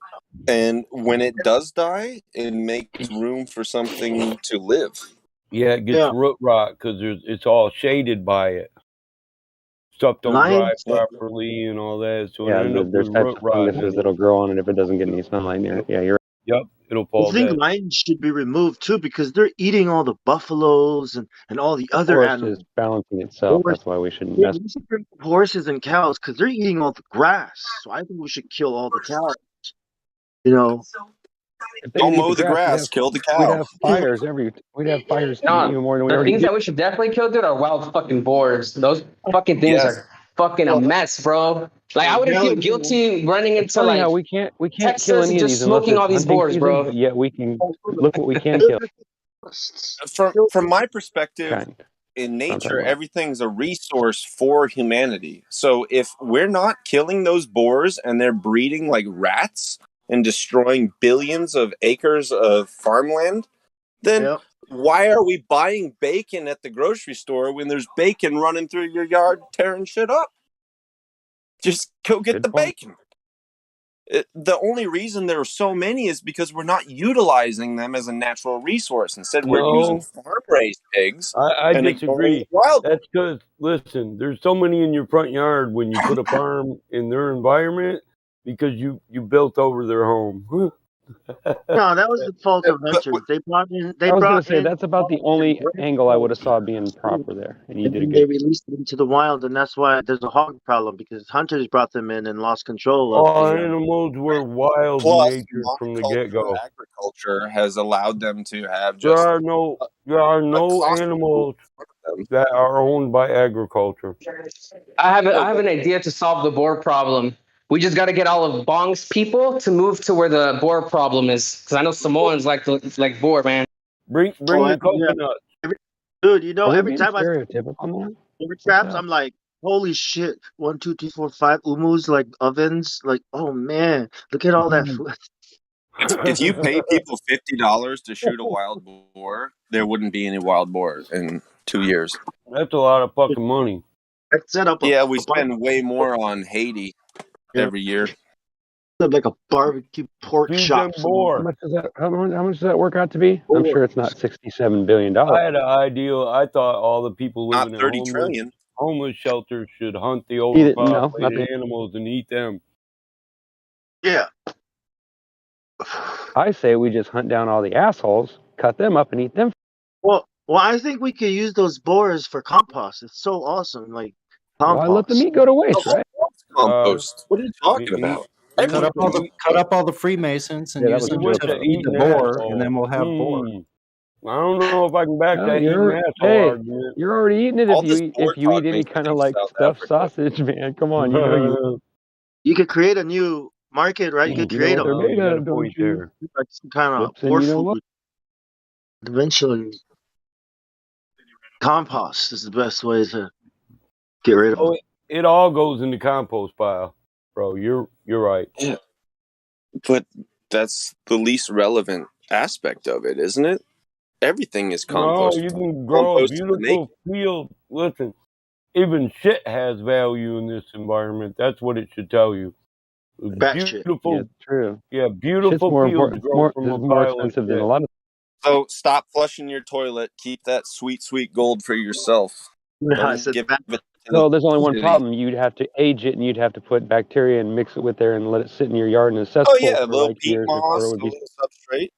And when it does die, it makes room for something to live. Yeah, it gets root rot because it's all shaded by it. Stuff don't dry properly and all that, so it ends up there's with types root of rot. funguses that'll grow on it if it doesn't get any sunlight near it. Yeah, you're right. Yep, it'll I fall think dead. lions should be removed too because they're eating all the buffaloes and all the other forest animals. is balancing itself. That's why we shouldn't mess. We should bring horses and cows because they're eating all the grass. So I think we should kill all the cows. You know, If they Don't didn't eat mow the we'd grass, have, kill the we'd cow. have fires we'd have fires No, even more than we the already things do. that we should definitely kill, dude, are wild fucking boars. Those fucking things Yes. are fucking a mess, bro. Like, I wouldn't feel guilty running It's into funny how like we can't kill Texas any and of just these unless smoking it's all these hunting boars, season, bro. but yet we can look what we can kill. From my perspective, Kind. in That's what I'm talking nature, about. everything's a resource for humanity. So if we're not killing those boars and they're breeding like rats and destroying billions of acres of farmland, then why are we buying bacon at the grocery store when there's bacon running through your yard tearing shit up? Just go get the bacon. The only reason there are so many is because we're not utilizing them as a natural resource. Instead, we're using farm-raised pigs. I and ignoring disagree. the wild. That's because, listen, there's so many in your front yard when you put a farm in their environment because you built over their home. no, that was the fault of hunters. They brought in. I was gonna say that's about the only angle I would have saw being proper there, and you And did a then good. they released them into the wild, and that's why there's a hog problem because hunters brought them in and lost control of All the. animals were wild in Plus, nature from the get-go. agriculture has allowed them to have There just are no animals that are owned by agriculture. I have an idea to solve the boar problem. We just got to get all of Bong's people to move to where the boar problem is, because I know Samoans like boar, man. Bring the coconut. Dude, you know, Are we every being time I stereotypical now? boar traps, I'm like, holy shit! 1, 2, 3, 4, 5 umus like ovens. Like, oh man, look at all that food. if you pay people $50 to shoot a wild boar, there wouldn't be any wild boar in 2 years. That's a lot of fucking money. Let's set up Yeah, we spend way more on Haiti every year. Like a barbecue pork chop. How much does that? How much does that work out to be? I'm sure it's not $67 billion. I had an idea. I thought all the people Not living in 30 trillion. homeless shelters should hunt the No, not overpopulated the- animals and eat them. Yeah. I say we just hunt down all the assholes, cut them up, and eat them. Well, I think we could use those boars for compost. It's so awesome, like compost. Why let the meat go to waste, right? Compost. What are you talking about? Cut up all the Freemasons and Yeah, that use was a them joke, to though. eat the boar, and then we'll have boar. I don't know if I can back No, that eating asshole hey, argument. you're already eating it All if this you boar eat talk any makes me kind of think like South stuffed Africa. sausage, man. Come on, you know You could create a new market, right? You could you know create what they're made got a of, don't point you? there. like some kind of Whoops, and boar you know food. what? Eventually, compost is the best way to get rid of them. Oh, it all goes in the compost pile, bro. You're right. Yeah. But that's the least relevant aspect of it, isn't it? Everything is compost. No, you can grow a Compost is the beautiful field. Listen, even shit has value in this environment. That's what it should tell you. Beautiful, Yeah, true. yeah, Shit's beautiful more fields important. grow from This a is more pile of expensive than a shit. lot of. So stop flushing your toilet. Keep that sweet, sweet gold for yourself. I Don't said give back. it to No, the there's only one city. problem. You'd have to age it, and you'd have to put bacteria and mix it with there, and let it sit in your yard in a cesspool Oh yeah, a for little like peat years before it moss, would a be. little substrate.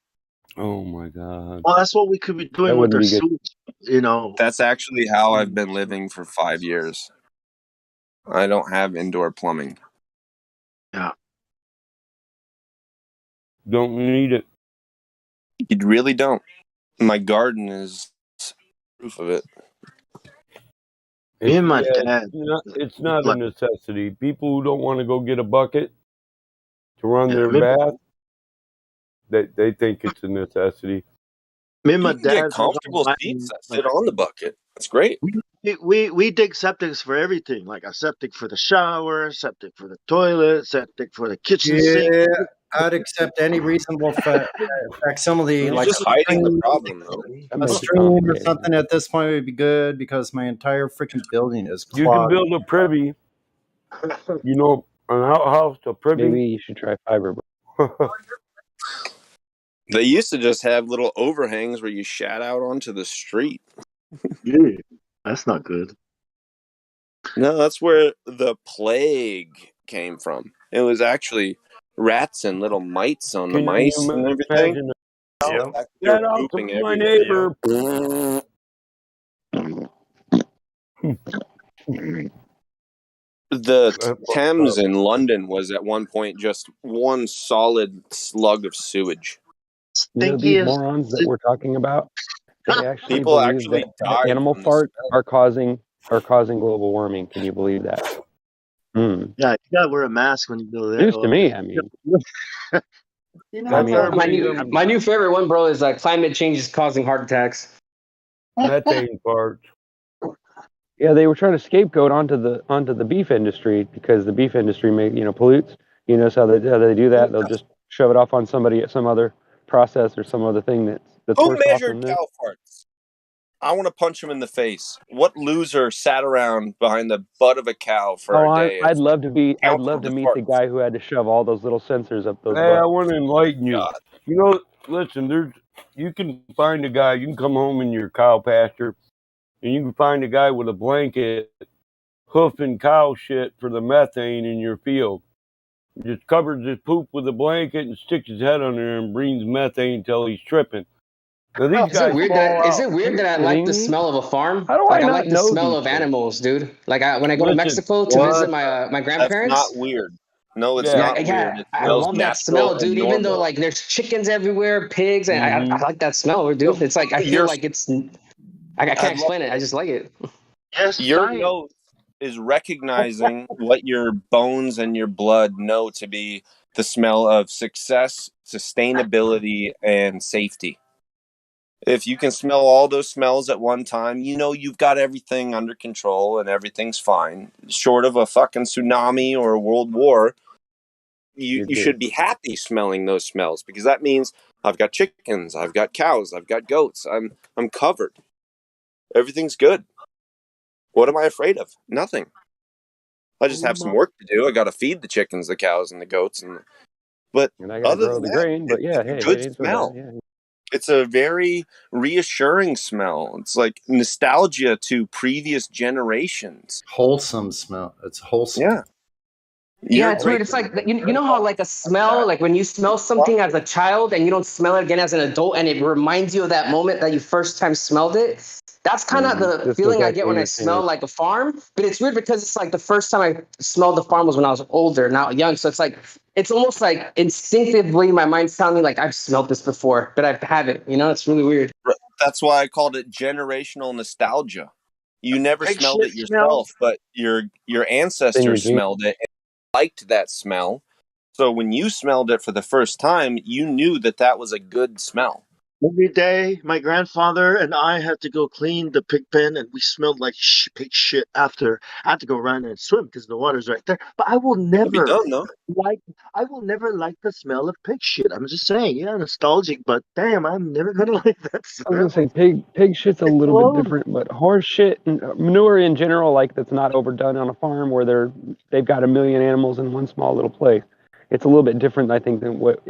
Oh my god. Well, that's what we could be doing That with wouldn't our be good. sewage. You know, That's actually how I've been living for 5 years. I don't have indoor plumbing. yeah. Don't need it. You really don't. My garden is proof of it. Me and my dad. It's not a like, necessity. People who don't want to go get a bucket to run Yeah, their me- bath, they think it's a necessity. me and my You can get dad. comfortable seats that sit on the bucket. That's great. We dig septics for everything, like a septic for the shower, septic for the toilet, septic for the kitchen sink. Yeah, I'd accept any reasonable facsimile, You're like just hiding the problem, though. That a makes it stream or complicated. something at this point would be good because my entire freaking building is You can clogged. build a privy. You know, an outhouse, a privy. Maybe you should try fiber. They used to just have little overhangs where you shat out onto the street. Yeah, that's not good. No, that's where the plague came from. It was actually rats and little mites on the Can mice you and everything. imagine? So they're Shout out to pooping my everywhere. neighbor. The Thames in London was at one point just one solid slug of sewage. You know, these morons that we're talking about, they actually People believe actually that died animal from the farts are causing global warming. Can you believe that? Yeah, you gotta wear a mask when you go there. News to me. I mean, You I mean, my new favorite one, bro, is climate change is causing heart attacks. Methane farts. yeah, they were trying to scapegoat onto the beef industry because the beef industry pollutes. You know, so how they do that. They'll just shove it off on somebody at some other process or some other thing that's Who worse off measured than this. cow farts? I want to punch him in the face. What loser sat around behind the butt of a cow for a day? I'd love to meet farts? the guy who had to shove all those little sensors up those Hey, I butts. want to enlighten you. You know, listen, you can find a guy, you can come home in your cow pasture, and you can find a guy with a blanket hoofing cow shit for the methane in your field. He just covers his poop with a blanket and sticks his head under there and breathes methane until he's tripping. Now, these Is it weird that I like the me? smell of a farm? How do I I not like the know smell these of things? animals, dude. When I go to Listen, Mexico to visit my That's grandparents. not weird. No, it's Yeah, not weird. It I smells love that natural smell, and dude. Even though normal. there's chickens everywhere, pigs, and I like that smell, dude. It's I feel Your- like it's I can't explain it. I just like it. Yes, Your nose is recognizing what your bones and your blood know to be the smell of success, sustainability, and safety. If you can smell all those smells at one time, you know you've got everything under control and everything's fine. Short of a fucking tsunami or a world war, you should be happy smelling those smells because that means I've got chickens, I've got cows, I've got goats. I'm covered. Everything's good. What am I afraid of? Nothing. I just have some work to do. I got to feed the chickens, the cows, and the goats, and I gotta other grow than the that, grain. But yeah, it's a hey, good it ain't so smell. bad. Yeah. It's a very reassuring smell. It's like nostalgia to previous generations. Wholesome smell. It's wholesome. Yeah. Yeah, it's weird. It's like you know how a smell, like when you smell something as a child and you don't smell it again as an adult, and it reminds you of that moment that you first time smelled it. That's kind of the Just feeling look I at get when I your smell fingers. like a farm. But it's weird because it's like the first time I smelled the farm was when I was older, not young. So it's almost like instinctively my mind's telling me like I've smelled this before, but I haven't. You know, it's really weird. That's why I called it generational nostalgia. You never Pig smelled shit it yourself, but your ancestors genes. smelled it and liked that smell. So when you smelled it for the first time, you knew that was a good smell. Every day, my grandfather and I had to go clean the pig pen, and we smelled like pig shit after. I had to go run and swim because the water's right there. But I will It'll be never done though. like. I will never like the smell of pig shit. I'm just saying, yeah, nostalgic, but damn, I'm never gonna like that I was smell. gonna say pig shit's a little bit different, but horse shit and manure in general, like that's not overdone on a farm where they've got a million animals in one small little place. It's a little bit different, I think, than what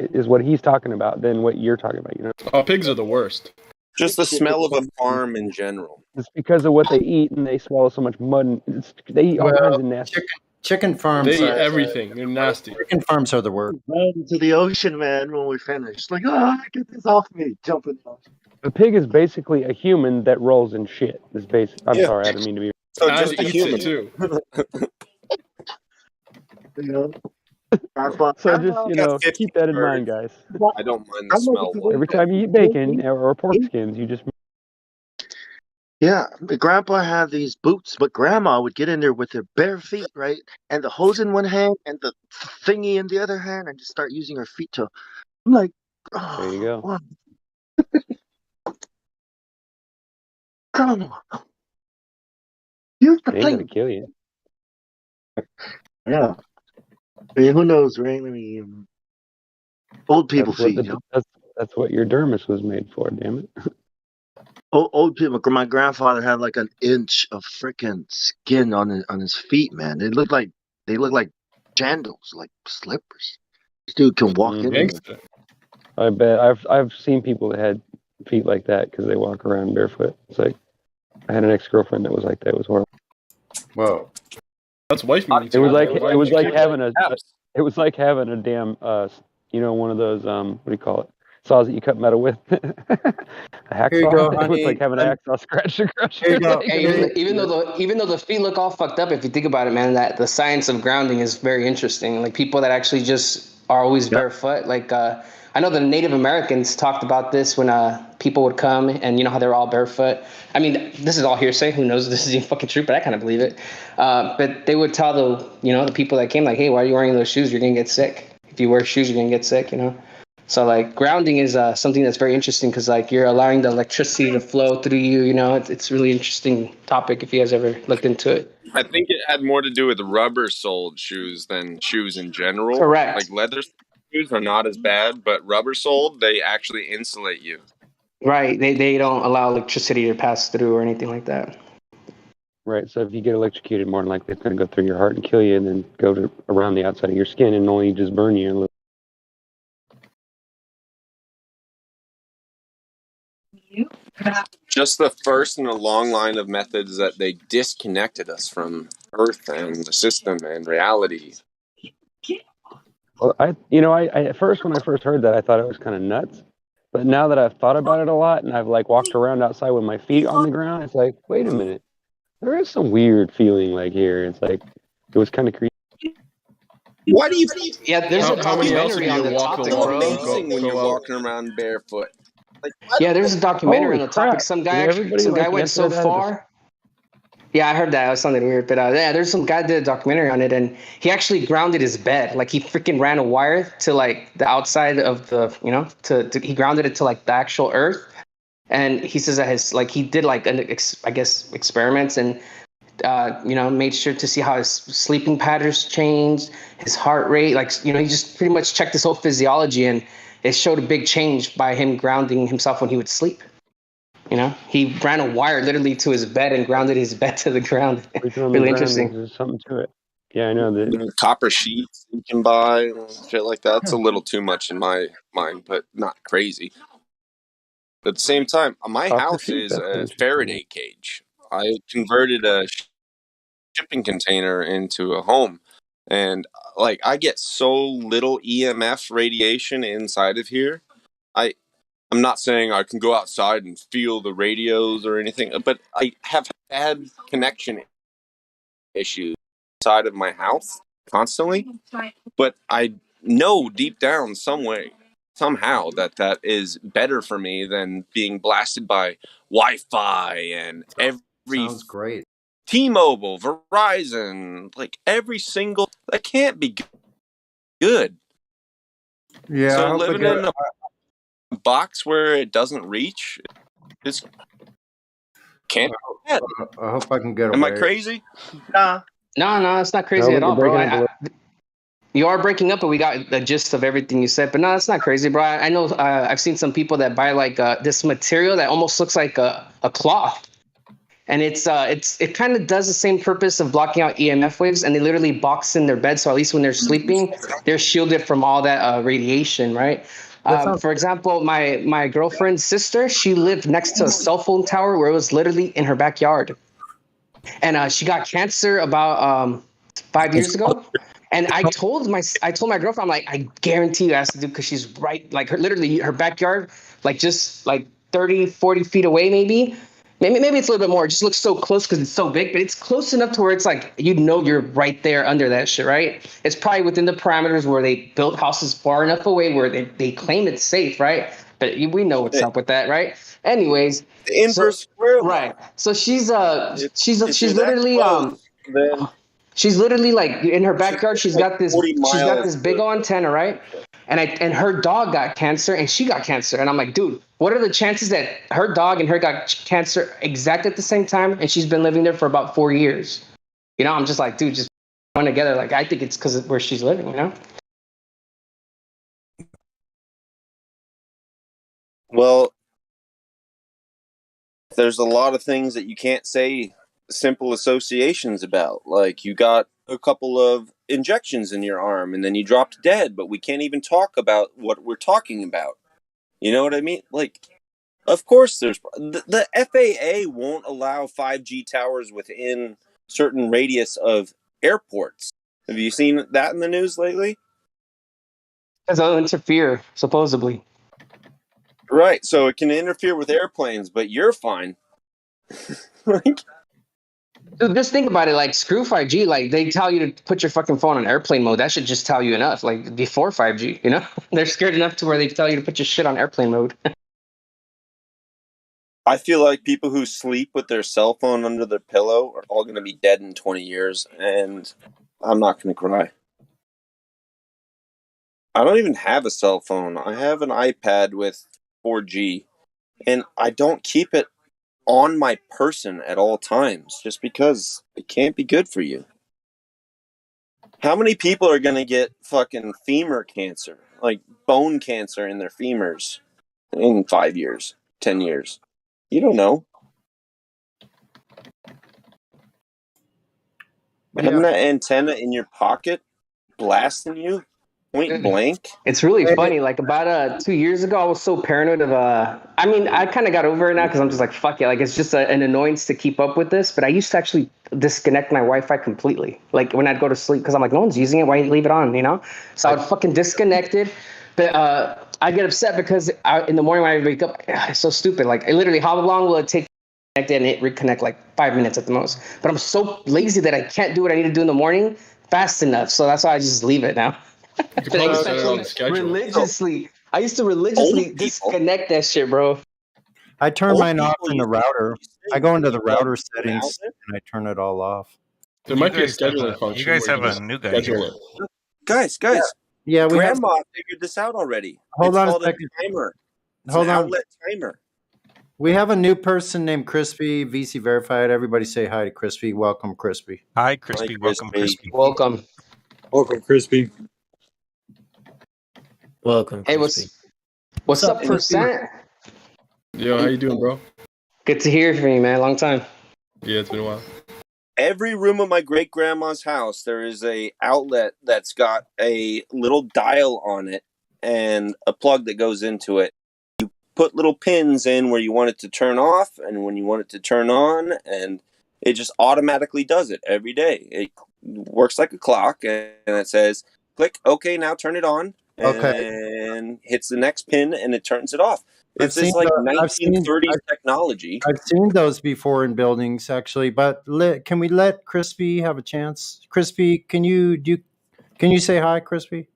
he's talking about than what you're talking about. You know, Oh, pigs are the worst. Just the smell of a farm in general. it's because of what they eat and they swallow so much mud. And they eat all kinds of nasty. Chicken farms. They eat everything. They're nasty. Chicken farms are the worst. Right into the ocean, man. When we finish, like, get this off me, jump in the ocean. A pig is basically a human that rolls in shit. Is basic. I'm Yeah. sorry, I didn't mean to be. So And just a eats human. it too. You know, So just keep that in mind, guys. I don't mind the smell one Every bit. time you eat bacon or pork skins, you just Yeah, Grandpa had these boots, but Grandma would get in there with her bare feet, right, and the hose in one hand and the thingy in the other hand, and just start using her feet to. I'm like, there you go. wow. Grandma, use the They ain't gonna thing. kill you. Yeah. I mean, who knows, right? I mean, old people That's what feet. You know? that's what your dermis was made for. Damn it. Old people. My grandfather had like an inch of freaking skin on his feet, man. They look like sandals, like slippers. This dude can walk in there. Gangsta. I bet I've seen people that had feet like that because they walk around barefoot. It's like I had an ex-girlfriend that was like that. It was horrible. Whoa. That's wife beating. It was like having a damn one of those what do you call it? Saws that you cut metal with. A hacksaw. Here you go, It was honey. like having an hacksaw scratch across Here you your go. leg. Hey, even though the feet look all fucked up, if you think about it, man, that the science of grounding is very interesting. Like people that actually just are always barefoot. Like I know the Native Americans talked about this when people would come, and you know how they're all barefoot. I mean, this is all hearsay. Who knows if this is even fucking true? But I kind of believe it. But they would tell the people that came like, hey, why are you wearing those shoes? You're gonna get sick. If you wear shoes, you're gonna get sick. You know. So like grounding is something that's very interesting because like you're allowing the electricity to flow through you. You know, it's a really interesting topic if you guys ever looked into it. I think it had more to do with rubber-soled shoes than shoes in general. Correct. Like leather shoes are not as bad, but rubber-soled, they actually insulate you. Right. They don't allow electricity to pass through or anything like that. Right. So if you get electrocuted, more than likely it's going to go through your heart and kill you, and then go around the outside of your skin and only just burn you a little. Just the first in a long line of methods that they disconnected us from Earth and the system and reality. Well, I at first when I first heard that, I thought it was kind of nuts. But now that I've thought about it a lot, and I've like walked around outside with my feet on the ground, it's like, wait a minute, there is some weird feeling like here. It's like it was kind of creepy. Why do you? Yeah, there's a How many else documentary have on you the walked topic, along? bro. Amazing when you're walking around barefoot. Like, Yeah, there's a documentary Holy on the topic. crap. Some Did guy everybody like went answer so that? far. Yeah, I heard that. It was something weird. But yeah, there's some guy did a documentary on it, and he actually grounded his bed. Like he freaking ran a wire to like the outside of the, he grounded it to like the actual earth. And he says that he did like I guess experiments and made sure to see how his sleeping patterns changed, his heart rate, he just pretty much checked his whole physiology, and it showed a big change by him grounding himself when he would sleep. You know, he ran a wire literally to his bed and grounded his bed to the ground. Really interesting. There's something to it. Yeah, I know that. Copper sheets you can buy, shit like that. It's a little too much in my mind, but not crazy. But at the same time, my house is a Faraday cage. I converted a shipping container into a home, and like I get so little EMF radiation inside of here. I'm not saying I can go outside and feel the radios or anything, but I have had connection issues inside of my house constantly. But I know deep down somehow that is better for me than being blasted by Wi-Fi and every Sounds great. T-Mobile, Verizon, like every single. That can't be good. Yeah, I So hope living in a box where it doesn't reach is can't be bad. I hope I can get away. Am I crazy? Nah. No, it's not crazy No, at all, you're bro. breaking up You are breaking up, but we got the gist of everything you said. But no, that's not crazy, bro. I know I've seen some people that buy like this material that almost looks like a cloth. And it kind of does the same purpose of blocking out EMF waves, and they literally box in their bed, so at least when they're sleeping, they're shielded from all that radiation, right? For example, my girlfriend's sister, she lived next to a cell phone tower where it was literally in her backyard, and she got cancer about 5 years ago. And I told my girlfriend, I'm like, I guarantee you it has to do because she's right, like literally her backyard, like just like 30, 40 feet away, maybe it's a little bit more. It just looks so close because it's so big, but it's close enough to where it's like, you're right there under that shit, right? It's probably within the parameters where they built houses far enough away where they claim it's safe, right? But we know what's up with that, right? Anyways, the inverse square law. Right. So she's literally she's literally like in her backyard. She's got this big antenna, right? And her dog got cancer and she got cancer. And I'm like, dude, what are the chances that her dog and her got cancer exactly at the same time? And she's been living there for about 4 years. You know, I'm just like, dude, just one together. Like, I think it's because of where she's living, you know? Well, there's a lot of things that you can't say simple associations about. Like you got a couple of injections in your arm and then you dropped dead, but we can't even talk about what we're talking about. You know what I mean? Like, of course there's the FAA won't allow 5G towers within certain radius of airports. Have you seen that in the news lately? Because it'll interfere, supposedly. Right, so it can interfere with airplanes, but you're fine. Like, dude, just think about it. Like, screw 5G. Like, they tell you to put your fucking phone on airplane mode. That should just tell you enough. Like, before 5G, you know? They're scared enough to where they tell you to put your shit on airplane mode. I feel like people who sleep with their cell phone under their pillow are all going to be dead in 20 years, and I'm not going to cry. I don't even have a cell phone. I have an iPad with 4G, and I don't keep it on my person at all times just because it can't be good for you. How many people are going to get fucking femur cancer, like bone cancer in their femurs in 5 years, 10 years? You don't know. Having that antenna in your pocket blasting you point blank. It's really funny. Like, about 2 years ago, I was so paranoid of I mean, I kind of got over it now because I'm just like, fuck it. Like, it's just an annoyance to keep up with this. But I used to actually disconnect my Wi-Fi completely. Like, when I'd go to sleep, because I'm like, no one's using it. Why leave it on, you know? So I would fucking disconnect it. But I get upset because in the morning when I wake up, it's so stupid. Like, literally, how long will it take to connect it and it reconnect? Like 5 minutes at the most. But I'm so lazy that I can't do what I need to do in the morning fast enough. So that's why I just leave it now. But I used to religiously disconnect that shit, bro. I turn mine off in the router. I go into the router settings and I turn it all off. There might be a scheduling function. You guys where have a new guy here. Guys, Yeah, we have. Grandma figured this out already. Hold it's on a called second. Timer. It's Hold an on. outlet timer. We have a new person named Crispy, VC verified. Everybody say hi to Crispy. Welcome, Crispy. Hi, Crispy. Welcome, Crispy. Welcome. Welcome, Crispy. Welcome, Hey, Crispy. what's up, Percent? Yo, how you doing, bro? Good to hear from you, man. Long time. Yeah, it's been a while. Every room of my great grandma's house, there is a outlet that's got a little dial on it and a plug that goes into it. You put little pins in where you want it to turn off and when you want it to turn on, and it just automatically does it every day. It works like a clock, and it says, click, okay, now turn it on, and hits the next pin, and it turns it off. It's this like 1930s technology. I've seen those before in buildings, actually. But can we let Crispy have a chance? Crispy, can you say hi, Crispy?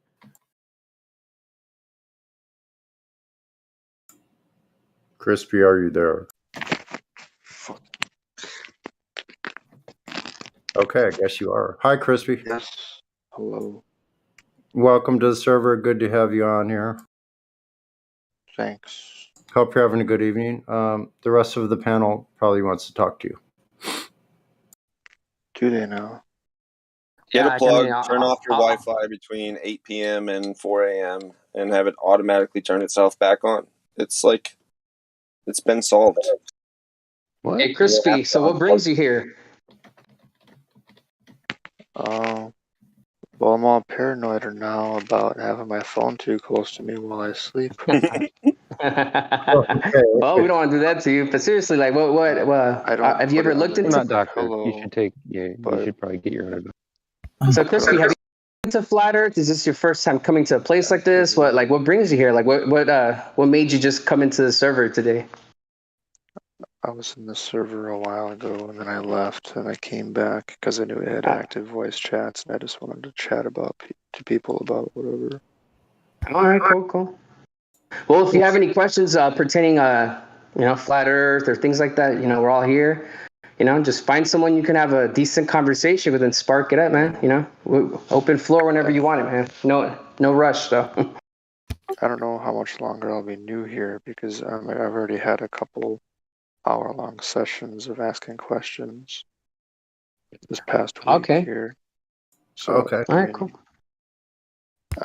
Crispy, are you there? Okay, I guess you are. Hi, Crispy. Yes. Hello. Welcome to the server. Good to have you on here. Thanks. Hope you're having a good evening. The rest of the panel probably wants to talk to you. Do they now? Get a plug, turn off your Wi-Fi between 8 p.m. and 4 a.m. and have it automatically turn itself back on. It's like, it's been solved. What? Hey, Crispy, so what brings you here? Well, I'm all paranoid now about having my phone too close to me while I sleep. Well, we don't want to do that to you, but seriously, like, what have you ever looked into? Not doctor. You should take. Yeah, you should probably get your. So, Crispy, have you been to Flat Earth? Is this your first time coming to a place like this? What brings you here? Like, what made you just come into the server today? I was in the server a while ago, and then I left, and I came back because I knew it had active voice chats, and I just wanted to chat to people about whatever. All right, cool. Well, if you have any questions pertaining, Flat Earth or things like that, we're all here. Just find someone you can have a decent conversation with and spark it up, man. Open floor whenever you want it, man. No rush, though. I don't know how much longer I'll be new here because I've already had a couple hour-long sessions of asking questions this past week here. So, all right, cool.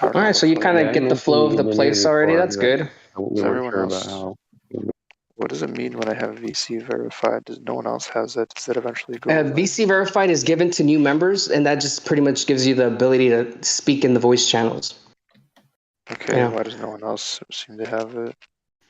All right, so you kind of get the flow of the place already. That's good. What does it mean when I have VC verified? Does no one else has it? Does that eventually go away? VC verified is given to new members, and that just pretty much gives you the ability to speak in the voice channels. Okay, why does no one else seem to have it?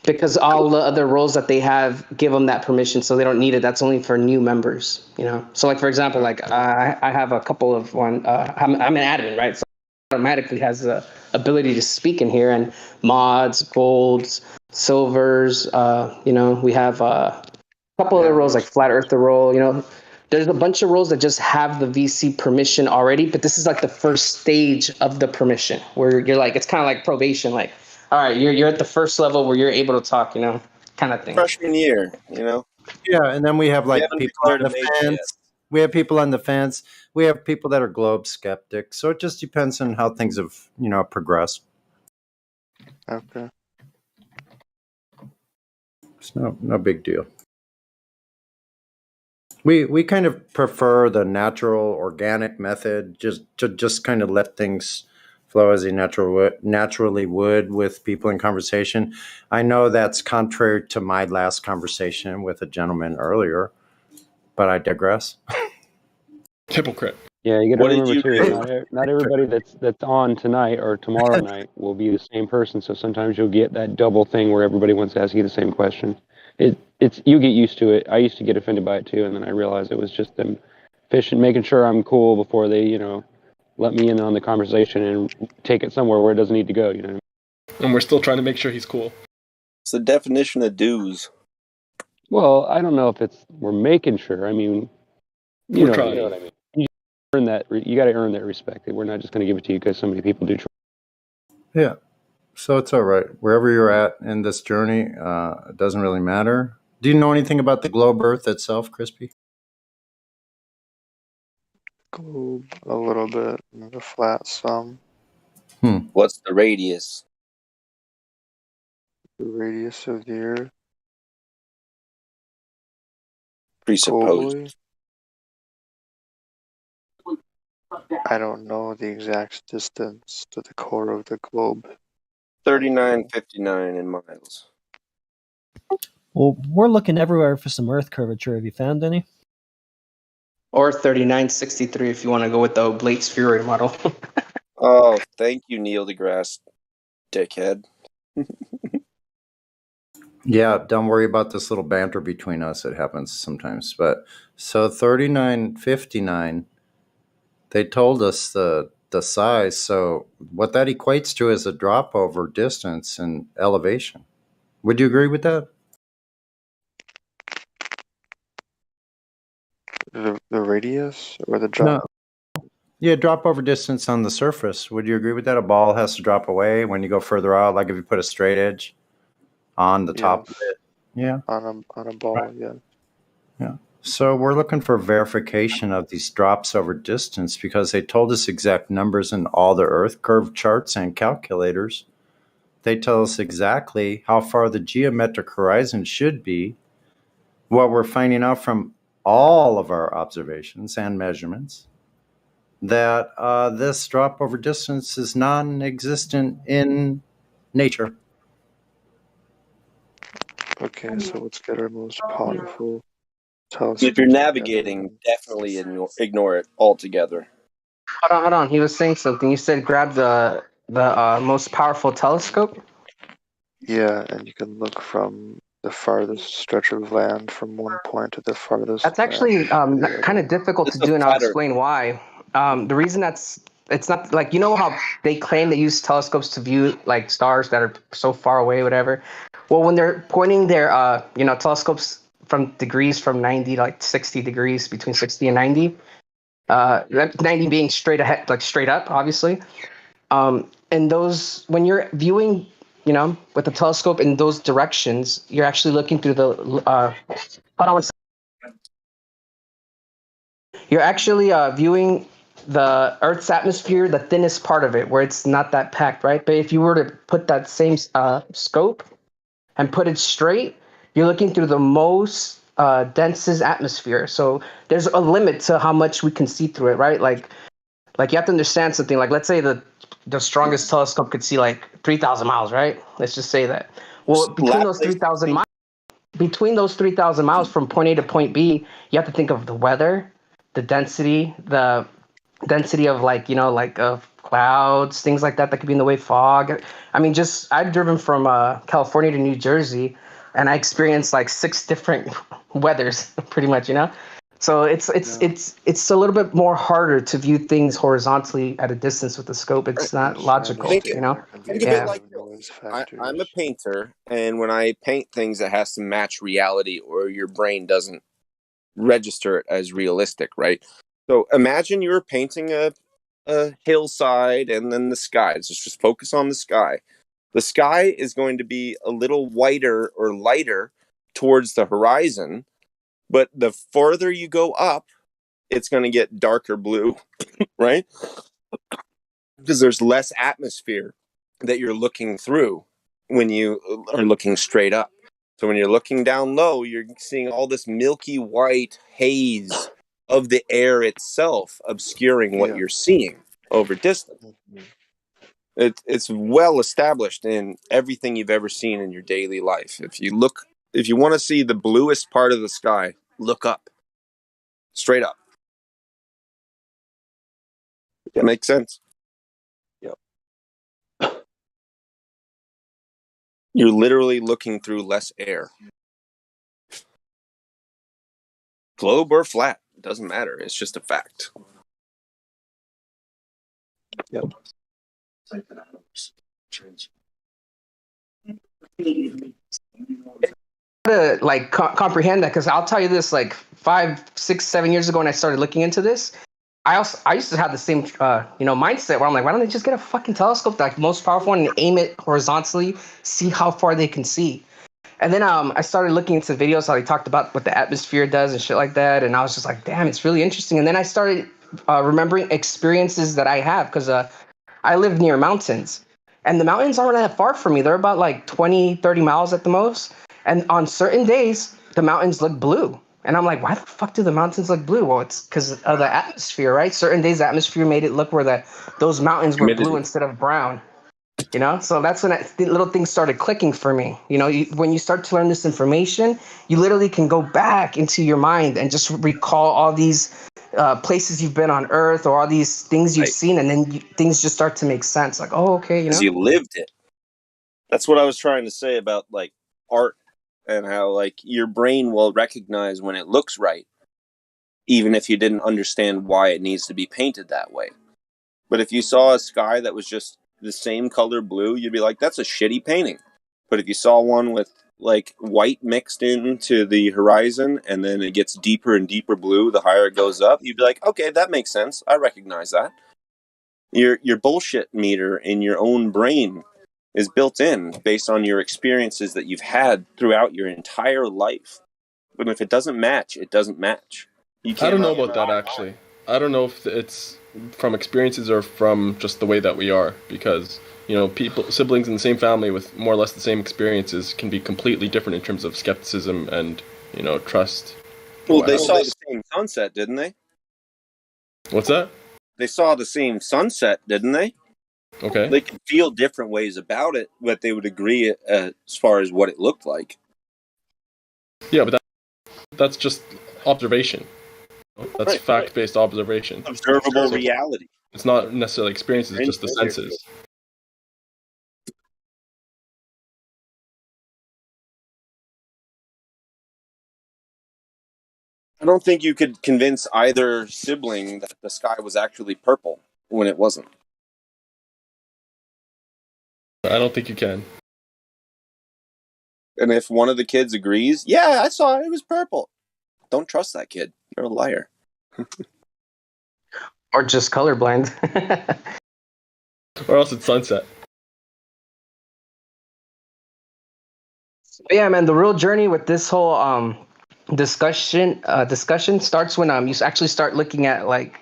because all the other roles that they have give them that permission, so they don't need it. That's only for new members, So, like for example, like I have a couple of one. I'm an admin, right? So automatically has the ability to speak in here, and mods, golds, silvers. We have a couple other roles like flat earther role. There's a bunch of roles that just have the VC permission already, but this is like the first stage of the permission where you're like, it's kind of like probation, like, all right, you're at the first level where you're able to talk, kind of thing. Freshman year, Yeah, and then we have like haven't people on declared a the major fence. yet. We have people on the fence. We have people that are globe skeptics. So it just depends on how things have, progressed. Okay. It's no big deal. We kind of prefer the natural, organic method, just kind of let things flow as they naturally would with people in conversation. I know that's contrary to my last conversation with a gentleman earlier, but I digress. Hypocrite. Yeah, you got to What did remember you too. do? Not everybody that's on tonight or tomorrow night will be the same person. So sometimes you'll get that double thing where everybody wants to ask you the same question. It's you get used to it. I used to get offended by it too, and then I realized it was just them fishing, making sure I'm cool before they let me in on the conversation and take it somewhere where it doesn't need to go. And we're still trying to make sure he's cool. It's the definition of dues. Well, I don't know if we're making sure. I mean, you know what I mean. Earn that. You got to earn that respect. We're not just going to give it to you because so many people do try. Yeah, so it's all right. Wherever you're at in this journey, it doesn't really matter. Do you know anything about the globe Earth itself, Crispy? Globe a little bit, the flat some. What's the radius? The radius of the Earth. Presupposed. Globally? I don't know the exact distance to the core of the globe. 3959 in miles. Well, we're looking everywhere for some Earth curvature. Have you found any? Or 3963 if you want to go with the oblate spheroid model. Oh, thank you, Neil deGrasse, dickhead. Yeah, don't worry about this little banter between us. It happens sometimes. But so 3959, they told us the size. So what that equates to is a drop over distance and elevation. Would you agree with that? The radius or the drop? No. Yeah, drop over distance on the surface. Would you agree with that? A ball has to drop away when you go further out, like if you put a straight edge on the top of it. Yeah. On a ball, right. Yeah. Yeah. So we're looking for verification of these drops over distance because they told us exact numbers in all the Earth curve charts and calculators. They tell us exactly how far the geometric horizon should be. What we're finding out from all of our observations and measurements, that this drop over distance is non-existent in nature. Okay, so let's get our most powerful telescope. If you're navigating, definitely ignore it altogether. Hold on. He was saying something. You said grab the most powerful telescope? Yeah, and you can look from the farthest stretch of land from one point to the farthest. That's actually kind of difficult to do, and I'll explain why. The reason it's not like, how they claim they use telescopes to view like stars that are so far away, whatever. Well, when they're pointing their telescopes from degrees from 90 to like 60 degrees, between 60 and 90, 90 being straight ahead, like straight up, obviously. And those, when you're viewing, with the telescope in those directions, you're actually looking through the hold on one second. You're actually viewing the Earth's atmosphere, the thinnest part of it, where it's not that packed, right? But if you were to put that same scope and put it straight, you're looking through the most densest atmosphere. So there's a limit to how much we can see through it, right? Like you have to understand something. Like, let's say the strongest telescope could see like 3,000 miles, right? Let's just say that. Well, between those 3,000 miles from point A to point B, you have to think of the weather, the density of of clouds, things like that could be in the way, fog. I mean, just I've driven from California to New Jersey, and I experienced like 6 different weathers, pretty much, you know. So it's a little bit more harder to view things horizontally at a distance with the scope. It's not logical, Think you know. think of it like this. I'm a painter, and when I paint things, it has to match reality, or your brain doesn't register it as realistic, right? So imagine you were painting a hillside and then the sky. Just focus on the sky. The sky is going to be a little whiter or lighter towards the horizon, but the farther you go up, it's going to get darker blue, right? Because there's less atmosphere that you're looking through when you are looking straight up. So when you're looking down low, you're seeing all this milky white haze of the air itself obscuring what you're seeing over distance. It's well established in everything you've ever seen in your daily life. If you want to see the bluest part of the sky, look up. Straight up. That makes sense? Yep. You're literally looking through less air. Globe or flat, it doesn't matter. It's just a fact. Yep. To like comprehend that, because I'll tell you this, like 5, 6, 7 years ago when I started looking into this, I used to have the same mindset where I'm like, why don't they just get a fucking telescope, like most powerful one, and aim it horizontally, see how far they can see. And then I started looking into videos how they talked about what the atmosphere does and shit like that, and I was just like, damn, it's really interesting. And then I started remembering experiences that I have, because I live near mountains, and the mountains aren't that far from me. They're about like 20, 30 miles at the most. And on certain days, the mountains look blue. And I'm like, why the fuck do the mountains look blue? Well, it's because of the atmosphere, right? Certain days, the atmosphere made it look where those mountains were blue instead of brown. You know, so that's when little things started clicking for me. You know, when you start to learn this information, you literally can go back into your mind and just recall all these places you've been on Earth, or all these things you've seen, and then things just start to make sense. Like, oh, okay, you know, because you lived it. That's what I was trying to say about like art, and how like your brain will recognize when it looks right, even if you didn't understand why it needs to be painted that way. But if you saw a sky that was just the same color blue, you'd be like, that's a shitty painting. But if you saw one with like white mixed into the horizon, and then it gets deeper and deeper blue the higher it goes up, you'd be like, okay, that makes sense. I recognize that. Your bullshit meter in your own brain is built in based on your experiences that you've had throughout your entire life. But if it doesn't match, it doesn't match. I don't know about that, actually. I don't know if it's from experiences or from just the way that we are, because siblings in the same family with more or less the same experiences can be completely different in terms of skepticism and trust. Well, they saw the same sunset, didn't they? What's that? They saw the same sunset, didn't they? Okay. They could feel different ways about it, but they would agree as far as what it looked like. Yeah, but that's just observation. That's fact-based observation. Observable reality. It's not necessarily experiences, it's just the senses. I don't think you could convince either sibling that the sky was actually purple when it wasn't. I don't think you can. And if one of the kids agrees, yeah, I saw it, it was purple. Don't trust that kid. You're a liar. Or just colorblind. Or else it's sunset. But yeah, man, the real journey with this whole discussion starts when you actually start looking at like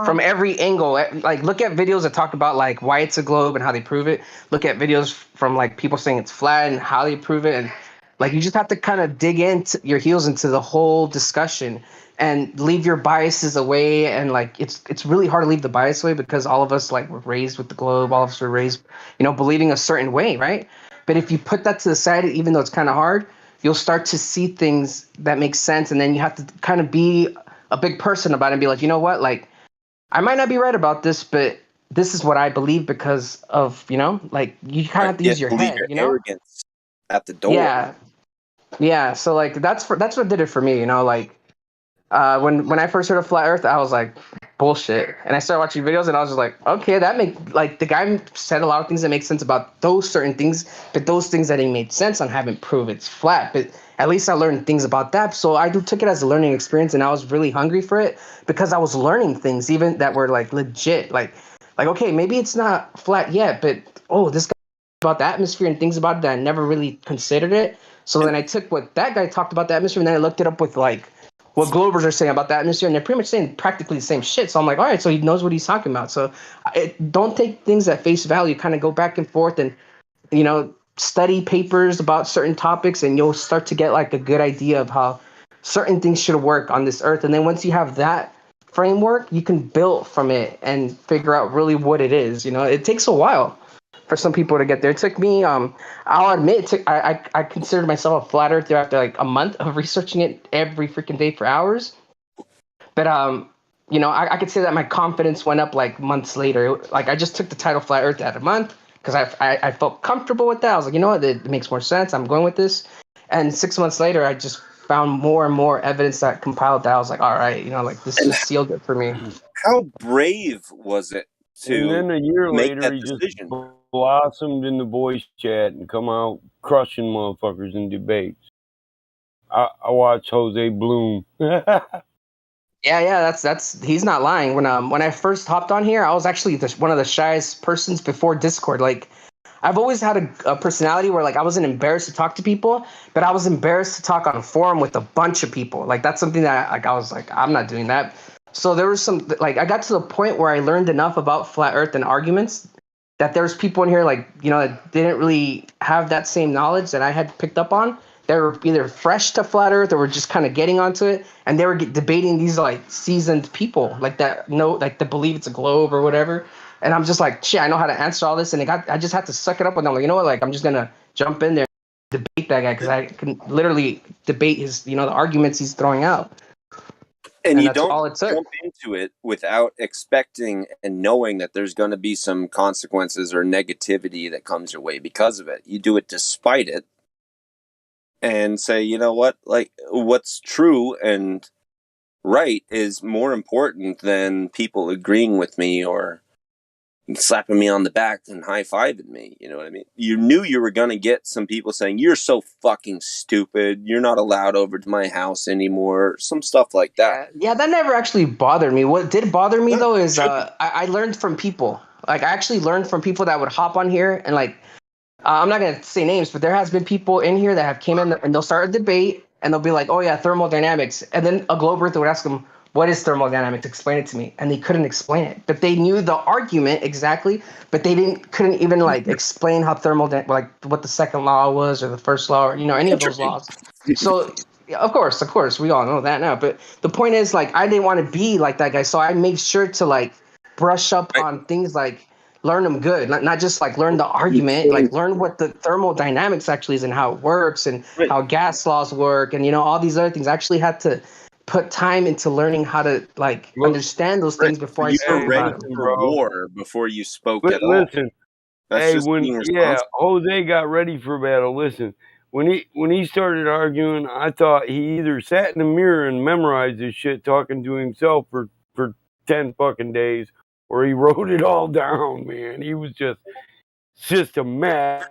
from every angle. Like, look at videos that talk about like why it's a globe and how they prove it. Look at videos from like people saying it's flat and how they prove it. And like, you just have to kind of dig into your heels into the whole discussion and leave your biases away. And like, it's really hard to leave the bias away, because all of us like were raised with the globe. All of us were raised, believing a certain way, right? But if you put that to the side, even though it's kind of hard, you'll start to see things that make sense. And then you have to kind of be a big person about it and be like, you know what? Like, I might not be right about this, but this is what I believe because of, like you kind of have to use your leave head, your arrogance at the door. Yeah. Yeah. So like that's what did it for me, like when I first heard of flat Earth, I was like, bullshit. And I started watching videos, and I was just like, okay, the guy said a lot of things that make sense about those certain things, but those things that he made sense on haven't proved it's flat. But at least I learned things about that. So I took it as a learning experience, and I was really hungry for it because I was learning things even that were like legit, like okay, maybe it's not flat yet, but this guy about the atmosphere and things about it that I never really considered it. So then I took what that guy talked about the atmosphere, and then I looked it up with like what Globers are saying about the atmosphere, and they're pretty much saying practically the same shit. So I'm like, all right, so he knows what he's talking about. So don't take things at face value. Kind of go back and forth, and study papers about certain topics, and you'll start to get like a good idea of how certain things should work on this earth. And then once you have that framework, you can build from it and figure out really what it is. It takes a while for some people to get there. It took me, I'll admit, I considered myself a flat earther after like a month of researching it every freaking day for hours. But I could say that my confidence went up like months later. Like I just took the title flat earth at a month because I felt comfortable with that. I was like, you know what, it makes more sense. I'm going with this. And 6 months later, I just found more and more evidence that compiled that. I was like, all right, like this just sealed it for me. How brave was it And then to a year make later, that he decision? just blossomed in the voice chat and come out crushing motherfuckers in debates. I watch Jose Bloom. Yeah, that's he's not lying. When I first hopped on here, I was actually one of the shyest persons before Discord. Like, I've always had a personality where like I wasn't embarrassed to talk to people, but I was embarrassed to talk on a forum with a bunch of people. Like that's something that like I was like, I'm not doing that. So there was some like I got to the point where I learned enough about flat Earth and arguments that there's people in here like that didn't really have that same knowledge that I had picked up on. They were either fresh to flat Earth or were just kind of getting onto it, and they were debating these like seasoned people like that like to believe it's a globe or whatever. And I'm just like, shit, I know how to answer all this, and I just had to suck it up with them. Like, you know what? Like, I'm just gonna jump in there and debate that guy because I can literally debate his the arguments he's throwing out. And you that's don't all it took. jump into it without expecting and knowing that there's going to be some consequences or negativity that comes your way because of it. You do it despite it and say, you know what? Like, what's true and right is more important than people agreeing with me or slapping me on the back and high-fiving me. You know what I mean? You knew you were going to get some people saying, you're so fucking stupid. You're not allowed over to my house anymore. Some stuff like that. Yeah, that never actually bothered me. What did bother me though is I learned from people. Like I actually learned from people that would hop on here and like I'm not gonna say names, but there has been people in here that have came in and they'll start a debate and they'll be like, "Oh yeah, thermodynamics," and then a globe earther would ask them, "What is thermodynamics? Explain it to me." And they couldn't explain it, but they knew the argument exactly, but they couldn't even like explain how like what the second law was or the first law or any of those laws. So yeah, of course, we all know that now. But the point is, like, I didn't want to be like that guy, so I made sure to like brush up on things like learn them good, not just like learn the argument, like learn what the thermodynamics actually is and how it works and how gas laws work and all these other things. I actually had to put time into learning how to like understand those things before I You spoke were ready about them. for war before you spoke at all. Listen, That's hey, just being responsible. Jose got ready for battle. Listen, when he started arguing, I thought he either sat in the mirror and memorized his shit talking to himself for 10 fucking days, or he wrote it all down, man. He was just systematic.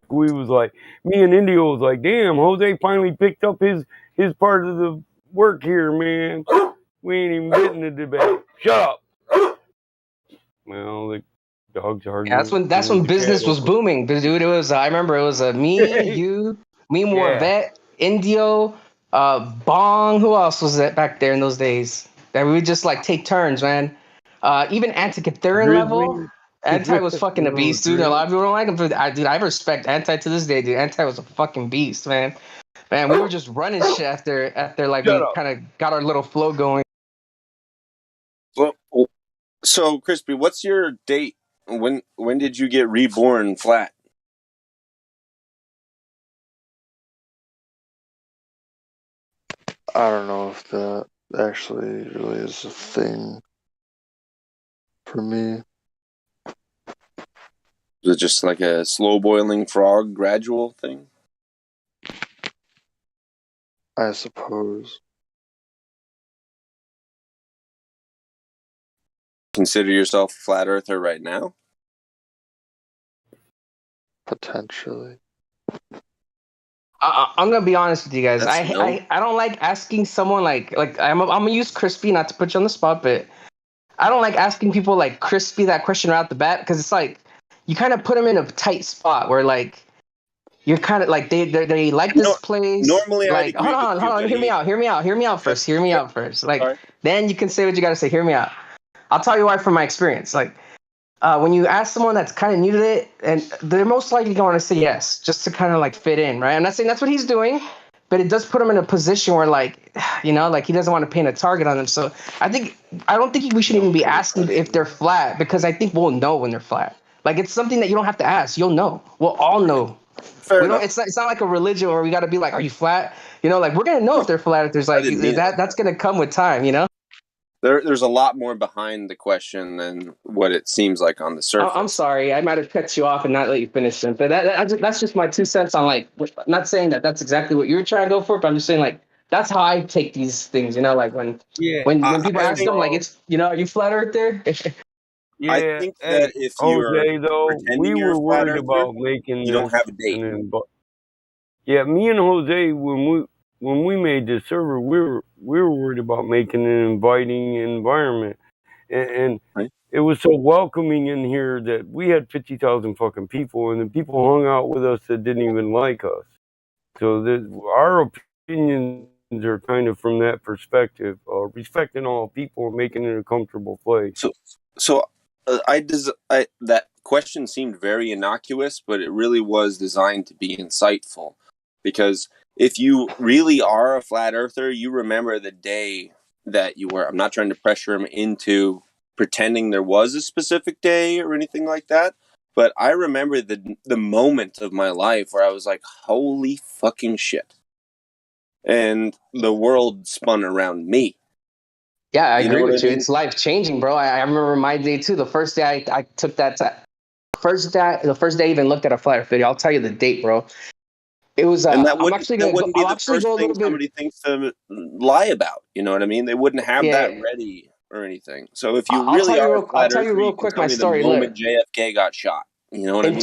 We was like, me and Indio was like, damn, Jose finally picked up his part of the work here, man. We ain't even getting the debate. Shut up. Well, the dogs arguing. Yeah, that's when business was booming, dude. It was I remember it was me, you, me, Morvet, Indio, Bong. Who else was that back there in those days? That we would just like take turns, man. Even Anti-Cathuran level, Anti was fucking a beast, dude. A lot of people don't like him, but I respect Anti to this day, dude. Anti was a fucking beast, man. Man, we were just running shit after like we kind of got our little flow going. Well, so Crispy, what's your date? When did you get reborn flat? I don't know if that actually really is a thing for me. Was it just like a slow boiling frog, gradual thing? I suppose. Consider yourself a flat earther right now? Potentially. I'm gonna be honest with you guys. That's no. I don't like asking someone like I'm gonna use Crispy, not to put you on the spot, but I don't like asking people like Crispy that question right out the bat, because it's like you kind of put them in a tight spot where like you're kind of like they like this place. Normally, I'd Like agree with you, hold on, but hear me out first. Like Sorry. then you can say what you gotta say. Hear me out. I'll tell you why from my experience. Like when you ask someone that's kind of new to it, and they're most likely going to say yes, just to kind of like fit in, right? I'm not saying that's what he's doing, but it does put him in a position where like, like he doesn't want to paint a target on them. So I don't think we should even be asking if they're flat, because I think we'll know when they're flat. Like it's something that you don't have to ask. You'll know. We'll all know. Fair we don't. enough. It's not like a religion where we got to be like, are you flat? Like we're gonna know if they're flat. If there's like that's gonna come with time. There's a lot more behind the question than what it seems like on the surface. I'm sorry, I might have cut you off and not let you finish it, but that's just my 2 cents on like. I'm not saying that that's exactly what you're trying to go for, but I'm just saying like that's how I take these things. Like when people ask them like it's are you flat earther? Yeah, I think that if you're Jose, though, pretending we you're were a flat worried earther, about making you don't have a date. Yeah, me and Jose, when we made this server, we were worried about making an inviting environment, and right. It was so welcoming in here that we had 50,000 fucking people, and the people hung out with us that didn't even like us. So our opinions are kind of from that perspective, respecting all people and making it a comfortable place. So that question seemed very innocuous, but it really was designed to be insightful. Because if you really are a flat earther, you remember the day that you were. I'm not trying to pressure him into pretending there was a specific day or anything like that. But I remember the moment of my life where I was like, holy fucking shit. And the world spun around me. Yeah, I agree with you. It's life changing, bro. I remember my day too. The first day I took that the first day I even looked at a flat earth video. I'll tell you the date, bro. It was. And that wouldn't be the first thing somebody thinks to lie about. You know what I mean? They wouldn't have that ready or anything. So if you really are a flat earther, you can tell me the moment JFK got shot. You know what I mean?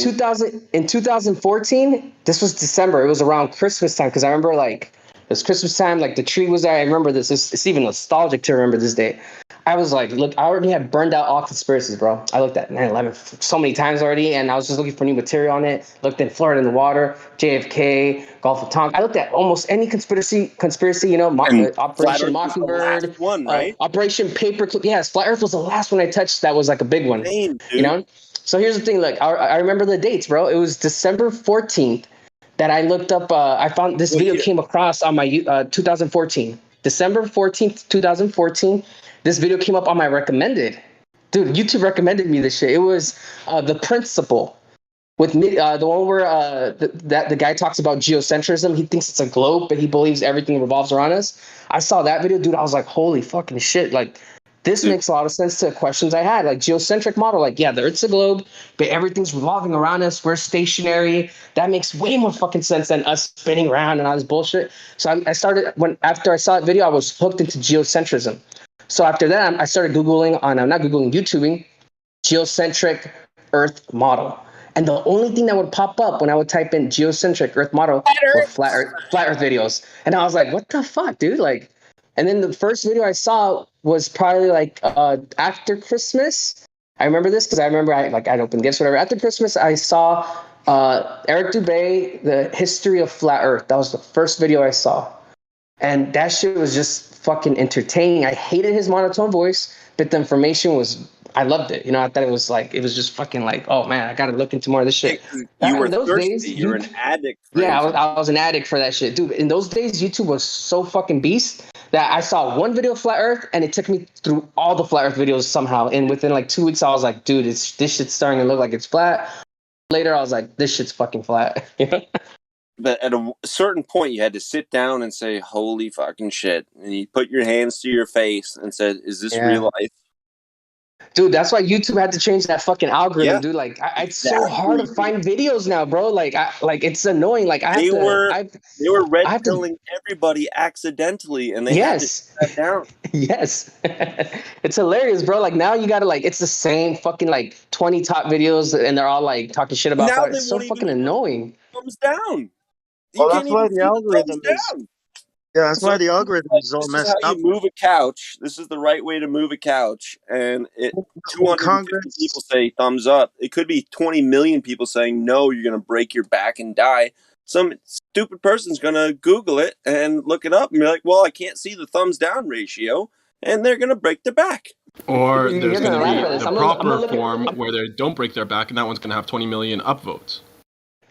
In 2014, this was December. It was around Christmas time, because I remember like it was Christmas time. Like the tree was there. I remember this. It's even nostalgic to remember this day. I was like, look, I already had burned out all conspiracies, bro. I looked at 9/11 so many times already, and I was just looking for new material on it. Looked at Florida in the Water, JFK, Gulf of Tonkin. I looked at almost any conspiracy. Operation Mockingbird, one, right? Operation Paperclip. Yes, Flat Earth was the last one I touched. That was like a big one. Same, dude. So here's the thing. Like I remember the dates, bro. It was December 14th that I looked up. I found this video came across on my 2014. December 14th, 2014. This video came up on my recommended. Dude, YouTube recommended me this shit. It was The Principle, with the one where the guy talks about geocentrism. He thinks it's a globe, but he believes everything revolves around us. I saw that video, dude. I was like, holy fucking shit. Like, this makes a lot of sense to questions I had. Like, geocentric model, like, yeah, the Earth's a globe, but everything's revolving around us. We're stationary. That makes way more fucking sense than us spinning around and all this bullshit. So I started, after I saw that video, I was hooked into geocentrism. So after that, I started Googling YouTubing, geocentric Earth model. And the only thing that would pop up when I would type in geocentric Earth model were flat Earth videos. And I was like, what the fuck, dude? Like, and then the first video I saw was probably like after Christmas. I remember this because I I'd open gifts, whatever. After Christmas, I saw Eric Dubay, The History of Flat Earth. That was the first video I saw. And that shit was just fucking entertaining. I hated his monotone voice, but the information was, I loved it. I thought it was just fucking like, oh man, I got to look into more of this shit. You were thirsty. You're an addict. I was an addict for that shit. Dude, in those days, YouTube was so fucking beast that I saw one video of Flat Earth and it took me through all the Flat Earth videos somehow. And within like 2 weeks, I was like, dude, this shit's starting to look like it's flat. Later, I was like, this shit's fucking flat. But at a certain point, you had to sit down and say, holy fucking shit. And you put your hands to your face and said, is this real life? Dude, that's why YouTube had to change that fucking algorithm, Yeah, dude. Like, it's so hard to find videos now, bro. Like, it's annoying. Like, They were red I have to. pilling everybody accidentally, and they had to Yes. shut that down. Yes. It's hilarious, bro. Like, now you gotta, like, it's the same fucking, like, 20 top videos, and they're all, like, talking shit about Now that. they It's so won't even fucking annoying. thumbs down. You Well, can't that's why even the see the thumbs algorithm is. down. Yeah, that's So why the it's algorithm like, is all this is how messed you up. move a couch. This is the right way to move a couch, and it When 250 people say thumbs up. It could be 20 million people saying no. You're gonna break your back and die. Some stupid person's gonna Google it and look it up and be like, "Well, I can't see the thumbs down ratio," and they're gonna break their back. Or You're there's going gonna to laugh be at this. the I'm proper gonna look at. form where they don't break their back, and that one's going to have 20 million upvotes.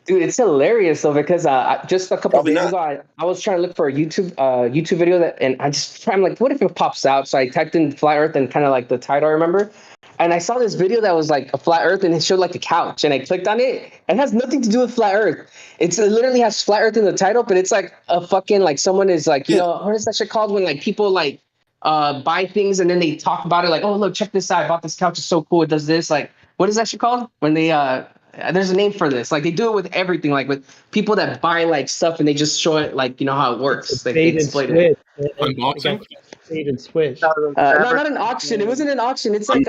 Dude, it's hilarious though because just a couple Probably days not. ago, I was trying to look for a YouTube video that, and I'm like, what if it pops out? So I typed in flat Earth and kind of like the title, I remember, and I saw this video that was like a flat Earth and it showed like a couch, and I clicked on it. It has nothing to do with flat Earth. It literally has flat Earth in the title, but it's like a fucking like someone is like, you know, what is that shit called when like people like buy things and then they talk about it like, oh look, check this out, I bought this couch, it's so cool, it does this, like what is that shit called when they there's a name for this. Like they do it with everything, like with people that buy like stuff and they just show it like you know how it works. Like they Bait and explain switch. it. Unboxing? Bait and switch. No, not an auction. It wasn't an auction. It's like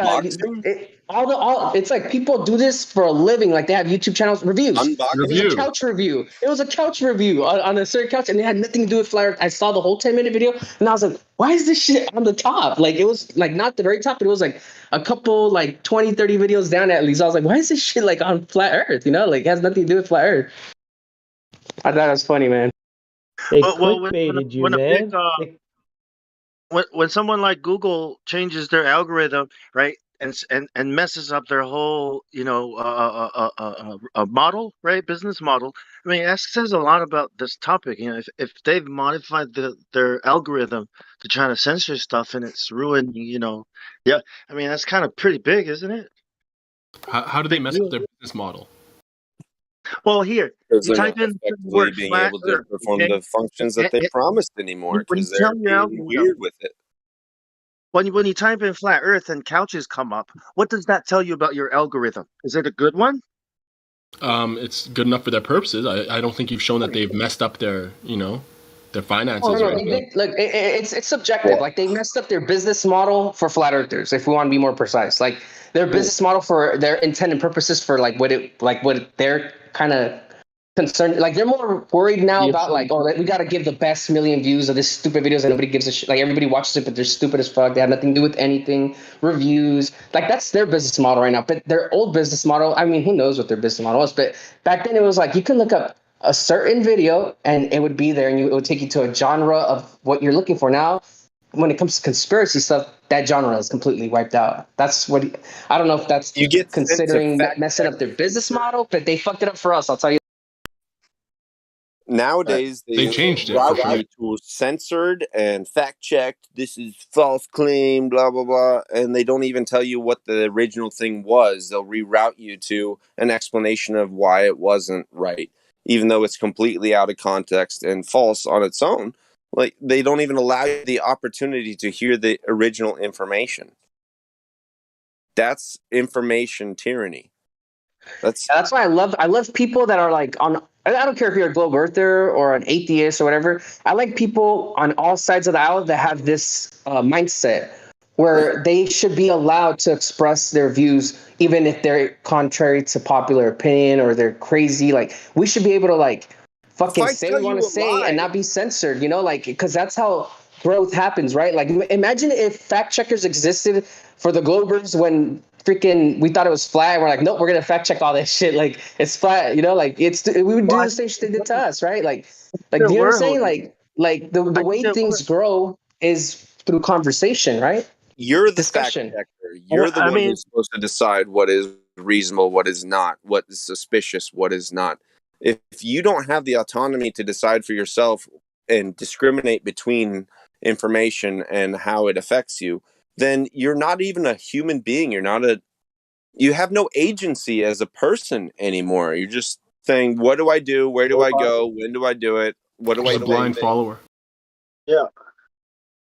it's like people do this for a living. Like they have YouTube channels, reviews. Unboxing? It was a couch review. It was a couch review on a certain couch, and it had nothing to do with flat Earth. I saw the whole 10-minute video, and I was like, why is this shit on the top? Like it was like not the very top, but it was like a couple like 20, 30 videos down at least. I was like, why is this shit like on flat Earth? You know, like it has nothing to do with flat Earth. I thought it was funny, man. They Well, clickbaited you, when a man. big when someone like Google changes their algorithm, right, and messes up their whole, model, right, business model. I mean, that says a lot about this topic. You know, if they've modified their algorithm to try to censor stuff and it's ruined, yeah. I mean, that's kind of pretty big, isn't it? How do they mess up their business model? Well, here Because you they're type not in the effectively word being flat able to Earth, perform okay? the functions that they promised anymore When you because they're tell your being algorithm, weird with it. when you type in flat Earth and couches come up, what does that tell you about your algorithm? Is it a good one? It's good enough for their purposes. I don't think you've shown that they've messed up their their finances. Oh, no, look, it's subjective. Like they messed up their business model for flat earthers. If we want to be more precise, like their business model for their intended purposes for like what they're kind of concerned. Like they're more worried now about like, oh, we got to give the best million views of this stupid videos and nobody gives a shit. Like everybody watches it, but they're stupid as fuck. They have nothing to do with anything. Reviews, like that's their business model right now. But their old business model, I mean, who knows what their business model was? But back then it was like you can look up a certain video and it would be there and it would take you to a genre of what you're looking for. Now when it comes to conspiracy stuff, that genre is completely wiped out. That's what I don't know if that's You get considering not messing up their business model, but they fucked it up for us, I'll tell you. Nowadays, they changed it. route you to censored and fact checked. This is false claim, blah blah blah, and they don't even tell you what the original thing was. They'll reroute you to an explanation of why it wasn't right, even though it's completely out of context and false on its own. Like they don't even allow you the opportunity to hear the original information. That's information tyranny. That's why I love people that are like on. I don't care if you're a globe earther or an atheist or whatever. I like people on all sides of the aisle that have this mindset where they should be allowed to express their views, even if they're contrary to popular opinion or they're crazy. Like we should be able to like fucking say what we want to say and not be censored. You know, like because that's how growth happens, right? Like imagine if fact checkers existed for the Globers when freaking we thought it was flat and we're like, nope, we're gonna fact check all this shit, like it's flat, you know, like we would do the same shit they did to us, right? Like do you know what I'm saying? Like the way things grow is through conversation, right? You're the discussion. fact checker. You're the one who's supposed to decide what is reasonable, what is not, what is suspicious, what is not. If you don't have the autonomy to decide for yourself and discriminate between information and how it affects you, then you're not even a human being. You have no agency as a person anymore. You're just saying, what do I do? Where do I go? When do I do it? What do I a blind think? follower. Yeah.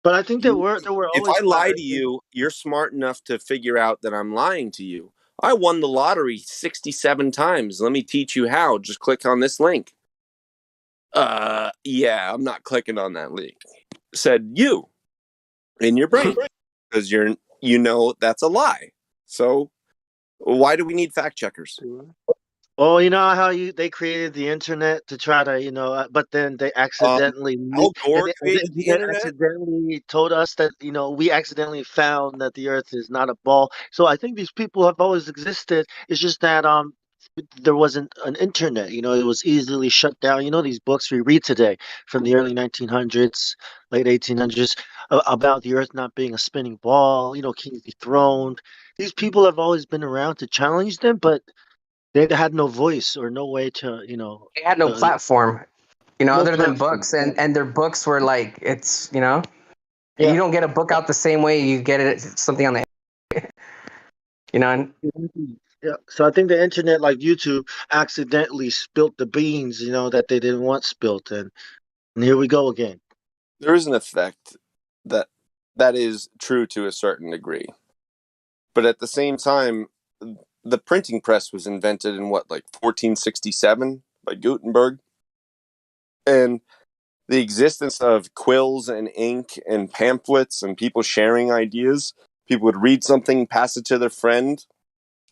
But I think there were If always I lie to you, you're smart enough to figure out that I'm lying to you. I won the lottery 67 times. Let me teach you how. Just click on this link. Yeah, I'm not clicking on that link. Said you in your brain because you know that's a lie. So why do we need fact checkers? Oh, you know how they created the internet to try to, but then they accidentally Al Gore they created the internet. accidentally told us that, we accidentally found that the Earth is not a ball. So I think these people have always existed. It's just that there wasn't an internet. It was easily shut down. These books we read today from the early 1900s, late 1800s about the Earth not being a spinning ball. King dethroned. These people have always been around to challenge them, but they had no voice or no way to, They had no platform, no other than platform. books, and their books were like, it's, Yeah. you don't get a book out the same way you get it something on the, and Yeah. So I think the internet, like YouTube, accidentally spilt the beans, that they didn't want spilt, and here we go again. There is an effect that is true to a certain degree, but at the same time, the printing press was invented in 1467 by Gutenberg, and the existence of quills and ink and pamphlets and people sharing ideas. People would read something, pass it to their friend.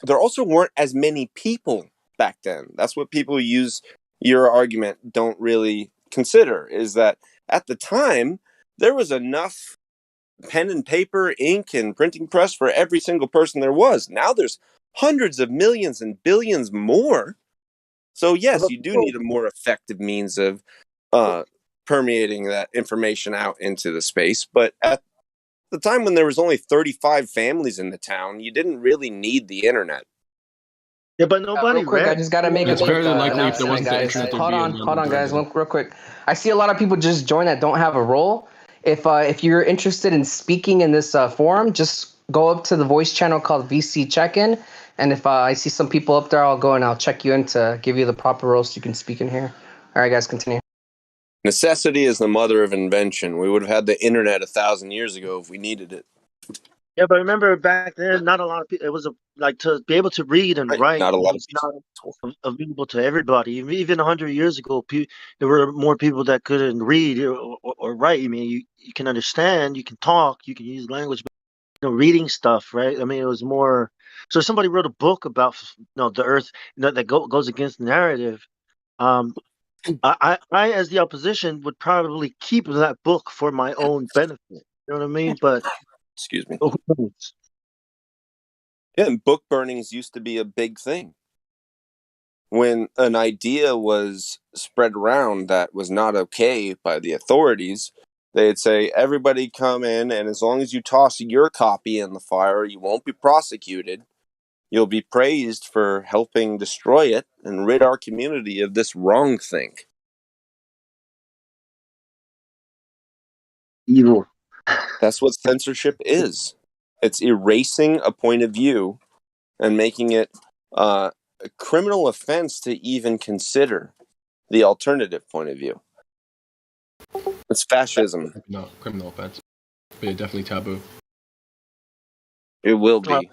There also weren't as many people back then. That's what people use your argument don't really consider, is that at the time, there was enough pen and paper, ink, and printing press for every single person there was. Now there's hundreds of millions and billions more. So yes, you do need a more effective means of permeating that information out into the space. But at the time when there was only 35 families in the town, you didn't really need the internet. Yeah, but nobody real quick, I just got to make a quick announcement, guys. Hold on, guys, real quick. I see a lot of people just join that don't have a role. If you're interested in speaking in this forum, just go up to the voice channel called VC Check-in, and if I see some people up there, I'll go and I'll check you in to give you the proper role so you can speak in here. All right, guys, continue. Necessity is the mother of invention. We would have had the internet 1,000 years ago if we needed it. Yeah, but remember back then, not a lot of people. It was like to be able to read and write. Not a lot of people. Not available to everybody. Even 100 years ago, there were more people that couldn't read or write. I mean, you can understand, you can talk, you can use language, but reading stuff, right? I mean, it was more. So if somebody wrote a book about the Earth, that goes against the narrative. I as the opposition would probably keep that book for my own benefit. You know what I mean? But excuse me. Yeah, and book burnings used to be a big thing. When an idea was spread around that was not okay by the authorities, they'd say, everybody come in, and as long as you toss your copy in the fire, you won't be prosecuted. You'll be praised for helping destroy it and rid our community of this wrong thing. Evil. That's what censorship is. It's erasing a point of view and making it a criminal offense to even consider the alternative point of view. It's fascism. No, criminal offense. But yeah, definitely taboo. It will be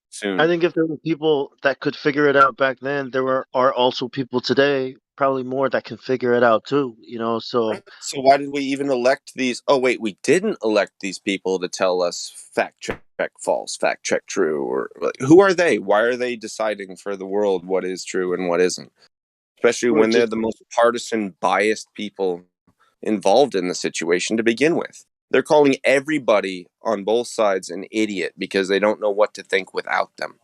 soon. I think if there were people that could figure it out back then, are also people today, probably more, that can figure it out too. So why did we even elect these? Oh wait, we didn't elect these people to tell us fact check false, fact check true, or who are they? Why are they deciding for the world what is true and what isn't? Especially when they're the most partisan, biased people involved in the situation to begin with. They're calling everybody on both sides an idiot because they don't know what to think without them.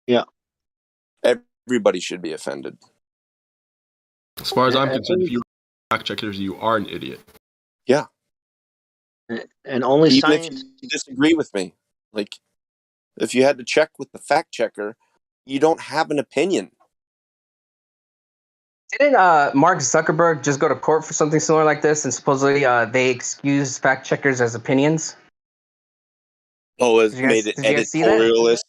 Yeah. Everybody should be offended. As far as I'm concerned, if you fact checkers, you are an idiot. Yeah. And only even science. If you disagree with me, like if you had to check with the fact checker, you don't have an opinion. Didn't Mark Zuckerberg just go to court for something similar like this, and supposedly they excused fact checkers as opinions? Oh, it's made it editorialist.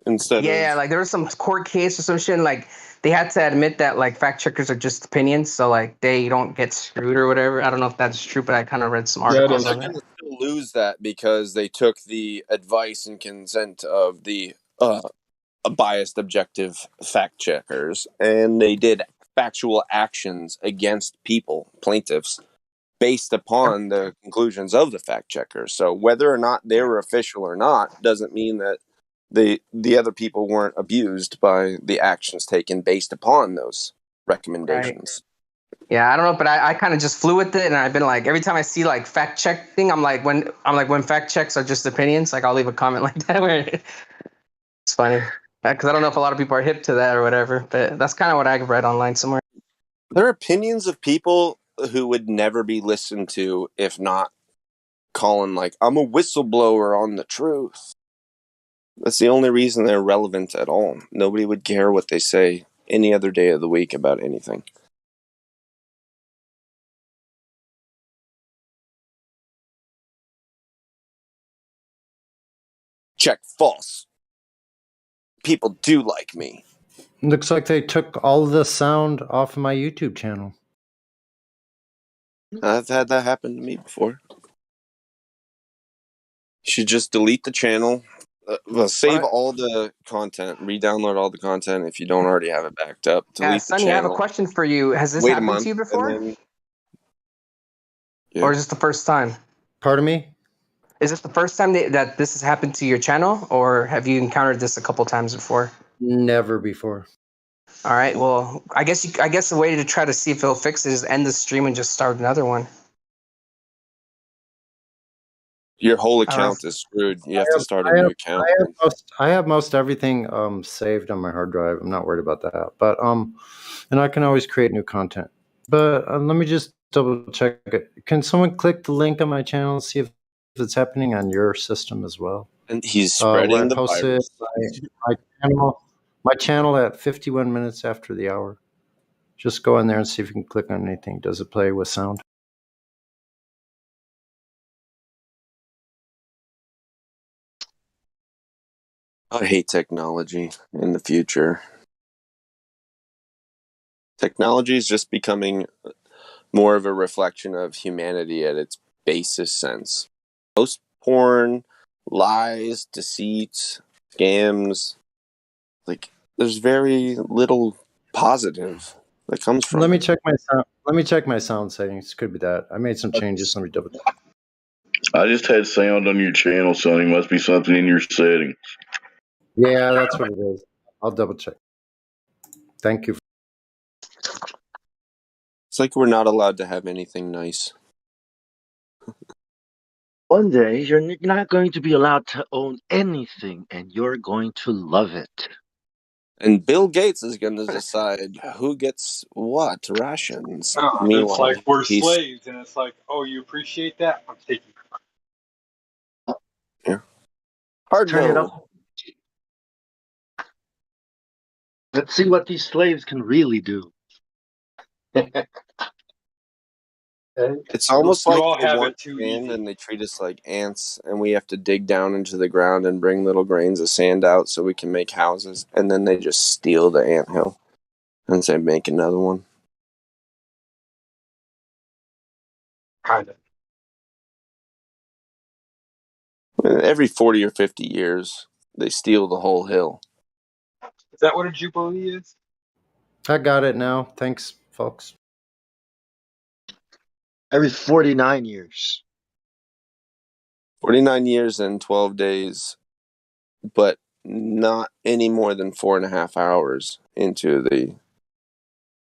instead Yeah, of like there was some court case or some shit. And, like they had to admit that like fact checkers are just opinions, so like they don't get screwed or whatever. I don't know if that's true, but I kind of read some articles they're on going it. to still lose that because they took the advice and consent of the biased objective fact checkers, and they did factual actions against people, plaintiffs, based upon the conclusions of the fact checkers. So whether or not they were official or not doesn't mean that the other people weren't abused by the actions taken based upon those recommendations. Yeah, I don't know, but I kind of just flew with it, and I've been like every time I see like fact check thing, when fact checks are just opinions, like I'll leave a comment like that where it's funny because I don't know if a lot of people are hip to that or whatever, but that's kind of what I read online somewhere. There are opinions of people who would never be listened to if not calling like, I'm a whistleblower on the truth. That's the only reason they're relevant at all. Nobody would care what they say any other day of the week about anything. Check false. People do like me. Looks like they took all the sound off of my YouTube channel. I've had that happen to me before. You should just delete the channel. Save all the content. Re-download all the content if you don't already have it backed up. Yeah, Delete the Sonny, I have a channel. question for you. Has this Wait a happened month, to you before, and then, or is this the first time? Pardon me? Is this the first time that this has happened to your channel, or have you encountered this a couple times before? Never before. All right. Well, I guess the way to try to see if it'll fix it is end the stream and just start another one. your whole account is screwed. You have to start a new account. I have most everything saved on my hard drive. I'm not worried about that. But and I can always create new content. But let me just double check it. Can someone click the link on my channel and see if it's happening on your system as well? And he's spreading the virus. My channel at 51 minutes after the hour. Just go in there and see if you can click on anything. Does it play with sound? I hate technology in the future. Technology is just becoming more of a reflection of humanity at its basest sense. Most porn, lies, deceit, scams, like there's very little positive that comes from Let me it. check my sound. Let me check my sound settings. Could be that. I made some changes. Let me double check. I just had sound on your channel, Sonny. Must be something in your settings. Yeah, that's what it is. I'll double check. Thank you. It's like we're not allowed to have anything nice. One day, you're not going to be allowed to own anything, and you're going to love it. And Bill Gates is going to decide who gets what rations. No, it's Meanwhile, like we're he's slaves, and it's like, oh, you appreciate that? I'm taking it. hard Turn it no. up. Let's see what these slaves can really do. It's almost You like all they have want it too sand easy. and they treat us like ants, and we have to dig down into the ground and bring little grains of sand out so we can make houses, and then they just steal the anthill and say, make another one. Kind of. Every 40 or 50 years, they steal the whole hill. Is that what a jubilee is? I got it now. Thanks, folks. Every 49 years. 49 years and 12 days, but not any more than 4.5 hours into the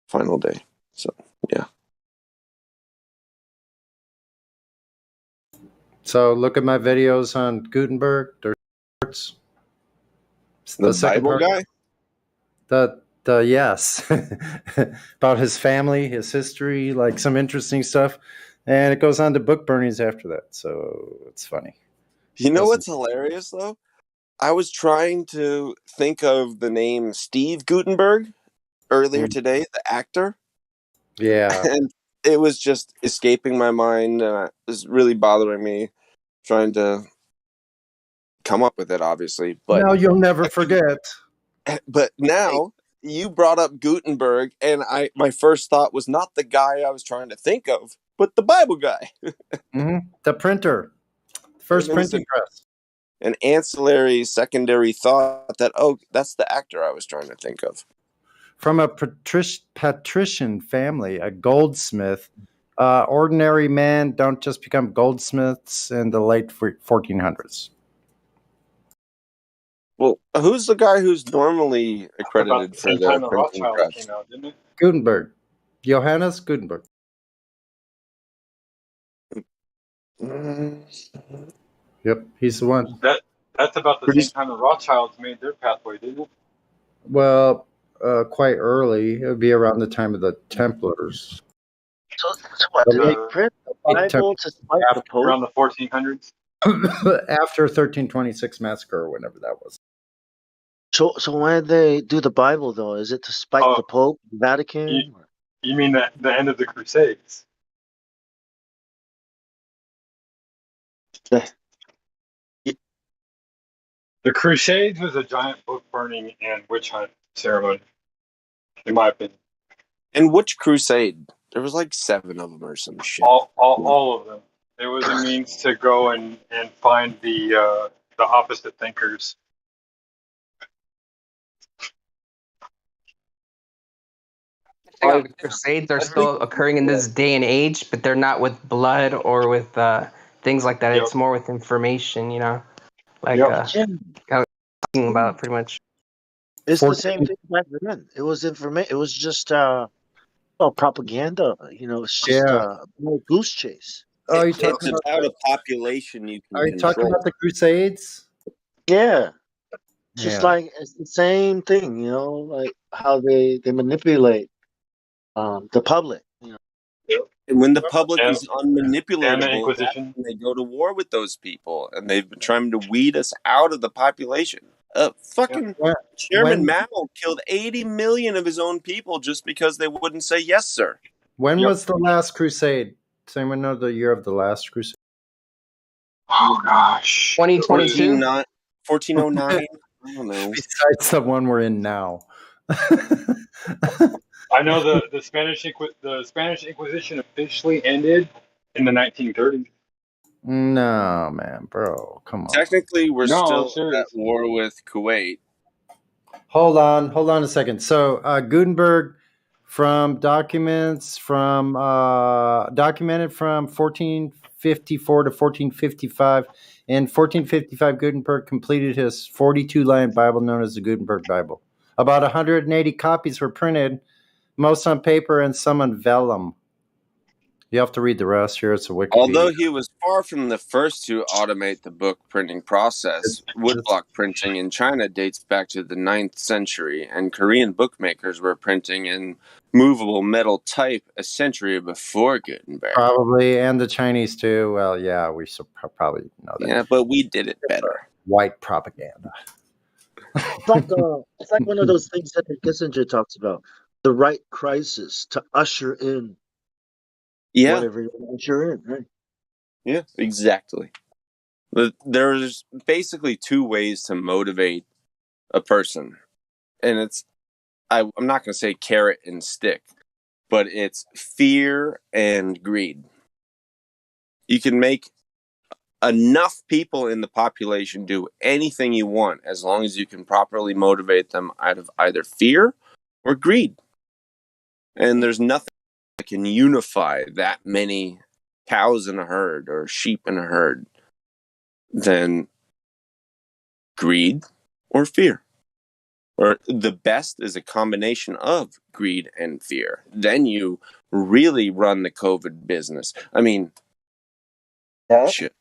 final day. So, yeah. So look at my videos on Gutenberg. There's parts. The second Bible part. guy? The yes. About his family, his history, like some interesting stuff. And it goes on to book burnings after that. So it's funny. You know what's hilarious, though? I was trying to think of the name Steve Gutenberg earlier today, the actor. Yeah. And it was just escaping my mind, and it was really bothering me, trying to come up with it, obviously, but Now you'll never forget. But now you brought up Gutenberg, and my first thought was not the guy I was trying to think of, but the Bible guy. The printer, first printing press. An ancillary, secondary thought that, oh, that's the actor I was trying to think of. From a patrician family, a goldsmith. Ordinary men don't just become goldsmiths in the late 1400s. Well, who's the guy who's normally accredited for the printing Rothschild press? came out, didn't it? Gutenberg. Johannes Gutenberg. Yep, he's the one. That's about the same time the Rothschilds made their pathway, didn't it? Well, quite early. It would be around the time of the Templars. So what, did they print the Bible to spite the Pope? Around the 1400s? After 1326 massacre, or whenever that was. So when did they do the Bible, though? Is it to spite the Pope, Vatican? You mean the end of the Crusades? The Crusades was a giant book burning and witch hunt ceremony, in my opinion. And which crusade? There was like 7 of them or some shit. All of them. It was a means to go and find the opposite thinkers. Crusades are still occurring in this day and age, but they're not with blood or with things like that. It's more with information, like talking about pretty much. It's the same thing back then. It was information. It was just propaganda. It's just a goose chase. Oh, you're It's about a population you can Are you control. talking about the Crusades? Yeah. Just like it's the same thing, like how they manipulate the public. And when the public is unmanipulatable, and the Inquisition. that's when they go to war with those people, and they've been trying to weed us out of the population. Chairman Mao killed 80 million of his own people just because they wouldn't say yes, sir. When was the last crusade? Does anyone know the year of the last crusade? Oh, gosh. 2022? 1409? I don't know. Besides the one we're in now. I know the Spanish Inquisition officially ended in the 1930s. No, man, bro, come on. Technically, we're still at war with Kuwait. Hold on a second. So Gutenberg, from documents documented from 1454 to 1455. In 1455, Gutenberg completed his 42-line Bible known as the Gutenberg Bible. About 180 copies were printed, most on paper and some on vellum. You have to read the rest here. It's a Wikipedia. Although he was far from the first to automate the book printing process, woodblock printing in China dates back to the 9th century, and Korean bookmakers were printing in movable metal type a century before Gutenberg. Probably, and the Chinese too. Well, yeah, we should probably know that. Yeah, but we did it better. White propaganda. It's like one of those things that Kissinger talks about. The right crisis to usher in whatever you want to usher in, right? Yeah, exactly. There's basically 2 ways to motivate a person. And I'm not going to say carrot and stick, but it's fear and greed. You can make enough people in the population do anything you want as long as you can properly motivate them out of either fear or greed. And there's nothing that can unify that many cows in a herd or sheep in a herd than greed or fear. Or the best is a combination of greed and fear. Then you really run the COVID business. I mean, shit.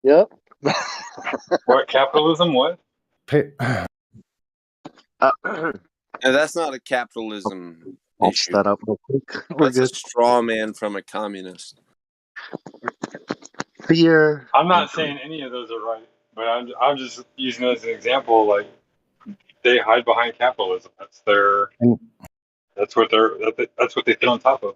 Yep. What, capitalism? What? That's not a capitalism I'll issue. that up real quick. That's a straw man from a communist. Fear. I'm not saying any of those are right, but I'm just using it as an example. Like, they hide behind capitalism. That's what they sit on top of.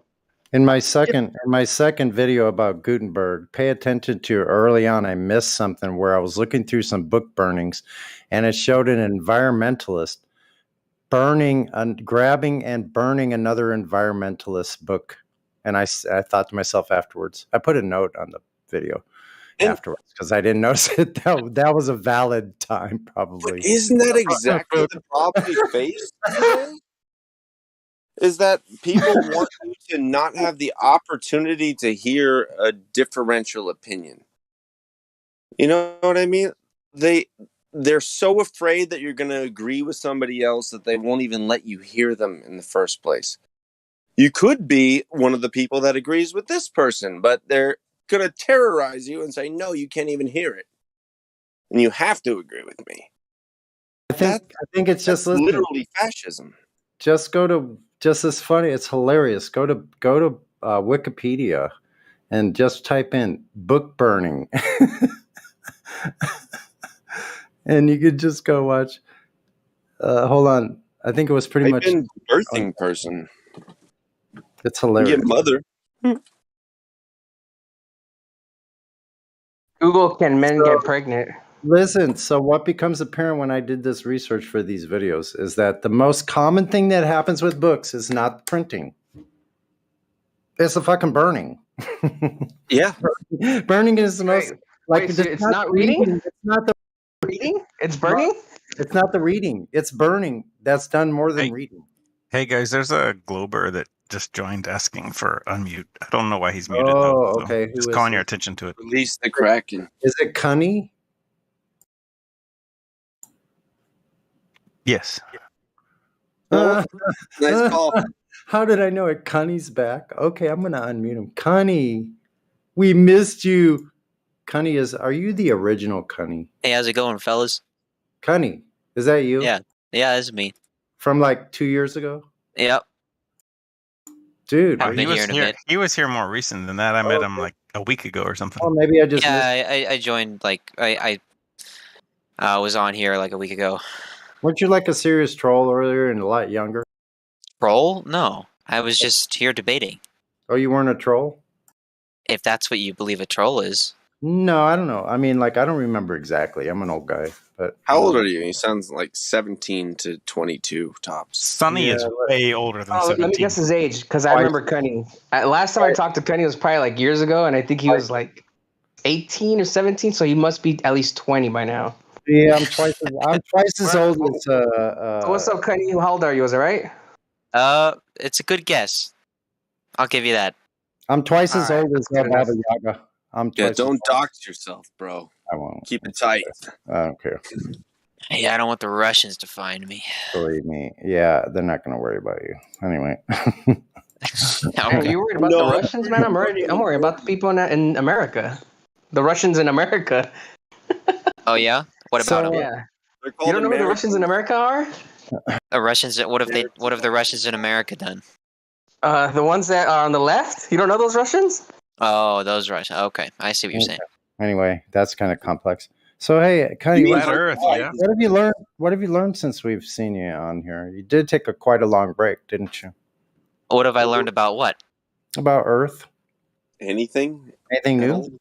In my second video about Gutenberg, pay attention to early on. I missed something where I was looking through some book burnings, and it showed an environmentalist grabbing and burning another environmentalist book. And I thought to myself afterwards, I put a note on the video afterwards because I didn't notice it. That was a valid time, probably. Isn't that exactly the problem we face today? Is that people want you to not have the opportunity to hear a differential opinion. You know what I mean? They're so afraid that you're going to agree with somebody else that they won't even let you hear them in the first place. You could be one of the people that agrees with this person, but they're going to terrorize you and say, no, you can't even hear it. And you have to agree with me. I think it's just literally fascism. Just it's funny. It's hilarious. Go to Wikipedia and just type in book burning. And you could just go watch. Hold on. I think it was pretty much birthing person. It's hilarious. Get mother. Google, can men get pregnant? Listen, so what becomes apparent when I did this research for these videos is that the most common thing that happens with books is not printing. It's the fucking burning. Yeah. Burning is the most it's not reading? It's not the reading? It's burning? It's not the reading. It's burning. That's done more than reading. Hey guys, there's a Glober that just joined asking for unmute. I don't know why he's muted Oh, though. So okay. Who just is calling it? your attention to it. Release the Kraken. Is it Cunny? Yes. Nice call. How did I know it? Cunny's back. Okay, I'm gonna unmute him. Cunny, we missed you. Cunny are you the original Cunny? Hey, how's it going, fellas? Cunny, is that you? Yeah, that's me. From like 2 years ago? Yep. Dude, he was here. He was here more recent than that. I met him like a week ago or something. Oh, maybe I just I joined like I was on here like a week ago. Weren't you like a serious troll earlier and a lot younger? Troll? No, I was just here debating. Oh, you weren't a troll? If that's what you believe a troll is. No, I don't know. I mean, like, I don't remember exactly. I'm an old guy, but how old are you? He sounds like 17 to 22 tops. Sonny is way older than 17. Let me guess his age, because I remember Cunny. Last time I talked to Cunny was probably like years ago, and I think he was like 18 or 17, so he must be at least 20 by now. Yeah, I'm twice as old as So what's up, Cunny? How old are you? Is it right? It's a good guess. I'll give you that. I'm twice as old as Baba Yaga. Don't dox yourself, bro. I won't. Keep it tight. I don't care. Hey, I don't want the Russians to find me. Believe me. Yeah, they're not going to worry about you. Anyway. Are you worried about the Russians, man? I'm worried about the people in America. The Russians in America. Oh yeah? What about them? Yeah. You don't know who the Russians in America are? The Russians. What have the Russians in America done? The ones that are on the left. You don't know those Russians? Oh, those Russians. Okay, I see what you're saying. Anyway, that's kind of complex. So hey, kind of what have you learned since we've seen you on here? You did take quite a long break, didn't you? What have I learned about what? About Earth. Anything new?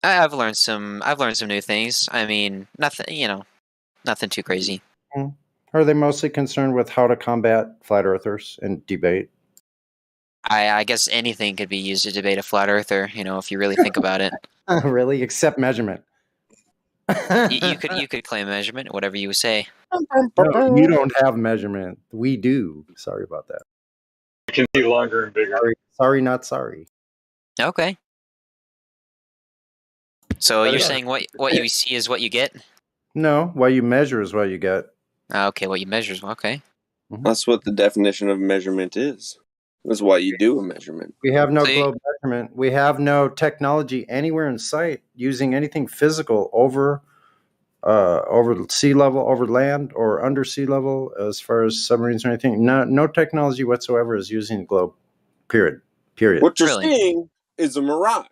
I've learned some new things. I mean, nothing too crazy. Are they mostly concerned with how to combat flat earthers and debate? I guess anything could be used to debate a flat earther, if you really think about it. Really? Except measurement. you could claim measurement, whatever you say. No, you don't have measurement. We do. Sorry about that. It can be longer and bigger. Sorry, not sorry. Okay. So you're saying what you see is what you get? No, what you measure is what you get. Okay, what you measure is okay. That's what the definition of measurement is. That's why you do a measurement. We have no globe measurement. We have no technology anywhere in sight using anything physical over sea level, over land, or under sea level as far as submarines or anything. No technology whatsoever is using the globe. Period. What you're seeing is a mirage.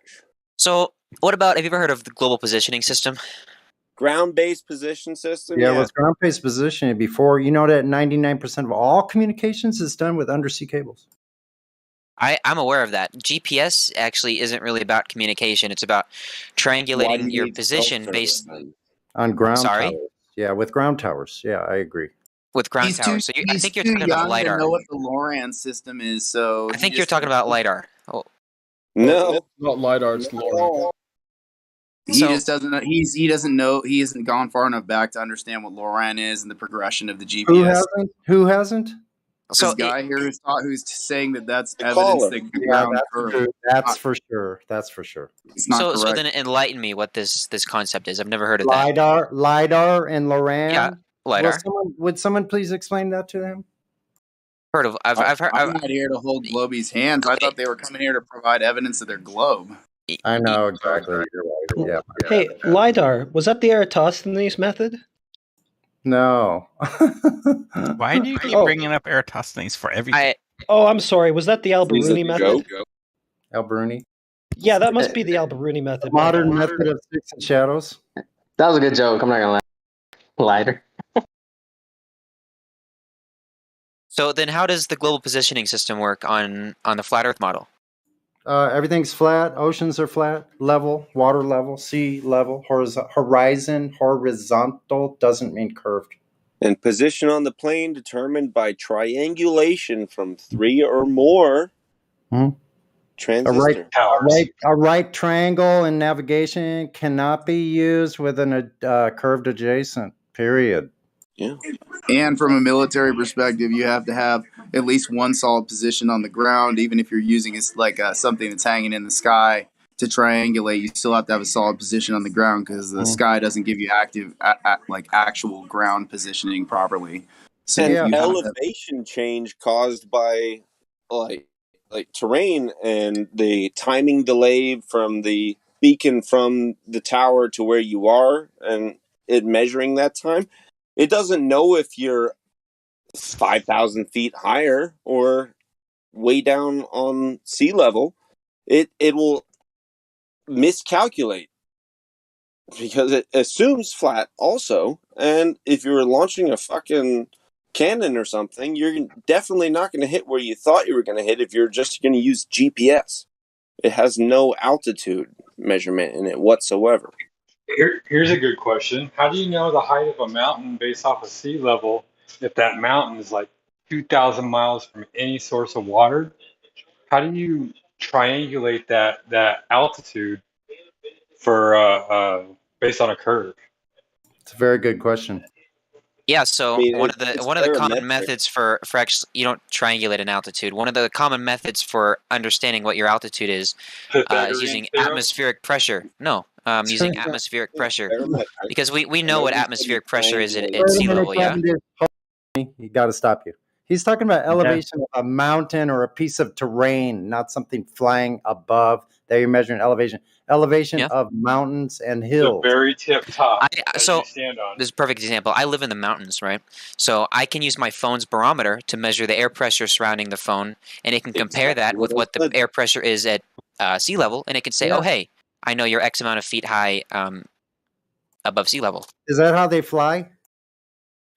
So what about, have you ever heard of the global positioning system? Ground-based position system? Yeah, with ground-based positioning before, you know that 99% of all communications is done with undersea cables. I'm aware of that. GPS actually isn't really about communication. It's about triangulating your position based on ground Sorry? towers. Yeah, with ground towers. Yeah, I agree. with ground He's too towers. So I he's think you're too talking about young to LiDAR. know what the LORAN system is, so I think you're talking about LiDAR. Oh. No, it's not LiDAR, it's LoRaWAN. He just doesn't know. He doesn't know. He hasn't gone far enough back to understand what LORAN is and the progression of the GPS. Who hasn't? Who hasn't? This guy here who's saying that that's The evidence caller. that the Yeah, ground that's curve. true. That's for sure. That's for sure. It's not So correct. then enlighten me what this concept is. I've never heard of that. LiDAR and LORAN. Yeah, LiDAR. Would someone please explain that to him? Heard of? I've heard. I'm not here to hold Globy's hands. I thought they were coming here to provide evidence of their globe. I know exactly. You're right. Yeah. Hey, LiDAR, was that the Eratosthenes method? No. Why do you keep bringing up Eratosthenes for everything? I'm sorry. Was that the Alberuni method? Alberuni. Yeah, that must be the Alberuni method. Modern method of sticks and shadows. That was a good joke. I'm not gonna lie. Lighter. So then, how does the global positioning system work on the flat Earth model? Everything's flat. Oceans are flat. Level. Water level. Sea level. Horizon. Horizontal doesn't mean curved. And position on the plane determined by triangulation from 3 or more transistors. A right triangle in navigation cannot be used with a curved adjacent. Period. Yeah. And from a military perspective, you have to have at least one solid position on the ground, even if you're using something that's hanging in the sky to triangulate. You still have to have a solid position on the ground because the sky doesn't give you actual ground positioning properly. So And elevation change caused by like terrain and the timing delay from the beacon from the tower to where you are and it measuring that time. It doesn't know if you're 5,000 feet higher or way down on sea level. It will miscalculate because it assumes flat also. And if you're launching a fucking cannon or something, you're definitely not going to hit where you thought you were going to hit if you're just going to use GPS. It has no altitude measurement in it whatsoever. Here's a good question. How do you know the height of a mountain based off of sea level if that mountain is like 2,000 miles from any source of water? How do you triangulate that altitude for based on a curve? It's a very good question. Yeah, so one of the common barometric. methods for actually, you don't triangulate an altitude. One of the common methods for understanding what your altitude is using atmospheric pressure. No, using atmospheric pressure because we know what atmospheric pressure is at sea level. Yeah. You got to stop you. He's talking about elevation of a mountain or a piece of terrain, not something flying above. There you're measuring elevation. Elevation of mountains and hills. The very tip top. So you stand on. this is a perfect example. I live in the mountains, right? So I can use my phone's barometer to measure the air pressure surrounding the phone, and it can compare that with what the air pressure is at sea level, and it can say, "Oh, hey, I know you're X amount of feet high above sea level." Is that how they fly?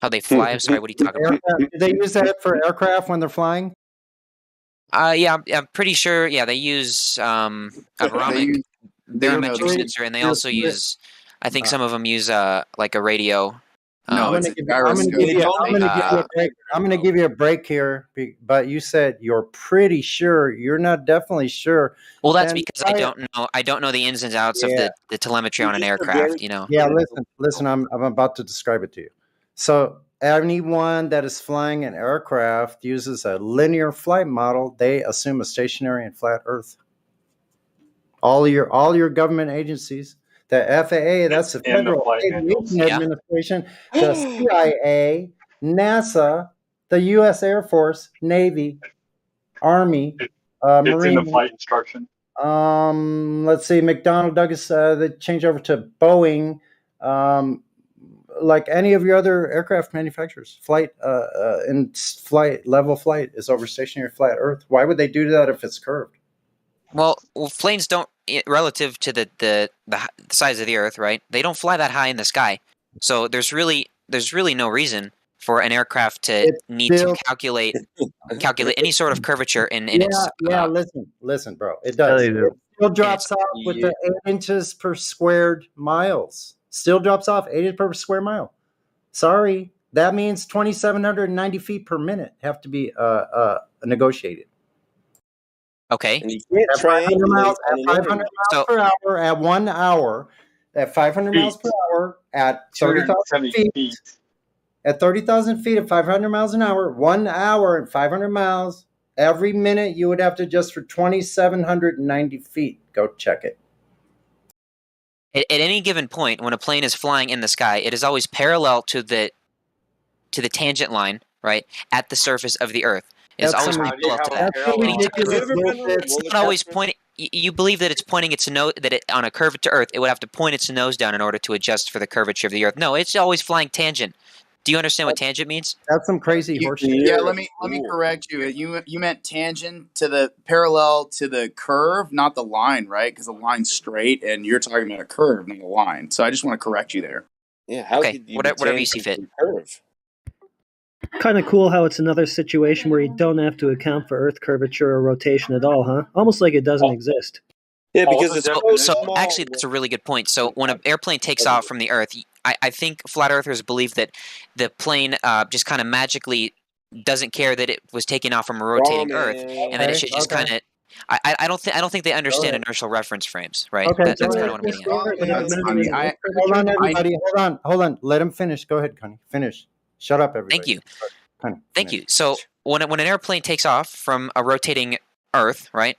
How they fly? I'm sorry, what are you talking about? Do they use that for aircraft when they're flying? Yeah, I'm pretty sure. Yeah, they use a barometric sensor, and they also use. I think some of them use like a radio. I'm going to give you a break here, but you said you're pretty sure. You're not definitely sure. Well, that's because I don't know. I don't know the ins and outs of the telemetry on an aircraft. You know. Yeah, listen. I'm about to describe it to you. So anyone that is flying an aircraft uses a linear flight model. They assume a stationary and flat Earth. All your government agencies, the FAA, that's the Federal Aviation Administration, the CIA, NASA, the U.S. Air Force, Navy, Army, It's Marine. in the flight instruction. Let's see, McDonnell Douglas. They change over to Boeing. Like any of your other aircraft manufacturers, flight level flight is over stationary flat Earth. Why would they do that if it's curved? Well, planes don't, relative to the size of the Earth, right? They don't fly that high in the sky, so there's really no reason for an aircraft to need to calculate any sort of curvature in its. Listen, bro. It does. It still drops off with the 8 inches per squared miles. Still drops off 8 inches per square mile. Sorry, that means 2,790 feet per minute have to be negotiated. Okay. And you can't At 500 miles, on an 500 internet. miles per hour, at 1 hour, at 500 miles per hour, at 30,000 feet. At 30,000 feet at 500 miles an hour, 1 hour and 500 miles, every minute you would have to adjust for 2,790 feet. Go check it. At any given point, when a plane is flying in the sky, it is always parallel to the tangent line, right, at the surface of the Earth. It's always parallel to that. It's not always pointing. You believe that it's pointing its nose, on a curve to Earth, it would have to point its nose down in order to adjust for the curvature of the Earth. No, it's always flying tangent. Do you understand what tangent means? That's some crazy horseshit. Yeah, let me correct you. You meant tangent to the parallel to the curve, not the line, right? Because the line's straight, and you're talking about a curve, not a line. So I just want to correct you there. Yeah, how okay, whatever you see fit. Curve? Kind of cool how it's another situation where you don't have to account for Earth curvature or rotation at all, huh? Almost like it doesn't exist. Yeah, because it's so actually that's a really good point. So when an airplane takes off from the Earth, I think flat earthers believe that the plane just kind of magically doesn't care that it was taken off from a rotating Earth, and that it should just kind of. I don't think they understand inertial reference frames, right? Okay, that's kind of what I'm getting at. Hold on, everybody. Hold on. Let him finish. Go ahead, Connie. Finish. Shut up, everybody. Thank you. Thank you. So when an airplane takes off from a rotating Earth, right?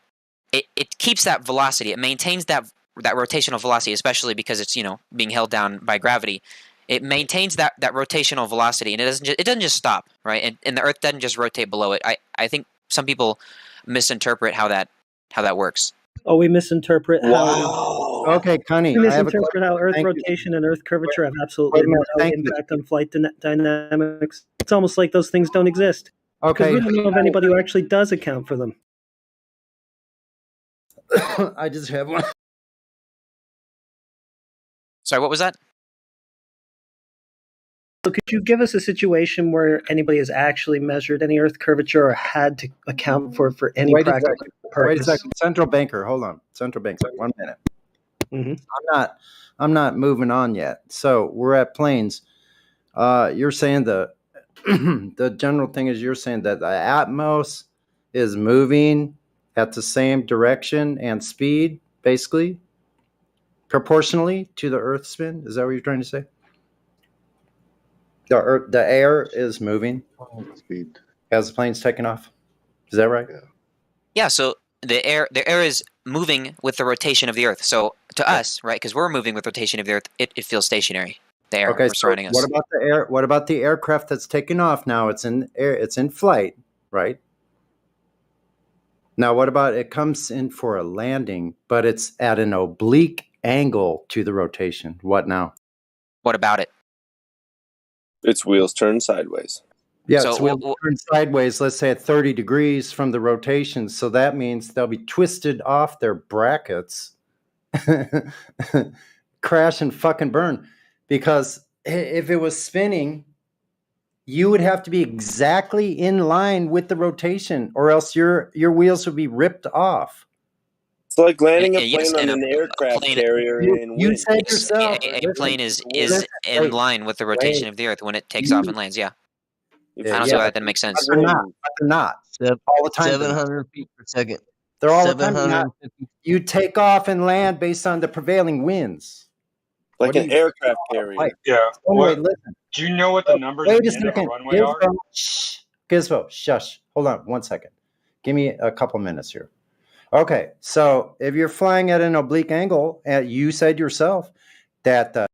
It keeps that velocity. It maintains that rotational velocity, especially because it's being held down by gravity. It maintains that rotational velocity, and it doesn't just stop, right? And the Earth doesn't just rotate below it. I think some people misinterpret how that works. Oh, we misinterpret how. Okay, Connie. We misinterpret how Earth rotation and Earth curvature have absolutely no impact on flight dynamics. It's almost like those things don't exist. Okay. We don't know of anybody who actually does account for them. I just have one. Sorry, what was that? So could you give us a situation where anybody has actually measured any Earth curvature or had to account for any practical purpose? Wait a second. Central banker, hold on. Central banker, 1 minute. Mm-hmm. I'm not moving on yet. So we're at planes. You're saying the general thing is you're saying that the Atmos is moving at the same direction and speed, basically, proportionally to the Earth's spin. Is that what you're trying to say? The air is moving speed as the plane's taking off. Is that right? Yeah. So the air is moving with the rotation of the Earth. So to us, right, because we're moving with rotation of the Earth, it feels stationary. The air surrounding us. What about the air? What about the aircraft that's taking off now? It's in air. It's in flight, right? Now, what about it comes in for a landing, but it's at an oblique angle to the rotation? What now? What about it? Its wheels turn sideways. Yeah, so its wheels turn sideways, let's say at 30 degrees from the rotation. So that means they'll be twisted off their brackets, crash and fucking burn. Because if it was spinning, you would have to be exactly in line with the rotation, or else your wheels would be ripped off. It's like landing a plane on an aircraft carrier in wind. You said yourself. A plane is in line with the rotation of the Earth when it takes off and lands. Yeah. I don't see why that makes sense. They're not. All the time. 700 feet per second. They're all the time. You take off and land based on the prevailing winds. Like an aircraft carrier. Yeah. Wait, listen. Do you know what the numbers Wait at a the end of a second. runway are? Gizmo, shush. Hold on 1 second. Give me a couple minutes here. Okay, so if you're flying at an oblique angle, you said yourself that the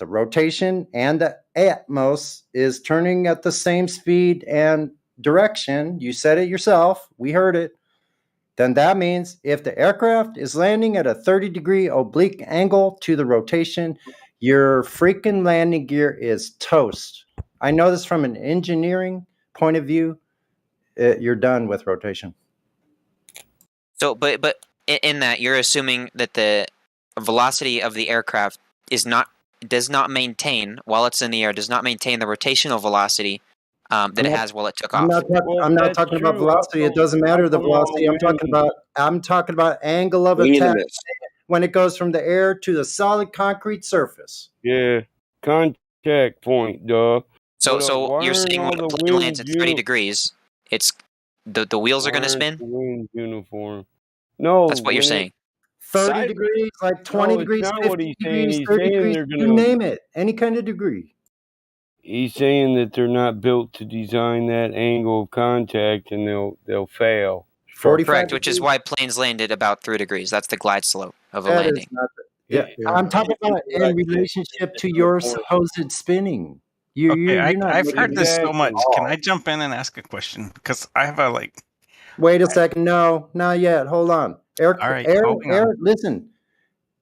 rotation and the Atmos is turning at the same speed and direction. You said it yourself. We heard it. Then that means if the aircraft is landing at a 30-degree oblique angle to the rotation, your freaking landing gear is toast. I know this from an engineering point of view. You're done with rotation. So, but in that, you're assuming that the velocity of the aircraft does not maintain, while it's in the air, does not maintain the rotational velocity than it has while it took I'm off. I'm not talking about velocity. It doesn't matter the velocity. I'm talking about angle of attack when it goes from the air to the solid concrete surface. Yeah, contact point, duh. So you're saying when a plane lands at 30 degrees, it's the wheels are going to spin? The wind's uniform. No, That's what you're saying. 30 degrees, like 20 degrees, 50 degrees, 30 degrees, you name it. Any kind of degree. He's saying that they're not built to design that angle of contact, and they'll fail. Correct, which is why planes land at about 3 degrees. That's the glide slope of a landing. I'm talking about in relationship to your supposed spinning. I've heard this so much. Can I jump in and ask a question? Because I have a Wait a second. No, not yet. Hold on. Listen.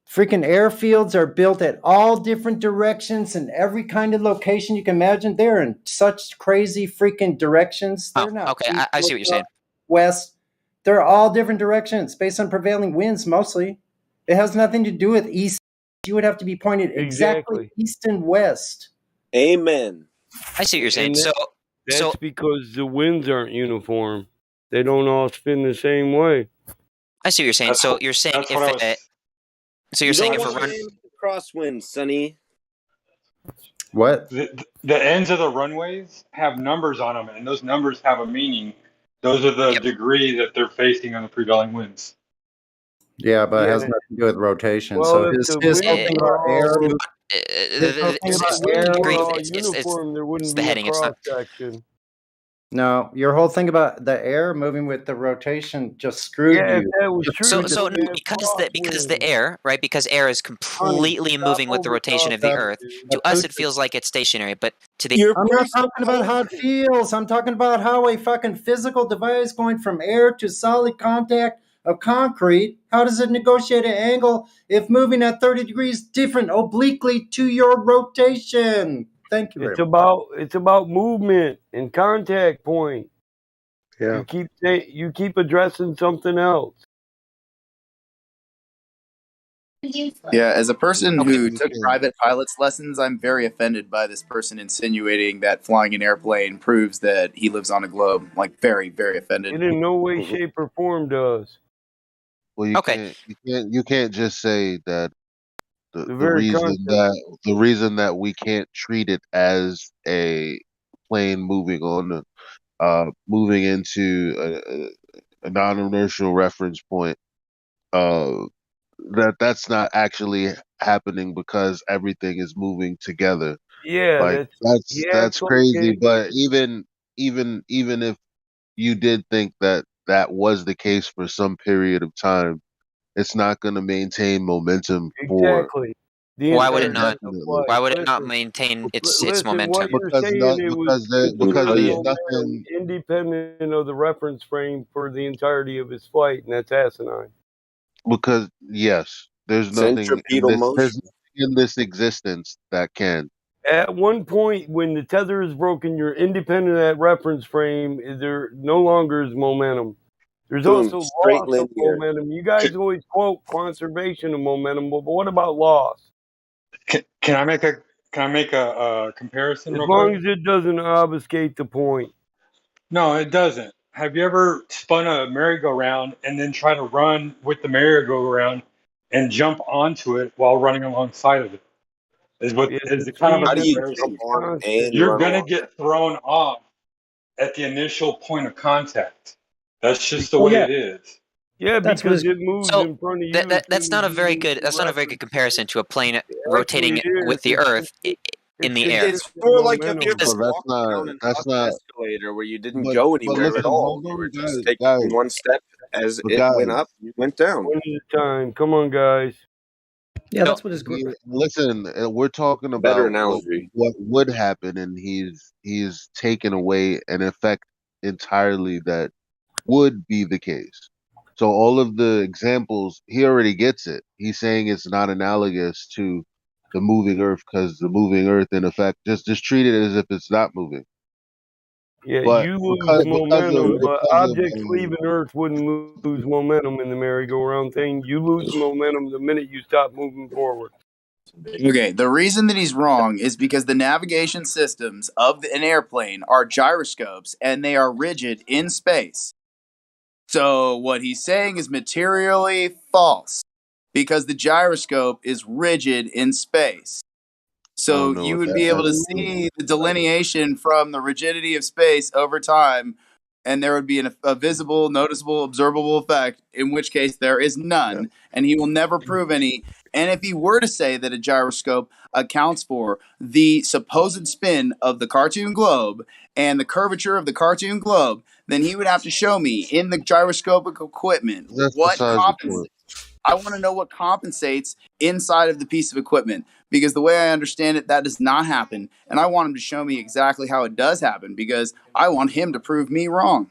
Freaking airfields are built at all different directions in every kind of location you can imagine. They're in such crazy freaking directions. They're not. Okay, I see what you're saying. West. They're all different directions based on prevailing winds mostly. It has nothing to do with east. You would have to be pointed exactly east and west. Amen. I see what you're saying. That's because the winds aren't uniform. They don't all spin the same way. I see what you're saying. So you're saying if it runs crosswind, Sonny. What? The ends of the runways have numbers on them, and those numbers have a meaning. Those are the degree that they're facing on the prevailing winds. Yeah, but it has nothing to do with rotation. So his whole thing about air. It's the heading. It's not. No, your whole thing about the air moving with the rotation just screwed you. That was true. So no, because the air, right? Because air is completely moving with the rotation of the Earth. To us, it feels like it's stationary, but to the I'm not talking about how it feels. I'm talking about how a fucking physical device going from air to solid contact of concrete. How does it negotiate an angle if moving at 30 degrees different obliquely to your rotation? Thank you very much. It's about movement and contact point. Yeah. You keep addressing something else. Yeah, as a person who took private pilot's lessons, I'm very offended by this person insinuating that flying an airplane proves that he lives on a globe. Like, very, very offended. It in no way, shape, or form does. Well, you can't just say that the reason that we can't treat it as a plane moving on moving into a non-inertial reference point that's not actually happening because everything is moving together. Yeah, like that's crazy. But even if you did think that was the case for some period of time, it's not going to maintain momentum for. Why would it not? Why would it not maintain its momentum? Because there's nothing independent of the reference frame for the entirety of his flight, and that's asinine. Because yes, there's nothing in this existence that can. At one point, when the tether is broken, you're independent of that reference frame. There no longer is momentum. There's also loss of momentum. You guys always quote conservation of momentum, but what about loss? Can I make a comparison? As long as it doesn't obfuscate the point. No, it doesn't. Have you ever spun a merry-go-round and then try to run with the merry-go-round and jump onto it while running alongside of it? Is the kind of a comparison. You're gonna get thrown off at the initial point of contact. That's just the way it is. Yeah, because it moves in front of you. That's not a very good. That's not a very good comparison to a plane rotating with the Earth in the air. It's more like if you're just walking down an escalator where you didn't go anywhere at all. You were just taking one step as it went up, you went down. One at a time. Come on, guys. Yeah, that's what his Listen, we're talking about better analogy. What would happen, and he's taken away an effect entirely that would be the case. So all of the examples, he already gets it. He's saying it's not analogous to the moving Earth because the moving Earth, in effect, just treat it as if it's not moving. Yeah, but you lose momentum, but objects leaving Earth wouldn't lose momentum in the merry-go-round thing. You lose momentum the minute you stop moving forward. Okay, the reason that he's wrong is because the navigation systems of an airplane are gyroscopes and they are rigid in space. So what he's saying is materially false because the gyroscope is rigid in space. So know you what would that be able has to to do see the delineation from the rigidity of space over time, and there would be a visible, noticeable, observable effect, in which case there is none, and he will never prove any. And if he were to say that a gyroscope accounts for the supposed spin of the cartoon globe and the curvature of the cartoon globe, then he would have to show me in the gyroscopic equipment That's what besides the point. I want to know what compensates inside of the piece of equipment because the way I understand it, that does not happen. And I want him to show me exactly how it does happen because I want him to prove me wrong.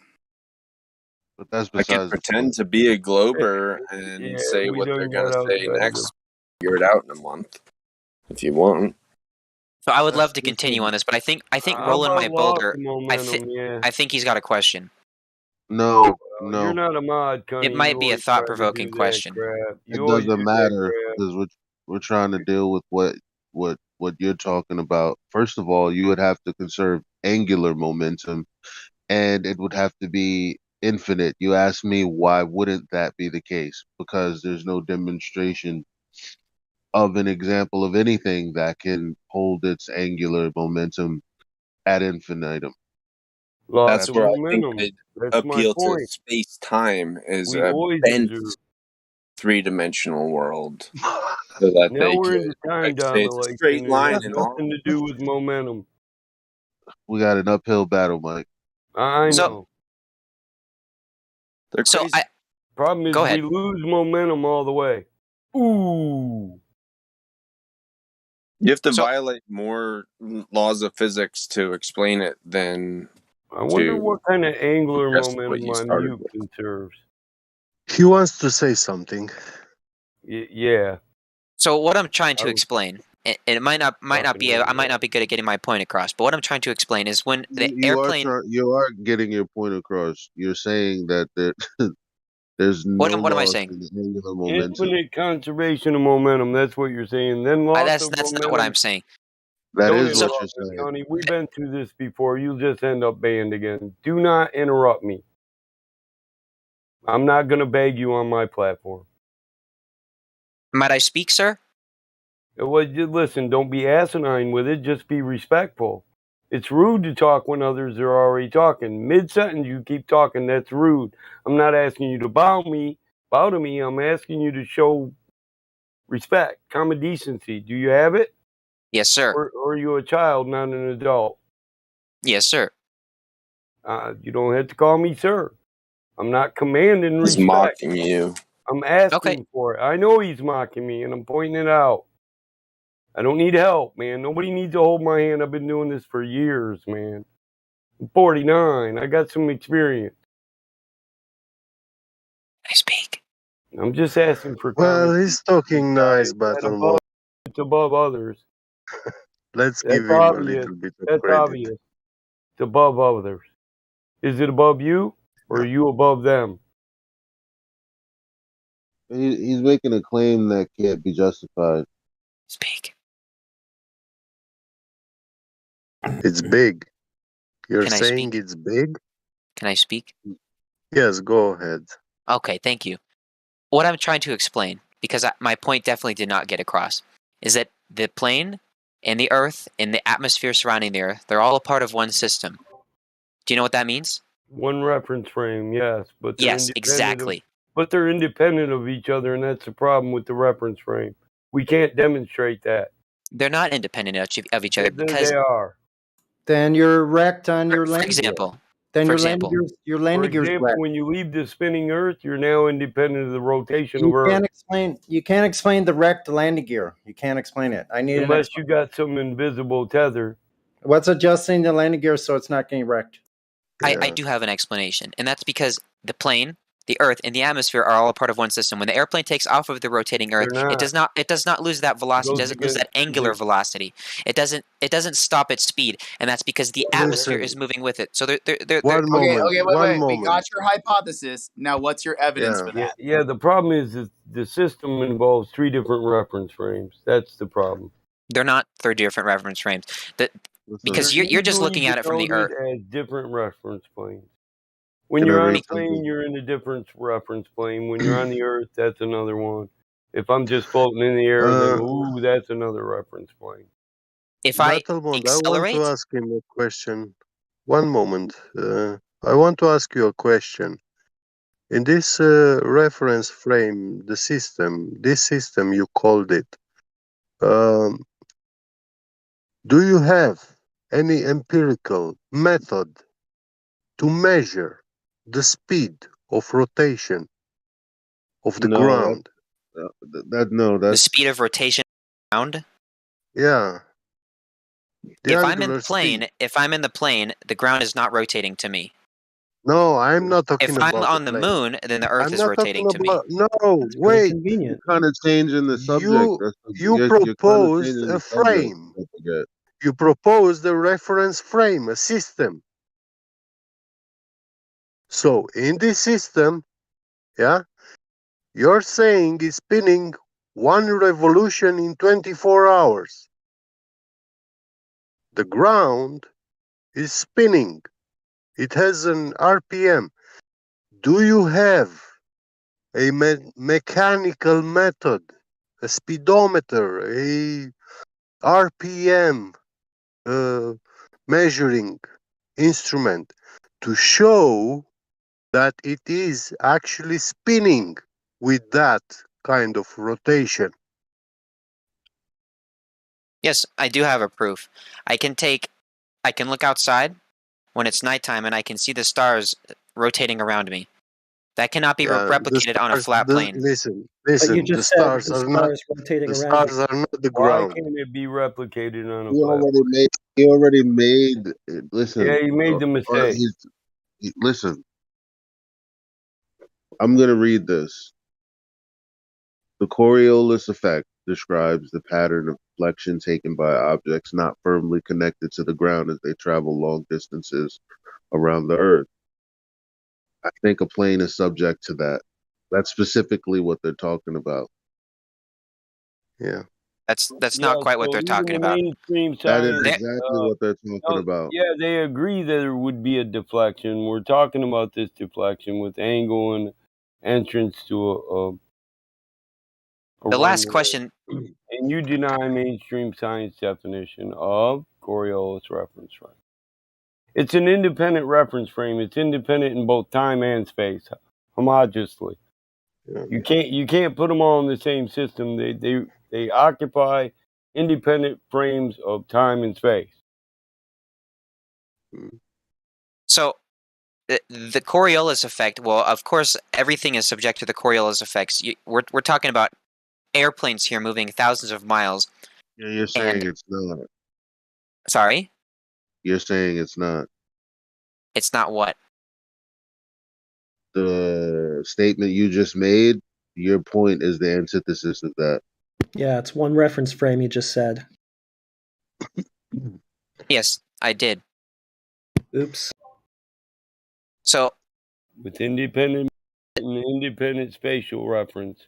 But that's I can besides the pretend point. to be a Glober and Yeah, say we what they're done going got to say outside next. of. Figure it out in a month if you want. So I would love to continue on this, but I think How Roland about my lost boulder. the momentum? Yeah. I think he's got a question. No, You're no. not a mod, Connie. It might You be a always try to thought-provoking do that question. crap. It You always do doesn't that matter crap. because we're trying to deal with what you're talking about. First of all, you would have to conserve angular momentum, and it would have to be infinite. You ask me why wouldn't that be the case? Because there's no demonstration of an example of anything that can hold its angular momentum ad infinitum. Lost That's the where I think momentum. I'd That's my appeal to point. space time is We a always bent observe. 3-dimensional world. So that Now they we're could into time like, say it's a dilation. straight It has line and all. nothing to do with momentum. We got an uphill battle, Mike. I So- know. They're So crazy. Problem is Go we ahead. lose momentum all the way. Ooh. You have to So- violate more laws of physics to explain it than I wonder to what kind of angular suggest what momentum you on started you with. conserves. He wants to say something. Yeah. So what I'm trying to I was explain, and it might not be, I might not be good at getting my point across, but what I'm trying to explain is when the airplane. You are getting your point across. You're saying that there's no What am I loss saying? in the angular momentum. Infinite conservation of momentum. That's what you're saying. Then loss That's of not momentum. what I'm saying. That Don't is what interrupt you're me, saying. Connie. We've been through this before. You'll just end up banned again. Do not interrupt me. I'm not going to beg you on my platform. Might I speak, sir? Well, listen, don't be asinine with it. Just be respectful. It's rude to talk when others are already talking. Mid-sentence, you keep talking. That's rude. I'm not asking you to bow to me. I'm asking you to show respect, common decency. Do you have it? Yes, sir. Or are you a child, not an adult? Yes, sir. You don't have to call me sir. I'm not commanding He's respect. mocking you. I'm asking Okay. for it. I know he's mocking me, and I'm pointing it out. I don't need help, man. Nobody needs to hold my hand. I've been doing this for years, man. I'm 49. I got some experience. I speak. I'm just asking for Well, common he's talking nice, but decency. on It's above others. let's That's give him a obvious. little bit of That's credit. obvious. It's above others. Is it above you, or are you above them? He's making a claim that can't be justified. Speak. It's big. You're Can I saying speak? it's big? Can I speak? Yes, go ahead. Okay, thank you. What I'm trying to explain, because my point definitely did not get across, is that the plane and the Earth and the atmosphere surrounding the Earth, they're all a part of one system. Do you know what that means? One reference frame, yes, but they're Yes, independent. exactly. But they're independent of each other, and that's the problem with the reference frame. We can't demonstrate that. They're not independent of each other because, They are. Then you're wrecked on your for landing gear. example, Then for your example, landing gear's wrecked. When you leave the spinning Earth, you're now independent of the rotation You of Earth. can't explain the wrecked landing gear. You can't explain it. I need Unless you got some invisible tether. What's adjusting the landing gear so it's not getting wrecked? I do have an explanation, and that's because the plane the Earth, and the atmosphere are all a part of one system. When the airplane takes off of the rotating Earth, They're it not. does not lose that velocity. It Goes doesn't lose that against angular physics. velocity. It doesn't stop its speed, and that's because the atmosphere is moving with it. So they're One Okay, moment. One wait. We moment. got your hypothesis. Now, what's your evidence for that? Yeah. The problem is that the system involves 3 different reference frames. That's the problem. they're not 3 different reference frames. Because you're just looking at it from the Earth. As different reference planes. When Can I you're on a read plane, something? you're in a different reference plane. When you're on the Earth, that's another one. If I'm just floating in the air, then that's another reference plane. If I Battlemode, I want to accelerate, ask him a question. One moment. I want to ask you a question. In this reference frame, this system you called it, um, do you have any empirical method to measure the speed of rotation of the ground? the speed of rotation around. Yeah. The If I'm in angular the plane, speed. if I'm in the plane, the ground is not rotating to me. No, I'm not talking If about I'm on the plane. moon, then the Earth I'm is not talking rotating to me. about. No, wait. You're kind of changing the subject. You You're kind of proposed changing a the subject. frame. You proposed a reference frame, a system. So in this system, yeah, you're saying is spinning 1 revolution in 24 hours. The ground is spinning. It has an RPM. Do you have a mechanical method, a speedometer, a RPM measuring instrument to show that it is actually spinning with that kind of rotation? Yes, I do have a proof. I can look outside when it's nighttime and I can see the stars rotating around me. That cannot be replicated on a flat plane. Listen. But you The just said stars the are not. stars rotating The around you. stars are not the Why ground. can't it be replicated on a He flat already made. He already made. Listen. Yeah, he made the mistake. Listen. I'm gonna read this. The Coriolis effect describes the pattern of deflection taken by objects not firmly connected to the ground as they travel long distances around the Earth. I think a plane is subject to that. That's specifically what they're talking about. Yeah. That's not quite what they're talking even the about. mainstream That is science, exactly what they're talking about. Yeah, they agree that there would be a deflection. We're talking about this deflection with angle and entrance to a The last runway. question. And you deny mainstream science definition of Coriolis reference frame. It's an independent reference frame. It's independent in both time and space, homogeneously. You can't put them all in the same system. They occupy independent frames of time and space. So the Coriolis effect. Well, of course, everything is subject to the Coriolis effects. We're talking about airplanes here moving thousands of miles. Yeah, you're saying it's not. Sorry? You're saying it's not. It's not what? The statement you just made, your point is the antithesis of that. Yeah, it's one reference frame you just said. Yes, I did. Oops. So with independent spatial reference.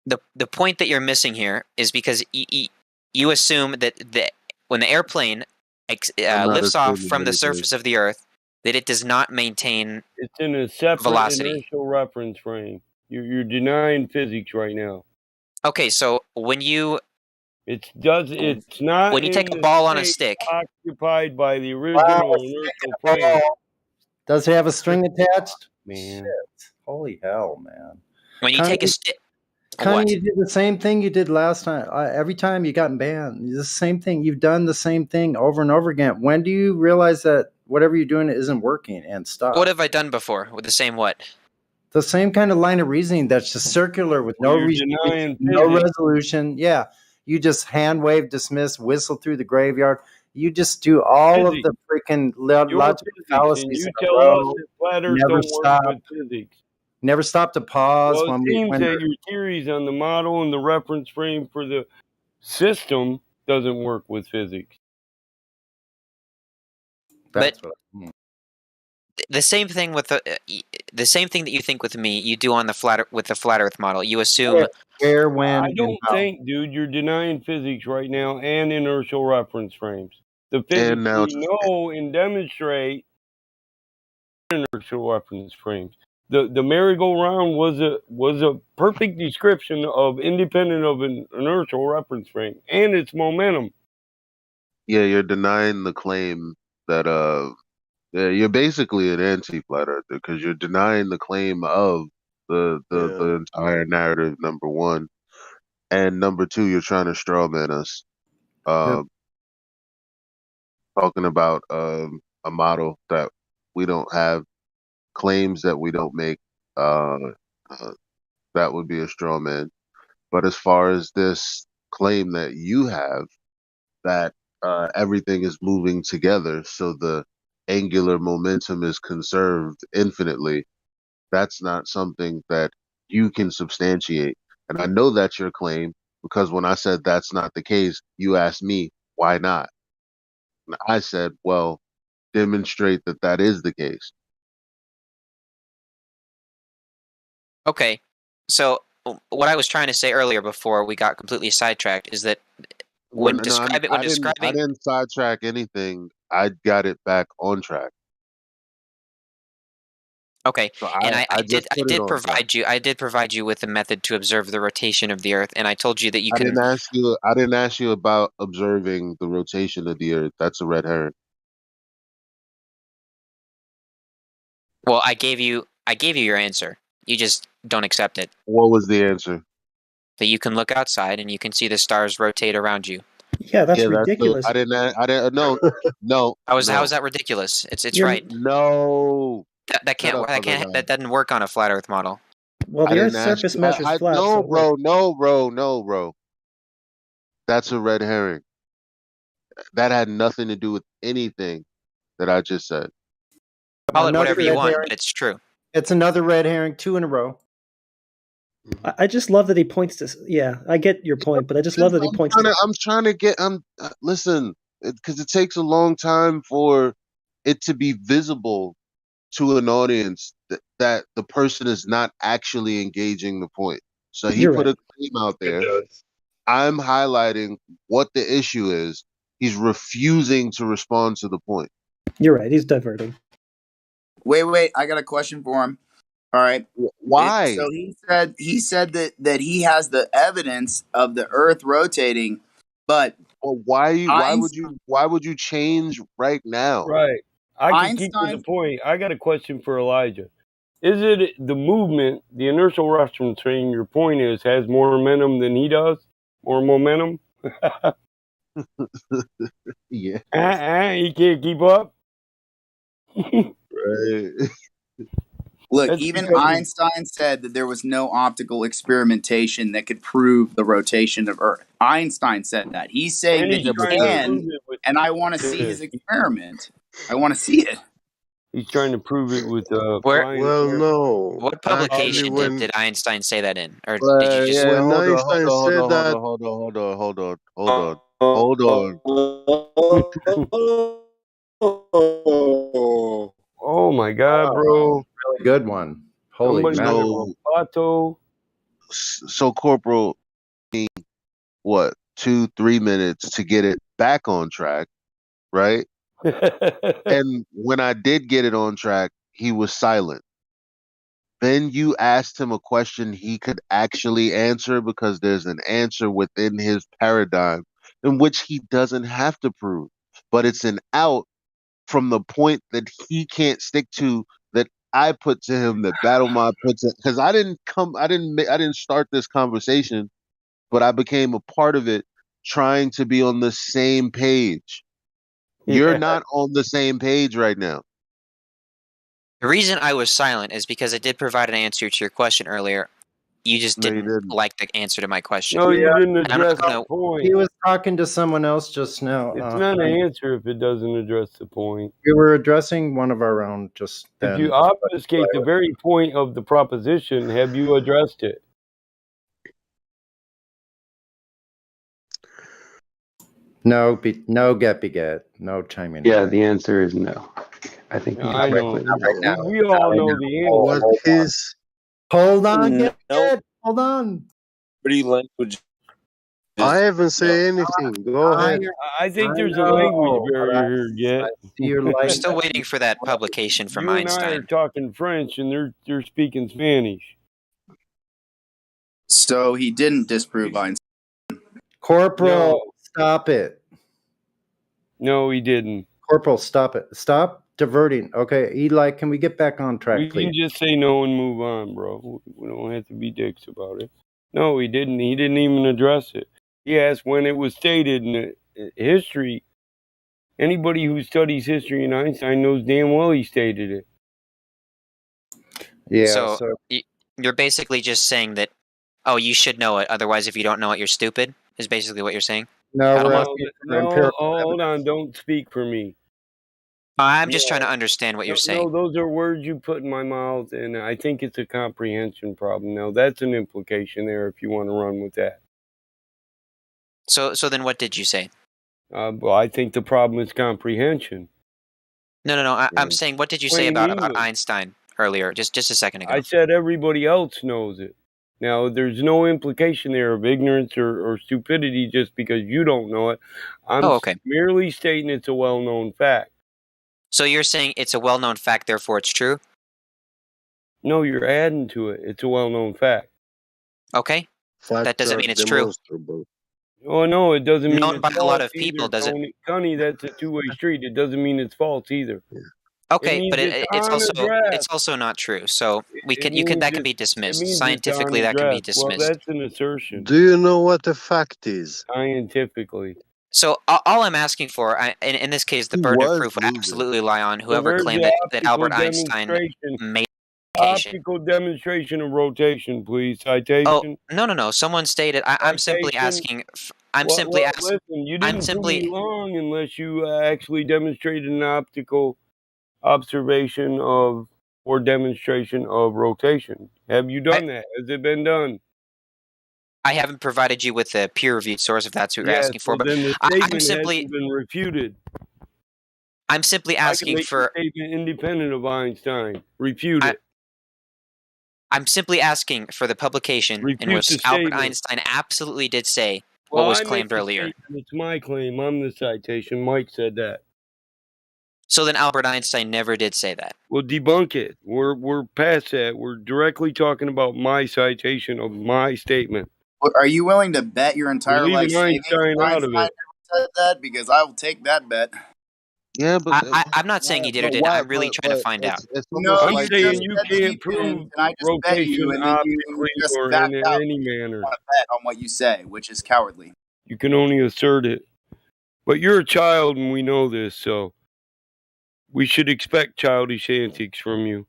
The point that you're missing here is because you assume that when the airplane lifts off from the surface of the Earth, that it does not maintain it's in a separate velocity. Inertial reference frame. You're denying physics right now. Okay, so when you it's not when you take a ball on a stick occupied by the original inertial frame. Does it have a string attached? Man. Shit. Holy hell, man. When you take a stick. Connie, you did the same thing you did last time. Every time you got banned, the same thing. You've done the same thing over and over again. When do you realize that whatever you're doing isn't working and stop? What have I done before with the same what? The same kind of line of reasoning that's just circular with no reason, no resolution. Yeah, you just hand wave, dismiss, whistle through the graveyard. You just do all of Physics. the freaking You're logical physics, and fallacies you in a tell us row. that flat Earth Never don't work stop. with physics. Never stop to pause Well, it when seems that your theories on the model and the reference frame for the system doesn't work with physics. That's But what. the same thing with the same thing that you think with me, you do on the flat Earth model. You assume where, when, I and don't how. think, dude, you're denying physics right now and inertial reference frames. The physics And now, we know and demonstrate inertial reference frames. The merry-go-round was a perfect description of independent of an inertial reference frame and its momentum. yeah, you're denying the claim that yeah, you're basically an anti-flat earther because you're denying the claim of the entire narrative. Number one, and number two, you're trying to straw man us. Uh, talking about a model that we don't have, claims that we don't make. Uh, uh, that would be a straw man. But as far as this claim that you have, that everything is moving together, so the angular momentum is conserved infinitely, that's not something that you can substantiate. And I know that's your claim because when I said that's not the case, you asked me, why not? And I said, well, demonstrate that that is the case. okay. So what I was trying to say earlier before we got completely sidetracked is that when I didn't sidetrack anything. I got it back on track. Okay, So and I just put it on track. I did provide you with a method to observe the rotation of the Earth, and I told you that you can. I didn't ask you about observing the rotation of the Earth. That's a red herring. Well, I gave you your answer. You just don't accept it. What was the answer? That you can look outside and you can see the stars rotate around you. Yeah, that's ridiculous. I didn't. No. How is that ridiculous? It's You're- right. No. That doesn't work on a flat Earth model. Well, the Earth's surface measures flat. No, so bro. No, bro. No, bro. That's a red herring. That had nothing to do with anything that I just said. Call it whatever you red want, herring. but it's true. It's another red herring, 2 in a row. I just love that he points to. Yeah, I get your point, but I just love that he points to. I'm trying to get. Listen, because it takes a long time for it to be visible to an audience that the person is not actually engaging the point. So he You're put right. a claim out there. I'm highlighting what the issue is. He's refusing to respond to the point. You're right. He's diverting. Wait. I got a question for him. All right. Why? So he said that he has the evidence of the Earth rotating, but why would you change right now? Right. I can keep to the point. I got a question for Elijah. Is it the movement, the inertial reference frame, your point is, has more momentum than he does? More momentum? Yeah. He can't keep up? Right. Look, That's even because Einstein said that there was no optical experimentation that could prove the rotation of Earth. Einstein said that. He's saying And that he's he trying to prove can, it with and I want to see his experiment. I want to see it. He's trying to prove it with flying. Well, no. What publication did Einstein say that in, or did you just? When Einstein said that, Oh my God, bro! Really good one. Holy Somebody man. get a plateau. So Corporal, what, 2-3 minutes to get it back on track, right? And when I did get it on track, he was silent. Then you asked him a question he could actually answer because there's an answer within his paradigm in which he doesn't have to prove, but it's an out from the point that he can't stick to, that I put to him, that Battle Mod puts it, because I didn't start this conversation, but I became a part of it, trying to be on the same page. You're not on the same page right now. The reason I was silent is because I did provide an answer to your question earlier. you just No, you didn't didn't. like the answer to my question. No, you didn't And I'm not address the gonna. point. He was talking to someone else just now. It's not an answer if it doesn't address the point. We were addressing one of our own just then. If you obfuscate the very point of the proposition, have you addressed it? No, no get beget. No chiming in. Yeah, the answer is no. I think we I know. now. We all know the answer. What is? Hold on, No. get hold on. Pretty language. I haven't said anything. Go ahead. I think there's a language barrier here, Get. We're still waiting for that publication from You and I are Einstein. talking French, and they're speaking Spanish. So he didn't disprove Einstein. Corporal, stop it. No, he didn't. Corporal, stop it. Stop diverting. Okay, Eli, can we get back on track, We please? can just say no and move on, bro. We don't have to be dicks about it. No, he didn't. He didn't even address it. He asked when it was stated in history. Anybody who studies history and Einstein knows damn well he stated it. Yeah. So you're basically just saying that, oh, you should know it. Otherwise, if you don't know it, you're stupid. Is basically what you're saying. No, we're Battlemon? asking for No, empirical hold on. Don't speak for me. I'm just trying to understand what you're saying. No, those are words you put in my mouth, and I think it's a comprehension problem. Now, that's an implication there if you want to run with that. So then what did you say? Well, I think the problem is comprehension. No. I'm saying, what did you say Plain about English. Einstein earlier, just a second ago? I said everybody else knows it. Now, there's no implication there of ignorance or stupidity just because you don't know it. I'm merely stating it's a well-known fact. So you're saying it's a well-known fact, therefore it's true? No, you're adding to it. It's a well-known fact. Okay. That doesn't mean it's true. Oh, no, it doesn't mean Known it's by false a lot of either, people, does it? Connie, that's a two-way street. It doesn't mean it's false either. Okay, but means it's also not true. So that can be dismissed. Scientifically, that can be dismissed. Well, that's an assertion. Do you know what a fact is? Scientifically. So all I'm asking for, in this case, the burden of proof would absolutely lie on whoever claimed that Albert Einstein made optical demonstration of rotation, please. Citation. Oh, no. Someone stated. I'm simply asking. Listen, you didn't prove me wrong unless you actually demonstrated an optical observation of or demonstration of rotation. Have you done that? Has it been done? I haven't provided you with a peer-reviewed source if that's what you're asking for, but then the statement hasn't been refuted. I'm simply asking for a statement independent of Einstein. Refute it. I'm simply asking for the publication in which Albert Einstein absolutely did say what was claimed earlier. It's my claim. I'm the citation. Mike said that. So then Albert Einstein never did say that. Well, debunk it. We're past that. We're directly talking about my citation of my statement. Are you willing to bet your entire life savings Einstein out of it? Said that? Because I will take that bet. Yeah, but I'm not saying he did or didn't. I'm really trying to find out. I'm saying you can't prove rotation optically or in any manner. Bet on what you say, which is cowardly. You can only assert it. But you're a child, and we know this, so we should expect childish antics from you.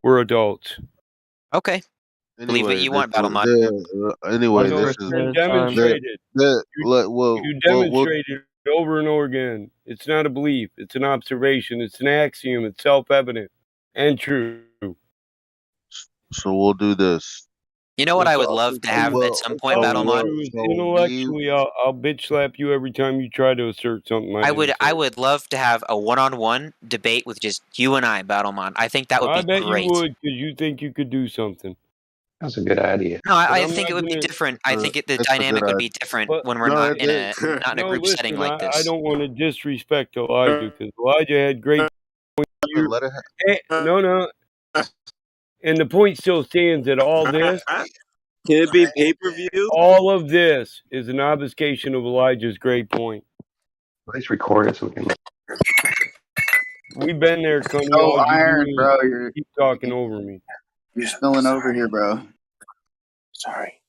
We're adults. Okay. Believe what you want, Battlemon. Anyway, this is demonstrated. You demonstrated over and over again. It's not a belief. It's an observation. It's an axiom. It's self-evident and true. So we'll do this. You know what I would love to have at some point, Battlemon? Intellectually, I'll bitch slap you every time you try to assert something. I would love to have a one-on-one debate with just you and I, Battlemon. I think that would be great. I bet you would, because you think you could do something. That's a good idea. No, I think it would be different. I think the dynamic would be different when we're not in a group setting like this. I don't want to disrespect Elijah, because Elijah had great points. No. And the point still stands that all this... Can it be pay-per-view? All of this is an obfuscation of Elijah's great point. At least record it so we can... We've been there, Coney. Oh, Iron, bro. You keep talking over me. You're spilling over here, bro. Sorry.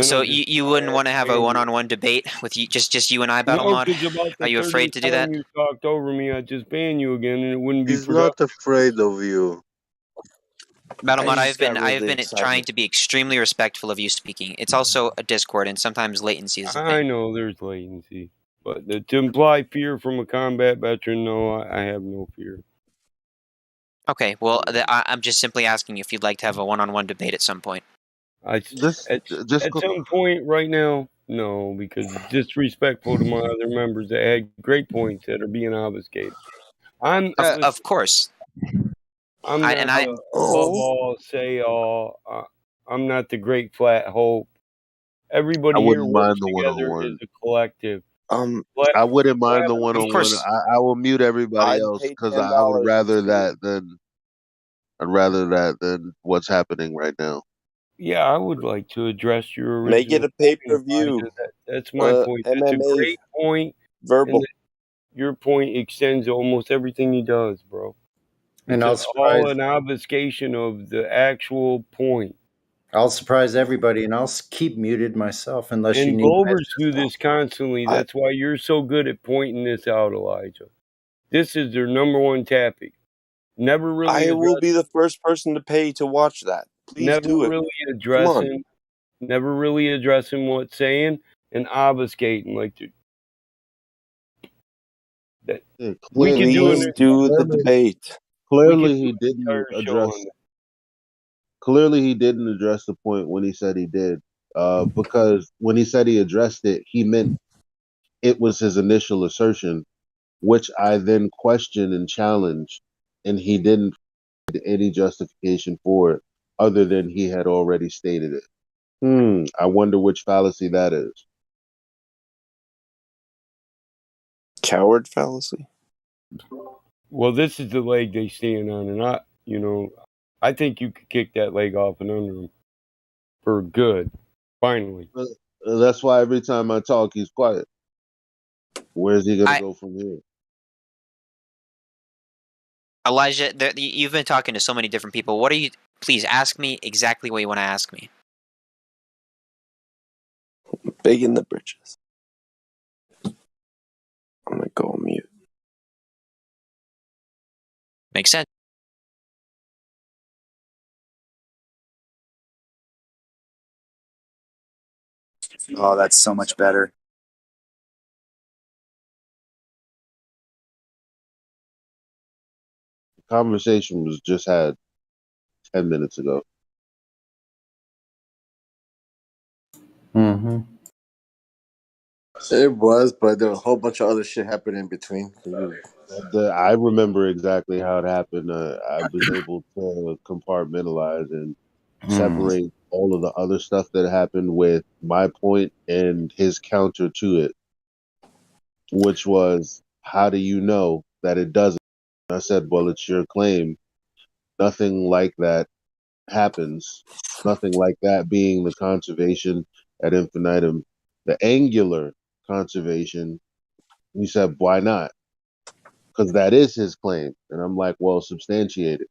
So you wouldn't want to have a one-on-one debate with you, just you and I, Battlemon? Are you afraid to do that? You talked over me. I'd just ban you again, and it wouldn't be. He's not afraid of you. Battlemod, just got I've really been trying excited. to be extremely respectful of you speaking. It's also a Discord, and sometimes latency is a I thing. know there's latency, but to imply fear from a combat veteran, no, I have no fear. Okay, well, I'm just simply asking you if you'd like to have a one-on-one debate at some point. At some point right now, no, because it's disrespectful to my other members that had great points that are being obfuscated. Of course. I'm not the above all, say all. I'm not the great flat hope. I Everybody here wouldn't mind works the together as one-on-one. a collective. I wouldn't mind the Of one-on-one. course. I will mute everybody I'd else pay because $10 I would to rather see it. I'd rather that than what's happening right now. Yeah, I would like to address your Make it original a point, pay-per-view. Elijah. That's my point. That's a MMA great point, verbal. and your point extends to almost everything he does, bro. And It's all an obfuscation of the actual point. I'll surprise everybody, and I'll keep muted myself unless you And need my Glovers do this constantly. That's why you're so good at pointing this out, Elijah. This is their number one topic. Never really I will address. be the first person to pay to watch that. Please Never do it. really Come on. addressing. Never really addressing what's saying and obfuscating like that. Yeah, We can do Please do the we debate. could Clearly, do he an didn't entire show address. on that. Clearly, he didn't address the point when he said he did. Because when he said he addressed it, he meant it was his initial assertion, which I then questioned and challenged, and he didn't find any justification for it other than he had already stated it. I wonder which fallacy that is. Coward fallacy. Well, this is the leg they stand on, and I think you could kick that leg off and under him for good. Finally. That's why every time I talk, he's quiet. Where's he going to go from here? Elijah, you've been talking to so many different people. What are you? Please ask me exactly what you want to ask me. Big in the britches. I'm gonna go on mute. Makes sense. Oh, that's so much better. The conversation was just had 10 minutes ago. Mm-hmm. It was, but there was a whole bunch of other shit happened in between. I remember exactly how it happened. I was able to compartmentalize and separate all of the other stuff that happened with my point and his counter to it, which was, how do you know that it doesn't? I said, well, it's your claim. Nothing like that happens. Nothing like that being the conservation ad infinitum. The angular conservation, he said, why not? Because that is his claim. And I'm like, well, substantiate it.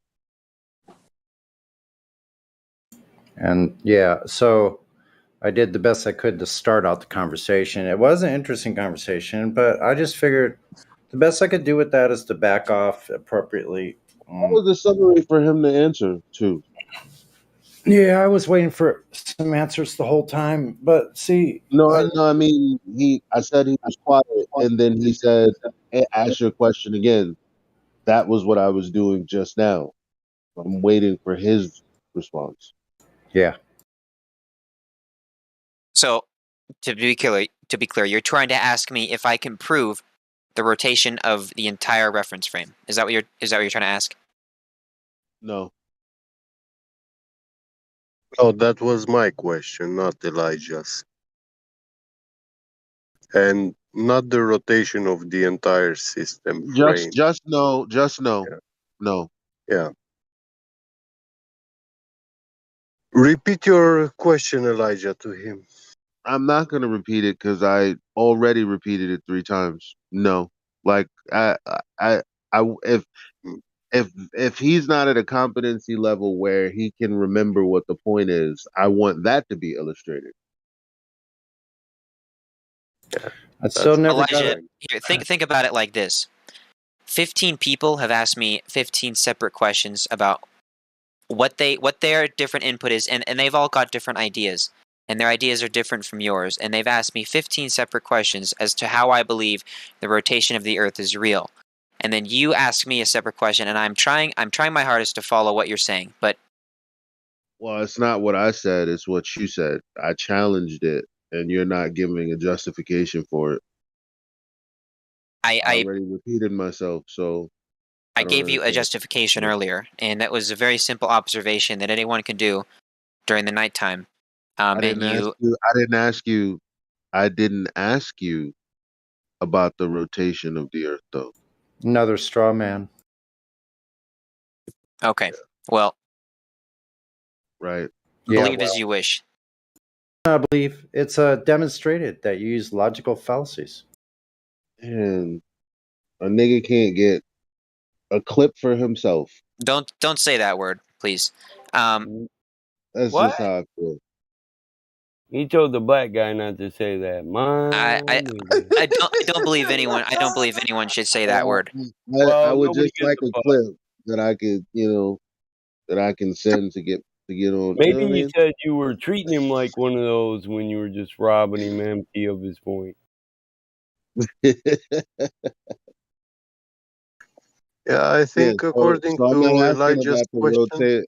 And yeah, so I did the best I could to start out the conversation. It was an interesting conversation, but I just figured the best I could do with that is to back off appropriately. What was the summary for him to answer to? Yeah, I was waiting for some answers the whole time, but see, I mean, I said he was quiet, and then he said, hey, ask your question again. That was what I was doing just now. I'm waiting for his response. Yeah. So, to be clear, you're trying to ask me if I can prove the rotation of the entire reference frame. Is that what you're trying to ask? No. Oh, that was my question, not Elijah's. And not the rotation of the entire system frame. Just no. Yeah. No. Yeah. Repeat your question, Elijah, to him. I'm not going to repeat it because I already repeated it 3 times. No. Like if he's not at a competency level where he can remember what the point is, I want that to be illustrated. I still never Elijah, here, think about it like this. 15 people have asked me 15 separate questions about what their different input is, and they've all got different ideas, and their ideas are different from yours, and they've asked me 15 separate questions as to how I believe the rotation of the Earth is real. And then you ask me a separate question, and I'm trying my hardest to follow what you're saying, but Well, it's not what I said, it's what you said. I challenged it, and you're not giving a justification for it. I already repeated myself, so I don't gave you a understand. justification earlier, and that was a very simple observation that anyone can do during the nighttime. I didn't ask you. I didn't ask you about the rotation of the Earth, though. Another straw man. Okay. Well, right. Believe as you wish. I believe it's demonstrated that you use logical fallacies. And a nigga can't get a clip for himself. Don't say that word, please. That's What? just how I feel. He told the black guy not to say that. I don't believe anyone. I don't believe anyone should say that word. I would just like a clip that I could, that I can send to get on. You know Maybe what I you mean? said you were treating him like one of those when you were just robbing him empty of his point. Yeah, I think according so I'm to not asking Elijah's about the question. rotate.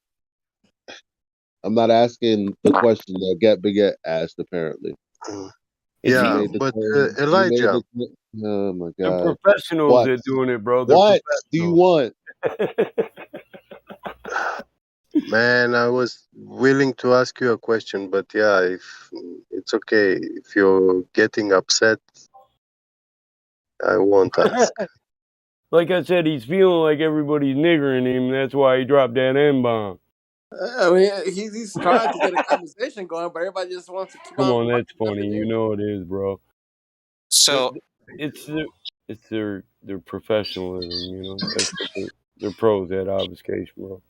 I'm not asking the question that Get Beget asked. Apparently, Yeah, but Elijah, oh my The god! professionals What? are doing it, bro. They're What do you want? man, I was willing to ask you a question, but yeah, if it's okay, if you're getting upset, I won't ask. Like I said, he's feeling like everybody's niggering him. That's why he dropped that M-bomb. I mean, he's trying to get a conversation going, but everybody just wants to keep Come on on, that's jumping funny. in. You know it is, bro. So it's their professionalism. You know, that's what they're pros at obfuscation, bro.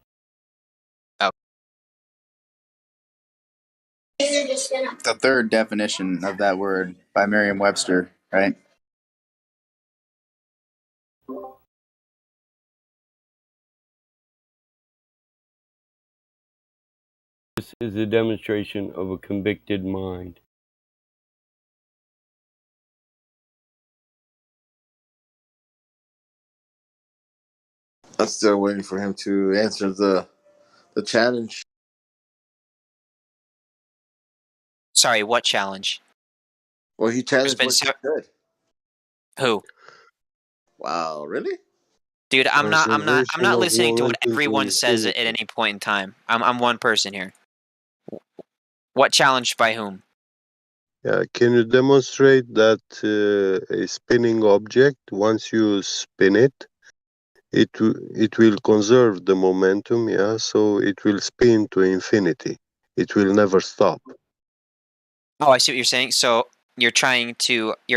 The third definition of that word by Merriam-Webster, right? This is a demonstration of a convicted mind. I'm still waiting for him to answer the challenge. Sorry, what challenge? Well, he challenged what you said. Who? Wow, really? Dude, I'm not Conservation of listening to what momentum to everyone says at infinity. any point in time. I'm one person here. What challenge by whom? Yeah, can you demonstrate that a spinning object, once you spin it, it will conserve the momentum, yeah, so it will spin to infinity. It will never stop. Oh, I see what you're saying. So you're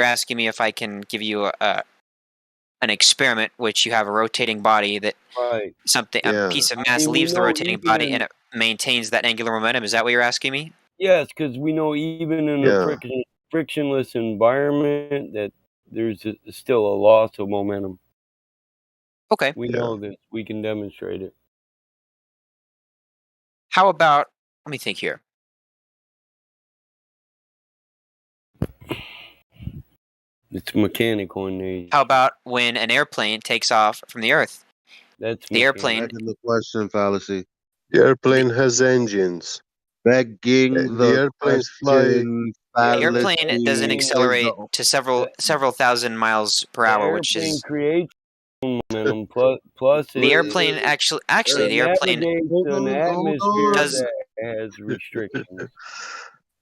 asking me if I can give you an experiment which you have a rotating body that Right. a piece of mass leaves the rotating body and it maintains that angular momentum. Is that what you're asking me? Yes, because we know even in a frictionless environment that there's still a loss of momentum. Okay. We know this. We can demonstrate it. How about, let me think here. It's mechanical in nature. How about when an airplane takes off from the Earth? That's the airplane. Begging the question fallacy. The airplane has engines. Begging The airplanes fly. The airplane doesn't accelerate to several thousand miles per hour, which airplane is creates momentum plus the airplane actually the airplane navigates an atmosphere does that has restrictions.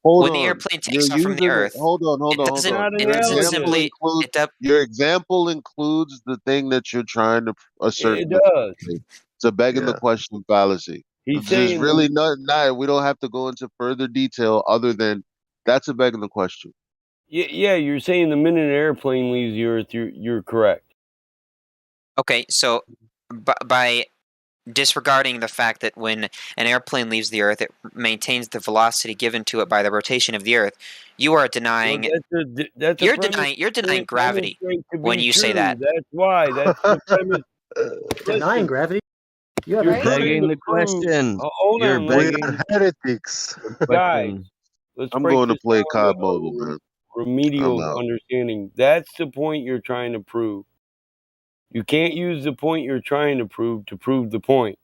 When the airplane takes off from the Earth, hold on. Your example includes the thing that you're trying to assert. It does. It's a begging the question fallacy. There's really not. We don't have to go into further detail other than that's a begging the question. Yeah, you're saying the minute an airplane leaves the Earth, you're correct. Okay, so by disregarding the fact that when an airplane leaves the Earth, it maintains the velocity given to it by the rotation of the Earth, you are denying. You're denying gravity when you say that. That's why. That's the premise. Denying gravity. You're Right? begging the question. Hold on, We ladies. are heretics. Guys, let's I'm break going to this play down COD to Mobile, man. I'm remedial out. understanding. That's the point you're trying to prove. You can't use the point you're trying to prove the point.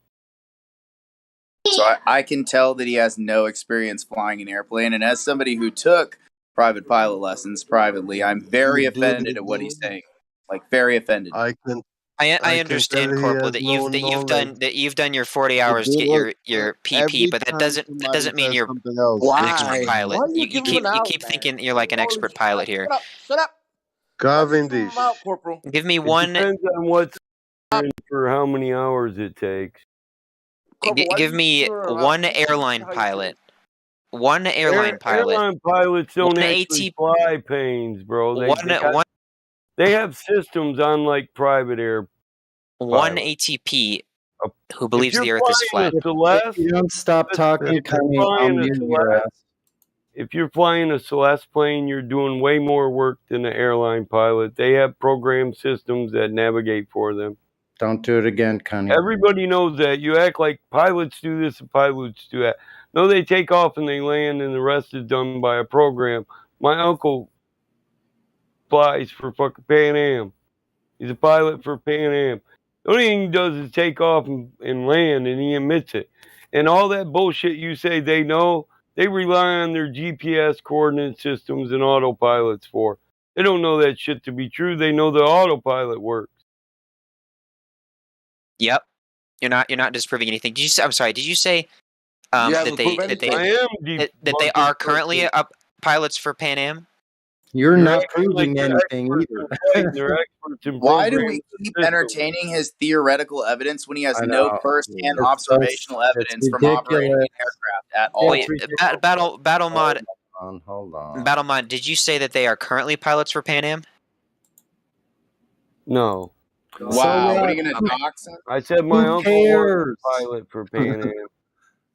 So I can tell that he has no experience flying an airplane, and as somebody who took private pilot lessons privately, I'm very offended at what he's saying. Like very offended. I can I can understand, tell he Corporal, has that no knowledge. you've done your 40 The hours to dude get was your PP, every but time that somebody doesn't mean says you're something else. an It's expert just pilot. like, You keep thinking you're like an expert pilot here. Shut up. Cavendish. Corporal. Give me It one. depends on what's for how many hours it takes. Give me one airline pilot. One airline pilot. Airline pilots don't One actually AT. fly planes, bro. One They have systems unlike private air one pilots. ATP who If believes you're the Earth is flying flat. a Celeste, If you don't stop talking, if you're Connie, I'll flying a mute your Celeste, ass. if you're flying a Celeste plane, you're doing way more work than an airline pilot. They have programmed systems that navigate for them. Don't do it again, Connie. Everybody knows that. You act like pilots do this and pilots do that. No, they take off and they land, and the rest is done by a program. My uncle flies for fucking Pan Am. He's a pilot for Pan Am. The only thing he does is take off and land, and he admits it. And all that bullshit you say they know, they rely on their GPS coordinate systems and autopilots for. They don't know that shit to be true. They know the autopilot works. Yep. You're not disproving anything. I'm sorry. Did you say that they are currently pilots for Pan Am? You're You're not acting like proving they're anything experts either. in flight and they're experts in Why do we programming keep systems. entertaining his theoretical evidence when he has I no know. first-hand It's observational it's evidence from operating an ridiculous. aircraft at all? Wait, Battle Mod. Hold on. Battle Mod. Did you say that they are currently pilots for Pan Am? No. Wow, what are you gonna dox him? I said my Who uncle was cares? a pilot for Pan Am.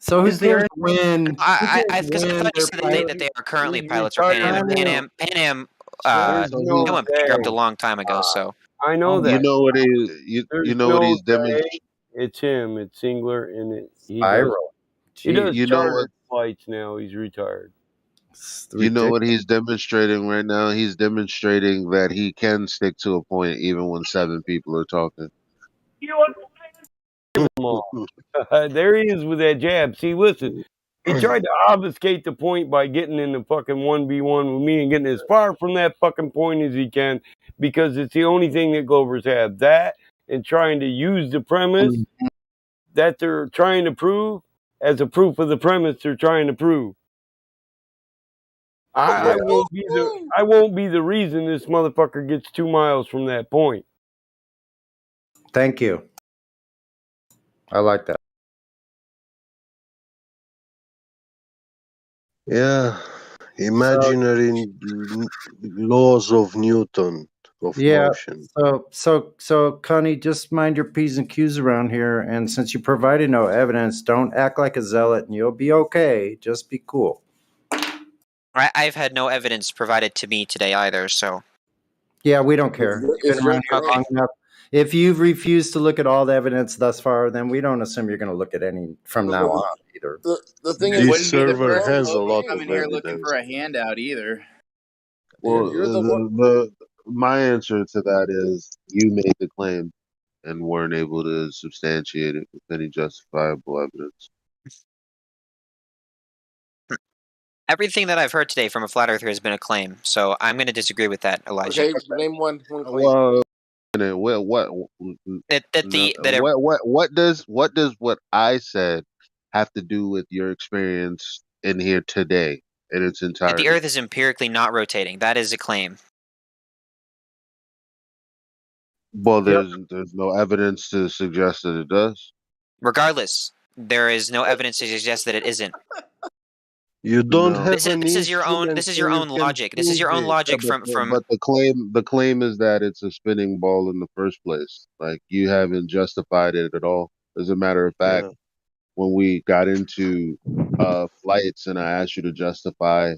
So who Is the cares Earth? when? I Who cares because I when thought you they're said piloting? that they are currently He's pilots for Pan Am, and retired Pan Am, There's no they went day. bankrupt a long time ago. So I know you that. know what he There's you know what no he's demonstrating. day. It's him. It's Singler, and he does. Spiral. He does You know what chartered flights now. He's retired. you know what he's demonstrating right now? He's demonstrating that he can stick to a point even when 7 people are talking. There he is with that jab. See, listen, he tried to obfuscate the point by getting in the fucking 1v1 with me and getting as far from that fucking point as he can because it's the only thing that Glovers have. That and trying to use the premise that they're trying to prove as a proof of the premise they're trying to prove. I won't be the reason this motherfucker gets 2 miles from that point. Thank you. I like that. Yeah, imaginary laws of Newton of motion. So, Connie, just mind your P's and Q's around here. And since you provided no evidence, don't act like a zealot, and you'll be okay. Just be cool. I've had no evidence provided to me today either. So Yeah, we don't care. You've been around here long enough. If you've refused to look at all the evidence thus far, then we don't assume you're going to look at any from now on either. The thing This is, wouldn't be the server first has a Logan lot coming of here looking evidence. for a handout either. Well, my answer to that is you made the claim and weren't able to substantiate it with any justifiable evidence. everything that I've heard today from a flat earther has been a claim. So I'm going to disagree with that, Elijah. Okay, name one claim. Well, what does what I said have to do with your experience in here today in its That entirety? the Earth is empirically not rotating. That is a claim. Well, there's no evidence to suggest that it does. Regardless, there is no evidence to suggest that it isn't. You don't No. have This is your own. This is your own logic. This is your own logic from. But the claim is that it's a spinning ball in the first place. Like you haven't justified it at all. As a matter of fact, when we got into flights and I asked you to justify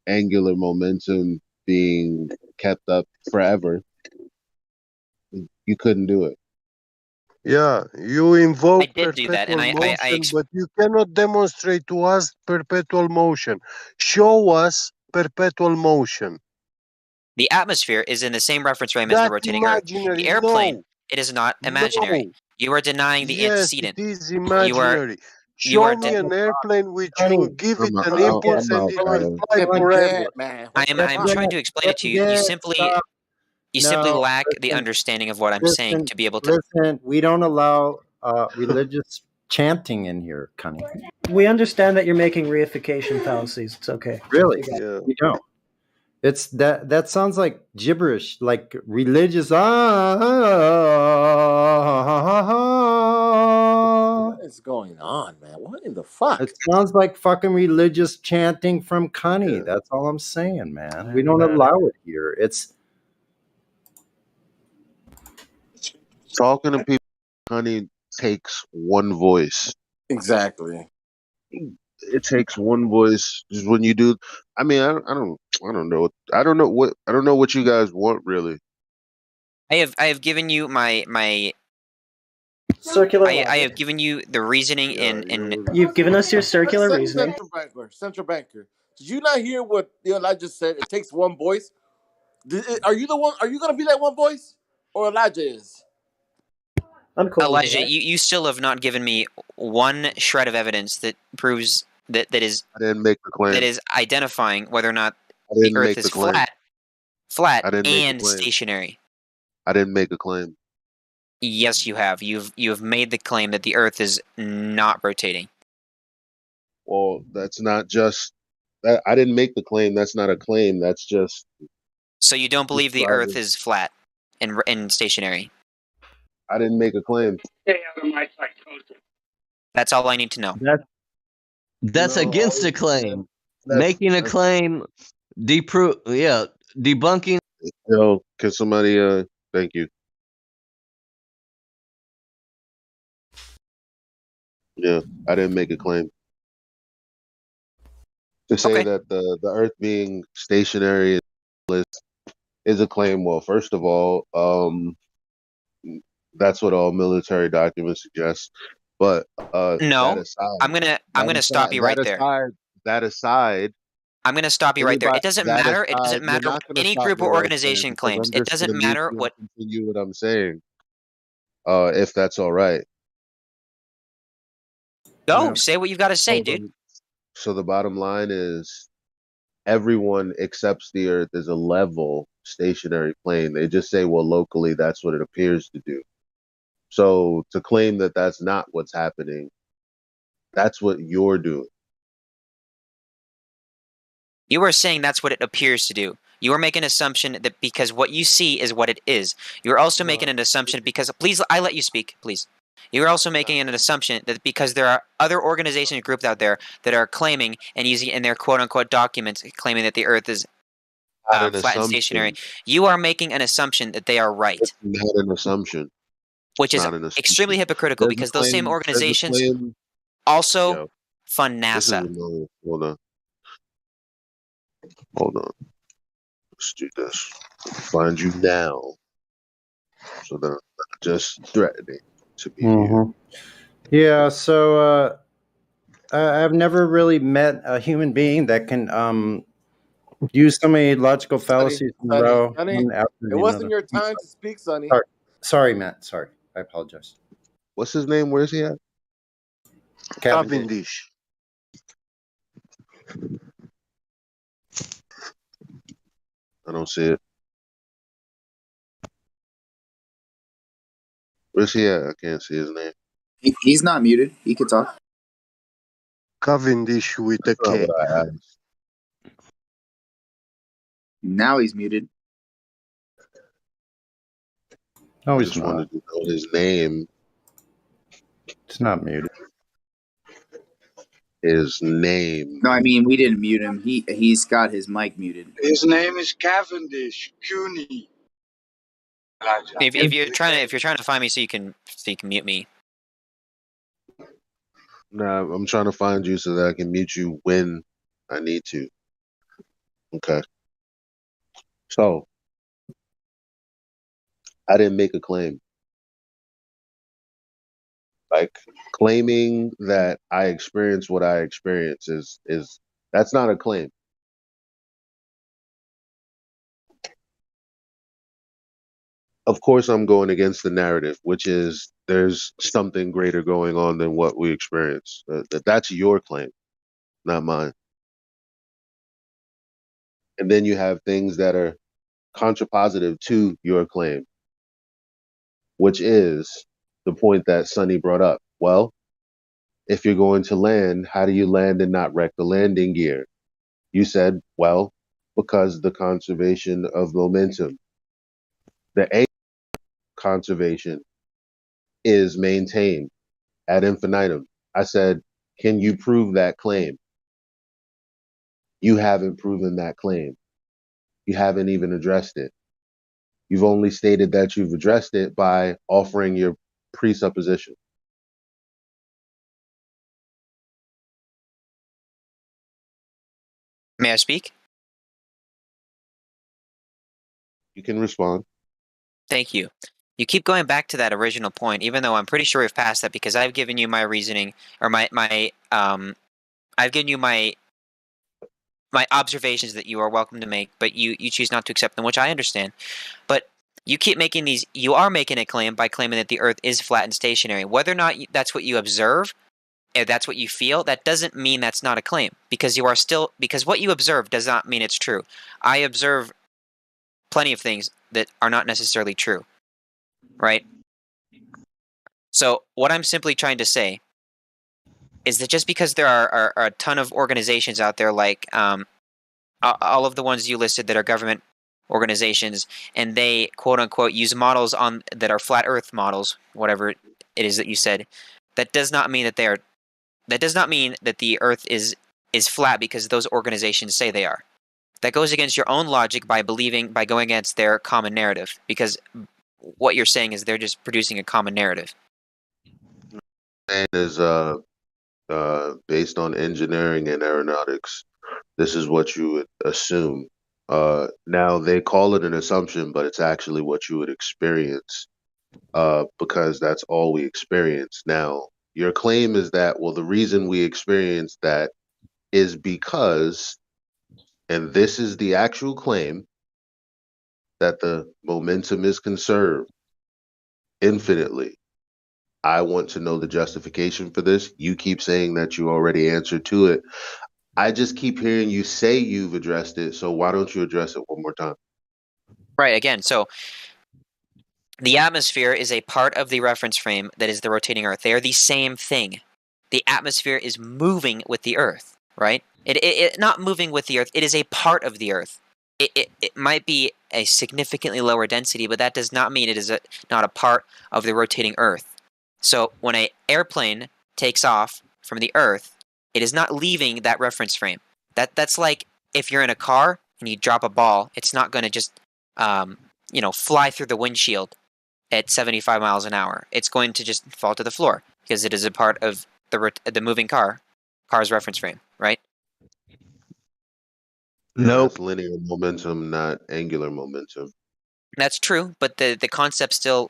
angular momentum being kept up forever, you couldn't do it. Yeah, you invoke did do that, and perpetual I motion, but you cannot demonstrate to us perpetual motion. Show us perpetual motion. the atmosphere is in the same reference frame as the That's rotating Earth. The imaginary. airplane, No, it is not imaginary. no. You are denying the Yes, it antecedent. is You are imaginary. you Show are me de- an airplane which you Honey, give it I'm an honey, impulse and out, it will man. fly forever. man. What the I'm fuck? trying to explain it to you. Stop. You simply No, lack the listen, understanding of what I'm saying listen, to be able to. listen. We don't allow religious chanting in here, Connie. We understand that you're making reification fallacies. It's okay. Really, Yeah. we don't. It's that. That sounds like gibberish, like religious. What is going on, man? What in the fuck? It sounds like fucking religious chanting from Connie. Yeah. That's all I'm saying, man. We don't allow it here. It's Talking to people, honey, takes one voice. Exactly. It takes one voice. Just when you do, I mean, I don't know. I don't know what you guys want really. I have given you my Circular I logic. have given you the reasoning in You've given us your circular reasoning. Central banker. Did you not hear what Elijah just said? It takes one voice. Are you the one? Are you gonna be that one voice, or Elijah is? I'm cool with Elijah. that. You still have not given me one shred of evidence that proves that I didn't make the claim. that is identifying whether or not I the didn't Earth make is the claim. flat I didn't make the and claim. stationary. I didn't make a claim. Yes, you have. You have made the claim that the Earth is not rotating. Well, that's not just that. I didn't make the claim. That's not a claim. That's just So you don't believe the Earth describing. is flat and stationary. I didn't make a claim. Stay out of my psychosis. That's all I need to know. That's No, against a claim. that's Making a claim, debunking. Yo, can somebody thank you. Yeah, I didn't make a claim. To say that the Earth being stationary is a claim. Well, first of all, that's what all military documents suggest. But No, that aside, I'm gonna stop you right there. that aside, I'm gonna stop you right there. It doesn't that matter. It doesn't aside, you're matter what not going to any stop group me or right there organization because claims. I'm It just going doesn't to mute matter you what. and continue what I'm saying. If that's all right. Go say what you've got to say, dude. So the bottom line is everyone accepts the Earth as a level stationary plane. They just say, well, locally, that's what it appears to do. So to claim that that's not what's happening, that's what you're doing. You are saying that's what it appears to do. You are making an assumption that because what you see is what it is. You are also making an assumption because please, I let you speak, please. You are also making an assumption that because there are other organizations and groups out there that are claiming and using in their quote unquote documents claiming that the Earth is Not an flat and stationary. assumption. You are making an assumption that they are right. It's not an assumption. Which It's is not an assumption. extremely hypocritical because those same organizations also fund This is NASA. annoying. Hold on. Let's do this. Find you now. So that I'm not just threatening to be viewed. Yeah. So I've never really met a human being that can use so many logical fallacies in a row. One after it the wasn't another. your time to speak, Sonny. Sorry, Matt. Sorry. I apologize. What's his name? Where's he at? Cavendish. I don't see it. Where's he at? I can't see his name. He's not muted. He could talk. Cavendish with a That's not K. what I asked. Now he's muted. No, I he's just not. wanted to know his name. It's not muted. His name. No, I mean we didn't mute him. He's got his mic muted. His name is Cavendish. CUNY. If you're trying to find me so you can mute me. Nah, I'm trying to find you so that I can mute you when I need to. Okay. So, I didn't make a claim. Like claiming that I experience what I experience is that's not a claim. Of course, I'm going against the narrative, which is there's something greater going on than what we experience. That's your claim, not mine. And then you have things that are contrapositive to your claim, which is the point that Sonny brought up. Well, if you're going to land, how do you land and not wreck the landing gear? You said, well, because the conservation of momentum. The A conservation is maintained ad infinitum. I said, can you prove that claim? You haven't proven that claim. You haven't even addressed it. You've only stated that you've addressed it by offering your presupposition. May I speak? You can respond. Thank you. You keep going back to that original point, even though I'm pretty sure we've passed that because I've given you my reasoning or I've given you my observations that you are welcome to make, but you choose not to accept them, which I understand. But you keep making these. You are making a claim by claiming that the Earth is flat and stationary. Whether or not that's what you observe, if that's what you feel, that doesn't mean that's not a claim because you are still because what you observe does not mean it's true. I observe plenty of things that are not necessarily true, right? So what I'm simply trying to say is that just because there are a ton of organizations out there like all of the ones you listed that are government organizations, and they quote unquote use models on that are flat Earth models, whatever it is that you said, that does not mean that they are. That does not mean that the Earth is flat because those organizations say they are. That goes against your own logic by going against their common narrative because what you're saying is they're just producing a common narrative. And is based on engineering and aeronautics. This is what you would assume. Now they call it an assumption, but it's actually what you would experience because that's all we experience. Now, your claim is that, well, the reason we experience that is because, and this is the actual claim, that the momentum is conserved infinitely. I want to know the justification for this. You keep saying that you already answered to it. I just keep hearing you say you've addressed it, so why don't you address it one more time? Right, again, so the atmosphere is a part of the reference frame that is the rotating Earth. They are the same thing. The atmosphere is moving with the Earth, right? It not moving with the Earth. It is a part of the Earth. It might be a significantly lower density, but that does not mean it is not a part of the rotating Earth. So when an airplane takes off from the Earth, it is not leaving that reference frame. That's like if you're in a car and you drop a ball, it's not going to just fly through the windshield at 75 miles an hour. It's going to just fall to the floor because it is a part of the moving car's reference frame, right? Nope. That's linear momentum, not angular momentum. That's true, but the concept still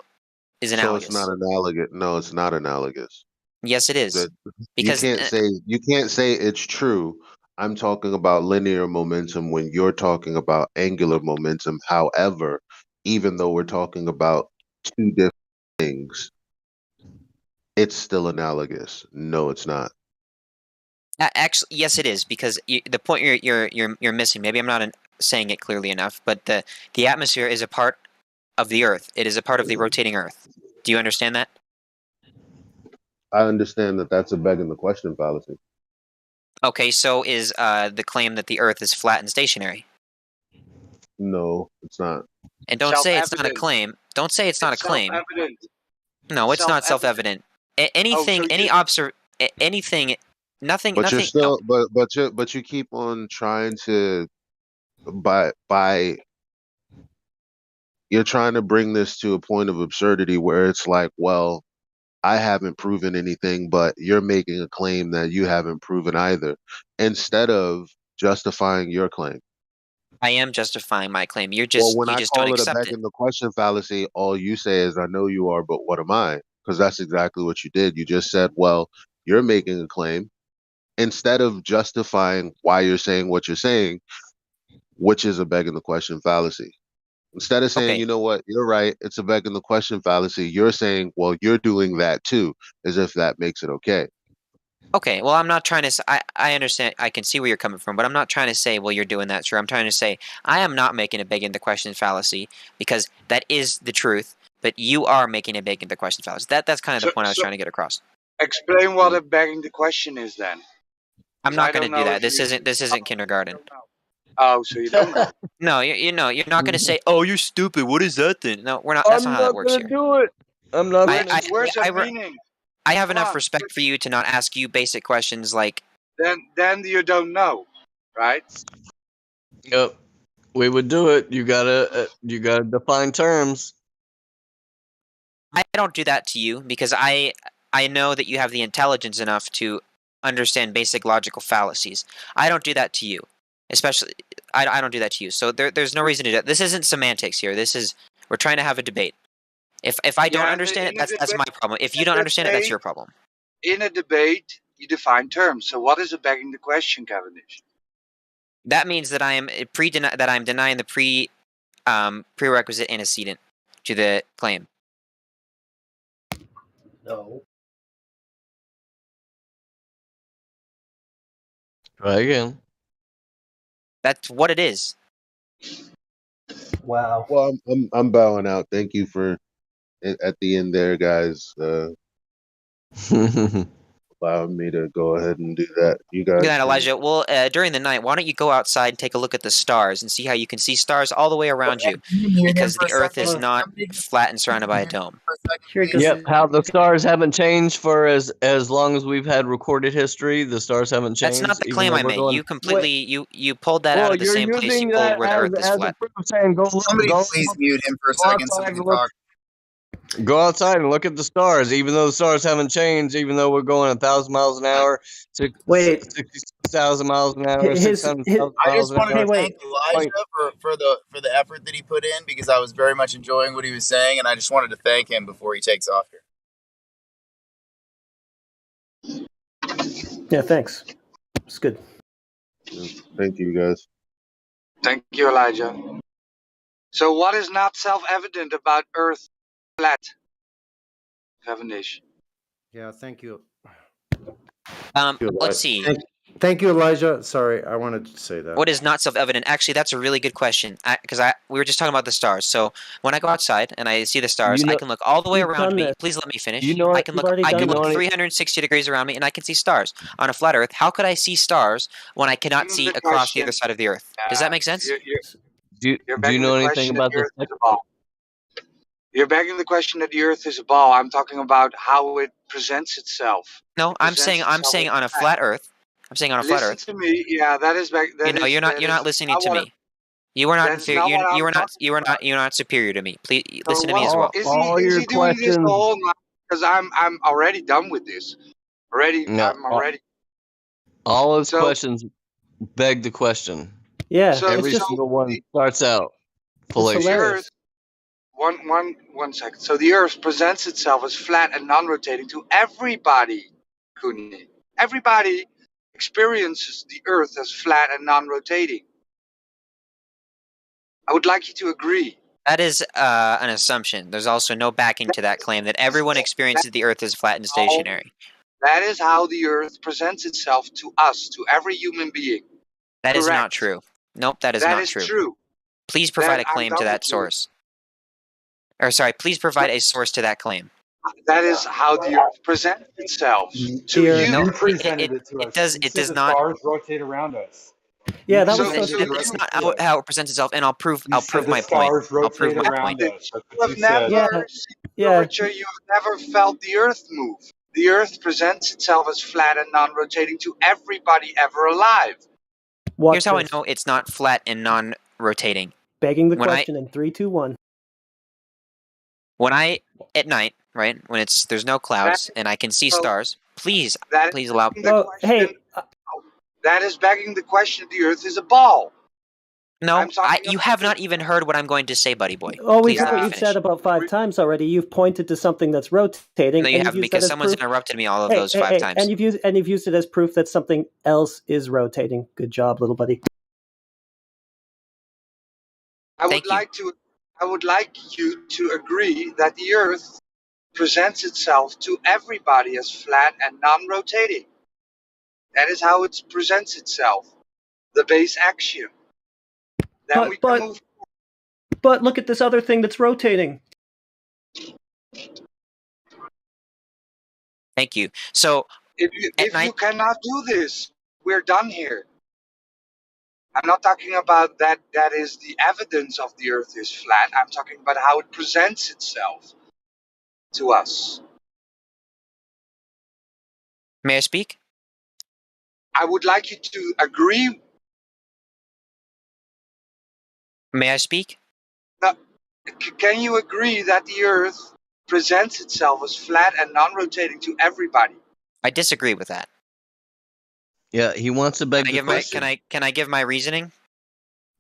is analogous. So it's not analogous. No, it's not analogous. Yes, it is. Because you can't say it's true. I'm talking about linear momentum when you're talking about angular momentum. However, even though we're talking about two different things, it's still analogous. No, it's not. Actually, yes, it is because the point you're missing. Maybe I'm not saying it clearly enough, but the atmosphere is a part of the Earth. It is a part of the rotating Earth. Do you understand that? I understand that that's a begging the question fallacy. Okay, so is the claim that the Earth is flat and stationary? No, it's not. And don't say it's not a claim. Don't say it's not a claim. Self-evident. No, it's not self-evident. Anything, nothing. But you're Nothing. still, but you keep on trying to you're trying to bring this to a point of absurdity where it's like, well, I haven't proven anything, but you're making a claim that you haven't proven either, instead of justifying your claim. I am justifying my claim. You When just I don't call it a accept it. begging the question fallacy, all you say is, "I know you are, but what am I?" because that's exactly what you did. You just said, well, you're making a claim instead of justifying why you're saying what you're saying, which is a begging the question fallacy. Instead of saying, Okay. you know what, you're right, it's a begging the question fallacy, you're saying, well, you're doing that too, as if that makes it okay. Okay, well, I'm not trying to. I understand. I can see where you're coming from, but I'm not trying to say, well, you're doing that. Sure, I'm trying to say I am not making a begging the question fallacy because that is the truth. But you are making a begging the question fallacy. That's kind of the point I was trying to get across. Explain what a begging the question is then. I'm 'Cause I not going to don't do know that. if you. This isn't kindergarten. Oh, so you don't know. No, you know, you're not going to say, "Oh, you're stupid. What is that then?" No, we're not. That's not I'm how that not works gonna here. do it. I'm not I, gonna I, do Where's I, the meaning? I have Come enough on. respect for you to not ask you basic questions like. Then you don't know, right? Yep. We would do it. You gotta define terms. I don't do that to you because I know that you have the intelligence enough to understand basic logical fallacies. I don't do that to you, especially I don't do that to you. So there's no reason to do that. This isn't semantics here. We're trying to have a debate. If I don't Yeah, understand it, in a that's my problem. If you don't understand it, that's your problem. In a debate, you define terms. So what is a begging the question, Cavendish? That means that I am that I'm denying the prerequisite antecedent to the claim. No. Try again. That's what it is. Wow. Well, I'm bowing out. Thank you for at the end there, guys. Allowing me to go ahead and do that. You Look at guys that, can. Elijah. Well, during the night, why don't you go outside and take a look at the stars and see how you can see stars all the way around you? Because the Earth is not flat and surrounded by a dome. Yep. How the stars haven't changed for as long as we've had recorded history. The stars haven't changed. That's not the even claim though I we're made. going. You completely you pulled that out Well, of the you're same place you using pulled that where the Earth is as a flat. proof, saying Somebody please mute him for a second so we can talk. Go outside and look at the stars. Even though the stars haven't changed, even though we're going 1,000 miles an hour, Wait. 60,000 miles an hour, His- 600,000 I miles just an wanted hour. to thank Elijah for the effort that he put in because I was very much enjoying what he was saying, and I just wanted to thank him before he takes off here. Yeah, thanks. It's good. Thank you, guys. Thank you, Elijah. So what is not self-evident about Earth flat, Cavendish? Yeah, thank you. Let's see. Thank you, Elijah. Sorry, I wanted to say that. What is not self-evident? Actually, that's a really good question. Because we were just talking about the stars. So when I go outside and I see the stars, I can look all the way You've around done me. this. Please let me finish. You know I it- can You've look. already I done can it. look 360 degrees around me, and I can see stars on a flat Earth. How could I see stars when I cannot see across the other side of the Earth? Does that make sense? Do you begging know the anything question about that the this? Earth is a ball. You're begging the question that the Earth is a ball. I'm talking about how it presents itself. No, I'm saying on a flat Earth. I'm saying on a flat Listen Earth. to me. Yeah, that is back. You're not listening to me. You are not inferior. You are not superior to me. Please listen to me as well. Is he doing this the whole night? Because I'm already done with this. I'm already. All his questions beg the question. Yeah, Every single one starts out fallacious. One second. So the Earth presents itself as flat and non-rotating to everybody, Kuni. Everybody experiences the Earth as flat and non-rotating. I would like you to agree. That is an assumption. There's also no backing to that claim that everyone experiences the Earth as flat and stationary. That is how the Earth presents itself to us, to every human being. That is not true. Nope, that is not true. That is true. Please provide Then a claim I'm to done that with you. source. Or sorry, please provide a source to that claim. That is how the Earth presents itself to you. No, You presented it to us. It You does said the not. stars rotate around us. Yeah, that You was so presented That's it not to us. how it presents itself, and I'll prove You said the my point. stars I'll prove rotate my around point. us. That's You what have you said. never seen curvature. You have never felt the Earth move. The Earth presents itself as flat and non-rotating to everybody ever alive. Here's how I know it's not flat and non-rotating. Begging the When question in 3, 2, 1. When I at night, right, when there's no clouds and I can see stars, please allow. That is begging the question. The Earth is a ball. No, you have not even heard what I'm going to say, buddy boy. Oh, Please let me we've finish. said about 5 times already. You've pointed to something that's rotating. No, you and haven't, you've used that because as someone's proof. interrupted me all of those 5 times. And you've used it as proof that something else is rotating. Good job, little buddy. I would like you to agree that the Earth presents itself to everybody as flat and non-rotating. That is how it presents itself. The base axiom. Then we can move. But look at this other thing that's rotating. Thank you. So if you cannot do this, we're done here. I'm not talking about that is the evidence of the Earth is flat. I'm talking about how it presents itself to us. May I speak? I would like you to agree. May I speak? Now, can you agree that the Earth presents itself as flat and non-rotating to everybody? I disagree with that. Yeah, he wants to beg the question. Can I give my reasoning?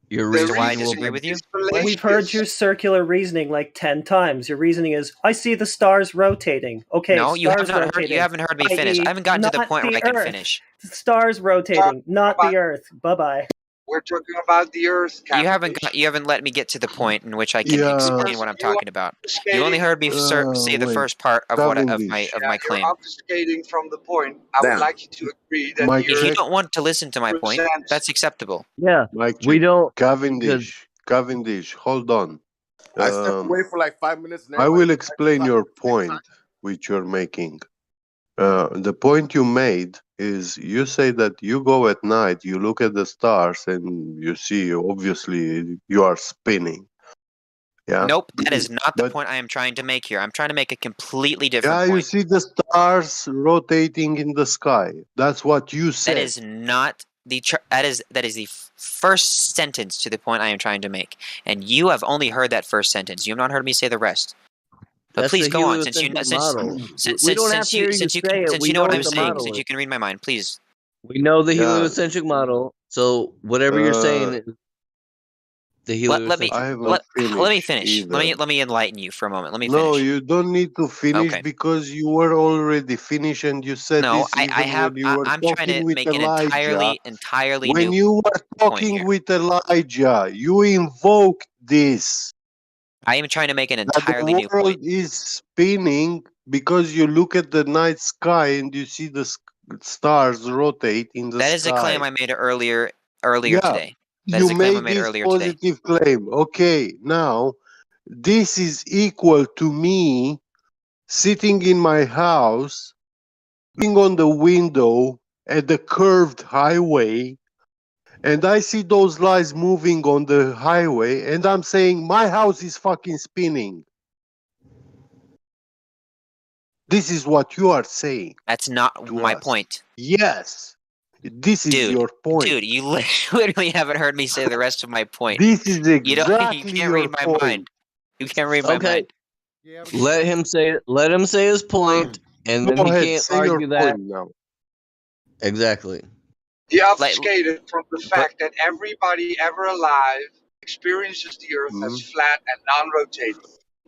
Your reason why I reasoning will disagree with you? We've heard your circular reasoning like 10 times. Your reasoning is, I see the stars rotating. Okay, No, you have stars not rotating. heard. You haven't heard me finish. I haven't gotten to the point where I can finish. The stars rotating, not the Earth. Bye-bye. We're talking about the Earth. You haven't let me get to the point in which I can explain what I'm talking about. You only heard me say the first part of my claim. You're obfuscating from the point. I would like you to agree that the If you Earth don't want to listen to my point, that's acceptable. Yeah, we don't. Cavendish, hold on. I stepped away for like 5 minutes. And I will explain your point which you're making. The point you made is you say that you go at night, you look at the stars, and you see, obviously, you are spinning. Yeah. Nope, that is not the point I am trying to make here. I'm trying to make a completely different you point. see the stars rotating in the sky. That's what you said. That is not the that is the first sentence to the point I am trying to make, and you have only heard that first sentence. You have not heard me say the rest. But That's please the go on, since you know what I'm saying, since you can read my mind, please. We know the heliocentric model, so whatever you're saying is the heliocentric. Let me finish. Let me enlighten you for a moment. Let me finish. No, you don't need to finish because you were already finished, and you said this I have. when you were I'm trying to make an entirely when new you were talking with Elijah, you invoked this. I am trying to make an entirely new point. The point. world is spinning because you look at the night sky and you see the stars rotate in the sky. That is a claim I made earlier today. That is a claim I made earlier today. Positive claim. Okay, now this is equal to me sitting in my house, looking on the window at the curved highway, and I see those lights moving on the highway, and I'm saying my house is fucking spinning. This is what you are saying. That's not my point. Yes. This is your point. Dude, you literally haven't heard me say the rest of my point. This is exactly you can't read my mind. You can't read my mind. Let him say his point, and then he can't argue that. Now. Exactly. He obfuscated from the fact that everybody ever alive experiences the Earth as flat and non-rotating.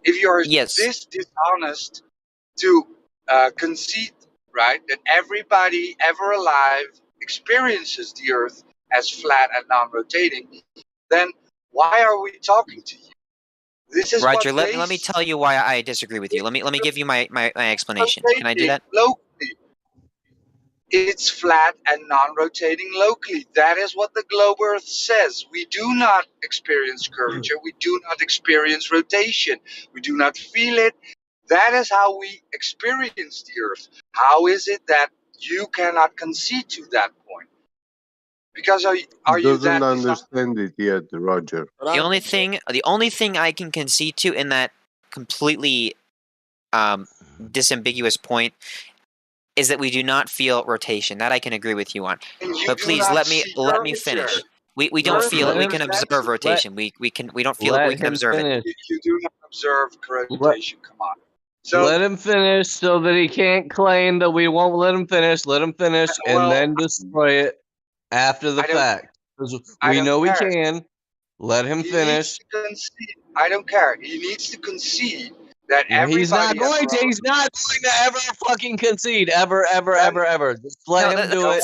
If you are this dishonest to concede, right, that everybody ever alive experiences the Earth as flat and non-rotating, then why are we talking to you? This is Roger, let me tell you why I disagree with you. Let me give you my explanation. Can I do that? Locally. It's flat and non-rotating locally. That is what the globe Earth says. We do not experience curvature. We do not experience rotation. We do not feel it. That is how we experience the Earth. How is it that you cannot concede to that point? Because are you that doesn't understand it yet, Roger. The only thing I can concede to in that completely disambiguous point is that we do not feel rotation. That I can agree with you on. But please let me finish. We don't feel it. We can observe rotation. We don't feel it. We can observe it. You do not observe rotation. Come on. So let him finish so that he can't claim that we won't let him finish. Let him finish and then destroy it after the fact. We know we can. Let him He finish. needs to concede. I don't care. He needs to concede that He's not everybody has going to. wrong. He's not going to ever fucking concede. Ever. Just let him do it.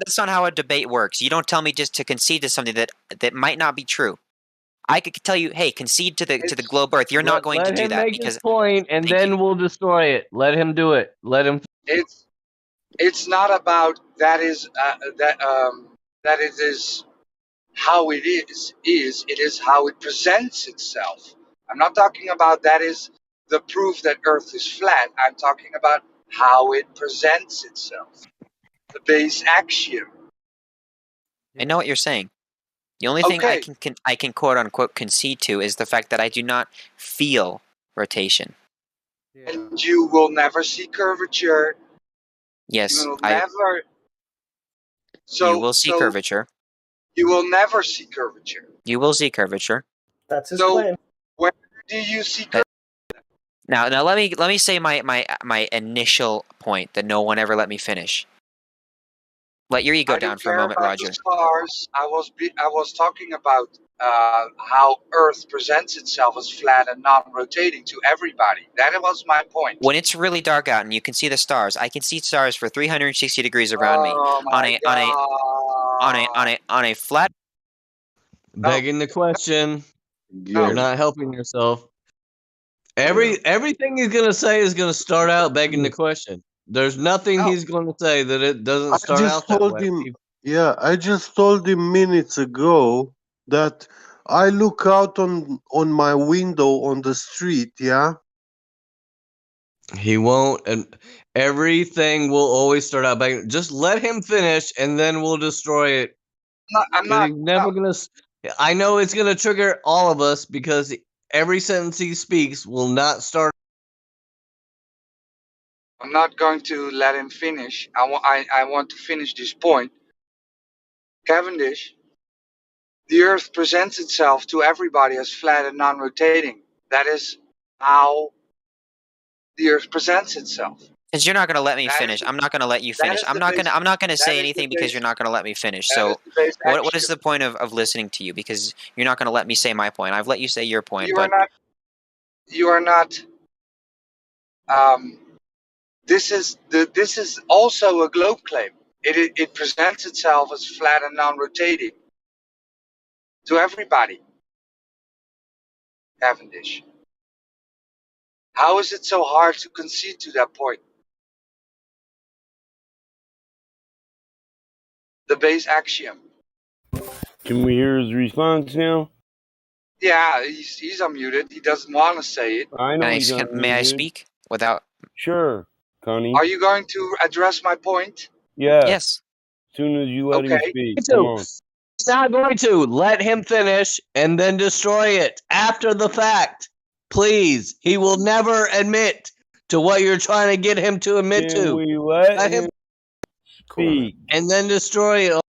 That's not how a debate works. You don't tell me just to concede to something that might not be true. I could tell you, hey, concede to the globe Earth. You're not going to do Let him that make because his point, and then we'll destroy it. Let him do it. Let him. It's not about that it is how it is. It is how it presents itself. I'm not talking about that is the proof that Earth is flat. I'm talking about how it presents itself. The base axiom. I know what you're saying. The only thing Okay. I can quote unquote concede to is the fact that I do not feel rotation. And you will never see curvature. Yes, You will never. you will see curvature. You will never see curvature. You will see curvature. That's his So claim. where do you see curvature? Now let me say my initial point that no one ever let me finish. Let your ego down for a moment, Roger. The stars. I was talking about how Earth presents itself as flat and non-rotating to everybody. That was my point. When it's really dark out and you can see the stars, I can see stars for 360 degrees around me. On a flat. Begging the question. Yeah. You're not helping yourself. Everything he's gonna say is gonna start out begging the question. There's nothing he's gonna say that it doesn't I start just out that told way. him, yeah, I just told him minutes ago that I look out on my window on the street, yeah. He won't, and everything will always start out begging. Just let him finish, and then we'll destroy it. I'm not. He's never gonna. I know it's gonna trigger all of us because every sentence he speaks will not start. I'm not going to let him finish. I want to finish this point. Cavendish, the Earth presents itself to everybody as flat and non-rotating. That is how the Earth presents itself. Because you're not going to let me finish. I'm not going to let you finish. I'm not going to say anything because you're not going to let me finish. So what is the point of listening to you? Because you're not going to let me say my point. I've let you say your point. You are not. This is also a globe claim. It presents itself as flat and non-rotating to everybody. Cavendish. How is it so hard to concede to that point? The base axiom. Can we hear his response now? Yeah, he's unmuted. He doesn't want to say it. I know he's unmuted. May I speak without? Sure, Connie. Are you going to address my point? Yes. As soon as you let him speak. Come on. He's not going to. Let him finish and then destroy it after the fact. Please. He will never admit to what you're trying to get him to admit to. Can we let him speak? And then destroy it.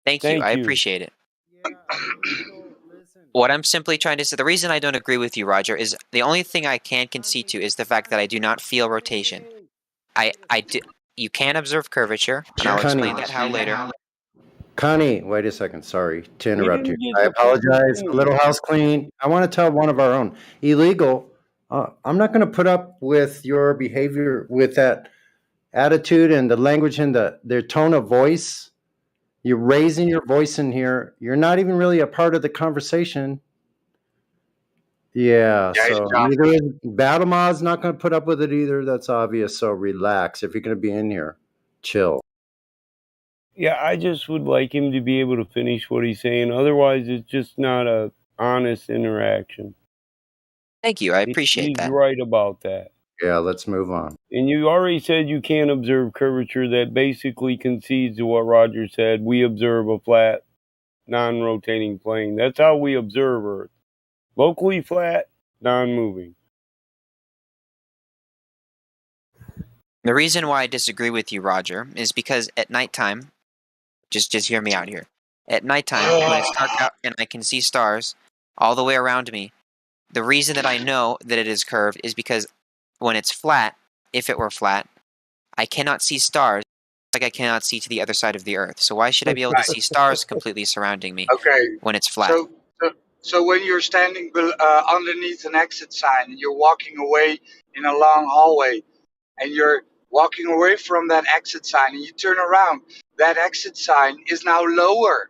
Thank you. I appreciate it. What I'm simply trying to say, the reason I don't agree with you, Roger, is the only thing I can concede to is the fact that I do not feel rotation. You can observe curvature, and I'll explain that how later. Connie, wait a second. Sorry to interrupt you. I apologize. A little house clean. I want to tell one of our own. Illegal. I'm not going to put up with your behavior, with that attitude and the language and their tone of voice. You're raising your voice in here. You're not even really a part of the conversation. Yeah, so neither is Battlemaw's not going to put up with it either. That's obvious. So relax. If you're going to be in here, chill. Yeah, I just would like him to be able to finish what he's saying. Otherwise, it's just not a honest interaction. Thank you. I appreciate that. He's right about that. Yeah, let's move on. And you already said you can't observe curvature. That basically concedes to what Roger said. We observe a flat, non-rotating plane. That's how we observe Earth. Locally flat, non-moving. The reason why I disagree with you, Roger, is because at nighttime, just hear me out here. At nighttime, when it's dark out and I can see stars all the way around me, the reason that I know that it is curved is because when it's flat, if it were flat, I cannot see stars like I cannot see to the other side of the Earth. So why should I be able to see stars completely surrounding me when it's flat? So when you're standing underneath an exit sign and you're walking away in a long hallway, and you're walking away from that exit sign, and you turn around, that exit sign is now lower.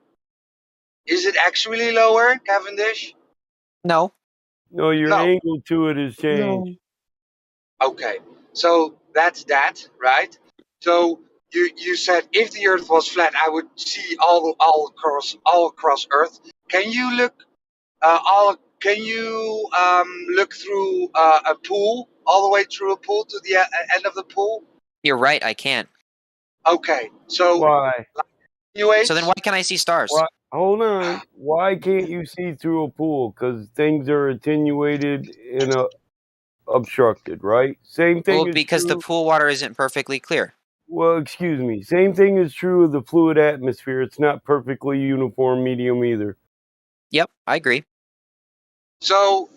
Is it actually lower, Cavendish? No. No, your angle to it has changed. Okay, so that's that, right? So you said if the Earth was flat, I would see all across Earth. Can you look Can you look through a pool all the way through a pool to the end of the pool? You're right, I can't. Okay, so why? So then why can I see stars? Why, hold on. Why can't you see through a pool? Because things are attenuated and obstructed, right? Same thing Well, is because the true. pool water isn't perfectly clear. Well, excuse me. Same thing is true of the fluid atmosphere. It's not perfectly uniform medium either. Yep, I agree. So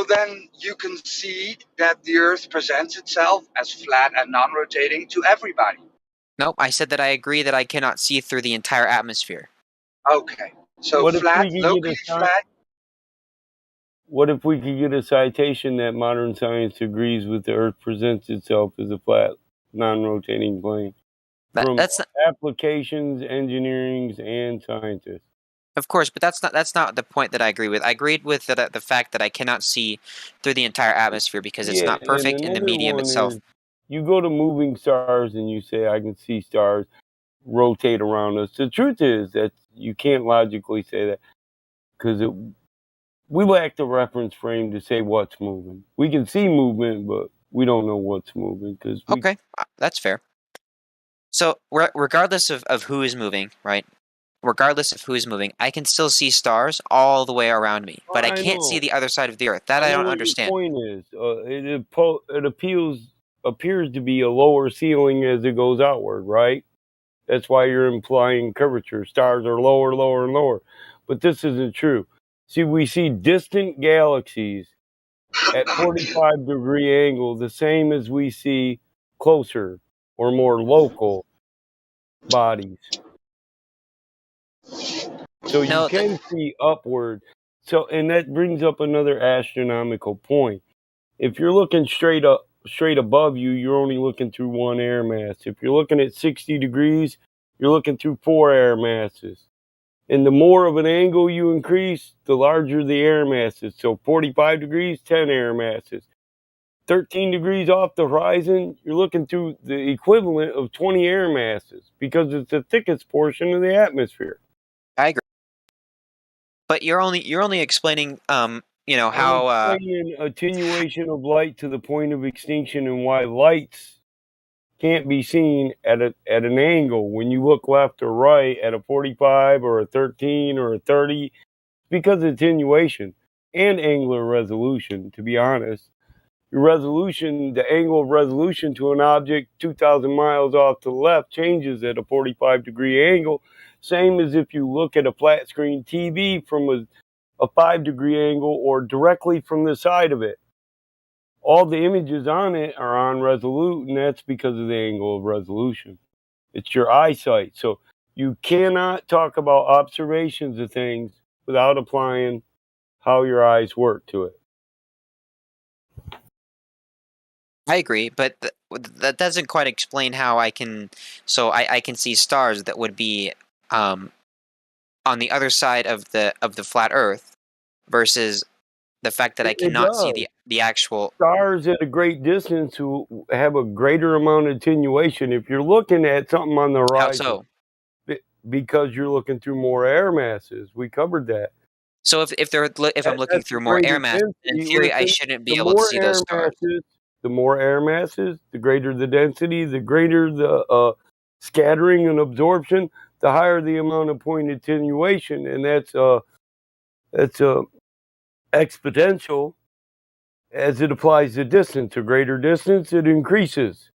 then you can see that the Earth presents itself as flat and non-rotating to everybody. Nope, I said that I agree that I cannot see through the entire atmosphere. Okay, so What if we flat, could get locally flat. What if we could get a citation that modern science agrees with the Earth presents itself as a flat, non-rotating plane? From That's not, applications, engineering, and scientists. of course, but that's not the point that I agree with. I agreed with the fact that I cannot see through the entire atmosphere because it's not perfect in the medium itself. You go to moving stars and you say, I can see stars rotate around us. The truth is that you can't logically say that because we lack the reference frame to say what's moving. We can see movement, but we don't know what's moving. Okay, that's fair. So regardless of who is moving, right? Regardless of who is moving, I can still see stars all the way around me, but I can't see the other side of the Earth. That I don't understand. Your point is, it appears to be a lower ceiling as it goes outward, right? That's why you're implying curvature. Stars are lower, lower, and lower. But this isn't true. See, we see distant galaxies at 45-degree angle, the same as we see closer or more local bodies. So you can see upward. So, and that brings up another astronomical point. If you're looking straight above you, you're only looking through one air mass. If you're looking at 60 degrees, you're looking through 4 air masses. And the more of an angle you increase, the larger the air masses. So 45 degrees, 10 air masses. 13 degrees off the horizon, you're looking through the equivalent of 20 air masses because it's the thickest portion of the atmosphere. I agree. But you're only explaining how I'm explaining attenuation of light to the point of extinction and why lights can't be seen at an angle when you look left or right at a 45 or a 13 or a 30 because of attenuation and angular resolution, to be honest. Your resolution, the angle of resolution to an object 2,000 miles off to the left changes at a 45-degree angle. Same as if you look at a flat screen TV from a 5-degree angle or directly from the side of it. All the images on it are on resolute, and that's because of the angle of resolution. It's your eyesight. So you cannot talk about observations of things without applying how your eyes work to it. I agree, but that doesn't quite explain how I can. So I can see stars that would be on the other side of the flat Earth, versus the fact that I cannot see the actual stars at a great distance who have a greater amount of attenuation. If you're looking at something on the horizon, how so? Because you're looking through more air masses. We covered that. So if I'm looking through more air mass, in theory, I shouldn't be able to see those stars. The more air masses, the greater the density, the greater the scattering and absorption, the higher the amount of point attenuation, and that's exponential as it applies to distance. A greater distance, it increases.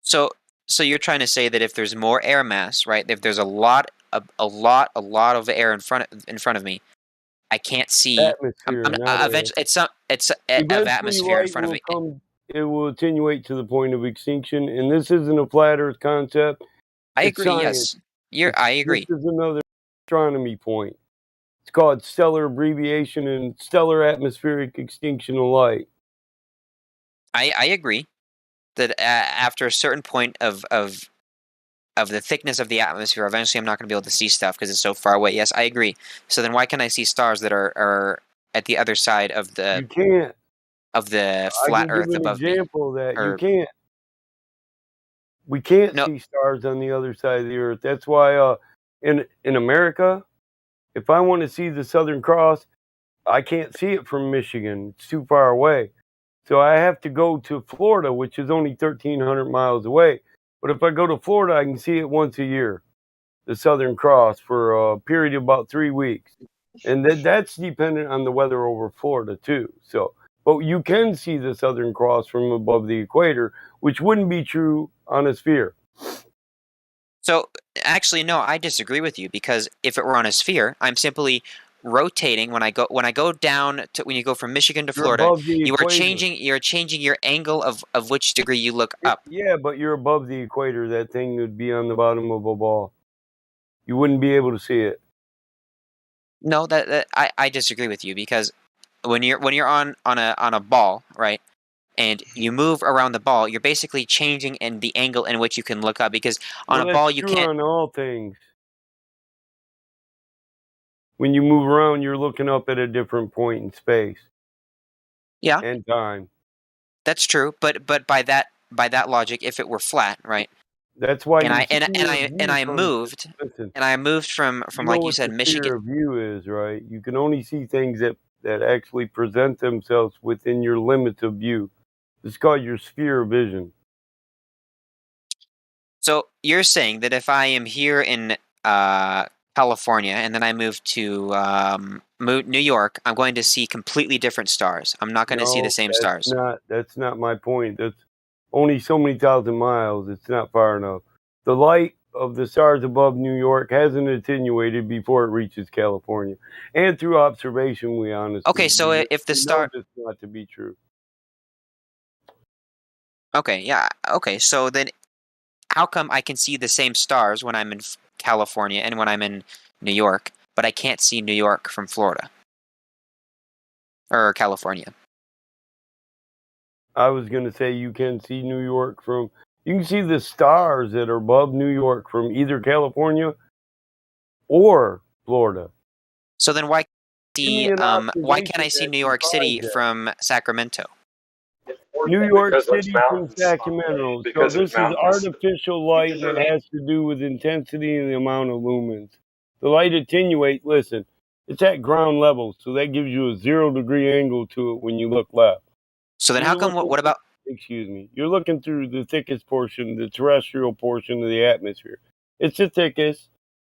So you're trying to say that if there's more air mass, right? If there's a lot of air in front of me, I can't see. Atmosphere, Eventually, it's of atmosphere in front of me. it will attenuate to the point of extinction. And this isn't a flat Earth concept. I It's agree. science. Yes, I agree. This is another astronomy point. It's called stellar abbreviation and stellar atmospheric extinction of light. I agree that after a certain point of the thickness of the atmosphere, eventually I'm not going to be able to see stuff because it's so far away. Yes, I agree. So then why can't I see stars that are at the other side of the You can't. of the I flat can give Earth an above me? example of that. You Or can't. We can't no, see stars on the other side of the Earth. That's why in America, if I want to see the Southern Cross, I can't see it from Michigan. It's too far away. So I have to go to Florida, which is only 1,300 miles away. But if I go to Florida, I can see it once a year, the Southern Cross, for a period of about 3 weeks. And that's dependent on the weather over Florida, too. So, but you can see the Southern Cross from above the equator, which wouldn't be true on a sphere. so actually no, I disagree with you because if it were on a sphere, I'm simply rotating when I go down to when you go from Michigan to You're Florida, above the you are equator. changing your angle of which degree you look up. Yeah, but you're above the equator. That thing would be on the bottom of a ball. You wouldn't be able to see it. No, that I disagree with you because when you're on a ball, right? And you move around the ball, you're basically changing in the angle in which you can look up because on Well, a that's ball you true can't. on all things. When you move around, you're looking up at a different point in space. Yeah, and time. that's true. But by that logic, if it were flat, right? That's why And you I see moved listen, and I moved from you know like you what said, the sphere Michigan. of view is, right? You can only see things that actually present themselves within your limits of view. It's called your sphere of vision. So you're saying that if I am here in California and then I move to New York, I'm going to see completely different stars. I'm not going to see the No, same stars. that's not my point. That's only so many thousand miles. It's not far enough. The light of the stars above New York hasn't attenuated before it reaches California. And through observation, we honestly Okay, so if the we know star. this not to be true. Okay, yeah. Okay, so then how come I can see the same stars when I'm in California and when I'm in New York, but I can't see New York from Florida or California? I was going to say you can see New York from, you can see the stars that are above New York from either California or Florida. So then why can't I see that New York City defies that. from Sacramento? New York Because it's City from mountains. Sacramento. So Because this it's is mountains. artificial light that has to do with intensity and the amount of lumens. The light attenuate, listen, it's at ground level, so that gives you a 0-degree angle to it when you look left. So then how come what about Excuse me. You're looking through the thickest portion, the terrestrial portion of the atmosphere. It's the thickest.